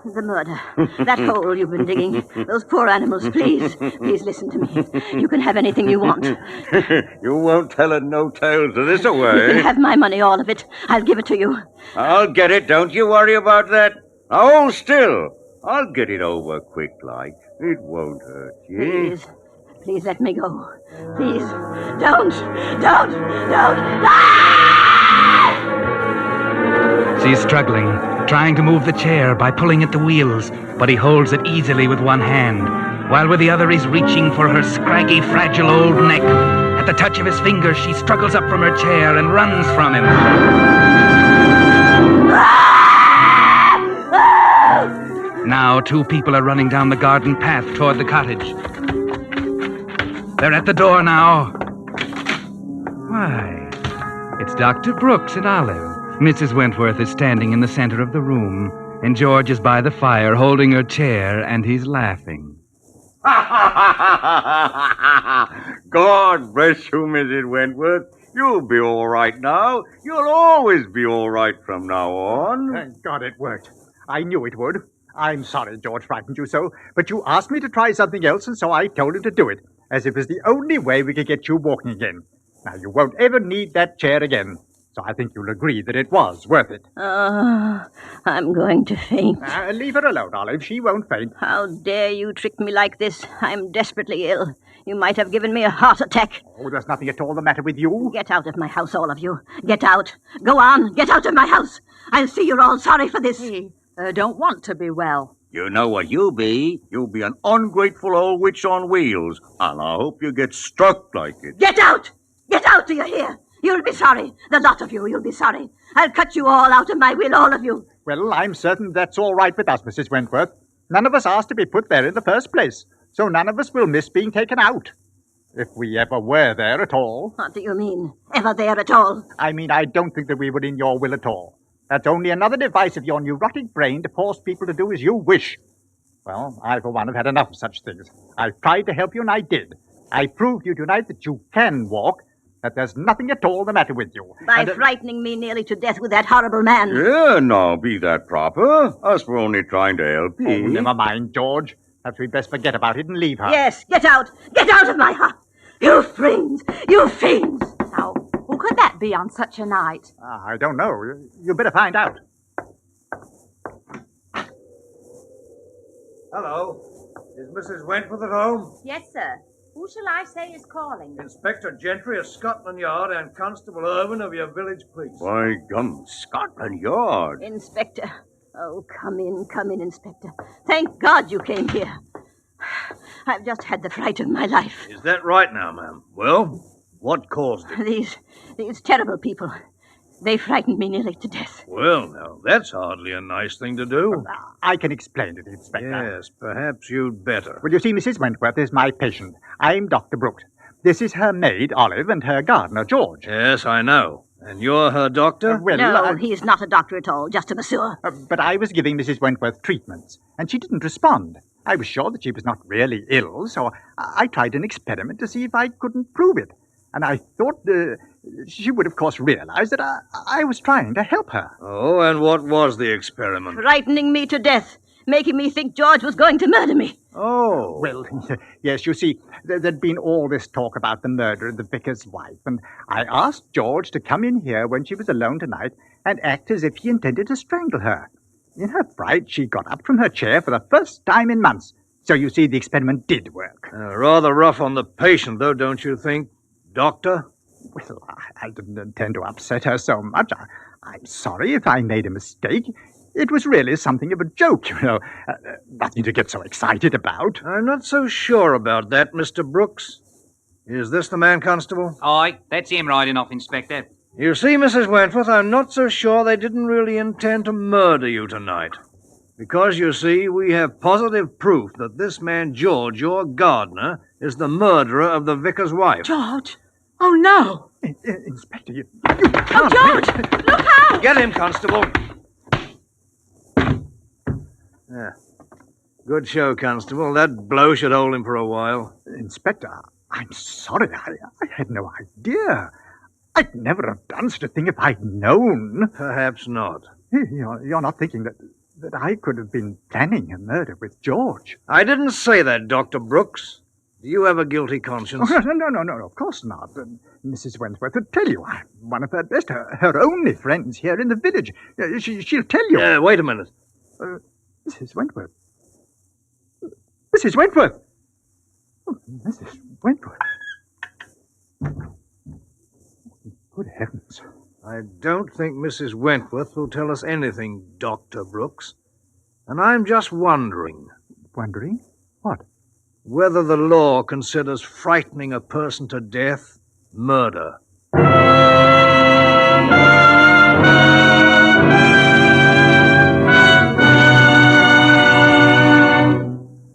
The murder. That hole you've been digging. Those poor animals. Please. Please listen to me. You can have anything you want. You won't tell it no tales of this away. You can have my money, all of it. I'll give it to you. I'll get it. Don't you worry about that. Now hold still. I'll get it over quick like. It won't hurt you. Please. Please let me go. Please. Don't. She's struggling, trying to move the chair by pulling at the wheels, but he holds it easily with one hand, while with the other he's reaching for her scraggy, fragile old neck. At the touch of his fingers, she struggles up from her chair and runs from him. Now 2 people are running down the garden path toward the cottage. They're at the door now. Why, it's Dr. Brooks and Olive. Mrs. Wentworth is standing in the center of the room, and George is by the fire holding her chair, and he's laughing. God bless you, Mrs. Wentworth. You'll be all right now. You'll always be all right from now on. Thank God it worked. I knew it would. I'm sorry George frightened you so, but you asked me to try something else, and so I told him to do it, as it was the only way we could get you walking again. Now, you won't ever need that chair again, so I think you'll agree that it was worth it. I'm going to faint. Leave her alone, Olive. She won't faint. How dare you trick me like this? I'm desperately ill. You might have given me a heart attack. Oh, there's nothing at all the matter with you. Get out of my house, all of you. Get out. Go on. Get out of my house. I'll see you're all sorry for this. He don't want to be well. You know what you'll be? You'll be an ungrateful old witch on wheels, and I hope you get struck like it. Get out! Get out, do you hear? You'll be sorry. The lot of you, you'll be sorry. I'll cut you all out of my will, all of you. Well, I'm certain that's all right with us, Mrs. Wentworth. None of us asked to be put there in the first place, so none of us will miss being taken out. If we ever were there at all. What do you mean, ever there at all? I mean, I don't think that we were in your will at all. That's only another device of your neurotic brain to force people to do as you wish. Well, I, for one, have had enough of such things. I've tried to help you, and I did. I proved to you tonight that you can walk, that there's nothing at all the matter with you. By frightening me nearly to death with that horrible man. Yeah, now, be that proper. Us were only trying to help you. Oh, never mind, George. Perhaps we'd best forget about it and leave her. Yes, get out. Get out of my house. You fiends. You fiends. Now, who could that be on such a night? I don't know. You better find out. Hello. Is Mrs. Wentworth at home? Yes, sir. Who shall I say is calling? Inspector Gentry of Scotland Yard and Constable Irvin of your village police. By gum, Scotland Yard. Inspector. Oh, come in, Inspector. Thank God you came here. I've just had the fright of my life. Is that right now, ma'am? Well, what caused it? These terrible people. They frightened me nearly to death. Well, now, that's hardly a nice thing to do. I can explain it, Inspector. Yes, perhaps you'd better. Well, you see, Mrs. Wentworth is my patient. I'm Dr. Brooks. This is her maid, Olive, and her gardener, George. Yes, I know. And you're her doctor? No, he's not a doctor at all, just a masseur. But I was giving Mrs. Wentworth treatments, and she didn't respond. I was sure that she was not really ill, so I tried an experiment to see if I couldn't prove it. And I thought she would, of course, realize that I was trying to help her. Oh, and what was the experiment? Frightening me to death, making me think George was going to murder me. Oh. Well, yes, you see, there'd been all this talk about the murder of the vicar's wife, and I asked George to come in here when she was alone tonight and act as if he intended to strangle her. In her fright, she got up from her chair for the first time in months. So you see, the experiment did work. Rather rough on the patient, though, don't you think, Doctor? Well, I didn't intend to upset her so much. I'm sorry if I made a mistake. It was really something of a joke, you know. Nothing to get so excited about. I'm not so sure about that, Mr. Brooks. Is this the man, Constable? Aye, that's him riding off, Inspector. You see, Mrs. Wentworth, I'm not so sure they didn't really intend to murder you tonight. Because, you see, we have positive proof that this man, George, your gardener, is the murderer of the vicar's wife. George? Oh, no. Inspector, you Oh, George! Look out! Get him, Constable. Yeah. Good show, Constable. That blow should hold him for a while. Inspector, I'm sorry. I had no idea. I'd never have done such a thing if I'd known. Perhaps not. You're not thinking that I could have been planning a murder with George? I didn't say that, Dr. Brooks. Do you have a guilty conscience? Oh, no, of course not. Mrs. Wentworth would tell you. I'm one of her best, her only friends here in the village. She'll tell you. Wait a minute. Mrs. Wentworth. Mrs. Wentworth! Oh, Mrs. Wentworth. Good heavens. I don't think Mrs. Wentworth will tell us anything, Dr. Brooks. And I'm just wondering. Wondering? What? Whether the law considers frightening a person to death murder.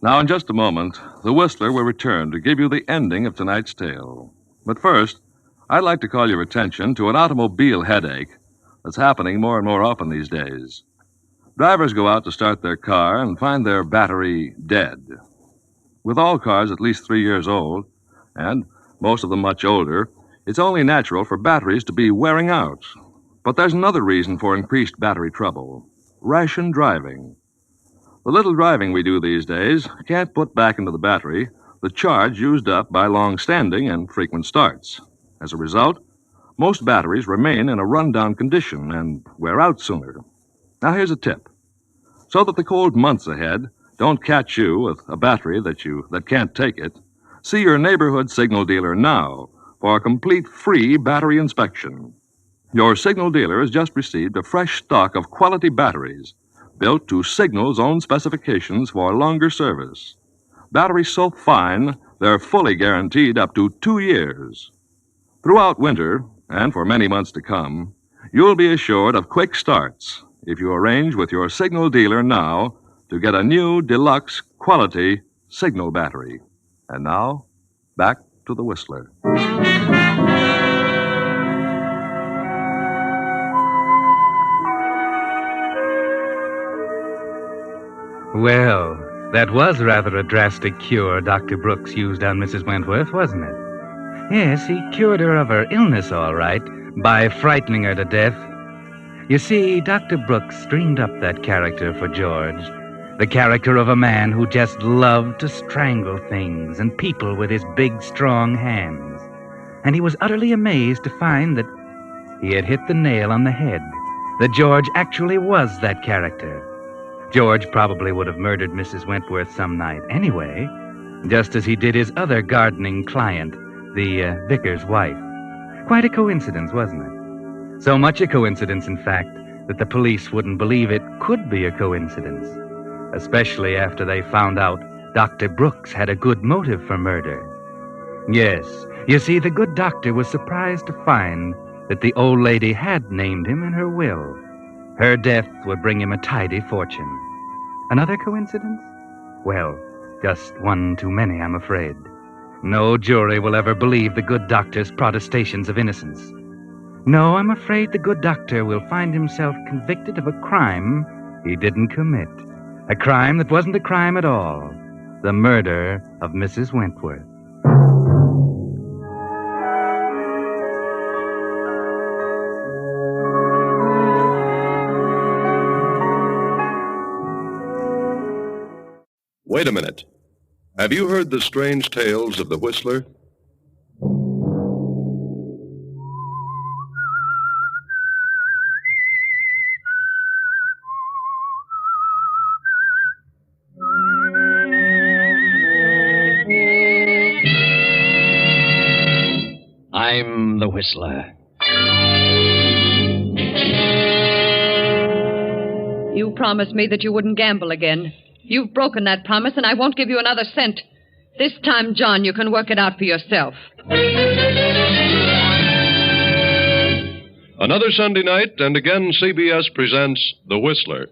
Now, in just a moment, the Whistler will return to give you the ending of tonight's tale. But first, I'd like to call your attention to an automobile headache that's happening more and more often these days. Drivers go out to start their car and find their battery dead. With all cars at least 3 years old, and most of them much older, it's only natural for batteries to be wearing out. But there's another reason for increased battery trouble: ration driving. The little driving we do these days can't put back into the battery the charge used up by long-standing and frequent starts. As a result, most batteries remain in a run-down condition and wear out sooner. Now here's a tip. So that the cold months ahead don't catch you with a battery that can't take it, see your neighborhood signal dealer now for a complete free battery inspection. Your signal dealer has just received a fresh stock of quality batteries built to Signal's own specifications for longer service. Batteries so fine, they're fully guaranteed up to 2 years. Throughout winter, and for many months to come, you'll be assured of quick starts if you arrange with your Signal dealer now to get a new deluxe quality Signal battery. And now, back to the Whistler. Well, that was rather a drastic cure Dr. Brooks used on Mrs. Wentworth, wasn't it? Yes, he cured her of her illness, all right, by frightening her to death. You see, Dr. Brooks dreamed up that character for George, the character of a man who just loved to strangle things and people with his big, strong hands. And he was utterly amazed to find that he had hit the nail on the head, that George actually was that character. George probably would have murdered Mrs. Wentworth some night anyway, just as he did his other gardening client, the vicar's wife. Quite a coincidence, wasn't it? So much a coincidence, in fact, that the police wouldn't believe it could be a coincidence, especially after they found out Dr. Brooks had a good motive for murder. Yes, you see, the good doctor was surprised to find that the old lady had named him in her will. Her death would bring him a tidy fortune. Another coincidence? Well, just one too many, I'm afraid. No jury will ever believe the good doctor's protestations of innocence. No, I'm afraid the good doctor will find himself convicted of a crime he didn't commit. A crime that wasn't a crime at all. The murder of Mrs. Wentworth. Wait a minute. Have you heard the strange tales of the Whistler? I'm the Whistler. You promised me that you wouldn't gamble again. You've broken that promise, and I won't give you another cent. This time, John, you can work it out for yourself. Another Sunday night, and again CBS presents The Whistler.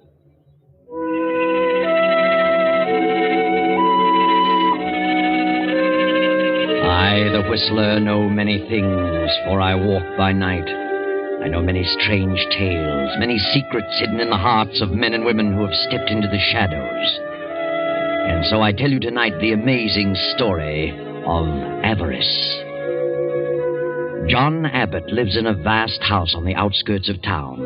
I, the Whistler, know many things, for I walk by night. I know many strange tales, many secrets hidden in the hearts of men and women who have stepped into the shadows. And so I tell you tonight the amazing story of Avarice. John Abbott lives in a vast house on the outskirts of town.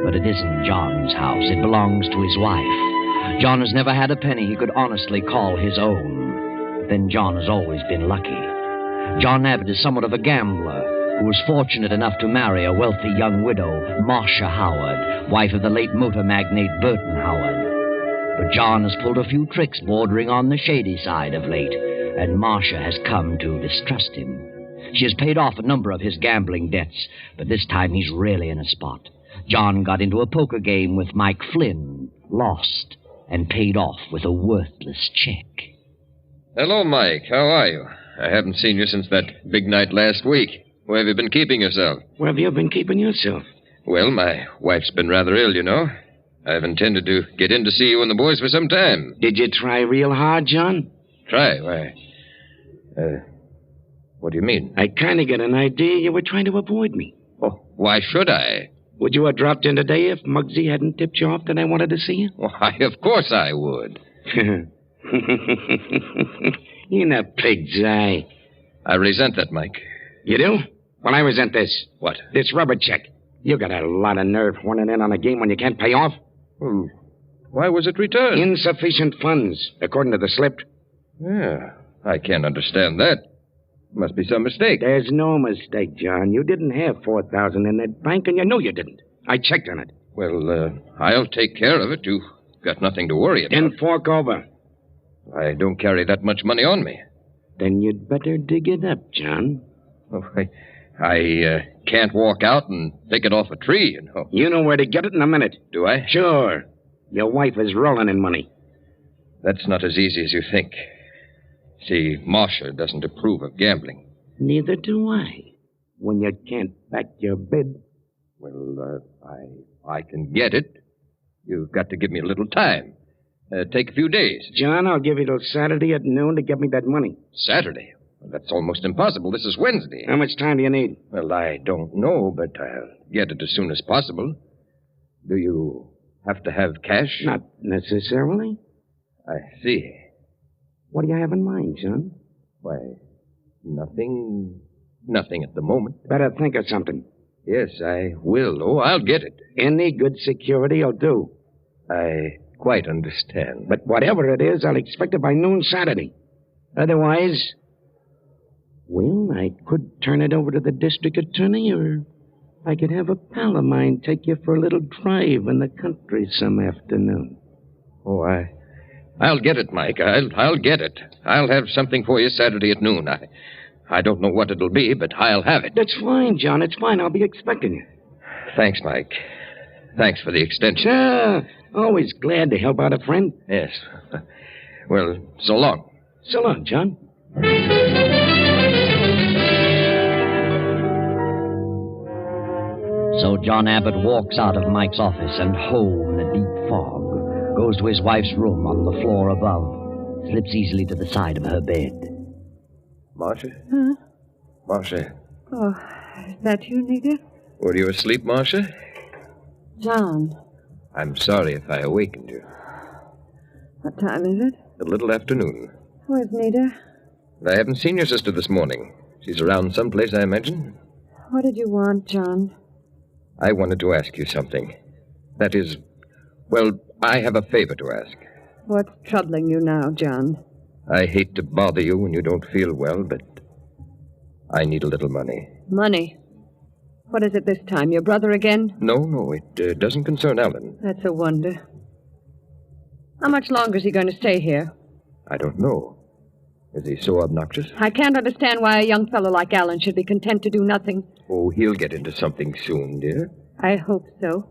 But it isn't John's house. It belongs to his wife. John has never had a penny he could honestly call his own. But then John has always been lucky. John Abbott is somewhat of a gambler who was fortunate enough to marry a wealthy young widow, Marcia Howard, wife of the late motor magnate Burton Howard. But John has pulled a few tricks bordering on the shady side of late, and Marcia has come to distrust him. She has paid off a number of his gambling debts, but this time he's really in a spot. John got into a poker game with Mike Flynn, lost, and paid off with a worthless check. Hello, Mike. How are you? I haven't seen you since that big night last week. Where have you been keeping yourself? Where have you been keeping yourself? Well, my wife's been rather ill, you know. I've intended to get in to see you and the boys for some time. Did you try real hard, John? Try? Why? What do you mean? I kind of got an idea you were trying to avoid me. Oh, why should I? Would you have dropped in today if Muggsy hadn't tipped you off that I wanted to see you? Why, of course I would. In a pig's eye. I resent that, Mike. You do? Well, I resent this. What? This rubber check. You got a lot of nerve horning in on a game when you can't pay off. Well, why was it returned? Insufficient funds, according to the slip. Yeah, I can't understand that. Must be some mistake. There's no mistake, John. You didn't have $4,000 in that bank, and you know you didn't. I checked on it. Well, I'll take care of it. You've got nothing to worry about. Then fork over. I don't carry that much money on me. Then you'd better dig it up, John. Oh, I can't walk out and pick it off a tree, you know. You know where to get it in a minute. Do I? Sure. Your wife is rolling in money. That's not as easy as you think. See, Marcia doesn't approve of gambling. Neither do I. When you can't back your bid. Well, I can get it. You've got to give me a little time. Take a few days. John, I'll give you till Saturday at noon to get me that money. Saturday? Well, that's almost impossible. This is Wednesday. How much time do you need? Well, I don't know, but I'll get it as soon as possible. Do you have to have cash? Not necessarily. I see. What do you have in mind, John? Why, nothing at the moment. Better think of something. Yes, I will. Oh, I'll get it. Any good security will do. I quite understand. But whatever it is, I'll expect it by noon Saturday. Otherwise, well, I could turn it over to the district attorney, or I could have a pal of mine take you for a little drive in the country some afternoon. Oh, I'll get it, Mike. I'll get it. I'll have something for you Saturday at noon. I don't know what it'll be, but I'll have it. That's fine, John. It's fine. I'll be expecting you. Thanks, Mike. Thanks for the extension. Sure. Always glad to help out a friend. Yes. Well, so long. So long, John. So John Abbott walks out of Mike's office and home in a deep fog, goes to his wife's room on the floor above, slips easily to the side of her bed. Marcia? Huh? Marcia. Oh, is that you, Nita? Were you asleep, Marcia? John. I'm sorry if I awakened you. What time is it? A little afternoon. Where's Nita? I haven't seen your sister this morning. She's around someplace, I imagine. What did you want, John? I wanted to ask you something. That is, well, I have a favor to ask. What's troubling you now, John? I hate to bother you when you don't feel well, but I need a little money. Money? What is it this time? Your brother again? No, it doesn't concern Alan. That's a wonder. How much longer is he going to stay here? I don't know. Is he so obnoxious? I can't understand why a young fellow like Alan should be content to do nothing. Oh, he'll get into something soon, dear. I hope so.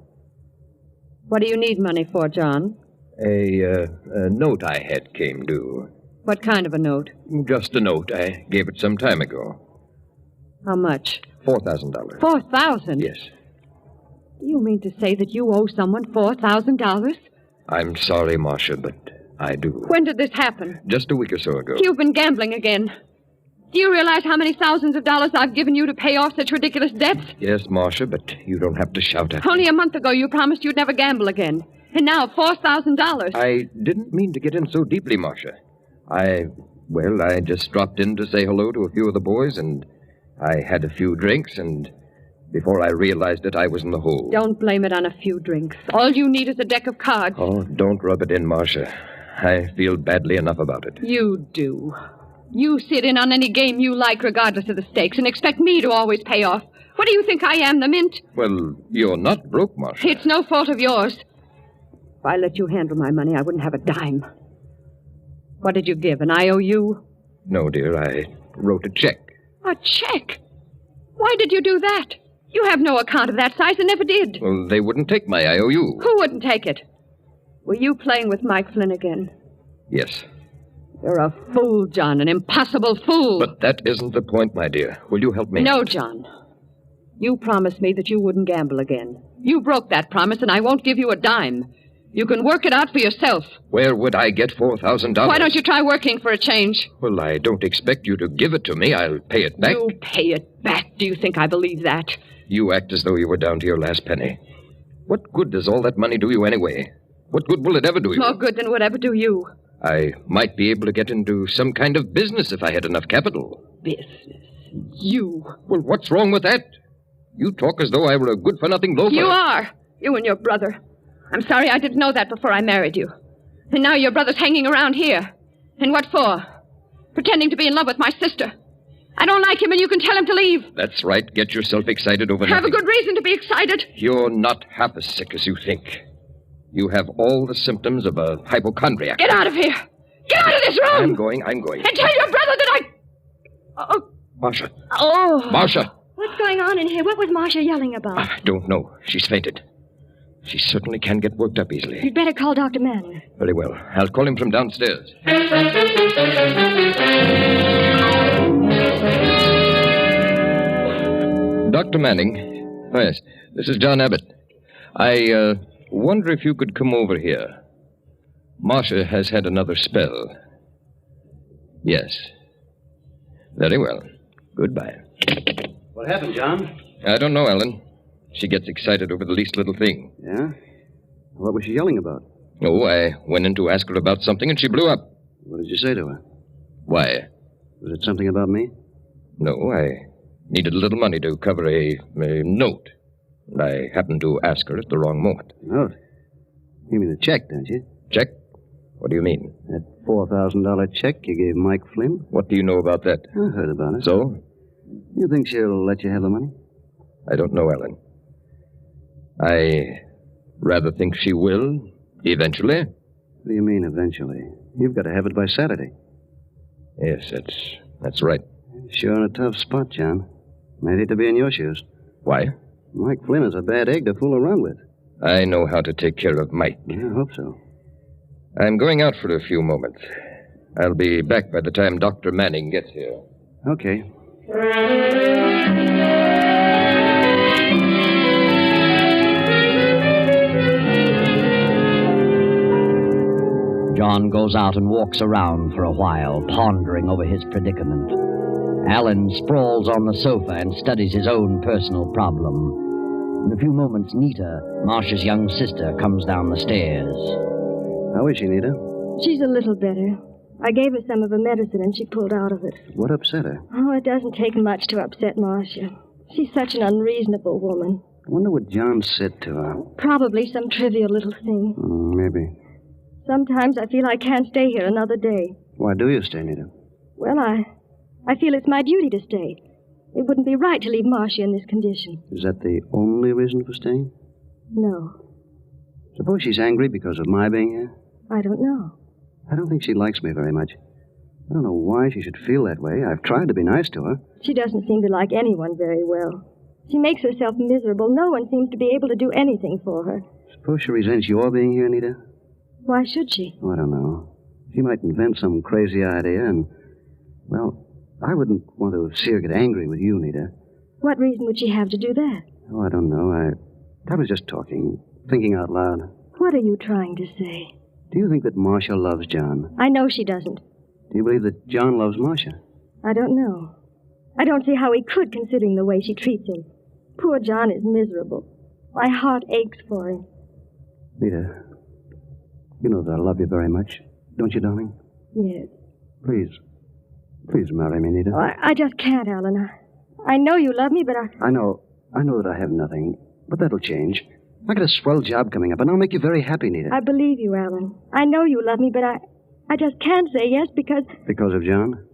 What do you need money for, John? A note I had came due. What kind of a note? Just a note. I gave it some time ago. How much? $4,000. $4,000? Yes. Do you mean to say that you owe someone $4,000? I'm sorry, Marcia, but I do. When did this happen? Just a week or so ago. You've been gambling again. Do you realize how many thousands of dollars I've given you to pay off such ridiculous debts? Yes, Marcia, but you don't have to shout at me. Only a month ago you promised you'd never gamble again. And now $4,000. I didn't mean to get in so deeply, Marcia. I just dropped in to say hello to a few of the boys, and I had a few drinks, and before I realized it, I was in the hole. Don't blame it on a few drinks. All you need is a deck of cards. Oh, don't rub it in, Marcia. I feel badly enough about it. You do. You sit in on any game you like, regardless of the stakes, and expect me to always pay off. What do you think I am, the mint? Well, you're not broke, Marcia. It's no fault of yours. If I let you handle my money, I wouldn't have a dime. What did you give, an IOU? No, dear, I wrote a check. A check? Why did you do that? You have no account of that size and never did. Well, they wouldn't take my IOU. Who wouldn't take it? Were you playing with Mike Flynn again? Yes. You're a fool, John, an impossible fool. But that isn't the point, my dear. Will you help me? No, John. You promised me that you wouldn't gamble again. You broke that promise, and I won't give you a dime. You can work it out for yourself. Where would I get $4,000? Why don't you try working for a change? Well, I don't expect you to give it to me. I'll pay it back. You pay it back? Do you think I believe that? You act as though you were down to your last penny. What good does all that money do you anyway? What good will it ever do you? More good than it would ever do you. I might be able to get into some kind of business if I had enough capital. business. You. Well, what's wrong with that? You talk as though I were a good-for-nothing loafer. You are. You and your brother. I'm sorry I didn't know that before I married you. And now your brother's hanging around here. And what for? Pretending to be in love with my sister. I don't like him, and you can tell him to leave. That's right. Get yourself excited over Have nothing. a good reason to be excited. You're not half as sick as you think. You have all the symptoms of a hypochondriac. Get out of here. Get out of this room. I'm going. And tell your brother that I... Marcia. Oh. Marcia. What's going on in here? What was Marcia yelling about? I don't know. She's fainted. She certainly can get worked up easily. You'd better call Dr. Manning. Very well. I'll call him from downstairs. Dr. Manning. Oh, yes. This is John Abbott. I wonder if you could come over here. Marcia has had another spell. Yes. Very well. Goodbye. What happened, John? I don't know, Ellen. She gets excited over the least little thing. Yeah? What was she yelling about? Oh, I went in to ask her about something, and she blew up. What did you say to her? Why? Was it something about me? No, I needed a little money to cover a note. And I happened to ask her at the wrong moment. Note? You mean a check, don't you? Check? What do you mean? That $4,000 check you gave Mike Flynn? What do you know about that? I heard about it. So? You think she'll let you have the money? I don't know, Ellen. I rather think she will, eventually. What do you mean, eventually? You've got to have it by Saturday. Yes, that's right. Sure in a tough spot, John. I'd hate to be in your shoes. Why? Mike Flynn is a bad egg to fool around with. I know how to take care of Mike. Yeah, I hope so. I'm going out for a few moments. I'll be back by the time Dr. Manning gets here. Okay. John goes out and walks around for a while, pondering over his predicament. Alan sprawls on the sofa and studies his own personal problem. In a few moments, Nita, Marcia's young sister, comes down the stairs. How is she, Nita? She's a little better. I gave her some of her medicine and she pulled out of it. What upset her? Oh, it doesn't take much to upset Marcia. She's such an unreasonable woman. I wonder what John said to her. Probably some trivial little thing. Maybe. Sometimes I feel I can't stay here another day. Why do you stay, Nita? Well, I feel it's my duty to stay. It wouldn't be right to leave Marcia in this condition. Is that the only reason for staying? No. Suppose she's angry because of my being here? I don't know. I don't think she likes me very much. I don't know why she should feel that way. I've tried to be nice to her. She doesn't seem to like anyone very well. She makes herself miserable. No one seems to be able to do anything for her. Suppose she resents your being here, Nita? Why should she? Oh, I don't know. She might invent some crazy idea and, well, I wouldn't want to see her get angry with you, Nita. What reason would she have to do that? Oh, I don't know. I was just talking, thinking out loud. What are you trying to say? Do you think that Marcia loves John? I know she doesn't. Do you believe that John loves Marcia? I don't know. I don't see how he could, considering the way she treats him. Poor John is miserable. My heart aches for him. Nita, you know that I love you very much, don't you, darling? Yes. Please marry me, Nita. Oh, I just can't, Alan. I know you love me, but I know that I have nothing, but that'll change. I got a swell job coming up, and I'll make you very happy, Nita. I believe you, Alan. I know you love me, but I just can't say yes because... Because of John?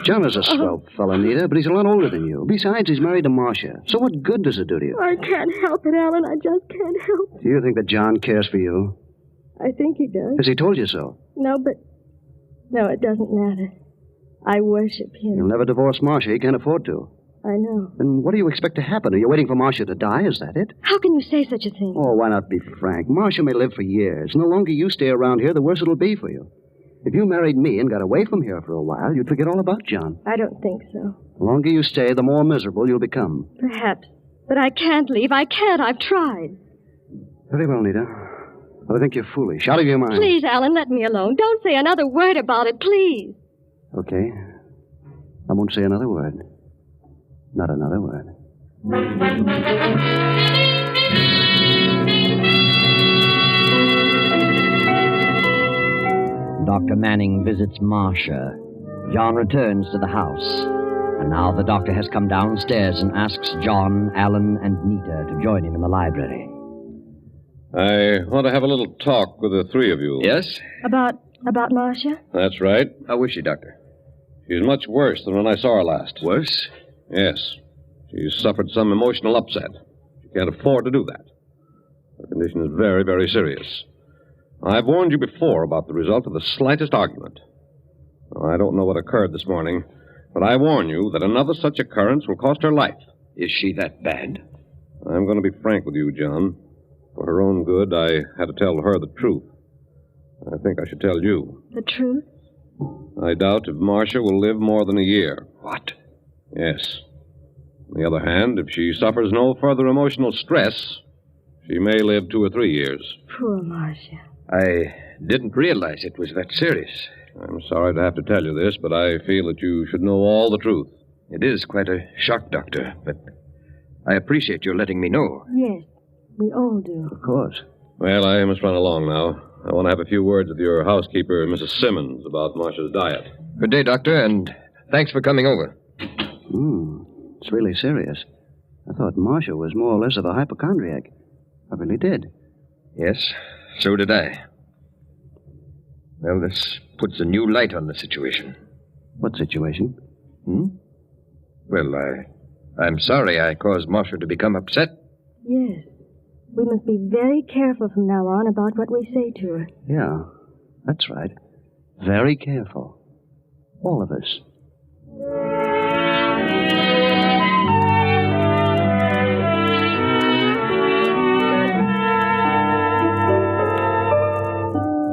John is a swell fellow, Nita, but he's a lot older than you. Besides, he's married to Marcia. So what good does it do to you? I can't help it, Alan. I just can't help it. Do you think that John cares for you? I think he does. Has he told you so? No, it doesn't matter. I worship him. He'll never divorce Marcia. He can't afford to. I know. Then what do you expect to happen? Are you waiting for Marcia to die? Is that it? How can you say such a thing? Oh, why not be frank? Marcia may live for years, and the longer you stay around here, the worse it'll be for you. If you married me and got away from here for a while, you'd forget all about John. I don't think so. The longer you stay, the more miserable you'll become. Perhaps. But I can't leave. I can't. I've tried. Very well, Nita. I think you're foolish. Out of your mind. Please, Alan, let me alone. Don't say another word about it, please. Okay. I won't say another word. Not another word. Dr. Manning visits Marcia. John returns to the house, and now the doctor has come downstairs and asks John, Alan, and Nita to join him in the library. I want to have a little talk with the three of you. Yes? About Marcia? That's right. How is she, Doctor? She's much worse than when I saw her last. Worse? Yes. She's suffered some emotional upset. She can't afford to do that. Her condition is very, very serious. I've warned you before about the result of the slightest argument. I don't know what occurred this morning, but I warn you that another such occurrence will cost her life. Is she that bad? I'm going to be frank with you, John. For her own good, I had to tell her the truth. I think I should tell you. The truth? I doubt if Marcia will live more than a year. What? Yes. On the other hand, if she suffers no further emotional stress, she may live 2 or 3 years. Poor Marcia. I didn't realize it was that serious. I'm sorry to have to tell you this, but I feel that you should know all the truth. It is quite a shock, Doctor, but I appreciate your letting me know. Yes, we all do. Of course. Well, I must run along now. I want to have a few words with your housekeeper, Mrs. Simmons, about Marcia's diet. Good day, Doctor, and thanks for coming over. It's really serious. I thought Marcia was more or less of a hypochondriac. I really did. Yes, so did I. Well, this puts a new light on the situation. What situation? Well, I'm sorry I caused Marcia to become upset. Yes. We must be very careful from now on about what we say to her. Yeah, that's right. Very careful. All of us.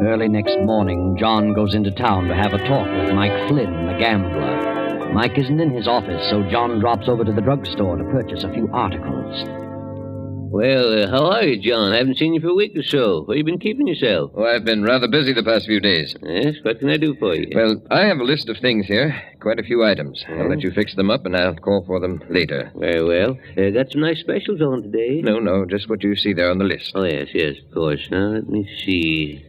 Early next morning, John goes into town to have a talk with Mike Flynn, the gambler. Mike isn't in his office, so John drops over to the drugstore to purchase a few articles. Well, how are you, John? I haven't seen you for a week or so. Where you been keeping yourself? Oh, I've been rather busy the past few days. Yes? What can I do for you? Well, I have a list of things here. Quite a few items. I'll let you fix them up, and I'll call for them later. Very well. Got some nice specials on today. No, just what you see there on the list. Oh, yes, of course. Now, let me see.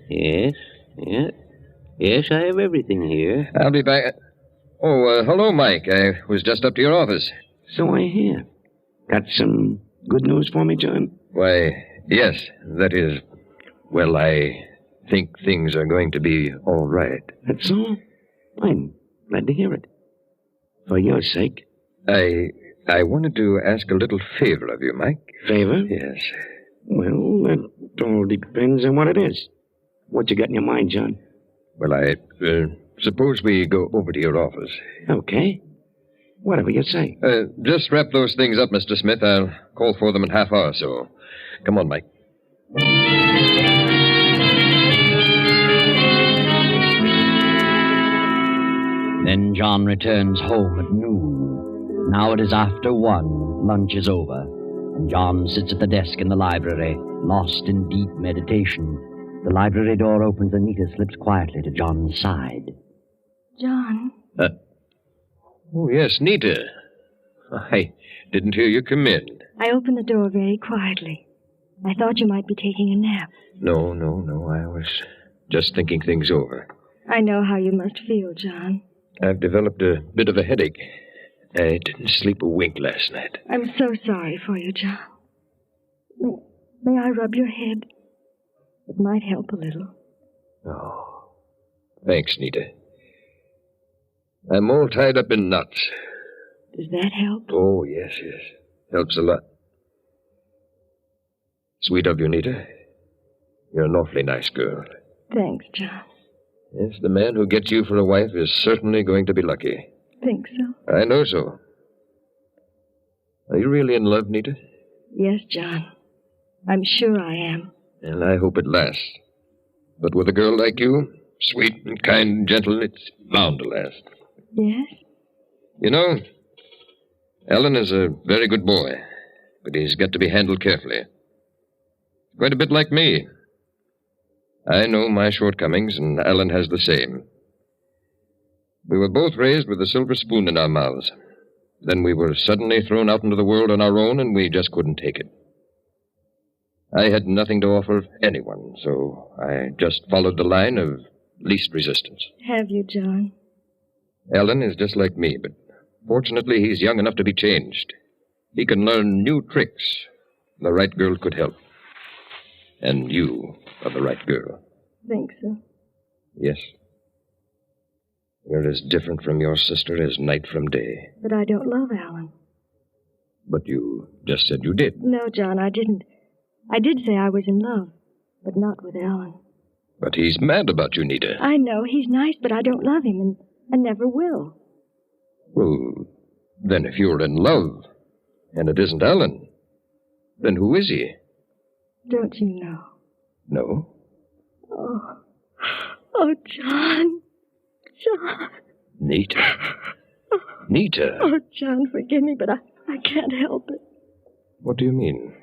Yes, I have everything here. I'll be back. Oh, hello, Mike. I was just up to your office. So I hear. Got some good news for me, John? Why, yes. That is, well, I think things are going to be all right. That's all? I'm glad to hear it. For your sake. I wanted to ask a little favor of you, Mike. Favor? Yes. Well, that all depends on what it is. What you got in your mind, John? Well, I suppose we go over to your office. Okay. Whatever you say. Just wrap those things up, Mr. Smith. I'll call for them in half hour or so. Come on, Mike. Then John returns home at noon. Now it is after 1. Lunch is over, and John sits at the desk in the library, lost in deep meditation. The library door opens and Nita slips quietly to John's side. John? Oh, yes, Nita. I didn't hear you come in. I opened the door very quietly. I thought you might be taking a nap. No. I was just thinking things over. I know how you must feel, John. I've developed a bit of a headache. I didn't sleep a wink last night. I'm so sorry for you, John. May I rub your head? It might help a little. Oh, thanks, Nita. I'm all tied up in knots. Does that help? Oh, yes. Helps a lot. Sweet of you, Nita. You're an awfully nice girl. Thanks, John. Yes, the man who gets you for a wife is certainly going to be lucky. Think so? I know so. Are you really in love, Nita? Yes, John. I'm sure I am. And I hope it lasts. But with a girl like you, sweet and kind and gentle, it's bound to last. Yes? You know, Alan is a very good boy, but he's got to be handled carefully. Quite a bit like me. I know my shortcomings, and Alan has the same. We were both raised with a silver spoon in our mouths. Then we were suddenly thrown out into the world on our own, and we just couldn't take it. I had nothing to offer anyone, so I just followed the line of least resistance. Have you, John? Alan is just like me, but fortunately he's young enough to be changed. He can learn new tricks. The right girl could help. And you are the right girl. Think so? Yes. You're as different from your sister as night from day. But I don't love Alan. But you just said you did. No, John, I didn't. I did say I was in love, but not with Alan. But he's mad about you, Nita. I know, he's nice, but I don't love him, and never will. Well, then if you're in love, and it isn't Alan, then who is he? Don't you know? No. Oh, John. John. Nita. Nita. Oh, John, forgive me, but I can't help it. What do you mean?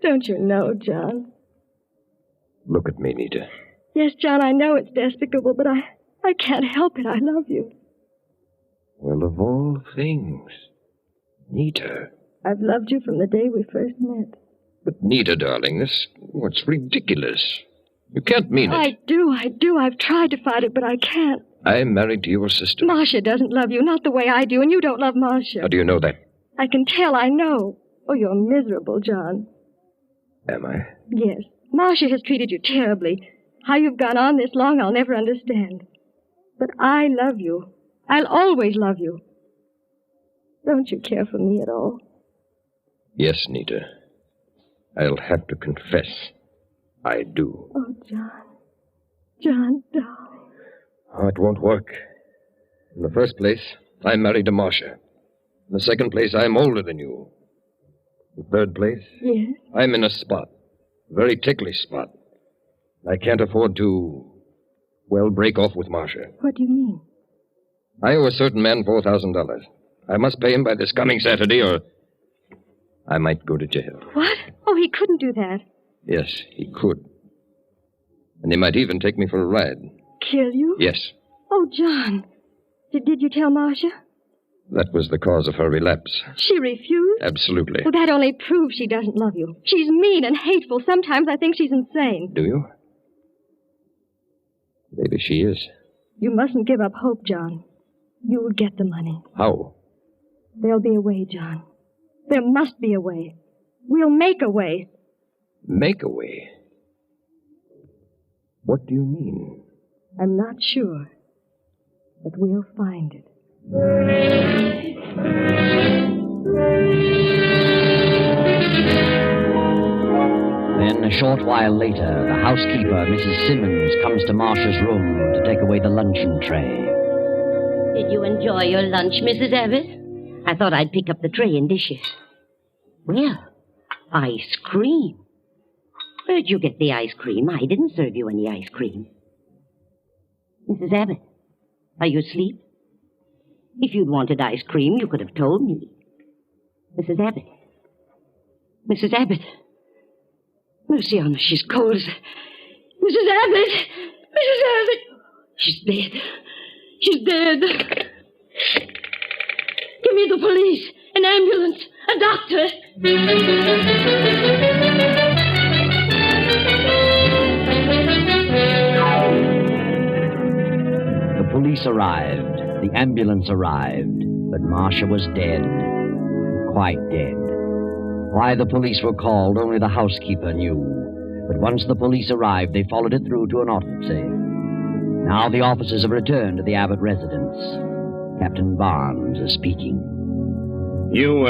Don't you know, John? Look at me, Nita. Yes, John, I know it's despicable, but I can't help it. I love you. Well, of all things. Nita. I've loved you from the day we first met. But Nita, darling, what's ridiculous. You can't mean it. I do. I've tried to fight it, but I can't. I'm married to your sister. Marcia doesn't love you, not the way I do, and you don't love Marcia. How do you know that? I can tell, I know. Oh, you're miserable, John. Am I? Yes. Marcia has treated you terribly. How you've gone on this long, I'll never understand. But I love you. I'll always love you. Don't you care for me at all? Yes, Nita. I'll have to confess. I do. Oh, John. John, darling. Oh, it won't work. In the first place, I'm married to Marcia. In the second place, I'm older than you. In the third place, yes? I'm in a spot. A very ticklish spot. I can't afford to, well, break off with Marcia. What do you mean? I owe a certain man $4,000. I must pay him by this coming Saturday, or I might go to jail. What? Oh, he couldn't do that. Yes, he could. And he might even take me for a ride. Kill you? Yes. Oh, John. Did you tell Marcia? That was the cause of her relapse. She refused? Absolutely. Well, that only proves she doesn't love you. She's mean and hateful. Sometimes I think she's insane. Do you? Maybe she is. You mustn't give up hope, John. You will get the money. How? There'll be a way, John. There must be a way. We'll make a way. Make a way? What do you mean? I'm not sure, but we'll find it. Then, a short while later, the housekeeper, Mrs. Simmons, comes to Marcia's room to take away the luncheon tray. Did you enjoy your lunch, Mrs. Abbott? I thought I'd pick up the tray and dishes. Well, ice cream. Where'd you get the ice cream? I didn't serve you any ice cream. Mrs. Abbott, are you asleep? If you'd wanted ice cream, you could have told me. Mrs. Abbott. Mrs. Abbott. Mercy on her, she's cold as... Mrs. Abbott! Mrs. Abbott! She's dead. She's dead. Give me the police, an ambulance, a doctor. The police arrived, the ambulance arrived, but Marcia was dead. Quite dead. Why the police were called, only the housekeeper knew. But once the police arrived, they followed it through to an autopsy. Now the officers have returned to the Abbott residence. Captain Barnes is speaking. You're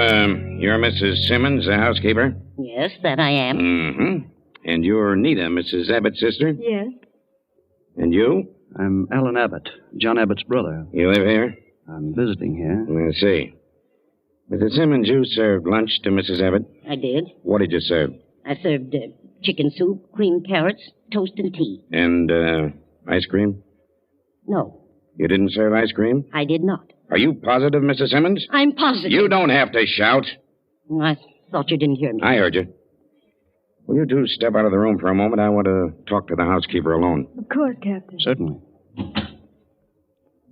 Mrs. Simmons, the housekeeper? Yes, that I am. Mm-hmm. And you're Nita, Mrs. Abbott's sister? Yes. And you? I'm Alan Abbott, John Abbott's brother. You live here? I'm visiting here. I see. Mrs. Simmons, you served lunch to Mrs. Abbott? I did. What did you serve? I served chicken soup, creamed carrots, toast, and tea. And, ice cream? No, You didn't serve ice cream? I did not. Are you positive, Mrs. Simmons? I'm positive. You don't have to shout. I thought you didn't hear me. I heard you. Will you two step out of the room for a moment? I want to talk to the housekeeper alone. Of course, Captain. Certainly.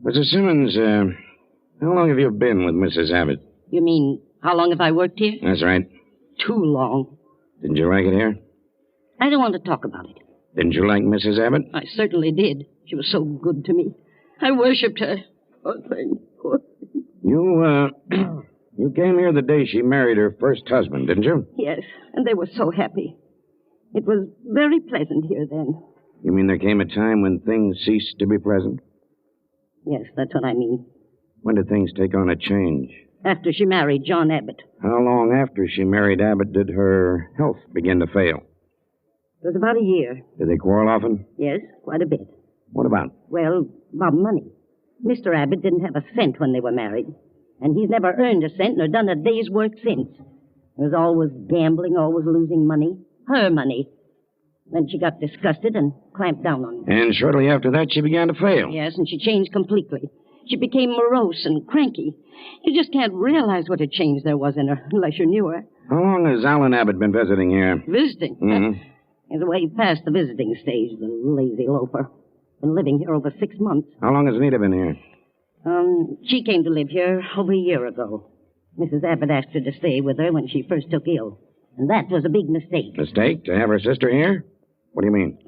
Mrs. Simmons, how long have you been with Mrs. Abbott? You mean, how long have I worked here? That's right. Too long. Didn't you like it here? I don't want to talk about it. Didn't you like Mrs. Abbott? I certainly did. She was so good to me. I worshipped her. Poor thing, poor thing. You came here the day she married her first husband, didn't you? Yes, and they were so happy. It was very pleasant here then. You mean there came a time when things ceased to be pleasant? Yes, that's what I mean. When did things take on a change? After she married John Abbott. How long after she married Abbott did her health begin to fail? It was about a year. Did they quarrel often? Yes, quite a bit. What about? Well, about money. Mr. Abbott didn't have a cent when they were married. And he's never earned a cent nor done a day's work since. He was always gambling, always losing money. Her money. Then she got disgusted and clamped down on him. And shortly after that, she began to fail. Yes, and she changed completely. She became morose and cranky. You just can't realize what a change there was in her unless you knew her. How long has Alan Abbott been visiting here? Visiting? Mm-hmm. He's way past the visiting stage, the lazy loafer. Been living here over 6 months. How long has Nita been here? She came to live here over a year ago. Mrs. Abbott asked her to stay with her when she first took ill. And that was a big mistake. Mistake? To have her sister here? What do you mean?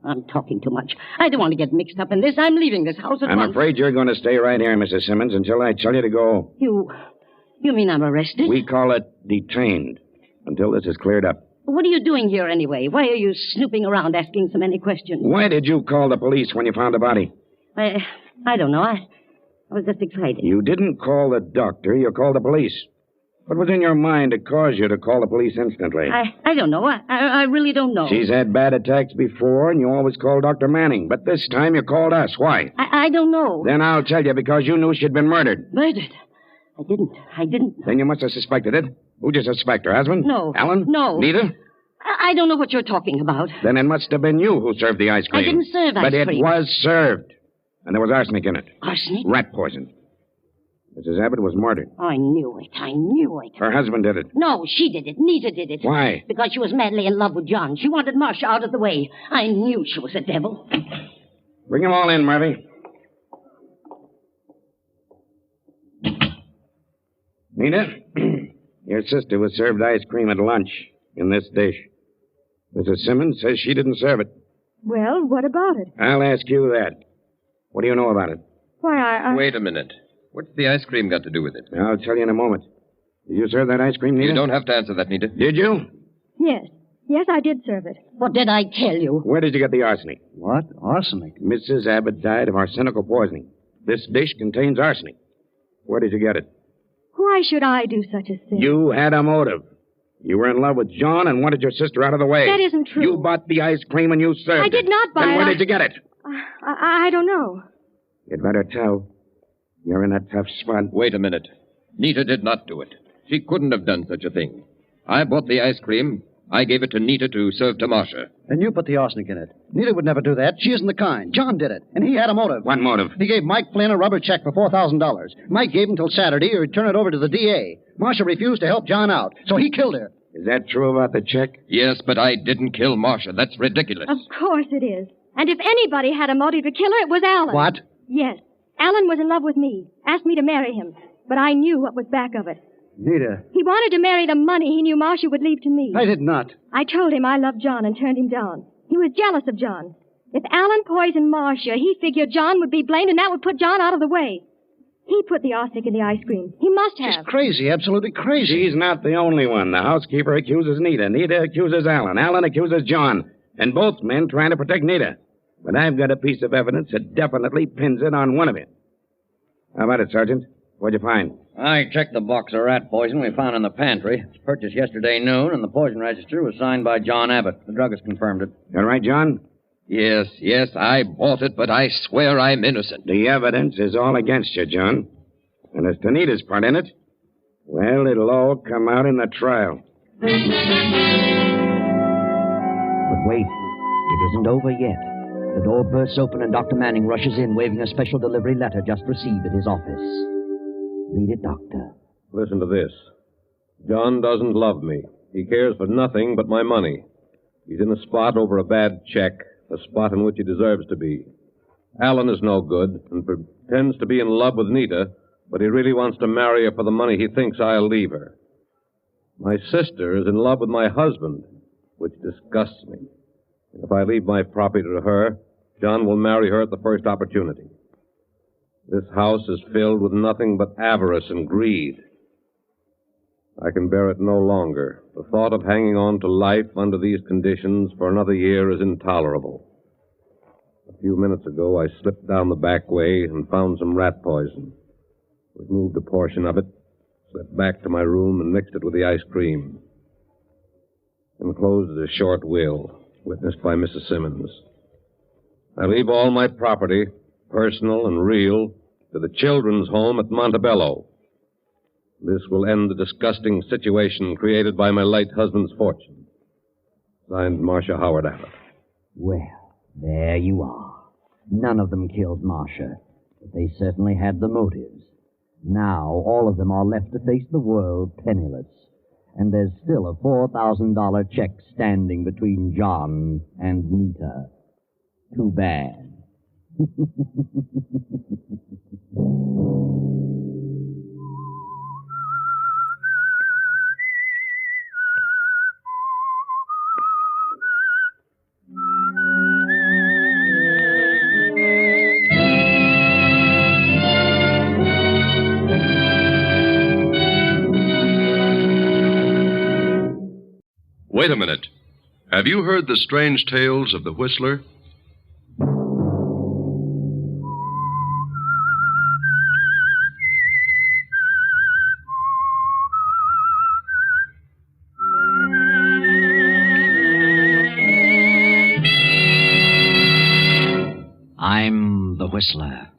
I'm talking too much. I don't want to get mixed up in this. I'm leaving this house at once. I'm afraid you're going to stay right here, Mrs. Simmons, until I tell you to go. You mean I'm arrested? We call it detained, until this is cleared up. What are you doing here anyway? Why are you snooping around asking so many questions? Why did you call the police when you found the body? I don't know. I was just excited. You didn't call the doctor. You called the police. What was in your mind to cause you to call the police instantly? I don't know. I really don't know. She's had bad attacks before, and you always called Dr. Manning. But this time you called us. Why? I don't know. Then I'll tell you, because you knew she'd been murdered. Murdered? I didn't. Then you must have suspected it. Who'd you suspect, her husband? No. Alan? No. Nita? I don't know what you're talking about. Then it must have been you who served the ice cream. I didn't serve ice cream. But it was served. And there was arsenic in it. Arsenic? Rat poison. Mrs. Abbott was murdered. I knew it. Her husband did it. No, she did it. Nita did it. Why? Because she was madly in love with John. She wanted Marcia out of the way. I knew she was a devil. Bring them all in, Murphy. Nita, your sister was served ice cream at lunch in this dish. Mrs. Simmons says she didn't serve it. Well, what about it? I'll ask you that. What do you know about it? Why, I... Wait a minute. What's the ice cream got to do with it? I'll tell you in a moment. Did you serve that ice cream, Nita? You don't have to answer that, Nita. Did you? Yes. Yes, I did serve it. What did I tell you? Where did you get the arsenic? What? Arsenic? Mrs. Abbott died of arsenical poisoning. This dish contains arsenic. Where did you get it? Why should I do such a thing? You had a motive. You were in love with John and wanted your sister out of the way. That isn't true. You bought the ice cream and you served I did not buy it. Then where did you get it? I don't know. You'd better tell. You're in a tough spot. Wait a minute. Nita did not do it. She couldn't have done such a thing. I bought the ice cream. I gave it to Nita to serve to Marcia. And you put the arsenic in it. Nita would never do that. She isn't the kind. John did it. And he had a motive. What motive? He gave Mike Flynn a rubber check for $4,000. Mike gave him till Saturday or he'd turn it over to the DA. Marcia refused to help John out, so he killed her. Is that true about the check? Yes, but I didn't kill Marcia. That's ridiculous. Of course it is. And if anybody had a motive to kill her, it was Alan. What? Yes. Alan was in love with me, asked me to marry him. But I knew what was back of it. Nita. He wanted to marry the money he knew Marcia would leave to me. I did not. I told him I loved John and turned him down. He was jealous of John. If Alan poisoned Marcia, he figured John would be blamed and that would put John out of the way. He put the arsenic in the ice cream. He must have. She's crazy, absolutely crazy. She's not the only one. The housekeeper accuses Nita. Nita accuses Alan. Alan accuses John. And both men trying to protect Nita. But I've got a piece of evidence that definitely pins it on one of you. How about it, Sergeant? What'd you find? I checked the box of rat poison we found in the pantry. It was purchased yesterday noon, and the poison register was signed by John Abbott. The druggist confirmed it. You all right, John? Yes, I bought it, but I swear I'm innocent. The evidence is all against you, John. And as to Nita's part in it, well, it'll all come out in the trial. But wait, it isn't over yet. The door bursts open and Dr. Manning rushes in, waving a special delivery letter just received at his office. Read it, Doctor. Listen to this. John doesn't love me. He cares for nothing but my money. He's in a spot over a bad check, a spot in which he deserves to be. Alan is no good and pretends to be in love with Nita, but he really wants to marry her for the money he thinks I'll leave her. My sister is in love with my husband, which disgusts me. If I leave my property to her, John will marry her at the first opportunity. This house is filled with nothing but avarice and greed. I can bear it no longer. The thought of hanging on to life under these conditions for another year is intolerable. A few minutes ago, I slipped down the back way and found some rat poison. Removed a portion of it, slipped back to my room, and mixed it with the ice cream. Enclosed is a short will, witnessed by Mrs. Simmons. I leave all my property, personal and real, to the children's home at Montebello. This will end the disgusting situation created by my late husband's fortune. Signed, Marcia Howard Abbott. Well, there you are. None of them killed Marcia, but they certainly had the motives. Now, all of them are left to face the world penniless. And there's still a $4,000 check standing between John and Nita. Too bad. Wait a minute. Have you heard the strange tales of the Whistler? I'm the Whistler.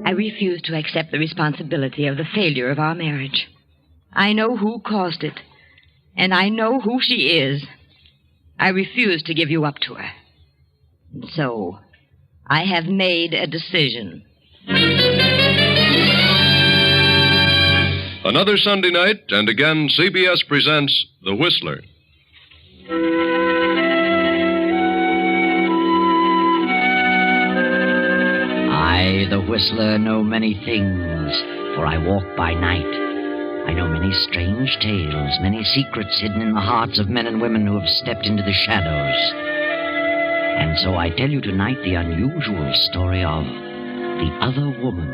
I refuse to accept the responsibility of the failure of our marriage. I know who caused it, and I know who she is. I refuse to give you up to her. And so, I have made a decision. Another Sunday night, and again CBS presents The Whistler. I, the Whistler, know many things, for I walk by night. I know many strange tales, many secrets hidden in the hearts of men and women who have stepped into the shadows. And so I tell you tonight the unusual story of the other woman.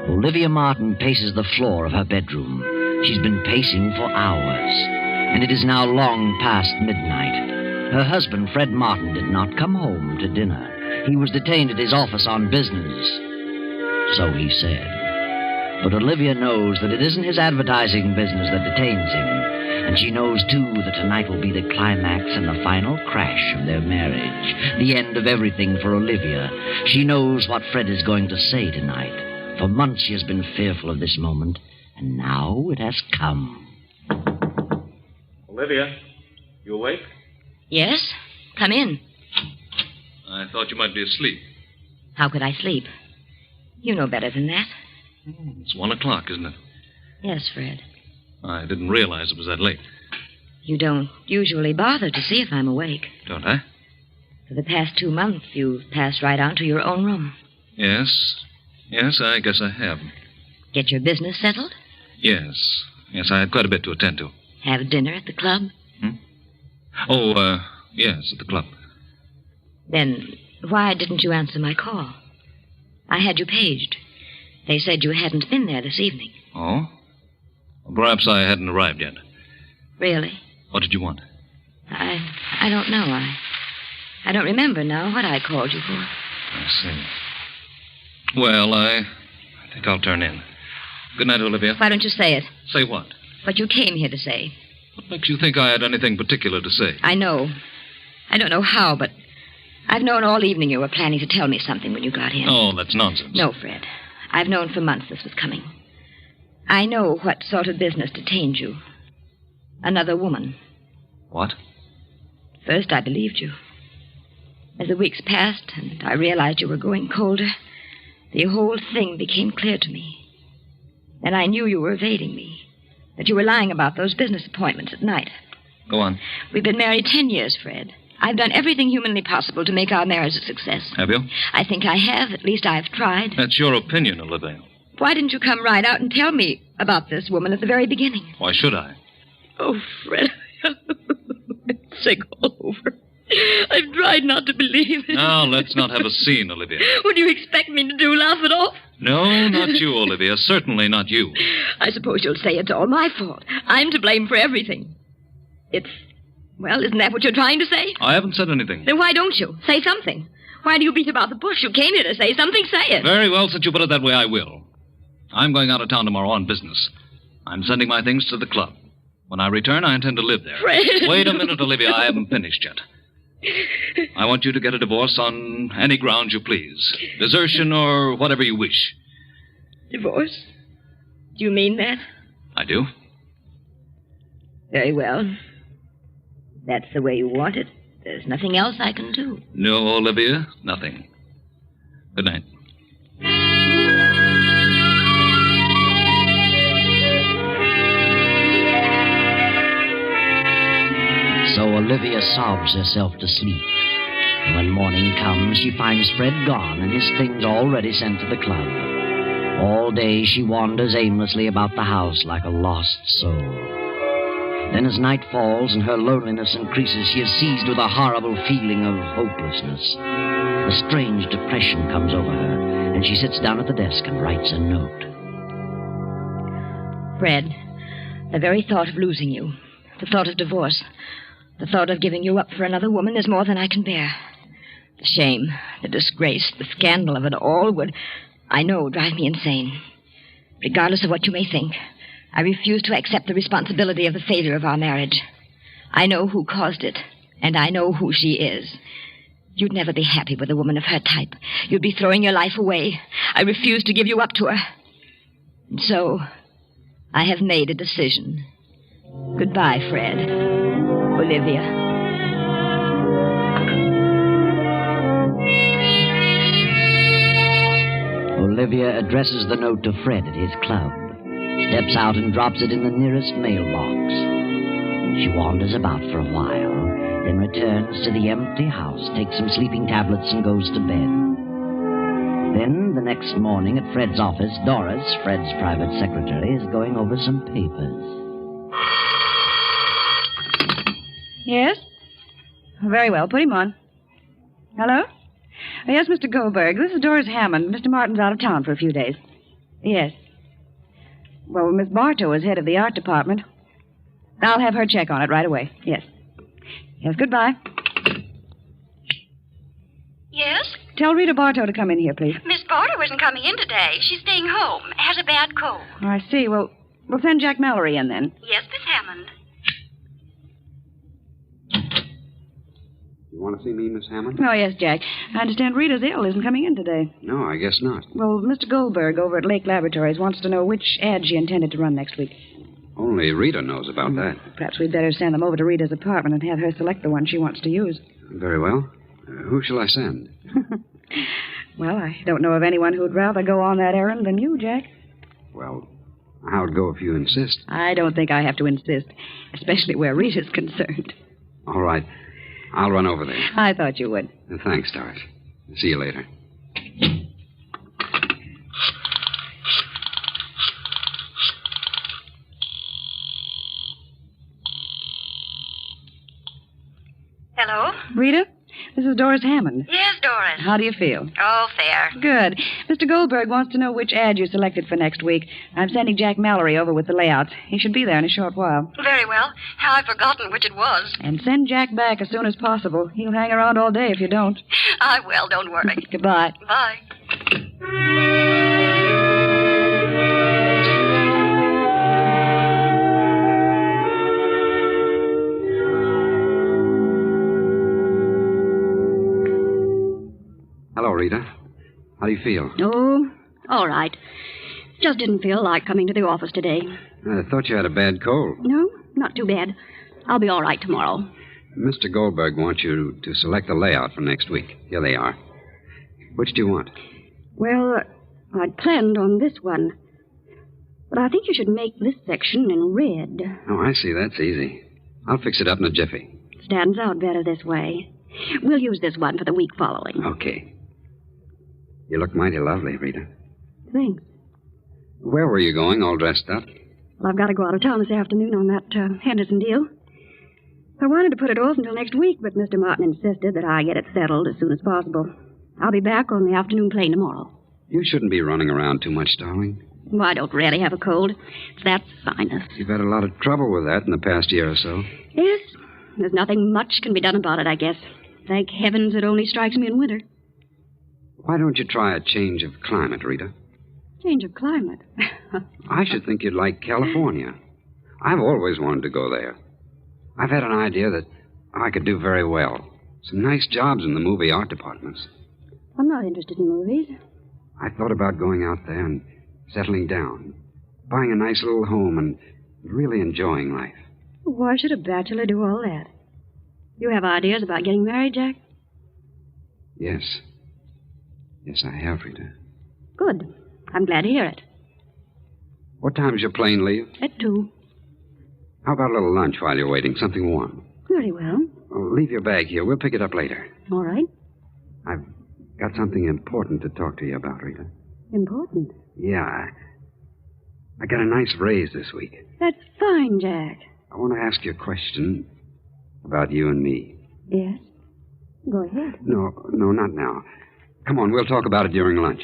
Olivia Martin paces the floor of her bedroom. She's been pacing for hours, and it is now long past midnight. Her husband, Fred Martin, did not come home to dinner. He was detained at his office on business. So he said. But Olivia knows that it isn't his advertising business that detains him. And she knows, too, that tonight will be the climax and the final crash of their marriage. The end of everything for Olivia. She knows what Fred is going to say tonight. For months she has been fearful of this moment, and now it has come. Olivia, you awake? Yes? Come in. I thought you might be asleep. How could I sleep? You know better than that. It's 1 o'clock, isn't it? Yes, Fred. I didn't realize it was that late. You don't usually bother to see if I'm awake. Don't I? For the past 2 months, you've passed right on to your own room. Yes. Yes, I guess I have. Get your business settled? Yes. Yes, I had quite a bit to attend to. Have dinner at the club? Yes, at the club. Then why didn't you answer my call? I had you paged. They said you hadn't been there this evening. Oh? Well, perhaps I hadn't arrived yet. Really? What did you want? I don't know. I don't remember now what I called you for. I see. Well, I think I'll turn in. Good night, Olivia. Why don't you say it? Say what? What you came here to say. What makes you think I had anything particular to say? I know. I don't know how, but I've known all evening you were planning to tell me something when you got in. Oh, that's nonsense. No, Fred. I've known for months this was coming. I know what sort of business detained you. Another woman. What? First, I believed you. As the weeks passed and I realized you were growing colder, the whole thing became clear to me. Then I knew you were evading me, that you were lying about those business appointments at night. Go on. We've been married 10 years, Fred. I've done everything humanly possible to make our marriage a success. Have you? I think I have. At least I've tried. That's your opinion, Olivia. Why didn't you come right out and tell me about this woman at the very beginning? Why should I? Oh, Fred. It's sick all over. I've tried not to believe it. Now, let's not have a scene, Olivia. What do you expect me to do, laugh it off? No, not you, Olivia. Certainly not you. I suppose you'll say it's all my fault. I'm to blame for everything. Well, isn't that what you're trying to say? I haven't said anything. Then why don't you? Say something. Why do you beat about the bush? You came here to say something, say it. Very well, since you put it that way, I will. I'm going out of town tomorrow on business. I'm sending my things to the club. When I return, I intend to live there. Fred. Wait a minute, Olivia. I haven't finished yet. I want you to get a divorce on any grounds you please. Desertion or whatever you wish. Divorce? Do you mean that? I do. Very well. That's the way you want it. There's nothing else I can do. No, Olivia, nothing. Good night. So Olivia sobs herself to sleep. And when morning comes, she finds Fred gone and his things already sent to the club. All day she wanders aimlessly about the house like a lost soul. Then as night falls and her loneliness increases, she is seized with a horrible feeling of hopelessness. A strange depression comes over her, and she sits down at the desk and writes a note. Fred, the very thought of losing you, the thought of divorce, the thought of giving you up for another woman is more than I can bear. The shame, the disgrace, the scandal of it all would, I know, drive me insane. Regardless of what you may think, I refuse to accept the responsibility of the failure of our marriage. I know who caused it, and I know who she is. You'd never be happy with a woman of her type. You'd be throwing your life away. I refuse to give you up to her. And so, I have made a decision. Goodbye, Fred. Olivia. Olivia addresses the note to Fred at his club, steps out and drops it in the nearest mailbox. She wanders about for a while, then returns to the empty house, takes some sleeping tablets, and goes to bed. Then, the next morning at Fred's office, Doris, Fred's private secretary, is going over some papers. Yes? Very well. Put him on. Hello? Yes, Mr. Goldberg. This is Doris Hammond. Mr. Martin's out of town for a few days. Yes. Well, Miss Bartow is head of the art department. I'll have her check on it right away. Yes. Yes, goodbye. Yes? Tell Rita Bartow to come in here, please. Miss Bartow isn't coming in today. She's staying home. Has a bad cold. Oh, I see. Well, we'll send Jack Mallory in then. Yes, Miss Hammond. You want to see me, Miss Hammond? Oh, yes, Jack. I understand Rita's ill, isn't coming in today. No, I guess not. Well, Mr. Goldberg over at Lake Laboratories wants to know which ad she intended to run next week. Only Rita knows about that. Perhaps we'd better send them over to Rita's apartment and have her select the one she wants to use. Very well. Who shall I send? Well, I don't know of anyone who'd rather go on that errand than you, Jack. Well, how'd go if you insist? I don't think I have to insist, especially where Rita's concerned. All right. I'll run over there. I thought you would. Thanks, Doris. See you later. Hello? Rita, this is Doris Hammond. Yes, Doris. How do you feel? Oh, fair. Good. Mr. Goldberg wants to know which ad you selected for next week. I'm sending Jack Mallory over with the layouts. He should be there in a short while. Very well. How I've forgotten which it was. And send Jack back as soon as possible. He'll hang around all day if you don't. I will, don't worry. Goodbye. Bye. Hello, Rita. How do you feel? Oh, all right. Just didn't feel like coming to the office today. I thought you had a bad cold. No, not too bad. I'll be all right tomorrow. Mr. Goldberg wants you to select the layout for next week. Here they are. Which do you want? Well, I'd planned on this one. But I think you should make this section in red. Oh, I see. That's easy. I'll fix it up in a jiffy. Stands out better this way. We'll use this one for the week following. Okay. You look mighty lovely, Rita. Thanks. Where were you going, all dressed up? Well, I've got to go out of town this afternoon on that Henderson deal. I wanted to put it off until next week, but Mr. Martin insisted that I get it settled as soon as possible. I'll be back on the afternoon plane tomorrow. You shouldn't be running around too much, darling. Well, I don't really have a cold. It's that sinus. You've had a lot of trouble with that in the past year or so. Yes. There's nothing much can be done about it, I guess. Thank heavens it only strikes me in winter. Why don't you try a change of climate, Rita? Change of climate. I should think you'd like California. I've always wanted to go there. I've had an idea that I could do very well. Some nice jobs in the movie art departments. I'm not interested in movies. I thought about going out there and settling down, buying a nice little home and really enjoying life. Why should a bachelor do all that? You have ideas about getting married, Jack? Yes. Yes, I have, Rita. Good. I'm glad to hear it. What time's your plane leave? At 2. How about a little lunch while you're waiting? Something warm. Very well. Oh, leave your bag here. We'll pick it up later. All right. I've got something important to talk to you about, Rita. Important? Yeah. I got a nice raise this week. That's fine, Jack. I want to ask you a question about you and me. Yes? Go ahead. No, not now. Come on, we'll talk about it during lunch.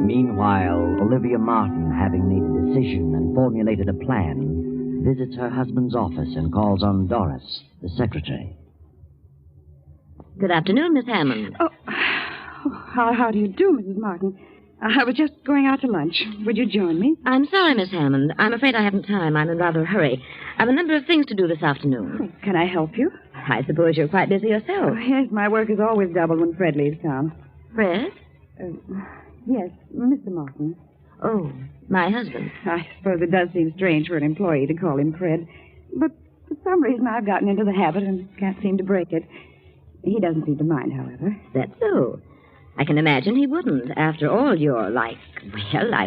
Meanwhile, Olivia Martin, having made a decision and formulated a plan, visits her husband's office and calls on Doris, the secretary. Good afternoon, Miss Hammond. Oh, how do you do, Mrs. Martin? I was just going out to lunch. Would you join me? I'm sorry, Miss Hammond. I'm afraid I haven't time. I'm in rather a hurry. I've a number of things to do this afternoon. Oh, can I help you? I suppose you're quite busy yourself. Oh, yes, my work is always doubled when Fred leaves town. Fred? Yes, Mr. Martin. Oh, my husband. I suppose it does seem strange for an employee to call him Fred. But for some reason I've gotten into the habit and can't seem to break it. He doesn't seem to mind, however. That's so. I can imagine he wouldn't. After all, you're like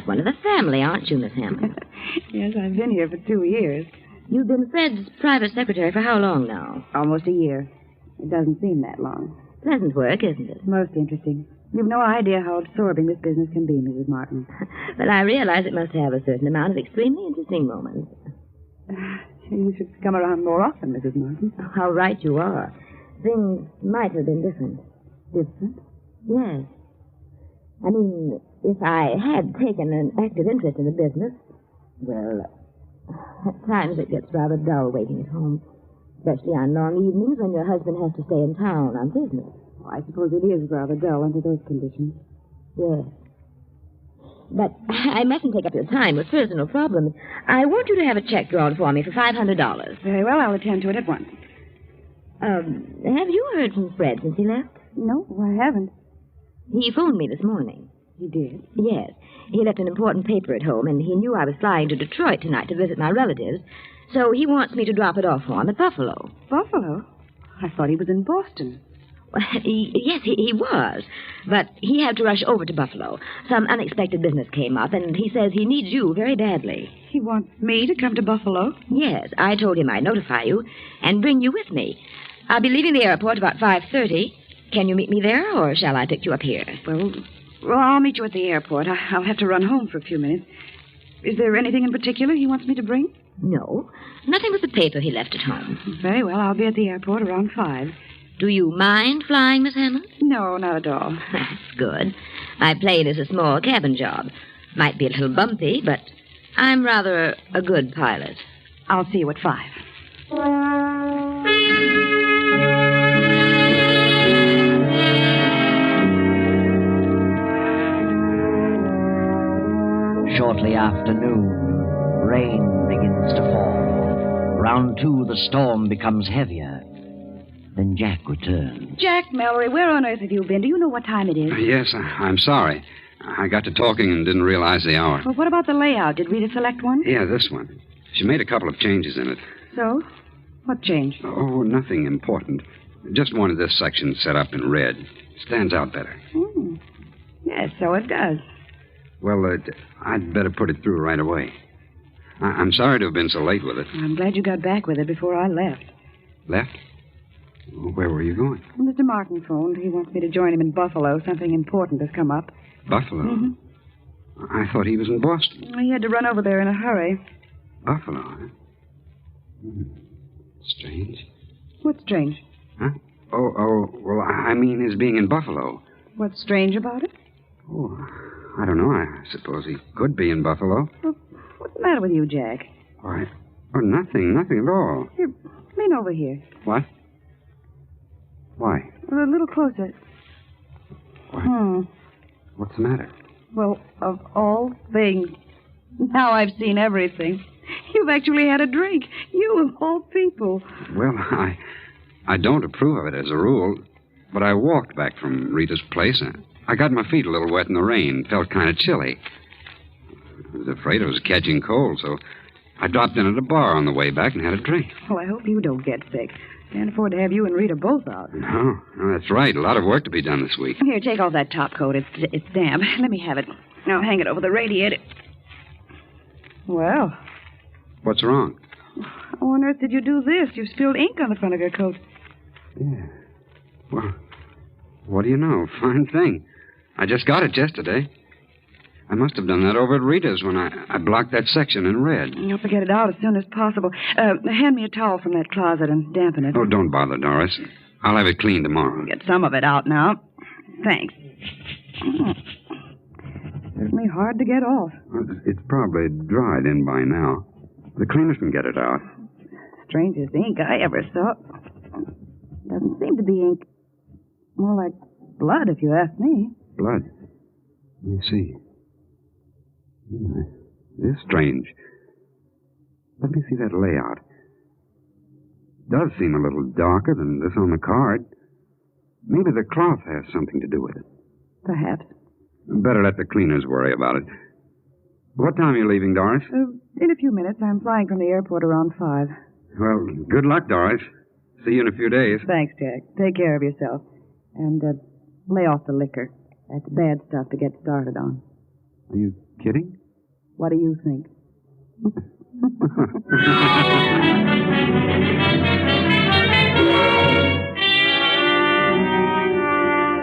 one of the family, aren't you, Miss Hammond? Yes, I've been here for 2 years. You've been Fred's private secretary for how long now? Almost a year. It doesn't seem that long. Pleasant work, isn't it? Most interesting. You've no idea how absorbing this business can be, Mrs. Martin. But I realize it must have a certain amount of extremely interesting moments. You should come around more often, Mrs. Martin. How right you are. Things might have been different. Different? Yes. I mean, if I had taken an active interest in the business, well, at times it gets rather dull waiting at home, especially on long evenings when your husband has to stay in town on business. Oh, I suppose it is rather dull under those conditions. Yes. But I mustn't take up your time with personal problems. I want you to have a check drawn for me for $500. Very well, I'll attend to it at once. Have you heard from Fred since he left? No, I haven't. He phoned me this morning. He did? Yes. He left an important paper at home, and he knew I was flying to Detroit tonight to visit my relatives, so he wants me to drop it off for him at Buffalo. Buffalo? I thought he was in Boston. Well, yes, he was, but he had to rush over to Buffalo. Some unexpected business came up, and he says he needs you very badly. He wants me to come to Buffalo? Yes, I told him I'd notify you and bring you with me. I'll be leaving the airport about 5:30. Can you meet me there, or shall I pick you up here? Well, I'll meet you at the airport. I'll have to run home for a few minutes. Is there anything in particular he wants me to bring? No, nothing but the paper he left at home. Very well, I'll be at the airport around 5. Do you mind flying, Miss Hammond? No, not at all. That's good. My plane is a small cabin job. Might be a little bumpy, but I'm rather a good pilot. I'll see you at 5. Shortly after noon, rain begins to fall. Round 2, the storm becomes heavier. Then Jack returns. Jack Mallory, where on earth have you been? Do you know what time it is? Yes, I'm sorry. I got to talking and didn't realize the hour. Well, what about the layout? Did Rita select one? Yeah, this one. She made a couple of changes in it. So? What changed? Oh, nothing important. Just wanted this section set up in red. Stands out better. Yes, so it does. Well, I'd better put it through right away. I'm sorry to have been so late with it. I'm glad you got back with it before I left. Left? Where were you going? Mr. Martin phoned. He wants me to join him in Buffalo. Something important has come up. Buffalo? Mm-hmm. I thought he was in Boston. He had to run over there in a hurry. Buffalo, huh? Strange. What's strange? Huh? Well, I mean his being in Buffalo. What's strange about it? Oh, I don't know. I suppose he could be in Buffalo. Well, what's the matter with you, Jack? Why? Oh, nothing at all. Here, lean over here. What? Why? A little closer. What? What's the matter? Well, of all things, now I've seen everything. You've actually had a drink. You of all people. Well, I don't approve of it as a rule, but I walked back from Rita's place. I got my feet a little wet in the rain. Felt kind of chilly. I was afraid I was catching cold, so I dropped in at a bar on the way back and had a drink. Well, I hope you don't get sick. Can't afford to have you and Rita both out. No, that's right. A lot of work to be done this week. Here, take off that top coat. It's damp. Let me have it. Now hang it over the radiator. Well, What's wrong? how on earth did you do this? You spilled ink on the front of your coat. Yeah. Well, what do you know? Fine thing. I just got it yesterday. I must have done that over at Rita's when I blocked that section in red. You'll have to get it out as soon as possible. Hand me a towel from that closet and dampen it. Oh, don't bother, Doris. I'll have it cleaned tomorrow. Get some of it out now. Thanks. Certainly hard to get off. Well, it's probably dried in by now. The cleaners can get it out. Strangest ink I ever saw. Doesn't seem to be ink. More like blood, if you ask me. Blood. Let me see. It is strange. Let me see that layout. Does seem a little darker than this on the card. Maybe the cloth has something to do with it. Perhaps. Better let the cleaners worry about it. What time are you leaving, Doris? In a few minutes. I'm flying from the airport around 5. Well, good luck, Doris. See you in a few days. Thanks, Jack. Take care of yourself. And lay off the liquor. That's bad stuff to get started on. Are you kidding? What do you think?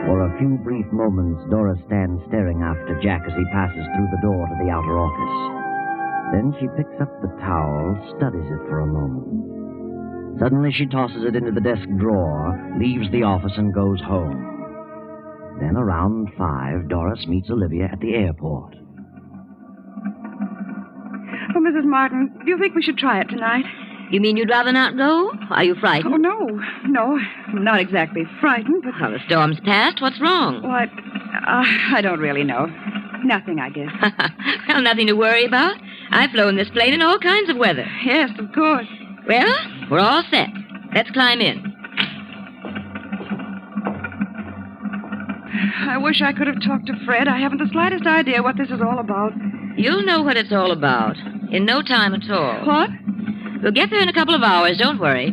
For a few brief moments, Doris stands staring after Jack as he passes through the door to the outer office. Then she picks up the towel, studies it for a moment. Suddenly she tosses it into the desk drawer, leaves the office, and goes home. Then around 5, Doris meets Olivia at the airport. Oh, Mrs. Martin, do you think we should try it tonight? You mean you'd rather not go? Are you frightened? Oh, no. No, I'm not exactly frightened, but... Well, the storm's passed. What's wrong? Well, I don't really know. Nothing, I guess. Well, nothing to worry about. I've flown this plane in all kinds of weather. Yes, of course. Well, we're all set. Let's climb in. I wish I could have talked to Fred. I haven't the slightest idea what this is all about. You'll know what it's all about. In no time at all. What? We'll get there in a couple of hours. Don't worry.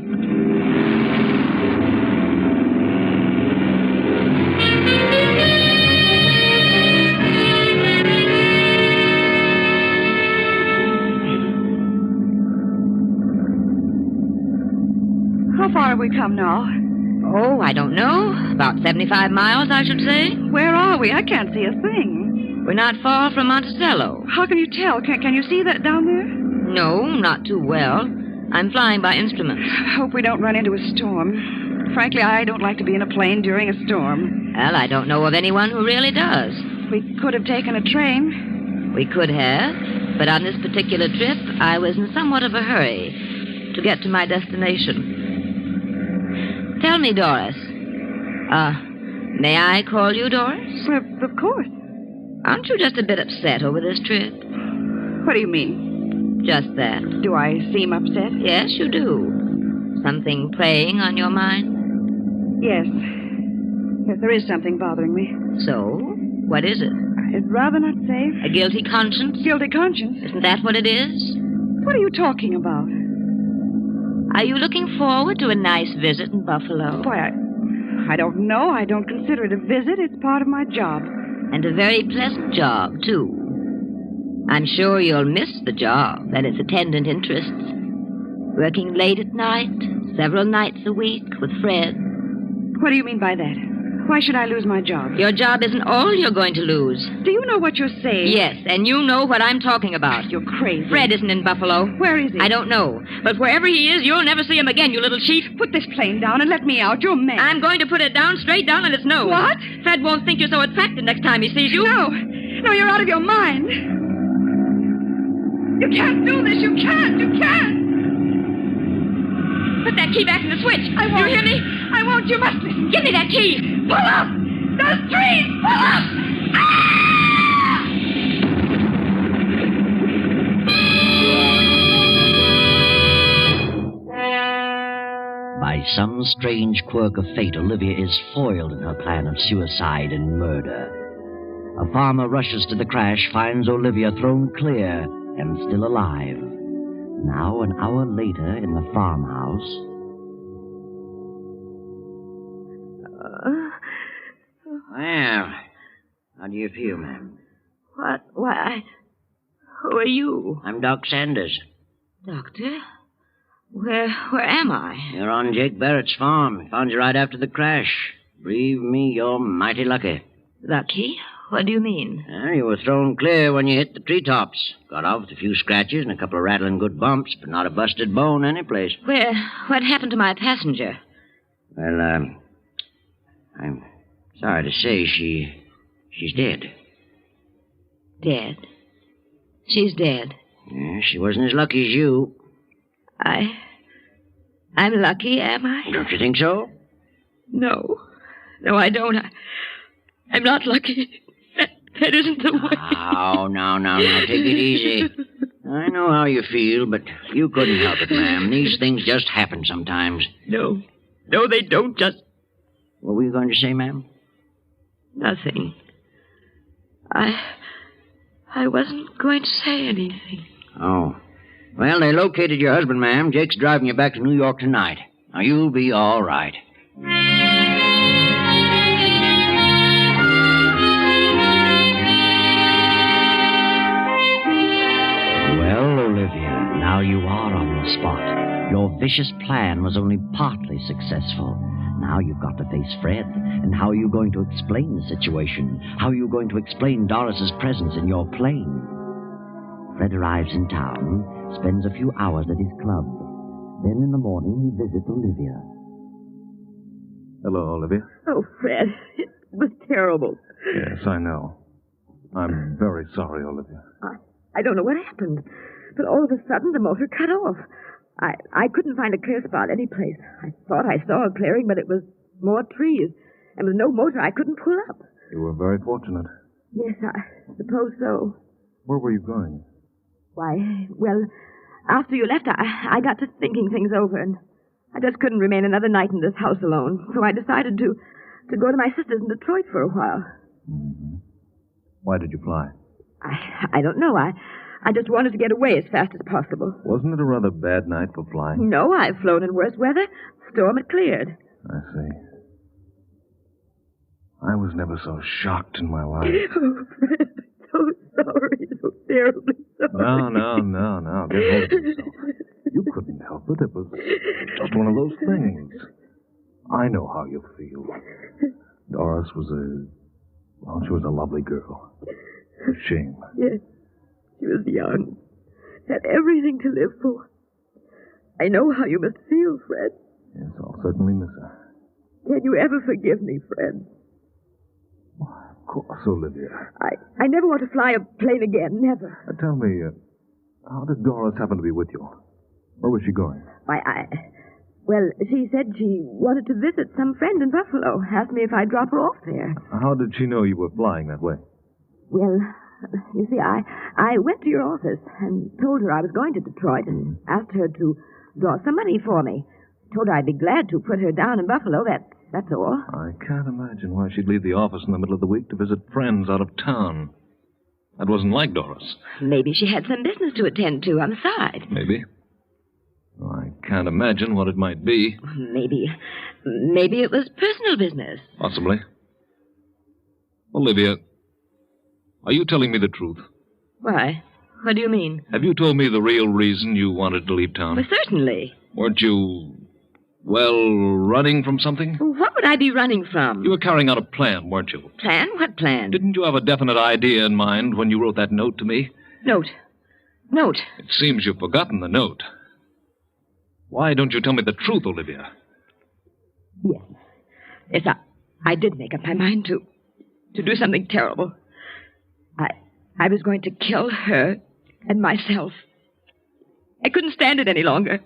How far have we come now? Oh, I don't know. About 75 miles, I should say. Where are we? I can't see a thing. We're not far from Monticello. How can you tell? Can you see that down there? No, not too well. I'm flying by instruments. I hope we don't run into a storm. Frankly, I don't like to be in a plane during a storm. Well, I don't know of anyone who really does. We could have taken a train. We could have, but on this particular trip, I was in somewhat of a hurry to get to my destination. Tell me, Doris. May I call you Doris? Of course. Aren't you just a bit upset over this trip? What do you mean? Just that. Do I seem upset? Yes, you do. Something preying on your mind? Yes. Yes, there is something bothering me. So? What is it? I'd rather not say. A guilty conscience? Guilty conscience? Isn't that what it is? What are you talking about? Are you looking forward to a nice visit in Buffalo? Why, I don't know. I don't consider it a visit. It's part of my job. And a very pleasant job, too. I'm sure you'll miss the job and its attendant interests. Working late at night, several nights a week with Fred. What do you mean by that? Why should I lose my job? Your job isn't all you're going to lose. Do you know what you're saying? Yes, and you know what I'm talking about. You're crazy. Fred isn't in Buffalo. Where is he? I don't know. But wherever he is, you'll never see him again, you little cheat. Put this plane down and let me out. You're mad. I'm going to put it down, straight down on its nose. What? Fred won't think you're so attractive next time he sees you. No. No, you're out of your mind. You can't do this. You can't. You can't. Put that key back in the switch. I won't. You hear me? I won't. You must listen. Give me that key. Pull up! Those trees! Pull up! By some strange quirk of fate, Olivia is foiled in her plan of suicide and murder. A farmer rushes to the crash, finds Olivia thrown clear and still alive. Now, an hour later, in the farmhouse. Well, how do you feel, ma'am? What? Why, who are you? I'm Doc Sanders. Doctor? Where am I? You're on Jake Barrett's farm. Found you right after the crash. Believe me, you're mighty lucky. Lucky? What do you mean? Well, you were thrown clear when you hit the treetops. Got off with a few scratches and a couple of rattling good bumps, but not a busted bone anyplace. What happened to my passenger? Well, I'm sorry to say she's dead. Dead? She's dead. Yeah, she wasn't as lucky as you. I'm lucky, am I? Don't you think so? No. No, I don't. I'm not lucky. That isn't the way. Now, take it easy. I know how you feel, but you couldn't help it, ma'am. These things just happen sometimes. No, they don't just... What were you going to say, ma'am? Nothing. I wasn't going to say anything. Oh. Well, they located your husband, ma'am. Jake's driving you back to New York tonight. Now, you'll be all right. Well, Olivia, now you are on the spot. Your vicious plan was only partly successful. Now you've got to face Fred. And how are you going to explain the situation? How are you going to explain Doris's presence in your plane? Fred arrives in town, spends a few hours at his club. Then in the morning he visits Olivia. Hello, Olivia. Oh, Fred, it was terrible. Yes, I know. I'm very sorry, Olivia. I don't know what happened, but all of a sudden the motor cut off. I couldn't find a clear spot any place. I thought I saw a clearing, but it was more trees. And with no motor, I couldn't pull up. You were very fortunate. Yes, I suppose so. Where were you going? Why, well, after you left, I got to thinking things over, and I just couldn't remain another night in this house alone. So I decided to go to my sister's in Detroit for a while. Mm-hmm. Why did you fly? I don't know. I just wanted to get away as fast as possible. Wasn't it a rather bad night for flying? No, I've flown in worse weather. Storm had cleared. I see. I was never so shocked in my life. Oh, Fred, so sorry, so terribly sorry. No. Get hold of yourself. You couldn't help it. It was just one of those things. I know how you feel. Doris was she was a lovely girl. A shame. Yes, she was young. Had everything to live for. I know how you must feel, Fred. Yes, I'll certainly miss her. Can you ever forgive me, Fred? Of course, Olivia. I never want to fly a plane again, never. Tell me, how did Doris happen to be with you? Where was she going? Well, she said she wanted to visit some friend in Buffalo. Asked me if I'd drop her off there. How did she know you were flying that way? Well, you see, I went to your office and told her I was going to Detroit and asked her to draw some money for me. Told her I'd be glad to put her down in Buffalo, that's all. I can't imagine why she'd leave the office in the middle of the week to visit friends out of town. That wasn't like Doris. Maybe she had some business to attend to on the side. Maybe. Well, I can't imagine what it might be. Maybe it was personal business. Possibly. Olivia, are you telling me the truth? Why? What do you mean? Have you told me the real reason you wanted to leave town? Well, certainly. Weren't you Well, running from something? What would I be running from? You were carrying out a plan, weren't you? Plan? What plan? Didn't you have a definite idea in mind when you wrote that note to me? Note. It seems you've forgotten the note. Why don't you tell me the truth, Olivia? Yes, I did make up my mind to do something terrible. I was going to kill her and myself. I couldn't stand it any longer.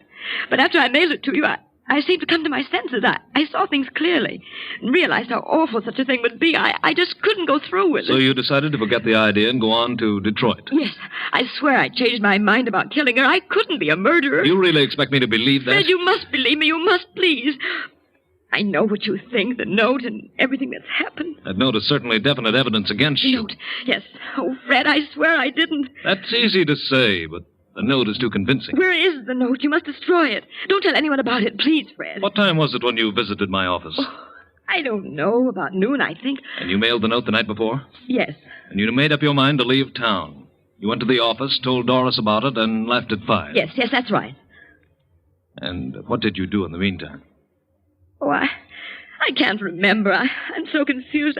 But after I mailed it to you, I seemed to come to my senses. I saw things clearly and realized how awful such a thing would be. I just couldn't go through with it. So you decided to forget the idea and go on to Detroit? Yes. I swear I changed my mind about killing her. I couldn't be a murderer. You really expect me to believe that? Fred, you must believe me. You must, please. I know what you think, the note and everything that's happened. That note is certainly definite evidence against you. Note? Yes. Oh, Fred, I swear I didn't. That's easy to say, but the note is too convincing. Where is the note? You must destroy it. Don't tell anyone about it, please, Fred. What time was it when you visited my office? Oh, I don't know. About noon, I think. And you mailed the note the night before? Yes. And you made up your mind to leave town. You went to the office, told Doris about it, and left at 5. Yes, that's right. And what did you do in the meantime? Oh, I can't remember. I'm so confused.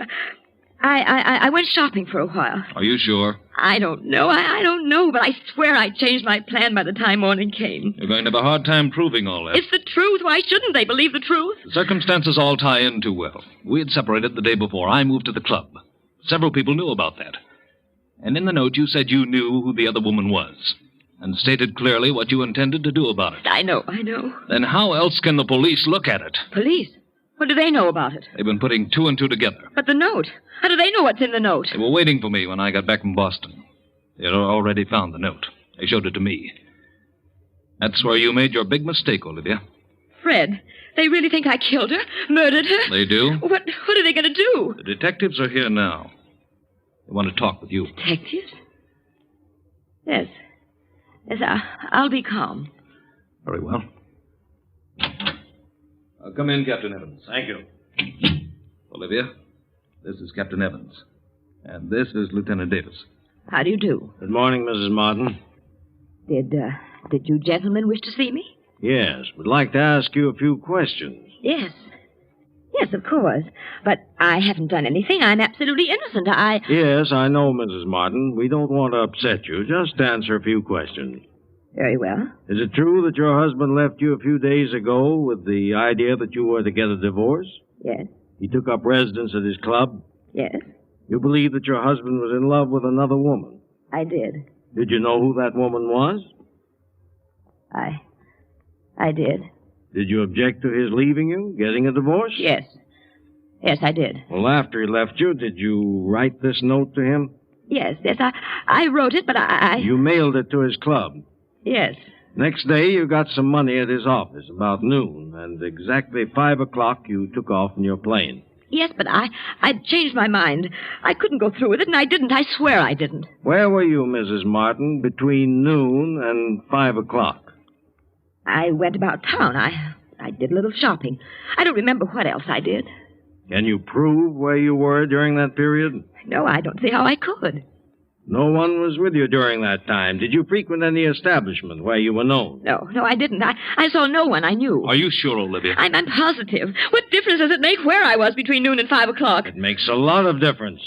I went shopping for a while. Are you sure? I don't know. I don't know, but I swear I changed my plan by the time morning came. You're going to have a hard time proving all that. It's the truth. Why shouldn't they believe the truth? The circumstances all tie in too well. We had separated the day before. I moved to the club. Several people knew about that. And in the note, you said you knew who the other woman was, and stated clearly what you intended to do about it. I know. Then how else can the police look at it? Police? What do they know about it? They've been putting 2 and 2 together. But the note? How do they know what's in the note? They were waiting for me when I got back from Boston. They had already found the note. They showed it to me. That's where you made your big mistake, Olivia. Fred, they really think I killed her? Murdered her? They do. What are they going to do? The detectives are here now. They want to talk with you. Detectives? Yes. Yes, I'll be calm. Very well. Come in, Captain Evans. Thank you. Olivia, this is Captain Evans. And this is Lieutenant Davis. How do you do? Good morning, Mrs. Martin. Did you gentlemen wish to see me? Yes, would like to ask you a few questions. Yes. Yes, of course. But I haven't done anything. I'm absolutely innocent. Yes, I know, Mrs. Martin. We don't want to upset you. Just answer a few questions. Very well. Is it true that your husband left you a few days ago with the idea that you were to get a divorce? Yes. He took up residence at his club? Yes. You believe that your husband was in love with another woman? I did. Did you know who that woman was? I did. Did you object to his leaving you, getting a divorce? Yes. Yes, I did. Well, after he left you, did you write this note to him? Yes, I wrote it, but You mailed it to his club? Yes. Next day, you got some money at his office, about noon, and exactly 5 o'clock, you took off in your plane. Yes, but I'd changed my mind. I couldn't go through with it, and I didn't. I swear I didn't. Where were you, Mrs. Martin, between noon and 5 o'clock? I went about town. I did a little shopping. I don't remember what else I did. Can you prove where you were during that period? No, I don't see how I could. No one was with you during that time. Did you frequent any establishment where you were known? No, I didn't. I saw no one I knew. Are you sure, Olivia? I'm positive. What difference does it make where I was between noon and 5 o'clock? It makes a lot of difference.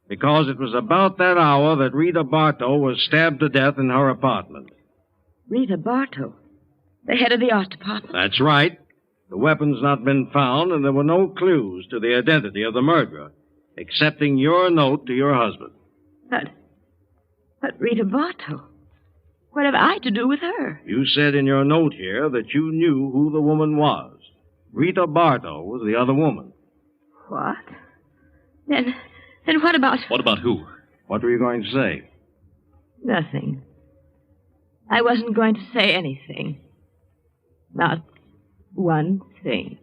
Because it was about that hour that Rita Bartow was stabbed to death in her apartment. Rita Bartow? The head of the art department? That's right. The weapon's not been found, and there were no clues to the identity of the murderer, excepting your note to your husband. But Rita Bartow? What have I to do with her? You said in your note here that you knew who the woman was. Rita Bartow was the other woman. What? Then what about... What about who? What were you going to say? Nothing. I wasn't going to say anything. Not one thing.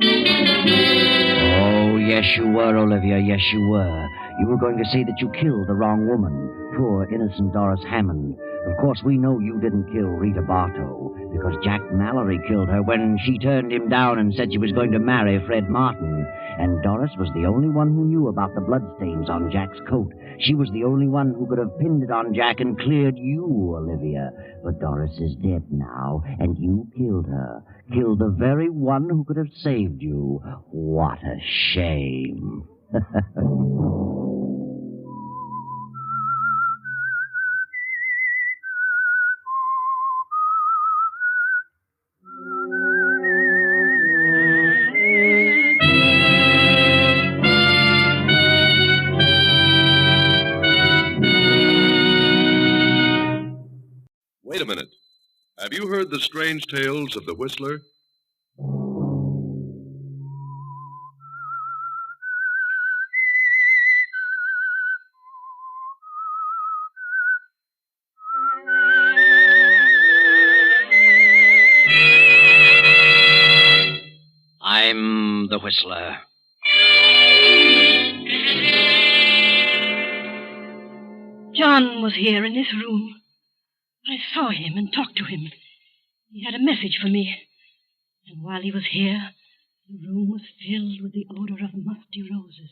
Oh, yes, you were, Olivia. Yes, you were. You were going to say that you killed the wrong woman. Poor, innocent Doris Hammond. Of course, we know you didn't kill Rita Bartow, because Jack Mallory killed her when she turned him down and said she was going to marry Fred Martin. And Doris was the only one who knew about the bloodstains on Jack's coat. She was the only one who could have pinned it on Jack and cleared you, Olivia. But Doris is dead now, and you killed her. Killed the very one who could have saved you. What a shame. Wait a minute. Have you heard the strange tales of the Whistler? I'm the Whistler. John was here in this room. I saw him and talked to him. He had a message for me. And while he was here, the room was filled with the odor of musty roses.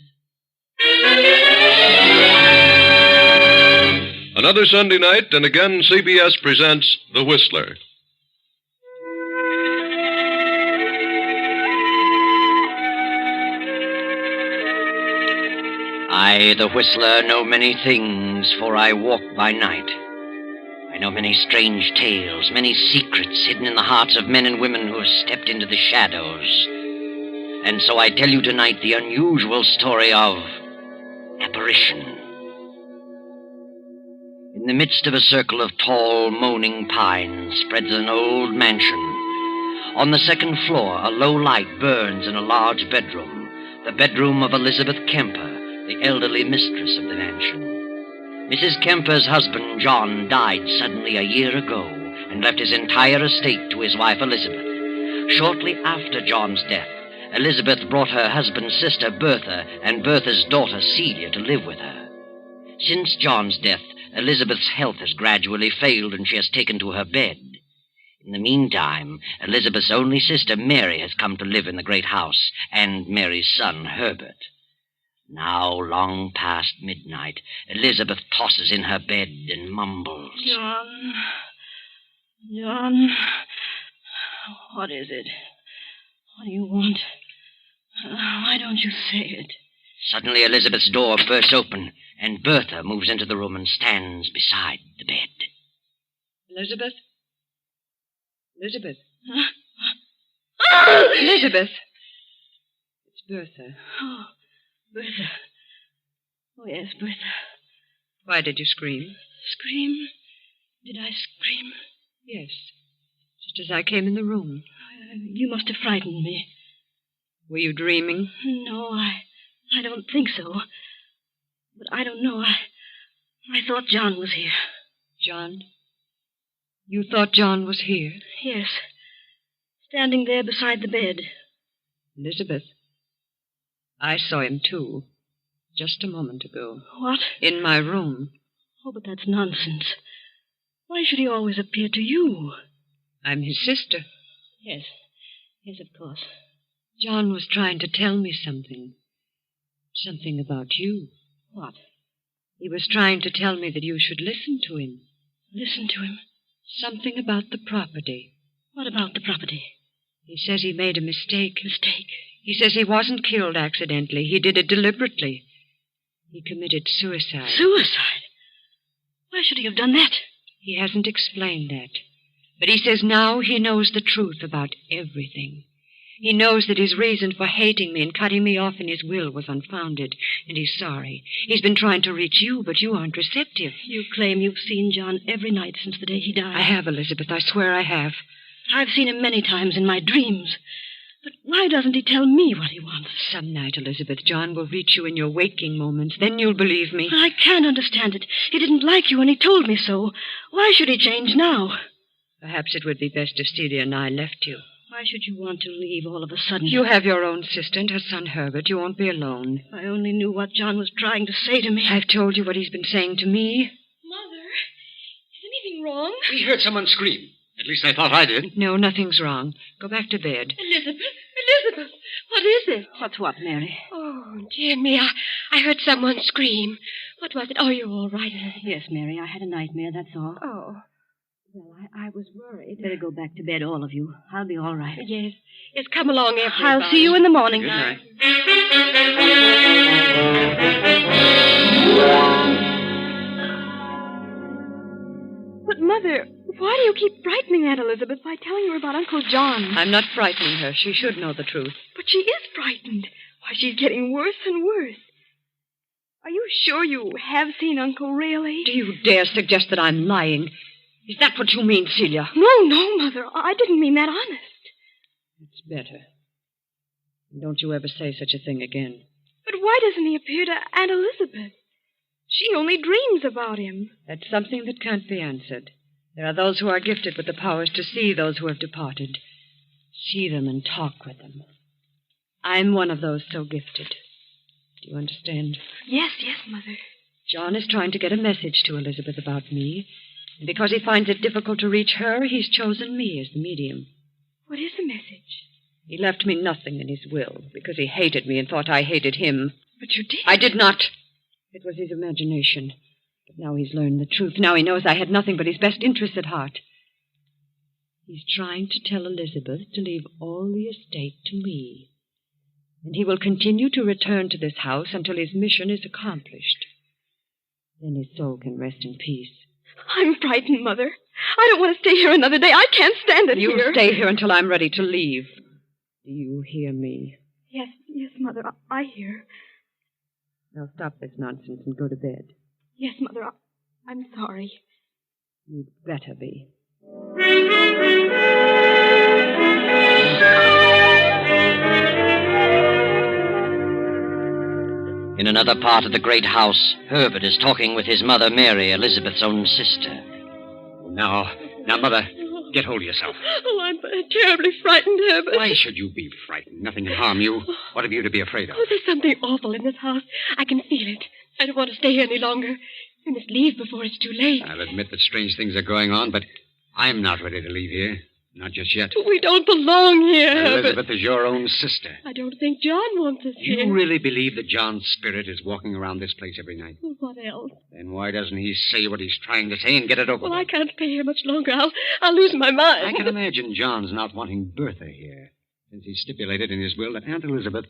Another Sunday night, and again CBS presents The Whistler. I, the Whistler, know many things, for I walk by night. I know many strange tales, many secrets hidden in the hearts of men and women who have stepped into the shadows. And so I tell you tonight the unusual story of Apparition. In the midst of a circle of tall, moaning pines spreads an old mansion. On the second floor, a low light burns in a large bedroom, the bedroom of Elizabeth Kemper, the elderly mistress of the mansion. Mrs. Kemper's husband, John, died suddenly a year ago and left his entire estate to his wife, Elizabeth. Shortly after John's death, Elizabeth brought her husband's sister, Bertha, and Bertha's daughter, Celia, to live with her. Since John's death, Elizabeth's health has gradually failed and she has taken to her bed. In the meantime, Elizabeth's only sister, Mary, has come to live in the great house, and Mary's son, Herbert. Now, long past midnight, Elizabeth tosses in her bed and mumbles. John, what is it? What do you want? Why don't you say it? Suddenly, Elizabeth's door bursts open, and Bertha moves into the room and stands beside the bed. Elizabeth? Elizabeth? Huh? Elizabeth! It's Bertha. Oh, Bertha. Oh, yes, Bertha. Why did you scream? Scream? Did I scream? Yes. Just as I came in the room. You must have frightened me. Were you dreaming? No, I don't think so. But I don't know. I thought John was here. John? You thought John was here? Yes. Standing there beside the bed. Elizabeth, I saw him, too. Just a moment ago. What? In my room. Oh, but that's nonsense. Why should he always appear to you? I'm his sister. Yes. Yes, of course. John was trying to tell me something. Something about you. What? He was trying to tell me that you should listen to him. Listen to him? Something about the property. What about the property? He says he made a mistake. Mistake? He says he wasn't killed accidentally. He did it deliberately. He committed suicide. Suicide? Why should he have done that? He hasn't explained that. But he says now he knows the truth about everything. He knows that his reason for hating me and cutting me off in his will was unfounded, and he's sorry. He's been trying to reach you, but you aren't receptive. You claim you've seen John every night since the day he died. I have, Elizabeth. I swear I have. I've seen him many times in my dreams. But why doesn't he tell me what he wants? Some night, Elizabeth, John will reach you in your waking moments. Then you'll believe me. But I can't understand it. He didn't like you, and he told me so. Why should he change now? Perhaps it would be best if Celia and I left you. Why should you want to leave all of a sudden? You have your own sister and her son, Herbert. You won't be alone. If I only knew what John was trying to say to me. I've told you what he's been saying to me. Mother, is anything wrong? We heard someone scream. At least I thought I did. No, nothing's wrong. Go back to bed. Elizabeth, Elizabeth, what is it? What's what, Mary? Oh, dear me, I heard someone scream. What was it? Oh, you're all right. Yes, Mary, I had a nightmare, that's all. Oh. Well, I was worried. Better go back to bed, all of you. I'll be all right. Yes. Yes, come along, everybody. I'll see you in the morning. Good night. But, Mother, why do you keep frightening Aunt Elizabeth by telling her about Uncle John? I'm not frightening her. She should know the truth. But she is frightened. Why, she's getting worse and worse. Are you sure you have seen Uncle, really? Do you dare suggest that I'm lying? Is that what you mean, Celia? No, Mother. I didn't mean that honest. It's better. Don't you ever say such a thing again. But why doesn't he appear to Aunt Elizabeth? She only dreams about him. That's something that can't be answered. There are those who are gifted with the powers to see those who have departed. See them and talk with them. I'm one of those so gifted. Do you understand? Yes, Mother. John is trying to get a message to Elizabeth about me. And because he finds it difficult to reach her, he's chosen me as the medium. What is the message? He left me nothing in his will because he hated me and thought I hated him. But you did. I did not. It was his imagination. But now he's learned the truth. Now he knows I had nothing but his best interests at heart. He's trying to tell Elizabeth to leave all the estate to me. And he will continue to return to this house until his mission is accomplished. Then his soul can rest in peace. I'm frightened, Mother. I don't want to stay here another day. I can't stand it You here. stay here until I'm ready to leave. Do you hear me? Yes, Mother. I hear. Now stop this nonsense and go to bed. Yes, Mother. I'm sorry. You'd better be. In another part of the great house, Herbert is talking with his mother, Mary, Elizabeth's own sister. Now, Mother, get hold of yourself. Oh, I'm terribly frightened, Herbert. Why should you be frightened? Nothing can harm you. What have you to be afraid of? Oh, there's something awful in this house. I can feel it. I don't want to stay here any longer. We must leave before it's too late. I'll admit that strange things are going on, but I'm not ready to leave here. Not just yet. We don't belong here, Herbert. Elizabeth is your own sister. I don't think John wants us here. You really believe that John's spirit is walking around this place every night? Well, what else? Then why doesn't he say what he's trying to say and get it over Well, with? I can't stay here much longer. I'll lose my mind. I can imagine John's not wanting Bertha here, since he stipulated in his will that Aunt Elizabeth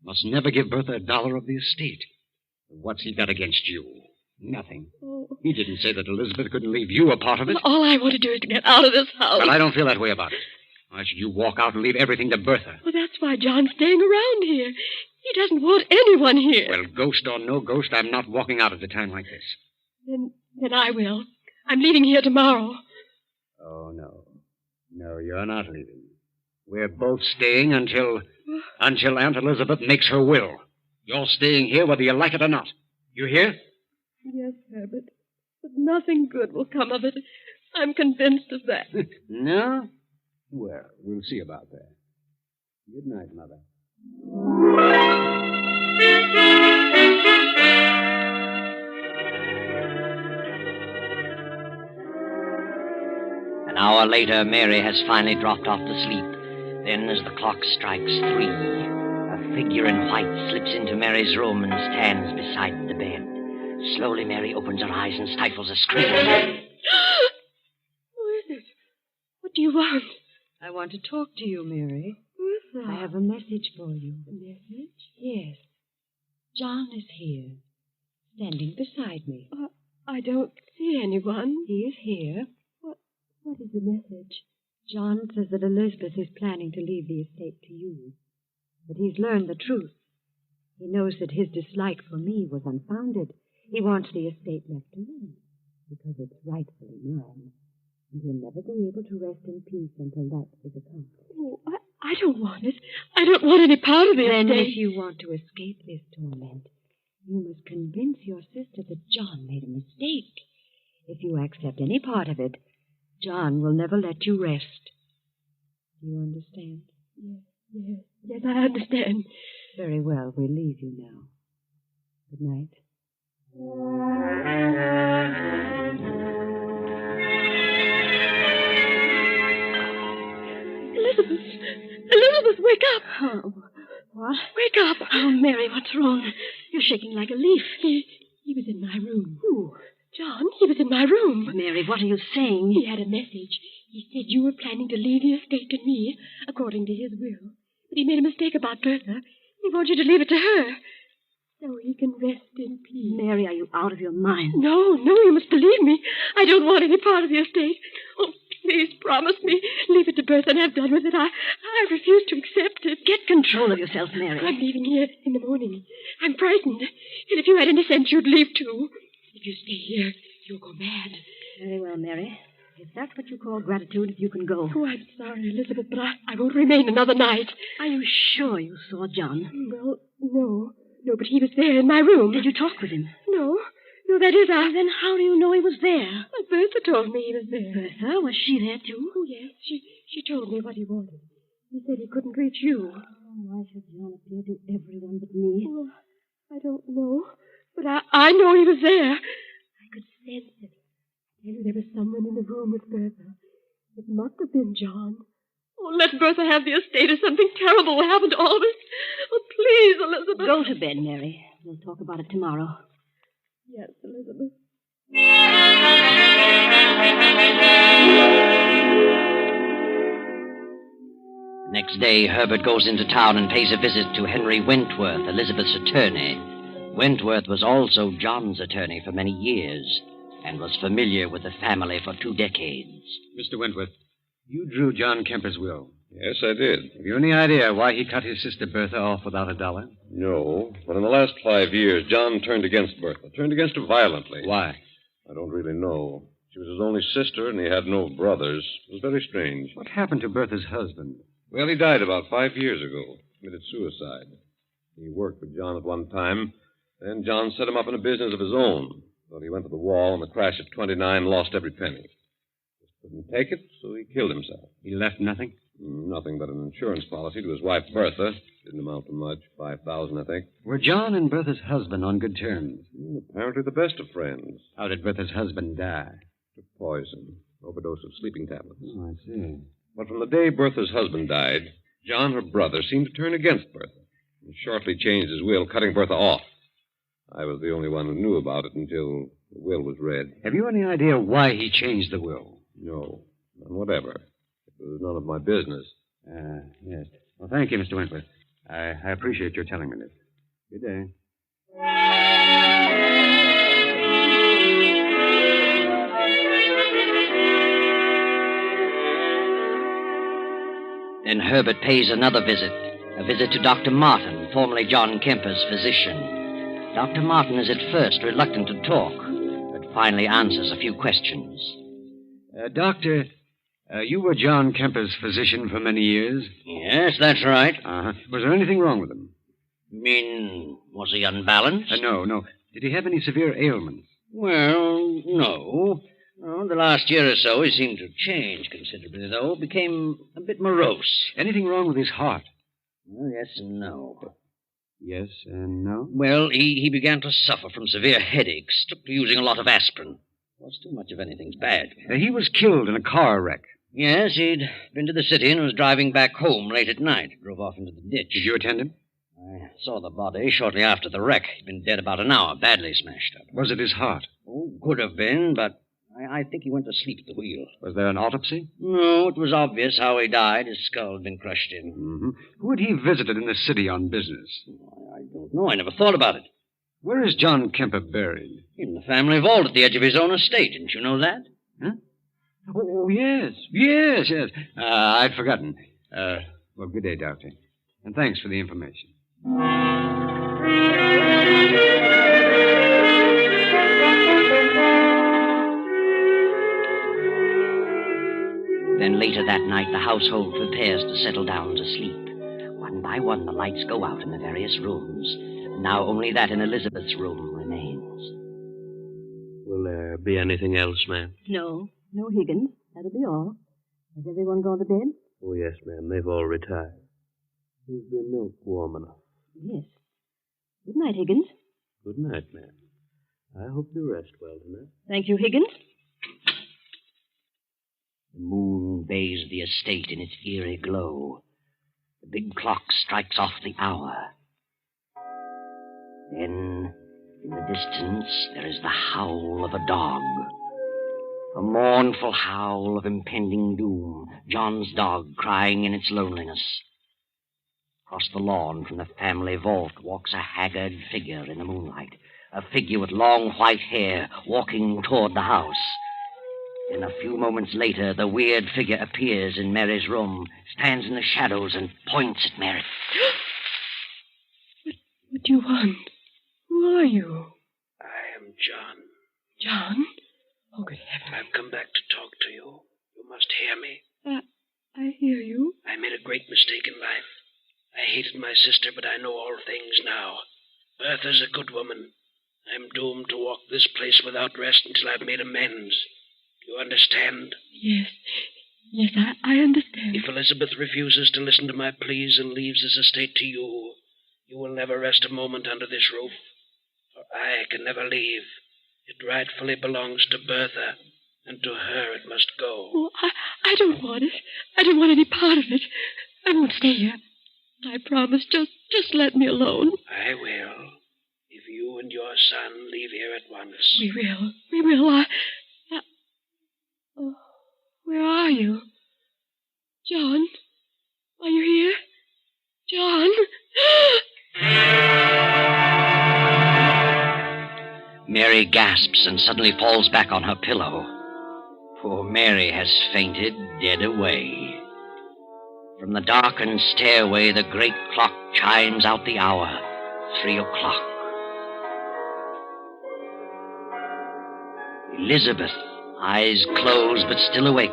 must never give Bertha $1 of the estate. What's he got against you? Nothing. Oh. He didn't say that Elizabeth couldn't leave you a part of it. Well, all I want to do is to get out of this house. Well, I don't feel that way about it. Why should you walk out and leave everything to Bertha? Well, that's why John's staying around here. He doesn't want anyone here. Well, ghost or no ghost, I'm not walking out at a time like this. Then I will. I'm leaving here tomorrow. Oh, no. No, you're not leaving. We're both staying until Aunt Elizabeth makes her will. You're staying here whether you like it or not. You hear? Yes, Herbert. But nothing good will come of it. I'm convinced of that. No? Well, we'll see about that. Good night, Mother. An hour later, Mary has finally dropped off to sleep. Then, as the clock strikes 3, a figure in white slips into Mary's room and stands beside the bed. Slowly, Mary opens her eyes and stifles a scream. Who is it? What do you want? I want to talk to you, Mary. Who's that? I have a message for you. A message? Yes. John is here, standing beside me. I don't see anyone. He is here. What is the message? John says that Elizabeth is planning to leave the estate to you. But he's learned the truth. He knows that his dislike for me was unfounded. He wants the estate left to me, because it's rightfully mine. And he'll never be able to rest in peace until that is accomplished. Oh, I don't want it. I don't want any part of the Then estate. if you want to escape this torment, you must convince your sister that John made a mistake. If you accept any part of it, John will never let you rest. Do you understand? Yes, I understand. Very well, we'll leave you now. Good night. Elizabeth, wake up. Oh, what? Wake up. Oh, Mary, what's wrong? You're shaking like a leaf. He was in my room. Who? John, he was in my room. Mary, what are you saying? He had a message. He said you were planning to leave the estate to me, according to his will. But he made a mistake about Bertha. He wants you to leave it to her, so he can rest in peace. Mary, are you out of your mind? No, you must believe me. I don't want any part of the estate. Oh, please promise me. Leave it to Bertha and have done with it. I refuse to accept it. Get control of yourself, Mary. I'm leaving here in the morning. I'm frightened. And if you had any sense, you'd leave too. If you stay here, you'll go mad. Very well, Mary. If that's what you call gratitude, you can go. Oh, I'm sorry, Elizabeth, but I won't remain another night. Are you sure you saw John? Well, no. No, but he was there in my room. Did you talk with him? No, that is, Then how do you know he was there? Bertha told me he was there. Bertha? Was she there, too? Oh, yes. She told me what he wanted. He said he couldn't reach you. Oh, why should John appear to everyone but me? Oh, I don't know. But I know he was there. I could sense it. I knew there was someone in the room with Bertha. It must have been John. Oh, let Bertha have the estate or something terrible will happen to all of us. Oh, please, Elizabeth. Go to bed, Mary. We'll talk about it tomorrow. Yes, Elizabeth. Next day, Herbert goes into town and pays a visit to Henry Wentworth, Elizabeth's attorney. Wentworth was also John's attorney for many years and was familiar with the family for 2 decades. Mr. Wentworth, you drew John Kemper's will. Yes, I did. Have you any idea why he cut his sister Bertha off without $1? No, but in the last 5 years, John turned against Bertha. Turned against her violently. Why? I don't really know. She was his only sister, and he had no brothers. It was very strange. What happened to Bertha's husband? Well, he died about 5 years ago. Committed suicide. He worked for John at one time. Then John set him up in a business of his own. But he went to the wall, and the crash at 29 lost every penny. Just couldn't take it, so he killed himself. He left nothing? Nothing but an insurance policy to his wife, Bertha. Didn't amount to much. $5,000, I think. Were John and Bertha's husband on good terms? Apparently the best of friends. How did Bertha's husband die? Took poison. Overdose of sleeping tablets. Oh, I see. But from the day Bertha's husband died, John, her brother, seemed to turn against Bertha. And shortly changed his will, cutting Bertha off. I was the only one who knew about it until the will was read. Have you any idea why he changed the will? No, none whatever. It was none of my business. Yes. Well, thank you, Mr. Wentworth. I appreciate your telling me this. Good day. Then Herbert pays another visit, a visit to Dr. Martin, formerly John Kemper's physician. Dr. Martin is at first reluctant to talk, but finally answers a few questions. Doctor, you were John Kemper's physician for many years? Yes, that's right. Uh-huh. Was there anything wrong with him? You mean, was he unbalanced? No. Did he have any severe ailments? Well, no. The last year or so, he seemed to change considerably, though. Became a bit morose. Anything wrong with his heart? Well, yes and no. Yes and no? Well, he began to suffer from severe headaches. Took to using a lot of aspirin. Was too much of anything's bad. He was killed in a car wreck. Yes, he'd been to the city and was driving back home late at night. Drove off into the ditch. Did you attend him? I saw the body shortly after the wreck. He'd been dead about an hour, badly smashed up. Was it his heart? Oh, could have been, but I think he went to sleep at the wheel. Was there an autopsy? No, it was obvious how he died. His skull had been crushed in. Mm-hmm. Who had he visited in the city on business? I don't know. I never thought about it. Where is John Kemper buried? In the family vault at the edge of his own estate. Didn't you know that? Huh? Oh, yes. Yes. I'd forgotten. Well, good day, Doctor. And thanks for the information. Then later that night, the household prepares to settle down to sleep. One by one, the lights go out in the various rooms. Now only that in Elizabeth's room remains. Will there be anything else, ma'am? No, Higgins. That'll be all. Has everyone gone to bed? Oh, yes, ma'am. They've all retired. Is the milk warm enough? Yes. Good night, Higgins. Good night, ma'am. I hope you rest well tonight. Thank you, Higgins. The moon bathes the estate in its eerie glow. The big clock strikes off the hour. Then, in the distance, there is the howl of a dog. A mournful howl of impending doom, John's dog crying in its loneliness. Across the lawn from the family vault walks a haggard figure in the moonlight, a figure with long white hair walking toward the house. Then a few moments later, the weird figure appears in Mary's room, stands in the shadows, and points at Mary. What do you want? Who are you? I am John. John? Oh, good heavens. I've come back to talk to you. You must hear me. I hear you. I made a great mistake in life. I hated my sister, but I know all things now. Bertha's a good woman. I'm doomed to walk this place without rest until I've made amends. Do you understand? Yes. Yes, I understand. If Elizabeth refuses to listen to my pleas and leaves this estate to you, you will never rest a moment under this roof. For I can never leave. It rightfully belongs to Bertha, and to her it must go. Oh, I don't want it. I don't want any part of it. I won't stay here. I promise. Just let me alone. I will. If you and your son leave here at once. We will. We will. Oh, where are you? John? Are you here? John? Mary gasps and suddenly falls back on her pillow. Poor Mary has fainted dead away. From the darkened stairway, the great clock chimes out the hour, 3 o'clock. Elizabeth, eyes closed but still awake,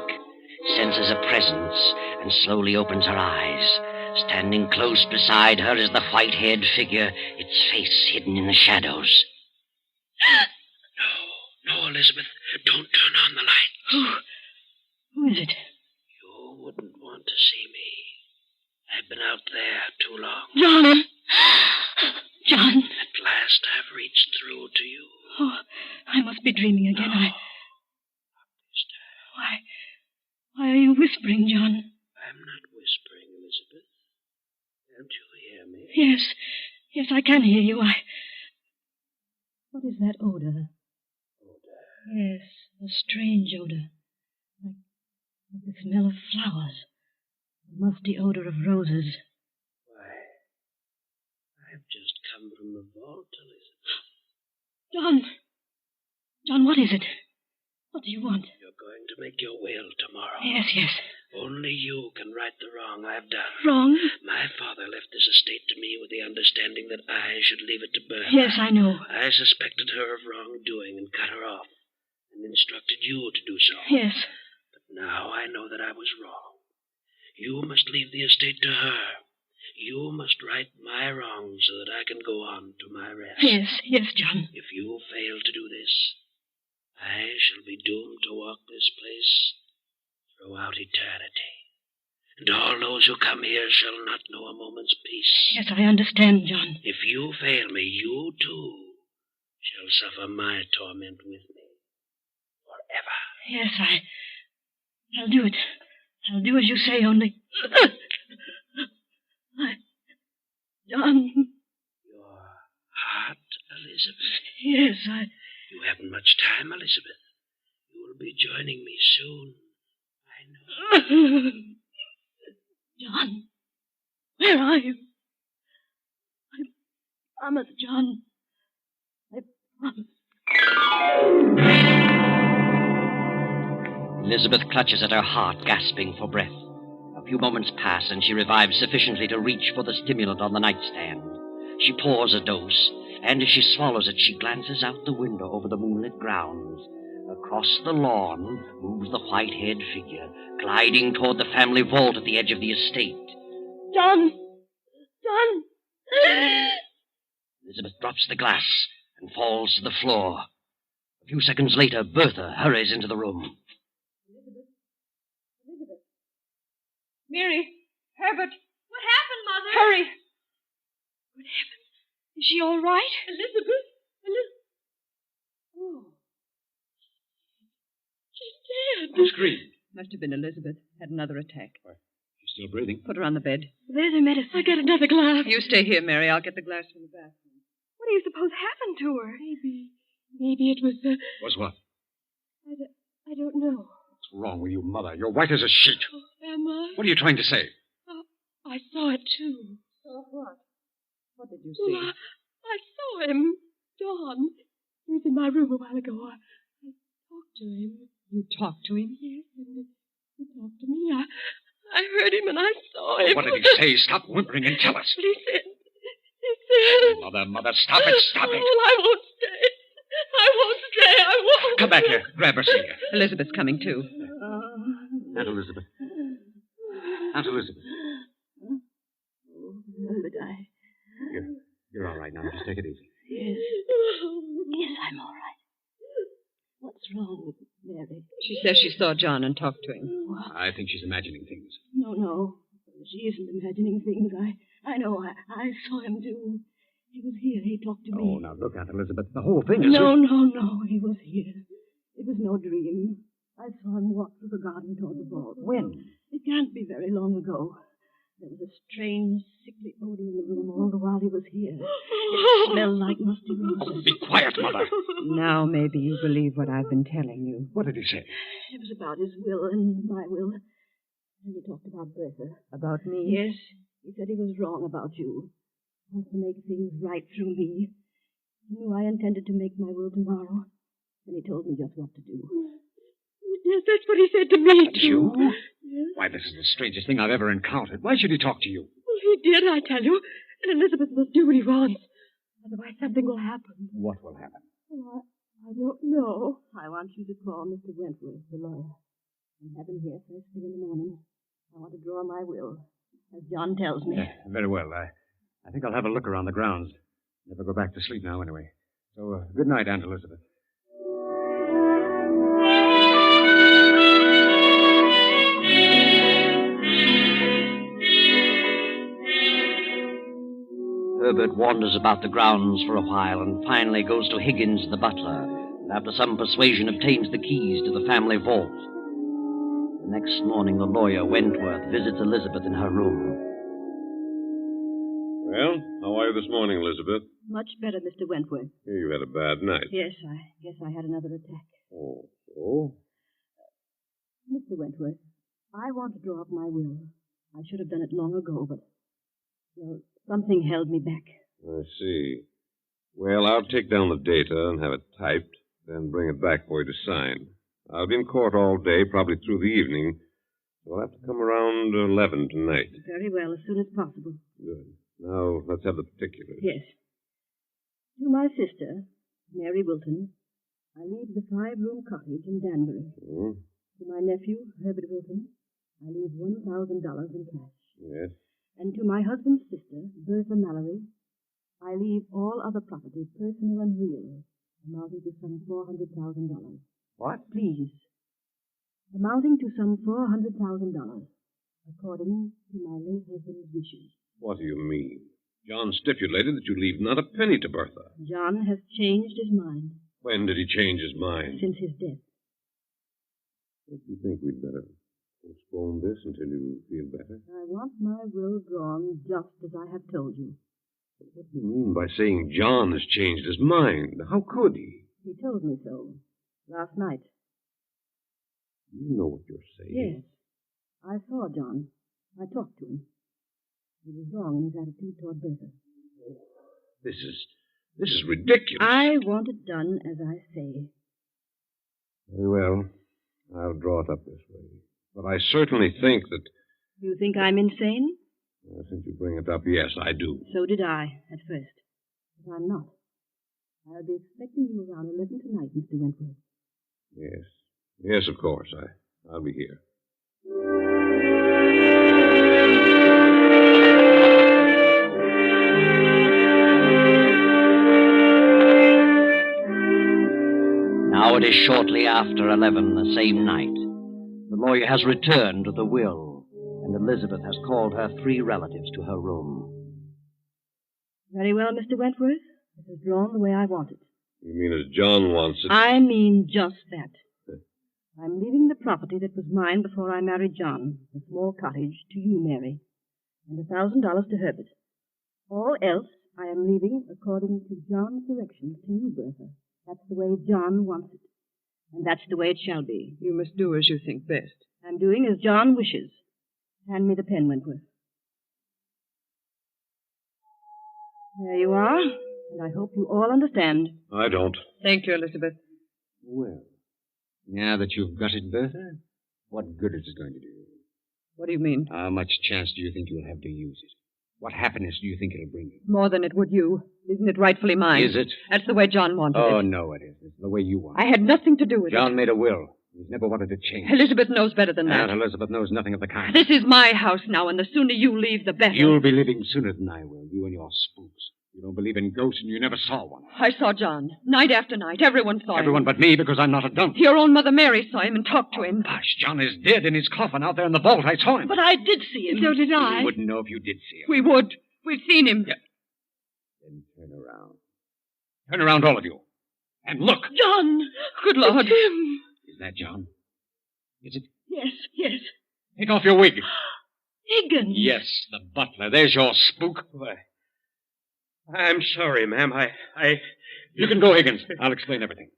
senses a presence and slowly opens her eyes. Standing close beside her is the white-haired figure, its face hidden in the shadows. No, Elizabeth, don't turn on the light. Who is it? You wouldn't want to see me. I've been out there too long. John! John! At last I've reached through to you. Oh, I must be dreaming again. Why are you whispering, John? I'm not whispering, Elizabeth. Can't you hear me? Yes, I can hear you. What is that odor? Yes, a strange odor. Like the smell of flowers. The musty odor of roses. Why, I've just come from the vault, John! Elizabeth. John, what is it? What do you want? You're going to make your will tomorrow. Yes. Only you can right the wrong I've done. Wrong? My father left this estate to me with the understanding that I should leave it to Burr. Yes, I know. I suspected her of wrongdoing and cut her off, and instructed you to do so. Yes. But now I know that I was wrong. You must leave the estate to her. You must right my wrongs so that I can go on to my rest. Yes, John. If you fail to do this, I shall be doomed to walk this place throughout eternity. And all those who come here shall not know a moment's peace. Yes, I understand, John. If you fail me, you too shall suffer my torment with me forever. Yes, I'll do it. I'll do as you say, only... John... Your heart, Elizabeth? Yes, You haven't much time, Elizabeth. You will be joining me soon. I know. John, where are you? I promise, John. I promise. Elizabeth clutches at her heart, gasping for breath. A few moments pass, and she revives sufficiently to reach for the stimulant on the nightstand. She pours a dose, and as she swallows it, she glances out the window over the moonlit grounds. Across the lawn moves the white-haired figure, gliding toward the family vault at the edge of the estate. John! Elizabeth drops the glass and falls to the floor. A few seconds later, Bertha hurries into the room. Elizabeth. Mary. Herbert. What happened, Mother? Hurry. Good heavens. Is she all right? Elizabeth. Oh. She's dead. Who screamed? Must have been Elizabeth. Had another attack. She Still breathing. Put her on the bed. There's a medicine. I get another glass. You stay here, Mary. I'll get the glass from the bathroom. What do you suppose happened to her? Maybe it was the... Was what? I don't know. What's wrong with you, Mother? You're white as a sheet. Oh, am I? What are you trying to say? I saw it, too. Saw what? What did you see? Well, I saw him. John. He was in my room a while ago. I talked to him. You talked to him? Yes, and he talked to me. I heard him and I saw him. What did he say? Stop whimpering and tell us. He said... Mother, stop it, stop it. Oh, I won't stay. I won't. Come back here. Grab her, Celia. Elizabeth's coming, too. Aunt Elizabeth. Aunt Elizabeth. But You're all right now. Just take it easy. Yes. Yes, I'm all right. What's wrong with Mary? She says she saw John and talked to him. I think she's imagining things. No. She isn't imagining things. I know. I saw him, too. He was here. He talked to me. Oh, now look, Aunt Elizabeth. The whole thing is... No. He was here. It was no dream. I saw him walk through the garden toward the vault. When? It can't be very long ago. There was a strange, sickly odor in the room all the while he was here. It smelled like musty roses. Be quiet, Mother. Now maybe you believe what I've been telling you. What did he say? It was about his will and my will. And he talked about Bertha. About me? Yes. He said he was wrong about you. Wants to make things right through me. He knew I intended to make my will tomorrow. And he told me just what to do. Yes, that's what he said to me, too. You? Yes. Why, this is the strangest thing I've ever encountered. Why should he talk to you? Well, he did, I tell you. And Elizabeth must do what he wants. Otherwise, something will happen. What will happen? Well, I don't know. I want you to call Mr. Wentworth, the lawyer, and have him here first thing in the morning. I want to draw my will, as John tells me. Very well. I think I'll have a look around the grounds. Never go back to sleep now, anyway. So, good night, Aunt Elizabeth. Herbert wanders about the grounds for a while and finally goes to Higgins, the butler, and after some persuasion obtains the keys to the family vault. The next morning, the lawyer, Wentworth, visits Elizabeth in her room. Well, how are you this morning, Elizabeth? Much better, Mr. Wentworth. You had a bad night. Yes, I guess I had another attack. Oh? Mr. Wentworth, I want to draw up my will. I should have done it long ago, but, well, something held me back. I see. Well, I'll take down the data and have it typed, then bring it back for you to sign. I'll be in court all day, probably through the evening. So I'll have to come around 11 tonight. Very well, as soon as possible. Good. Now, let's have the particulars. Yes. To my sister, Mary Wilton, I leave the 5-room cottage in Danbury. To my nephew, Herbert Wilton, I leave $1,000 in cash. Yes. And to my husband's sister, Bertha Mallory, I leave all other property, personal and real, amounting to some $400,000. What? Please. Amounting to some $400,000, according to my late husband's wishes. What do you mean? John stipulated that you leave not a penny to Bertha. John has changed his mind. When did he change his mind? Since his death. Don't you think we'd better postpone this until you feel better? I want my will drawn just as I have told you. What do you mean by saying John has changed his mind? How could he? He told me so last night. You know what you're saying. Yes. I saw John. I talked to him. He was wrong in his attitude toward Bertha. This is ridiculous. I want it done as I say. Very well. I'll draw it up this way. But I certainly think that... You think I'm insane? Since you bring it up, yes, I do. So did I, at first. But I'm not. I'll be expecting you around 11 tonight, Mr. Wentworth. Yes. Yes, of course. I'll be here. Now it is shortly after 11 the same night. The lawyer has returned with the will, and Elizabeth has called her 3 relatives to her room. Very well, Mr. Wentworth. It is drawn the way I want it. You mean as John wants it? I mean just that. I'm leaving the property that was mine before I married John, the small cottage, to you, Mary, and $1,000 to Herbert. All else I am leaving according to John's directions to you, Bertha. That's the way John wants it, and that's the way it shall be. You must do as you think best. I'm doing as John wishes. Hand me the pen, Wentworth. There you are, and I hope you all understand. I don't. Thank you, Elizabeth. Well, now that you've got it, Bertha, what good is it going to do? What do you mean? How much chance do you think you'll have to use it? What happiness do you think it'll bring you? More than it would you. Isn't it rightfully mine? Is it? That's the way John wanted it. Oh, no, it isn't. It's the way you want it. I had nothing to do with John it. made a will. He's never wanted to change. Elizabeth knows better than that. Aunt Elizabeth knows nothing of the kind. This is my house now, and the sooner you leave, the better. You'll be leaving sooner than I will, you and your spooks. You don't believe in ghosts, and you never saw one. I saw John. Night after night. Everyone saw him. Everyone but me, because I'm not a dump. Your own mother Mary saw him and talked to him. Gosh, John is dead in his coffin out there in the vault. I saw him. But I did see him. So did I. You wouldn't know if you did see him. We would. We've seen him. Yeah. Then turn around. Turn around, all of you. And look. John! Good Lord. It's him. Is that John? Is it? Yes. Take off your wig. Higgins. Yes, the butler. There's your spook. I'm sorry, ma'am. You can go, Higgins. I'll explain everything.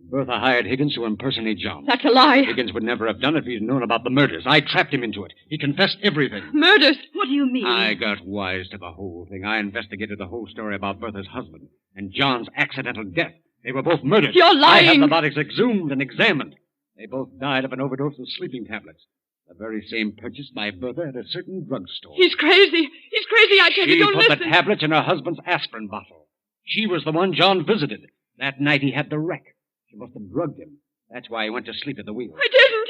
Bertha hired Higgins to impersonate John. That's a lie. Higgins would never have done it if he'd known about the murders. I trapped him into it. He confessed everything. Murders? What do you mean? I got wise to the whole thing. I investigated the whole story about Bertha's husband and John's accidental death. They were both murdered. You're lying. I had the bodies exhumed and examined. They both died of an overdose of sleeping tablets. The very same purchased by Bertha at a certain drugstore. He's crazy. He's crazy. I tell you, don't She put listen. the tablets in her husband's aspirin bottle. She was the one John visited. That night he had the wreck. She must have drugged him. That's why he went to sleep at the wheel. I didn't.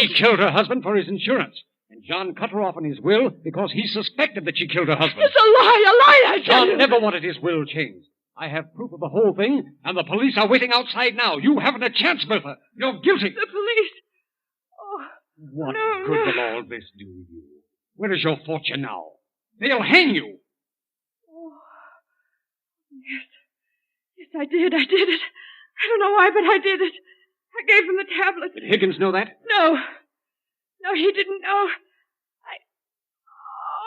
She killed her husband for his insurance. And John cut her off in his will because he suspected that she killed her husband. It's a lie, I tell you. John never wanted his will changed. I have proof of the whole thing, and the police are waiting outside now. You haven't a chance, Bertha. You're guilty. The police. Oh. What No, good no. will all this do you? Where is your fortune now? They'll hang you. Oh. Yes, I did it. I don't know why, but I did it. I gave him the tablet. Did Higgins know that? No, he didn't know.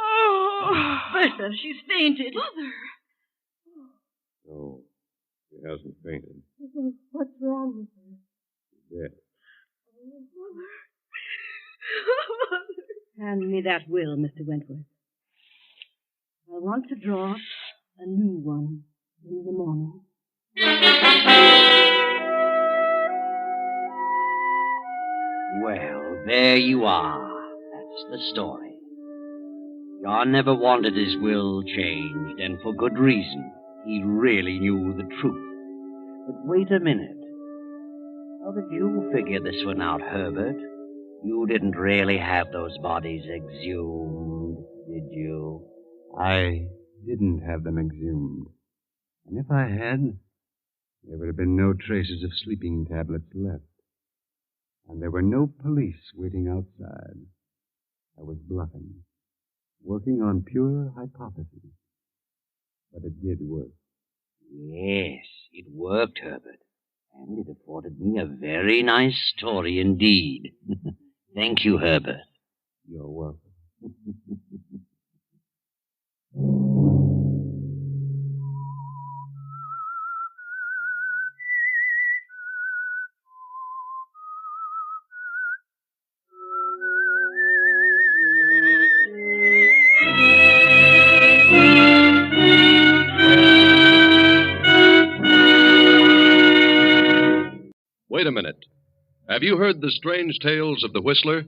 Oh. Bertha, she's fainted. Mother. No, she hasn't fainted. What's wrong with her? She's dead. Hand me that will, Mr. Wentworth. I want to draw up a new one in the morning. Well, there you are. That's the story. John never wanted his will changed, and for good reason. He really knew the truth. But wait a minute. How did you figure this one out, Herbert? You didn't really have those bodies exhumed, did you? I didn't have them exhumed. And if I had, there would have been no traces of sleeping tablets left. And there were no police waiting outside. I was bluffing, working on pure hypothesis. But it did work. Yes, it worked, Herbert. And it afforded me a very nice story indeed. Thank you, Herbert. You're welcome. Wait a minute. Have you heard the strange tales of the Whistler?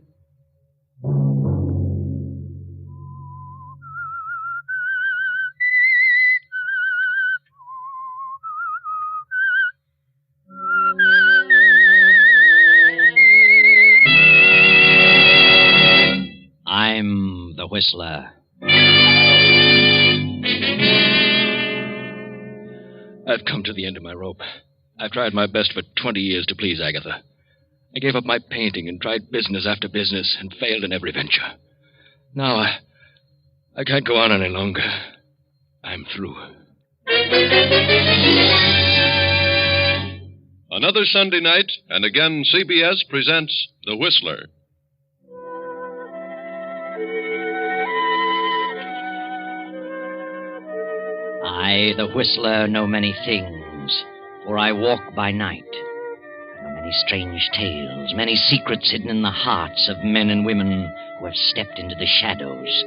I'm the Whistler. I've come to the end of my rope. I've tried my best for 20 years to please Agatha. I gave up my painting and tried business after business and failed in every venture. Now I can't go on any longer. I'm through. Another Sunday night, and again CBS presents The Whistler. I, the Whistler, know many things, for I walk by night. I know many strange tales, many secrets hidden in the hearts of men and women who have stepped into the shadows.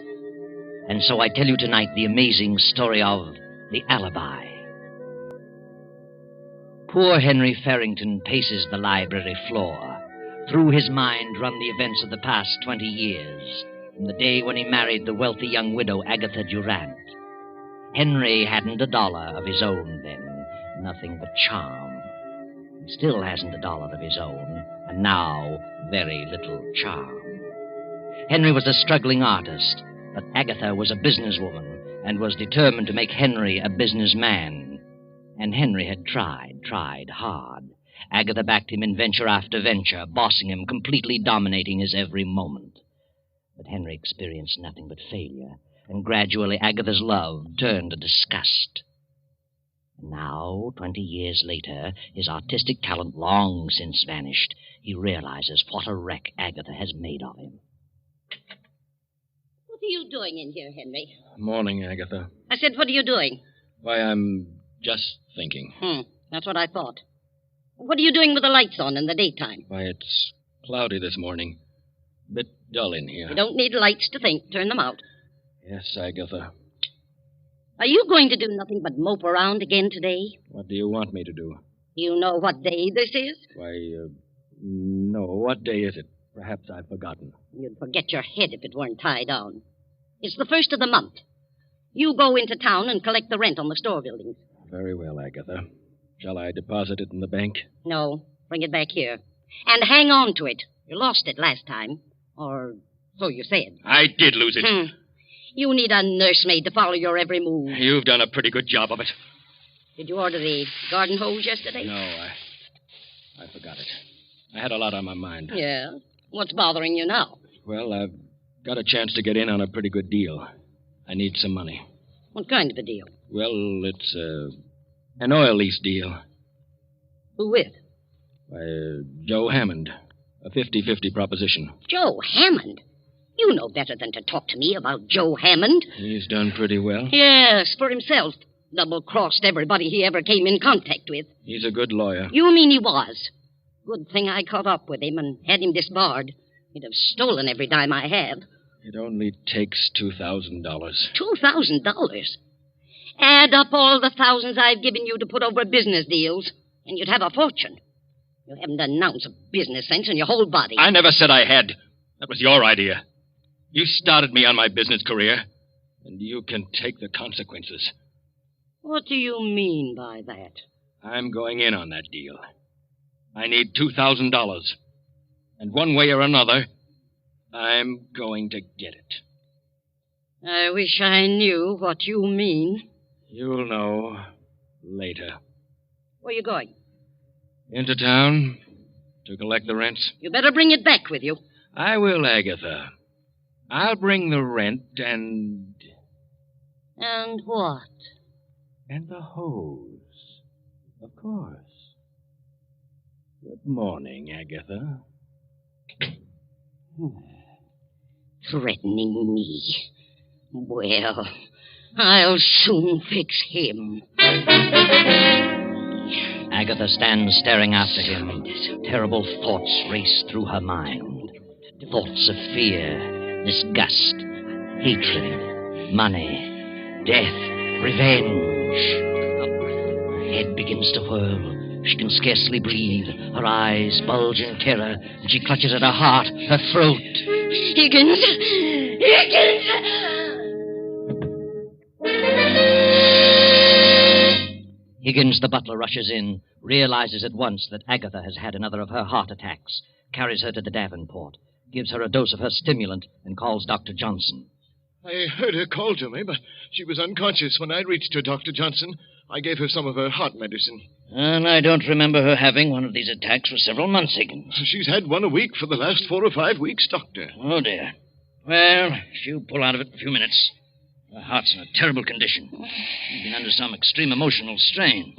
And so I tell you tonight the amazing story of the Alibi. Poor Henry Farrington paces the library floor. Through his mind run the events of the past 20 years, from the day when he married the wealthy young widow Agatha Durant. Henry hadn't $1 of his own then, nothing but charm. He still hasn't $1 of his own, and now very little charm. Henry was a struggling artist, but Agatha was a businesswoman and was determined to make Henry a businessman. And Henry had tried hard. Agatha backed him in venture after venture, bossing him, completely dominating his every moment. But Henry experienced nothing but failure, and gradually Agatha's love turned to disgust. Now, 20 years later, his artistic talent long since vanished, he realizes what a wreck Agatha has made of him. What are you doing in here, Henry? Morning, Agatha. I said, what are you doing? Why, I'm just thinking. That's what I thought. What are you doing with the lights on in the daytime? Why, it's cloudy this morning. Bit dull in here. You don't need lights to think. Turn them out. Yes, Agatha. Are you going to do nothing but mope around again today? What do you want me to do? You know what day this is? Why, no. What day is it? Perhaps I've forgotten. You'd forget your head if it weren't tied down. It's the 1st of the month. You go into town and collect the rent on the store buildings. Very well, Agatha. Shall I deposit it in the bank? No. Bring it back here. And hang on to it. You lost it last time. Or so you said. I did lose it. You need a nursemaid to follow your every move. You've done a pretty good job of it. Did you order the garden hose yesterday? No, I forgot it. I had a lot on my mind. Yeah? What's bothering you now? Well, I've got a chance to get in on a pretty good deal. I need some money. What kind of a deal? Well, it's an oil lease deal. Who with? Joe Hammond. A 50-50 proposition. Joe Hammond? You know better than to talk to me about Joe Hammond. He's done pretty well. Yes, for himself. Double-crossed everybody he ever came in contact with. He's a good lawyer. You mean he was? Good thing I caught up with him and had him disbarred. He'd have stolen every dime I had. It only takes $2,000. $2,000? Add up all the thousands I've given you to put over business deals, and you'd have a fortune. You haven't an ounce of business sense in your whole body. I never said I had. That was your idea. You started me on my business career, and you can take the consequences. What do you mean by that? I'm going in on that deal. I need $2,000. And one way or another, I'm going to get it. I wish I knew what you mean. You'll know later. Where are you going? Into town to collect the rents. You better bring it back with you. I will, Agatha. I'll bring the rent and... And what? And the hose. Of course. Good morning, Agatha. Threatening me. Well, I'll soon fix him. Agatha stands staring after him. Terrible thoughts race through her mind. Thoughts of fear, disgust, hatred, money, death, revenge. Her head begins to whirl. She can scarcely breathe. Her eyes bulge in terror, and she clutches at her heart, her throat. Higgins! Higgins! Higgins, the butler, rushes in, realizes at once that Agatha has had another of her heart attacks, carries her to the Davenport, gives her a dose of her stimulant, and calls Dr. Johnson. I heard her call to me, but she was unconscious when I reached her, Dr. Johnson. I gave her some of her heart medicine. And I don't remember her having one of these attacks for several months, Higgins. She's had one a week for the last 4 or 5 weeks, Doctor. Oh, dear. Well, she'll pull out of it in a few minutes. Her heart's in a terrible condition. She's been under some extreme emotional strain.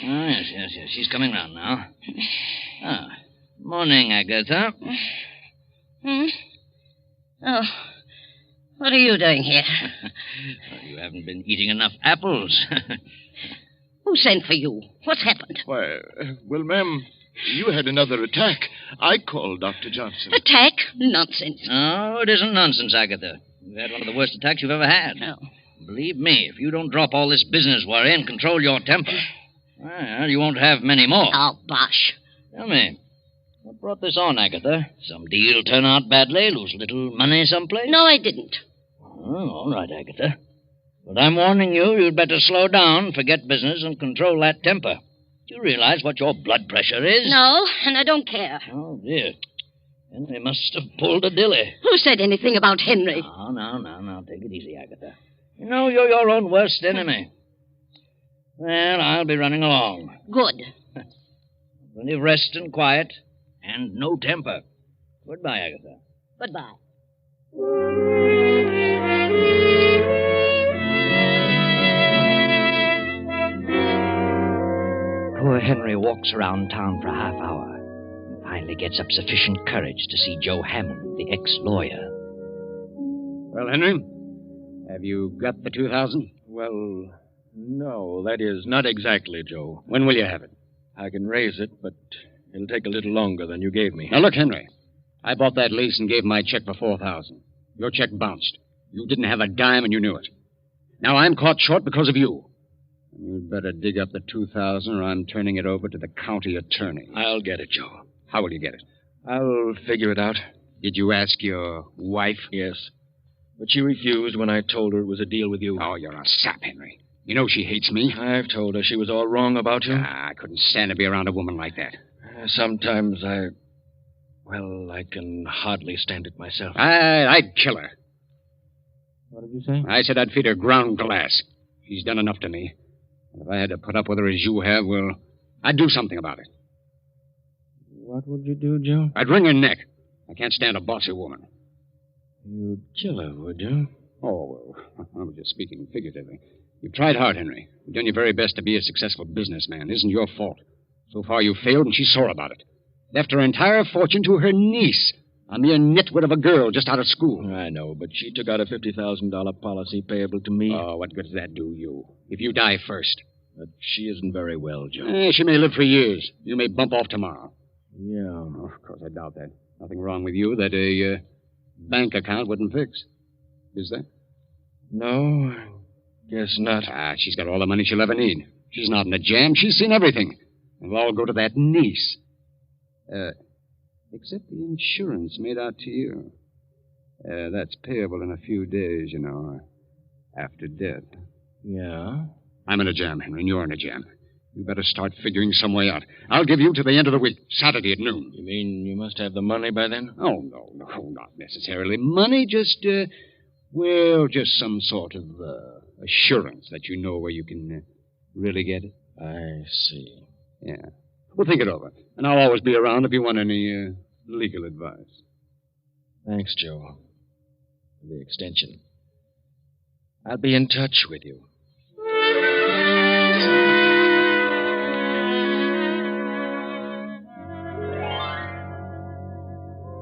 Yes. She's coming round now. Morning, Agatha. Oh, what are you doing here? You haven't been eating enough apples. Who sent for you? What's happened? Why, well, ma'am, you had another attack. I called Dr. Johnson. Attack? Nonsense. No, it isn't nonsense, Agatha. You've had one of the worst attacks you've ever had. No. Believe me, if you don't drop all this business worry and control your temper, well, you won't have many more. Oh, bosh. Tell me, what brought this on, Agatha? Some deal turn out badly, lose little money someplace? No, I didn't. Oh, all right, Agatha. But I'm warning you, you'd better slow down, forget business, and control that temper. Do you realize what your blood pressure is? No, and I don't care. Oh, dear. Henry must have pulled a dilly. Who said anything about Henry? Oh, now, take it easy, Agatha. You know you're your own worst enemy. Well, I'll be running along. Good. Plenty of rest and quiet, and no temper. Goodbye, Agatha. Goodbye. Poor Henry walks around town for a half hour and finally gets up sufficient courage to see Joe Hammond, the ex-lawyer. Well, Henry, have you got the 2,000? Well, no, that is not exactly, Joe. When will you have it? I can raise it, but it'll take a little longer than you gave me. Now, look, Henry, I bought that lease and gave my check for 4,000. Your check bounced. You didn't have a dime and you knew it. Now I'm caught short because of you. You'd better dig up the 2,000 or I'm turning it over to the county attorney. I'll get it, Joe. How will you get it? I'll figure it out. Did you ask your wife? Yes. But she refused when I told her it was a deal with you. Oh, you're a sap, Henry. You know she hates me. I've told her she was all wrong about you. I couldn't stand to be around a woman like that. Sometimes I can hardly stand it myself. I'd kill her. What did you say? I said I'd feed her ground glass. She's done enough to me. And if I had to put up with her as you have, well, I'd do something about it. What would you do, Joe? I'd wring her neck. I can't stand a bossy woman. You'd kill her, would you? Oh, well, I was just speaking figuratively. You've tried hard, Henry. You've done your very best to be a successful businessman. It isn't your fault. So far, you failed, and she's sore about it. Left her entire fortune to her niece, a mere nitwit of a girl just out of school. I know, but she took out a $50,000 policy payable to me. Oh, what good does that do you? If you die first. But she isn't very well, Joe. She may live for years. You may bump off tomorrow. Yeah. Oh, of course, I doubt that. Nothing wrong with you that a bank account wouldn't fix. Is there? No, I guess not. She's got all the money she'll ever need. She's not in a jam. She's seen everything. It'll all go to that niece. Except the insurance made out to you. That's payable in a few days, you know, after death. Yeah? I'm in a jam, Henry, and you're in a jam. You better start figuring some way out. I'll give you to the end of the week, Saturday at noon. You mean you must have the money by then? Oh, no, not necessarily money. Just some sort of assurance that you know where you can really get it. I see. Yeah. Well, think it over. And I'll always be around if you want any legal advice. Thanks, Joe, for the extension. I'll be in touch with you.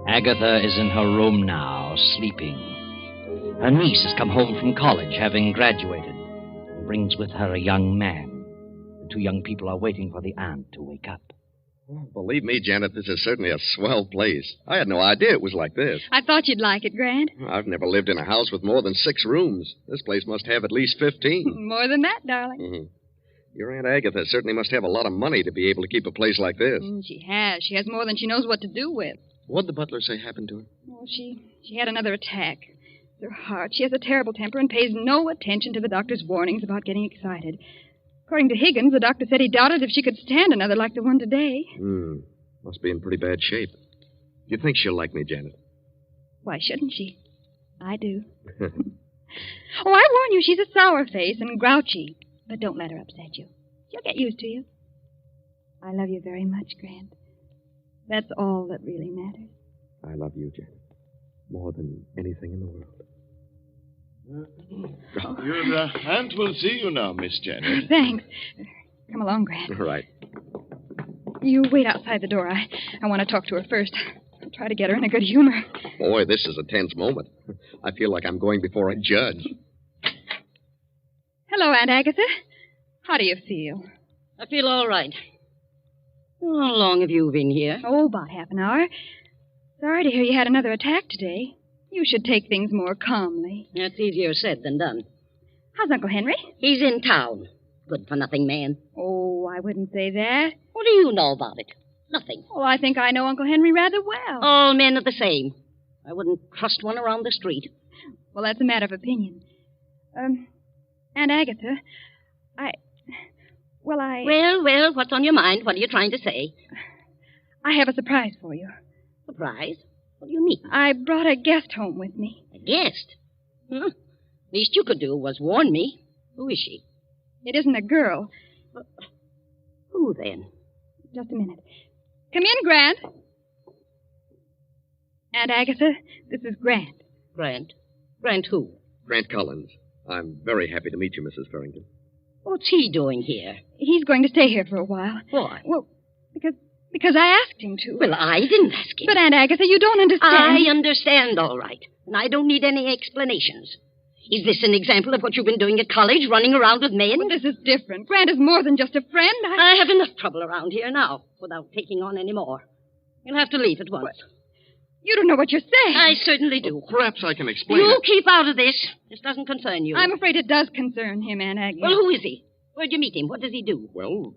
Agatha is in her room now, sleeping. Her niece has come home from college, having graduated, and brings with her a young man. The two young people are waiting for the aunt to wake up. Well, believe me, Janet, this is certainly a swell place. I had no idea it was like this. I thought you'd like it, Grant. I've never lived in a house with more than 6 rooms. This place must have at least 15. More than that, darling. Mm-hmm. Your Aunt Agatha certainly must have a lot of money to be able to keep a place like this. She has. She has more than she knows what to do with. What'd the butler say happened to her? Oh, she had another attack. It's her heart. She has a terrible temper and pays no attention to the doctor's warnings about getting excited. According to Higgins, the doctor said he doubted if she could stand another like the one today. Must be in pretty bad shape. Do you think she'll like me, Janet? Why shouldn't she? I do. Oh, I warn you, she's a sour face and grouchy. But don't let her upset you. She'll get used to you. I love you very much, Grant. That's all that really matters. I love you, Janet. More than anything in the world. Your aunt will see you now, Miss Janet. Thanks. Come along, Grant. Right. You wait outside the door. I want to talk to her first. I'll try to get her in a good humor. Boy, this is a tense moment. I feel like I'm going before a judge. Hello, Aunt Agatha. How do you feel? I feel all right. How long have you been here? Oh, about half an hour. Sorry to hear you had another attack today. You should take things more calmly. That's easier said than done. How's Uncle Henry? He's in town. Good-for-nothing man. Oh, I wouldn't say that. What do you know about it? Nothing. Oh, I think I know Uncle Henry rather well. All men are the same. I wouldn't trust one around the street. Well, that's a matter of opinion. Aunt Agatha, Well, what's on your mind? What are you trying to say? I have a surprise for you. Surprise? What do you mean? I brought a guest home with me. A guest? Least you could do was warn me. Who is she? It isn't a girl. Who, then? Just a minute. Come in, Grant. Aunt Agatha, this is Grant. Grant? Grant who? Grant Collins. I'm very happy to meet you, Mrs. Farrington. What's he doing here? He's going to stay here for a while. Why? Well, because I asked him to. Well, I didn't ask him. But, Aunt Agatha, you don't understand. I understand, all right. And I don't need any explanations. Is this an example of what you've been doing at college, running around with men? Well, this is different. Grant is more than just a friend. I have enough trouble around here now, without taking on any more. You'll have to leave at once. What? You don't know what you're saying. I certainly do. Well, perhaps I can explain You it. keep out of this. This doesn't concern you. I'm afraid it does concern him, Aunt Agatha. Well, who is he? Where'd you meet him? What does he do? Well,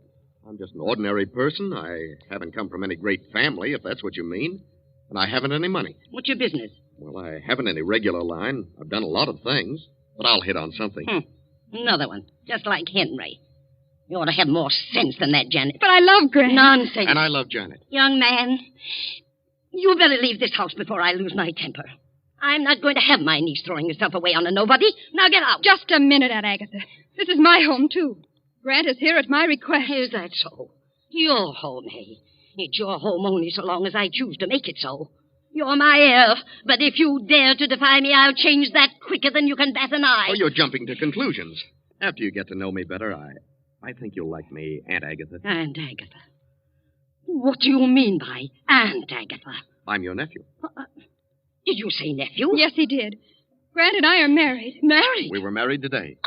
I'm just an ordinary person. I haven't come from any great family, if that's what you mean. And I haven't any money. What's your business? Well, I haven't any regular line. I've done a lot of things. But I'll hit on something. Another one. Just like Henry. You ought to have more sense than that, Janet. But I love Grant. Nonsense. And I love Janet. Young man, you better leave this house before I lose my temper. I'm not going to have my niece throwing herself away on a nobody. Now get out. Just a minute, Aunt Agatha. This is my home, too. Grant is here at my request. Is that so? Your home, eh? It's your home only so long as I choose to make it so. You're my heir, but if you dare to defy me, I'll change that quicker than you can bat an eye. Oh, you're jumping to conclusions. After you get to know me better, I think you'll like me, Aunt Agatha. Aunt Agatha? What do you mean by Aunt Agatha? I'm your nephew. Did you say nephew? Yes, he did. Grant and I are married. Married? We were married today.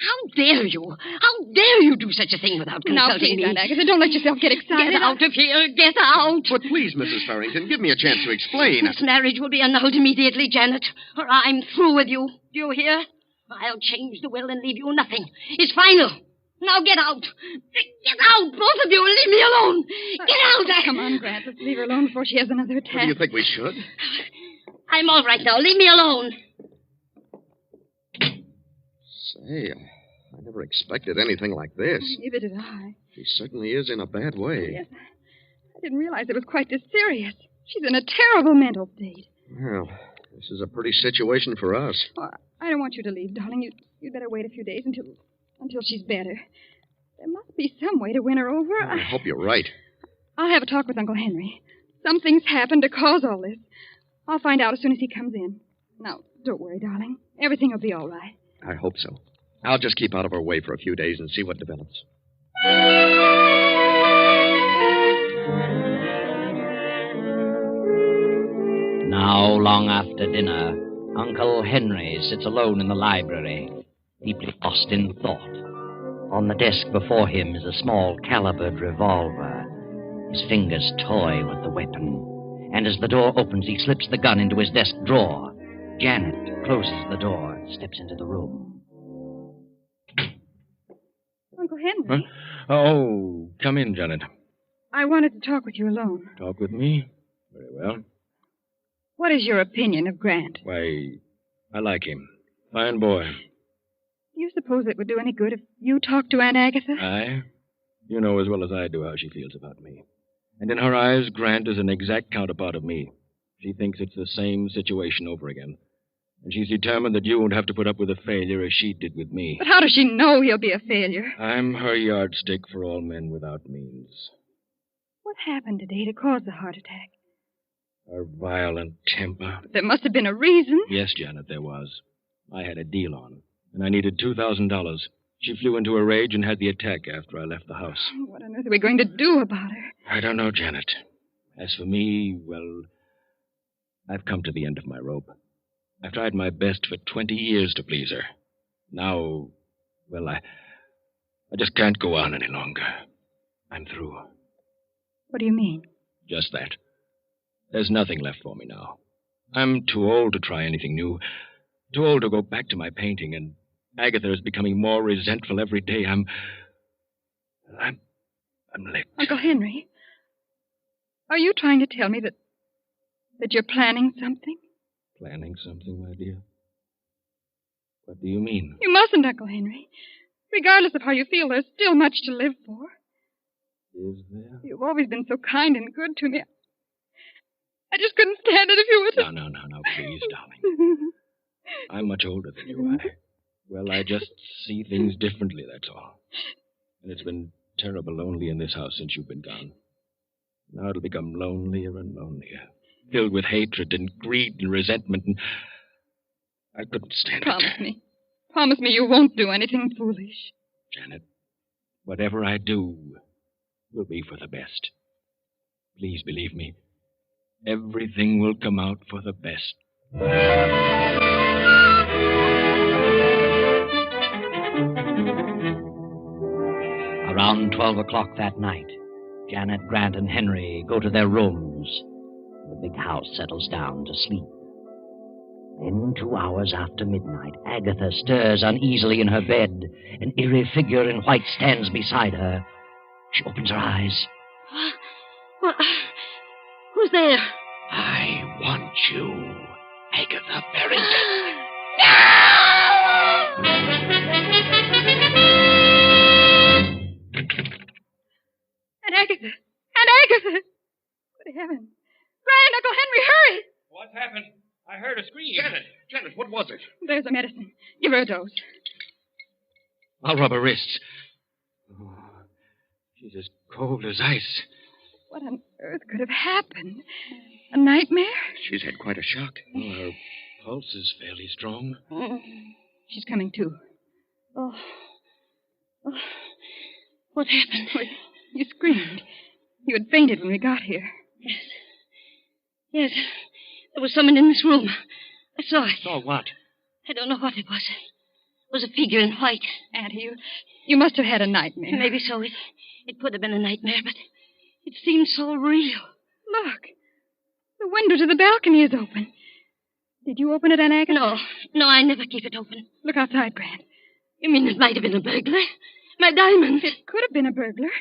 How dare you? How dare you do such a thing without consulting now, please, me? Aunt Agatha, don't let yourself get excited. Get out of here. Get out. But please, Mrs. Farrington, give me a chance to explain. This marriage will be annulled immediately, Janet, or I'm through with you. Do you hear? I'll change the will and leave you nothing. It's final. Now get out. Get out, both of you, and leave me alone. Get out. Come on, Grant. Let's leave her alone before she has another attack. What do you think we should? I'm all right now. Leave me alone. Say, I never expected anything like this. Neither did I. She certainly is in a bad way. Yes. I didn't realize it was quite this serious. She's in a terrible mental state. Well, this is a pretty situation for us. Oh, I don't want you to leave, darling. You'd better wait a few days until she's better. There must be some way to win her over. I hope you're right. I'll have a talk with Uncle Henry. Something's happened to cause all this. I'll find out as soon as he comes in. Now, don't worry, darling. Everything will be all right. I hope so. I'll just keep out of her way for a few days and see what develops. Now, long after dinner, Uncle Henry sits alone in the library, deeply lost in thought. On the desk before him is a small calibered revolver. His fingers toy with the weapon, and as the door opens, he slips the gun into his desk drawer. Janet closes the door and steps into the room. Uncle Henry? Huh? Oh, come in, Janet. I wanted to talk with you alone. Talk with me? Very well. What is your opinion of Grant? Why, I like him. Fine boy. Do you suppose it would do any good if you talked to Aunt Agatha? Aye. You know as well as I do how she feels about me. And in her eyes, Grant is an exact counterpart of me. She thinks it's the same situation over again. And she's determined that you won't have to put up with a failure as she did with me. But how does she know he'll be a failure? I'm her yardstick for all men without means. What happened today to cause the heart attack? Her violent temper. There must have been a reason. Yes, Janet, there was. I had a deal on, and I needed $2,000. She flew into a rage and had the attack after I left the house. What on earth are we going to do about her? I don't know, Janet. As for me, well, I've come to the end of my rope. I've tried my best for 20 years to please her. Now, well, I just can't go on any longer. I'm through. What do you mean? Just that. There's nothing left for me now. I'm too old to try anything new. Too old to go back to my painting, and Agatha is becoming more resentful every day. I'm licked. Uncle Henry, are you trying to tell me that you're planning something? Planning something, my dear? What do you mean? You mustn't, Uncle Henry. Regardless of how you feel, there's still much to live for. Is there? You've always been so kind and good to me. I just couldn't stand it if you were to... No, please, darling. I'm much older than you. I just see things differently, that's all. And it's been terrible lonely in this house since you've been gone. Now it'll become lonelier and lonelier, filled with hatred and greed and resentment, and I couldn't stand it. Promise me you won't do anything foolish. Janet, whatever I do will be for the best. Please believe me. Everything will come out for the best. Around 12 o'clock that night, Janet, Grant, and Henry go to their rooms. The big house settles down to sleep. Then, 2 hours after midnight, Agatha stirs uneasily in her bed. An eerie figure in white stands beside her. She opens her eyes. What? Who's there? I want you, Agatha Barrington. And Agatha! Good heavens. Grant, Uncle Henry, hurry! What's happened? I heard a scream. Janet, what was it? There's the medicine. Give her a dose. I'll rub her wrists. Oh, she's as cold as ice. What on earth could have happened? A nightmare? She's had quite a shock. Oh, her pulse is fairly strong. She's coming to. Oh. What happened? Well, you screamed. You had fainted when we got here. Yes. There was someone in this room. I saw it. Saw what? I don't know what it was. It was a figure in white. Auntie, you must have had a nightmare. Maybe so. It could have been a nightmare, but it seemed so real. Look. The window to the balcony is open. Did you open it, Aunt Agatha? No, I never keep it open. Look outside, Grant. You mean it might have been a burglar? My diamonds. It could have been a burglar.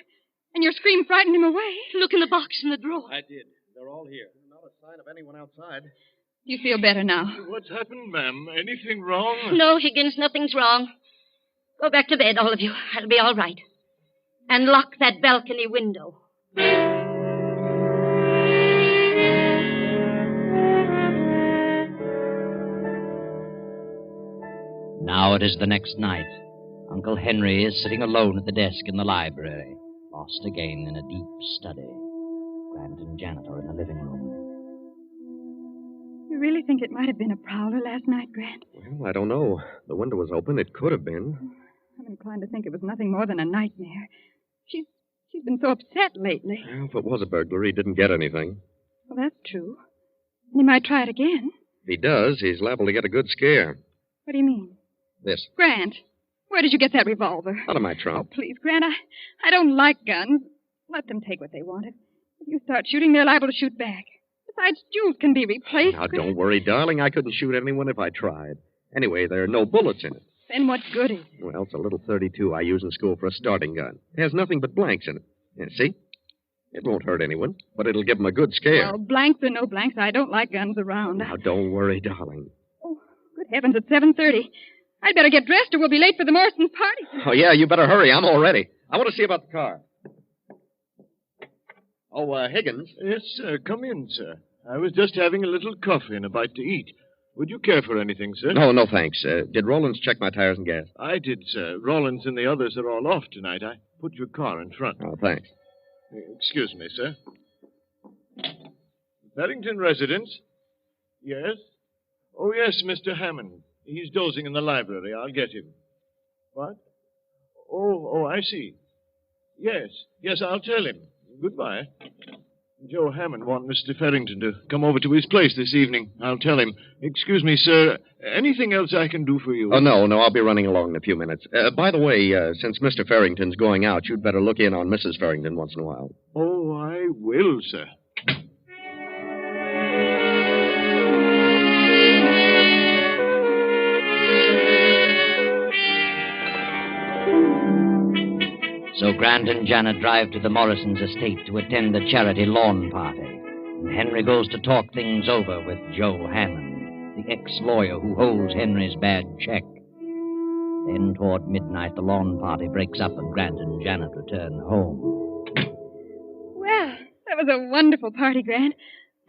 And your scream frightened him away. Look in the box in the drawer. I did. They're all here. Not a sign of anyone outside. You feel better now? What's happened, ma'am? Anything wrong? No, Higgins, nothing's wrong. Go back to bed, all of you. I'll be all right. And lock that balcony window. Now it is the next night. Uncle Henry is sitting alone at the desk in the library, lost again in a deep study. Grant and Janet are in the living room. You really think it might have been a prowler last night, Grant? Well, I don't know. The window was open. It could have been. I'm inclined to think it was nothing more than a nightmare. She's been so upset lately. Well, if it was a burglary, he didn't get anything. Well, that's true. And he might try it again. If he does, he's liable to get a good scare. What do you mean? This. Grant, where did you get that revolver? Out of my trunk. Oh, please, Grant, I don't like guns. Let them take what they want. If you start shooting, they're liable to shoot back. Besides, jewels can be replaced. Now, don't worry, darling. I couldn't shoot anyone if I tried. Anyway, there are no bullets in it. Then what good is it? Well, it's a little .32 I use in school for a starting gun. It has nothing but blanks in it. Yeah, see? It won't hurt anyone, but it'll give them a good scare. Well, blanks or no blanks, I don't like guns around. Now, don't worry, darling. Oh, good heavens, it's 7:30. I'd better get dressed or we'll be late for the Morrison's party. Oh, yeah, you better hurry. I'm all ready. I want to see about the car. Oh, Higgins. Yes, sir. Come in, sir. I was just having a little coffee and a bite to eat. Would you care for anything, sir? No, thanks. Did Rollins check my tires and gas? I did, sir. Rollins and the others are all off tonight. I put your car in front. Oh, thanks. Excuse me, sir. Barrington residence? Yes? Oh, yes, Mr. Hammond. He's dozing in the library. I'll get him. What? Oh, I see. Yes, I'll tell him. Goodbye. Joe Hammond wants Mr. Farrington to come over to his place this evening. I'll tell him. Excuse me, sir. Anything else I can do for you? Oh, no, I'll be running along in a few minutes. By the way, since Mr. Farrington's going out, you'd better look in on Mrs. Farrington once in a while. Oh, I will, sir. So Grant and Janet drive to the Morrisons' estate to attend a charity lawn party. And Henry goes to talk things over with Joe Hammond, the ex-lawyer who holds Henry's bad check. Then toward midnight, the lawn party breaks up and Grant and Janet return home. Well, that was a wonderful party, Grant.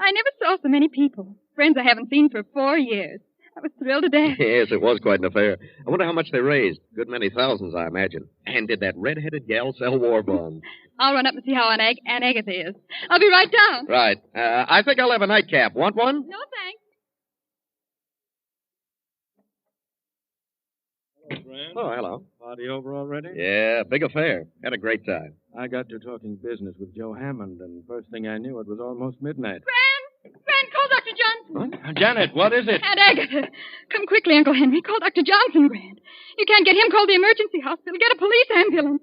I never saw so many people. Friends I haven't seen for 4 years. I was thrilled to death. Yes, it was quite an affair. I wonder how much they raised. Good many thousands, I imagine. And did that red-headed gal sell war bonds? I'll run up and see how Aunt Agatha is. I'll be right down. Right. I think I'll have a nightcap. Want one? No, thanks. Hello, Grant. Oh, hello. Party over already? Yeah, big affair. Had a great time. I got to talking business with Joe Hammond, and first thing I knew, it was almost midnight. Grant, call Dr. Johnson. What? Janet, what is it? Aunt Agatha. Come quickly, Uncle Henry. Call Dr. Johnson, Grant. You can't get him. Call the emergency hospital. Get a police ambulance.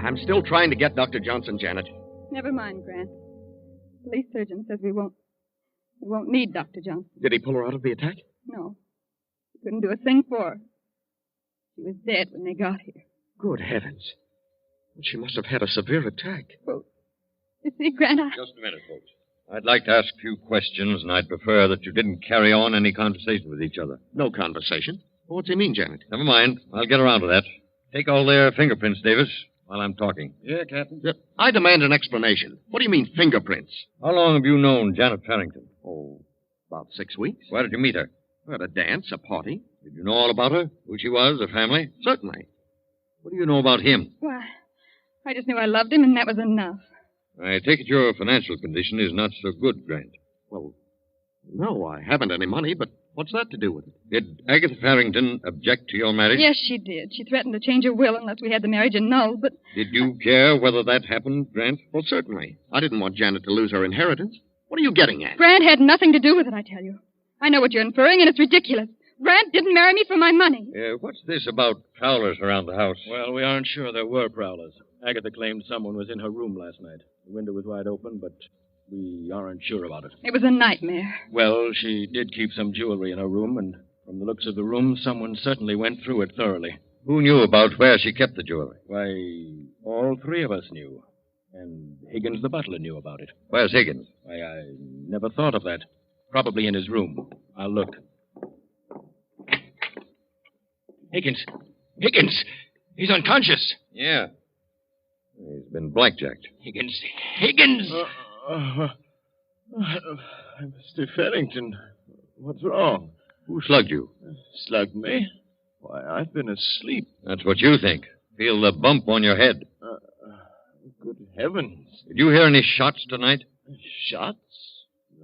I'm still trying to get Dr. Johnson, Janet. Never mind, Grant. The police surgeon says we won't need Dr. Johnson. Did he pull her out of the attack? No. He couldn't do a thing for her. She was dead when they got here. Good heavens. She must have had a severe attack. Well, you see, Grant, Just a minute, folks. I'd like to ask a few questions, and I'd prefer that you didn't carry on any conversation with each other. No conversation? What's he mean, Janet? Never mind. I'll get around to that. Take all their fingerprints, Davis, while I'm talking. Yeah, Captain. I demand an explanation. What do you mean, fingerprints? How long have you known Janet Farrington? Oh, about 6 weeks. Where did you meet her? At a dance, a party. Did you know all about her? Who she was, her family? Certainly. What do you know about him? Why, I just knew I loved him, and that was enough. I take it your financial condition is not so good, Grant. Well, no, I haven't any money, but what's that to do with it? Did Agatha Farrington object to your marriage? Yes, she did. She threatened to change her will unless we had the marriage annulled, but... Did you care whether that happened, Grant? Well, certainly. I didn't want Janet to lose her inheritance. What are you getting at? Grant had nothing to do with it, I tell you. I know what you're inferring, and it's ridiculous. Grant didn't marry me for my money. What's this about prowlers around the house? Well, we aren't sure there were prowlers. Agatha claimed someone was in her room last night. The window was wide open, but we aren't sure about it. It was a nightmare. Well, she did keep some jewelry in her room, and from the looks of the room, someone certainly went through it thoroughly. Who knew about where she kept the jewelry? Why, all three of us knew. And Higgins the butler knew about it. Where's Higgins? Why, I never thought of that. Probably in his room. I'll look. Higgins! Higgins! He's unconscious! Yeah. He's been blackjacked. Higgins! Higgins! Mr. Farrington, what's wrong? Who slugged you? Slugged me? Why, I've been asleep. That's what you think. Feel the bump on your head. Good heavens. Did you hear any shots tonight? Shots?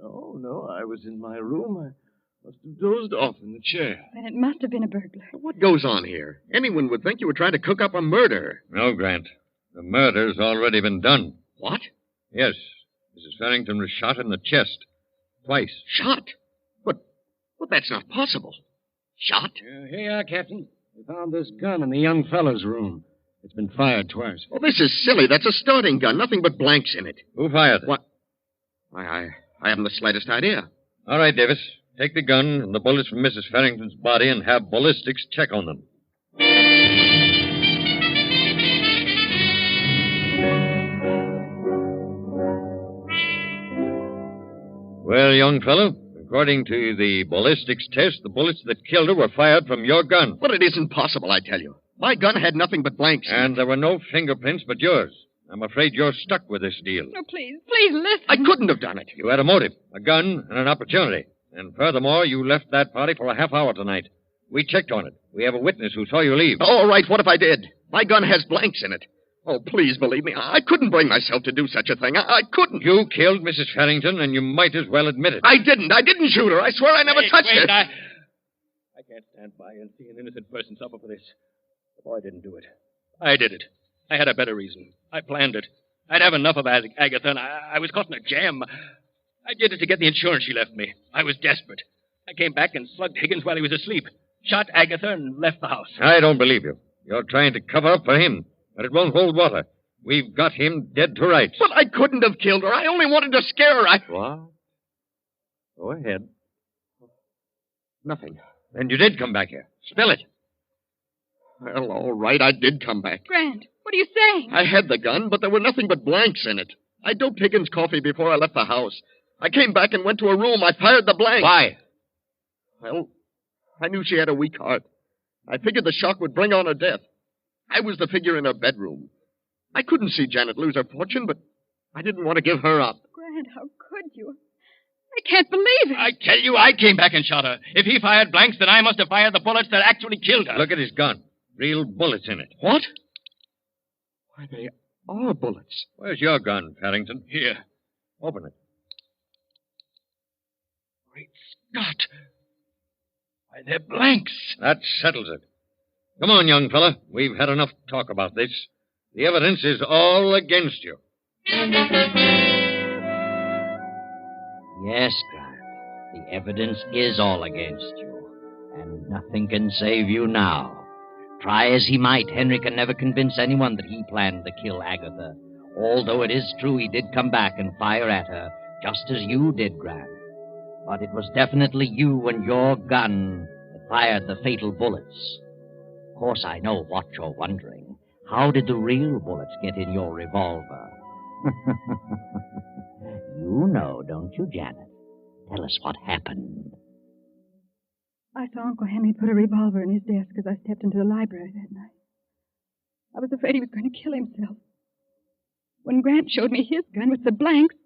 No, I was in my room. I must have dozed off in the chair. Then it must have been a burglar. What goes on here? Anyone would think you were trying to cook up a murder. No, Grant. The murder's already been done. What? Yes. Mrs. Farrington was shot in the chest. Twice. Shot? But that's not possible. Shot? Here you are, Captain. We found this gun in the young fellow's room. It's been fired twice. Well, this is silly. That's a starting gun. Nothing but blanks in it. Who fired it? What? I haven't the slightest idea. All right, Davis. Take the gun and the bullets from Mrs. Farrington's body and have ballistics check on them. Well, young fellow, according to the ballistics test, the bullets that killed her were fired from your gun. But it isn't possible, I tell you. My gun had nothing but blanks. And there were no fingerprints but yours. I'm afraid you're stuck with this deal. No, please listen. I couldn't have done it. You had a motive, a gun, and an opportunity. And furthermore, you left that party for a half hour tonight. We checked on it. We have a witness who saw you leave. All right, what if I did? My gun has blanks in it. Oh, please believe me. I couldn't bring myself to do such a thing. I couldn't. You killed Mrs. Farrington, and you might as well admit it. I didn't. I didn't shoot her. I swear I never touched her. I can't stand by and see an innocent person suffer for this. The boy didn't do it. I did it. I had a better reason. I planned it. I'd have enough of Agatha, and I was caught in a jam. I did it to get the insurance she left me. I was desperate. I came back and slugged Higgins while he was asleep, shot Agatha, and left the house. I don't believe you. You're trying to cover up for him, but it won't hold water. We've got him dead to rights. But I couldn't have killed her. I only wanted to scare her. What? Go ahead. Nothing. Then you did come back here. Spill it. Well, all right, I did come back. Grant, what are you saying? I had the gun, but there were nothing but blanks in it. I doped Higgins' coffee before I left the house. I came back and went to her room. I fired the blanks. Why? Well, I knew she had a weak heart. I figured the shock would bring on her death. I was the figure in her bedroom. I couldn't see Janet lose her fortune, but I didn't want to give her up. Grant, how could you? I can't believe it. I tell you, I came back and shot her. If he fired blanks, then I must have fired the bullets that actually killed her. Look at his gun. Real bullets in it. What? Why, they are bullets. Where's your gun, Farrington? Here. Open it. Great Scott. Why, they're blanks. That settles it. Come on, young fella. We've had enough talk about this. The evidence is all against you. Yes, Grant. The evidence is all against you. And nothing can save you now. Try as he might, Henry can never convince anyone that he planned to kill Agatha. Although it is true he did come back and fire at her, just as you did, Grant. But it was definitely you and your gun that fired the fatal bullets. Of course, I know what you're wondering. How did the real bullets get in your revolver? You know, don't you, Janet? Tell us what happened. I saw Uncle Henry put a revolver in his desk as I stepped into the library that night. I was afraid he was going to kill himself. When Grant showed me his gun with the blanks,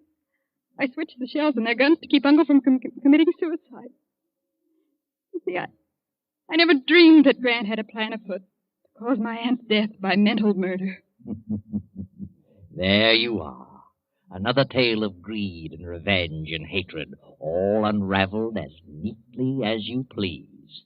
I switched the shells in their guns to keep Uncle from committing suicide. You see, I never dreamed that Grant had a plan afoot to cause my aunt's death by mental murder. There you are. Another tale of greed and revenge and hatred, all unraveled as neatly as you please.